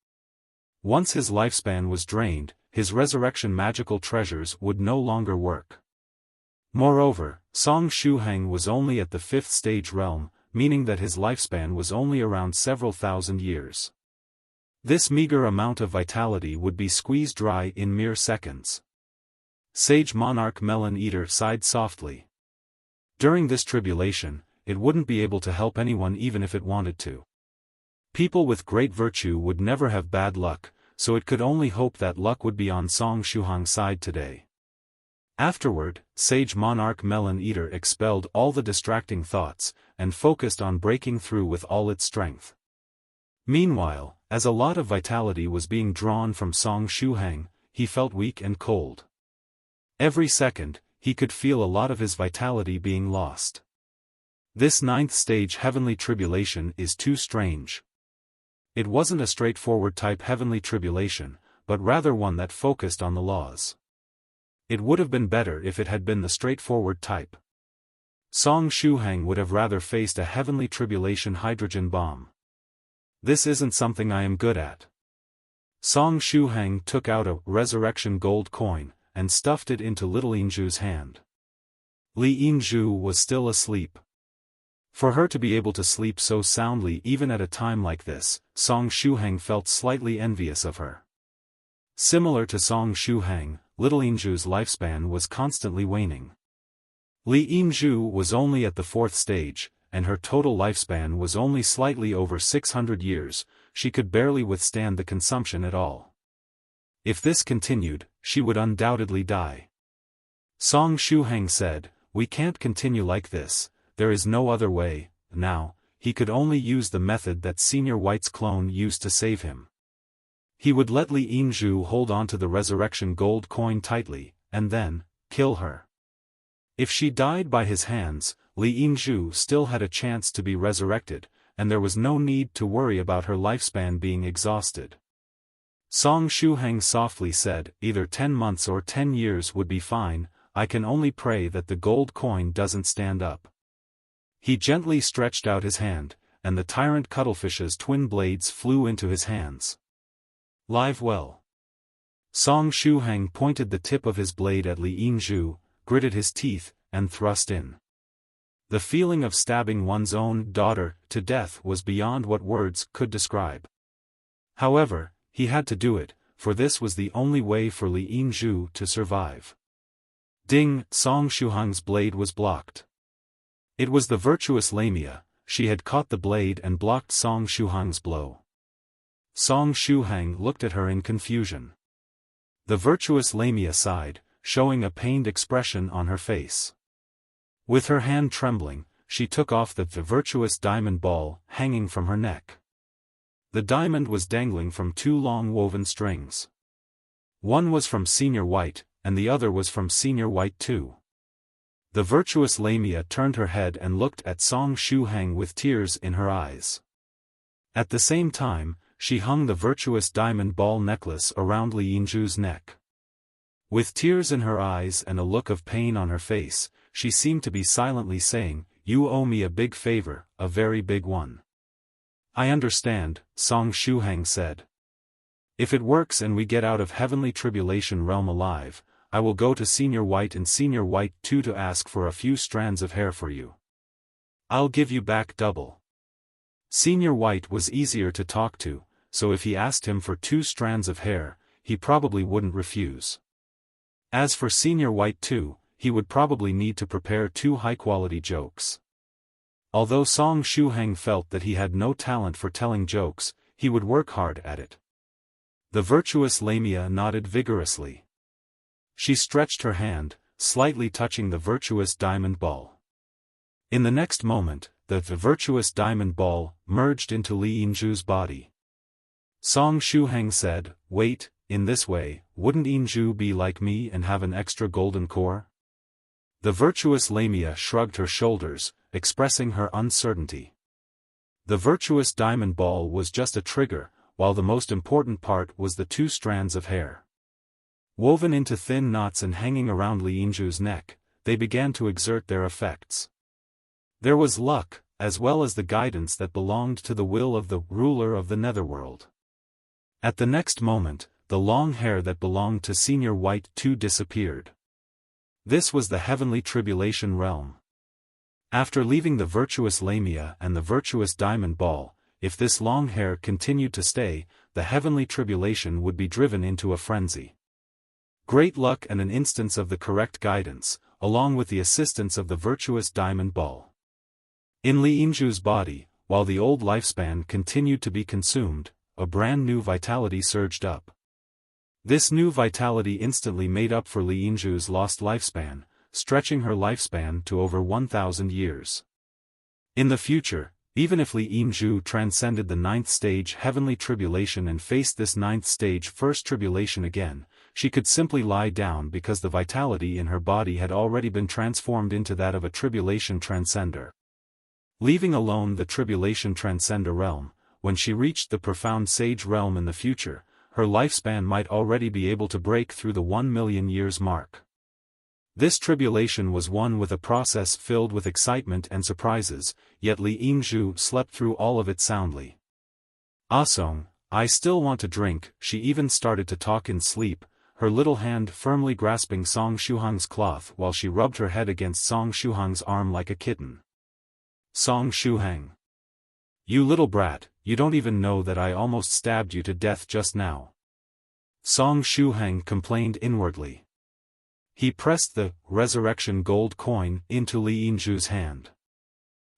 Once his lifespan was drained, his resurrection magical treasures would no longer work. Moreover, Song Shuhang was only at the 5th stage realm, meaning that his lifespan was only around several thousand years. This meager amount of vitality would be squeezed dry in mere seconds. Sage Monarch Melon Eater sighed softly. During this tribulation, it wouldn't be able to help anyone even if it wanted to. People with great virtue would never have bad luck, so it could only hope that luck would be on Song Shuhang's side today. Afterward, Sage Monarch Melon Eater expelled all the distracting thoughts, and focused on breaking through with all its strength. Meanwhile, as a lot of vitality was being drawn from Song Shuhang, he felt weak and cold. Every second, he could feel a lot of his vitality being lost. This 9th stage heavenly tribulation is too strange. It wasn't a straightforward type heavenly tribulation, but rather one that focused on the laws. It would have been better if it had been the straightforward type. Song Shuhang would have rather faced a heavenly tribulation hydrogen bomb. This isn't something I am good at. Song Shuhang took out a resurrection gold coin, and stuffed it into little Inju's hand. Li Yinju was still asleep. For her to be able to sleep so soundly even at a time like this, Song Shuhang felt slightly envious of her. Similar to Song Shuhang, little Inju's lifespan was constantly waning. Li Yinju was only at the 4th stage, and her total lifespan was only slightly over 600 years, she could barely withstand the consumption at all. If this continued, she would undoubtedly die. Song Shuhang said, "We can't continue like this, there is no other way." Now, he could only use the method that Senior White's clone used to save him. He would let Li Yinju hold onto the resurrection gold coin tightly, and then, kill her. If she died by his hands, Li Yinju still had a chance to be resurrected, and there was no need to worry about her lifespan being exhausted. Song Shuhang softly said, "Either 10 months or 10 years would be fine, I can only pray that the gold coin doesn't stand up." He gently stretched out his hand, and the tyrant cuttlefish's twin blades flew into his hands. "Live well." Song Shuhang pointed the tip of his blade at Li Yinju, gritted his teeth, and thrust in. The feeling of stabbing one's own daughter to death was beyond what words could describe. However, he had to do it, for this was the only way for Li Yinju to survive. Ding! Song Shuhang's blade was blocked. It was the virtuous Lamia, she had caught the blade and blocked Song Shuhang's blow. Song Shuhang looked at her in confusion. The virtuous Lamia sighed, showing a pained expression on her face. With her hand trembling, she took off the virtuous diamond ball hanging from her neck. The diamond was dangling from 2 long woven strings. One was from Senior White, and the other was from Senior White too. The virtuous Lamia turned her head and looked at Song Shuhang with tears in her eyes. At the same time, she hung the virtuous diamond ball necklace around Li Yinju's neck. With tears in her eyes and a look of pain on her face, she seemed to be silently saying, "You owe me a big favor, a very big one." "I understand," Song Shuhang said. "If it works and we get out of heavenly tribulation realm alive, I will go to Senior White and Senior White too to ask for a few strands of hair for you. I'll give you back double." Senior White was easier to talk to, so if he asked him for 2 strands of hair, he probably wouldn't refuse. As for Senior White too, he would probably need to prepare 2 high-quality jokes. Although Song Shuhang felt that he had no talent for telling jokes, he would work hard at it. The virtuous Lamia nodded vigorously. She stretched her hand, slightly touching the virtuous diamond ball. In the next moment, the virtuous diamond ball merged into Li Yinju's body. Song Shuhang said, "Wait, in this way, wouldn't Yinju be like me and have an extra golden core?" The virtuous Lamia shrugged her shoulders, expressing her uncertainty. The virtuous diamond ball was just a trigger, while the most important part was the 2 strands of hair. Woven into thin knots and hanging around Li Yinju's neck, they began to exert their effects. There was luck, as well as the guidance that belonged to the will of the ruler of the Netherworld. At the next moment, the long hair that belonged to Senior White too disappeared. This was the heavenly tribulation realm. After leaving the virtuous lamia and the virtuous diamond ball, if this long hair continued to stay, the heavenly tribulation would be driven into a frenzy. Great luck and an instance of the correct guidance, along with the assistance of the virtuous diamond ball. In Li Yinzhu's body, while the old lifespan continued to be consumed, a brand new vitality surged up. This new vitality instantly made up for Li Yinzhu's lost lifespan, stretching her lifespan to over 1,000 years. In the future, even if Li Yinzhu transcended the 9th stage heavenly tribulation and faced this 9th stage first tribulation again, she could simply lie down because the vitality in her body had already been transformed into that of a tribulation transcender. Leaving alone the tribulation transcender realm, when she reached the profound sage realm in the future, her lifespan might already be able to break through the 1,000,000 years mark. This tribulation was one with a process filled with excitement and surprises, yet Li Yinzhu slept through all of it soundly. Song, I still want to drink. She even started to talk in sleep, her little hand firmly grasping Song Shuhang's cloth while she rubbed her head against Song Shuhang's arm like a kitten. Song Shuhang. You little brat, you don't even know that I almost stabbed you to death just now. Song Shuhang complained inwardly. He pressed the resurrection gold coin into Li Yinzhu's hand.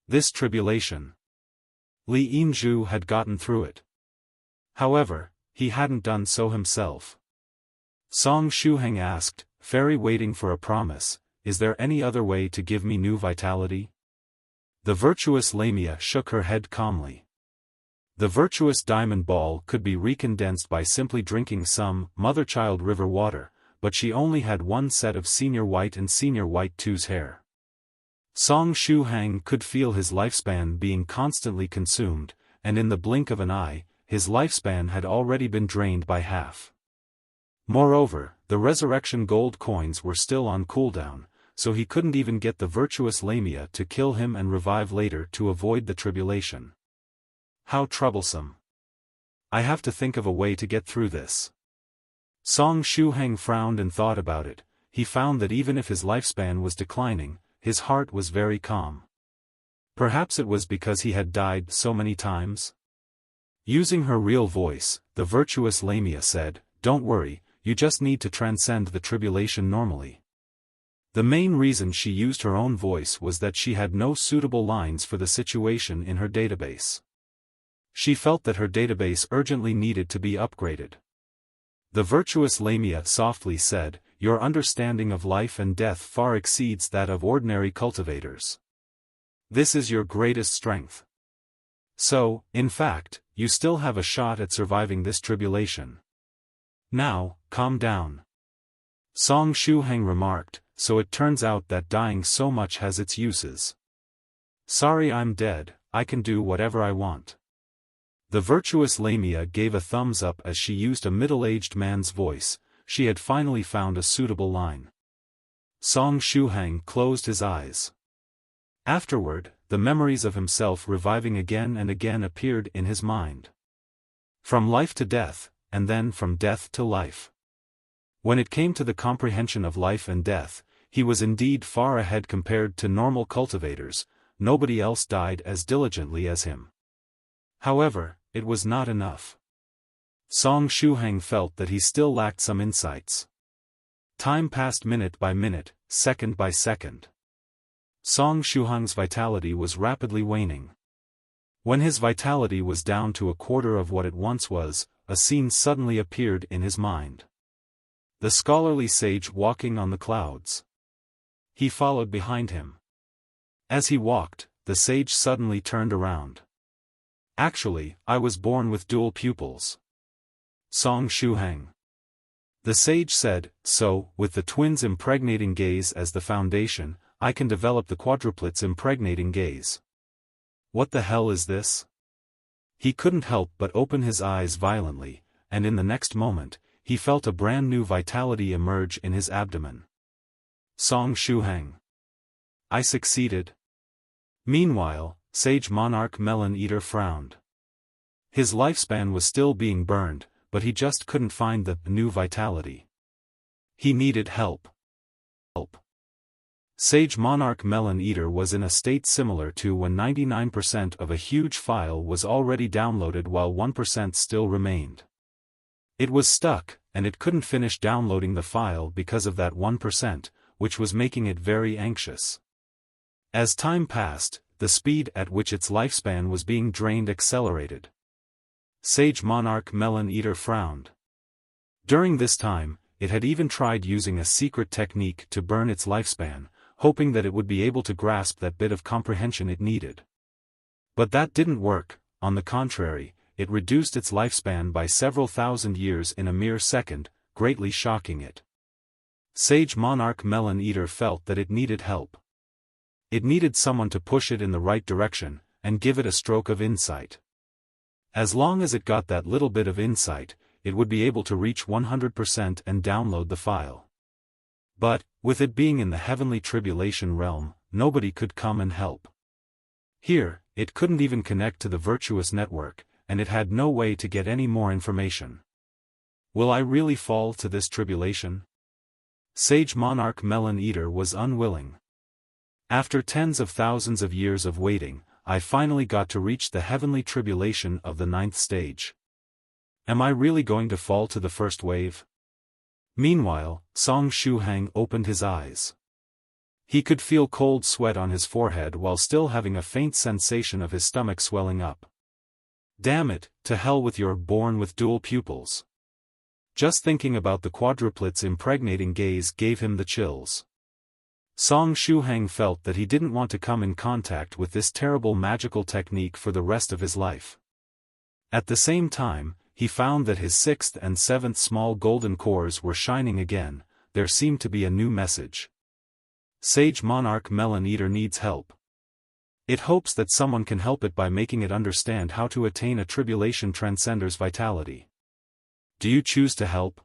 This tribulation. Li Yinzhu had gotten through it. However, he hadn't done so himself. Song Shuhang asked, Fairy waiting for a promise, is there any other way to give me new vitality? The virtuous lamia shook her head calmly. The virtuous diamond ball could be recondensed by simply drinking some mother-child river water, but she only had one set of Senior White and Senior White 2's hair. Song Shuhang could feel his lifespan being constantly consumed, and in the blink of an eye, his lifespan had already been drained by half. Moreover, the resurrection gold coins were still on cooldown, so he couldn't even get the virtuous lamia to kill him and revive later to avoid the tribulation. How troublesome. I have to think of a way to get through this. Song Shuhang frowned and thought about it. He found that even if his lifespan was declining, his heart was very calm. Perhaps it was because he had died so many times? Using her real voice, the virtuous lamia said, Don't worry, you just need to transcend the tribulation normally. The main reason she used her own voice was that she had no suitable lines for the situation in her database. She felt that her database urgently needed to be upgraded. The virtuous lamia softly said, Your understanding of life and death far exceeds that of ordinary cultivators. This is your greatest strength. So, in fact, you still have a shot at surviving this tribulation. Now, calm down. Song Shuhang remarked, So it turns out that dying so much has its uses. Sorry I'm dead, I can do whatever I want. The virtuous lamia gave a thumbs up as she used a middle-aged man's voice. She had finally found a suitable line. Song Shuhang closed his eyes. Afterward, the memories of himself reviving again and again appeared in his mind. From life to death, and then from death to life. When it came to the comprehension of life and death, he was indeed far ahead compared to normal cultivators. Nobody else died as diligently as him. However, it was not enough. Song Shuhang felt that he still lacked some insights. Time passed minute by minute, second by second. Song Shuhang's vitality was rapidly waning. When his vitality was down to a quarter of what it once was, a scene suddenly appeared in his mind. The scholarly sage walking on the clouds. He followed behind him. As he walked, the sage suddenly turned around. Actually, I was born with dual pupils. Song Shuhang. The sage said, So, with the twins' impregnating gaze as the foundation, I can develop the quadruplets' impregnating gaze. What the hell is this? He couldn't help but open his eyes violently, and in the next moment, he felt a brand new vitality emerge in his abdomen. Song Shuhang. I succeeded. Meanwhile, Sage Monarch Melon Eater frowned. His lifespan was still being burned, but he just couldn't find the new vitality. He needed help. Sage Monarch Melon Eater was in a state similar to when 99% of a huge file was already downloaded while 1% still remained. It was stuck, and it couldn't finish downloading the file because of that 1%, which was making it very anxious. As time passed, the speed at which its lifespan was being drained accelerated. Sage Monarch Melon Eater frowned. During this time, it had even tried using a secret technique to burn its lifespan, hoping that it would be able to grasp that bit of comprehension it needed. But that didn't work. On the contrary, it reduced its lifespan by several thousand years in a mere second, greatly shocking it. Sage Monarch Melon Eater felt that it needed help. It needed someone to push it in the right direction, and give it a stroke of insight. As long as it got that little bit of insight, it would be able to reach 100% and download the file. But, with it being in the heavenly tribulation realm, nobody could come and help. Here, it couldn't even connect to the virtuous network, and it had no way to get any more information. Will I really fall to this tribulation? Sage Monarch Melon Eater was unwilling. After tens of thousands of years of waiting, I finally got to reach the heavenly tribulation of the 9th stage. Am I really going to fall to the first wave? Meanwhile, Song Shuhang opened his eyes. He could feel cold sweat on his forehead while still having a faint sensation of his stomach swelling up. Damn it, to hell with your born with dual pupils. Just thinking about the quadruplets' impregnating gaze gave him the chills. Song Shuhang felt that he didn't want to come in contact with this terrible magical technique for the rest of his life. At the same time, he found that his 6th and 7th small golden cores were shining again. There seemed to be a new message. Sage Monarch Melon Eater needs help. It hopes that someone can help it by making it understand how to attain a tribulation transcender's vitality. Do you choose to help?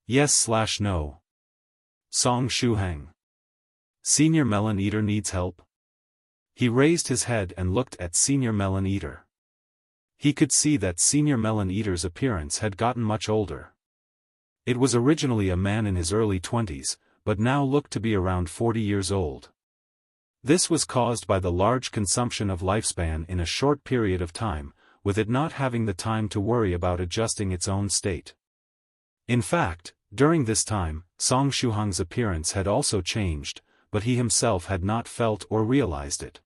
Yes/no. Song Shuhang. Senior Melon Eater needs help? He raised his head and looked at Senior Melon Eater. He could see that Senior Melon Eater's appearance had gotten much older. It was originally a man in his early 20s, but now looked to be around 40 years old. This was caused by the large consumption of lifespan in a short period of time, with it not having the time to worry about adjusting its own state. In fact, during this time, Song Shuhang's appearance had also changed, but he himself had not felt or realized it.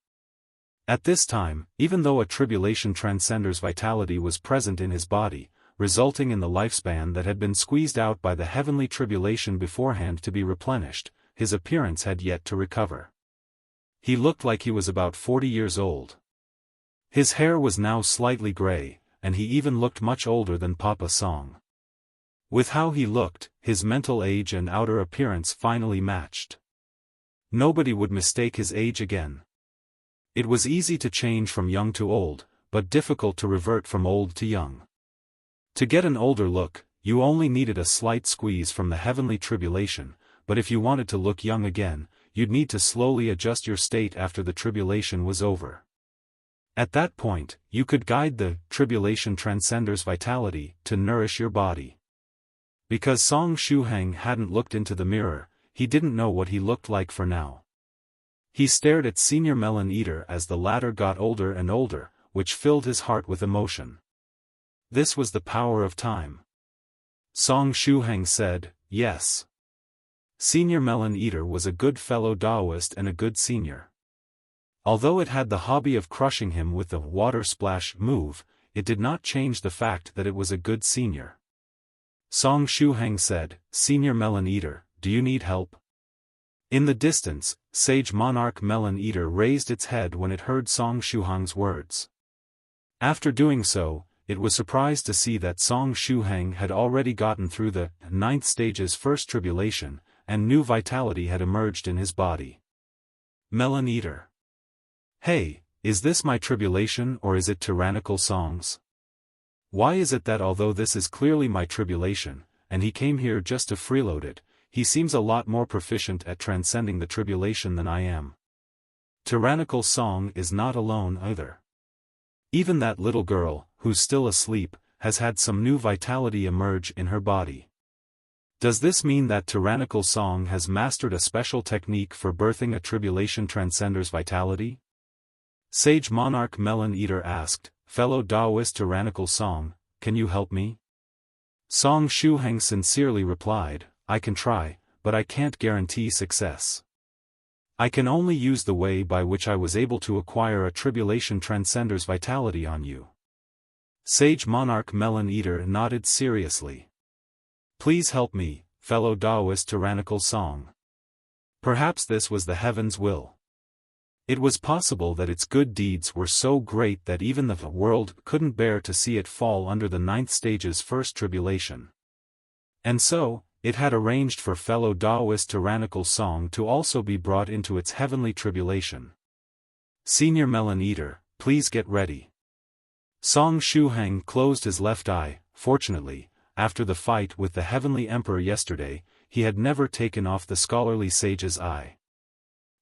At this time, even though a tribulation transcender's vitality was present in his body, resulting in the lifespan that had been squeezed out by the heavenly tribulation beforehand to be replenished, his appearance had yet to recover. He looked like he was about 40 years old. His hair was now slightly gray, and he even looked much older than Papa Song. With how he looked, his mental age and outer appearance finally matched. Nobody would mistake his age again. It was easy to change from young to old, but difficult to revert from old to young. To get an older look, you only needed a slight squeeze from the heavenly tribulation, but if you wanted to look young again, you'd need to slowly adjust your state after the tribulation was over. At that point, you could guide the tribulation transcender's vitality to nourish your body. Because Song Shuhang hadn't looked into the mirror, he didn't know what he looked like for now. He stared at Senior Melon Eater as the latter got older and older, which filled his heart with emotion. This was the power of time. Song Shuhang said, yes. Senior Melon Eater was a good fellow Daoist and a good senior. Although it had the hobby of crushing him with the water splash move, it did not change the fact that it was a good senior. Song Shuhang said, Senior Melon Eater, do you need help? In the distance, Sage Monarch Melon Eater raised its head when it heard Song Shuhang's words. After doing so, it was surprised to see that Song Shuhang had already gotten through the 9th stage's first tribulation, and new vitality had emerged in his body. Melon Eater. Hey, is this my tribulation or is it tyrannical songs? Why is it that although this is clearly my tribulation, and he came here just to freeload it, he seems a lot more proficient at transcending the tribulation than I am? Tyrannical Song is not alone either. Even that little girl, who's still asleep, has had some new vitality emerge in her body. Does this mean that Tyrannical Song has mastered a special technique for birthing a tribulation transcender's vitality? Sage Monarch Melon Eater asked, Fellow Daoist Tyrannical Song, can you help me? Song Shuhang sincerely replied, I can try, but I can't guarantee success. I can only use the way by which I was able to acquire a tribulation transcender's vitality on you. Sage Monarch Melon Eater nodded seriously. Please help me, Fellow Daoist Tyrannical Song. Perhaps this was the heaven's will. It was possible that its good deeds were so great that even the world couldn't bear to see it fall under the 9th stage's first tribulation. And so, it had arranged for Fellow Daoist Tyrannical Song to also be brought into its heavenly tribulation. Senior Melon Eater, please get ready. Song Shuhang closed his left eye. Fortunately, after the fight with the Heavenly Emperor yesterday, he had never taken off the scholarly sage's eye.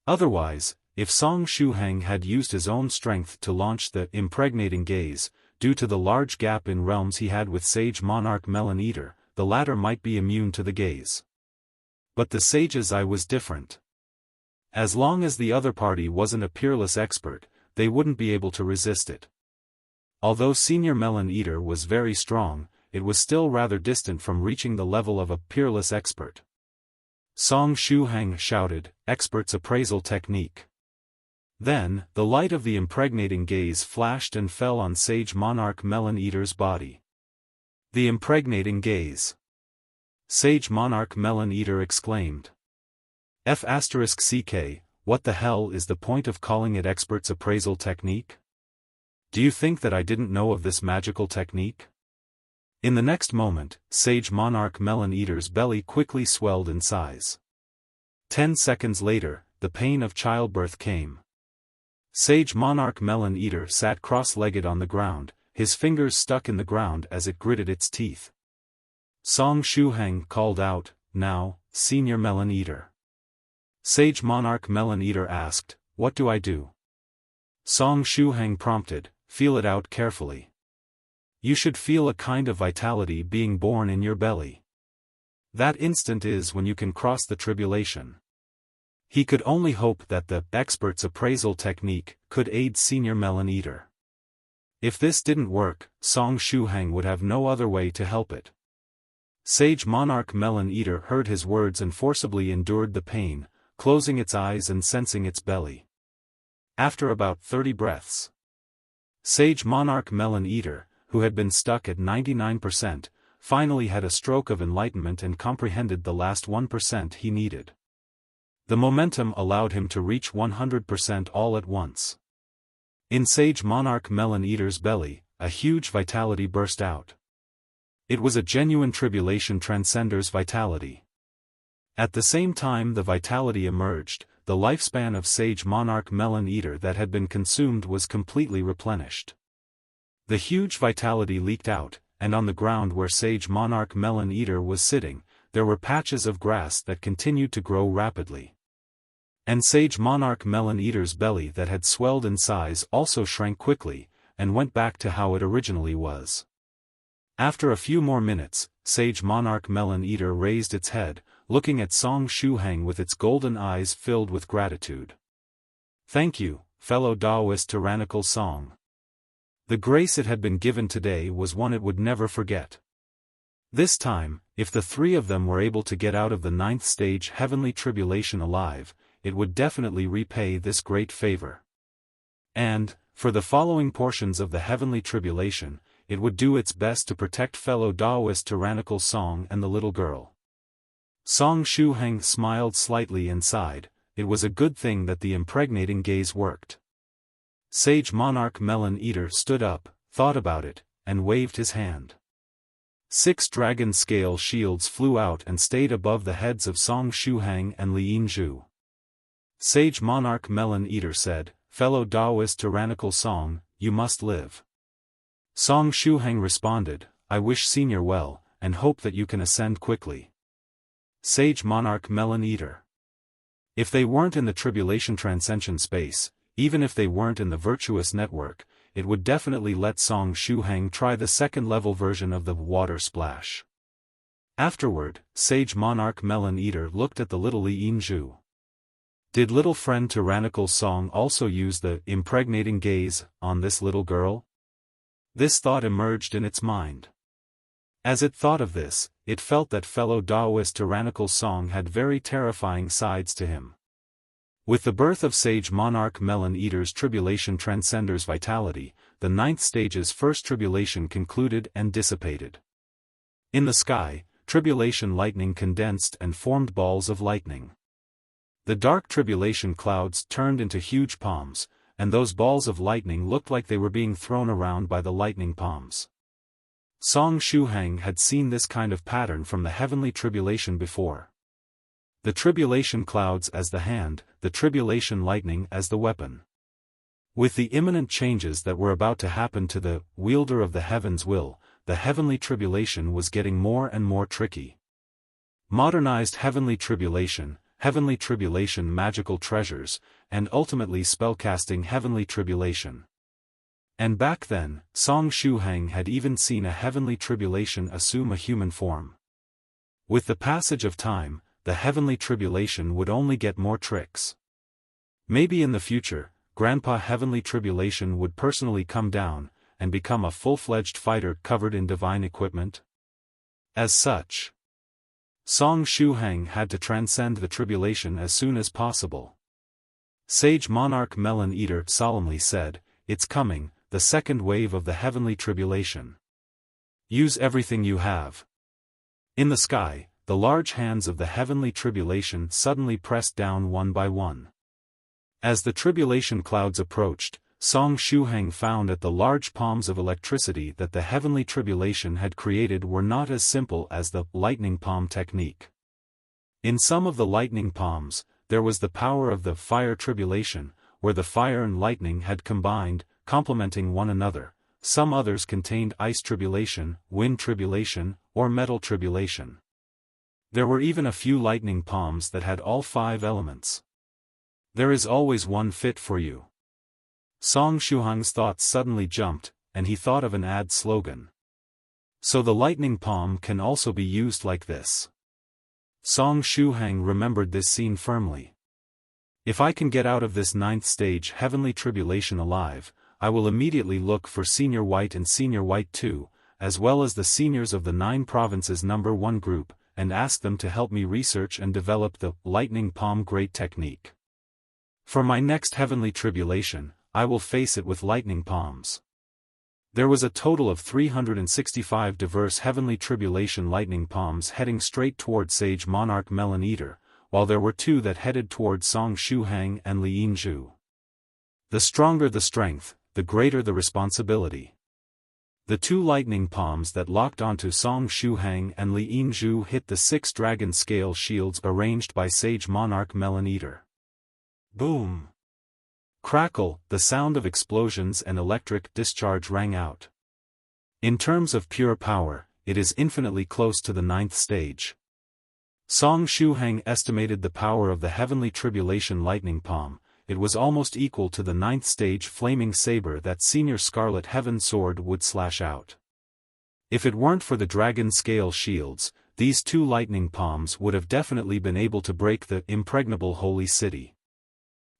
Otherwise, if Song Shuhang had used his own strength to launch the impregnating gaze, due to the large gap in realms he had with Sage Monarch Melon Eater, the latter might be immune to the gaze. But the sage's eye was different. As long as the other party wasn't a peerless expert, they wouldn't be able to resist it. Although Senior Melon Eater was very strong, it was still rather distant from reaching the level of a peerless expert. Song Shuhang shouted, Expert's appraisal technique. Then, the light of the impregnating gaze flashed and fell on Sage Monarch Melon Eater's body. The impregnating gaze. Sage Monarch Melon Eater exclaimed. F***ck, what the hell is the point of calling it expert's appraisal technique? Do you think that I didn't know of this magical technique? In the next moment, Sage Monarch Melon Eater's belly quickly swelled in size. 10 seconds later, the pain of childbirth came. Sage Monarch Melon Eater sat cross-legged on the ground, his fingers stuck in the ground as it gritted its teeth. Song Shuhang called out, Now, Senior Melon Eater. Sage Monarch Melon Eater asked, What do I do? Song Shuhang prompted, Feel it out carefully. You should feel a kind of vitality being born in your belly. That instant is when you can cross the tribulation. He could only hope that the expert's appraisal technique could aid Senior Melon Eater. If this didn't work, Song Shuhang would have no other way to help it. Sage Monarch Melon Eater heard his words and forcibly endured the pain, closing its eyes and sensing its belly. After about 30 breaths, Sage Monarch Melon Eater, who had been stuck at 99%, finally had a stroke of enlightenment and comprehended the last 1% he needed. The momentum allowed him to reach 100% all at once. In Sage Monarch Melon Eater's belly, a huge vitality burst out. It was a genuine tribulation transcender's vitality. At the same time the vitality emerged, the lifespan of Sage Monarch Melon Eater that had been consumed was completely replenished. The huge vitality leaked out, and on the ground where Sage Monarch Melon Eater was sitting, there were patches of grass that continued to grow rapidly. And Sage Monarch Melon Eater's belly that had swelled in size also shrank quickly, and went back to how it originally was. After a few more minutes, Sage Monarch Melon Eater raised its head, looking at Song Shuhang with its golden eyes filled with gratitude. Thank you, Fellow Daoist Tyrannical Song. The grace it had been given today was one it would never forget. This time, if the three of them were able to get out of the 9th stage heavenly tribulation alive, it would definitely repay this great favor. And, for the following portions of the heavenly tribulation, it would do its best to protect Fellow Daoist Tyrannical Song and the little girl. Song Shuhang smiled slightly and sighed. It was a good thing that the impregnating gaze worked. Sage Monarch Melon Eater stood up, thought about it, and waved his hand. 6 dragon scale shields flew out and stayed above the heads of Song Shuhang and Lin Zhu. Sage Monarch Melon Eater said, Fellow Daoist Tyrannical Song, you must live. Song Shuhang responded, I wish Senior well, and hope that you can ascend quickly. Sage Monarch Melon Eater. If they weren't in the tribulation-transcension space, even if they weren't in the virtuous network, it would definitely let Song Shuhang try the second-level version of the water splash. Afterward, Sage Monarch Melon Eater looked at the little Li Yinzhu. Did little friend Tyrannical Song also use the impregnating gaze on this little girl? This thought emerged in its mind. As it thought of this, it felt that Fellow Daoist Tyrannical Song had very terrifying sides to him. With the birth of Sage Monarch Melon Eater's Tribulation-Transcender's vitality, the 9th stage's first tribulation concluded and dissipated. In the sky, tribulation lightning condensed and formed balls of lightning. The dark tribulation clouds turned into huge palms, and those balls of lightning looked like they were being thrown around by the lightning palms. Song Shuhang had seen this kind of pattern from the heavenly tribulation before. The tribulation clouds as the hand, the tribulation lightning as the weapon. With the imminent changes that were about to happen to the wielder of the heavens will, the heavenly tribulation was getting more and more tricky. Modernized heavenly tribulation magical treasures, and ultimately spellcasting heavenly tribulation. And back then, Song Shuhang had even seen a heavenly tribulation assume a human form. With the passage of time, the heavenly tribulation would only get more tricks. Maybe in the future, Grandpa Heavenly Tribulation would personally come down, and become a full-fledged fighter covered in divine equipment. As such, Song Shuhang had to transcend the tribulation as soon as possible. Sage Monarch Melon Eater solemnly said, "It's coming, the second wave of the heavenly tribulation. Use everything you have." In the sky, the large hands of the heavenly tribulation suddenly pressed down one by one. As the tribulation clouds approached, Song Shuhang found that the large palms of electricity that the heavenly tribulation had created were not as simple as the lightning palm technique. In some of the lightning palms, there was the power of the fire tribulation, where the fire and lightning had combined, complementing one another. Some others contained ice tribulation, wind tribulation, or metal tribulation. There were even a few lightning palms that had all 5 elements. There is always one fit for you. Song Shuhang's thoughts suddenly jumped, and he thought of an ad slogan. So the lightning palm can also be used like this. Song Shuhang remembered this scene firmly. If I can get out of this 9th stage heavenly tribulation alive, I will immediately look for Senior White and Senior White 2, as well as the seniors of the 9 provinces number 1 group, and ask them to help me research and develop the lightning palm great technique. For my next heavenly tribulation, I will face it with lightning palms. There was a total of 365 diverse heavenly tribulation lightning palms heading straight toward Sage Monarch Melon Eater, while there were 2 that headed toward Song Shuhang and Li Yinzhu. The stronger the strength, the greater the responsibility. The 2 lightning palms that locked onto Song Shuhang and Li Yinzhu hit the 6 dragon scale shields arranged by Sage Monarch Melon Eater. Boom! Crackle, the sound of explosions and electric discharge rang out. In terms of pure power, it is infinitely close to the 9th stage. Song Shuhang estimated the power of the heavenly tribulation lightning palm. It was almost equal to the 9th stage flaming saber that Senior Scarlet Heaven Sword would slash out. If it weren't for the dragon scale shields, these 2 lightning palms would have definitely been able to break the impregnable holy city.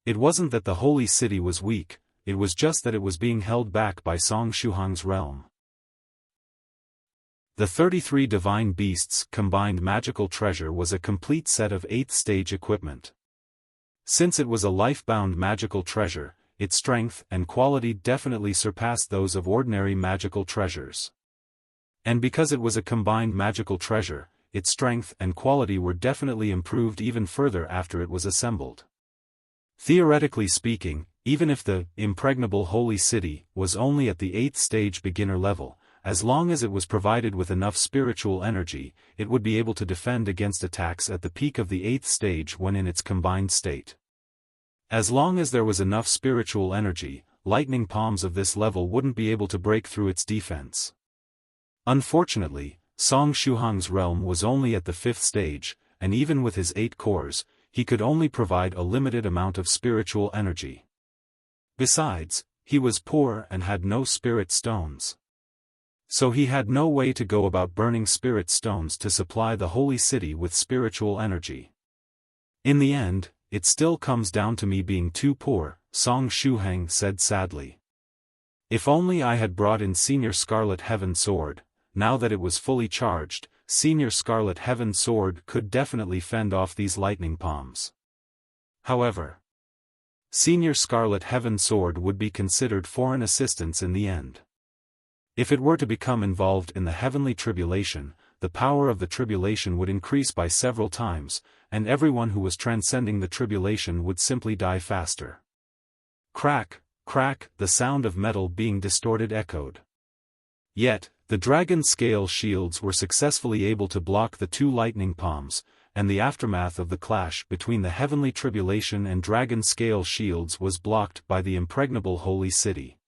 It wasn't that the holy city was weak, it was just that it was being held back by Song Shuhang's realm. The 33 divine beasts combined magical treasure was a complete set of 8th stage equipment. Since it was a life-bound magical treasure, its strength and quality definitely surpassed those of ordinary magical treasures. And because it was a combined magical treasure, its strength and quality were definitely improved even further after it was assembled. Theoretically speaking, even if the impregnable holy city was only at the 8th stage beginner level, as long as it was provided with enough spiritual energy, it would be able to defend against attacks at the peak of the 8th stage when in its combined state. As long as there was enough spiritual energy, lightning palms of this level wouldn't be able to break through its defense. Unfortunately, Song Shuhang's realm was only at the 5th stage, and even with his 8 cores, he could only provide a limited amount of spiritual energy. Besides, he was poor and had no spirit stones. So he had no way to go about burning spirit stones to supply the holy city with spiritual energy. In the end, it still comes down to me being too poor, Song Shuhang said sadly. If only I had brought in Senior Scarlet Heaven Sword. Now that it was fully charged, Senior Scarlet Heaven Sword could definitely fend off these lightning palms. However, Senior Scarlet Heaven Sword would be considered foreign assistance in the end. If it were to become involved in the heavenly tribulation, the power of the tribulation would increase by several times, and everyone who was transcending the tribulation would simply die faster. Crack, crack, the sound of metal being distorted echoed. Yet, the dragon scale shields were successfully able to block the two lightning palms, and the aftermath of the clash between the heavenly tribulation and dragon scale shields was blocked by the impregnable holy city.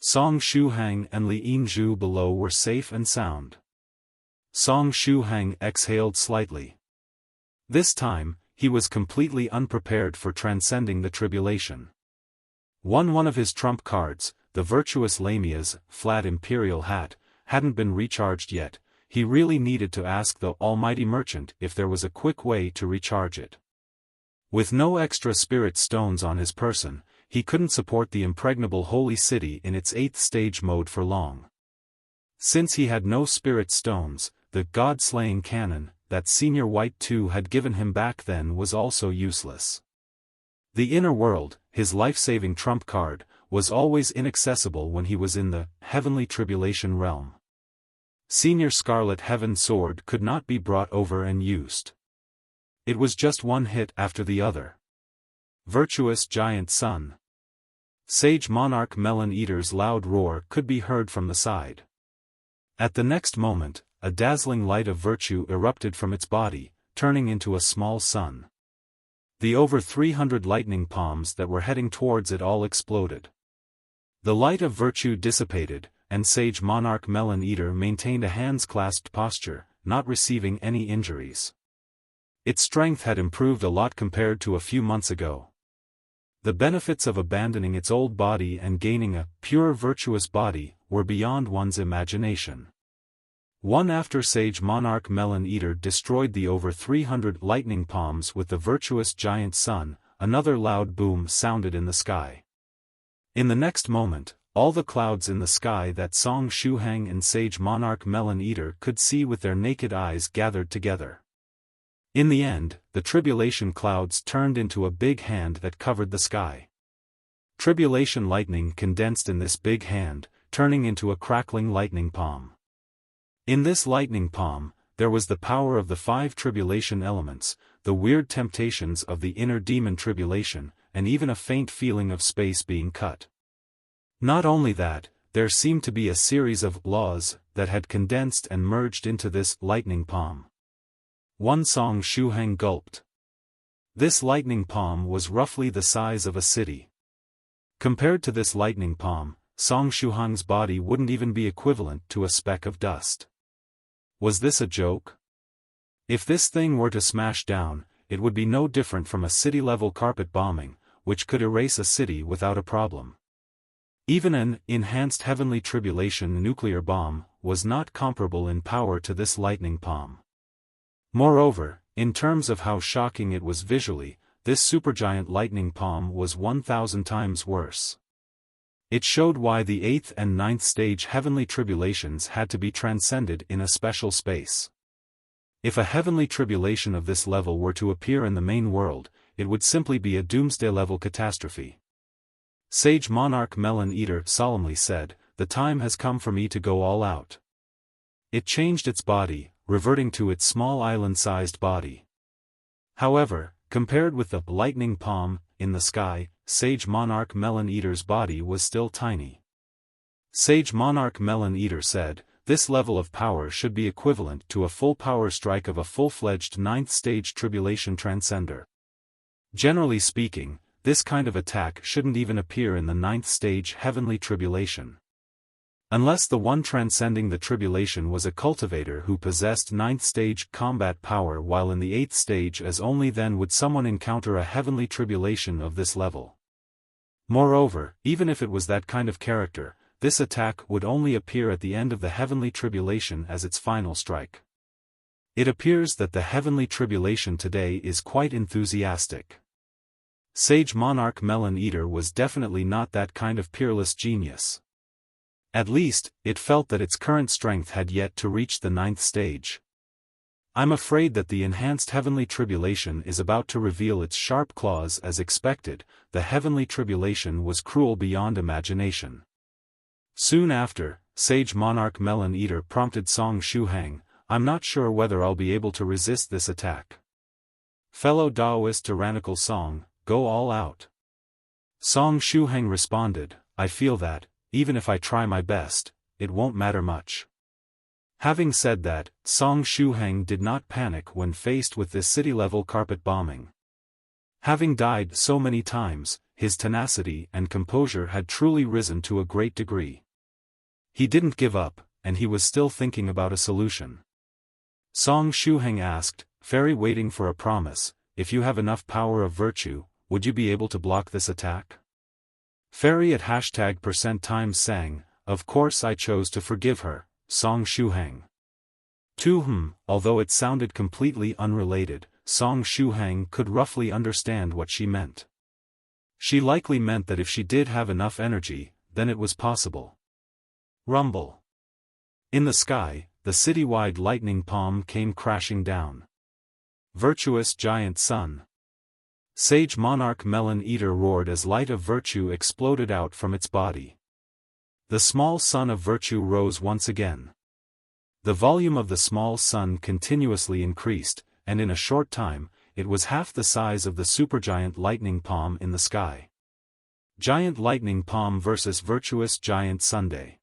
Song Shuhang and Li Yinzhu below were safe and sound. Song Shuhang exhaled slightly. This time, he was completely unprepared for transcending the tribulation. One of his trump cards, the virtuous Lamia's flat imperial hat, hadn't been recharged yet. He really needed to ask the almighty merchant if there was a quick way to recharge it. With no extra spirit stones on his person, he couldn't support the impregnable holy city in its 8th stage mode for long. Since he had no spirit stones, the god-slaying cannon that Senior White 2 had given him back then was also useless. The inner world, his life-saving trump card, was always inaccessible when he was in the heavenly tribulation realm. Senior Scarlet Heaven Sword could not be brought over and used. It was just one hit after the other. Virtuous Giant Sun. Sage Monarch Melon Eater's loud roar could be heard from the side. At the next moment, a dazzling light of virtue erupted from its body, turning into a small sun. The over 300 lightning palms that were heading towards it all exploded. The light of virtue dissipated, and Sage Monarch Melon Eater maintained a hands-clasped posture, not receiving any injuries. Its strength had improved a lot compared to a few months ago. The benefits of abandoning its old body and gaining a pure virtuous body were beyond one's imagination. One after Sage Monarch Melon Eater destroyed the over 300 lightning palms with the virtuous giant sun, another loud boom sounded in the sky. In the next moment, all the clouds in the sky that Song Shuhang and Sage Monarch Melon Eater could see with their naked eyes gathered together. In the end, the tribulation clouds turned into a big hand that covered the sky. Tribulation lightning condensed in this big hand, turning into a crackling lightning palm. In this lightning palm, there was the power of the 5 tribulation elements, the weird temptations of the inner demon tribulation, and even a faint feeling of space being cut. Not only that, there seemed to be a series of laws that had condensed and merged into this lightning palm. One Song Shuhang gulped. This lightning palm was roughly the size of a city. Compared to this lightning palm, Song Shuhang's body wouldn't even be equivalent to a speck of dust. Was this a joke? If this thing were to smash down, it would be no different from a city-level carpet bombing, which could erase a city without a problem. Even an enhanced heavenly tribulation nuclear bomb was not comparable in power to this lightning palm. Moreover, in terms of how shocking it was visually, this supergiant lightning palm was 1,000 times worse. It showed why the 8th and 9th stage heavenly tribulations had to be transcended in a special space. If a heavenly tribulation of this level were to appear in the main world, it would simply be a doomsday-level catastrophe. Sage Monarch Melon Eater solemnly said, "The time has come for me to go all out." It changed its body, reverting to its small island-sized body. However, compared with the lightning palm in the sky, Sage Monarch Melon Eater's body was still tiny. Sage Monarch Melon Eater said, "This level of power should be equivalent to a full power strike of a full-fledged 9th stage tribulation transcender. Generally speaking, this kind of attack shouldn't even appear in the 9th stage heavenly tribulation. Unless the one transcending the tribulation was a cultivator who possessed 9th stage combat power while in the 8th stage, as only then would someone encounter a heavenly tribulation of this level. Moreover, even if it was that kind of character, this attack would only appear at the end of the heavenly tribulation as its final strike. It appears that the heavenly tribulation today is quite enthusiastic. Sage Monarch Melon Eater was definitely not that kind of peerless genius. At least, it felt that its current strength had yet to reach the 9th stage. I'm afraid that the enhanced heavenly tribulation is about to reveal its sharp claws as expected. The heavenly tribulation was cruel beyond imagination. Soon after, Sage Monarch Melon Eater prompted Song Shuhang, I'm not sure whether I'll be able to resist this attack. Fellow Daoist Tyrannical Song, go all out. Song Shuhang responded, I feel that, even if I try my best, it won't matter much. Having said that, Song Shuhang did not panic when faced with this city-level carpet bombing. Having died so many times, his tenacity and composure had truly risen to a great degree. He didn't give up, and he was still thinking about a solution. Song Shuhang asked, Fairy waiting for a promise, if you have enough power of virtue, would you be able to block this attack? Fairy at #% sang, of course I chose to forgive her, Song Shuhang. To him, although it sounded completely unrelated, Song Shuhang could roughly understand what she meant. She likely meant that if she did have enough energy, then it was possible. Rumble. In the sky, the citywide lightning palm came crashing down. Virtuous giant sun. Sage Monarch Melon Eater roared as light of virtue exploded out from its body. The small sun of virtue rose once again. The volume of the small sun continuously increased, and in a short time, it was half the size of the supergiant lightning palm in the sky. Giant lightning palm versus virtuous giant Sunday.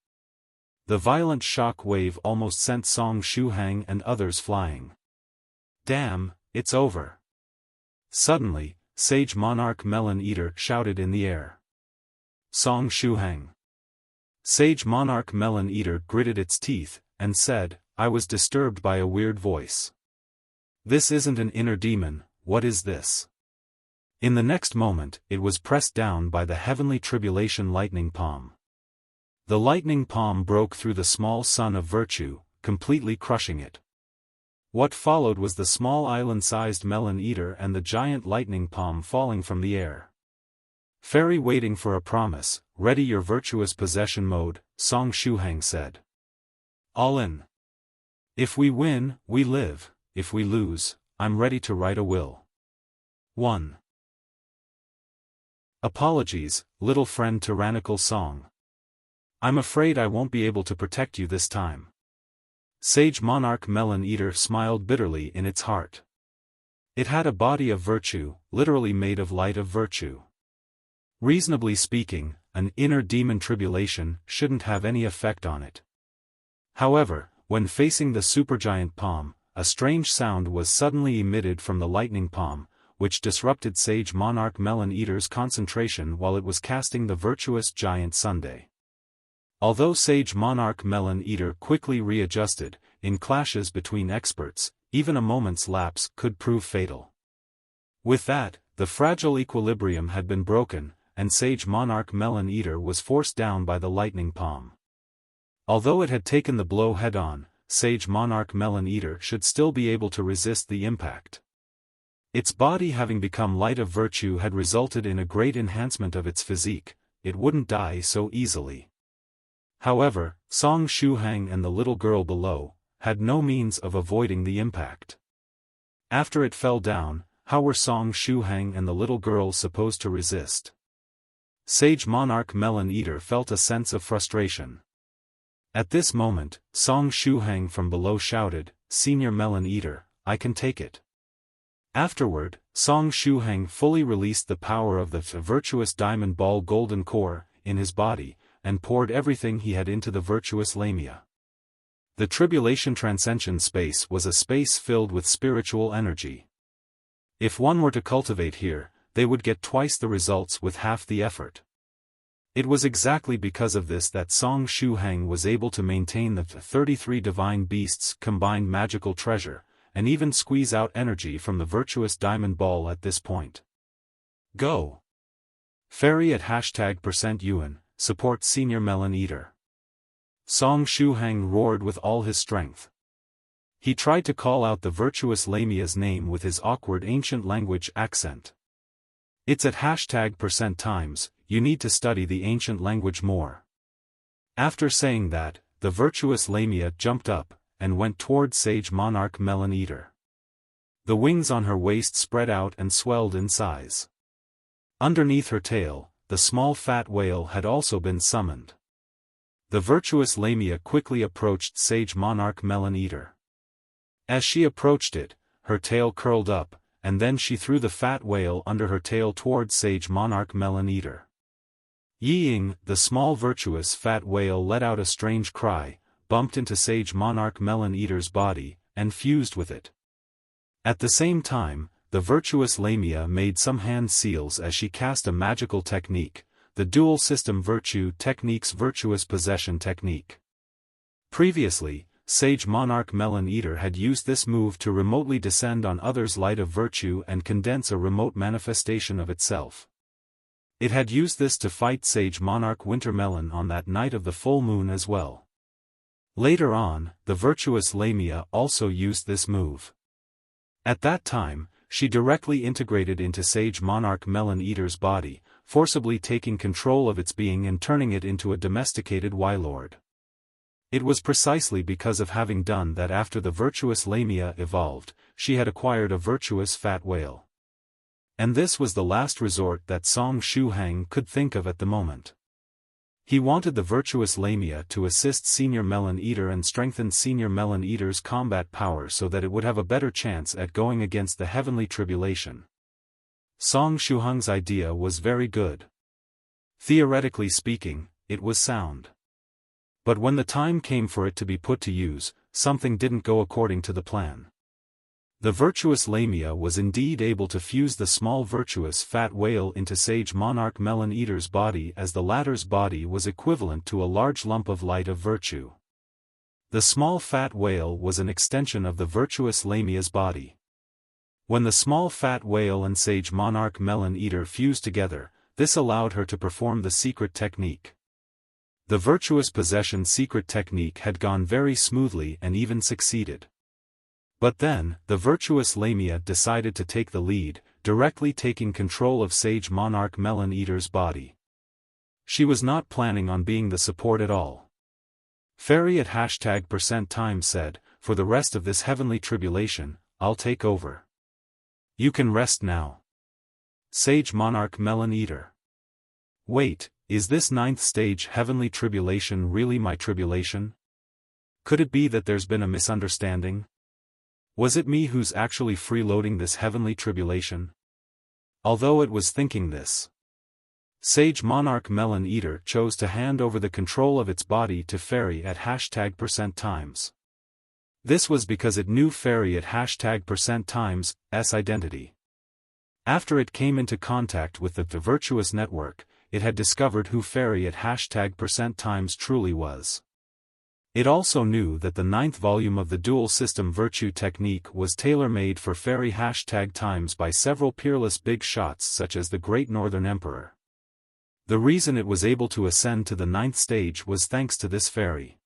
The violent shock wave almost sent Song Shuhang and others flying. Damn, it's over. Suddenly, Sage Monarch Melon Eater shouted in the air. Song Shuhang. Sage Monarch Melon Eater gritted its teeth, and said, I was disturbed by a weird voice. This isn't an inner demon, what is this? In the next moment, it was pressed down by the heavenly tribulation lightning palm. The lightning palm broke through the small sun of virtue, completely crushing it. What followed was the small island-sized melon eater and the giant lightning palm falling from the air. Fairy waiting for a promise, ready your virtuous possession mode, Song Shuhang said. All in. If we win, we live, if we lose, I'm ready to write a will. 1. Apologies, little friend Tyrannical Song. I'm afraid I won't be able to protect you this time. Sage Monarch Melon Eater smiled bitterly in its heart. It had a body of virtue, literally made of light of virtue. Reasonably speaking, an inner demon tribulation shouldn't have any effect on it. However, when facing the supergiant palm, a strange sound was suddenly emitted from the lightning palm, which disrupted Sage Monarch Melon Eater's concentration while it was casting the virtuous giant Sunday. Although Sage Monarch Melon Eater quickly readjusted, in clashes between experts, even a moment's lapse could prove fatal. With that, the fragile equilibrium had been broken, and Sage Monarch Melon Eater was forced down by the lightning palm. Although it had taken the blow head-on, Sage Monarch Melon Eater should still be able to resist the impact. Its body having become light of virtue had resulted in a great enhancement of its physique, it wouldn't die so easily. However, Song Shuhang and the little girl below had no means of avoiding the impact. After it fell down, how were Song Shuhang and the little girl supposed to resist? Sage Monarch Melon Eater felt a sense of frustration. At this moment, Song Shuhang from below shouted, Senior Melon Eater, I can take it. Afterward, Song Shuhang fully released the power of the virtuous diamond ball golden core in his body, and poured everything he had into the virtuous lamia. The tribulation-transcension space was a space filled with spiritual energy. If one were to cultivate here, they would get twice the results with half the effort. It was exactly because of this that Song Shuhang was able to maintain the 33 divine beasts' combined magical treasure, and even squeeze out energy from the virtuous diamond ball at this point. Go! Fairy at #%Yuan, support Senior Melon Eater. Song Shuhang roared with all his strength. He tried to call out the virtuous Lamia's name with his awkward ancient language accent. It's at #%times, you need to study the ancient language more. After saying that, the virtuous Lamia jumped up, and went toward Sage Monarch Melon Eater. The wings on her waist spread out and swelled in size. Underneath her tail, the small fat whale had also been summoned. The virtuous Lamia quickly approached Sage Monarch Melon Eater. As she approached it, her tail curled up, and then she threw the fat whale under her tail toward Sage Monarch Melon Eater. Yeeing, the small virtuous fat whale let out a strange cry, bumped into Sage Monarch Melon Eater's body, and fused with it. At the same time, the virtuous Lamia made some hand seals as she cast a magical technique, the Dual System Virtue Technique's Virtuous Possession Technique. Previously, Sage Monarch Melon Eater had used this move to remotely descend on others' light of virtue and condense a remote manifestation of itself. It had used this to fight Sage Monarch Wintermelon on that night of the full moon as well. Later on, the virtuous Lamia also used this move. At that time, she directly integrated into Sage Monarch Melon Eater's body, forcibly taking control of its being and turning it into a domesticated Wylord. It was precisely because of having done that after the virtuous Lamia evolved, she had acquired a virtuous fat whale. And this was the last resort that Song Shuhang could think of at the moment. He wanted the virtuous Lamia to assist Senior Melon Eater and strengthen Senior Melon Eater's combat power so that it would have a better chance at going against the heavenly tribulation. Song Shuhang's idea was very good. Theoretically speaking, it was sound. But when the time came for it to be put to use, something didn't go according to the plan. The virtuous Lamia was indeed able to fuse the small virtuous fat whale into Sage Monarch Melon Eater's body, as the latter's body was equivalent to a large lump of light of virtue. The small fat whale was an extension of the virtuous Lamia's body. When the small fat whale and Sage Monarch Melon Eater fused together, this allowed her to perform the secret technique. The virtuous possession secret technique had gone very smoothly and even succeeded. But then, the virtuous Lamia decided to take the lead, directly taking control of Sage Monarch Melon Eater's body. She was not planning on being the support at all. Fairy at #%time said, "For the rest of this heavenly tribulation, I'll take over. You can rest now." Sage Monarch Melon Eater. Wait, is this 9th stage heavenly tribulation really my tribulation? Could it be that there's been a misunderstanding? Was it me who's actually freeloading this heavenly tribulation? Although it was thinking this, Sage Monarch Melon Eater chose to hand over the control of its body to Fairy at #%times. This was because it knew Fairy at #%times' identity. After it came into contact with the virtuous network, it had discovered who Fairy at #%times truly was. It also knew that the 9th volume of the Dual System Virtue Technique was tailor-made for Fairy #times by several peerless big shots such as the Great Northern Emperor. The reason it was able to ascend to the 9th stage was thanks to this Fairy.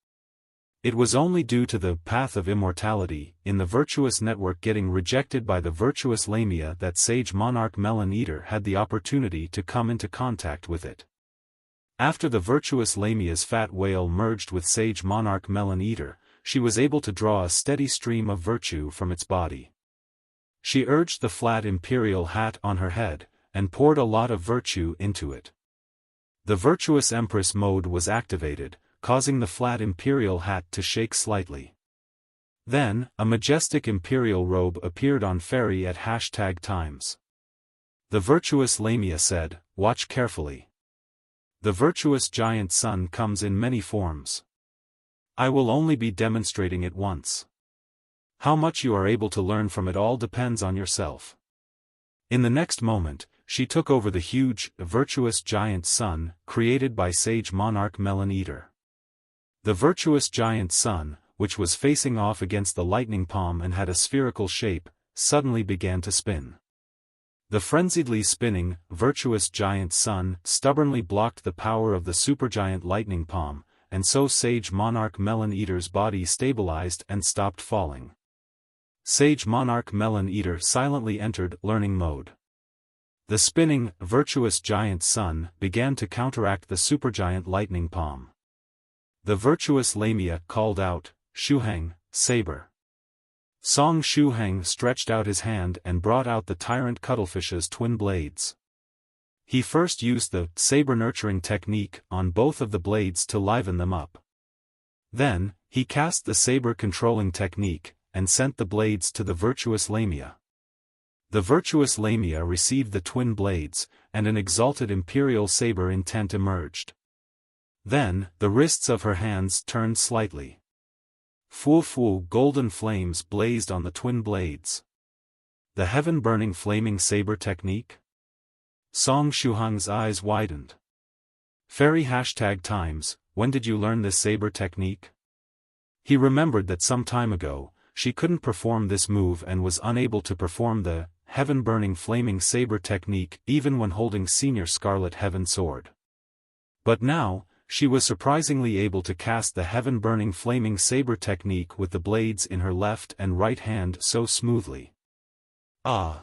It was only due to the path of immortality in the virtuous network getting rejected by the virtuous Lamia that Sage Monarch Melon Eater had the opportunity to come into contact with it. After the virtuous Lamia's fat whale merged with Sage Monarch Melon Eater, she was able to draw a steady stream of virtue from its body. She urged the flat imperial hat on her head, and poured a lot of virtue into it. The virtuous Empress mode was activated, causing the flat imperial hat to shake slightly. Then, a majestic imperial robe appeared on Fairy at #times. The virtuous Lamia said, "Watch carefully. The virtuous giant sun comes in many forms. I will only be demonstrating it once. How much you are able to learn from it all depends on yourself." In the next moment, she took over the huge, virtuous giant sun, created by Sage Monarch Melon Eater. The virtuous giant sun, which was facing off against the lightning palm and had a spherical shape, suddenly began to spin. The frenziedly spinning, virtuous giant sun stubbornly blocked the power of the supergiant lightning palm, and so Sage Monarch Melon Eater's body stabilized and stopped falling. Sage Monarch Melon Eater silently entered learning mode. The spinning, virtuous giant sun began to counteract the supergiant lightning palm. The virtuous Lamia called out, "Shuhang, saber." Song Shuhang stretched out his hand and brought out the tyrant cuttlefish's twin blades. He first used the saber nurturing technique on both of the blades to liven them up. Then, he cast the saber controlling technique, and sent the blades to the virtuous Lamia. The virtuous Lamia received the twin blades, and an exalted imperial saber intent emerged. Then, the wrists of her hands turned slightly. Fu golden flames blazed on the twin blades. The heaven-burning flaming saber technique? Song Shuhang's eyes widened. Fairy #times, when did you learn this saber technique? He remembered that some time ago, she couldn't perform this move and was unable to perform the heaven-burning flaming saber technique even when holding Senior Scarlet Heaven Sword. But now, she was surprisingly able to cast the heaven-burning flaming saber technique with the blades in her left and right hand so smoothly. "Ah!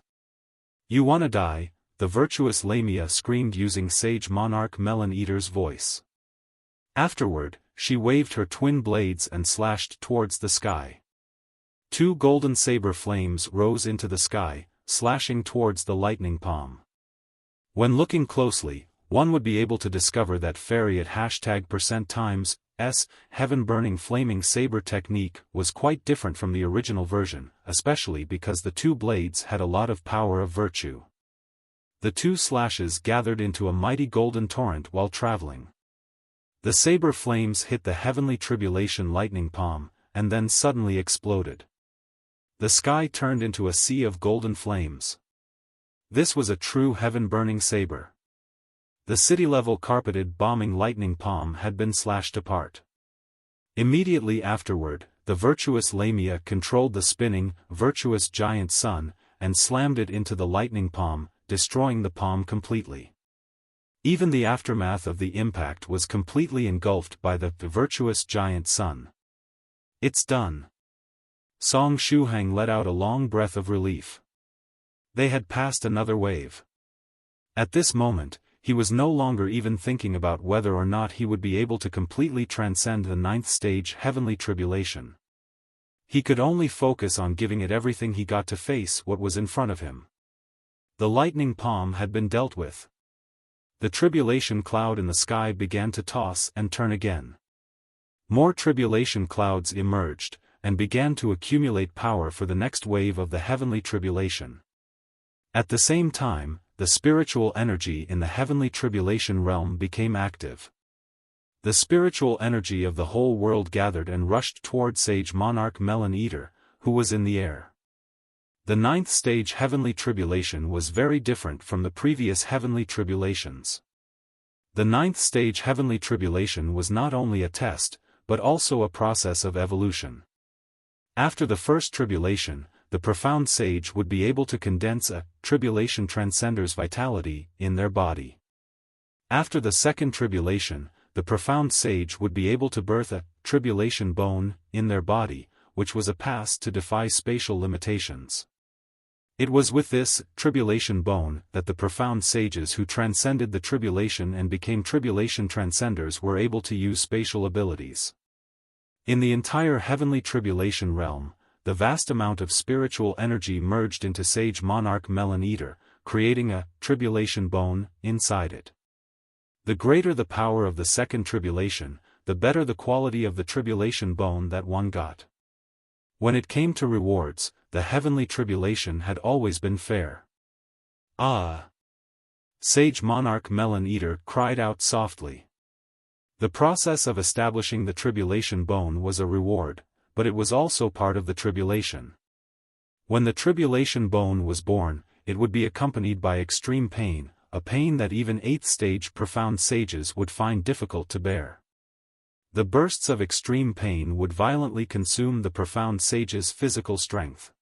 You wanna die?" the virtuous Lamia screamed using Sage Monarch Melon Eater's voice. Afterward, she waved her twin blades and slashed towards the sky. Two golden saber flames rose into the sky, slashing towards the lightning palm. When looking closely, one would be able to discover that fairy at #%times heaven-burning flaming saber technique was quite different from the original version, especially because the two blades had a lot of power of virtue. The two slashes gathered into a mighty golden torrent while traveling. The saber flames hit the heavenly tribulation lightning palm, and then suddenly exploded. The sky turned into a sea of golden flames. This was a true heaven-burning saber. The city-level carpeted bombing lightning palm had been slashed apart. Immediately afterward, the virtuous Lamia controlled the spinning, virtuous giant sun, and slammed it into the lightning palm, destroying the palm completely. Even the aftermath of the impact was completely engulfed by the virtuous giant sun. "It's done." Song Shuhang let out a long breath of relief. They had passed another wave. At this moment, he was no longer even thinking about whether or not he would be able to completely transcend the 9th stage heavenly tribulation. He could only focus on giving it everything he got to face what was in front of him. The lightning palm had been dealt with. The tribulation cloud in the sky began to toss and turn again. More tribulation clouds emerged, and began to accumulate power for the next wave of the heavenly tribulation. At the same time, the spiritual energy in the heavenly tribulation realm became active. The spiritual energy of the whole world gathered and rushed toward Sage Monarch Melon Eater, who was in the air. The 9th stage heavenly tribulation was very different from the previous heavenly tribulations. The 9th stage heavenly tribulation was not only a test, but also a process of evolution. After the first tribulation, the profound sage would be able to condense a tribulation-transcender's vitality in their body. After the second tribulation, the profound sage would be able to birth a tribulation bone in their body, which was a pass to defy spatial limitations. It was with this tribulation bone that the profound sages who transcended the tribulation and became tribulation transcenders were able to use spatial abilities. In the entire heavenly tribulation realm, the vast amount of spiritual energy merged into Sage Monarch Melon Eater, creating a tribulation bone inside it. The greater the power of the second tribulation, the better the quality of the tribulation bone that one got. When it came to rewards, the heavenly tribulation had always been fair. "Ah!" Sage Monarch Melon Eater cried out softly. The process of establishing the tribulation bone was a reward, but it was also part of the tribulation. When the tribulation bone was born, it would be accompanied by extreme pain, a pain that even 8th stage profound sages would find difficult to bear. The bursts of extreme pain would violently consume the profound sage's physical strength.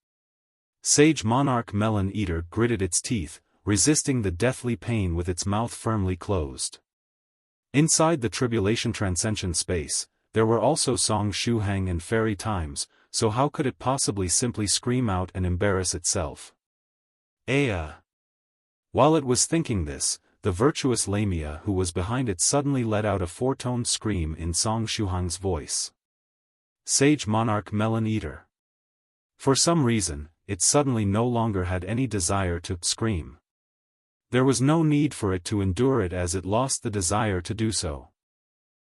Sage Monarch Melon Eater gritted its teeth, resisting the deathly pain with its mouth firmly closed. Inside the tribulation-transcension space, there were also Song Shuhang and fairy times, so how could it possibly simply scream out and embarrass itself? While it was thinking this, the virtuous Lamia who was behind it suddenly let out a four-toned scream in Song Shuhang's voice. Sage Monarch Melon Eater. For some reason, it suddenly no longer had any desire to scream. There was no need for it to endure it as it lost the desire to do so.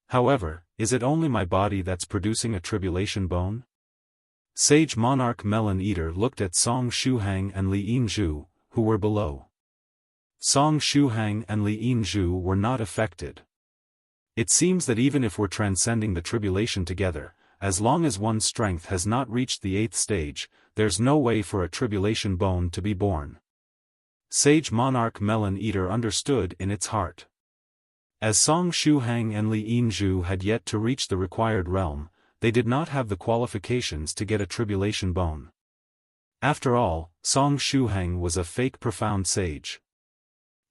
However, is it only my body that's producing a tribulation bone? Sage Monarch Melon Eater looked at Song Shuhang and Li Yinzhu, who were below. Song Shuhang and Li Yinzhu were not affected. It seems that even if we're transcending the tribulation together, as long as one's strength has not reached the 8th stage, there's no way for a tribulation bone to be born. Sage Monarch Melon Eater understood in its heart. As Song Shuhang and Li Yinzhu had yet to reach the required realm, they did not have the qualifications to get a tribulation bone. After all, Song Shuhang was a fake profound sage.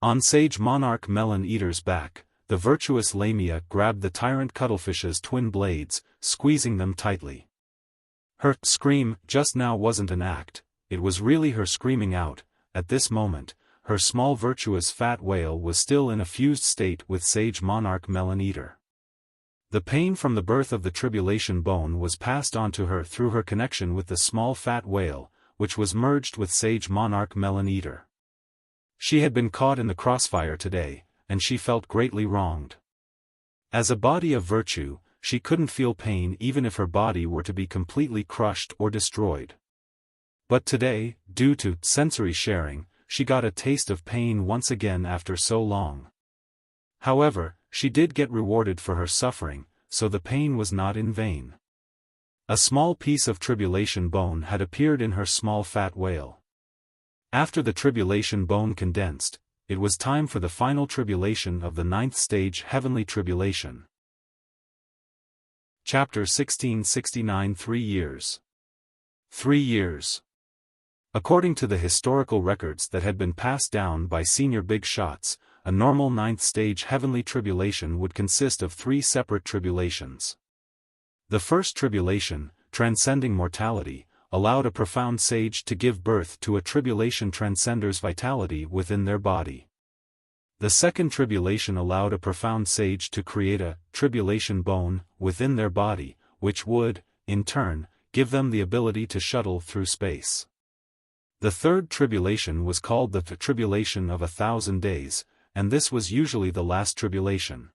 On Sage Monarch Melon Eater's back, the virtuous Lamia grabbed the tyrant Cuttlefish's twin blades, squeezing them tightly. Her scream just now wasn't an act, it was really her screaming out. At this moment, her small virtuous fat whale was still in a fused state with Sage Monarch Melon Eater. The pain from the birth of the tribulation bone was passed on to her through her connection with the small fat whale, which was merged with Sage Monarch Melon Eater. She had been caught in the crossfire today, and she felt greatly wronged. As a body of virtue, she couldn't feel pain even if her body were to be completely crushed or destroyed. But today, due to sensory sharing, she got a taste of pain once again after so long. However, she did get rewarded for her suffering, so the pain was not in vain. A small piece of tribulation bone had appeared in her small fat whale. After the tribulation bone condensed, it was time for the final tribulation of the 9th stage heavenly tribulation. Chapter 1669 3 years. 3 years. According to the historical records that had been passed down by senior big shots, a normal 9th stage heavenly tribulation would consist of 3 separate tribulations. The first tribulation, Transcending Mortality, allowed a profound sage to give birth to a tribulation transcender's vitality within their body. The second tribulation allowed a profound sage to create a tribulation bone within their body, which would, in turn, give them the ability to shuttle through space. The third tribulation was called the tribulation of 1,000 days, and this was usually the last tribulation.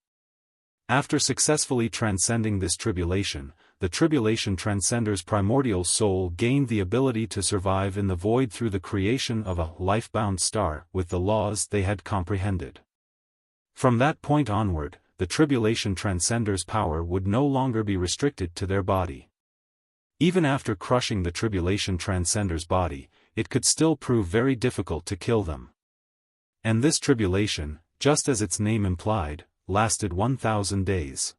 After successfully transcending this tribulation, the tribulation transcender's primordial soul gained the ability to survive in the void through the creation of a life-bound star with the laws they had comprehended. From that point onward, the tribulation transcender's power would no longer be restricted to their body. Even after crushing the tribulation transcender's body, it could still prove very difficult to kill them. And this tribulation, just as its name implied, lasted 1,000 days.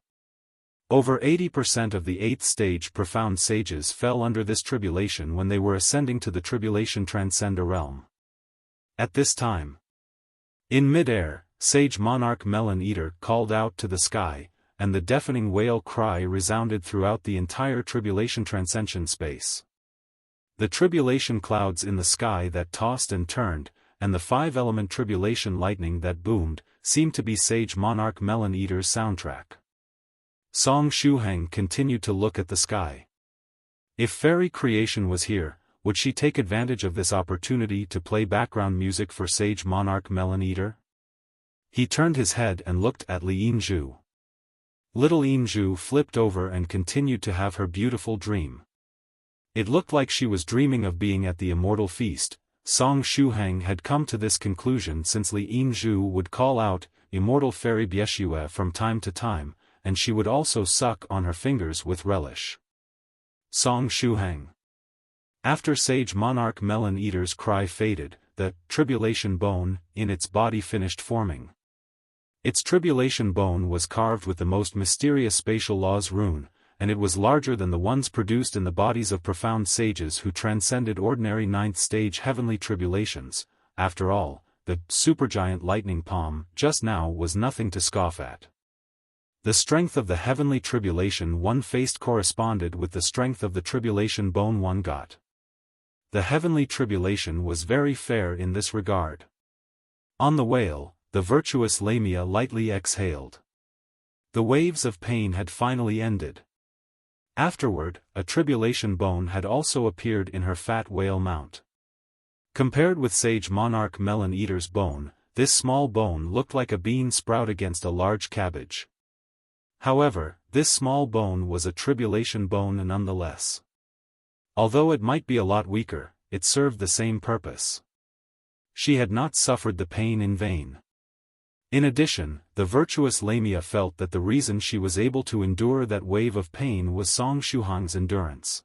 Over 80% of the 8th stage profound sages fell under this tribulation when they were ascending to the tribulation transcender realm. At this time, in mid-air, Sage Monarch Melon Eater called out to the sky, and the deafening whale cry resounded throughout the entire tribulation-transcension space. The tribulation clouds in the sky that tossed and turned, and the 5-element tribulation lightning that boomed, seemed to be Sage Monarch Melon Eater's soundtrack. Song Shuhang continued to look at the sky. If fairy creation was here, would she take advantage of this opportunity to play background music for Sage Monarch Melon Eater? He turned his head and looked at Li Yinzhu. Little Yinzhu flipped over and continued to have her beautiful dream. It looked like she was dreaming of being at the immortal feast. Song Shuhang had come to this conclusion since Li Yinzhu would call out, "Immortal Fairy Bieshue" from time to time, and she would also suck on her fingers with relish. Song Shuhang. After Sage Monarch Melon Eater's cry faded, the tribulation bone in its body finished forming. Its tribulation bone was carved with the most mysterious spatial laws rune, and it was larger than the ones produced in the bodies of profound sages who transcended ordinary 9th stage heavenly tribulations. After all, the supergiant lightning palm, just now was nothing to scoff at. The strength of the heavenly tribulation one faced corresponded with the strength of the tribulation bone one got. The heavenly tribulation was very fair in this regard. On the whale, the virtuous Lamia lightly exhaled. The waves of pain had finally ended. Afterward, a tribulation bone had also appeared in her fat whale mount. Compared with sage monarch melon eater's bone, this small bone looked like a bean sprout against a large cabbage. However, this small bone was a tribulation bone nonetheless. Although it might be a lot weaker, it served the same purpose. She had not suffered the pain in vain. In addition, the virtuous Lamia felt that the reason she was able to endure that wave of pain was Song Shuhang's endurance.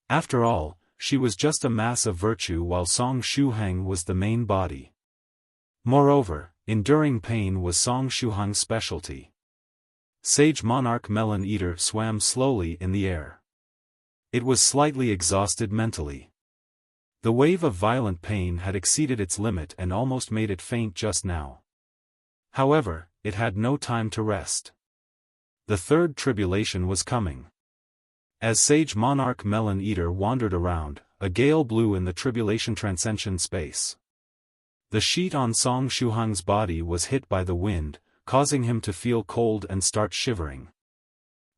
After all, she was just a mass of virtue while Song Shuhang was the main body. Moreover, enduring pain was Song Shuhang's specialty. Sage monarch melon eater swam slowly in the air. It was slightly exhausted mentally. The wave of violent pain had exceeded its limit and almost made it faint just now. However, it had no time to rest. The third tribulation was coming. As sage monarch melon eater wandered around, a gale blew in the tribulation-transcension space. The sheet on Song Shuhang's body was hit by the wind, causing him to feel cold and start shivering.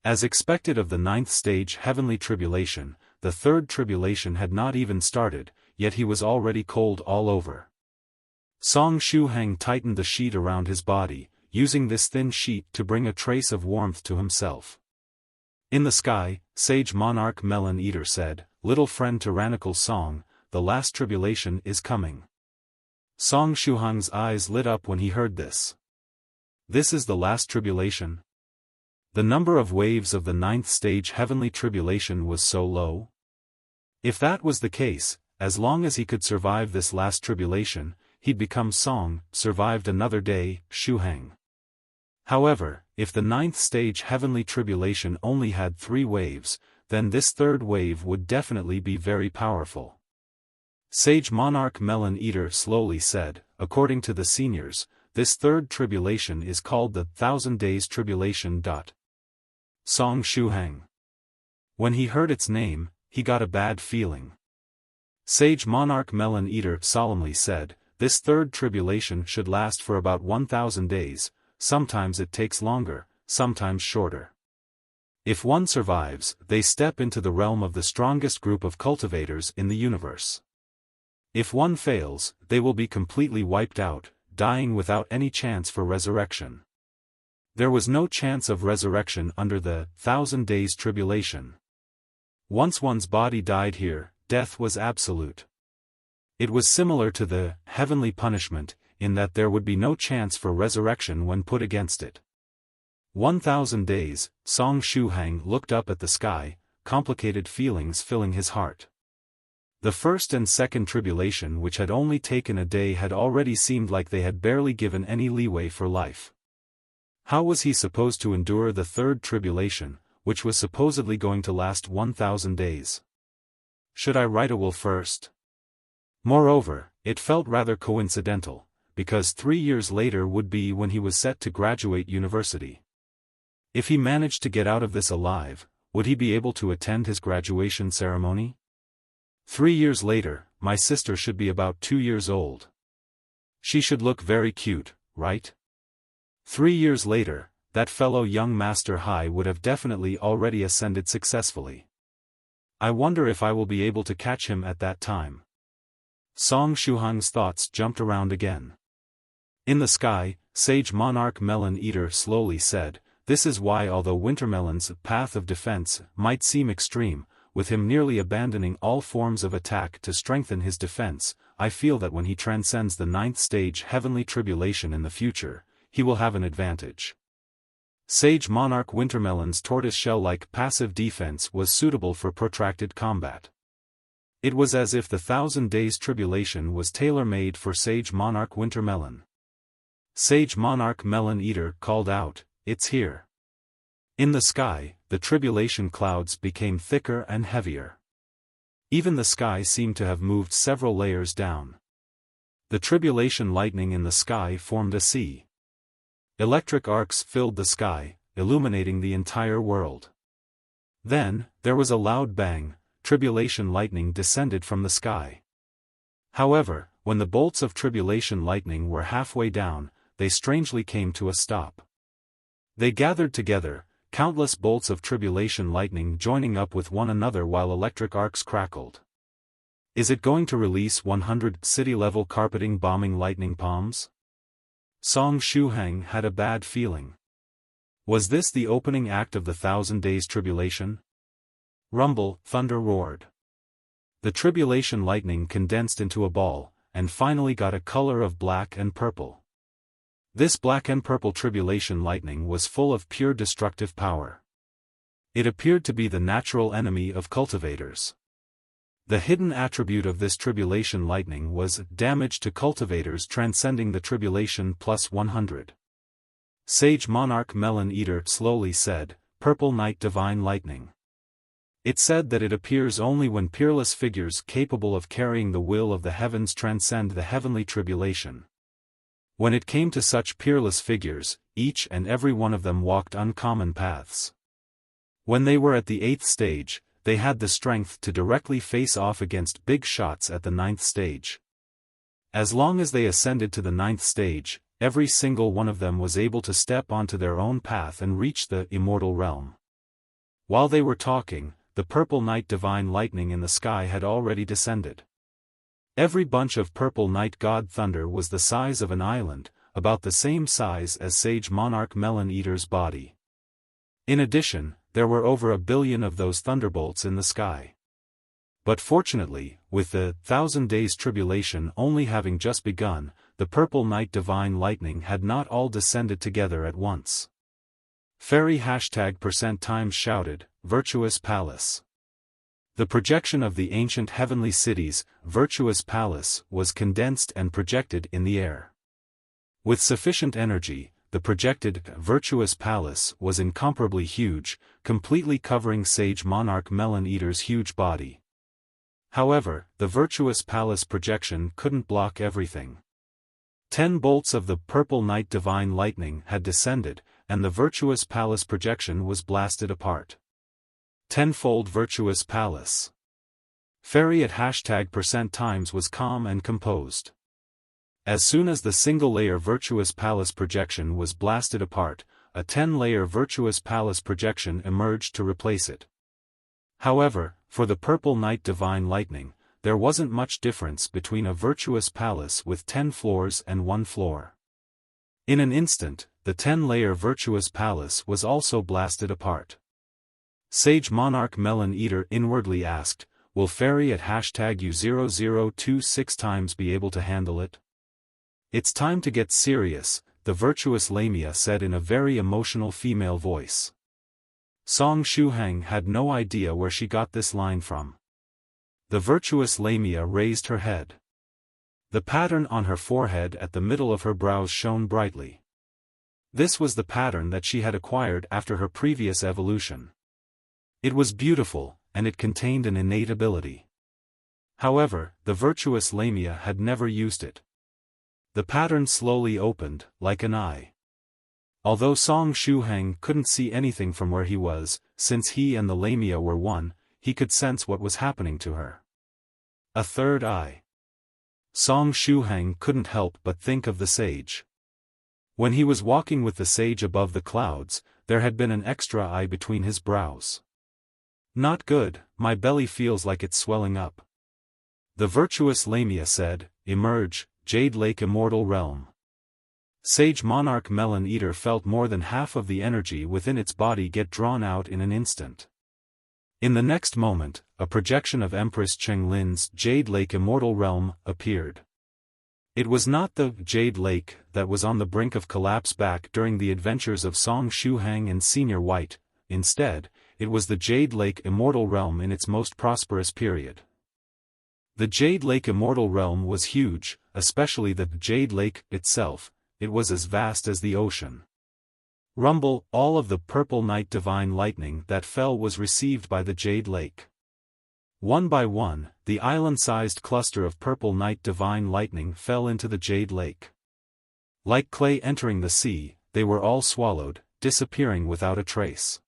As expected of the ninth stage heavenly tribulation, the third tribulation had not even started, yet he was already cold all over. Song Shuhang tightened the sheet around his body, using this thin sheet to bring a trace of warmth to himself. In the sky, sage monarch melon eater said, "Little friend Tyrannical Song, the last tribulation is coming." Song Shuhang's eyes lit up when he heard this. This is the last tribulation? The number of waves of the ninth stage heavenly tribulation was so low? If that was the case, as long as he could survive this last tribulation, he'd become Song, survived another day, Shuhang. However, if the ninth stage heavenly tribulation only had 3 waves, then this third wave would definitely be very powerful. Sage monarch melon eater slowly said, according to the seniors, this third tribulation is called the 1,000 Days Tribulation. Song Shuhang. When he heard its name, he got a bad feeling. Sage monarch melon eater solemnly said, this third tribulation should last for about 1,000 days, sometimes it takes longer, sometimes shorter. If one survives, they step into the realm of the strongest group of cultivators in the universe. If one fails, they will be completely wiped out, dying without any chance for resurrection. There was no chance of resurrection under the 1,000 Days Tribulation. Once one's body died here, death was absolute. It was similar to the heavenly punishment, in that there would be no chance for resurrection when put against it. 1,000 days, Song Shuhang looked up at the sky, complicated feelings filling his heart. The first and second tribulation, which had only taken a day, had already seemed like they had barely given any leeway for life. How was he supposed to endure the third tribulation, which was supposedly going to last 1,000 days? Should I write a will first? Moreover, it felt rather coincidental, because 3 years later would be when he was set to graduate university. If he managed to get out of this alive, would he be able to attend his graduation ceremony? 3 years later, my sister should be about 2 years old. She should look very cute, right? 3 years later, that fellow young Master Hai would have definitely already ascended successfully. I wonder if I will be able to catch him at that time. Song Shuhang's thoughts jumped around again. In the sky, sage monarch melon eater slowly said, this is why, although Wintermelon's path of defense might seem extreme, with him nearly abandoning all forms of attack to strengthen his defense, I feel that when he transcends the 9th stage heavenly tribulation in the future, he will have an advantage. Sage monarch Wintermelon's tortoiseshell-like passive defense was suitable for protracted combat. It was as if the 1,000 Days Tribulation was tailor-made for Sage Monarch Wintermelon. Sage Monarch Melon Eater called out, it's here. In the sky, the tribulation clouds became thicker and heavier. Even the sky seemed to have moved several layers down. The tribulation lightning in the sky formed a sea. Electric arcs filled the sky, illuminating the entire world. Then, there was a loud bang, tribulation lightning descended from the sky. However, when the bolts of tribulation lightning were halfway down, they strangely came to a stop. They gathered together, countless bolts of tribulation lightning joining up with one another while electric arcs crackled. Is it going to release 100 city-level carpeting bombing lightning palms? Song Shuhang had a bad feeling. Was this the opening act of the 1,000 Days Tribulation? Rumble, thunder roared. The tribulation lightning condensed into a ball, and finally got a color of black and purple. This black and purple tribulation lightning was full of pure destructive power. It appeared to be the natural enemy of cultivators. The hidden attribute of this tribulation lightning was damage to cultivators transcending the tribulation plus 100. Sage Monarch Melon Eater slowly said, "Purple Night Divine Lightning." It said that it appears only when peerless figures capable of carrying the will of the heavens transcend the heavenly tribulation. When it came to such peerless figures, each and every one of them walked uncommon paths. When they were at the 8th stage, they had the strength to directly face off against big shots at the 9th stage. As long as they ascended to the 9th stage, every single one of them was able to step onto their own path and reach the immortal realm. While they were talking, the purple night divine lightning in the sky had already descended. Every bunch of purple night god thunder was the size of an island, about the same size as Sage Monarch Melon Eater's body. In addition, there were over 1 billion of those thunderbolts in the sky. But fortunately, with the 1,000 Days Tribulation only having just begun, the purple night divine lightning had not all descended together at once. Fairy #% shouted, "Virtuous Palace." The projection of the ancient heavenly city's Virtuous Palace was condensed and projected in the air. With sufficient energy, the projected Virtuous Palace was incomparably huge, completely covering Sage Monarch Melon Eater's huge body. However, the Virtuous Palace projection couldn't block everything. 10 bolts of the purple night divine lightning had descended, and the Virtuous Palace projection was blasted apart. Tenfold Virtuous Palace. Fairy at #% was calm and composed. As soon as the single-layer Virtuous Palace projection was blasted apart, a 10-layer Virtuous Palace projection emerged to replace it. However, for the purple night divine lightning, there wasn't much difference between a Virtuous Palace with 10 floors and 1 floor. In an instant, the 10-layer Virtuous Palace was also blasted apart. Sage Monarch Melon Eater inwardly asked, "Will Fairy at #U0026 be able to handle it?" "It's time to get serious," the virtuous Lamia said in a very emotional female voice. Song Shuhang had no idea where she got this line from. The virtuous Lamia raised her head. The pattern on her forehead at the middle of her brows shone brightly. This was the pattern that she had acquired after her previous evolution. It was beautiful, and it contained an innate ability. However, the virtuous Lamia had never used it. The pattern slowly opened, like an eye. Although Song Shuhang couldn't see anything from where he was, since he and the Lamia were one, he could sense what was happening to her. A third eye. Song Shuhang couldn't help but think of the sage. When he was walking with the sage above the clouds, there had been an extra eye between his brows. "Not good, my belly feels like it's swelling up." The virtuous Lamia said, "Emerge, Jade Lake Immortal Realm." Sage Monarch Melon Eater felt more than half of the energy within its body get drawn out in an instant. In the next moment, a projection of Empress Cheng Lin's Jade Lake Immortal Realm appeared. It was not the Jade Lake that was on the brink of collapse back during the adventures of Song Shuhang and Senior White. Instead, it was the Jade Lake Immortal Realm in its most prosperous period. The Jade Lake Immortal Realm was huge, especially the Jade Lake itself. It was as vast as the ocean. Rumble, all of the purple night divine lightning that fell was received by the Jade Lake. One by one, the island-sized cluster of purple night divine lightning fell into the Jade Lake. Like clay entering the sea, they were all swallowed, disappearing without a trace.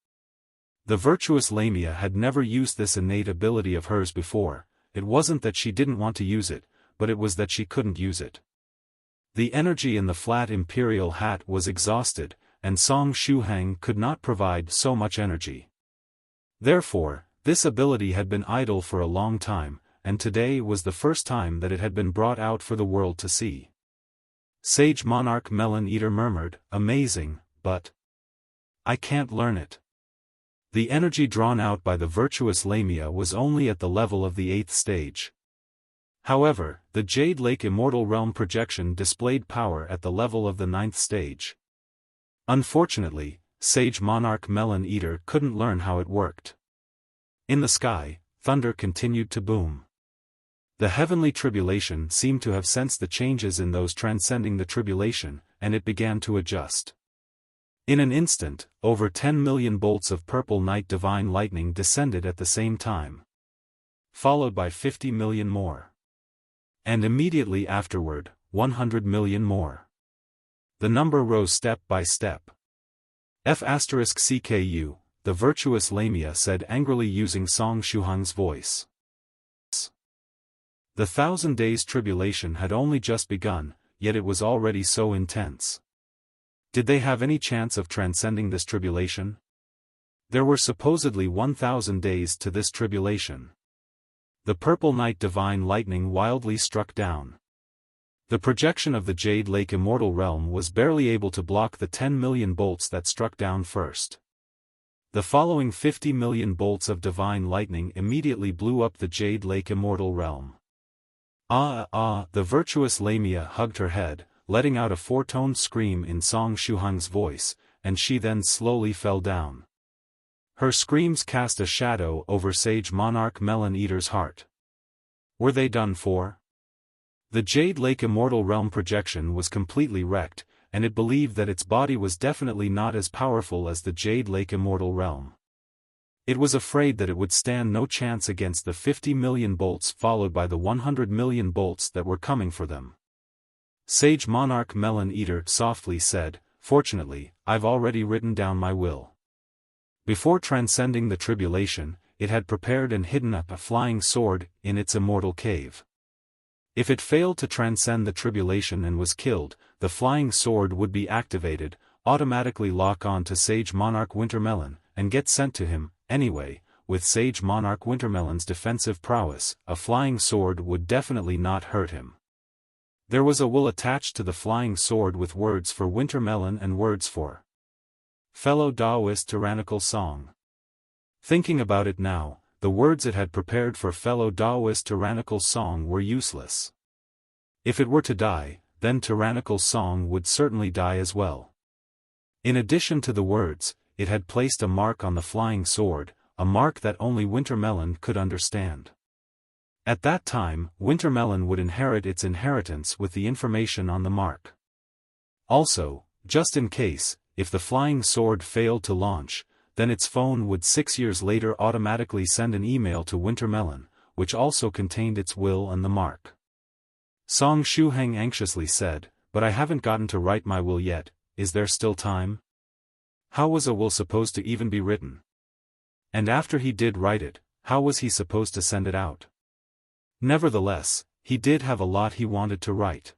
The virtuous Lamia had never used this innate ability of hers before. It wasn't that she didn't want to use it, but it was that she couldn't use it. The energy in the flat imperial hat was exhausted, and Song Shuhang could not provide so much energy. Therefore, this ability had been idle for a long time, and today was the first time that it had been brought out for the world to see. Sage Monarch Melon Eater murmured, "Amazing, but I can't learn it." The energy drawn out by the virtuous Lamia was only at the level of the 8th stage. However, the Jade Lake Immortal Realm projection displayed power at the level of the 9th stage. Unfortunately, Sage Monarch Melon Eater couldn't learn how it worked. In the sky, thunder continued to boom. The heavenly tribulation seemed to have sensed the changes in those transcending the tribulation, and it began to adjust. In an instant, over 10 million bolts of purple night divine lightning descended at the same time, followed by 50 million more. And immediately afterward, 100 million more. The number rose step by step. F***CKU, the virtuous Lamia said angrily using Song Shuhang's voice. The 1,000 days tribulation had only just begun, yet it was already so intense. Did they have any chance of transcending this tribulation? There were supposedly 1,000 days to this tribulation. The purple night divine lightning wildly struck down. The projection of the Jade Lake Immortal Realm was barely able to block the 10 million bolts that struck down first. The following 50 million bolts of divine lightning immediately blew up the Jade Lake Immortal Realm. The virtuous Lamia hugged her head, letting out a four-toned scream in Song Shuhang's voice, and she then slowly fell down. Her screams cast a shadow over Sage Monarch Melon Eater's heart. Were they done for? The Jade Lake Immortal Realm projection was completely wrecked, and it believed that its body was definitely not as powerful as the Jade Lake Immortal Realm. It was afraid that it would stand no chance against the 50 million bolts followed by the 100 million bolts that were coming for them. Sage Monarch Melon Eater softly said, "Fortunately, I've already written down my will." Before transcending the tribulation, it had prepared and hidden up a flying sword in its immortal cave. If it failed to transcend the tribulation and was killed, the flying sword would be activated, automatically lock on to Sage Monarch Wintermelon, and get sent to him. Anyway, with Sage Monarch Wintermelon's defensive prowess, a flying sword would definitely not hurt him. There was a will attached to the flying sword with words for Wintermelon and words for Fellow Daoist Tyrannical Song. Thinking about it now, the words it had prepared for Fellow Daoist Tyrannical Song were useless. If it were to die, then Tyrannical Song would certainly die as well. In addition to the words, it had placed a mark on the flying sword, a mark that only Wintermelon could understand. At that time, Wintermelon would inherit its inheritance with the information on the mark. Also, just in case, if the flying sword failed to launch, then its phone would 6 years later automatically send an email to Wintermelon, which also contained its will and the mark. Song Shuhang anxiously said, "But I haven't gotten to write my will yet, is there still time? How was a will supposed to even be written? And after he did write it, how was he supposed to send it out?" Nevertheless, he did have a lot he wanted to write.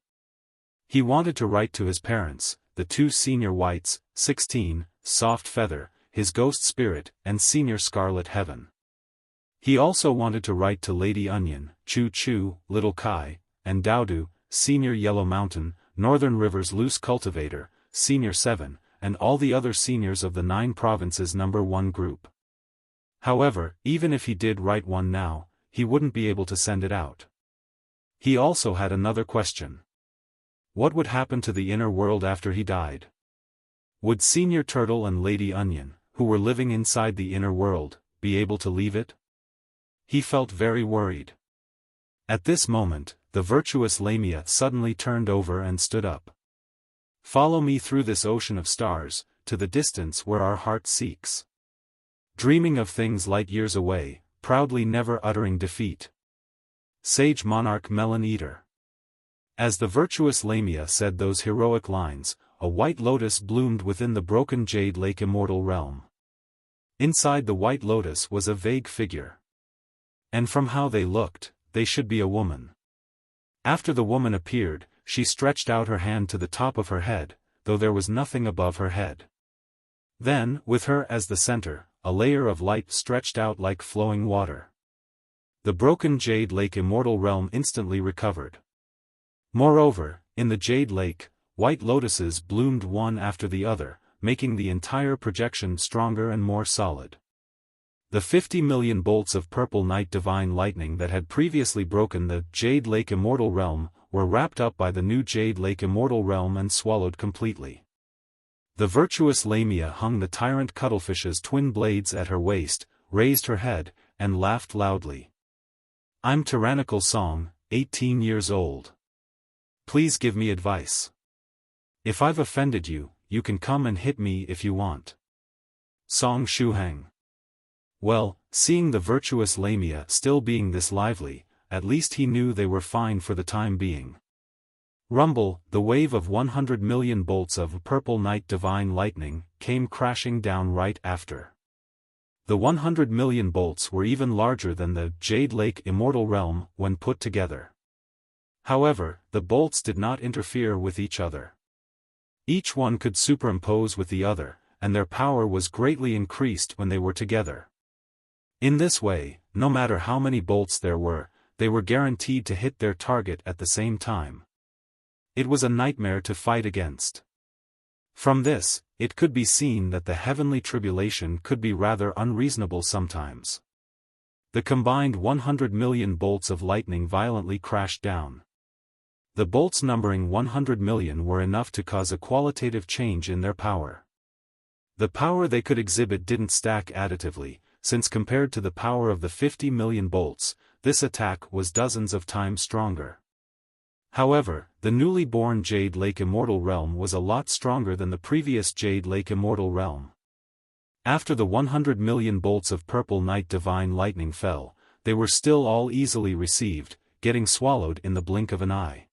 He wanted to write to his parents, the two senior whites, 16, Soft Feather, his ghost spirit, and senior Scarlet Heaven. He also wanted to write to Lady Onion, Choo Choo, Little Kai, and Dowdu, senior Yellow Mountain, Northern River's Loose Cultivator, senior 7, and all the other seniors of the 9 provinces number 1 group. However, even if he did write one now, he wouldn't be able to send it out. He also had another question. What would happen to the inner world after he died? Would Senior Turtle and Lady Onion, who were living inside the inner world, be able to leave it? He felt very worried. At this moment, the virtuous Lamia suddenly turned over and stood up. "Follow me through this ocean of stars, to the distance where our heart seeks." Dreaming of things light years away, proudly never uttering defeat. Sage Monarch Melon Eater. As the virtuous Lamia said those heroic lines, a white lotus bloomed within the broken jade lake immortal realm. Inside the white lotus was a vague figure. And from how they looked, they should be a woman. After the woman appeared, she stretched out her hand to the top of her head, though there was nothing above her head. Then, with her as the center, a layer of light stretched out like flowing water. The broken jade lake immortal realm instantly recovered. Moreover, in the jade lake, white lotuses bloomed one after the other, making the entire projection stronger and more solid. The 50 million bolts of purple night divine lightning that had previously broken the Jade Lake Immortal Realm were wrapped up by the new Jade Lake Immortal Realm and swallowed completely. The virtuous Lamia hung the tyrant Cuttlefish's twin blades at her waist, raised her head, and laughed loudly. "I'm Tyrannical Song, 18 years old. Please give me advice. If I've offended you, you can come and hit me if you want." Song Shuhang. Well, seeing the virtuous Lamia still being this lively, at least he knew they were fine for the time being. Rumble, the wave of 100 million bolts of purple night divine lightning, came crashing down right after. The 100 million bolts were even larger than the Jade Lake Immortal Realm when put together. However, the bolts did not interfere with each other. Each one could superimpose with the other, and their power was greatly increased when they were together. In this way, no matter how many bolts there were, they were guaranteed to hit their target at the same time. It was a nightmare to fight against. From this, it could be seen that the heavenly tribulation could be rather unreasonable sometimes. The combined 100 million bolts of lightning violently crashed down. The bolts numbering 100 million were enough to cause a qualitative change in their power. The power they could exhibit didn't stack additively, since compared to the power of the 50 million bolts, this attack was dozens of times stronger. However, the newly born Jade Lake Immortal Realm was a lot stronger than the previous Jade Lake Immortal Realm. After the 100 million bolts of purple night divine lightning fell, they were still all easily received, getting swallowed in the blink of an eye.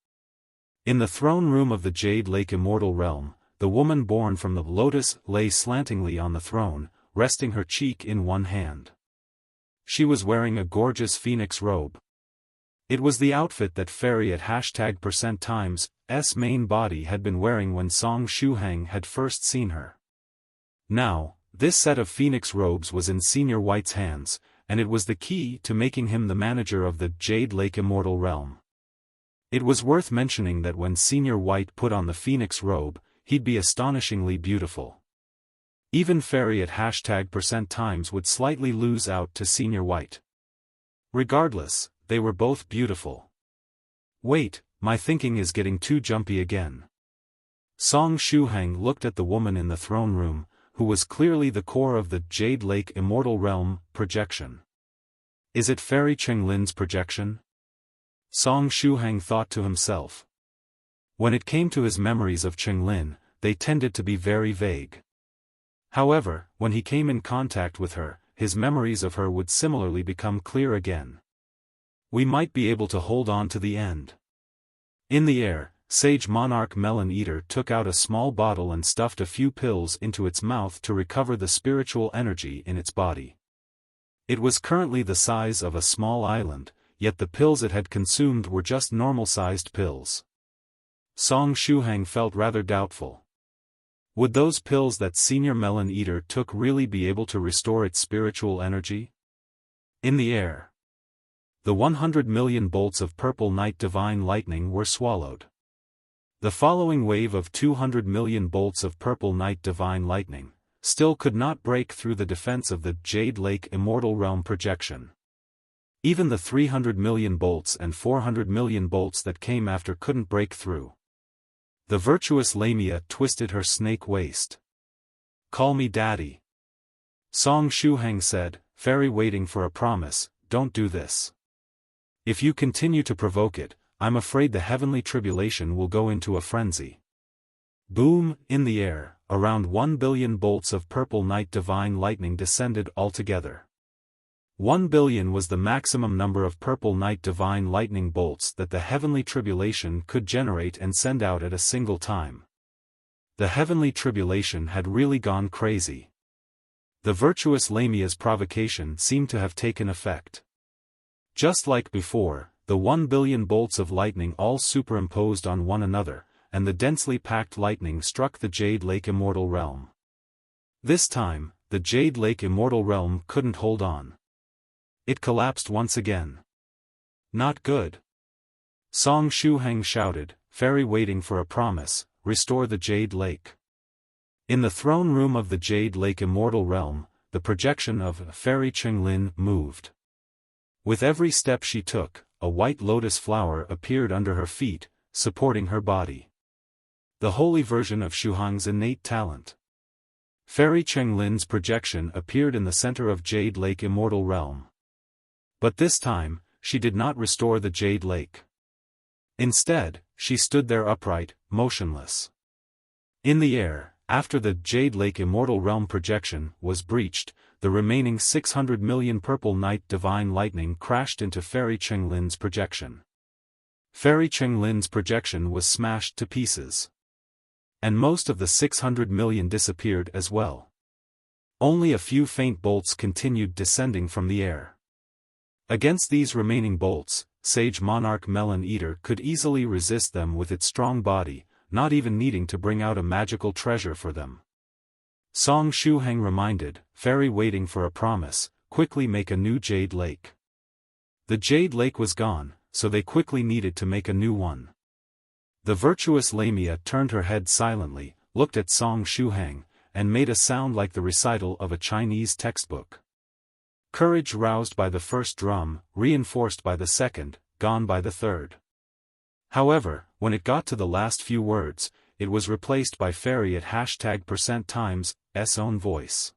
In the throne room of the Jade Lake Immortal Realm, the woman born from the lotus lay slantingly on the throne, resting her cheek in one hand. She was wearing a gorgeous phoenix robe. It was the outfit that Fairy at #%'s main body had been wearing when Song Shuhang had first seen her. Now, this set of phoenix robes was in Senior White's hands, and it was the key to making him the manager of the Jade Lake Immortal Realm. It was worth mentioning that when Senior White put on the phoenix robe, he'd be astonishingly beautiful. Even Fairy at #% would slightly lose out to Senior White. Regardless, they were both beautiful. Wait, my thinking is getting too jumpy again. Song Shuhang looked at the woman in the throne room, who was clearly the core of the Jade Lake Immortal Realm projection. Is it Fairy Chenglin's projection? Song Shuhang thought to himself. When it came to his memories of Chenglin, they tended to be very vague. However, when he came in contact with her, his memories of her would similarly become clear again. We might be able to hold on to the end. In the air, Sage Monarch Melon Eater took out a small bottle and stuffed a few pills into its mouth to recover the spiritual energy in its body. It was currently the size of a small island, yet the pills it had consumed were just normal-sized pills. Song Shuhang felt rather doubtful. Would those pills that Senior Melon Eater took really be able to restore its spiritual energy? In the air, the 100 million bolts of purple night divine lightning were swallowed. The following wave of 200 million bolts of purple night divine lightning still could not break through the defense of the Jade Lake Immortal Realm projection. Even the 300 million bolts and 400 million bolts that came after couldn't break through. The virtuous Lamia twisted her snake waist. "Call me daddy." Song Shuhang said, "Fairy waiting for a promise, don't do this. If you continue to provoke it, I'm afraid the heavenly tribulation will go into a frenzy." Boom, in the air, around 1 billion bolts of purple night divine lightning descended altogether. 1 billion was the maximum number of purple night divine lightning bolts that the heavenly tribulation could generate and send out at a single time. The heavenly tribulation had really gone crazy. The virtuous Lamia's provocation seemed to have taken effect. Just like before, the 1 billion bolts of lightning all superimposed on one another, and the densely packed lightning struck the Jade Lake Immortal Realm. This time, the Jade Lake Immortal Realm couldn't hold on. It collapsed once again. Not good. Song Shuhang shouted, "Fairy waiting for a promise, restore the Jade Lake." In the throne room of the Jade Lake Immortal Realm, the projection of Fairy Chenglin moved. With every step she took, a white lotus flower appeared under her feet, supporting her body. The holy version of Shuhang's innate talent. Fairy Chenglin's projection appeared in the center of Jade Lake Immortal Realm. But this time, she did not restore the Jade Lake. Instead, she stood there upright, motionless. In the air, after the Jade Lake Immortal Realm projection was breached, the remaining 600 million purple night divine lightning crashed into Fairy Chenglin's projection. Fairy Chenglin's projection was smashed to pieces. And most of the 600 million disappeared as well. Only a few faint bolts continued descending from the air. Against these remaining bolts, Sage Monarch Melon Eater could easily resist them with its strong body, not even needing to bring out a magical treasure for them. Song Shuhang reminded, "Fairy waiting for a promise, quickly make a new Jade Lake." The Jade Lake was gone, so they quickly needed to make a new one. The virtuous Lamia turned her head silently, looked at Song Shuhang, and made a sound like the recital of a Chinese textbook. Courage roused by the first drum, reinforced by the second, gone by the third. However, when it got to the last few words, it was replaced by Fairy at #% s own voice.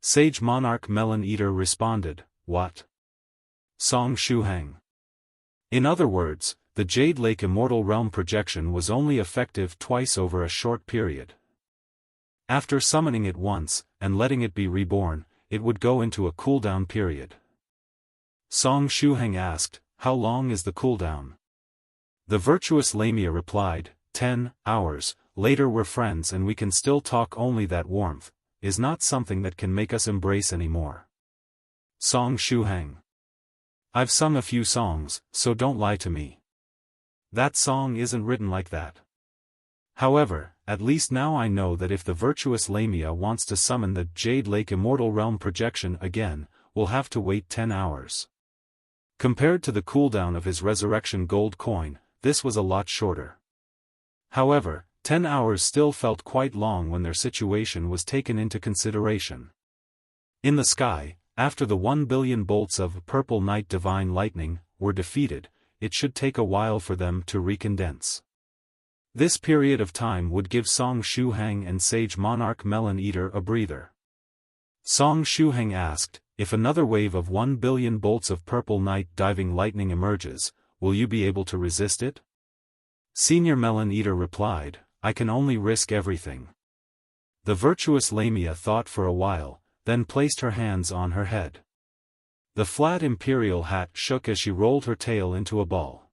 Sage Monarch Melon Eater responded, "What?" Song Shuhang. In other words, the Jade Lake Immortal Realm projection was only effective twice over a short period. After summoning it once, and letting it be reborn, it would go into a cooldown period. Song Shuhang asked, "How long is the cooldown?" The virtuous Lamia replied, 10 hours, later we're friends and we can still talk, only that warmth is not something that can make us embrace anymore. Song Shuhang. I've sung a few songs, so don't lie to me. That song isn't written like that. However, at least now I know that if the virtuous Lamia wants to summon the Jade Lake Immortal Realm projection again, we'll have to wait 10 hours. Compared to the cooldown of his resurrection gold coin, this was a lot shorter. However, 10 hours still felt quite long when their situation was taken into consideration. In the sky, after the 1 billion bolts of purple night divine lightning were defeated, it should take a while for them to recondense. This period of time would give Song Shuhang and Sage Monarch Melon Eater a breather. Song Shuhang asked, "If another wave of 1 billion bolts of purple night diving lightning emerges, will you be able to resist it?" Senior Melon Eater replied, "I can only risk everything." The virtuous Lamia thought for a while, then placed her hands on her head. The flat imperial hat shook as she rolled her tail into a ball.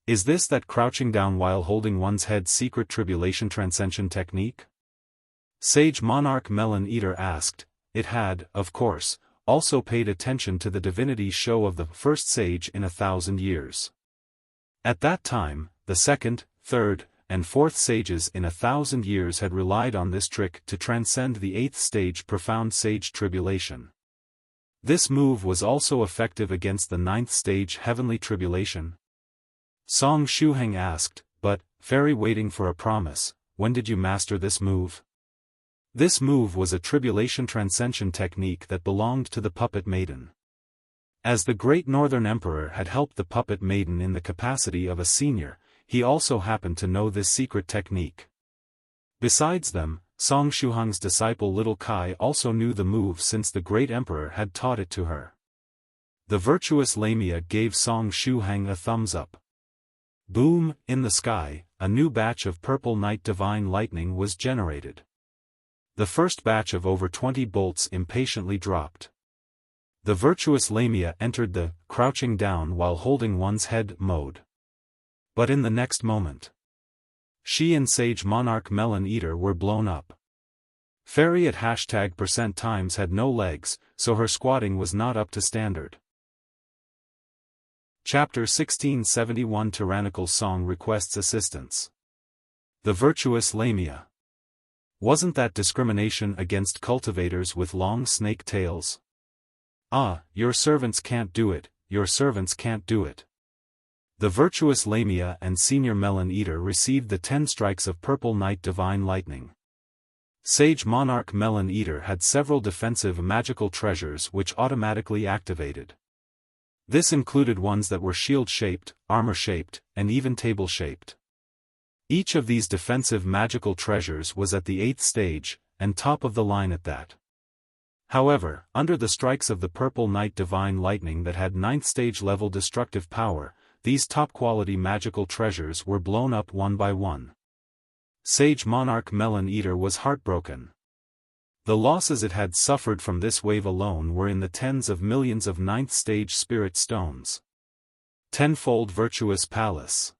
Is this that crouching down while holding one's head secret tribulation-transcension technique? Sage Monarch Melon Eater asked. It had, of course, also paid attention to the Divinity show of the first sage in 1,000 years. At that time, the second, third, and fourth sages in 1,000 years had relied on this trick to transcend the 8th stage profound sage tribulation. This move was also effective against the 9th stage heavenly tribulation. Song Shuhang asked, "But, Fairy waiting for a promise, when did you master this move?" This move was a tribulation-transcension technique that belonged to the Puppet Maiden. As the Great Northern Emperor had helped the Puppet Maiden in the capacity of a senior, he also happened to know this secret technique. Besides them, Song Shuhang's disciple Little Kai also knew the move since the Great Emperor had taught it to her. The virtuous Lamia gave Song Shuhang a thumbs up. Boom, in the sky, a new batch of purple night divine lightning was generated. The first batch of over 20 bolts impatiently dropped. The virtuous Lamia entered the crouching down while holding one's head mode. But in the next moment, she and Sage Monarch Melon Eater were blown up. Fairy at #% had no legs, so her squatting was not up to standard. Chapter 1671 Tyrannical Song requests assistance. The virtuous Lamia. Wasn't that discrimination against cultivators with long snake tails? Ah, your servants can't do it, your servants can't do it. The virtuous Lamia and Senior Melon Eater received the 10 strikes of Purple Knight Divine Lightning. Sage Monarch Melon Eater had several defensive magical treasures which automatically activated. This included ones that were shield-shaped, armor-shaped, and even table-shaped. Each of these defensive magical treasures was at the 8th stage, and top of the line at that. However, under the strikes of the Purple Knight Divine Lightning that had 9th stage level destructive power, these top-quality magical treasures were blown up one by one. Sage Monarch Melon Eater was heartbroken. The losses it had suffered from this wave alone were in the tens of millions of 9th stage spirit stones. Tenfold Virtuous Palace.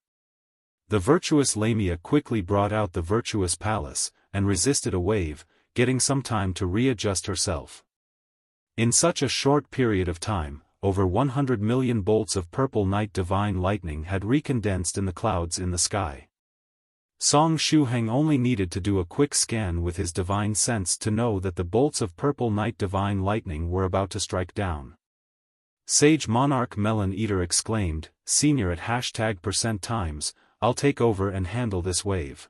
The virtuous Lamia quickly brought out the Virtuous Palace, and resisted a wave, getting some time to readjust herself. In such a short period of time, over 100 million bolts of Purple Knight Divine Lightning had recondensed in the clouds in the sky. Song Shuhang only needed to do a quick scan with his divine sense to know that the bolts of Purple Knight Divine Lightning were about to strike down. Sage Monarch Melon Eater exclaimed, "Senior at #%, I'll take over and handle this wave."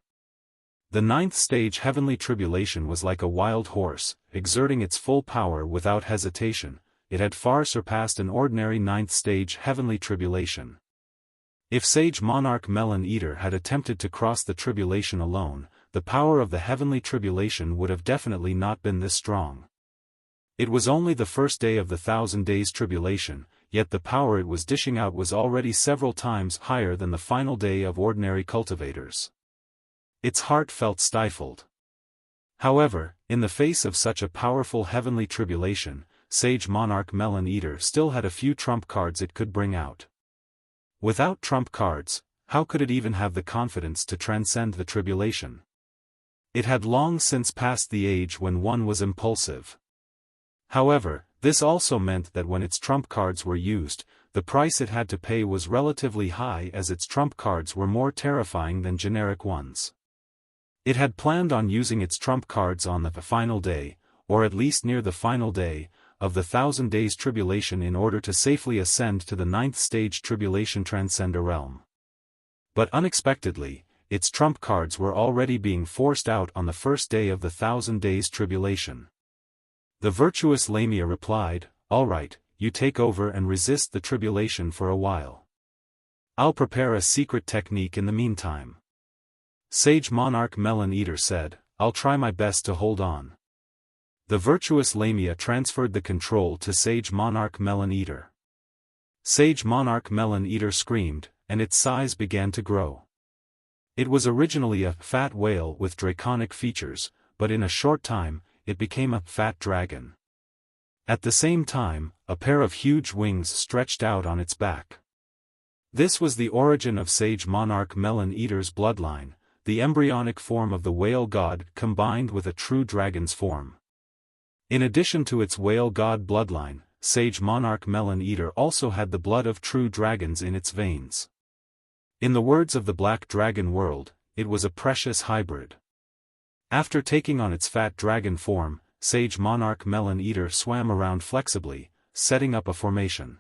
The 9th stage Heavenly Tribulation was like a wild horse, exerting its full power without hesitation. It had far surpassed an ordinary 9th stage Heavenly Tribulation. If Sage Monarch Melon Eater had attempted to cross the tribulation alone, the power of the Heavenly Tribulation would have definitely not been this strong. It was only the first day of the 1000 Days Tribulation, yet the power it was dishing out was already several times higher than the final day of ordinary cultivators. Its heart felt stifled. However, in the face of such a powerful Heavenly Tribulation, Sage Monarch Melon Eater still had a few trump cards it could bring out. Without trump cards, how could it even have the confidence to transcend the tribulation? It had long since passed the age when one was impulsive. However, this also meant that when its trump cards were used, the price it had to pay was relatively high as its trump cards were more terrifying than generic ones. It had planned on using its trump cards on the final day, or at least near the final day, of the 1000 Days Tribulation in order to safely ascend to the 9th stage tribulation-transcender realm. But unexpectedly, its trump cards were already being forced out on the first day of the 1000 Days Tribulation. The virtuous Lamia replied, "All right, you take over and resist the tribulation for a while. I'll prepare a secret technique in the meantime." Sage Monarch Melon Eater said, "I'll try my best to hold on." The virtuous Lamia transferred the control to Sage Monarch Melon Eater. Sage Monarch Melon Eater screamed, and its size began to grow. It was originally a fat whale with draconic features, but in a short time, it became a fat dragon. At the same time, a pair of huge wings stretched out on its back. This was the origin of Sage Monarch Melon Eater's bloodline, the embryonic form of the whale god combined with a true dragon's form. In addition to its whale god bloodline, Sage Monarch Melon Eater also had the blood of true dragons in its veins. In the words of the Black Dragon World, it was a precious hybrid. After taking on its fat dragon form, Sage Monarch Melon Eater swam around flexibly, setting up a formation.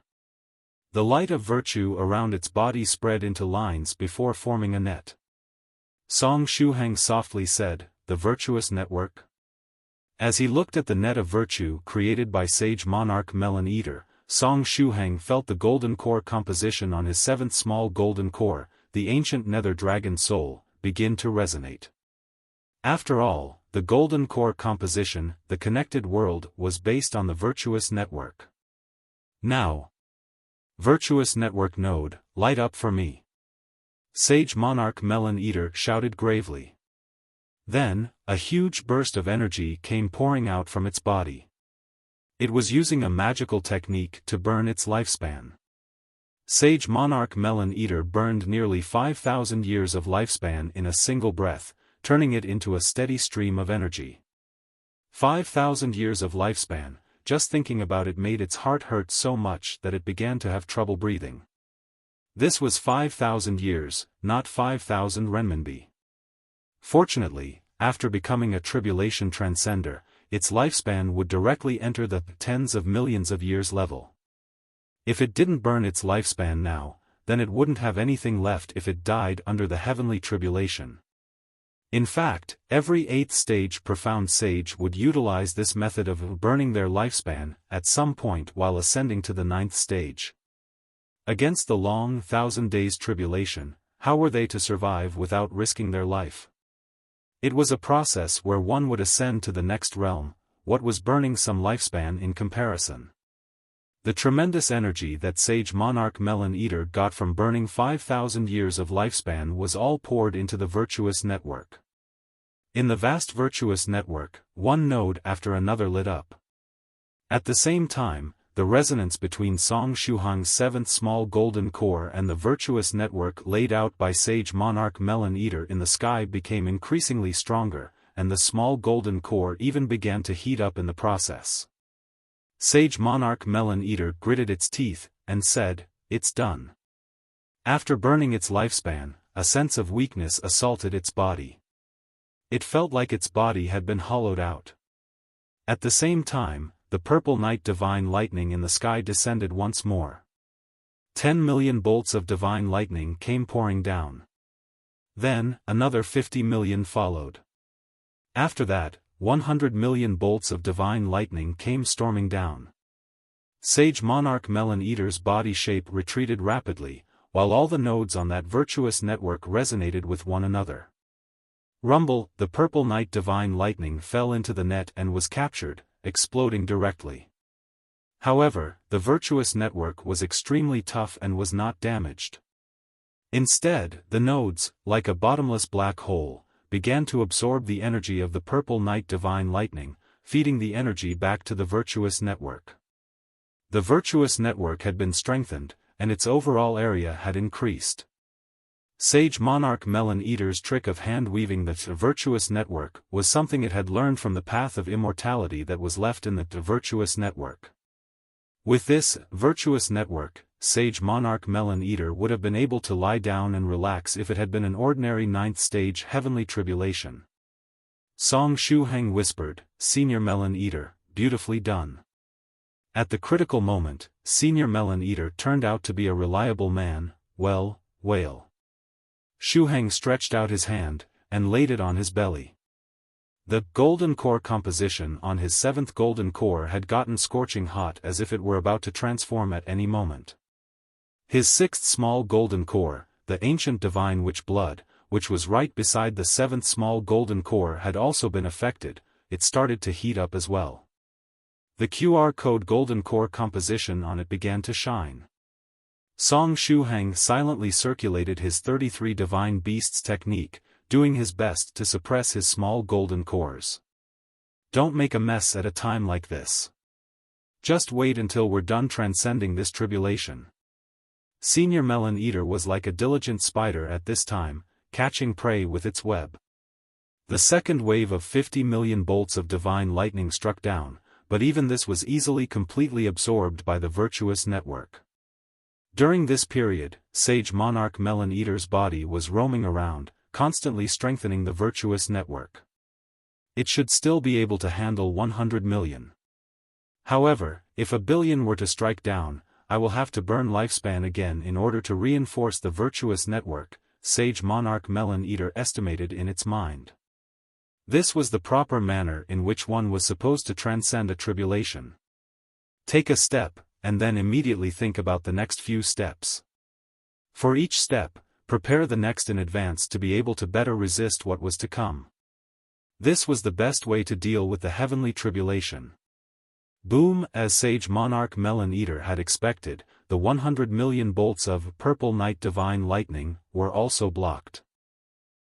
The light of virtue around its body spread into lines before forming a net. Song Shuhang softly said, "The virtuous network?" As he looked at the net of virtue created by Sage Monarch Melon Eater, Song Shuhang felt the golden core composition on his 7th small golden core, the ancient nether dragon soul, begin to resonate. After all, the golden core composition, the connected world, was based on the virtuous network. Now, virtuous network node, light up for me. Sage Monarch Melon Eater shouted gravely. Then, a huge burst of energy came pouring out from its body. It was using a magical technique to burn its lifespan. Sage Monarch Melon Eater burned nearly 5,000 years of lifespan in a single breath, turning it into a steady stream of energy. 5,000 years of lifespan, just thinking about it made its heart hurt so much that it began to have trouble breathing. This was 5,000 years, not 5,000 renminbi. Fortunately, after becoming a tribulation transcender, its lifespan would directly enter the tens of millions of years level. If it didn't burn its lifespan now, then it wouldn't have anything left if it died under the heavenly tribulation. In fact, every 8th stage profound sage would utilize this method of burning their lifespan at some point while ascending to the 9th stage. Against the long 1,000 days tribulation, how were they to survive without risking their life? It was a process where one would ascend to the next realm, what was burning some lifespan in comparison. The tremendous energy that Sage Monarch Melon Eater got from burning 5,000 years of lifespan was all poured into the virtuous network. In the vast virtuous network, one node after another lit up. At the same time, the resonance between Song Shuhang's 7th small golden core and the virtuous network laid out by Sage Monarch Melon Eater in the sky became increasingly stronger, and the small golden core even began to heat up in the process. Sage Monarch Melon Eater gritted its teeth, and said, "It's done." After burning its lifespan, a sense of weakness assaulted its body. It felt like its body had been hollowed out. At the same time, the purple night divine lightning in the sky descended once more. 10 million bolts of divine lightning came pouring down. Then, another 50 million followed. After that, 100 million bolts of divine lightning came storming down. Sage Monarch Melon Eater's body shape retreated rapidly, while all the nodes on that virtuous network resonated with one another. Rumble, the purple night divine lightning fell into the net and was captured, exploding directly. However, the virtuous network was extremely tough and was not damaged. Instead, the nodes, like a bottomless black hole, began to absorb the energy of the purple night divine lightning, feeding the energy back to the virtuous network. The virtuous network had been strengthened, and its overall area had increased. Sage Monarch Melon Eater's trick of hand-weaving the virtuous network was something it had learned from the path of immortality that was left in the virtuous network. With this virtuous network, Sage Monarch Melon Eater would have been able to lie down and relax if it had been an ordinary 9th stage heavenly tribulation. Song Shuhang whispered, "Senior Melon Eater, beautifully done." At the critical moment, Senior Melon Eater turned out to be a reliable man, well, whale. Shuhang stretched out his hand, and laid it on his belly. The golden core composition on his 7th golden core had gotten scorching hot as if it were about to transform at any moment. His 6th small golden core, the ancient divine witch blood, which was right beside the 7th small golden core had also been affected, it started to heat up as well. The QR code golden core composition on it began to shine. Song Shuhang silently circulated his 33 divine beasts technique, doing his best to suppress his small golden cores. Don't make a mess at a time like this. Just wait until we're done transcending this tribulation. Senior Melon Eater was like a diligent spider at this time, catching prey with its web. The second wave of 50 million bolts of divine lightning struck down, but even this was easily completely absorbed by the virtuous network. During this period, Sage Monarch Melon Eater's body was roaming around, constantly strengthening the virtuous network. It should still be able to handle 100 million. However, if a billion were to strike down, I will have to burn lifespan again in order to reinforce the virtuous network, Sage Monarch Melon Eater estimated in its mind. This was the proper manner in which one was supposed to transcend a tribulation. Take a step, and then immediately think about the next few steps. For each step, prepare the next in advance to be able to better resist what was to come. This was the best way to deal with the heavenly tribulation. Boom! As Sage Monarch Melon Eater had expected, the 100 million bolts of purple night divine lightning were also blocked.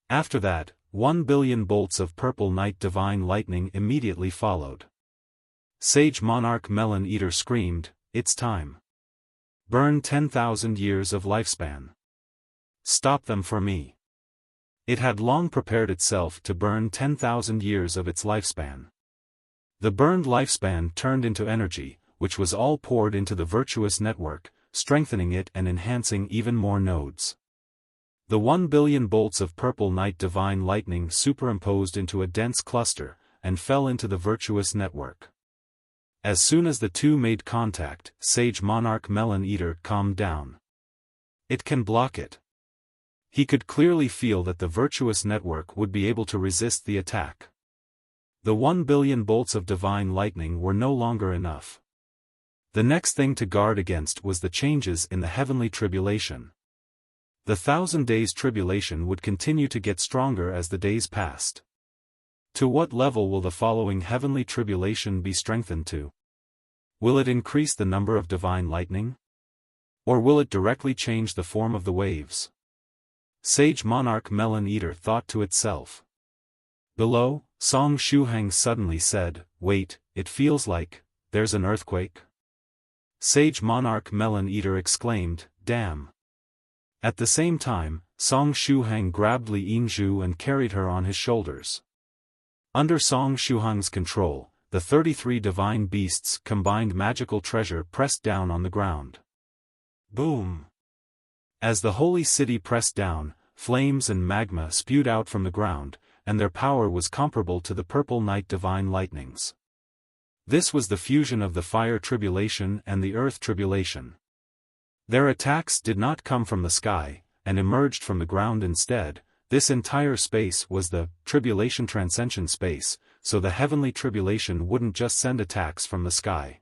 After that, 1 billion bolts of purple night divine lightning immediately followed. Sage monarch Melon Eater screamed, "It's time. Burn 10,000 years of lifespan. Stop them for me." It had long prepared itself to burn 10,000 years of its lifespan. The burned lifespan turned into energy, which was all poured into the virtuous network, strengthening it and enhancing even more nodes. The 1 billion bolts of purple night divine lightning superimposed into a dense cluster, and fell into the virtuous network. As soon as the two made contact, Sage Monarch Melon Eater calmed down. It can block it. He could clearly feel that the virtuous network would be able to resist the attack. The 1 billion bolts of divine lightning were no longer enough. The next thing to guard against was the changes in the heavenly tribulation. The 1,000 days tribulation would continue to get stronger as the days passed. To what level will the following heavenly tribulation be strengthened to? Will it increase the number of divine lightning? Or will it directly change the form of the waves? Sage Monarch Melon Eater thought to itself. Below, Song Shuhang suddenly said, "Wait, it feels like there's an earthquake." Sage Monarch Melon Eater exclaimed, "Damn." At the same time, Song Shuhang grabbed Li Yingzhu and carried her on his shoulders. Under Song Shuhang's control, the 33 divine beasts combined magical treasure pressed down on the ground. Boom! As the holy city pressed down, flames and magma spewed out from the ground, and their power was comparable to the purple night divine lightnings. This was the fusion of the fire tribulation and the earth tribulation. Their attacks did not come from the sky, and emerged from the ground instead. This entire space was the tribulation-transcension space, so the heavenly tribulation wouldn't just send attacks from the sky.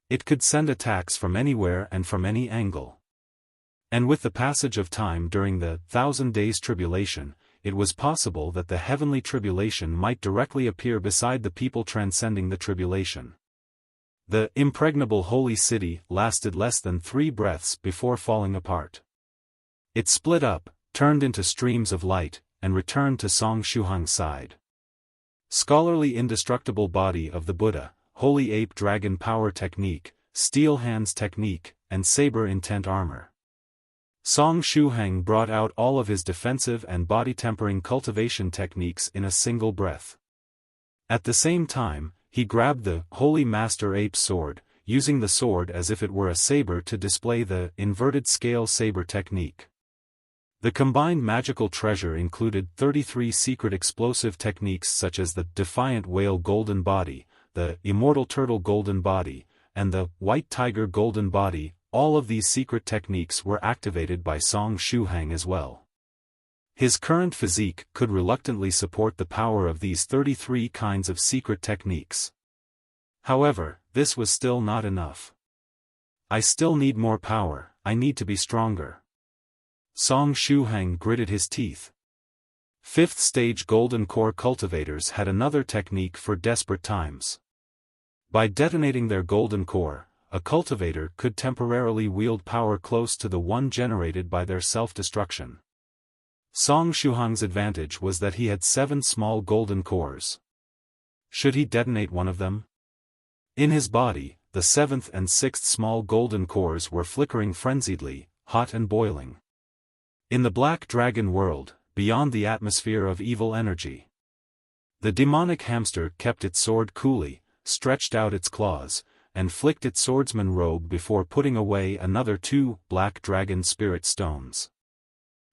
It could send attacks from anywhere and from any angle. And with the passage of time during the 1,000 days tribulation, it was possible that the heavenly tribulation might directly appear beside the people transcending the tribulation. The impregnable holy city lasted less than 3 breaths before falling apart. It split up, turned into streams of light, and returned to Song Shuhang's side. Scholarly indestructible body of the Buddha, holy ape dragon power technique, steel hands technique, and saber intent armor. Song Shuhang brought out all of his defensive and body-tempering cultivation techniques in a single breath. At the same time, he grabbed the Holy Master Ape sword, using the sword as if it were a saber to display the inverted scale saber technique. The combined magical treasure included 33 secret explosive techniques such as the Defiant Whale Golden Body, the Immortal Turtle Golden Body, and the White Tiger Golden Body. All of these secret techniques were activated by Song Shuhang as well. His current physique could reluctantly support the power of these 33 kinds of secret techniques. However, this was still not enough. "I still need more power, I need to be stronger." Song Shuhang gritted his teeth. 5th stage Golden Core cultivators had another technique for desperate times. By detonating their Golden Core, a cultivator could temporarily wield power close to the one generated by their self-destruction. Song Shuhang's advantage was that he had 7 small golden cores. Should he detonate one of them? In his body, the 7th and 6th small golden cores were flickering frenziedly, hot and boiling. In the Black Dragon world, beyond the atmosphere of evil energy, the demonic hamster kept its sword coolly, stretched out its claws, and flicked its swordsman robe before putting away another 2 black dragon spirit stones.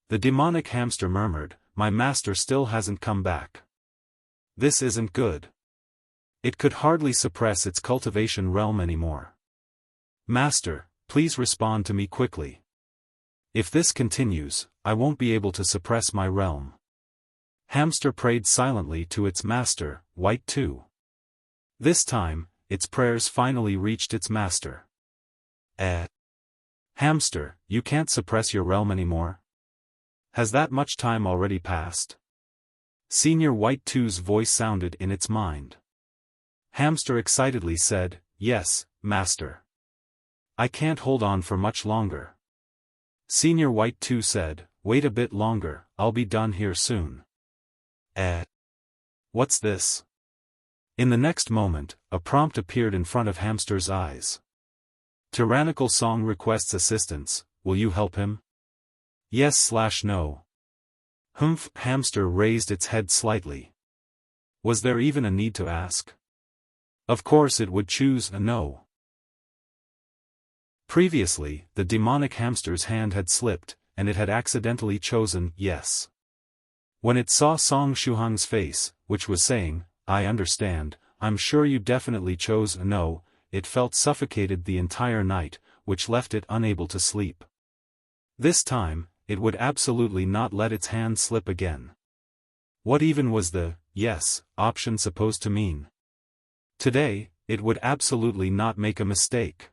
The demonic hamster murmured, "My master still hasn't come back. This isn't good." It could hardly suppress its cultivation realm anymore. "Master, please respond to me quickly. If this continues, I won't be able to suppress my realm." Hamster prayed silently to its master, White 2. This time, its prayers finally reached its master. Hamster, you can't suppress your realm anymore? Has that much time already passed?" Senior White 2's voice sounded in its mind. Hamster excitedly said, "Yes, master. I can't hold on for much longer." Senior White 2 said, "Wait a bit longer, I'll be done here soon." Eh? What's this? In the next moment, a prompt appeared in front of Hamster's eyes. Tyrannical Song requests assistance, will you help him? Yes/no. Humph. Hamster raised its head slightly. Was there even a need to ask? Of course it would choose a no. Previously, the demonic hamster's hand had slipped, and it had accidentally chosen yes. When it saw Song Shuhang's face, which was saying, I understand, I'm sure you definitely chose a no, it felt suffocated the entire night, which left it unable to sleep. This time, it would absolutely not let its hand slip again. What even was the yes option supposed to mean? Today, it would absolutely not make a mistake.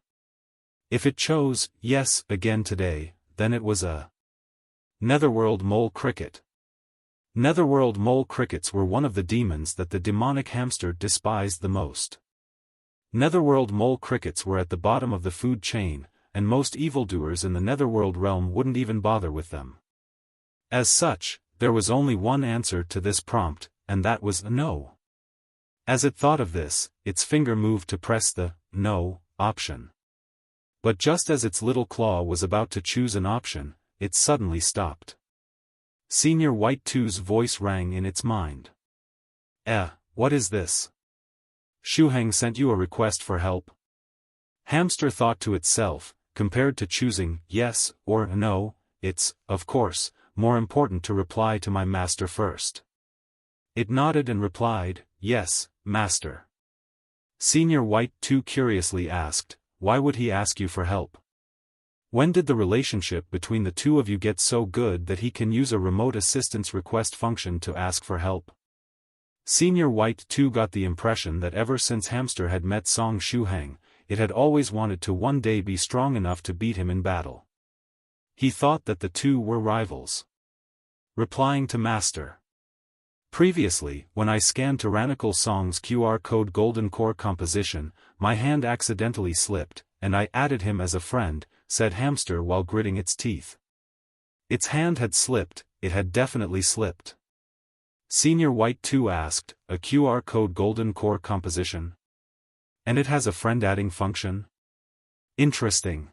If it chose yes again today, then it was a Netherworld mole cricket. Netherworld mole crickets were one of the demons that the demonic hamster despised the most. Netherworld mole crickets were at the bottom of the food chain, and most evildoers in the Netherworld realm wouldn't even bother with them. As such, there was only one answer to this prompt, and that was a no. As it thought of this, its finger moved to press the no option. But just as its little claw was about to choose an option, it suddenly stopped. Senior White 2's voice rang in its mind. What is this? Shuhang sent you a request for help? Hamster thought to itself, compared to choosing yes or no, it's, of course, more important to reply to my master first. It nodded and replied, yes, master. Senior White 2 curiously asked, why would he ask you for help? When did the relationship between the two of you get so good that he can use a remote assistance request function to ask for help? Senior White 2 got the impression that ever since Hamster had met Song Shuhang, it had always wanted to one day be strong enough to beat him in battle. He thought that the two were rivals. Replying to Master. Previously, when I scanned Tyrannical Song's QR code golden core composition, my hand accidentally slipped, and I added him as a friend, said Hamster while gritting its teeth. Its hand had slipped, it had definitely slipped. Senior White 2 asked, a QR code golden core composition? And it has a friend adding function? Interesting.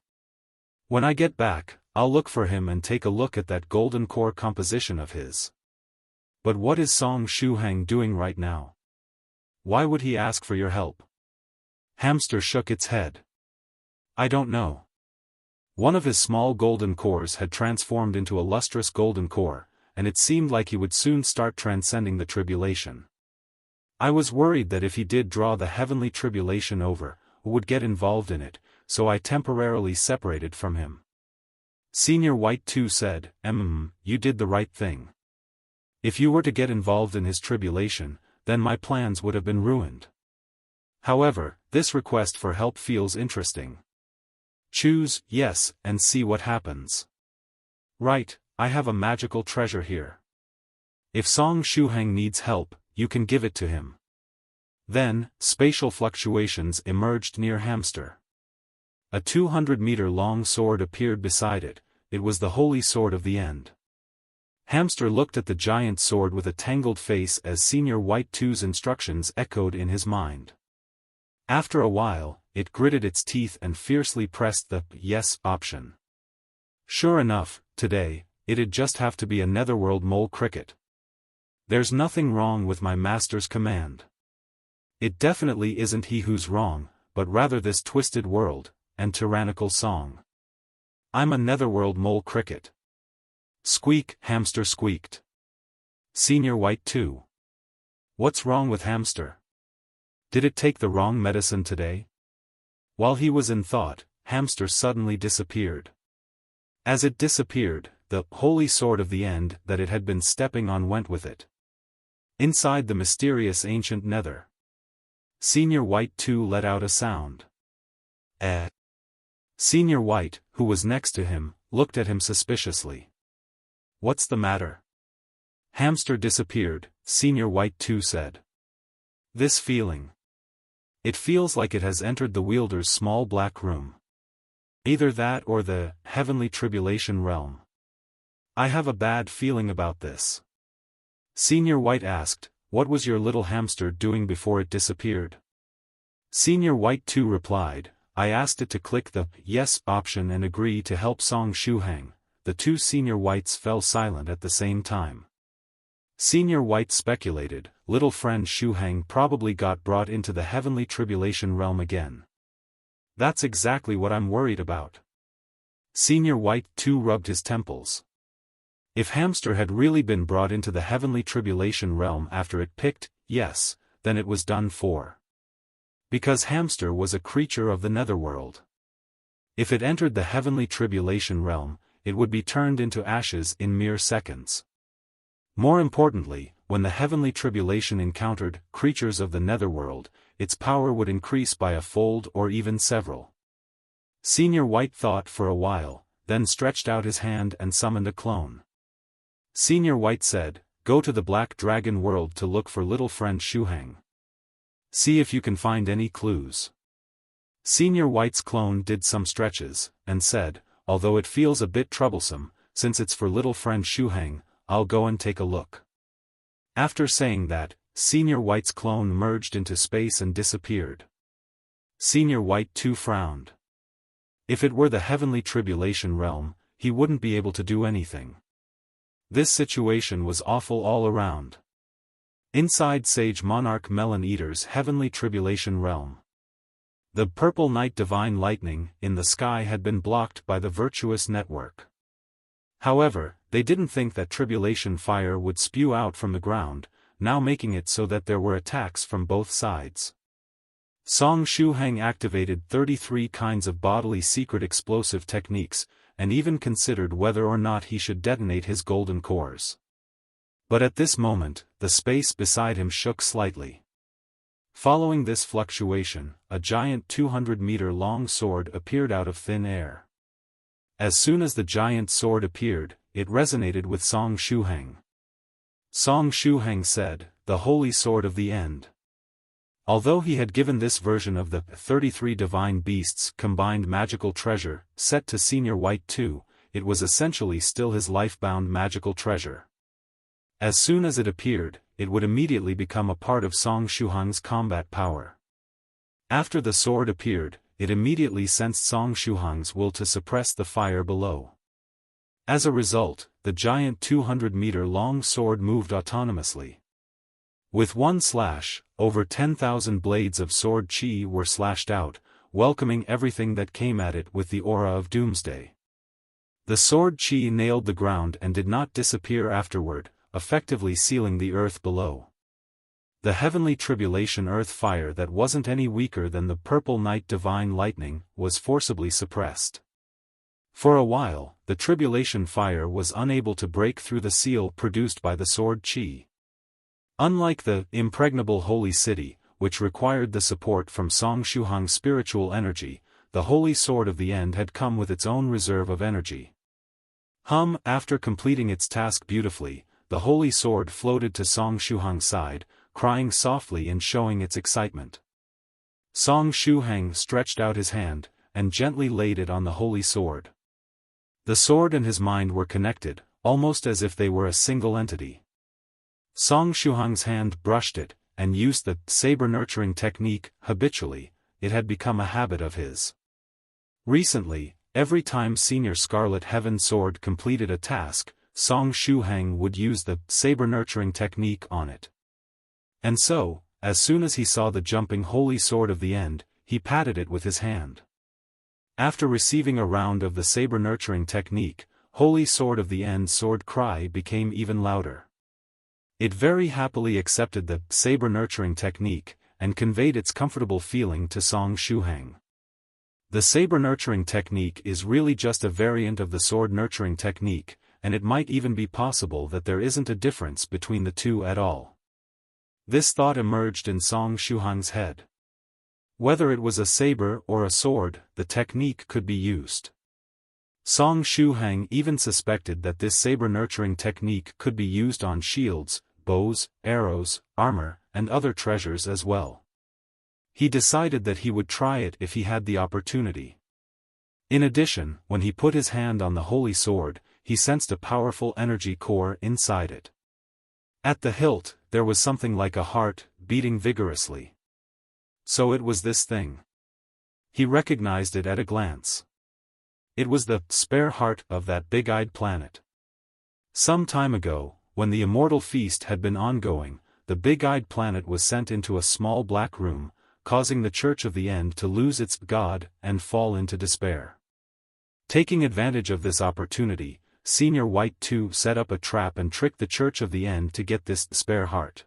When I get back, I'll look for him and take a look at that golden core composition of his. But what is Song Shuhang doing right now? Why would he ask for your help? Hamster shook its head. I don't know. One of his small golden cores had transformed into a lustrous golden core, and it seemed like he would soon start transcending the tribulation. I was worried that if he did draw the heavenly tribulation over, or would get involved in it, so I temporarily separated from him. Senior White 2 said, you did the right thing. If you were to get involved in his tribulation, then my plans would have been ruined. However, this request for help feels interesting. Choose yes and see what happens. Right, I have a magical treasure here. If Song Shuhang needs help, you can give it to him. Then, spatial fluctuations emerged near Hamster. A 200-meter-long sword appeared beside it. It was the holy sword of the end. Hamster looked at the giant sword with a tangled face as Senior White 2's instructions echoed in his mind. After a while, it gritted its teeth and fiercely pressed the yes option. Sure enough, today, it'd just have to be a Netherworld mole cricket. There's nothing wrong with my master's command. It definitely isn't he who's wrong, but rather this twisted world, and Tyrannical Song. I'm a Netherworld mole cricket. Squeak, Hamster squeaked. Senior White 2. What's wrong with Hamster? Did it take the wrong medicine today? While he was in thought, Hamster suddenly disappeared. As it disappeared, the holy sword of the end that it had been stepping on went with it. Inside the mysterious ancient nether. Senior White 2 let out a sound. Senior White, who was next to him, looked at him suspiciously. What's the matter? Hamster disappeared, Senior White 2 said. This feeling. It feels like it has entered the wielder's small black room. Either that or the heavenly tribulation realm. I have a bad feeling about this. Senior White asked, "What was your little hamster doing before it disappeared?" Senior White 2 replied, "I asked it to click the yes option and agree to help Song Shuhang." The two Senior Whites fell silent at the same time. Senior White speculated, little friend Shuhang probably got brought into the heavenly tribulation realm again. That's exactly what I'm worried about. Senior White 2 rubbed his temples. If Hamster had really been brought into the heavenly tribulation realm after it picked yes, then it was done for. Because Hamster was a creature of the Netherworld. If it entered the heavenly tribulation realm, it would be turned into ashes in mere seconds. More importantly, when the heavenly tribulation encountered creatures of the Netherworld, its power would increase by a fold or even several. Senior White thought for a while, then stretched out his hand and summoned a clone. Senior White said, "Go to the Black Dragon world to look for little friend Shuhang. See if you can find any clues." Senior White's clone did some stretches, and said, "Although it feels a bit troublesome, since it's for little friend Shuhang, I'll go and take a look." After saying that, Senior White's clone merged into space and disappeared. Senior White 2 frowned. If it were the heavenly tribulation realm, he wouldn't be able to do anything. This situation was awful all around. Inside Sage Monarch Melon Eater's heavenly tribulation realm, the purple night divine lightning in the sky had been blocked by the virtuous network. However, they didn't think that tribulation fire would spew out from the ground, now making it so that there were attacks from both sides. Song Shuhang activated 33 kinds of bodily secret explosive techniques, and even considered whether or not he should detonate his golden cores. But at this moment, the space beside him shook slightly. Following this fluctuation, a giant 200-meter-long sword appeared out of thin air. As soon as the giant sword appeared, it resonated with Song Shuhang. Song Shuhang said, "The holy sword of the end." Although he had given this version of the 33 divine beasts combined magical treasure set to Senior White 2, it was essentially still his life-bound magical treasure. As soon as it appeared, it would immediately become a part of Song Shuhang's combat power. After the sword appeared, it immediately sensed Song Shuhang's will to suppress the fire below. As a result, the giant 200-meter-long sword moved autonomously. With one slash, over 10,000 blades of sword chi were slashed out, welcoming everything that came at it with the aura of doomsday. The sword chi nailed the ground and did not disappear afterward, effectively sealing the earth below. The heavenly tribulation earth fire that wasn't any weaker than the purple night divine lightning was forcibly suppressed. For a while, the tribulation fire was unable to break through the seal produced by the sword chi. Unlike the impregnable holy city, which required the support from Song Shuhang's spiritual energy, the holy sword of the end had come with its own reserve of energy. After completing its task beautifully, the holy sword floated to Song Shuhang's side, crying softly and showing its excitement. Song Shuhang stretched out his hand, and gently laid it on the holy sword. The sword and his mind were connected, almost as if they were a single entity. Song Shuhang's hand brushed it, and used the saber nurturing technique habitually. It had become a habit of his. Recently, every time Senior Scarlet Heaven Sword completed a task, Song Shuhang would use the saber nurturing technique on it. And so, as soon as he saw the jumping holy sword of the end, he patted it with his hand. After receiving a round of the saber nurturing technique, holy sword of the end sword cry became even louder. It very happily accepted the saber nurturing technique, and conveyed its comfortable feeling to Song Shuhang. The saber nurturing technique is really just a variant of the sword nurturing technique, and it might even be possible that there isn't a difference between the two at all. This thought emerged in Song Shuhang's head. Whether it was a saber or a sword, the technique could be used. Song Shuhang even suspected that this saber nurturing technique could be used on shields, bows, arrows, armor, and other treasures as well. He decided that he would try it if he had the opportunity. In addition, when he put his hand on the holy sword, he sensed a powerful energy core inside it. At the hilt, there was something like a heart, beating vigorously. So it was this thing. He recognized it at a glance. It was the spare heart of that big-eyed planet. Some time ago, when the immortal feast had been ongoing, the big-eyed planet was sent into a small black room, causing the Church of the End to lose its god and fall into despair. Taking advantage of this opportunity, Senior White 2 set up a trap and tricked the Church of the End to get this spare heart.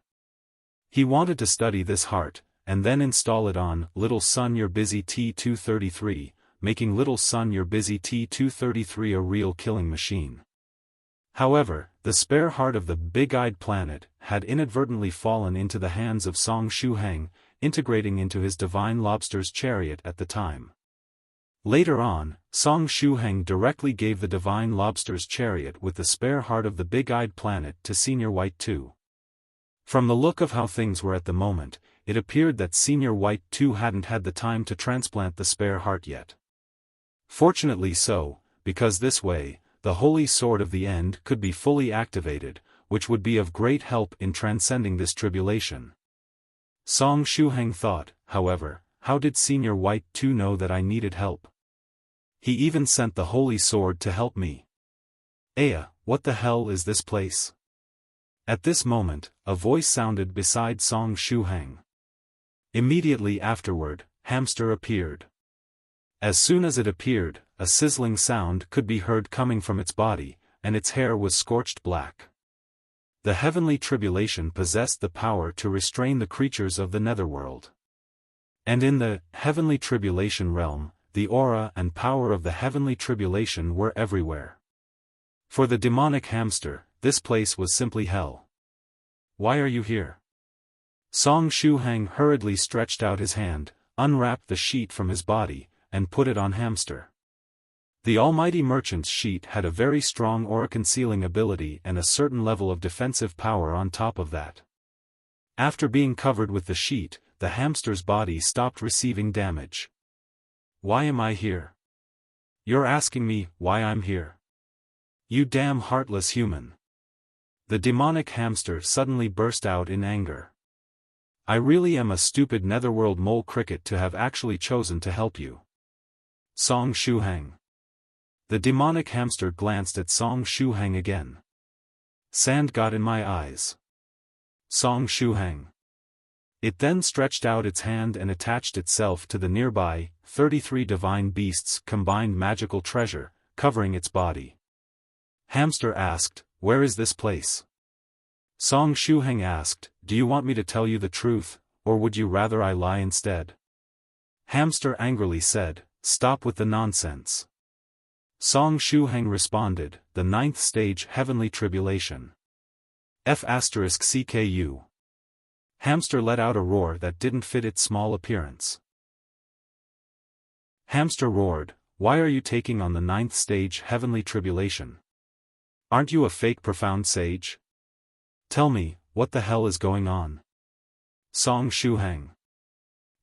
He wanted to study this heart, and then install it on Little Son You're Busy T-233, making Little Son You're Busy T-233 a real killing machine. However, the spare heart of the big-eyed planet had inadvertently fallen into the hands of Song Shuhang, integrating into his divine lobster's chariot at the time. Later on, Song Shuhang directly gave the divine lobster's chariot with the spare heart of the big-eyed planet to Senior White 2. From the look of how things were at the moment, it appeared that Senior White 2 hadn't had the time to transplant the spare heart yet. Fortunately so, because this way, the Holy Sword of the End could be fully activated, which would be of great help in transcending this tribulation. Song Shuhang thought, however, how did Senior White 2 know that I needed help? He even sent the Holy Sword to help me. Aya, what the hell is this place? At this moment, a voice sounded beside Song Shuhang. Immediately afterward, Hamster appeared. As soon as it appeared, a sizzling sound could be heard coming from its body, and its hair was scorched black. The heavenly tribulation possessed the power to restrain the creatures of the Netherworld. And in the heavenly tribulation realm, the aura and power of the heavenly tribulation were everywhere. For the demonic hamster, this place was simply hell. Why are you here? Song Shuhang hurriedly stretched out his hand, unwrapped the sheet from his body, and put it on Hamster. The almighty merchant's sheet had a very strong aura-concealing ability and a certain level of defensive power on top of that. After being covered with the sheet, the hamster's body stopped receiving damage. Why am I here? You're asking me why I'm here? You damn heartless human. The demonic hamster suddenly burst out in anger. I really am a stupid Netherworld mole cricket to have actually chosen to help you. Song Shuhang. The demonic hamster glanced at Song Shuhang again. Sand got in my eyes. Song Shuhang. It then stretched out its hand and attached itself to the nearby 33 divine beasts' combined magical treasure, covering its body. Hamster asked, "Where is this place?" Song Shuhang asked, "Do you want me to tell you the truth, or would you rather I lie instead?" Hamster angrily said, "Stop with the nonsense." Song Shuhang responded, "The 9th stage heavenly tribulation. F***CKU. Hamster let out a roar that didn't fit its small appearance. Hamster roared, "Why are you taking on the 9th stage heavenly tribulation? Aren't you a fake profound sage? Tell me, what the hell is going on?" Song Shuhang.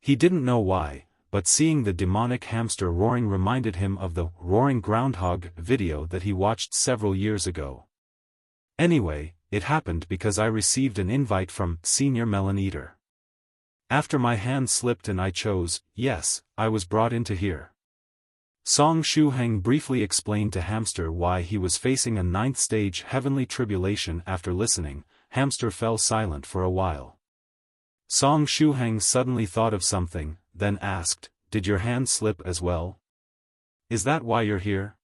He didn't know why, but seeing the demonic hamster roaring reminded him of the roaring groundhog video that he watched several years ago. Anyway, it happened because I received an invite from Senior Melon Eater. After my hand slipped and I chose, yes, I was brought into here. Song Shuhang briefly explained to Hamster why he was facing a 9th stage heavenly tribulation. After listening, Hamster fell silent for a while. Song Shuhang suddenly thought of something, then asked, "Did your hand slip as well? Is that why you're here?"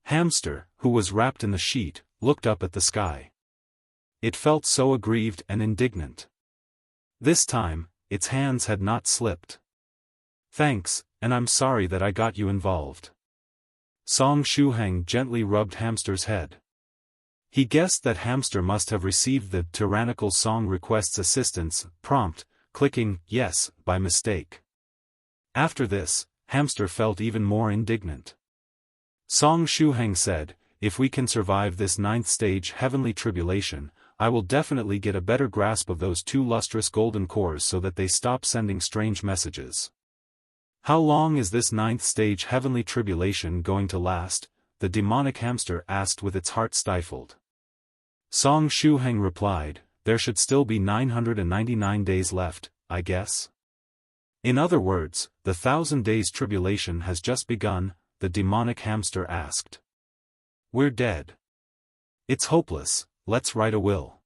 Hamster, who was wrapped in the sheet, looked up at the sky. It felt so aggrieved and indignant. This time, its hands had not slipped. "Thanks, and I'm sorry that I got you involved." Song Shuhang gently rubbed Hamster's head. He guessed that Hamster must have received the Tyrannical Song requests assistance prompt, clicking yes by mistake. After this, Hamster felt even more indignant. Song Shuhang said, "If we can survive this 9th stage heavenly tribulation, I will definitely get a better grasp of those 2 lustrous golden cores so that they stop sending strange messages." "How long is this 9th stage heavenly tribulation going to last?" the demonic hamster asked with its heart stifled. Song Shuhang replied, there should still be 999 days left, I guess. In other words, the 1,000 days tribulation has just begun, the demonic hamster asked. We're dead. It's hopeless, let's write a will.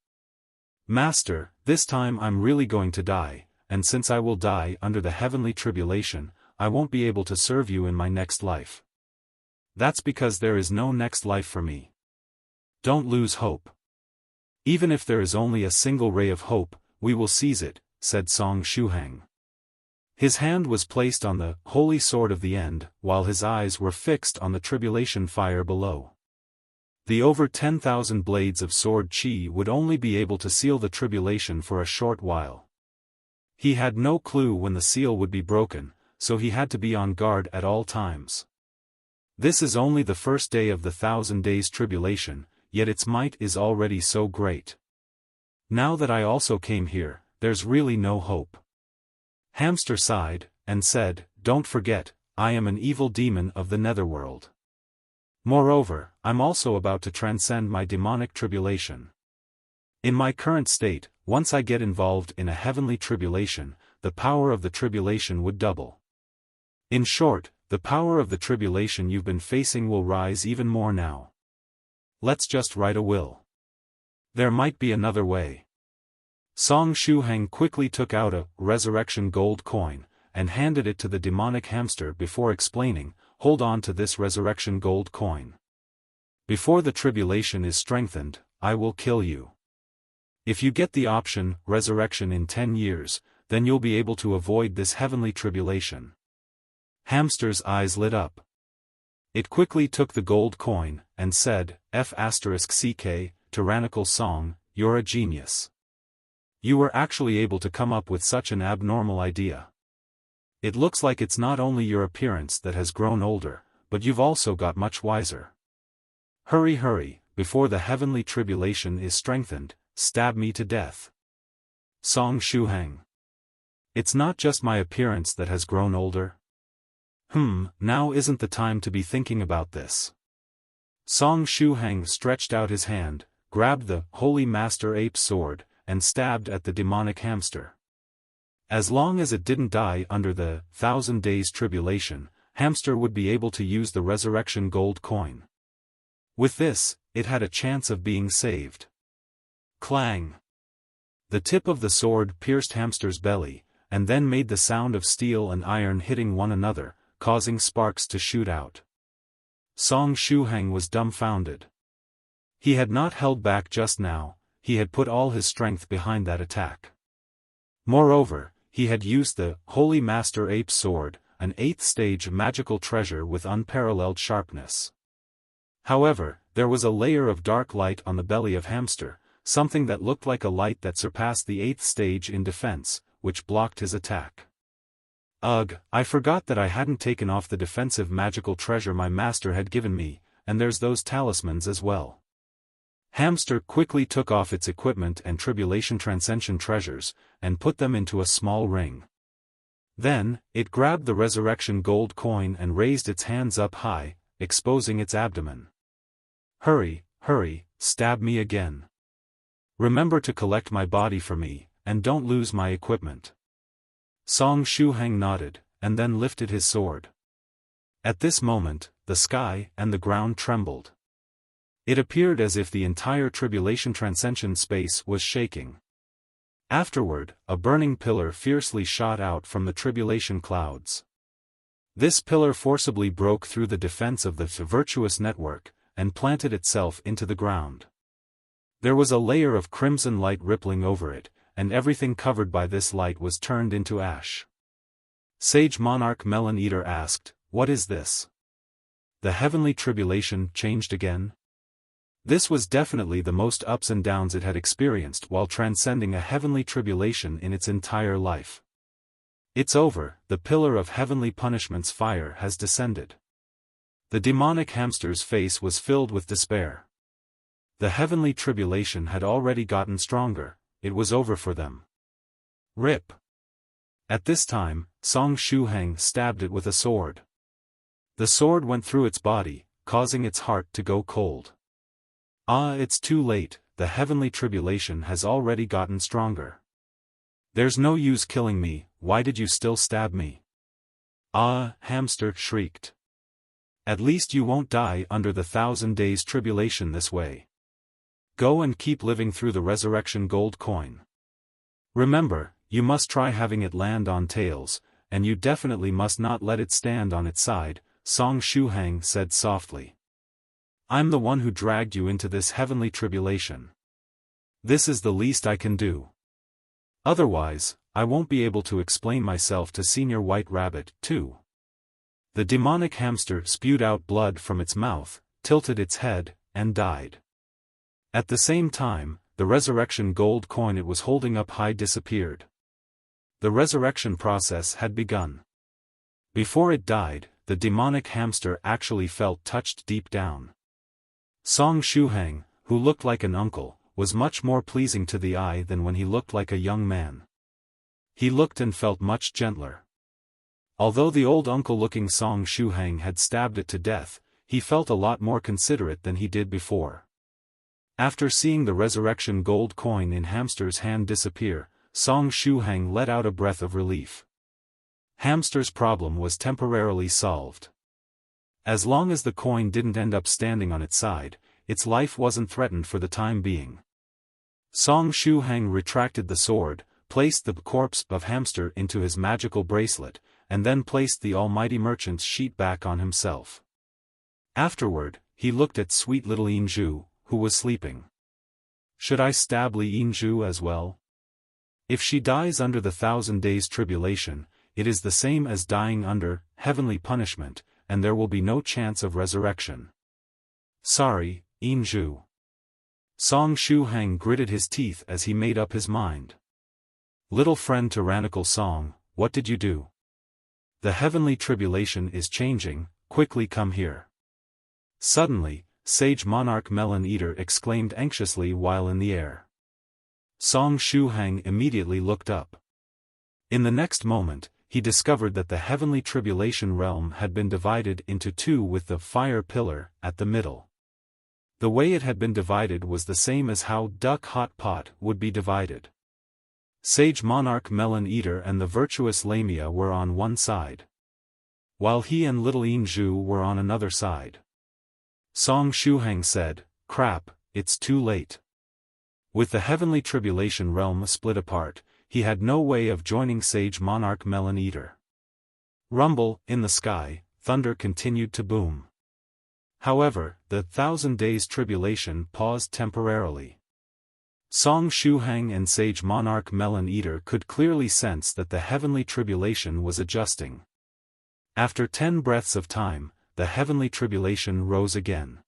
Master, this time I'm really going to die, and since I will die under the heavenly tribulation, I won't be able to serve you in my next life. That's because there is no next life for me. Don't lose hope. Even if there is only a single ray of hope, we will seize it, said Song Shuhang. His hand was placed on the holy sword of the end, while his eyes were fixed on the tribulation fire below. The over 10,000 blades of sword chi would only be able to seal the tribulation for a short while. He had no clue when the seal would be broken, so he had to be on guard at all times. This is only the first day of the 1,000 days tribulation, yet its might is already so great. Now that I also came here, there's really no hope. Hamster sighed, and said, don't forget, I am an evil demon of the Netherworld. Moreover, I'm also about to transcend my demonic tribulation. In my current state, once I get involved in a heavenly tribulation, the power of the tribulation would double. In short, the power of the tribulation you've been facing will rise even more now. Let's just write a will. There might be another way. Song Shuhang quickly took out a resurrection gold coin, and handed it to the demonic hamster before explaining, hold on to this resurrection gold coin. Before the tribulation is strengthened, I will kill you. If you get the option, resurrection in 10 years, then you'll be able to avoid this heavenly tribulation. Hamster's eyes lit up. It quickly took the gold coin, and said, F***ck, Tyrannical Song, you're a genius. You were actually able to come up with such an abnormal idea. It looks like it's not only your appearance that has grown older, but you've also got much wiser. Hurry hurry, before the heavenly tribulation is strengthened, stab me to death. Song Shuhang. It's not just my appearance that has grown older. Now isn't the time to be thinking about this. Song Shuhang stretched out his hand, grabbed the Holy Master Ape's sword, and stabbed at the demonic hamster. As long as it didn't die under the 1,000 days tribulation, hamster would be able to use the resurrection gold coin. With this, it had a chance of being saved. Clang! The tip of the sword pierced hamster's belly, and then made the sound of steel and iron hitting one another, causing sparks to shoot out. Song Shuhang was dumbfounded. He had not held back just now, he had put all his strength behind that attack. Moreover, he had used the Holy Master Ape's sword, an 8th stage magical treasure with unparalleled sharpness. However, there was a layer of dark light on the belly of hamster, something that looked like a light that surpassed the 8th stage in defense, which blocked his attack. Ugh, I forgot that I hadn't taken off the defensive magical treasure my master had given me, and there's those talismans as well. Hamster quickly took off its equipment and tribulation-transcension treasures, and put them into a small ring. Then, it grabbed the resurrection gold coin and raised its hands up high, exposing its abdomen. Hurry, hurry, stab me again. Remember to collect my body for me, and don't lose my equipment. Song Shuhang nodded, and then lifted his sword. At this moment, the sky and the ground trembled. It appeared as if the entire tribulation-transcension space was shaking. Afterward, a burning pillar fiercely shot out from the tribulation clouds. This pillar forcibly broke through the defense of the virtuous network, and planted itself into the ground. There was a layer of crimson light rippling over it, and everything covered by this light was turned into ash. Sage Monarch Melon Eater asked, "What is this? The heavenly tribulation changed again?" This was definitely the most ups and downs it had experienced while transcending a heavenly tribulation in its entire life. It's over, the pillar of heavenly punishment's fire has descended. The demonic hamster's face was filled with despair. The heavenly tribulation had already gotten stronger, it was over for them. Rip. At this time, Song Shuhang stabbed it with a sword. The sword went through its body, causing its heart to go cold. Ah, it's too late, the the heavenly tribulation has already gotten stronger. There's no use killing me, why did you still stab me? Ah, hamster shrieked. At least you won't die under the 1,000 days tribulation this way. Go and keep living through the resurrection gold coin. Remember, you must try having it land on tails, and you definitely must not let it stand on its side, Song Shuhang said softly. I'm the one who dragged you into this heavenly tribulation. This is the least I can do. Otherwise, I won't be able to explain myself to Senior White Rabbit, too. The demonic hamster spewed out blood from its mouth, tilted its head, and died. At the same time, the resurrection gold coin it was holding up high disappeared. The resurrection process had begun. Before it died, the demonic hamster actually felt touched deep down. Song Shuhang, who looked like an uncle, was much more pleasing to the eye than when he looked like a young man. He looked and felt much gentler. Although the old uncle-looking Song Shuhang had stabbed it to death, he felt a lot more considerate than he did before. After seeing the resurrection gold coin in Hamster's hand disappear, Song Shuhang let out a breath of relief. Hamster's problem was temporarily solved. As long as the coin didn't end up standing on its side, its life wasn't threatened for the time being. Song Shuhang retracted the sword, placed the corpse of Hamster into his magical bracelet, and then placed the almighty merchant's sheet back on himself. Afterward, he looked at sweet little Yinju, who was sleeping. Should I stab Li Yinju as well? If she dies under the 1,000 days tribulation, it is the same as dying under heavenly punishment, and there will be no chance of resurrection. Sorry, Yinju. Song Shuhang gritted his teeth as he made up his mind. Little friend Tyrannical Song, what did you do? The heavenly tribulation is changing, quickly come here. Suddenly, Sage Monarch Melon Eater exclaimed anxiously while in the air. Song Shuhang immediately looked up. In the next moment, he discovered that the heavenly tribulation realm had been divided into two with the fire pillar at the middle. The way it had been divided was the same as how Duck Hot Pot would be divided. Sage Monarch Melon Eater and the virtuous Lamia were on one side, while he and little Yinju were on another side. Song Shuhang said, "Crap, it's too late." With the heavenly tribulation realm split apart, he had no way of joining Sage Monarch Melon Eater. Rumble, in the sky, thunder continued to boom. However, the 1,000 days tribulation paused temporarily. Song Shuhang and Sage Monarch Melon Eater could clearly sense that the heavenly tribulation was adjusting. After 10 breaths of time, the heavenly tribulation rose again.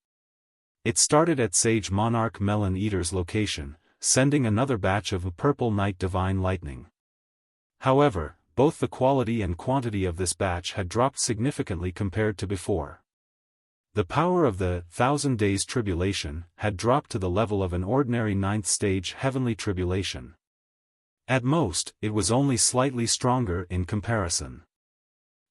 It started at Sage Monarch Melon Eater's location, sending another batch of purple night divine lightning. However, both the quality and quantity of this batch had dropped significantly compared to before. The power of the 1,000 days tribulation had dropped to the level of an ordinary 9th stage heavenly tribulation. At most, it was only slightly stronger in comparison.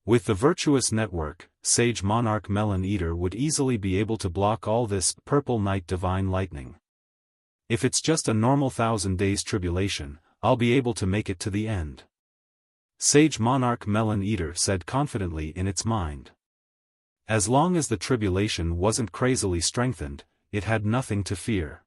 With the virtuous network, Sage Monarch Melon Eater would easily be able to block all this purple night divine lightning. If it's just a normal 1,000 days tribulation, I'll be able to make it to the end. Sage Monarch Melon Eater said confidently in its mind. As long as the tribulation wasn't crazily strengthened, it had nothing to fear.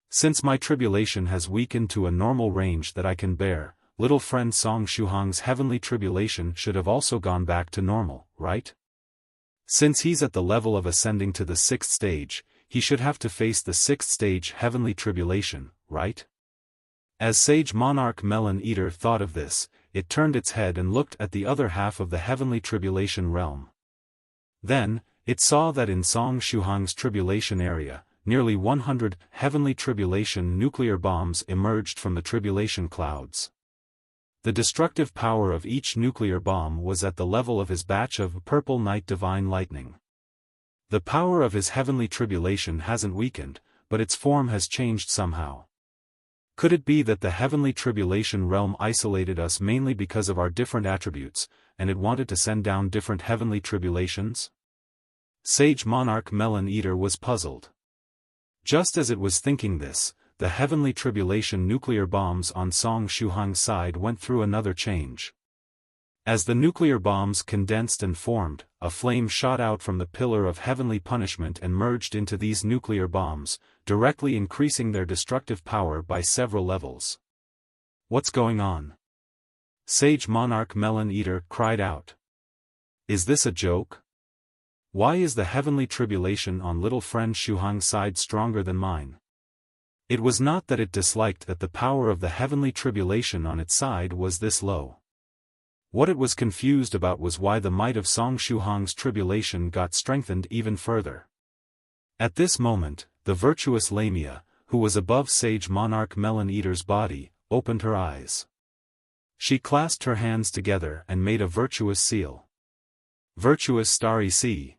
Since my tribulation has weakened to a normal range that I can bear, little friend Song Shuhang's heavenly tribulation should have also gone back to normal, right? Since he's at the level of ascending to the 6th stage, he should have to face the 6th stage heavenly tribulation, right? As Sage Monarch Melon Eater thought of this, it turned its head and looked at the other half of the heavenly tribulation realm. Then, it saw that in Song Shuhang's tribulation area, nearly 100 heavenly tribulation nuclear bombs emerged from the tribulation clouds. The destructive power of each nuclear bomb was at the level of his batch of purple night divine lightning. The power of his heavenly tribulation hasn't weakened, but its form has changed somehow. Could it be that the heavenly tribulation realm isolated us mainly because of our different attributes, and it wanted to send down different heavenly tribulations? Sage Monarch Melon Eater was puzzled. Just as it was thinking this, the heavenly tribulation nuclear bombs on Song Shuhang's side went through another change. As the nuclear bombs condensed and formed, a flame shot out from the pillar of heavenly punishment and merged into these nuclear bombs, directly increasing their destructive power by several levels. "What's going on?" Sage Monarch Melon Eater cried out. "Is this a joke? Why is the heavenly tribulation on little friend Shuhang's side stronger than mine?" It was not that it disliked that the power of the heavenly tribulation on its side was this low. What it was confused about was why the might of Song Shuhang's tribulation got strengthened even further. At this moment, the virtuous Lamia, who was above Sage Monarch Melon Eater's body, opened her eyes. She clasped her hands together and made a virtuous seal. Virtuous Starry Sea.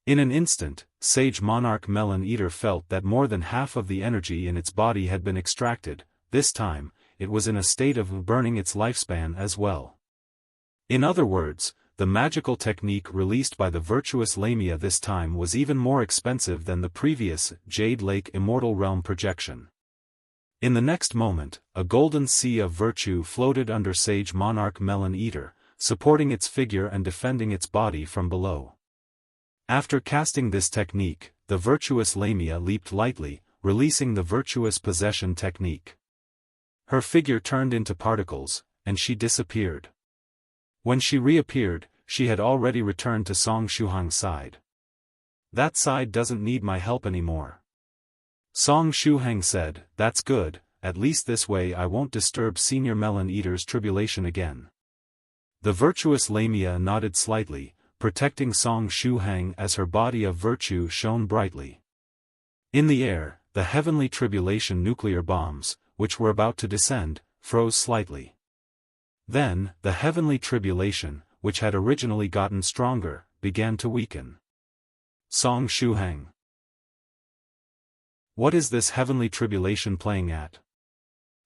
In an instant, Sage Monarch Melon Eater felt that more than half of the energy in its body had been extracted. This time, it was in a state of burning its lifespan as well. In other words, the magical technique released by the virtuous Lamia this time was even more expensive than the previous Jade Lake Immortal Realm projection. In the next moment, a golden sea of virtue floated under Sage Monarch Melon Eater, supporting its figure and defending its body from below. After casting this technique, the virtuous Lamia leaped lightly, releasing the virtuous possession technique. Her figure turned into particles, and she disappeared. When she reappeared, she had already returned to Song Shuhang's side. "That side doesn't need my help anymore." Song Shuhang said, "That's good, at least this way I won't disturb Senior Melon Eater's tribulation again." The virtuous Lamia nodded slightly, protecting Song Shuhang as her body of virtue shone brightly. In the air, the heavenly tribulation nuclear bombs, which were about to descend, froze slightly. Then, the heavenly tribulation, which had originally gotten stronger, began to weaken. Song Shuhang. What is this heavenly tribulation playing at?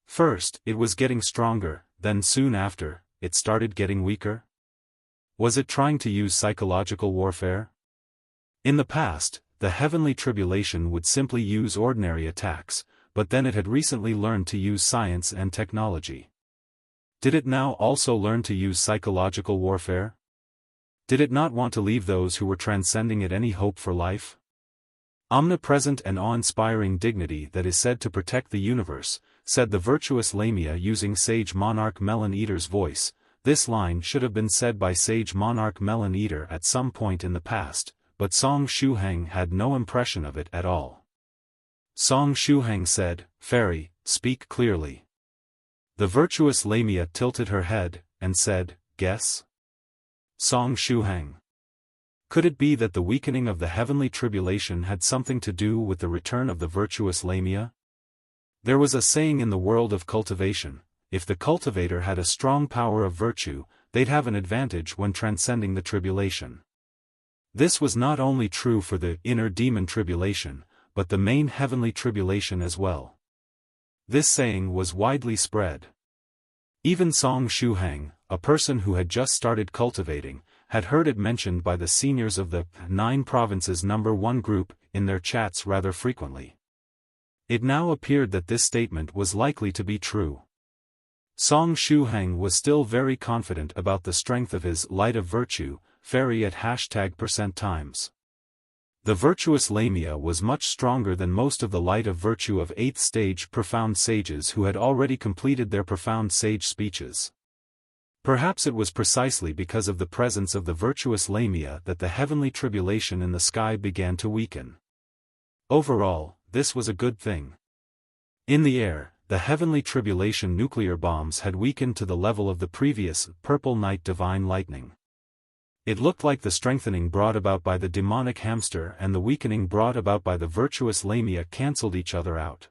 First, it was getting stronger, then soon after, it started getting weaker? Was it trying to use psychological warfare? In the past, the heavenly tribulation would simply use ordinary attacks, but then it had recently learned to use science and technology. Did it now also learn to use psychological warfare? Did it not want to leave those who were transcending it any hope for life? Omnipresent and awe-inspiring dignity that is said to protect the universe, said the virtuous Lamia using Sage Monarch Melon Eater's voice. This line should have been said by Sage Monarch Melon Eater at some point in the past, but Song Shuhang had no impression of it at all. Song Shuhang said, "Fairy, speak clearly." The virtuous Lamia tilted her head, and said, "Guess?" Song Shuhang. Could it be that the weakening of the heavenly tribulation had something to do with the return of the virtuous Lamia? There was a saying in the world of cultivation, if the cultivator had a strong power of virtue, they'd have an advantage when transcending the tribulation. This was not only true for the inner demon tribulation, but the main heavenly tribulation as well. This saying was widely spread. Even Song Shuhang, a person who had just started cultivating, had heard it mentioned by the seniors of the 9 Provinces number 1 group in their chats rather frequently. It now appeared that this statement was likely to be true. Song Shuhang was still very confident about the strength of his light of virtue, fairy at #%times. The virtuous Lamia was much stronger than most of the light of virtue of 8th stage profound sages who had already completed their profound sage speeches. Perhaps it was precisely because of the presence of the virtuous Lamia that the heavenly tribulation in the sky began to weaken. Overall, this was a good thing. In the air, the heavenly tribulation nuclear bombs had weakened to the level of the previous purple night divine lightning. It looked like the strengthening brought about by the demonic hamster and the weakening brought about by the virtuous Lamia cancelled each other out.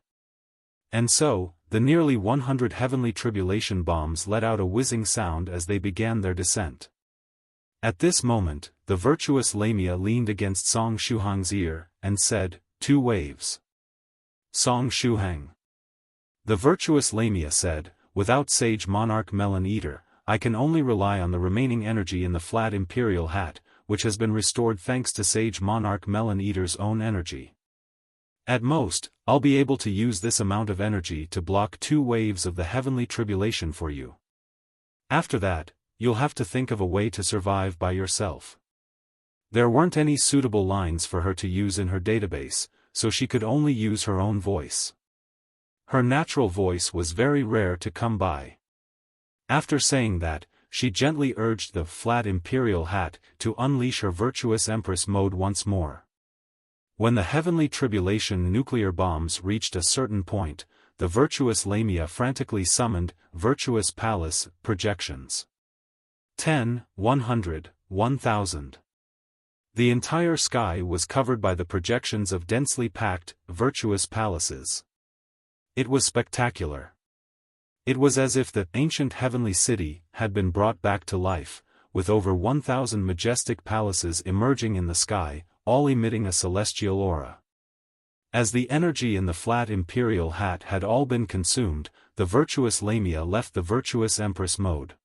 And so, the nearly 100 heavenly tribulation bombs let out a whizzing sound as they began their descent. At this moment, the virtuous Lamia leaned against Song Shuhang's ear, and said, 2 waves. Song Shuhang. The virtuous Lamia said, without Sage Monarch Melon Eater, I can only rely on the remaining energy in the flat imperial hat, which has been restored thanks to Sage Monarch Melon Eater's own energy. At most, I'll be able to use this amount of energy to block 2 waves of the heavenly tribulation for you. After that, you'll have to think of a way to survive by yourself. There weren't any suitable lines for her to use in her database, so she could only use her own voice. Her natural voice was very rare to come by. After saying that, she gently urged the flat imperial hat to unleash her virtuous empress mode once more. When the heavenly tribulation nuclear bombs reached a certain point, the virtuous Lamia frantically summoned virtuous palace projections. 10, 100, 1000. The entire sky was covered by the projections of densely packed, virtuous palaces. It was spectacular. It was as if the ancient heavenly city had been brought back to life, with over 1,000 majestic palaces emerging in the sky, all emitting a celestial aura. As the energy in the flat imperial hat had all been consumed, the virtuous Lamia left the virtuous empress mode.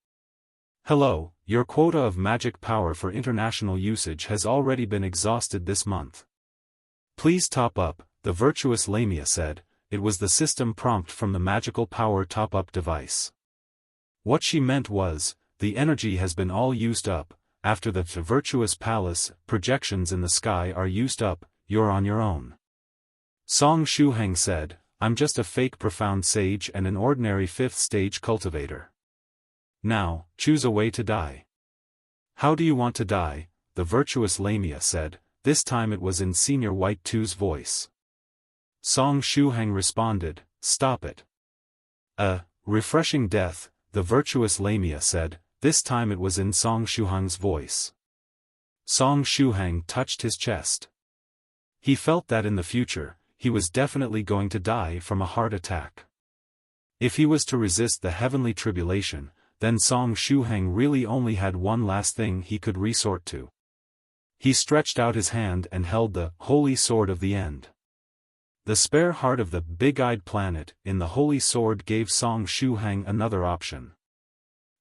Hello, your quota of magic power for international usage has already been exhausted this month. Please top up, the virtuous Lamia said. It was the system prompt from the magical power top-up device. What she meant was, the energy has been all used up. After the virtuous palace projections in the sky are used up, you're on your own. Song Shuhang said, I'm just a fake profound sage and an ordinary 5th stage cultivator. Now, choose a way to die. How do you want to die? The virtuous Lamia said, this time it was in Senior White 2's voice. Song Shuhang responded, stop it. A refreshing death, the virtuous Lamia said, this time it was in Song Shuhang's voice. Song Shuhang touched his chest. He felt that in the future, he was definitely going to die from a heart attack. If he was to resist the heavenly tribulation, then Song Shuhang really only had one last thing he could resort to. He stretched out his hand and held the holy sword of the end. The spare heart of the big-eyed planet in the holy sword gave Song Shuhang another option.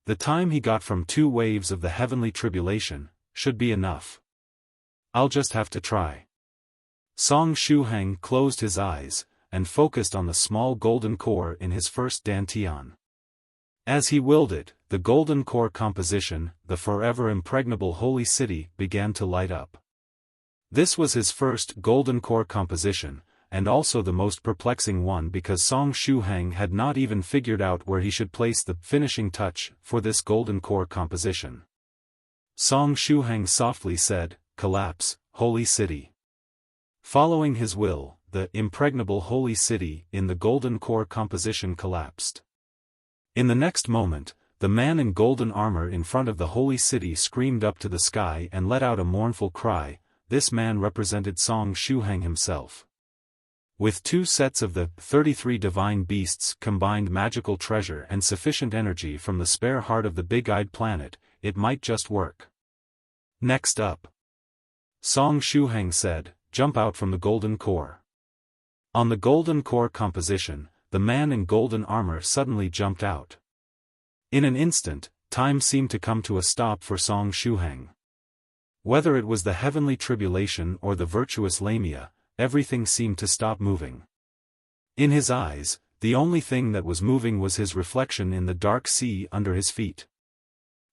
The time he got from 2 waves of the heavenly tribulation should be enough. I'll just have to try. Song Shuhang closed his eyes and focused on the small golden core in his first dantian. As he willed it, the golden core composition, the forever impregnable holy city, began to light up. This was his first golden core composition, and also the most perplexing one because Song Shuhang had not even figured out where he should place the finishing touch for this golden core composition. Song Shuhang softly said, collapse, holy city. Following his will, the impregnable holy city in the golden core composition collapsed. In the next moment, the man in golden armor in front of the holy city screamed up to the sky and let out a mournful cry. This man represented Song Shuhang himself. With 2 sets of the 33 divine beasts combined magical treasure and sufficient energy from the spare heart of the big-eyed planet, it might just work. Next up. Song Shuhang said, jump out from the golden core. On the golden core composition, the man in golden armor suddenly jumped out. In an instant, time seemed to come to a stop for Song Shuhang. Whether it was the heavenly tribulation or the virtuous Lamia, everything seemed to stop moving. In his eyes, the only thing that was moving was his reflection in the dark sea under his feet.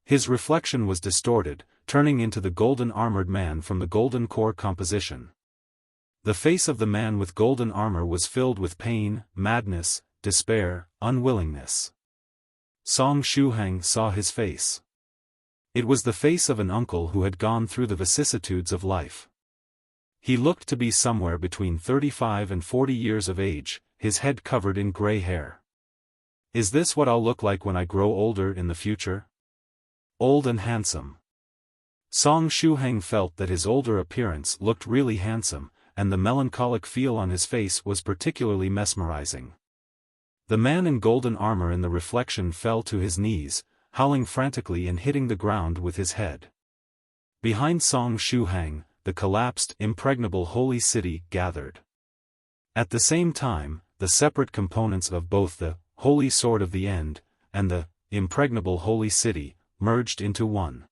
His reflection was distorted, turning into the golden-armored man from the golden core composition. The face of the man with golden armor was filled with pain, madness, despair, unwillingness. Song Shuhang saw his face. It was the face of an uncle who had gone through the vicissitudes of life. He looked to be somewhere between 35 and 40 years of age, his head covered in gray hair. Is this what I'll look like when I grow older in the future? Old and handsome. Song Shuhang felt that his older appearance looked really handsome, and the melancholic feel on his face was particularly mesmerizing. The man in golden armor in the reflection fell to his knees, howling frantically and hitting the ground with his head. Behind Song Shuhang, the collapsed, impregnable holy city gathered. At the same time, the separate components of both the holy sword of the end and the impregnable holy city merged into one.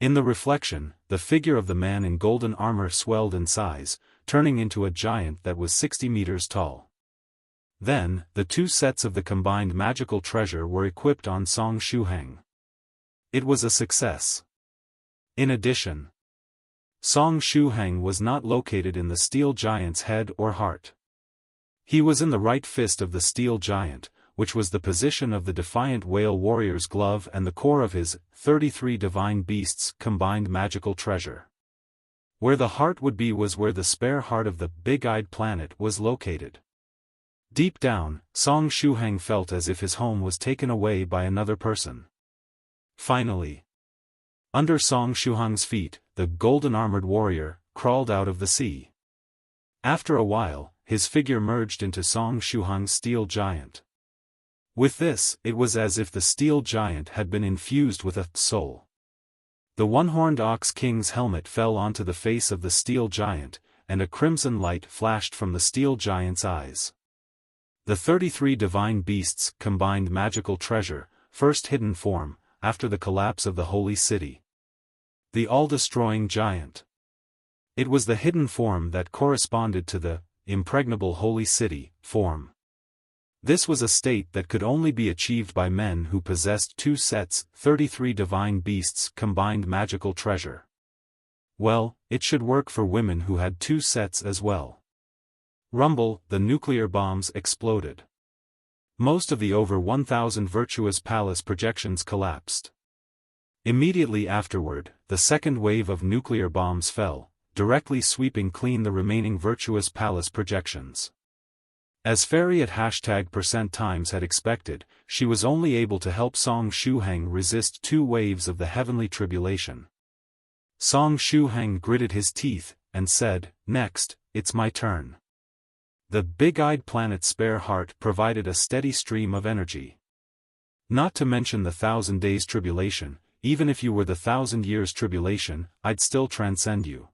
In the reflection, the figure of the man in golden armor swelled in size, turning into a giant that was 60 meters tall. Then, the two sets of the combined magical treasure were equipped on Song Shuhang. It was a success. In addition, Song Shuhang was not located in the steel giant's head or heart. He was in the right fist of the steel giant, which was the position of the defiant whale warrior's glove and the core of his 33 divine beasts combined magical treasure. Where the heart would be was where the spare heart of the big-eyed planet was located. Deep down, Song Shuhang felt as if his home was taken away by another person. Finally, under Song Shuhang's feet, the golden-armored warrior crawled out of the sea. After a while, his figure merged into Song Shuhang's steel giant. With this, it was as if the steel giant had been infused with a soul. The one-horned ox king's helmet fell onto the face of the steel giant, and a crimson light flashed from the steel giant's eyes. The 33 divine beasts combined magical treasure, first hidden form, after the collapse of the holy city. The all-destroying giant. It was the hidden form that corresponded to the impregnable holy city form. This was a state that could only be achieved by men who possessed two sets, 33 divine beasts combined magical treasure. Well, it should work for women who had two sets as well. Rumble, the nuclear bombs exploded. Most of the over 1,000 virtuous palace projections collapsed. Immediately afterward, the second wave of nuclear bombs fell, directly sweeping clean the remaining virtuous palace projections. As Fairy at #% had expected, she was only able to help Song Shuhang resist two waves of the heavenly tribulation. Song Shuhang gritted his teeth, and said, "Next, it's my turn." The big-eyed planet's spare heart provided a steady stream of energy. Not to mention the 1,000 days tribulation, even if you were the 1,000 years tribulation, I'd still transcend you.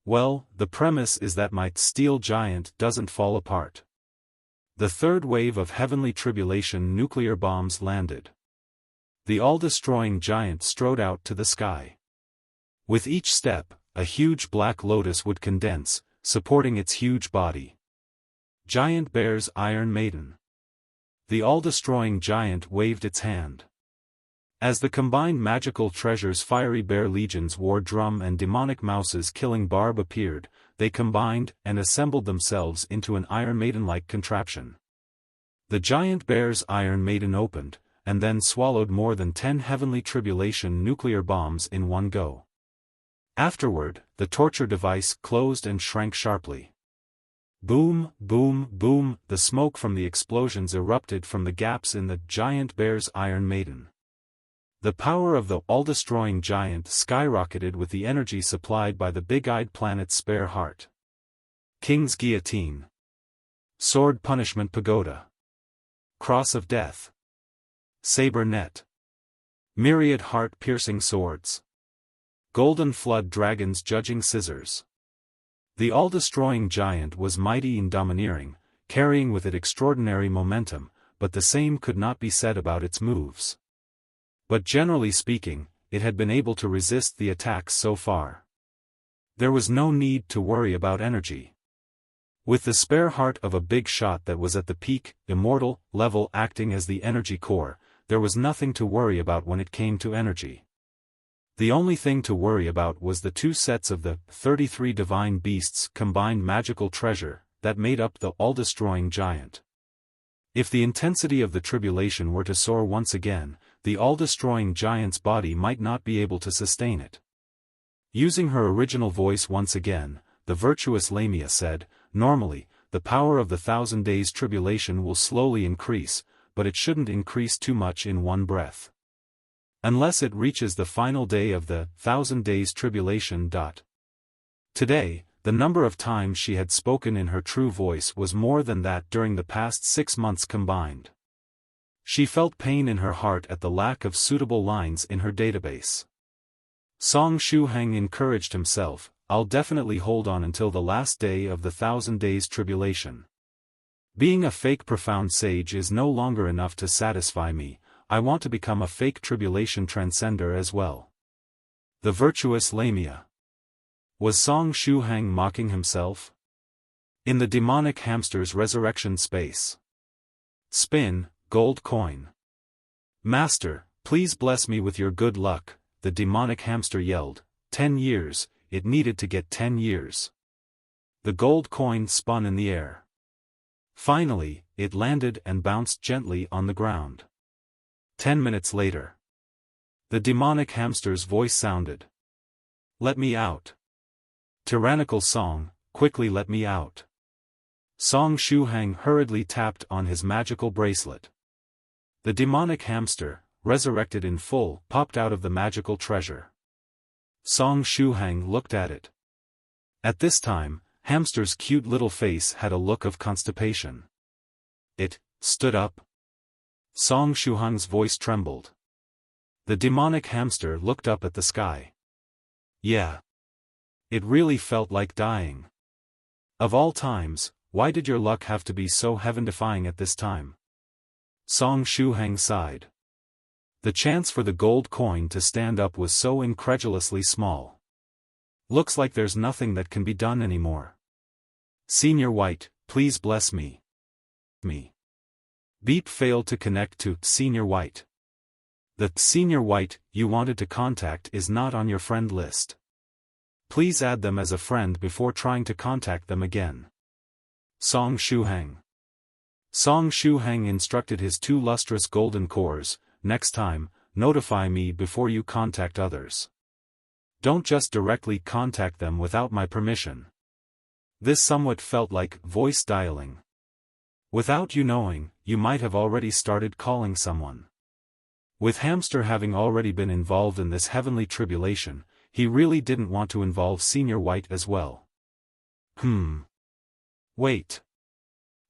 Well, the premise is that my steel giant doesn't fall apart. The third wave of heavenly tribulation nuclear bombs landed. The all-destroying giant strode out to the sky. With each step, a huge black lotus would condense, supporting its huge body. Giant Bear's Iron Maiden. The all-destroying giant waved its hand. As the combined magical treasure's fiery bear legions war drum and demonic mouse's killing barb appeared, they combined and assembled themselves into an Iron Maiden-like contraption. The giant bear's Iron Maiden opened, and then swallowed more than 10 heavenly tribulation nuclear bombs in one go. Afterward, the torture device closed and shrank sharply. Boom, boom, boom, the smoke from the explosions erupted from the gaps in the giant bear's Iron Maiden. The power of the all-destroying giant skyrocketed with the energy supplied by the big-eyed planet's spare heart. King's Guillotine. Sword Punishment Pagoda. Cross of Death. Saber Net. Myriad heart-piercing swords. Golden Flood Dragon's Judging Scissors. The all-destroying giant was mighty and domineering, carrying with it extraordinary momentum, but the same could not be said about its moves. But generally speaking, it had been able to resist the attacks so far. There was no need to worry about energy. With the spare heart of a big shot that was at the peak, immortal, level acting as the energy core, there was nothing to worry about when it came to energy. The only thing to worry about was the two sets of the 33 divine beasts combined magical treasure that made up the all-destroying giant. If the intensity of the tribulation were to soar once again, the all-destroying giant's body might not be able to sustain it. Using her original voice once again, the virtuous Lamia said, "Normally, the power of the 1,000 days tribulation will slowly increase, but it shouldn't increase too much in one breath. Unless it reaches the final day of the 1,000 days tribulation. Today, the number of times she had spoken in her true voice was more than that during the past 6 months combined. She felt pain in her heart at the lack of suitable lines in her database. Song Shuhang encouraged himself, "I'll definitely hold on until the last day of the 1,000 days tribulation. Being a fake profound sage is no longer enough to satisfy me, I want to become a fake tribulation transcender as well." The virtuous Lamia. Was Song Shuhang mocking himself? In the demonic hamster's resurrection space. Spin, gold coin. Master, please bless me with your good luck, the demonic hamster yelled. 10 years, it needed to get 10 years. The gold coin spun in the air. Finally, it landed and bounced gently on the ground. 10 minutes later. The demonic hamster's voice sounded. Let me out. Tyrannical Song, quickly let me out. Song Shuhang hurriedly tapped on his magical bracelet. The demonic hamster, resurrected in full, popped out of the magical treasure. Song Shuhang looked at it. At this time, Hamster's cute little face had a look of constipation. It stood up. Song Shuhang's voice trembled. The demonic hamster looked up at the sky. Yeah. It really felt like dying. Of all times, why did your luck have to be so heaven-defying at this time? Song Shuhang sighed. The chance for the gold coin to stand up was so incredulously small. Looks like there's nothing that can be done anymore. Senior White, please bless me. Beep failed to connect to Senior White. The Senior White you wanted to contact is not on your friend list. Please add them as a friend before trying to contact them again. Song Shuhang. Song Shuhang instructed his 2 lustrous golden cores, next time, notify me before you contact others. Don't just directly contact them without my permission. This somewhat felt like voice dialing. Without you knowing, you might have already started calling someone. With Hamster having already been involved in this heavenly tribulation, he really didn't want to involve Senior White as well. Wait.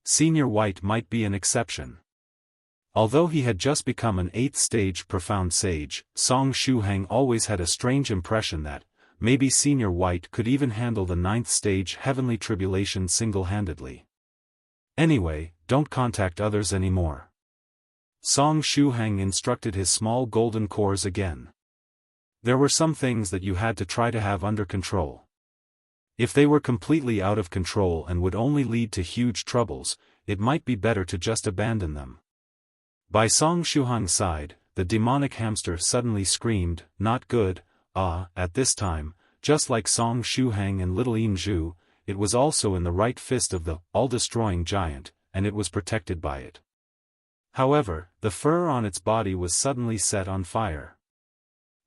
Senior White might be an exception. Although he had just become an 8th stage profound sage, Song Shuhang always had a strange impression that, maybe Senior White could even handle the 9th stage heavenly tribulation single-handedly. Anyway, don't contact others anymore. Song Shuhang instructed his small golden cores again. There were some things that you had to try to have under control. If they were completely out of control and would only lead to huge troubles, it might be better to just abandon them. By Song Shuhang's side, the demonic hamster suddenly screamed, not good. At this time, just like Song Shuhang and Little Imju, it was also in the right fist of the all-destroying giant, and it was protected by it. However, the fur on its body was suddenly set on fire.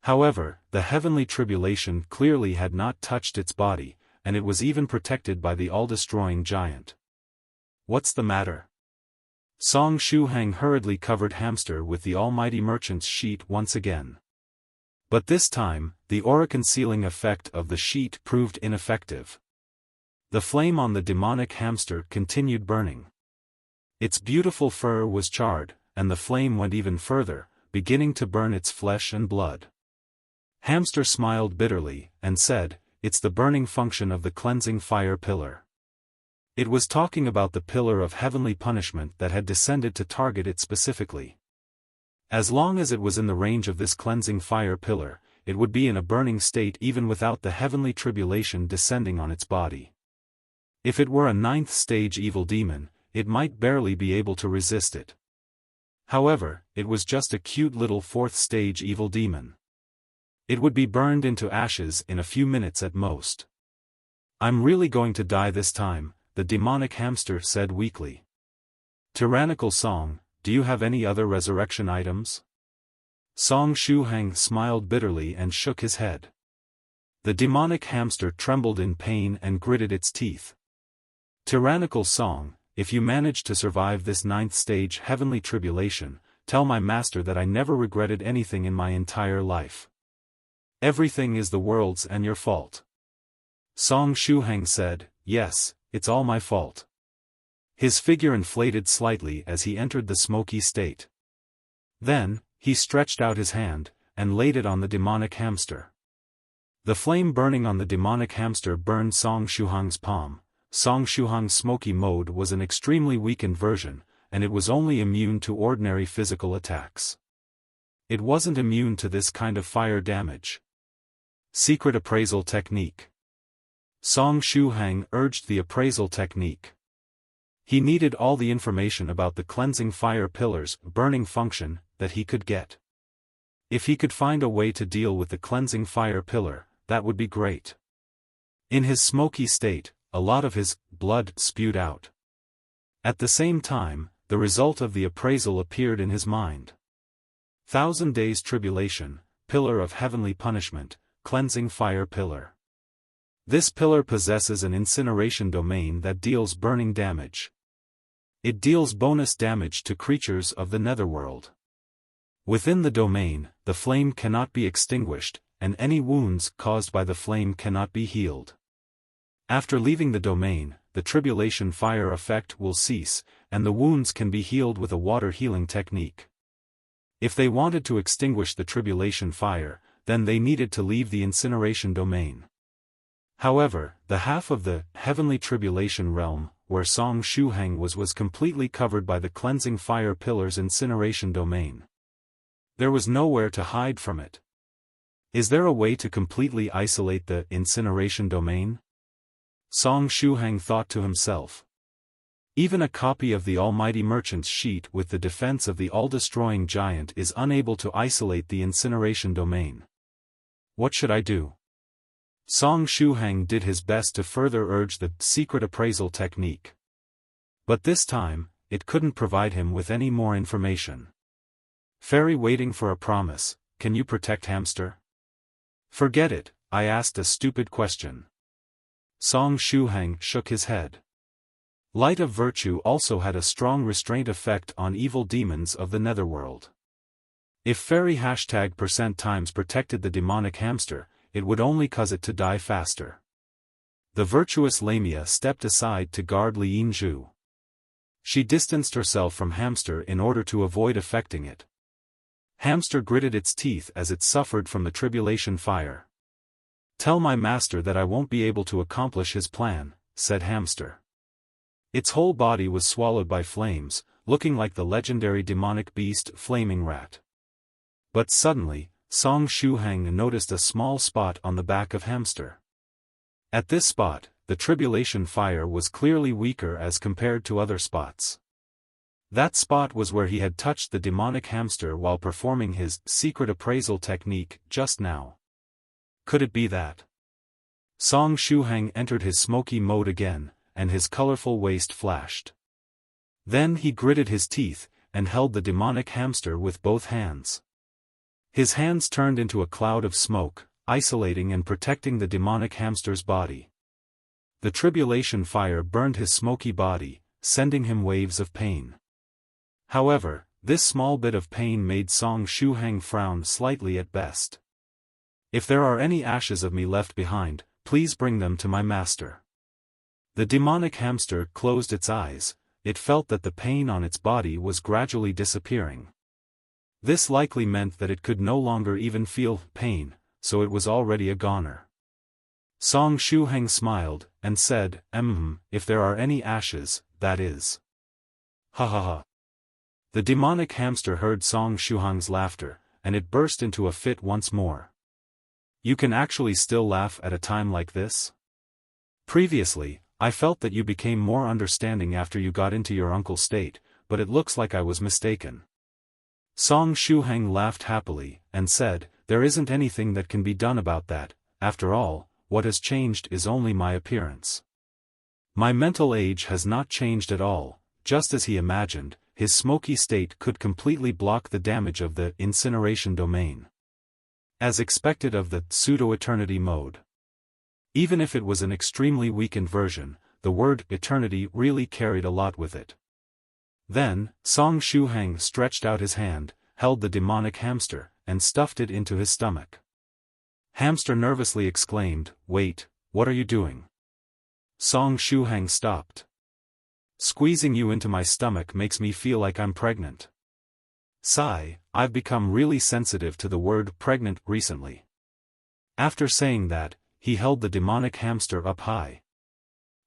However, the heavenly tribulation clearly had not touched its body, and it was even protected by the all-destroying giant. What's the matter? Song Shuhang hurriedly covered Hamster with the almighty merchant's sheet once again. But this time, the aura-concealing effect of the sheet proved ineffective. The flame on the demonic hamster continued burning. Its beautiful fur was charred, and the flame went even further, beginning to burn its flesh and blood. Hamster smiled bitterly, and said, "It's the burning function of the cleansing fire pillar." It was talking about the pillar of heavenly punishment that had descended to target it specifically. As long as it was in the range of this cleansing fire pillar, it would be in a burning state even without the heavenly tribulation descending on its body. If it were a 9th stage evil demon, it might barely be able to resist it. However, it was just a cute little 4th stage evil demon. It would be burned into ashes in a few minutes at most. I'm really going to die this time, the demonic hamster said weakly. Tyrannical Song, do you have any other resurrection items? Song Shuhang smiled bitterly and shook his head. The demonic hamster trembled in pain and gritted its teeth. Tyrannical Song, if you manage to survive this 9th stage heavenly tribulation, tell my master that I never regretted anything in my entire life. Everything is the world's and your fault. Song Shuhang said, yes, it's all my fault. His figure inflated slightly as he entered the smoky state. Then, he stretched out his hand, and laid it on the demonic hamster. The flame burning on the demonic hamster burned Song Shuhang's palm. Song Shuhang's smoky mode was an extremely weakened version, and it was only immune to ordinary physical attacks. It wasn't immune to this kind of fire damage. Secret appraisal technique. Song Shuhang urged the appraisal technique. He needed all the information about the cleansing fire pillar's burning function that he could get. If he could find a way to deal with the cleansing fire pillar, that would be great. In his smoky state, a lot of his blood spewed out. At the same time, the result of the appraisal appeared in his mind. 1,000 days tribulation, pillar of heavenly punishment, cleansing fire pillar. This pillar possesses an incineration domain that deals burning damage. It deals bonus damage to creatures of the Netherworld. Within the domain, the flame cannot be extinguished, and any wounds caused by the flame cannot be healed. After leaving the domain, the tribulation fire effect will cease, and the wounds can be healed with a water healing technique. If they wanted to extinguish the tribulation fire, then they needed to leave the incineration domain. However, the half of the heavenly tribulation realm, where Song Shuhang was completely covered by the cleansing fire pillar's incineration domain. There was nowhere to hide from it. Is there a way to completely isolate the incineration domain? Song Shuhang thought to himself. Even a copy of the Almighty Merchant's sheet with the defense of the all-destroying giant is unable to isolate the incineration domain. What should I do? Song Shuhang did his best to further urge the secret appraisal technique. But this time, it couldn't provide him with any more information. Fairy waiting for a promise, can you protect hamster? Forget it, I asked a stupid question. Song Shuhang shook his head. Light of virtue also had a strong restraint effect on evil demons of the Netherworld. If fairy #% protected the demonic hamster, it would only cause it to die faster. The virtuous Lamia stepped aside to guard Lin Zhu. She distanced herself from hamster in order to avoid affecting it. Hamster gritted its teeth as it suffered from the tribulation fire. Tell my master that I won't be able to accomplish his plan, said hamster. Its whole body was swallowed by flames, looking like the legendary demonic beast Flaming Rat. But suddenly, Song Shuhang noticed a small spot on the back of hamster. At this spot, the tribulation fire was clearly weaker as compared to other spots. That spot was where he had touched the demonic hamster while performing his secret appraisal technique just now. Could it be that? Song Shuhang entered his smoky mode again, and his colorful waist flashed. Then he gritted his teeth, and held the demonic hamster with both hands. His hands turned into a cloud of smoke, isolating and protecting the demonic hamster's body. The tribulation fire burned his smoky body, sending him waves of pain. However, this small bit of pain made Song Shuhang frown slightly at best. If there are any ashes of me left behind, please bring them to my master. The demonic hamster closed its eyes, it felt that the pain on its body was gradually disappearing. This likely meant that it could no longer even feel pain, so it was already a goner. Song Shuhang smiled, and said, if there are any ashes, that is. Ha ha ha. The demonic hamster heard Song Shuhang's laughter, and it burst into a fit once more. You can actually still laugh at a time like this? Previously, I felt that you became more understanding after you got into your uncle's state, but it looks like I was mistaken. Song Shuhang laughed happily, and said, there isn't anything that can be done about that, after all, what has changed is only my appearance. My mental age has not changed at all, just as he imagined, his smoky state could completely block the damage of the incineration domain. As expected of the pseudo-eternity mode. Even if it was an extremely weakened version, the word eternity really carried a lot with it. Then, Song Shuhang stretched out his hand, held the demonic hamster, and stuffed it into his stomach. Hamster nervously exclaimed, wait, what are you doing? Song Shuhang stopped. Squeezing you into my stomach makes me feel like I'm pregnant. Sigh, I've become really sensitive to the word pregnant recently. After saying that, he held the demonic hamster up high.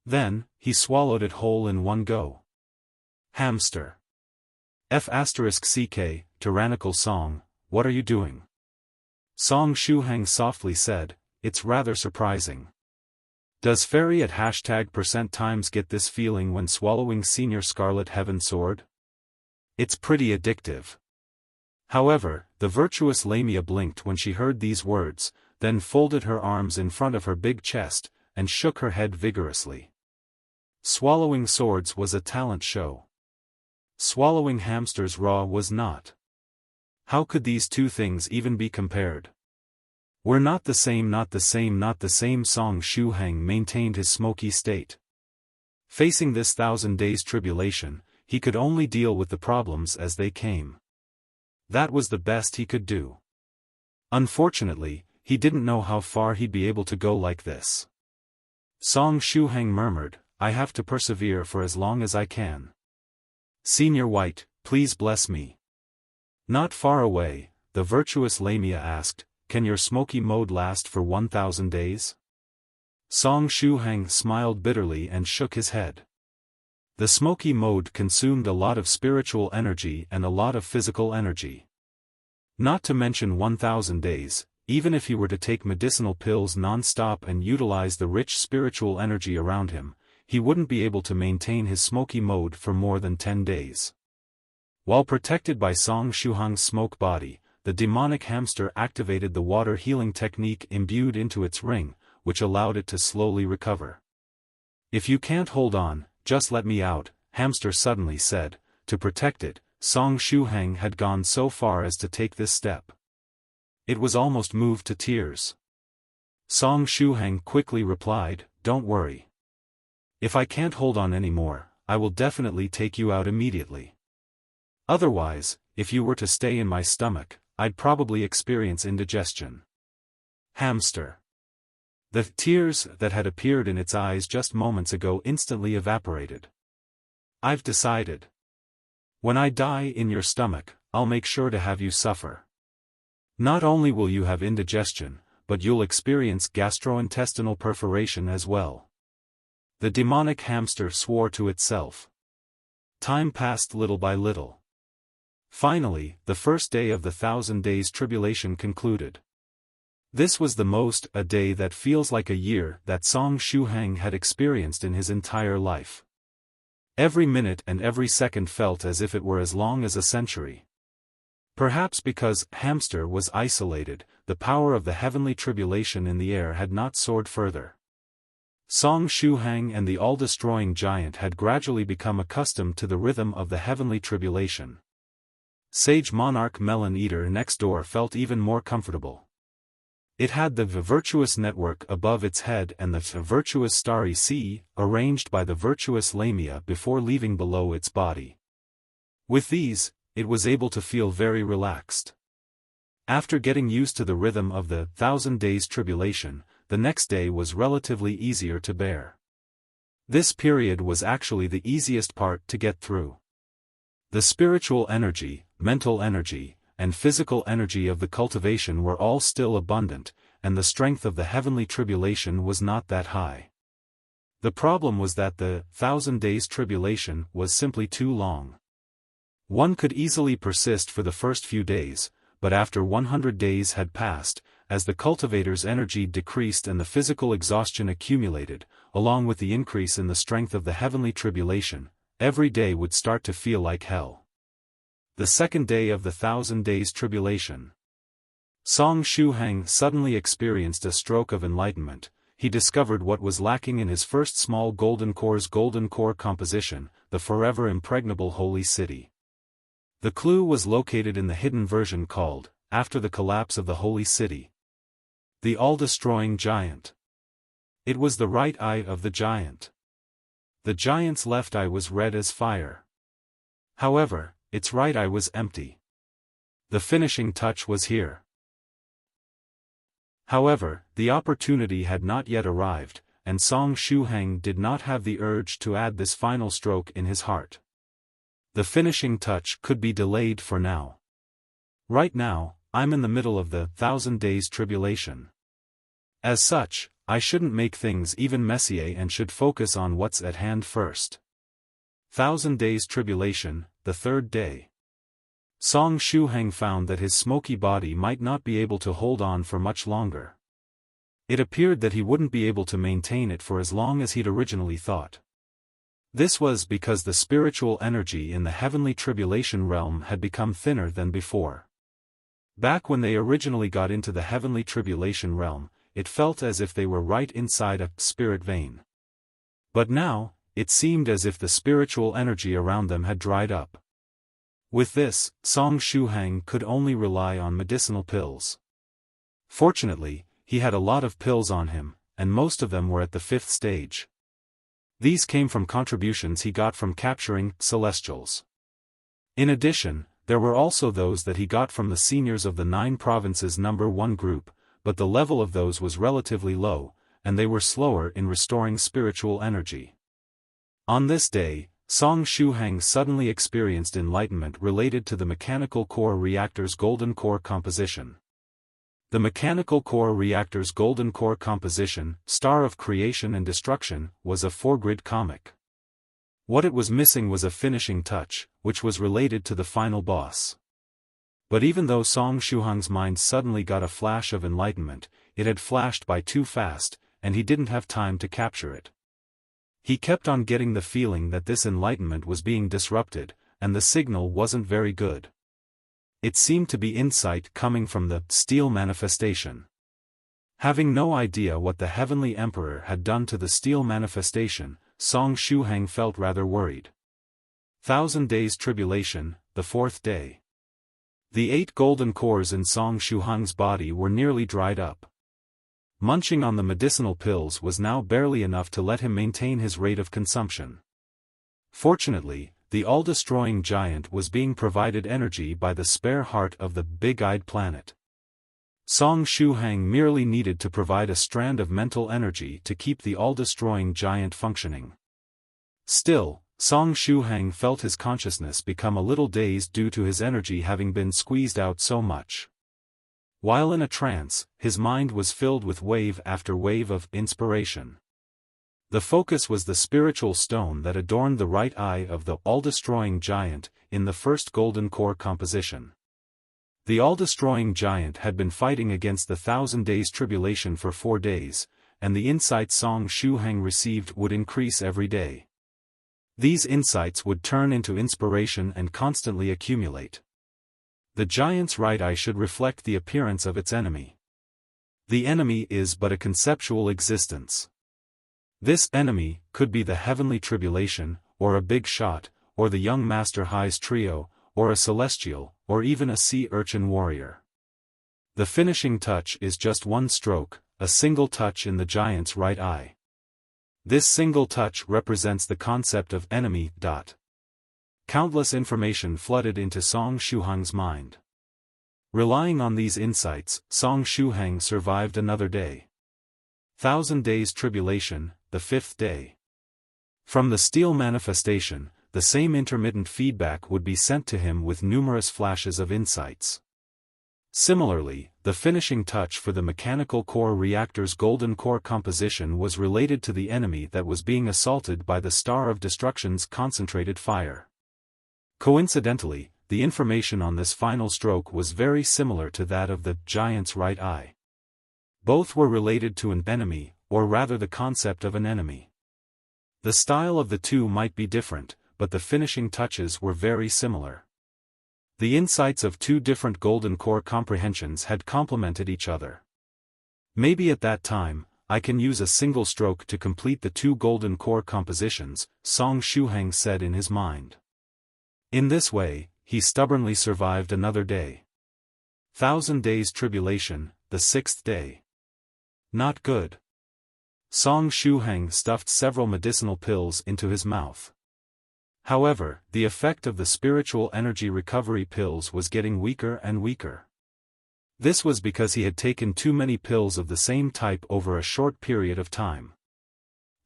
Then, he swallowed it whole in one go. Hamster. F***ck, Tyrannical Song, what are you doing? Song Shuhang softly said, it's rather surprising. Does Fairy at #% get this feeling when swallowing Senior Scarlet Heaven Sword? It's pretty addictive. However, the virtuous Lamia blinked when she heard these words, then folded her arms in front of her big chest, and shook her head vigorously. Swallowing swords was a talent show. Swallowing hamsters raw was not. How could these two things even be compared? We're not the same, not the same, not the same. Song Shuhang maintained his smoky state. Facing this 1,000 days tribulation, he could only deal with the problems as they came. That was the best he could do. Unfortunately, he didn't know how far he'd be able to go like this. Song Shuhang murmured, I have to persevere for as long as I can. Senior White, please bless me. Not far away, the virtuous Lamia asked, can your smoky mode last for 1,000 days? Song Shuhang smiled bitterly and shook his head. The smoky mode consumed a lot of spiritual energy and a lot of physical energy. Not to mention 1,000 days, even if he were to take medicinal pills non-stop and utilize the rich spiritual energy around him, he wouldn't be able to maintain his smoky mode for more than 10 days. While protected by Song Shuhang's smoke body, the demonic hamster activated the water healing technique imbued into its ring, which allowed it to slowly recover. If you can't hold on, just let me out, hamster suddenly said. To protect it, Song Shuhang had gone so far as to take this step. It was almost moved to tears. Song Shuhang quickly replied, don't worry. If I can't hold on anymore, I will definitely take you out immediately. Otherwise, if you were to stay in my stomach, I'd probably experience indigestion. Hamster. The tears that had appeared in its eyes just moments ago instantly evaporated. I've decided. When I die in your stomach, I'll make sure to have you suffer. Not only will you have indigestion, but you'll experience gastrointestinal perforation as well. The demonic hamster swore to itself. Time passed little by little. Finally, the first day of the 1,000 days tribulation concluded. This was a day that feels like a year that Song Shuhang had experienced in his entire life. Every minute and every second felt as if it were as long as a century. Perhaps because hamster was isolated, the power of the heavenly tribulation in the air had not soared further. Song Shuhang and the all-destroying giant had gradually become accustomed to the rhythm of the heavenly tribulation. Sage Monarch Melon Eater next door felt even more comfortable. It had the virtuous network above its head and the virtuous starry sea, arranged by the virtuous Lamia before leaving below its body. With these, it was able to feel very relaxed. After getting used to the rhythm of the 1,000 days tribulation, the next day was relatively easier to bear. This period was actually the easiest part to get through. The spiritual energy, mental energy, and physical energy of the cultivation were all still abundant, and the strength of the heavenly tribulation was not that high. The problem was that the 1,000 days tribulation was simply too long. One could easily persist for the first few days, but after 100 days had passed, as the cultivator's energy decreased and the physical exhaustion accumulated, along with the increase in the strength of the heavenly tribulation, every day would start to feel like hell. The second day of the 1,000 days tribulation. Song Shuhang suddenly experienced a stroke of enlightenment. He discovered what was lacking in his first small golden core composition, the forever impregnable holy city. The clue was located in the hidden version called, after the collapse of the holy city, the all-destroying giant. It was the right eye of the giant. The giant's left eye was red as fire. However, its right eye was empty. The finishing touch was here. However, the opportunity had not yet arrived, and Song Shuhang did not have the urge to add this final stroke in his heart. The finishing touch could be delayed for now. Right now, I'm in the middle of the 1,000 days tribulation. As such, I shouldn't make things even messier and should focus on what's at hand first. 1,000 days tribulation, the third day. Song Shuhang found that his smoky body might not be able to hold on for much longer. It appeared that he wouldn't be able to maintain it for as long as he'd originally thought. This was because the spiritual energy in the heavenly tribulation realm had become thinner than before. Back when they originally got into the heavenly tribulation realm, it felt as if they were right inside a spirit vein. But now, it seemed as if the spiritual energy around them had dried up. With this, Song Shuhang could only rely on medicinal pills. Fortunately, he had a lot of pills on him, and most of them were at the 5th stage. These came from contributions he got from capturing celestials. In addition, there were also those that he got from the seniors of the 9 provinces number 1 group, but the level of those was relatively low, and they were slower in restoring spiritual energy. On this day, Song Shuhang suddenly experienced enlightenment related to the mechanical core reactor's golden core composition. The mechanical core reactor's golden core composition, star of creation and destruction, was a 4-grid comic. What it was missing was a finishing touch, which was related to the final boss. But even though Song Shuhang's mind suddenly got a flash of enlightenment, it had flashed by too fast, and he didn't have time to capture it. He kept on getting the feeling that this enlightenment was being disrupted, and the signal wasn't very good. It seemed to be insight coming from the steel manifestation. Having no idea what the Heavenly Emperor had done to the steel manifestation, Song Shuhang felt rather worried. 1,000 Days Tribulation, the 4th day. The 8 golden cores in Song Shuhang's body were nearly dried up. Munching on the medicinal pills was now barely enough to let him maintain his rate of consumption. Fortunately, the all-destroying giant was being provided energy by the spare heart of the big-eyed planet. Song Shuhang merely needed to provide a strand of mental energy to keep the all-destroying giant functioning. Still, Song Shuhang felt his consciousness become a little dazed due to his energy having been squeezed out so much. While in a trance, his mind was filled with wave after wave of inspiration. The focus was the spiritual stone that adorned the right eye of the all-destroying giant in the first golden core composition. The all-destroying giant had been fighting against the 1,000 Days Tribulation for 4 days, and the insights Song Shuhang received would increase every day. These insights would turn into inspiration and constantly accumulate. The giant's right eye should reflect the appearance of its enemy. The enemy is but a conceptual existence. This enemy could be the heavenly tribulation, or a big shot, or the young Master High's trio, or a celestial, or even a sea urchin warrior. The finishing touch is just one stroke, a single touch in the giant's right eye. This single touch represents the concept of enemy. Countless information flooded into Song Shuhang's mind. Relying on these insights, Song Shuhang survived another day. 1,000 Days Tribulation, the 5th day. From the steel manifestation, the same intermittent feedback would be sent to him with numerous flashes of insights. Similarly, the finishing touch for the mechanical core reactor's golden core composition was related to the enemy that was being assaulted by the Star of Destruction's concentrated fire. Coincidentally, the information on this final stroke was very similar to that of the giant's right eye. Both were related to an enemy, or rather the concept of an enemy. The style of the two might be different, but the finishing touches were very similar. The insights of 2 different golden core comprehensions had complemented each other. Maybe at that time, I can use a single stroke to complete the 2 golden core compositions, Song Shuhang said in his mind. In this way, he stubbornly survived another day. 1,000 Days Tribulation, the 6th day. Not good. Song Shuhang stuffed several medicinal pills into his mouth. However, the effect of the spiritual energy recovery pills was getting weaker and weaker. This was because he had taken too many pills of the same type over a short period of time.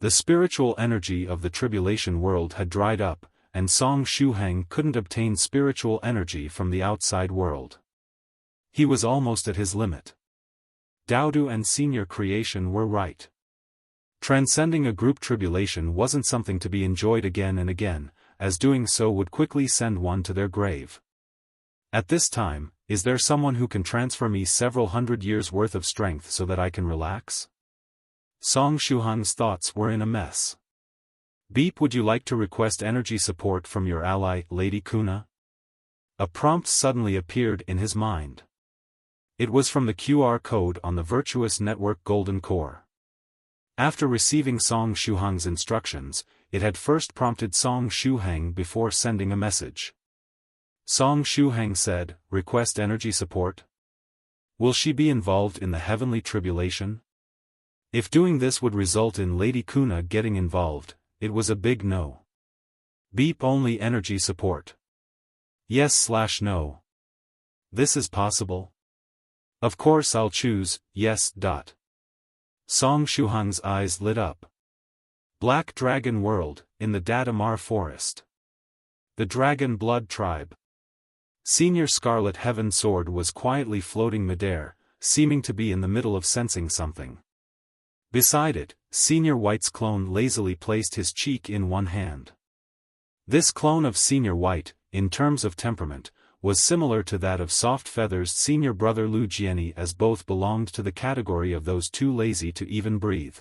The spiritual energy of the tribulation world had dried up, and Song Shuhang couldn't obtain spiritual energy from the outside world. He was almost at his limit. Daodu and senior creation were right. Transcending a group tribulation wasn't something to be enjoyed again and again, as doing so would quickly send one to their grave. At this time, is there someone who can transfer me several hundred years' worth of strength so that I can relax? Song Shuhang's thoughts were in a mess. Beep, would you like to request energy support from your ally, Lady Kuna? A prompt suddenly appeared in his mind. It was from the QR code on the Virtuous Network Golden Core. After receiving Song Shuhang's instructions, it had first prompted Song Shuhang before sending a message. Song Shuhang said, "Request energy support? Will she be involved in the heavenly tribulation?" If doing this would result in Lady Kuna getting involved, it was a big no. Beep, only energy support. Yes/no. This is possible? Of course I'll choose, yes. Song Shuhang's eyes lit up. Black Dragon World, in the Datamar Forest. The Dragon Blood Tribe. Senior Scarlet Heaven Sword was quietly floating midair, seeming to be in the middle of sensing something. Beside it, Senior White's clone lazily placed his cheek in one hand. This clone of Senior White, in terms of temperament, was similar to that of Soft Feather's senior brother Lu Jianyi, as both belonged to the category of those too lazy to even breathe.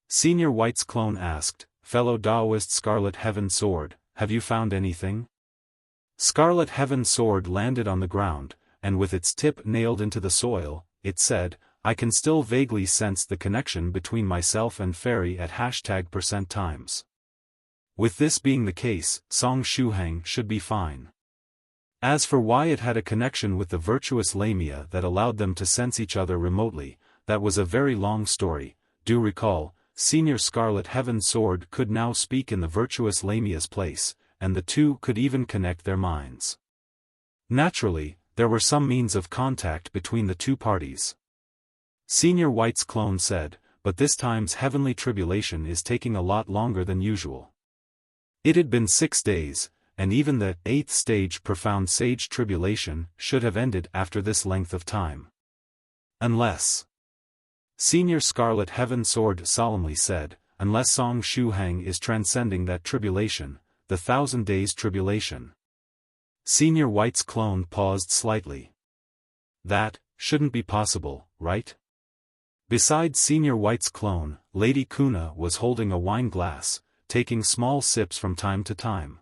Senior White's clone asked, "Fellow Daoist Scarlet Heaven Sword, have you found anything?" Scarlet Heaven Sword landed on the ground, and with its tip nailed into the soil, it said, "I can still vaguely sense the connection between myself and Fairy at #%times. With this being the case, Song Shuhang should be fine. As for why it had a connection with the virtuous Lamia that allowed them to sense each other remotely, that was a very long story. Do recall, Senior Scarlet Heaven Sword could now speak in the virtuous Lamia's place, and the two could even connect their minds. Naturally, there were some means of contact between the two parties. Senior White's clone said, "But this time's heavenly tribulation is taking a lot longer than usual." It had been 6 days, and even the 8th stage profound sage tribulation should have ended after this length of time. Unless. Senior Scarlet Heaven Sword solemnly said, "Unless Song Shuhang is transcending that tribulation, the 1,000 days tribulation." Senior White's clone paused slightly. That shouldn't be possible, right? Beside Senior White's clone, Lady Kuna was holding a wine glass, taking small sips from time to time.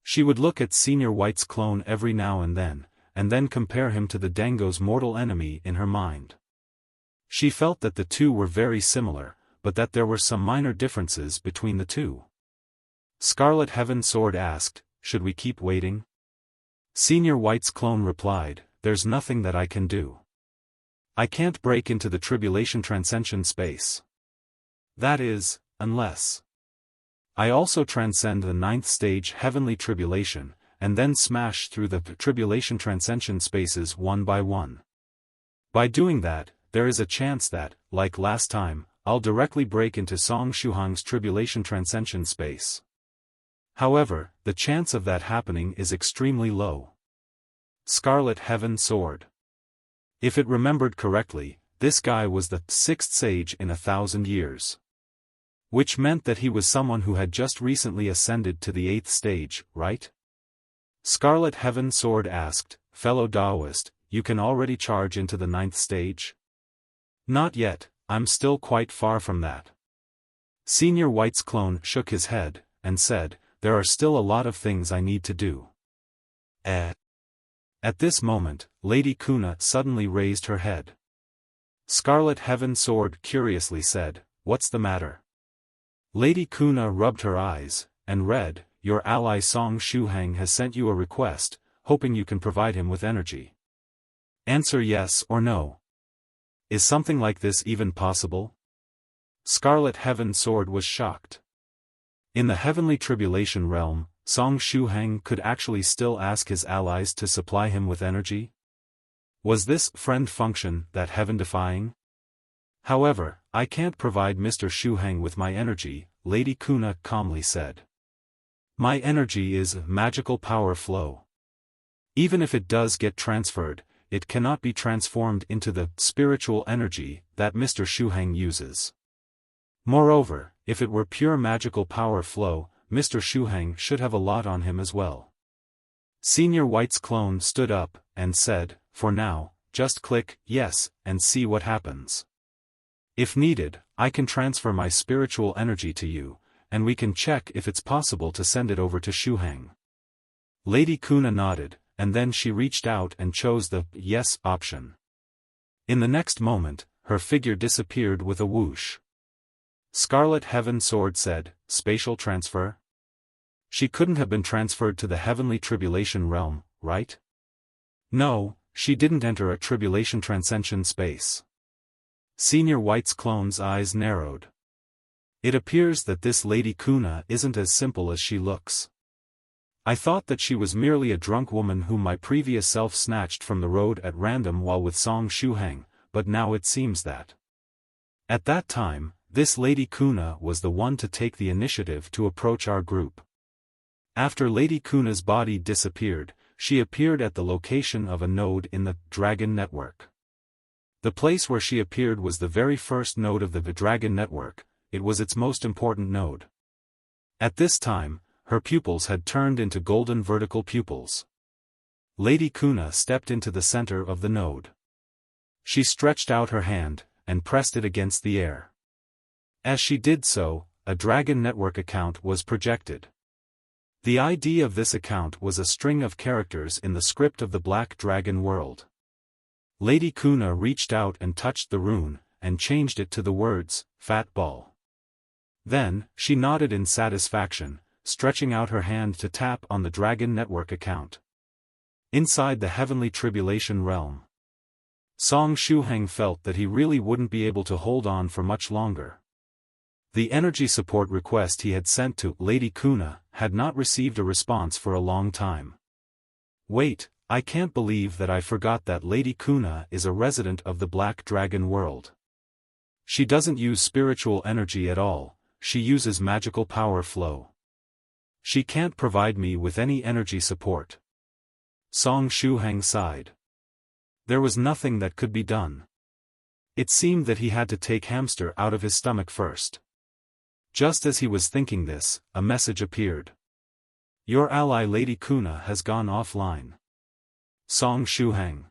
She would look at Senior White's clone every now and then compare him to the Dango's mortal enemy in her mind. She felt that the two were very similar, but that there were some minor differences between the two. Scarlet Heaven Sword asked, "Should we keep waiting?" Senior White's clone replied, "There's nothing that I can do. I can't break into the tribulation-transcension space. That is, unless I also transcend the 9th stage heavenly tribulation, and then smash through the tribulation-transcension spaces one by one. By doing that, there is a chance that, like last time, I'll directly break into Song Shuhang's tribulation-transcension space. However, the chance of that happening is extremely low." Scarlet Heaven Sword. If it remembered correctly, this guy was the 6th sage in 1,000 years. Which meant that he was someone who had just recently ascended to the 8th stage, right? Scarlet Heaven Sword asked, "Fellow Daoist, you can already charge into the 9th stage?" "Not yet, I'm still quite far from that." Senior White's clone shook his head, and said, "There are still a lot of things I need to do." At this moment, Lady Kuna suddenly raised her head. Scarlet Heaven Sword curiously said, "What's the matter?" Lady Kuna rubbed her eyes, and read, "Your ally Song Shuhang has sent you a request, hoping you can provide him with energy. Answer yes or no. Is something like this even possible?" Scarlet Heaven Sword was shocked. In the heavenly tribulation realm, Song Shuhang could actually still ask his allies to supply him with energy? Was this friend function that heaven-defying? "However, I can't provide Mr. Shuhang with my energy," Lady Kuna calmly said. "My energy is magical power flow. Even if it does get transferred, it cannot be transformed into the spiritual energy that Mr. Shuhang uses. Moreover, if it were pure magical power flow, Mr. Shuhang should have a lot on him as well." Senior White's clone stood up, and said, "For now, just click yes, and see what happens. If needed, I can transfer my spiritual energy to you, and we can check if it's possible to send it over to Shuhang." Lady Kuna nodded, and then she reached out and chose the yes option. In the next moment, her figure disappeared with a whoosh. Scarlet Heaven Sword said, "Spatial transfer?" She couldn't have been transferred to the heavenly tribulation realm, right? No, she didn't enter a tribulation-transcension space. Senior White's clone's eyes narrowed. It appears that this Lady Kuna isn't as simple as she looks. I thought that she was merely a drunk woman whom my previous self snatched from the road at random while with Song Shuhang, but now it seems that. At that time, this Lady Kuna was the one to take the initiative to approach our group. After Lady Kuna's body disappeared, she appeared at the location of a node in the Dragon Network. The place where she appeared was the very first node of the Dragon Network. It was its most important node. At this time, her pupils had turned into golden vertical pupils. Lady Kuna stepped into the center of the node. She stretched out her hand, and pressed it against the air. As she did so, a Dragon Network account was projected. The ID of this account was a string of characters in the script of the Black Dragon world. Lady Kuna reached out and touched the rune, and changed it to the words, "Fat Ball." Then, she nodded in satisfaction, stretching out her hand to tap on the Dragon Network account. Inside the heavenly tribulation realm, Song Shuhang felt that he really wouldn't be able to hold on for much longer. The energy support request he had sent to Lady Kuna had not received a response for a long time. Wait, I can't believe that I forgot that Lady Kuna is a resident of the Black Dragon world. She doesn't use spiritual energy at all. She uses magical power flow. She can't provide me with any energy support. Song Shuhang sighed. There was nothing that could be done. It seemed that he had to take Hamster out of his stomach first. Just as he was thinking this, a message appeared. Your ally Lady Kuna has gone offline. Song Shuhang.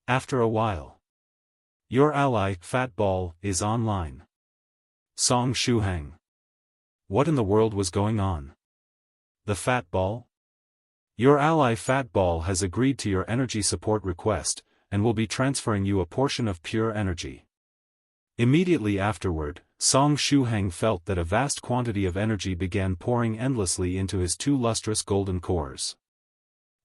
After a while. Your ally Fat Ball is online. Song Shuhang. What in the world was going on? The Fat Ball? Your ally Fat Ball has agreed to your energy support request, and will be transferring you a portion of pure energy. Immediately afterward, Song Shuhang felt that a vast quantity of energy began pouring endlessly into his two lustrous golden cores.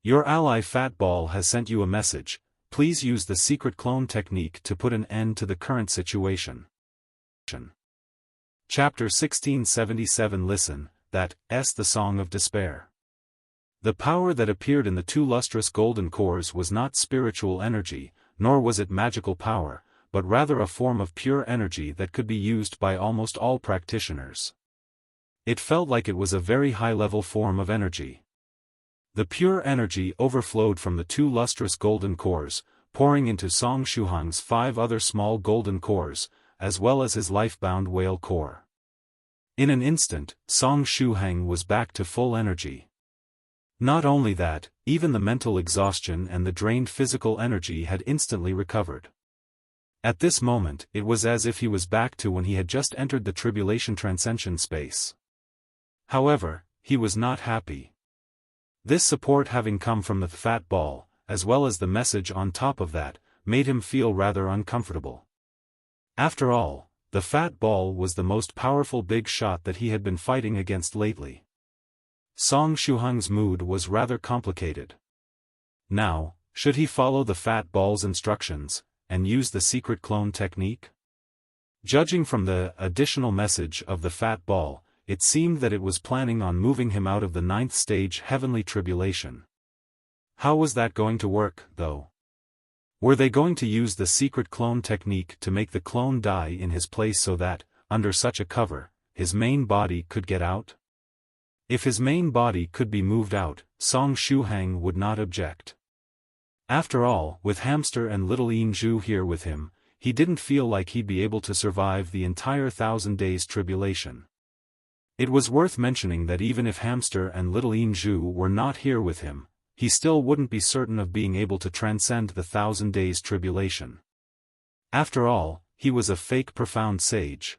Your ally Fat Ball has sent you a message. Please use the secret clone technique to put an end to the current situation. Chapter 1677 Listen, that's the Song of Despair. The power that appeared in the two lustrous golden cores was not spiritual energy, nor was it magical power, but rather a form of pure energy that could be used by almost all practitioners. It felt like it was a very high-level form of energy. The pure energy overflowed from the two lustrous golden cores, pouring into Song Shuhang's 5 other small golden cores, as well as his life-bound whale core. In an instant, Song Shuhang was back to full energy. Not only that, even the mental exhaustion and the drained physical energy had instantly recovered. At this moment, it was as if he was back to when he had just entered the tribulation-transcension space. However, he was not happy. This support having come from the Fat Ball, as well as the message on top of that, made him feel rather uncomfortable. After all, the Fat Ball was the most powerful big shot that he had been fighting against lately. Song Shuhang's mood was rather complicated. Now, should he follow the Fat Ball's instructions, and use the secret clone technique? Judging from the additional message of the Fat Ball, it seemed that it was planning on moving him out of the 9th stage heavenly tribulation. How was that going to work, though? Were they going to use the secret clone technique to make the clone die in his place so that, under such a cover, his main body could get out? If his main body could be moved out, Song Shuhang would not object. After all, with Hamster and little Inju here with him, he didn't feel like he'd be able to survive the entire 1,000 days tribulation. It was worth mentioning that even if Hamster and little Inju were not here with him, he still wouldn't be certain of being able to transcend the 1,000 days tribulation. After all, he was a fake profound sage.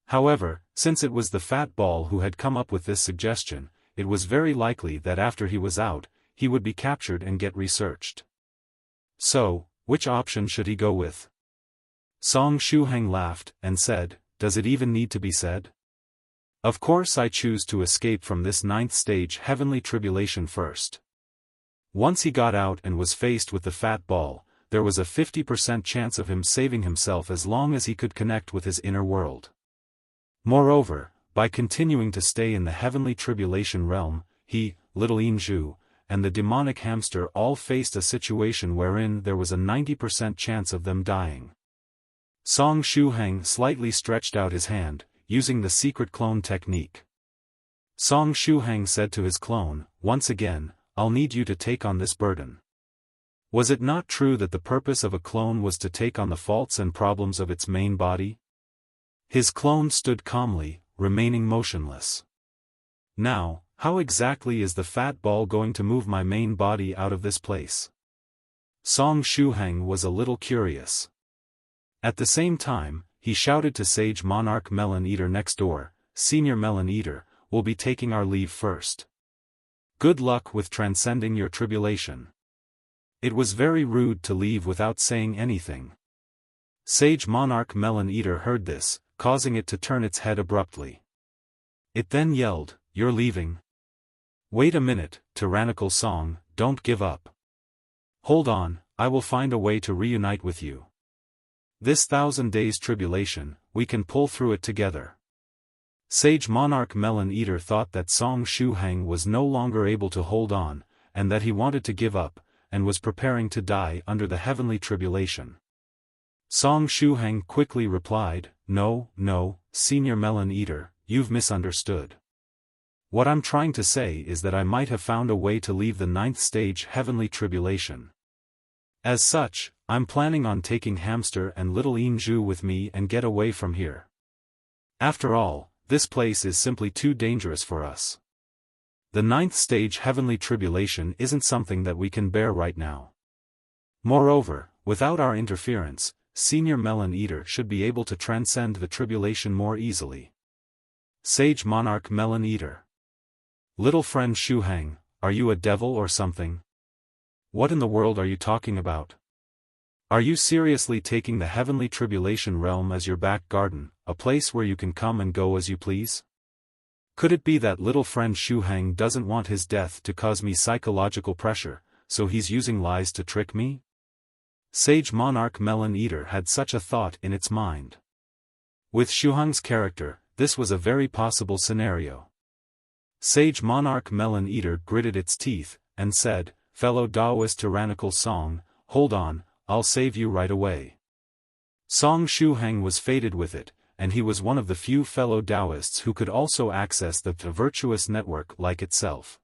However, since it was the fat ball who had come up with this suggestion, it was very likely that after he was out, he would be captured and get researched. So, which option should he go with? Song Shuhang laughed, and said, "Does it even need to be said? Of course I choose to escape from this 9th stage heavenly tribulation first." Once he got out and was faced with the fat ball, there was a 50% chance of him saving himself as long as he could connect with his inner world. Moreover, by continuing to stay in the heavenly tribulation realm, he, little Inju, and the demonic hamster all faced a situation wherein there was a 90% chance of them dying. Song Shuhang slightly stretched out his hand, using the secret clone technique. Song Shuhang said to his clone, "Once again, I'll need you to take on this burden." Was it not true that the purpose of a clone was to take on the faults and problems of its main body? His clone stood calmly, remaining motionless. "Now, how exactly is the fat ball going to move my main body out of this place?" Song Shuhang was a little curious. At the same time, he shouted to Sage Monarch Melon Eater next door, "Senior Melon Eater, we'll be taking our leave first. Good luck with transcending your tribulation." It was very rude to leave without saying anything. Sage Monarch Melon Eater heard this, causing it to turn its head abruptly. It then yelled, "You're leaving? Wait a minute, Tyrannical Song, don't give up. Hold on, I will find a way to reunite with you. This 1,000 days tribulation, we can pull through it together." Sage Monarch Melon Eater thought that Song Shuhang was no longer able to hold on, and that he wanted to give up, and was preparing to die under the heavenly tribulation. Song Shuhang quickly replied, "No, Senior Melon Eater, you've misunderstood. What I'm trying to say is that I might have found a way to leave the 9th stage heavenly tribulation. As such, I'm planning on taking Hamster and little Inju with me and get away from here. After all, this place is simply too dangerous for us. The 9th stage heavenly tribulation isn't something that we can bear right now. Moreover, without our interference, Senior Melon Eater should be able to transcend the tribulation more easily." Sage Monarch Melon Eater. "Little friend Shuhang, are you a devil or something? What in the world are you talking about? Are you seriously taking the heavenly tribulation realm as your back garden, a place where you can come and go as you please? Could it be that little friend Shuhang doesn't want his death to cause me psychological pressure, so he's using lies to trick me?" Sage Monarch Melon Eater had such a thought in its mind. With Shuhang's character, this was a very possible scenario. Sage Monarch Melon Eater gritted its teeth, and said, "Fellow Daoist Tyrannical Song, hold on, I'll save you right away." Song Shuhang was fated with it, and he was one of the few fellow Daoists who could also access the virtuous network like itself.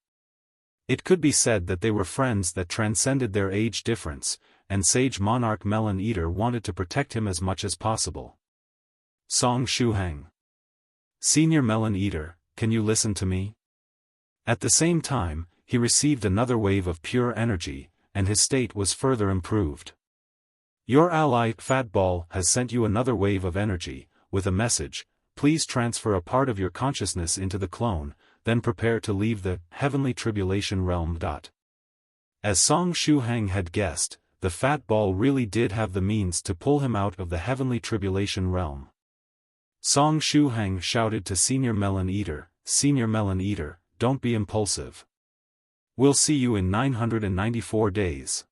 It could be said that they were friends that transcended their age difference, and Sage Monarch Melon Eater wanted to protect him as much as possible. Song Shuhang. "Senior Melon Eater, can you listen to me?" At the same time, he received another wave of pure energy, and his state was further improved. "Your ally, Fat Ball, has sent you another wave of energy, with a message. Please transfer a part of your consciousness into the clone, then prepare to leave the heavenly tribulation realm. As Song Shuhang had guessed, the Fat Ball really did have the means to pull him out of the heavenly tribulation realm. Song Shuhang shouted to Senior Melon Eater, "Senior Melon Eater, don't be impulsive. We'll see you in 994 days.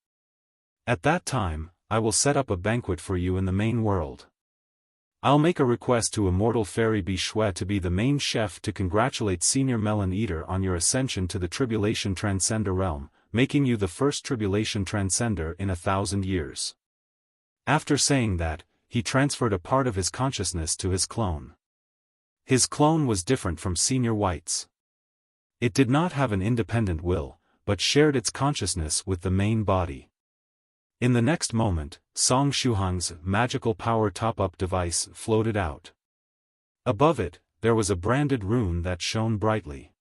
At that time, I will set up a banquet for you in the main world. I'll make a request to Immortal Fairy Bishwe to be the main chef to congratulate Senior Melon Eater on your ascension to the Tribulation-Transcender realm, making you the first Tribulation-Transcender in 1,000 years." After saying that, he transferred a part of his consciousness to his clone. His clone was different from Senior White's. It did not have an independent will, but shared its consciousness with the main body. In the next moment, Song Shuhang's magical power top-up device floated out. Above it, there was a branded rune that shone brightly.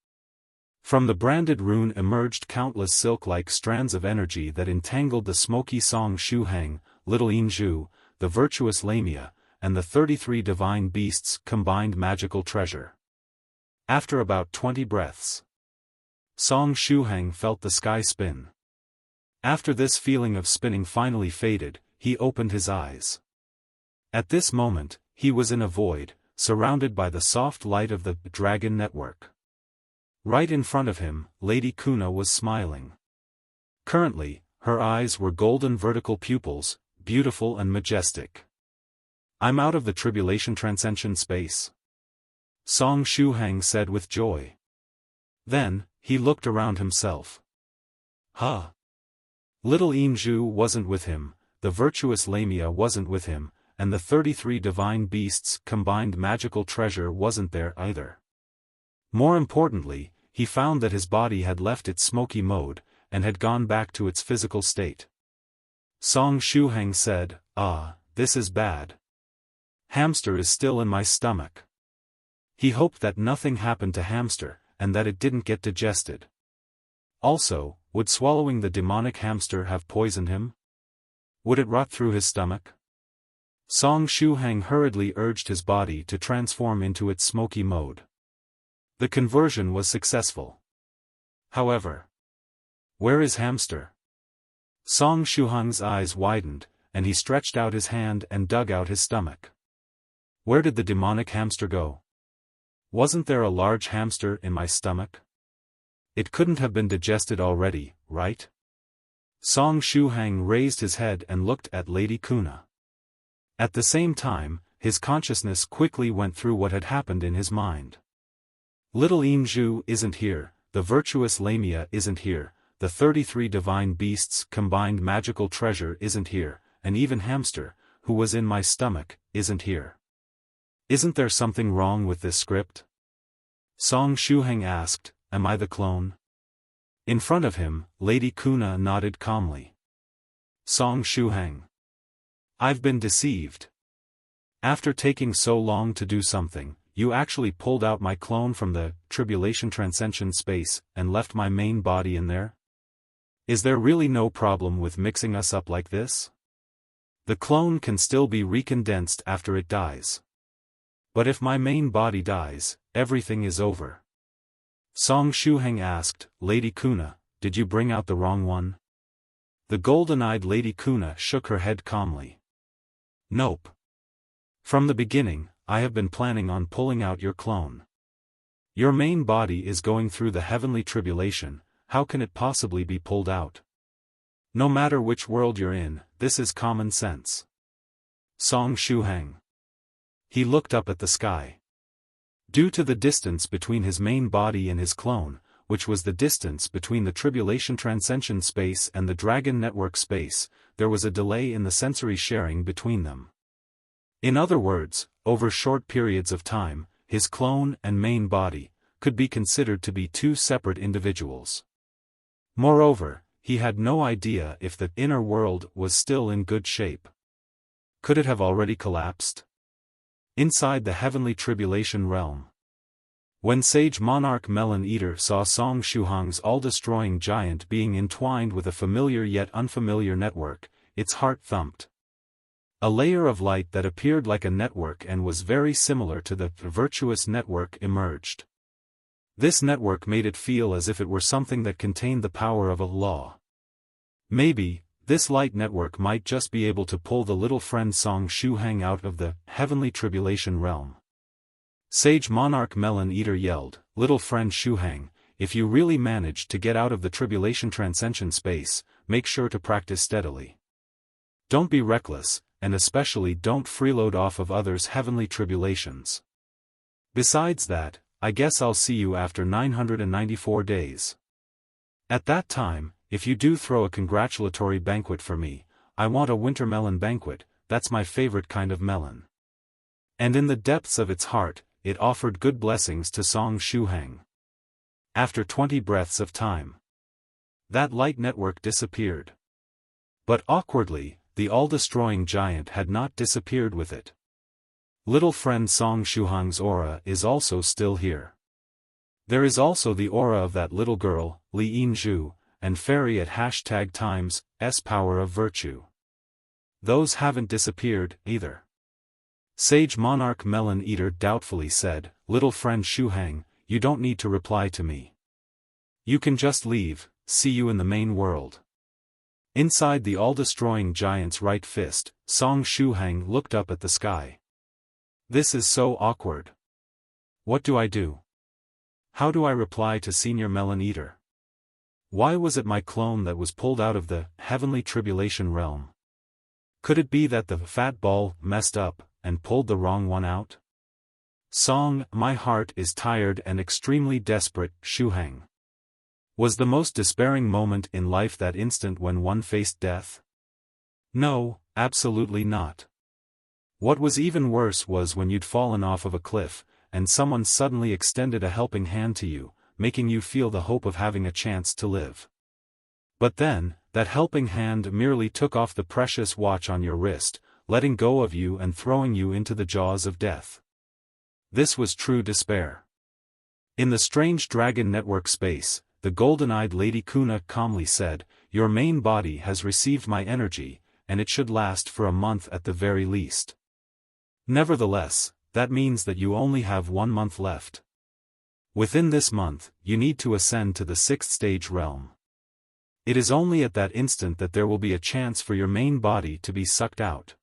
From the branded rune emerged countless silk-like strands of energy that entangled the smoky Song Shuhang, Little Inju, the virtuous Lamia, and the 33 divine beasts' combined magical treasure. After about 20 breaths, Song Shuhang felt the sky spin. After this feeling of spinning finally faded, he opened his eyes. At this moment, he was in a void, surrounded by the soft light of the Dragon Network. Right in front of him, Lady Kuna was smiling. Currently, her eyes were golden vertical pupils, beautiful and majestic. "I'm out of the tribulation-transcension space," Song Shuhang said with joy. Then, he looked around himself. Huh. Little Inju wasn't with him, the virtuous Lamia wasn't with him, and the 33 divine beasts' combined magical treasure wasn't there either. More importantly, he found that his body had left its smoky mode, and had gone back to its physical state. Song Shuhang said, this is bad. Hamster is still in my stomach." He hoped that nothing happened to Hamster, and that it didn't get digested. Also, would swallowing the demonic hamster have poisoned him? Would it rot through his stomach? Song Shuhang hurriedly urged his body to transform into its smoky mode. The conversion was successful. However, where is Hamster? Song Shuhang's eyes widened, and he stretched out his hand and dug out his stomach. Where did the demonic hamster go? Wasn't there a large hamster in my stomach? It couldn't have been digested already, right? Song Shuhang raised his head and looked at Lady Kuna. At the same time, his consciousness quickly went through what had happened in his mind. Little Inju isn't here, the virtuous Lamia isn't here, the 33 divine beasts' combined magical treasure isn't here, and even Hamster, who was in my stomach, isn't here. Isn't there something wrong with this script? Song Shuhang asked, am I the clone? In front of him, Lady Kuna nodded calmly. Song Shuhang. I've been deceived. After taking so long to do something, you actually pulled out my clone from the tribulation-transcension space and left my main body in there? Is there really no problem with mixing us up like this? The clone can still be recondensed after it dies. But if my main body dies, everything is over. Song Shuhang asked, Lady Kuna, did you bring out the wrong one? The golden-eyed Lady Kuna shook her head calmly. Nope. From the beginning, I have been planning on pulling out your clone. Your main body is going through the heavenly tribulation, how can it possibly be pulled out? No matter which world you're in, this is common sense. Song Shuhang. He looked up at the sky. Due to the distance between his main body and his clone, which was the distance between the tribulation-transcension space and the Dragon Network space, there was a delay in the sensory sharing between them. In other words, over short periods of time, his clone and main body could be considered to be two separate individuals. Moreover, he had no idea if the inner world was still in good shape. Could it have already collapsed? Inside the heavenly tribulation realm. When Sage Monarch Melon Eater saw Song Shuhang's all-destroying giant being entwined with a familiar yet unfamiliar network, its heart thumped. A layer of light that appeared like a network and was very similar to the virtuous network emerged. This network made it feel as if it were something that contained the power of a law. Maybe, this light network might just be able to pull the little friend Song Shuhang out of the heavenly tribulation realm. Sage Monarch Melon Eater yelled, Little friend Shuhang, if you really manage to get out of the tribulation-transcension space, make sure to practice steadily. Don't be reckless, and especially don't freeload off of others' heavenly tribulations. Besides that, I guess I'll see you after 994 days. At that time, if you do throw a congratulatory banquet for me, I want a winter melon banquet, that's my favorite kind of melon. And in the depths of its heart, it offered good blessings to Song Shuhang. After 20 breaths of time, that light network disappeared. But awkwardly, the all-destroying giant had not disappeared with it. Little friend Song Shuhang's aura is also still here. There is also the aura of that little girl, Li Yinzhu, and fairy at hashtag times, S power of virtue. Those haven't disappeared, either. Sage Monarch Melon Eater doubtfully said, Little friend Shuhang, you don't need to reply to me. You can just leave, see you in the main world. Inside the all-destroying giant's right fist, Song Shuhang looked up at the sky. This is so awkward. What do I do? How do I reply to Senior Melon Eater? Why was it my clone that was pulled out of the heavenly tribulation realm? Could it be that the fat ball messed up and pulled the wrong one out? Song, my heart is tired and extremely desperate, Shuhang. Was the most despairing moment in life that instant when one faced death? No, absolutely not. What was even worse was when you'd fallen off of a cliff, and someone suddenly extended a helping hand to you, making you feel the hope of having a chance to live. But then, that helping hand merely took off the precious watch on your wrist, letting go of you and throwing you into the jaws of death. This was true despair. In the strange Dragon Network space, the golden-eyed Lady Kuna calmly said, Your main body has received my energy, and it should last for a month at the very least. Nevertheless, that means that you only have 1 month left. Within this month, you need to ascend to the 6th stage realm. It is only at that instant that there will be a chance for your main body to be sucked out.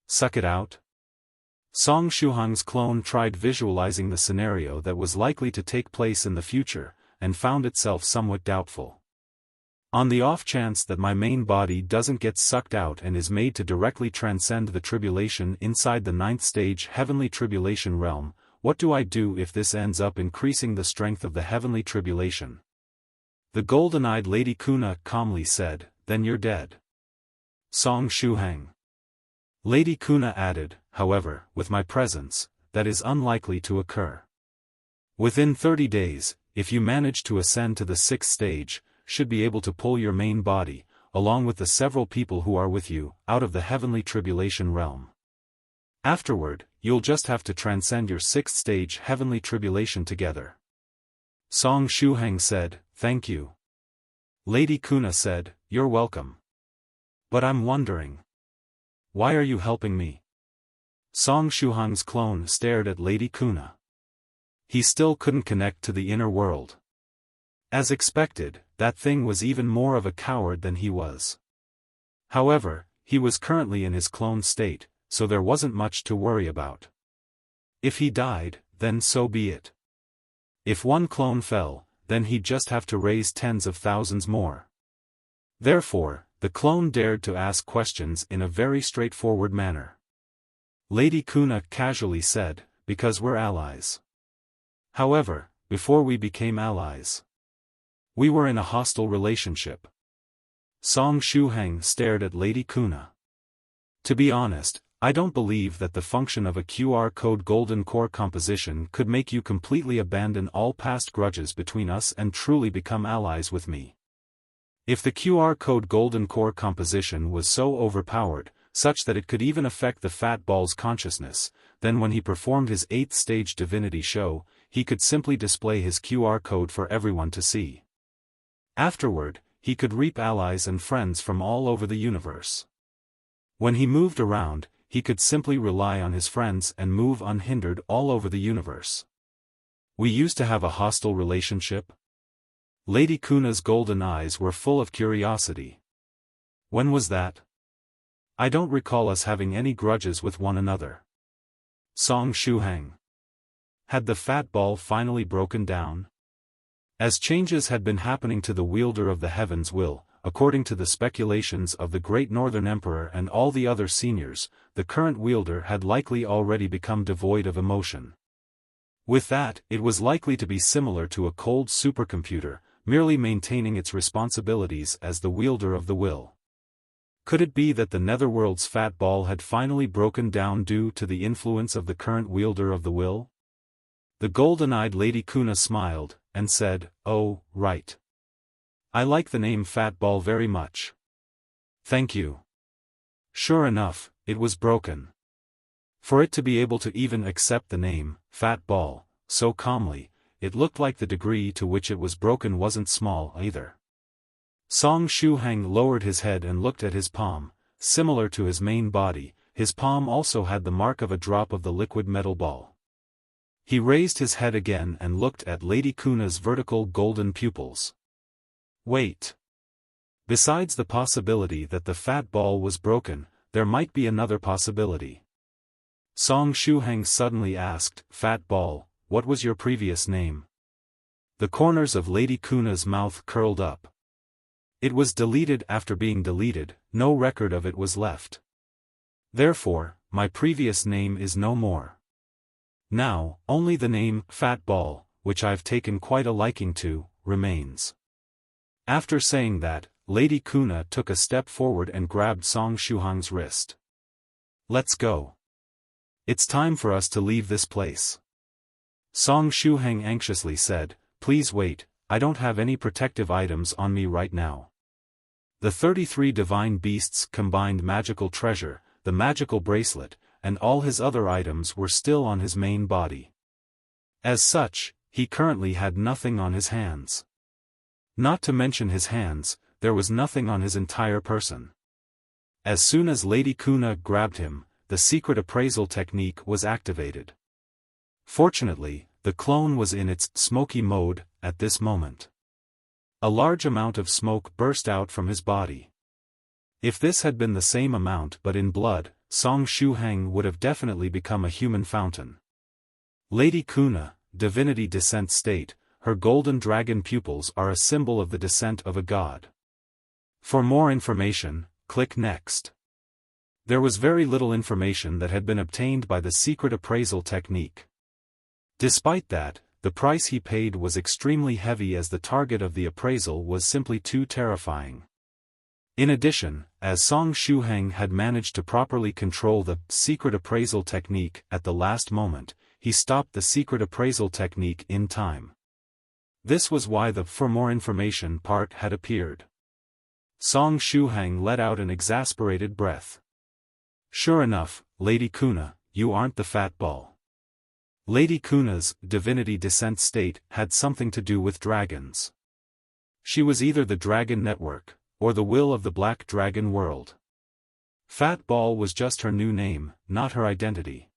Suck it out? Song Shuhang's clone tried visualizing the scenario that was likely to take place in the future, and found itself somewhat doubtful. On the off chance that my main body doesn't get sucked out and is made to directly transcend the tribulation inside the 9th stage heavenly tribulation realm, what do I do if this ends up increasing the strength of the heavenly tribulation? The golden-eyed Lady Kuna calmly said, Then you're dead. Song Shuhang. Lady Kuna added, However, with my presence, that is unlikely to occur. Within 30 days, if you manage to ascend to the 6th stage, should be able to pull your main body, along with the several people who are with you, out of the heavenly tribulation realm. Afterward, you'll just have to transcend your 6th stage heavenly tribulation together. Song Shuhang said, Thank you. Lady Kuna said, You're welcome. But I'm wondering. Why are you helping me? Song Shuhang's clone stared at Lady Kuna. He still couldn't connect to the inner world. As expected, that thing was even more of a coward than he was. However, he was currently in his clone state, so there wasn't much to worry about. If he died, then so be it. If one clone fell, then he'd just have to raise tens of thousands more. Therefore, the clone dared to ask questions in a very straightforward manner. Lady Kuna casually said, Because we're allies. However, before we became allies, we were in a hostile relationship. Song Shuhang stared at Lady Kuna. To be honest, I don't believe that the function of a QR code golden core composition could make you completely abandon all past grudges between us and truly become allies with me. If the QR code golden core composition was so overpowered, such that it could even affect the fat ball's consciousness, then when he performed his 8th stage divinity show, he could simply display his QR code for everyone to see. Afterward, he could reap allies and friends from all over the universe. When he moved around, he could simply rely on his friends and move unhindered all over the universe. We used to have a hostile relationship? Lady Kuna's golden eyes were full of curiosity. When was that? I don't recall us having any grudges with one another. Song Shuhang. Had the fat ball finally broken down? As changes had been happening to the wielder of the heavens will, according to the speculations of the Great Northern Emperor and all the other seniors, the current wielder had likely already become devoid of emotion. With that, it was likely to be similar to a cold supercomputer, merely maintaining its responsibilities as the wielder of the will. Could it be that the Netherworld's fat ball had finally broken down due to the influence of the current wielder of the will? The golden-eyed Lady Kuna smiled, and said, Oh, right. I like the name Fat Ball very much. Thank you. Sure enough, it was broken. For it to be able to even accept the name, Fat Ball, so calmly, it looked like the degree to which it was broken wasn't small either. Song Shuhang lowered his head and looked at his palm. Similar to his main body, his palm also had the mark of a drop of the liquid metal ball. He raised his head again and looked at Lady Kuna's vertical golden pupils. Wait. Besides the possibility that the fat ball was broken, there might be another possibility. Song Shuhang suddenly asked, "Fat ball, what was your previous name?" The corners of Lady Kuna's mouth curled up. It was deleted after being deleted, no record of it was left. Therefore, my previous name is no more. Now, only the name, Fat Ball, which I've taken quite a liking to, remains. After saying that, Lady Kuna took a step forward and grabbed Song Shuhang's wrist. "Let's go. It's time for us to leave this place." Song Shuhang anxiously said, "Please wait, I don't have any protective items on me right now." The 33 divine beasts' combined magical treasure, the magical bracelet, and all his other items were still on his main body. As such, he currently had nothing on his hands. Not to mention his hands, there was nothing on his entire person. As soon as Lady Kuna grabbed him, the secret appraisal technique was activated. Fortunately, the clone was in its smoky mode at this moment. A large amount of smoke burst out from his body. If this had been the same amount but in blood, Song Shuhang would have definitely become a human fountain. Lady Kuna, Divinity descent state, her golden dragon pupils are a symbol of the descent of a god. For more information, click Next. There was very little information that had been obtained by the secret appraisal technique. Despite that, the price he paid was extremely heavy as the target of the appraisal was simply too terrifying. In addition, as Song Shuhang had managed to properly control the secret appraisal technique at the last moment, he stopped the secret appraisal technique in time. This was why the "for more information" part had appeared. Song Shuhang let out an exasperated breath. "Sure enough, Lady Kuna, you aren't the fat ball." Lady Kuna's divinity descent state had something to do with dragons. She was either the Dragon Network, or the will of the Black Dragon World. Fat Ball was just her new name, not her identity.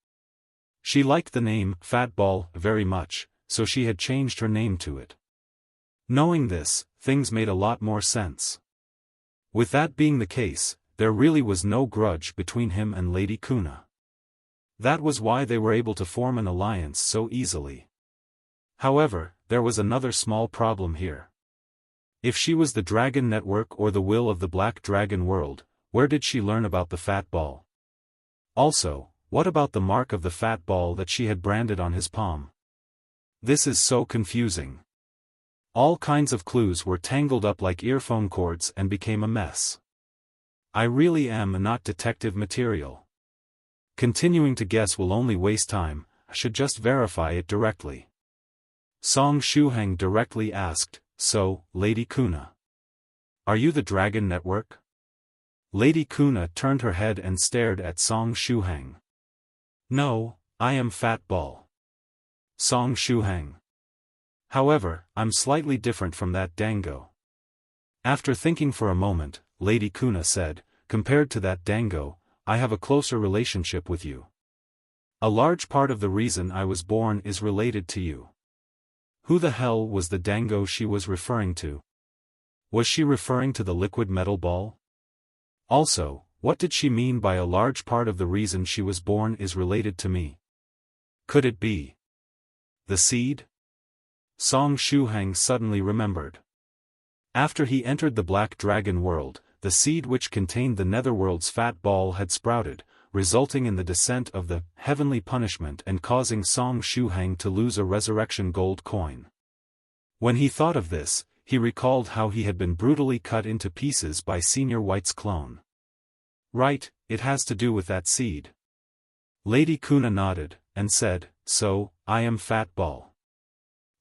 She liked the name Fat Ball very much, so she had changed her name to it. Knowing this, things made a lot more sense. With that being the case, there really was no grudge between him and Lady Kuna. That was why they were able to form an alliance so easily. However, there was another small problem here. If she was the Dragon Network or the will of the Black Dragon World, where did she learn about the fat ball? Also, what about the mark of the fat ball that she had branded on his palm? This is so confusing. All kinds of clues were tangled up like earphone cords and became a mess. I really am not detective material. Continuing to guess will only waste time, I should just verify it directly. Song Shuhang directly asked, "So, Lady Kuna, are you the Dragon Network?" Lady Kuna turned her head and stared at Song Shuhang. "No, I am Fat Ball." Song Shuhang. "However, I'm slightly different from that dango." After thinking for a moment, Lady Kuna said, "Compared to that dango, I have a closer relationship with you. A large part of the reason I was born is related to you." Who the hell was the dango she was referring to? Was she referring to the liquid metal ball? Also, what did she mean by a large part of the reason she was born is related to me? Could it be the seed? Song Shuhang suddenly remembered. After he entered the Black Dragon World, the seed which contained the Netherworld's fat ball had sprouted, resulting in the descent of the heavenly punishment and causing Song Shuhang to lose a resurrection gold coin. When he thought of this, he recalled how he had been brutally cut into pieces by Senior White's clone. Right, it has to do with that seed. Lady Kuna nodded, and said, "So, I am Fat Ball."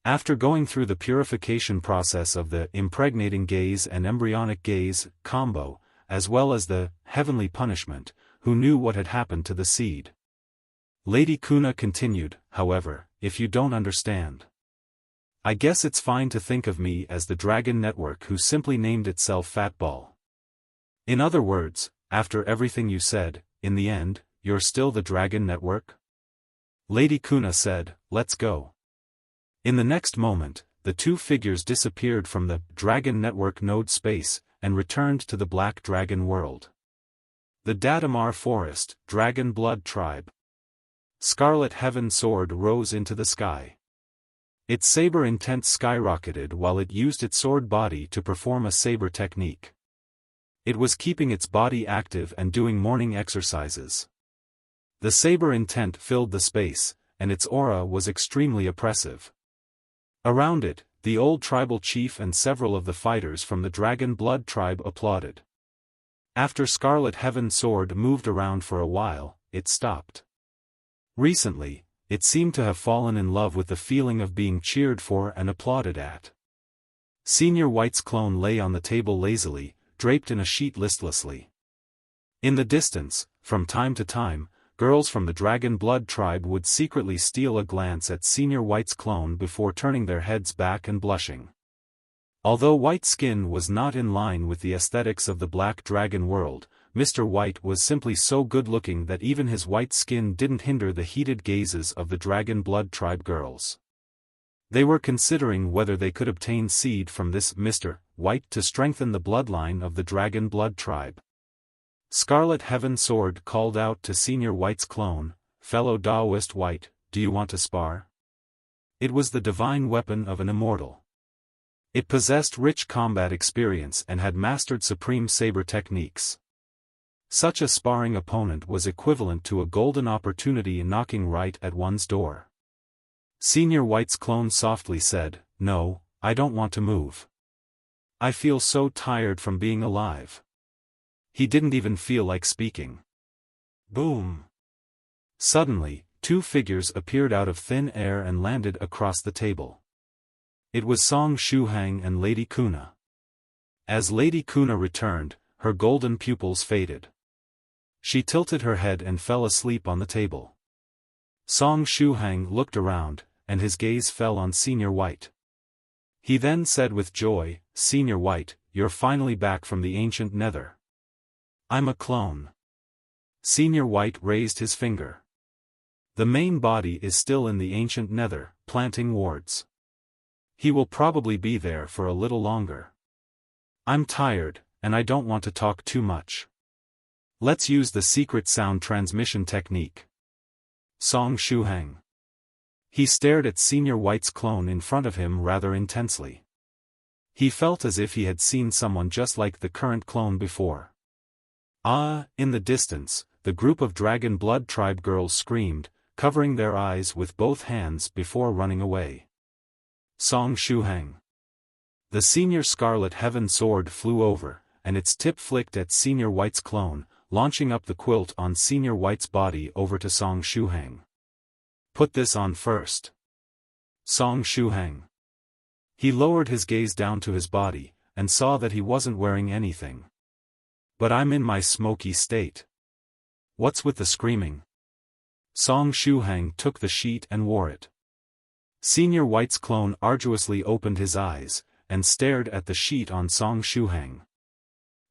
After going through the purification process of the impregnating gaze and embryonic gaze combo, as well as the heavenly punishment, who knew what had happened to the seed? Lady Kuna continued, "However, if you don't understand. I guess it's fine to think of me as the Dragon Network who simply named itself Fatball. In other words, after everything you said, in the end, you're still the Dragon Network? Lady Kuna said, let's go. In the next moment, the two figures disappeared from the Dragon Network node space, and returned to the Black Dragon world. The Datamar Forest, Dragon Blood Tribe. Scarlet Heaven Sword rose into the sky. Its saber intent skyrocketed while it used its sword body to perform a saber technique. It was keeping its body active and doing morning exercises. The saber intent filled the space, and its aura was extremely oppressive. Around it, the old tribal chief and several of the fighters from the Dragon Blood Tribe applauded. After Scarlet Heaven Sword moved around for a while, it stopped. Recently, it seemed to have fallen in love with the feeling of being cheered for and applauded at. Senior White's clone lay on the table lazily, draped in a sheet listlessly. In the distance, from time to time, girls from the Dragon Blood Tribe would secretly steal a glance at Senior White's clone before turning their heads back and blushing. Although White's skin was not in line with the aesthetics of the Black Dragon world, Mr. White was simply so good-looking that even his white skin didn't hinder the heated gazes of the Dragon Blood Tribe girls. They were considering whether they could obtain seed from this Mr. White to strengthen the bloodline of the Dragon Blood Tribe. Scarlet Heaven Sword called out to Senior White's clone, Fellow Daoist White, do you want to spar? It was the divine weapon of an immortal. It possessed rich combat experience and had mastered supreme saber techniques. Such a sparring opponent was equivalent to a golden opportunity knocking right at one's door. Senior White's clone softly said, no, I don't want to move. I feel so tired from being alive. He didn't even feel like speaking. Boom! Suddenly, two figures appeared out of thin air and landed across the table. It was Song Shuhang and Lady Kuna. As Lady Kuna returned, her golden pupils faded. She tilted her head and fell asleep on the table. Song Shuhang looked around, and his gaze fell on Senior White. He then said with joy, Senior White, you're finally back from the ancient Nether. I'm a clone. Senior White raised his finger. The main body is still in the ancient Nether, planting wards. He will probably be there for a little longer. I'm tired, and I don't want to talk too much. Let's use the secret sound transmission technique. Song Shuhang. He stared at Senior White's clone in front of him rather intensely. He felt as if he had seen someone just like the current clone before. In the distance, the group of Dragon Blood Tribe girls screamed, covering their eyes with both hands before running away. Song Shuhang. The Senior Scarlet Heaven Sword flew over, and its tip flicked at Senior White's clone, launching up the quilt on Senior White's body over to Song Shuhang. Put this on first. Song Shuhang. He lowered his gaze down to his body, and saw that he wasn't wearing anything. But I'm in my smoky state. What's with the screaming? Song Shuhang took the sheet and wore it. Senior White's clone arduously opened his eyes, and stared at the sheet on Song Shuhang.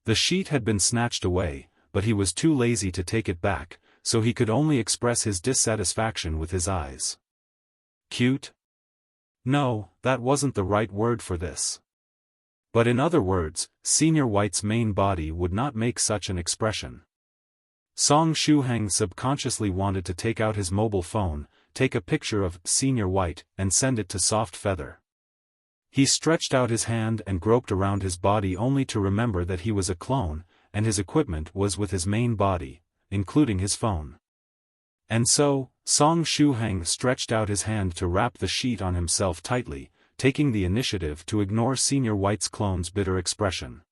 The sheet had been snatched away, but he was too lazy to take it back, so he could only express his dissatisfaction with his eyes. Cute? No, that wasn't the right word for this. But in other words, Senior White's main body would not make such an expression. Song Shuhang subconsciously wanted to take out his mobile phone, take a picture of Senior White, and send it to Soft Feather. He stretched out his hand and groped around his body only to remember that he was a clone, and his equipment was with his main body, including his phone. And so, Song Shuhang stretched out his hand to wrap the sheet on himself tightly, taking the initiative to ignore Senior White's clone's bitter expression.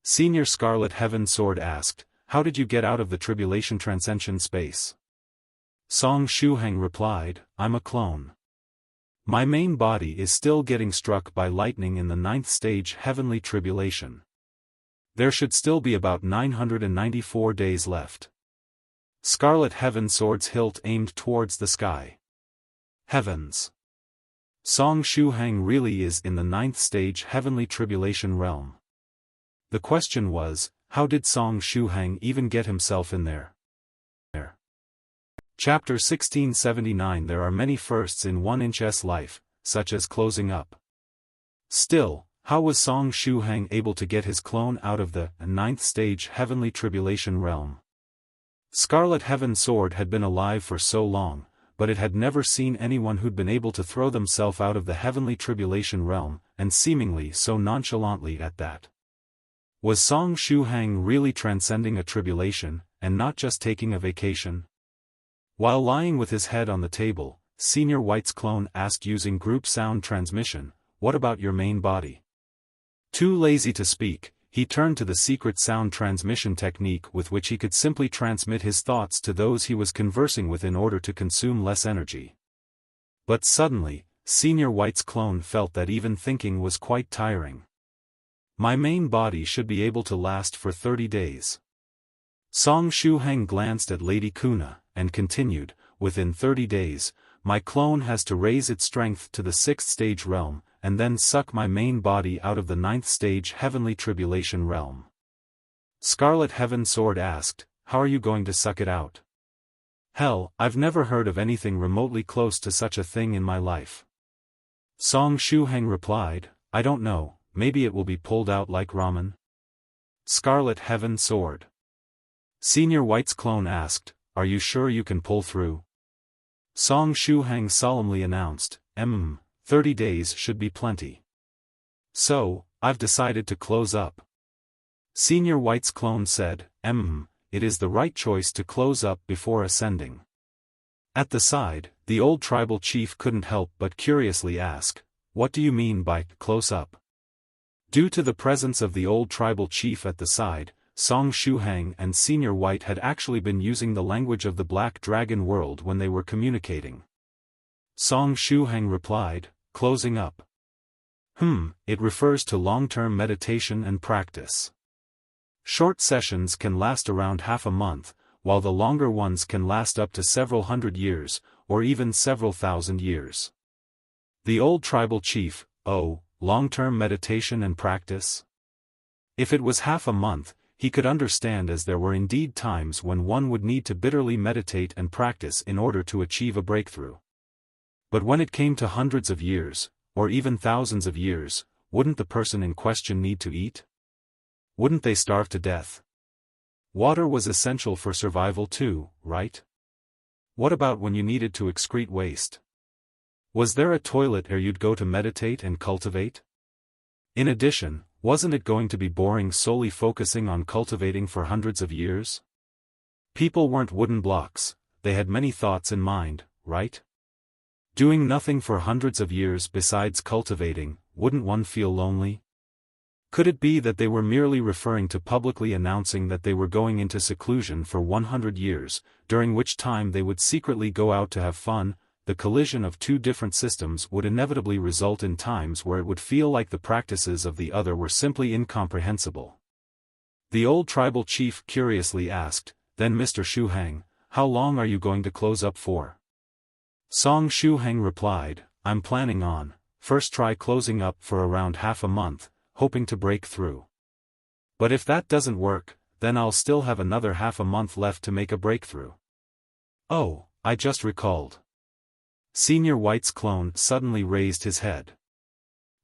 Senior Scarlet Heaven Sword asked, how did you get out of the tribulation-transcension space? Song Shuhang replied, I'm a clone. My main body is still getting struck by lightning in the 9th stage heavenly tribulation. There should still be about 994 days left. Scarlet Heaven Sword's hilt aimed towards the sky. Heavens! Song Shuhang really is in the 9th stage heavenly tribulation realm. The question was, how did Song Shuhang even get himself in there? Chapter 1679. There are many firsts in 1-inch's life, such as closing up. Still, how was Song Shuhang able to get his clone out of the 9th stage heavenly tribulation realm? Scarlet Heaven Sword had been alive for so long, but it had never seen anyone who'd been able to throw themselves out of the heavenly tribulation realm, and seemingly so nonchalantly at that. Was Song Shuhang really transcending a tribulation, and not just taking a vacation? While lying with his head on the table, Senior White's clone asked using group sound transmission, "What about your main body?" Too lazy to speak, he turned to the secret sound transmission technique with which he could simply transmit his thoughts to those he was conversing with in order to consume less energy. But suddenly, Senior White's clone felt that even thinking was quite tiring. "My main body should be able to last for 30 days. Song Shuhang glanced at Lady Kuna, and continued, "Within 30 days, my clone has to raise its strength to the 6th stage realm, and then suck my main body out of the 9th stage heavenly tribulation realm." Scarlet Heaven Sword asked, "How are you going to suck it out?" "Hell, I've never heard of anything remotely close to such a thing in my life." Song Shuhang replied, "I don't know, maybe it will be pulled out like ramen." Scarlet Heaven Sword. Senior White's clone asked, "Are you sure you can pull through?" Song Shuhang solemnly announced, 30 days should be plenty. "So, I've decided to close up." Senior White's clone said, It is the right choice to close up before ascending." At the side, the old tribal chief couldn't help but curiously ask, "What do you mean by close up?" Due to the presence of the old tribal chief at the side, Song Shuhang and Senior White had actually been using the language of the Black Dragon world when they were communicating. Song Shuhang replied, "Closing up. It refers to long-term meditation and practice. Short sessions can last around half a month, while the longer ones can last up to several hundred years, or even several thousand years." The old tribal chief, long-term meditation and practice? If it was half a month, he could understand, as there were indeed times when one would need to bitterly meditate and practice in order to achieve a breakthrough. But when it came to hundreds of years, or even thousands of years, wouldn't the person in question need to eat? Wouldn't they starve to death? Water was essential for survival too, right? What about when you needed to excrete waste? Was there a toilet where you'd go to meditate and cultivate? In addition, wasn't it going to be boring solely focusing on cultivating for hundreds of years? People weren't wooden blocks, they had many thoughts in mind, right? Doing nothing for hundreds of years besides cultivating, wouldn't one feel lonely? Could it be that they were merely referring to publicly announcing that they were going into seclusion for 100 years, during which time they would secretly go out to have fun? The collision of two different systems would inevitably result in times where it would feel like the practices of the other were simply incomprehensible. The old tribal chief curiously asked, "Then Mr. Shuhang, how long are you going to close up for?" Song Shuhang replied, "I'm planning on, first try closing up for around half a month, hoping to break through. But if that doesn't work, then I'll still have another half a month left to make a breakthrough." "Oh, I just recalled." Senior White's clone suddenly raised his head.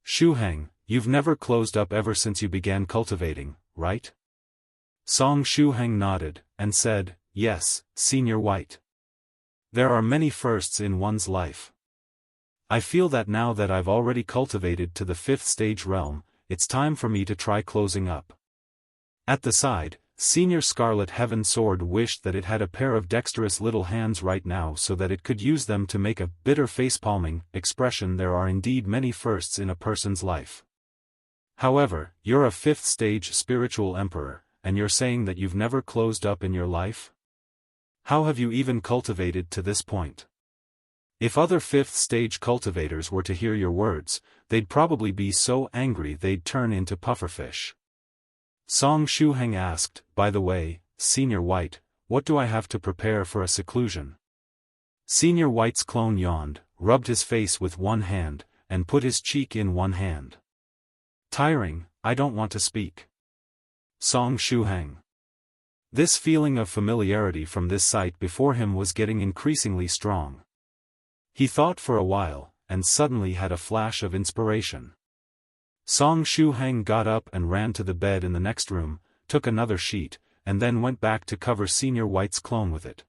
"Shuhang, you've never closed up ever since you began cultivating, right?" Song Shuhang nodded, and said, "Yes, Senior White. There are many firsts in one's life. I feel that now that I've already cultivated to the 5th stage realm, it's time for me to try closing up." At the side, Senior Scarlet Heaven Sword wished that it had a pair of dexterous little hands right now so that it could use them to make a bitter facepalming expression. There are indeed many firsts in a person's life. However, you're a 5th stage spiritual emperor, and you're saying that you've never closed up in your life? How have you even cultivated to this point? If other 5th stage cultivators were to hear your words, they'd probably be so angry they'd turn into pufferfish. Song Shuhang asked, "By the way, Senior White, what do I have to prepare for a seclusion?" Senior White's clone yawned, rubbed his face with one hand, and put his cheek in one hand. Tiring, I don't want to speak. Song Shuhang. This feeling of familiarity from this sight before him was getting increasingly strong. He thought for a while, and suddenly had a flash of inspiration. Song Shuhang got up and ran to the bed in the next room, took another sheet, and then went back to cover Senior White's clone with it.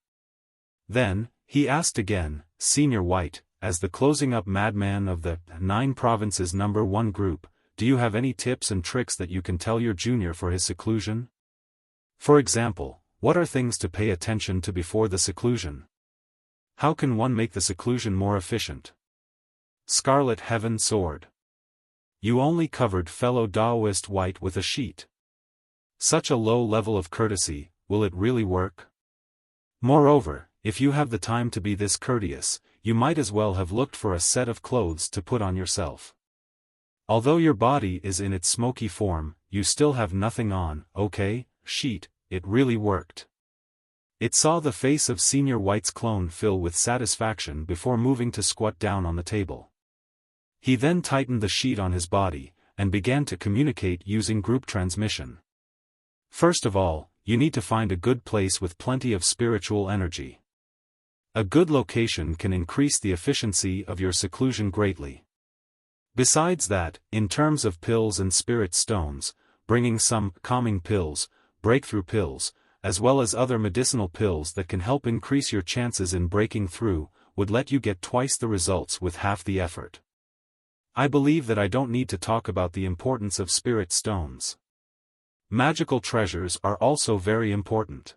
Then, he asked again, Senior White, as the closing-up madman of the 9 Provinces number 1 group, do you have any tips and tricks that you can tell your junior for his seclusion? For example, what are things to pay attention to before the seclusion? How can one make the seclusion more efficient? Scarlet Heaven Sword. You only covered Fellow Daoist White with a sheet. Such a low level of courtesy, will it really work? Moreover, if you have the time to be this courteous, you might as well have looked for a set of clothes to put on yourself. Although your body is in its smoky form, you still have nothing on, okay, sheet, it really worked. It saw the face of Senior White's clone fill with satisfaction before moving to squat down on the table. He then tightened the sheet on his body, and began to communicate using group transmission. First of all, you need to find a good place with plenty of spiritual energy. A good location can increase the efficiency of your seclusion greatly. Besides that, in terms of pills and spirit stones, bringing some calming pills, breakthrough pills, as well as other medicinal pills that can help increase your chances in breaking through, would let you get twice the results with half the effort. I believe that I don't need to talk about the importance of spirit stones. Magical treasures are also very important.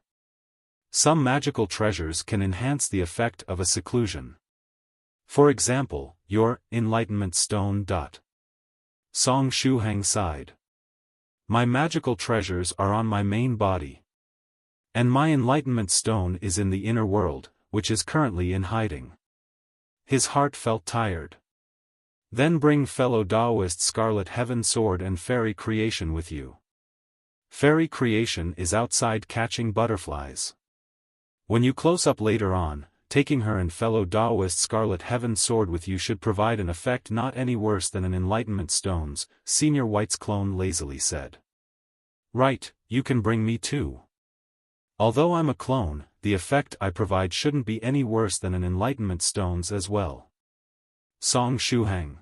Some magical treasures can enhance the effect of a seclusion. For example, your enlightenment stone. Song Shuhang sighed. My magical treasures are on my main body. And my enlightenment stone is in the inner world, which is currently in hiding. His heart felt tired. Then bring Fellow Daoist Scarlet Heaven Sword and Fairy Creation with you. Fairy Creation is outside catching butterflies. When you close up later on, taking her and Fellow Daoist Scarlet Heaven Sword with you should provide an effect not any worse than an enlightenment stone's, Senior White's clone lazily said. Right, you can bring me too. Although I'm a clone, the effect I provide shouldn't be any worse than an enlightenment stone's as well. Song Shuhang.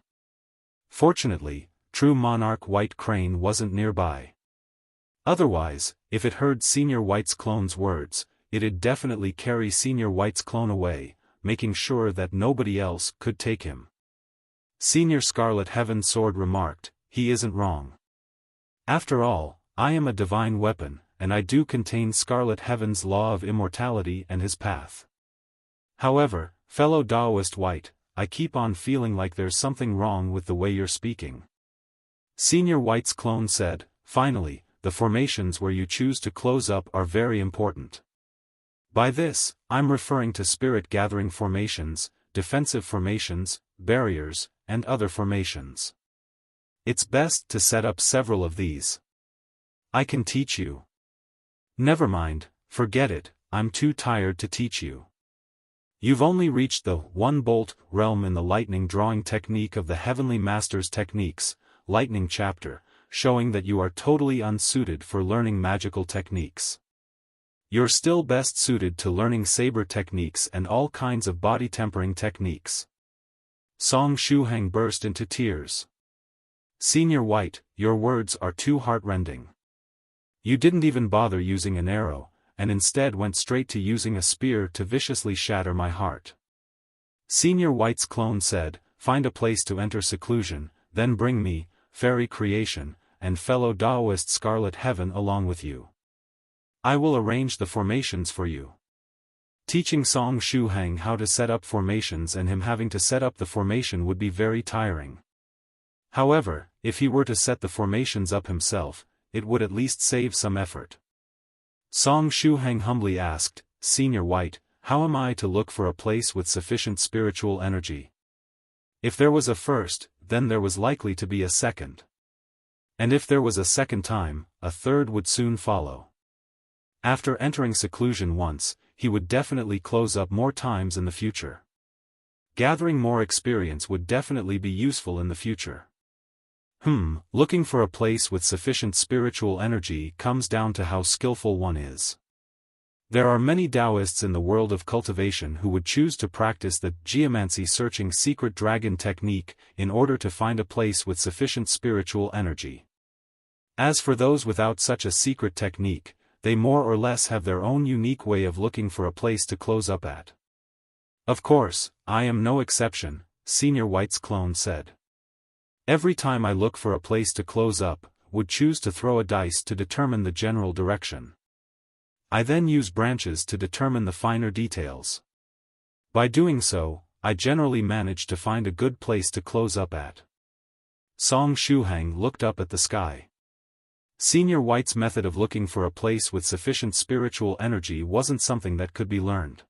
Fortunately, true monarch White Crane wasn't nearby. Otherwise, if it heard Senior White's clone's words, it'd definitely carry Senior White's clone away, making sure that nobody else could take him. Senior Scarlet Heaven Sword remarked, he isn't wrong. After all, I am a divine weapon, and I do contain Scarlet Heaven's law of immortality and his path. However, Fellow Daoist White, I keep on feeling like there's something wrong with the way you're speaking. Senior White's clone said, finally, the formations where you choose to close up are very important. By this, I'm referring to spirit-gathering formations, defensive formations, barriers, and other formations. It's best to set up several of these. I can teach you. Never mind, forget it, I'm too tired to teach you. You've only reached the one-bolt realm in the lightning drawing technique of the Heavenly Master's Techniques, Lightning Chapter, showing that you are totally unsuited for learning magical techniques. You're still best suited to learning saber techniques and all kinds of body tempering techniques. Song Shuhang burst into tears. Senior White, your words are too heartrending. You didn't even bother using an arrow, and instead went straight to using a spear to viciously shatter my heart. Senior White's clone said, find a place to enter seclusion, then bring me, Fairy Creation, and Fellow Daoist Scarlet Heaven along with you. I will arrange the formations for you. Teaching Song Shuhang how to set up formations and him having to set up the formation would be very tiring. However, if he were to set the formations up himself, it would at least save some effort. Song Shuhang humbly asked, Senior White, how am I to look for a place with sufficient spiritual energy? If there was a first, then there was likely to be a second. And if there was a second time, a third would soon follow. After entering seclusion once, he would definitely close up more times in the future. Gathering more experience would definitely be useful in the future. Looking for a place with sufficient spiritual energy comes down to how skillful one is. There are many Daoists in the world of cultivation who would choose to practice the geomancy searching secret dragon technique in order to find a place with sufficient spiritual energy. As for those without such a secret technique, they more or less have their own unique way of looking for a place to close up at. Of course, I am no exception, Senior White's clone said. Every time I look for a place to close up, would choose to throw a dice to determine the general direction. I then use branches to determine the finer details. By doing so, I generally manage to find a good place to close up at. Song Shuhang looked up at the sky. Senior White's method of looking for a place with sufficient spiritual energy wasn't something that could be learned.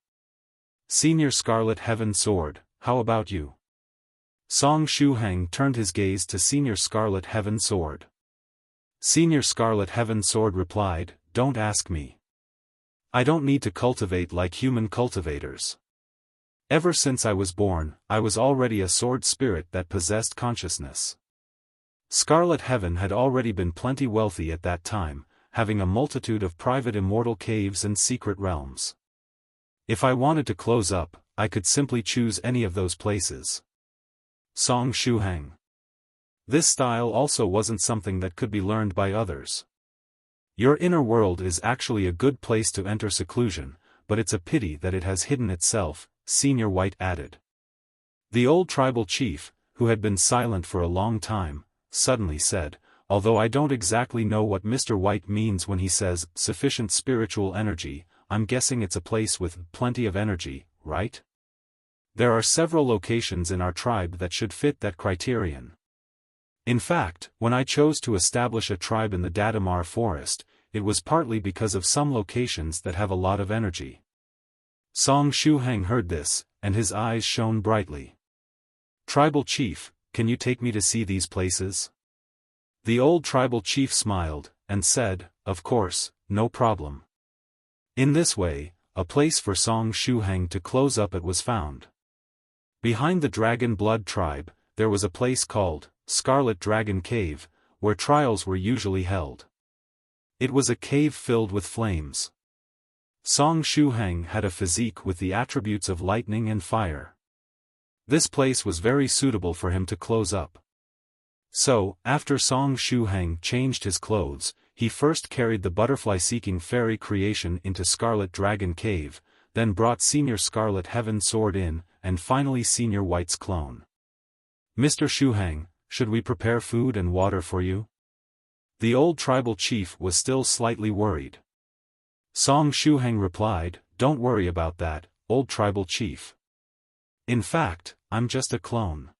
Senior Scarlet Heaven Sword, how about you? Song Shuhang turned his gaze to Senior Scarlet Heaven Sword. Senior Scarlet Heaven Sword replied, "Don't ask me. I don't need to cultivate like human cultivators. Ever since I was born, I was already a sword spirit that possessed consciousness." Scarlet Heaven had already been plenty wealthy at that time, having a multitude of private immortal caves and secret realms. If I wanted to close up, I could simply choose any of those places. Song Shuhang. This style also wasn't something that could be learned by others. Your inner world is actually a good place to enter seclusion, but it's a pity that it has hidden itself, Senior White added. The old tribal chief, who had been silent for a long time, suddenly said, "Although I don't exactly know what Mr. White means when he says, sufficient spiritual energy, I'm guessing it's a place with plenty of energy, right? There are several locations in our tribe that should fit that criterion. In fact, when I chose to establish a tribe in the Dadamar forest, it was partly because of some locations that have a lot of energy." Song Shuhang heard this, and his eyes shone brightly. "Tribal chief, can you take me to see these places?" The old tribal chief smiled, and said, "Of course, no problem." In this way, a place for Song Shuhang to close up at was found. Behind the Dragon Blood tribe, there was a place called Scarlet Dragon Cave, where trials were usually held. It was a cave filled with flames. Song Shuhang had a physique with the attributes of lightning and fire. This place was very suitable for him to close up. So, after Song Shuhang changed his clothes, he first carried the butterfly-seeking fairy creation into Scarlet Dragon Cave, then brought Senior Scarlet Heaven Sword in, and finally Senior White's clone. "Mr. Shuhang, should we prepare food and water for you?" The old tribal chief was still slightly worried. Song Shuhang replied, "Don't worry about that, old tribal chief. In fact, I'm just a clone.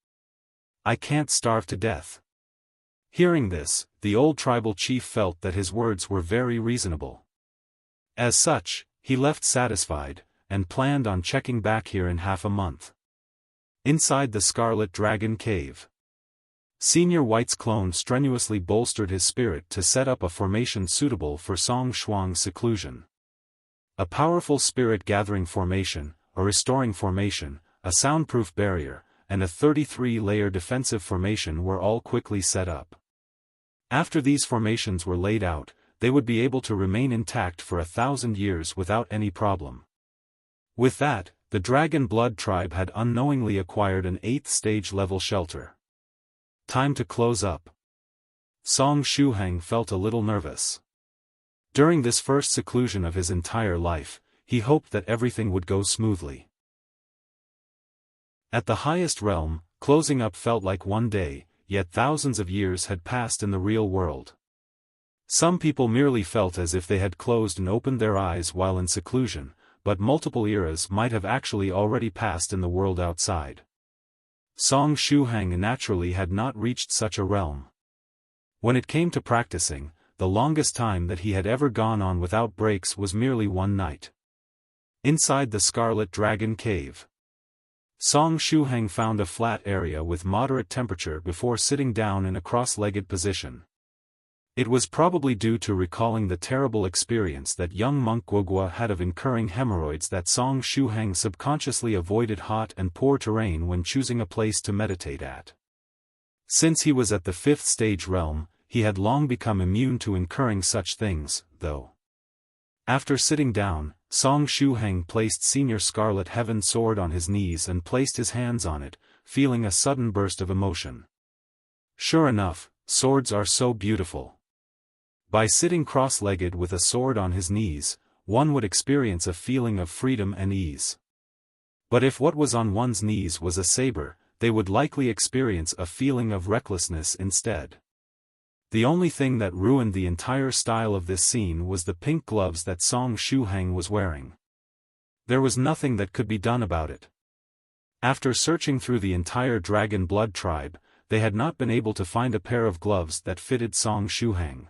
I can't starve to death." Hearing this, the old tribal chief felt that his words were very reasonable. As such, he left satisfied, and planned on checking back here in half a month. Inside the Scarlet Dragon Cave, Senior White's clone strenuously bolstered his spirit to set up a formation suitable for Song Shuhang's seclusion. A powerful spirit-gathering formation, a restoring formation, a soundproof barrier, and a 33-layer defensive formation were all quickly set up. After these formations were laid out, they would be able to remain intact for 1,000 years without any problem. With that, the Dragon Blood tribe had unknowingly acquired an 8th stage level shelter. Time to close up. Song Shuhang felt a little nervous. During this first seclusion of his entire life, he hoped that everything would go smoothly. At the highest realm, closing up felt like one day, yet thousands of years had passed in the real world. Some people merely felt as if they had closed and opened their eyes while in seclusion, but multiple eras might have actually already passed in the world outside. Song Shuhang naturally had not reached such a realm. When it came to practicing, the longest time that he had ever gone on without breaks was merely one night. Inside the Scarlet Dragon Cave, Song Shuhang found a flat area with moderate temperature before sitting down in a cross-legged position. It was probably due to recalling the terrible experience that young monk Guogua had of incurring hemorrhoids that Song Shuhang subconsciously avoided hot and poor terrain when choosing a place to meditate at. Since he was at the 5th stage realm, he had long become immune to incurring such things, though. After sitting down, Song Shuhang placed Senior Scarlet Heaven Sword on his knees and placed his hands on it, feeling a sudden burst of emotion. Sure enough, swords are so beautiful. By sitting cross-legged with a sword on his knees, one would experience a feeling of freedom and ease. But if what was on one's knees was a saber, they would likely experience a feeling of recklessness instead. The only thing that ruined the entire style of this scene was the pink gloves that Song Shuhang was wearing. There was nothing that could be done about it. After searching through the entire Dragon Blood tribe, they had not been able to find a pair of gloves that fitted Song Shuhang.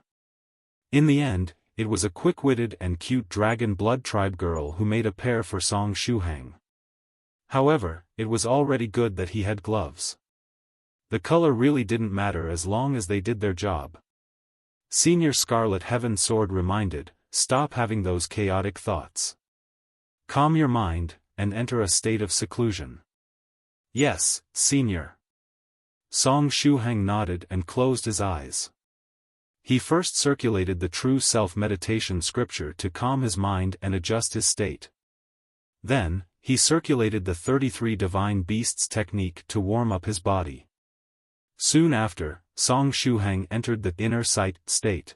In the end, it was a quick-witted and cute Dragon Blood tribe girl who made a pair for Song Shuhang. However, it was already good that he had gloves. The color really didn't matter as long as they did their job. Senior Scarlet Heaven Sword reminded, stop having those chaotic thoughts. Calm your mind, and enter a state of seclusion. Yes, Senior. Song Shuhang nodded and closed his eyes. He first circulated the True Self meditation scripture to calm his mind and adjust his state. Then, he circulated the 33 Divine Beasts technique to warm up his body. Soon after, Song Shuhang entered the inner sight state.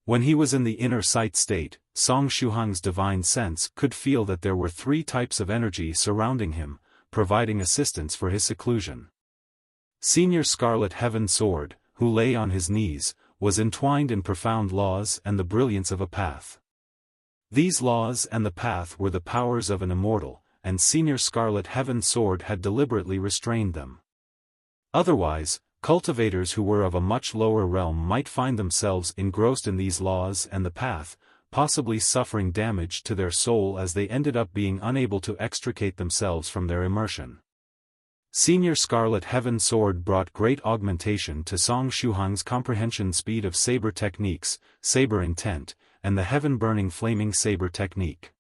When he was in the inner sight state, Song Shuhang's divine sense could feel that there were 3 types of energy surrounding him, providing assistance for his seclusion. Senior Scarlet Heaven Sword, who lay on his knees, was entwined in profound laws and the brilliance of a path. These laws and the path were the powers of an immortal, and Senior Scarlet Heaven Sword had deliberately restrained them. Otherwise, cultivators who were of a much lower realm might find themselves engrossed in these laws and the path, possibly suffering damage to their soul as they ended up being unable to extricate themselves from their immersion. Senior Scarlet Heaven Sword brought great augmentation to Song Shuhang's comprehension speed of saber techniques, saber intent, and the heaven-burning flaming saber technique.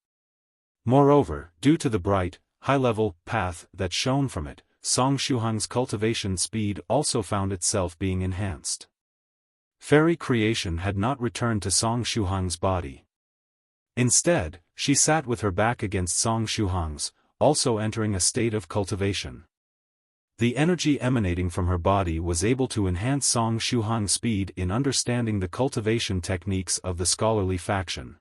Moreover, due to the bright, high-level path that shone from it, Song Shuhang's cultivation speed also found itself being enhanced. Fairy creation had not returned to Song Shuhang's body. Instead, she sat with her back against Song Shuhang's, also entering a state of cultivation. The energy emanating from her body was able to enhance Song Shuhang's speed in understanding the cultivation techniques of the scholarly faction.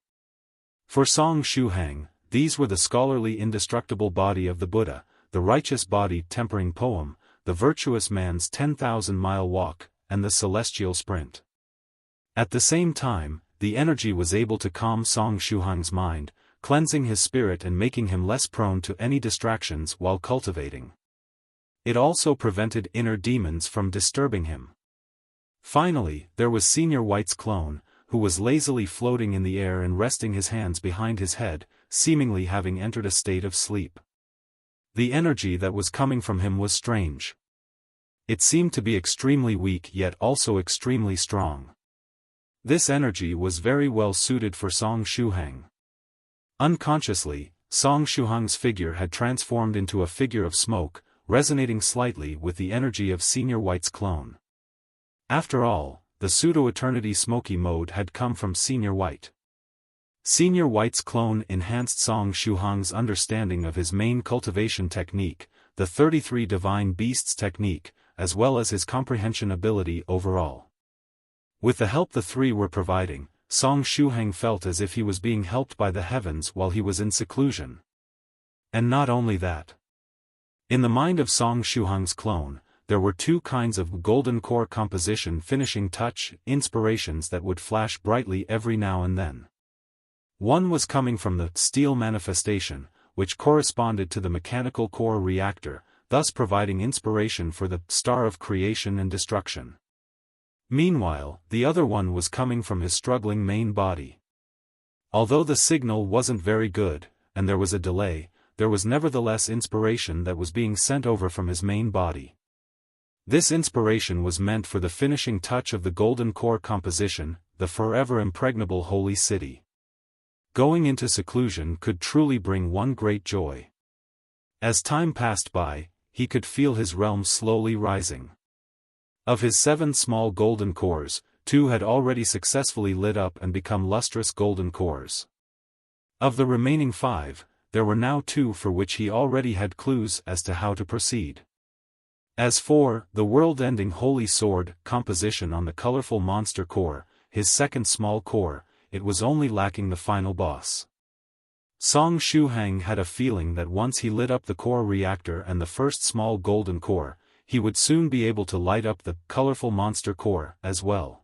For Song Shuhang, these were the scholarly indestructible body of the Buddha, the righteous body tempering poem, the virtuous man's 10,000-mile walk, and the celestial sprint. At the same time, the energy was able to calm Song Shuhang's mind, cleansing his spirit and making him less prone to any distractions while cultivating. It also prevented inner demons from disturbing him. Finally, there was Senior White's clone, who was lazily floating in the air and resting his hands behind his head, seemingly having entered a state of sleep. The energy that was coming from him was strange. It seemed to be extremely weak yet also extremely strong. This energy was very well suited for Song Shuhang. Unconsciously, Song Shuhang's figure had transformed into a figure of smoke, resonating slightly with the energy of Senior White's clone. After all, the pseudo-eternity smoky mode had come from Senior White. Senior White's clone enhanced Song Shuhang's understanding of his main cultivation technique, the 33 Divine Beasts technique, as well as his comprehension ability overall. With the help the 3 were providing, Song Shuhang felt as if he was being helped by the heavens while he was in seclusion. And not only that. In the mind of Song Shuhang's clone, there were 2 kinds of golden core composition finishing touch inspirations that would flash brightly every now and then. One was coming from the steel manifestation, which corresponded to the mechanical core reactor, thus providing inspiration for the star of creation and destruction. Meanwhile, the other one was coming from his struggling main body. Although the signal wasn't very good, and there was a delay, there was nevertheless inspiration that was being sent over from his main body. This inspiration was meant for the finishing touch of the golden core composition, the forever impregnable holy city. Going into seclusion could truly bring one great joy. As time passed by, he could feel his realm slowly rising. Of his 7 small golden cores, 2 had already successfully lit up and become lustrous golden cores. Of the remaining 5, there were now 2 for which he already had clues as to how to proceed. As for the world-ending holy sword composition on the colorful monster core, his second small core, it was only lacking the final boss. Song Shuhang had a feeling that once he lit up the core reactor and the first small golden core, he would soon be able to light up the colorful monster core as well.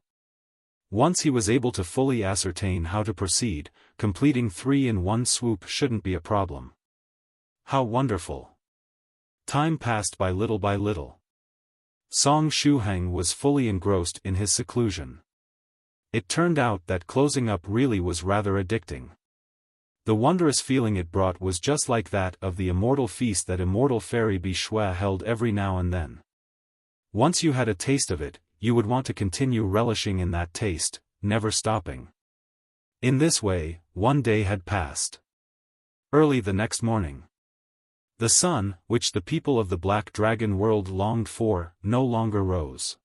Once he was able to fully ascertain how to proceed, completing 3 in one swoop shouldn't be a problem. How wonderful! Time passed by little by little. Song Shuhang was fully engrossed in his seclusion. It turned out that closing up really was rather addicting. The wondrous feeling it brought was just like that of the immortal feast that immortal fairy Bishwe held every now and then. Once you had a taste of it, you would want to continue relishing in that taste, never stopping. In this way, one day had passed. Early the next morning, the sun, which the people of the Black Dragon world longed for, no longer rose.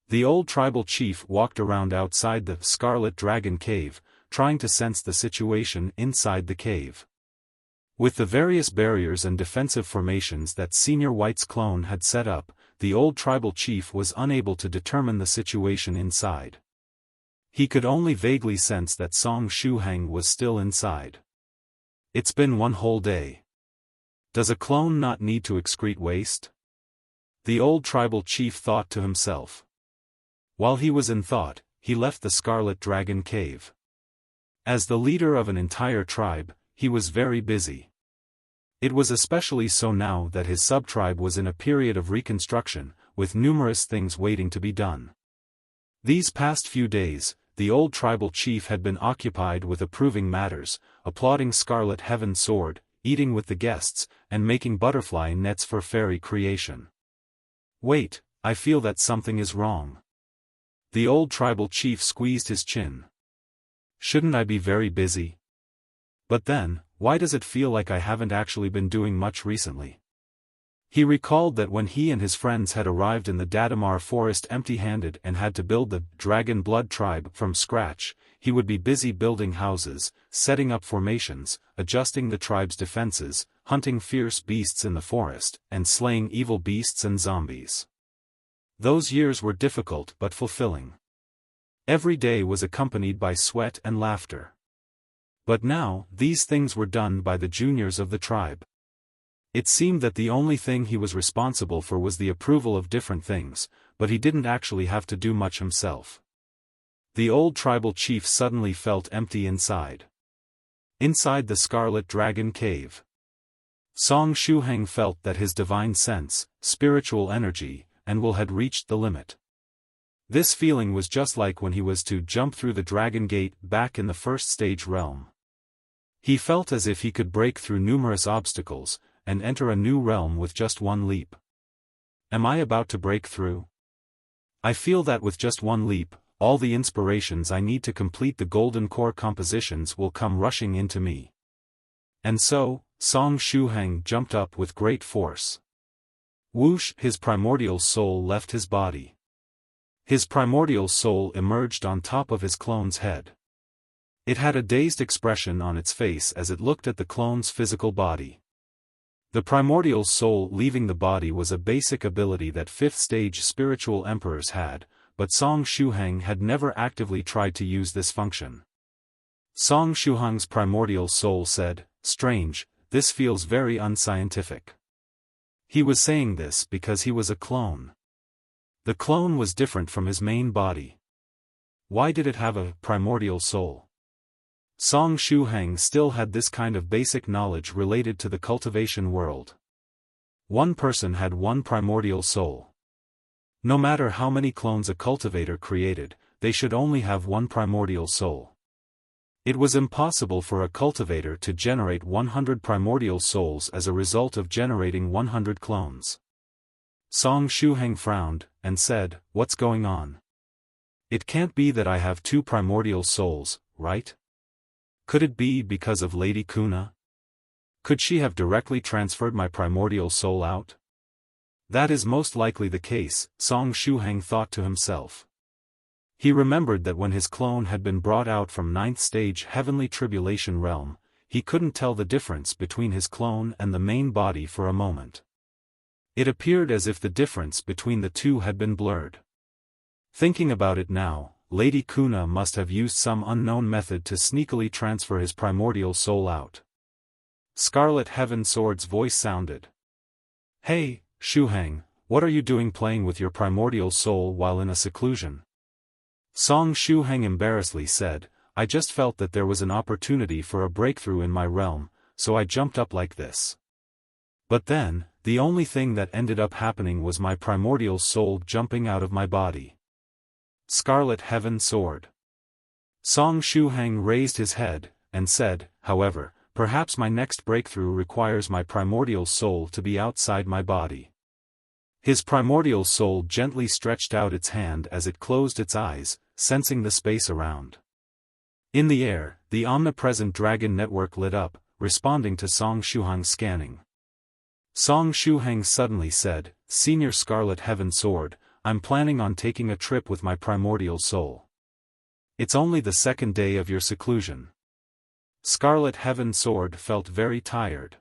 The old tribal chief walked around outside the Scarlet Dragon Cave, trying to sense the situation inside the cave. With the various barriers and defensive formations that Senior White's clone had set up, the old tribal chief was unable to determine the situation inside. He could only vaguely sense that Song Shuhang was still inside. It's been one whole day. Does a clone not need to excrete waste? The old tribal chief thought to himself. While he was in thought, he left the Scarlet Dragon Cave. As the leader of an entire tribe, he was very busy. It was especially so now that his sub-tribe was in a period of reconstruction, with numerous things waiting to be done. These past few days, the old tribal chief had been occupied with approving matters, applauding Scarlet Heaven's sword, eating with the guests, and making butterfly nets for fairy creation. Wait, I feel that something is wrong. The old tribal chief squeezed his chin. Shouldn't I be very busy? But then, why does it feel like I haven't actually been doing much recently? He recalled that when he and his friends had arrived in the Dadamar forest empty-handed and had to build the Dragon Blood tribe from scratch, he would be busy building houses, setting up formations, adjusting the tribe's defenses, hunting fierce beasts in the forest, and slaying evil beasts and zombies. Those years were difficult but fulfilling. Every day was accompanied by sweat and laughter. But now, these things were done by the juniors of the tribe. It seemed that the only thing he was responsible for was the approval of different things, but he didn't actually have to do much himself. The old tribal chief suddenly felt empty inside. Inside the Scarlet Dragon Cave, Song Shuhang felt that his divine sense, spiritual energy, and will had reached the limit. This feeling was just like when he was to jump through the Dragon Gate back in the first stage realm. He felt as if he could break through numerous obstacles, and enter a new realm with just one leap. Am I about to break through? I feel that with just one leap, all the inspirations I need to complete the golden core compositions will come rushing into me. And so, Song Shuhang jumped up with great force. Whoosh! His primordial soul left his body. His primordial soul emerged on top of his clone's head. It had a dazed expression on its face as it looked at the clone's physical body. The primordial soul leaving the body was a basic ability that 5th stage spiritual emperors had, but Song Shuhang had never actively tried to use this function. Song Shuhang's primordial soul said, "Strange, this feels very unscientific." He was saying this because he was a clone. The clone was different from his main body. Why did it have a primordial soul? Song Shuhang still had this kind of basic knowledge related to the cultivation world. One person had one primordial soul. No matter how many clones a cultivator created, they should only have one primordial soul. It was impossible for a cultivator to generate 100 primordial souls as a result of generating 100 clones. Song Shuhang frowned, and said, "What's going on? It can't be that I have two primordial souls, right? Could it be because of Lady Kuna? Could she have directly transferred my primordial soul out?" That is most likely the case, Song Shuhang thought to himself. He remembered that when his clone had been brought out from 9th stage Heavenly Tribulation realm, he couldn't tell the difference between his clone and the main body for a moment. It appeared as if the difference between the two had been blurred. Thinking about it now, Lady Kuna must have used some unknown method to sneakily transfer his primordial soul out. Scarlet Heaven Sword's voice sounded. "Hey, Shuhang, what are you doing playing with your primordial soul while in a seclusion?" Song Shuhang embarrassedly said, "I just felt that there was an opportunity for a breakthrough in my realm, so I jumped up like this. But then, the only thing that ended up happening was my primordial soul jumping out of my body." Scarlet Heaven Sword. Song Shuhang raised his head, and said, "However, perhaps my next breakthrough requires my primordial soul to be outside my body." His primordial soul gently stretched out its hand as it closed its eyes, sensing the space around. In the air, the omnipresent dragon network lit up, responding to Song Shuhang's scanning. Song Shuhang suddenly said, "Senior Scarlet Heaven Sword, I'm planning on taking a trip with my primordial soul. It's only the second day of your seclusion." Scarlet Heaven Sword felt very tired.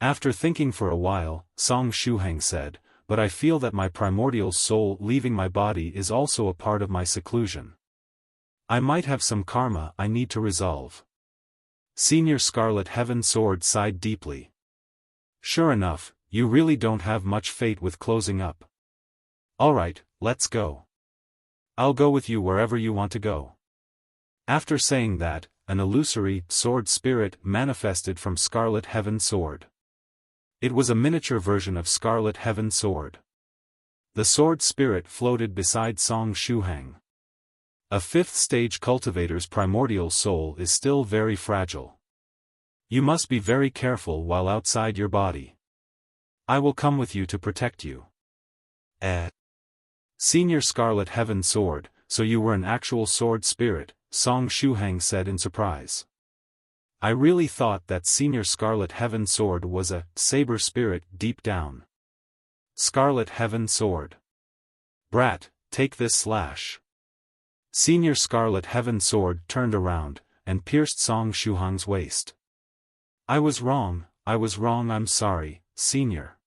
After thinking for a while, Song Shuhang said, "But I feel that my primordial soul leaving my body is also a part of my seclusion. I might have some karma I need to resolve." Senior Scarlet Heaven Sword sighed deeply. "Sure enough, you really don't have much fate with closing up. Alright, let's go. I'll go with you wherever you want to go." After saying that, an illusory sword spirit manifested from Scarlet Heaven Sword. It was a miniature version of Scarlet Heaven Sword. The sword spirit floated beside Song Shuhang. A 5th stage cultivator's primordial soul is still very fragile. You must be very careful while outside your body. I will come with you to protect you. Senior Scarlet Heaven Sword, so you were an actual sword spirit, Song Shuhang said in surprise. I really thought that Senior Scarlet Heaven Sword was a saber spirit deep down. Scarlet Heaven Sword. Brat, take this slash. Senior Scarlet Heaven Sword turned around, and pierced Song Shuhang's waist. I was wrong, I'm sorry, Senior.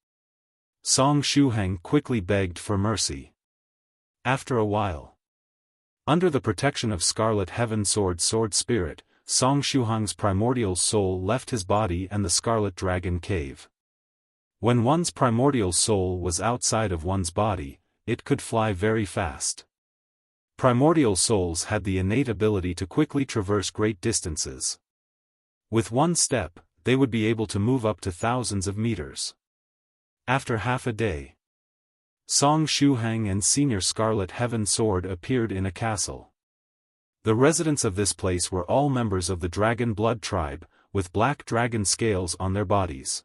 Song Shuhang quickly begged for mercy. After a while, under the protection of Scarlet Heaven Sword Spirit, Song Shuhang's primordial soul left his body and the Scarlet Dragon Cave. When one's primordial soul was outside of one's body, it could fly very fast. Primordial souls had the innate ability to quickly traverse great distances. With one step, they would be able to move up to thousands of meters. After half a day, Song Shuhang and Senior Scarlet Heaven Sword appeared in a castle. The residents of this place were all members of the Dragon Blood tribe, with black dragon scales on their bodies.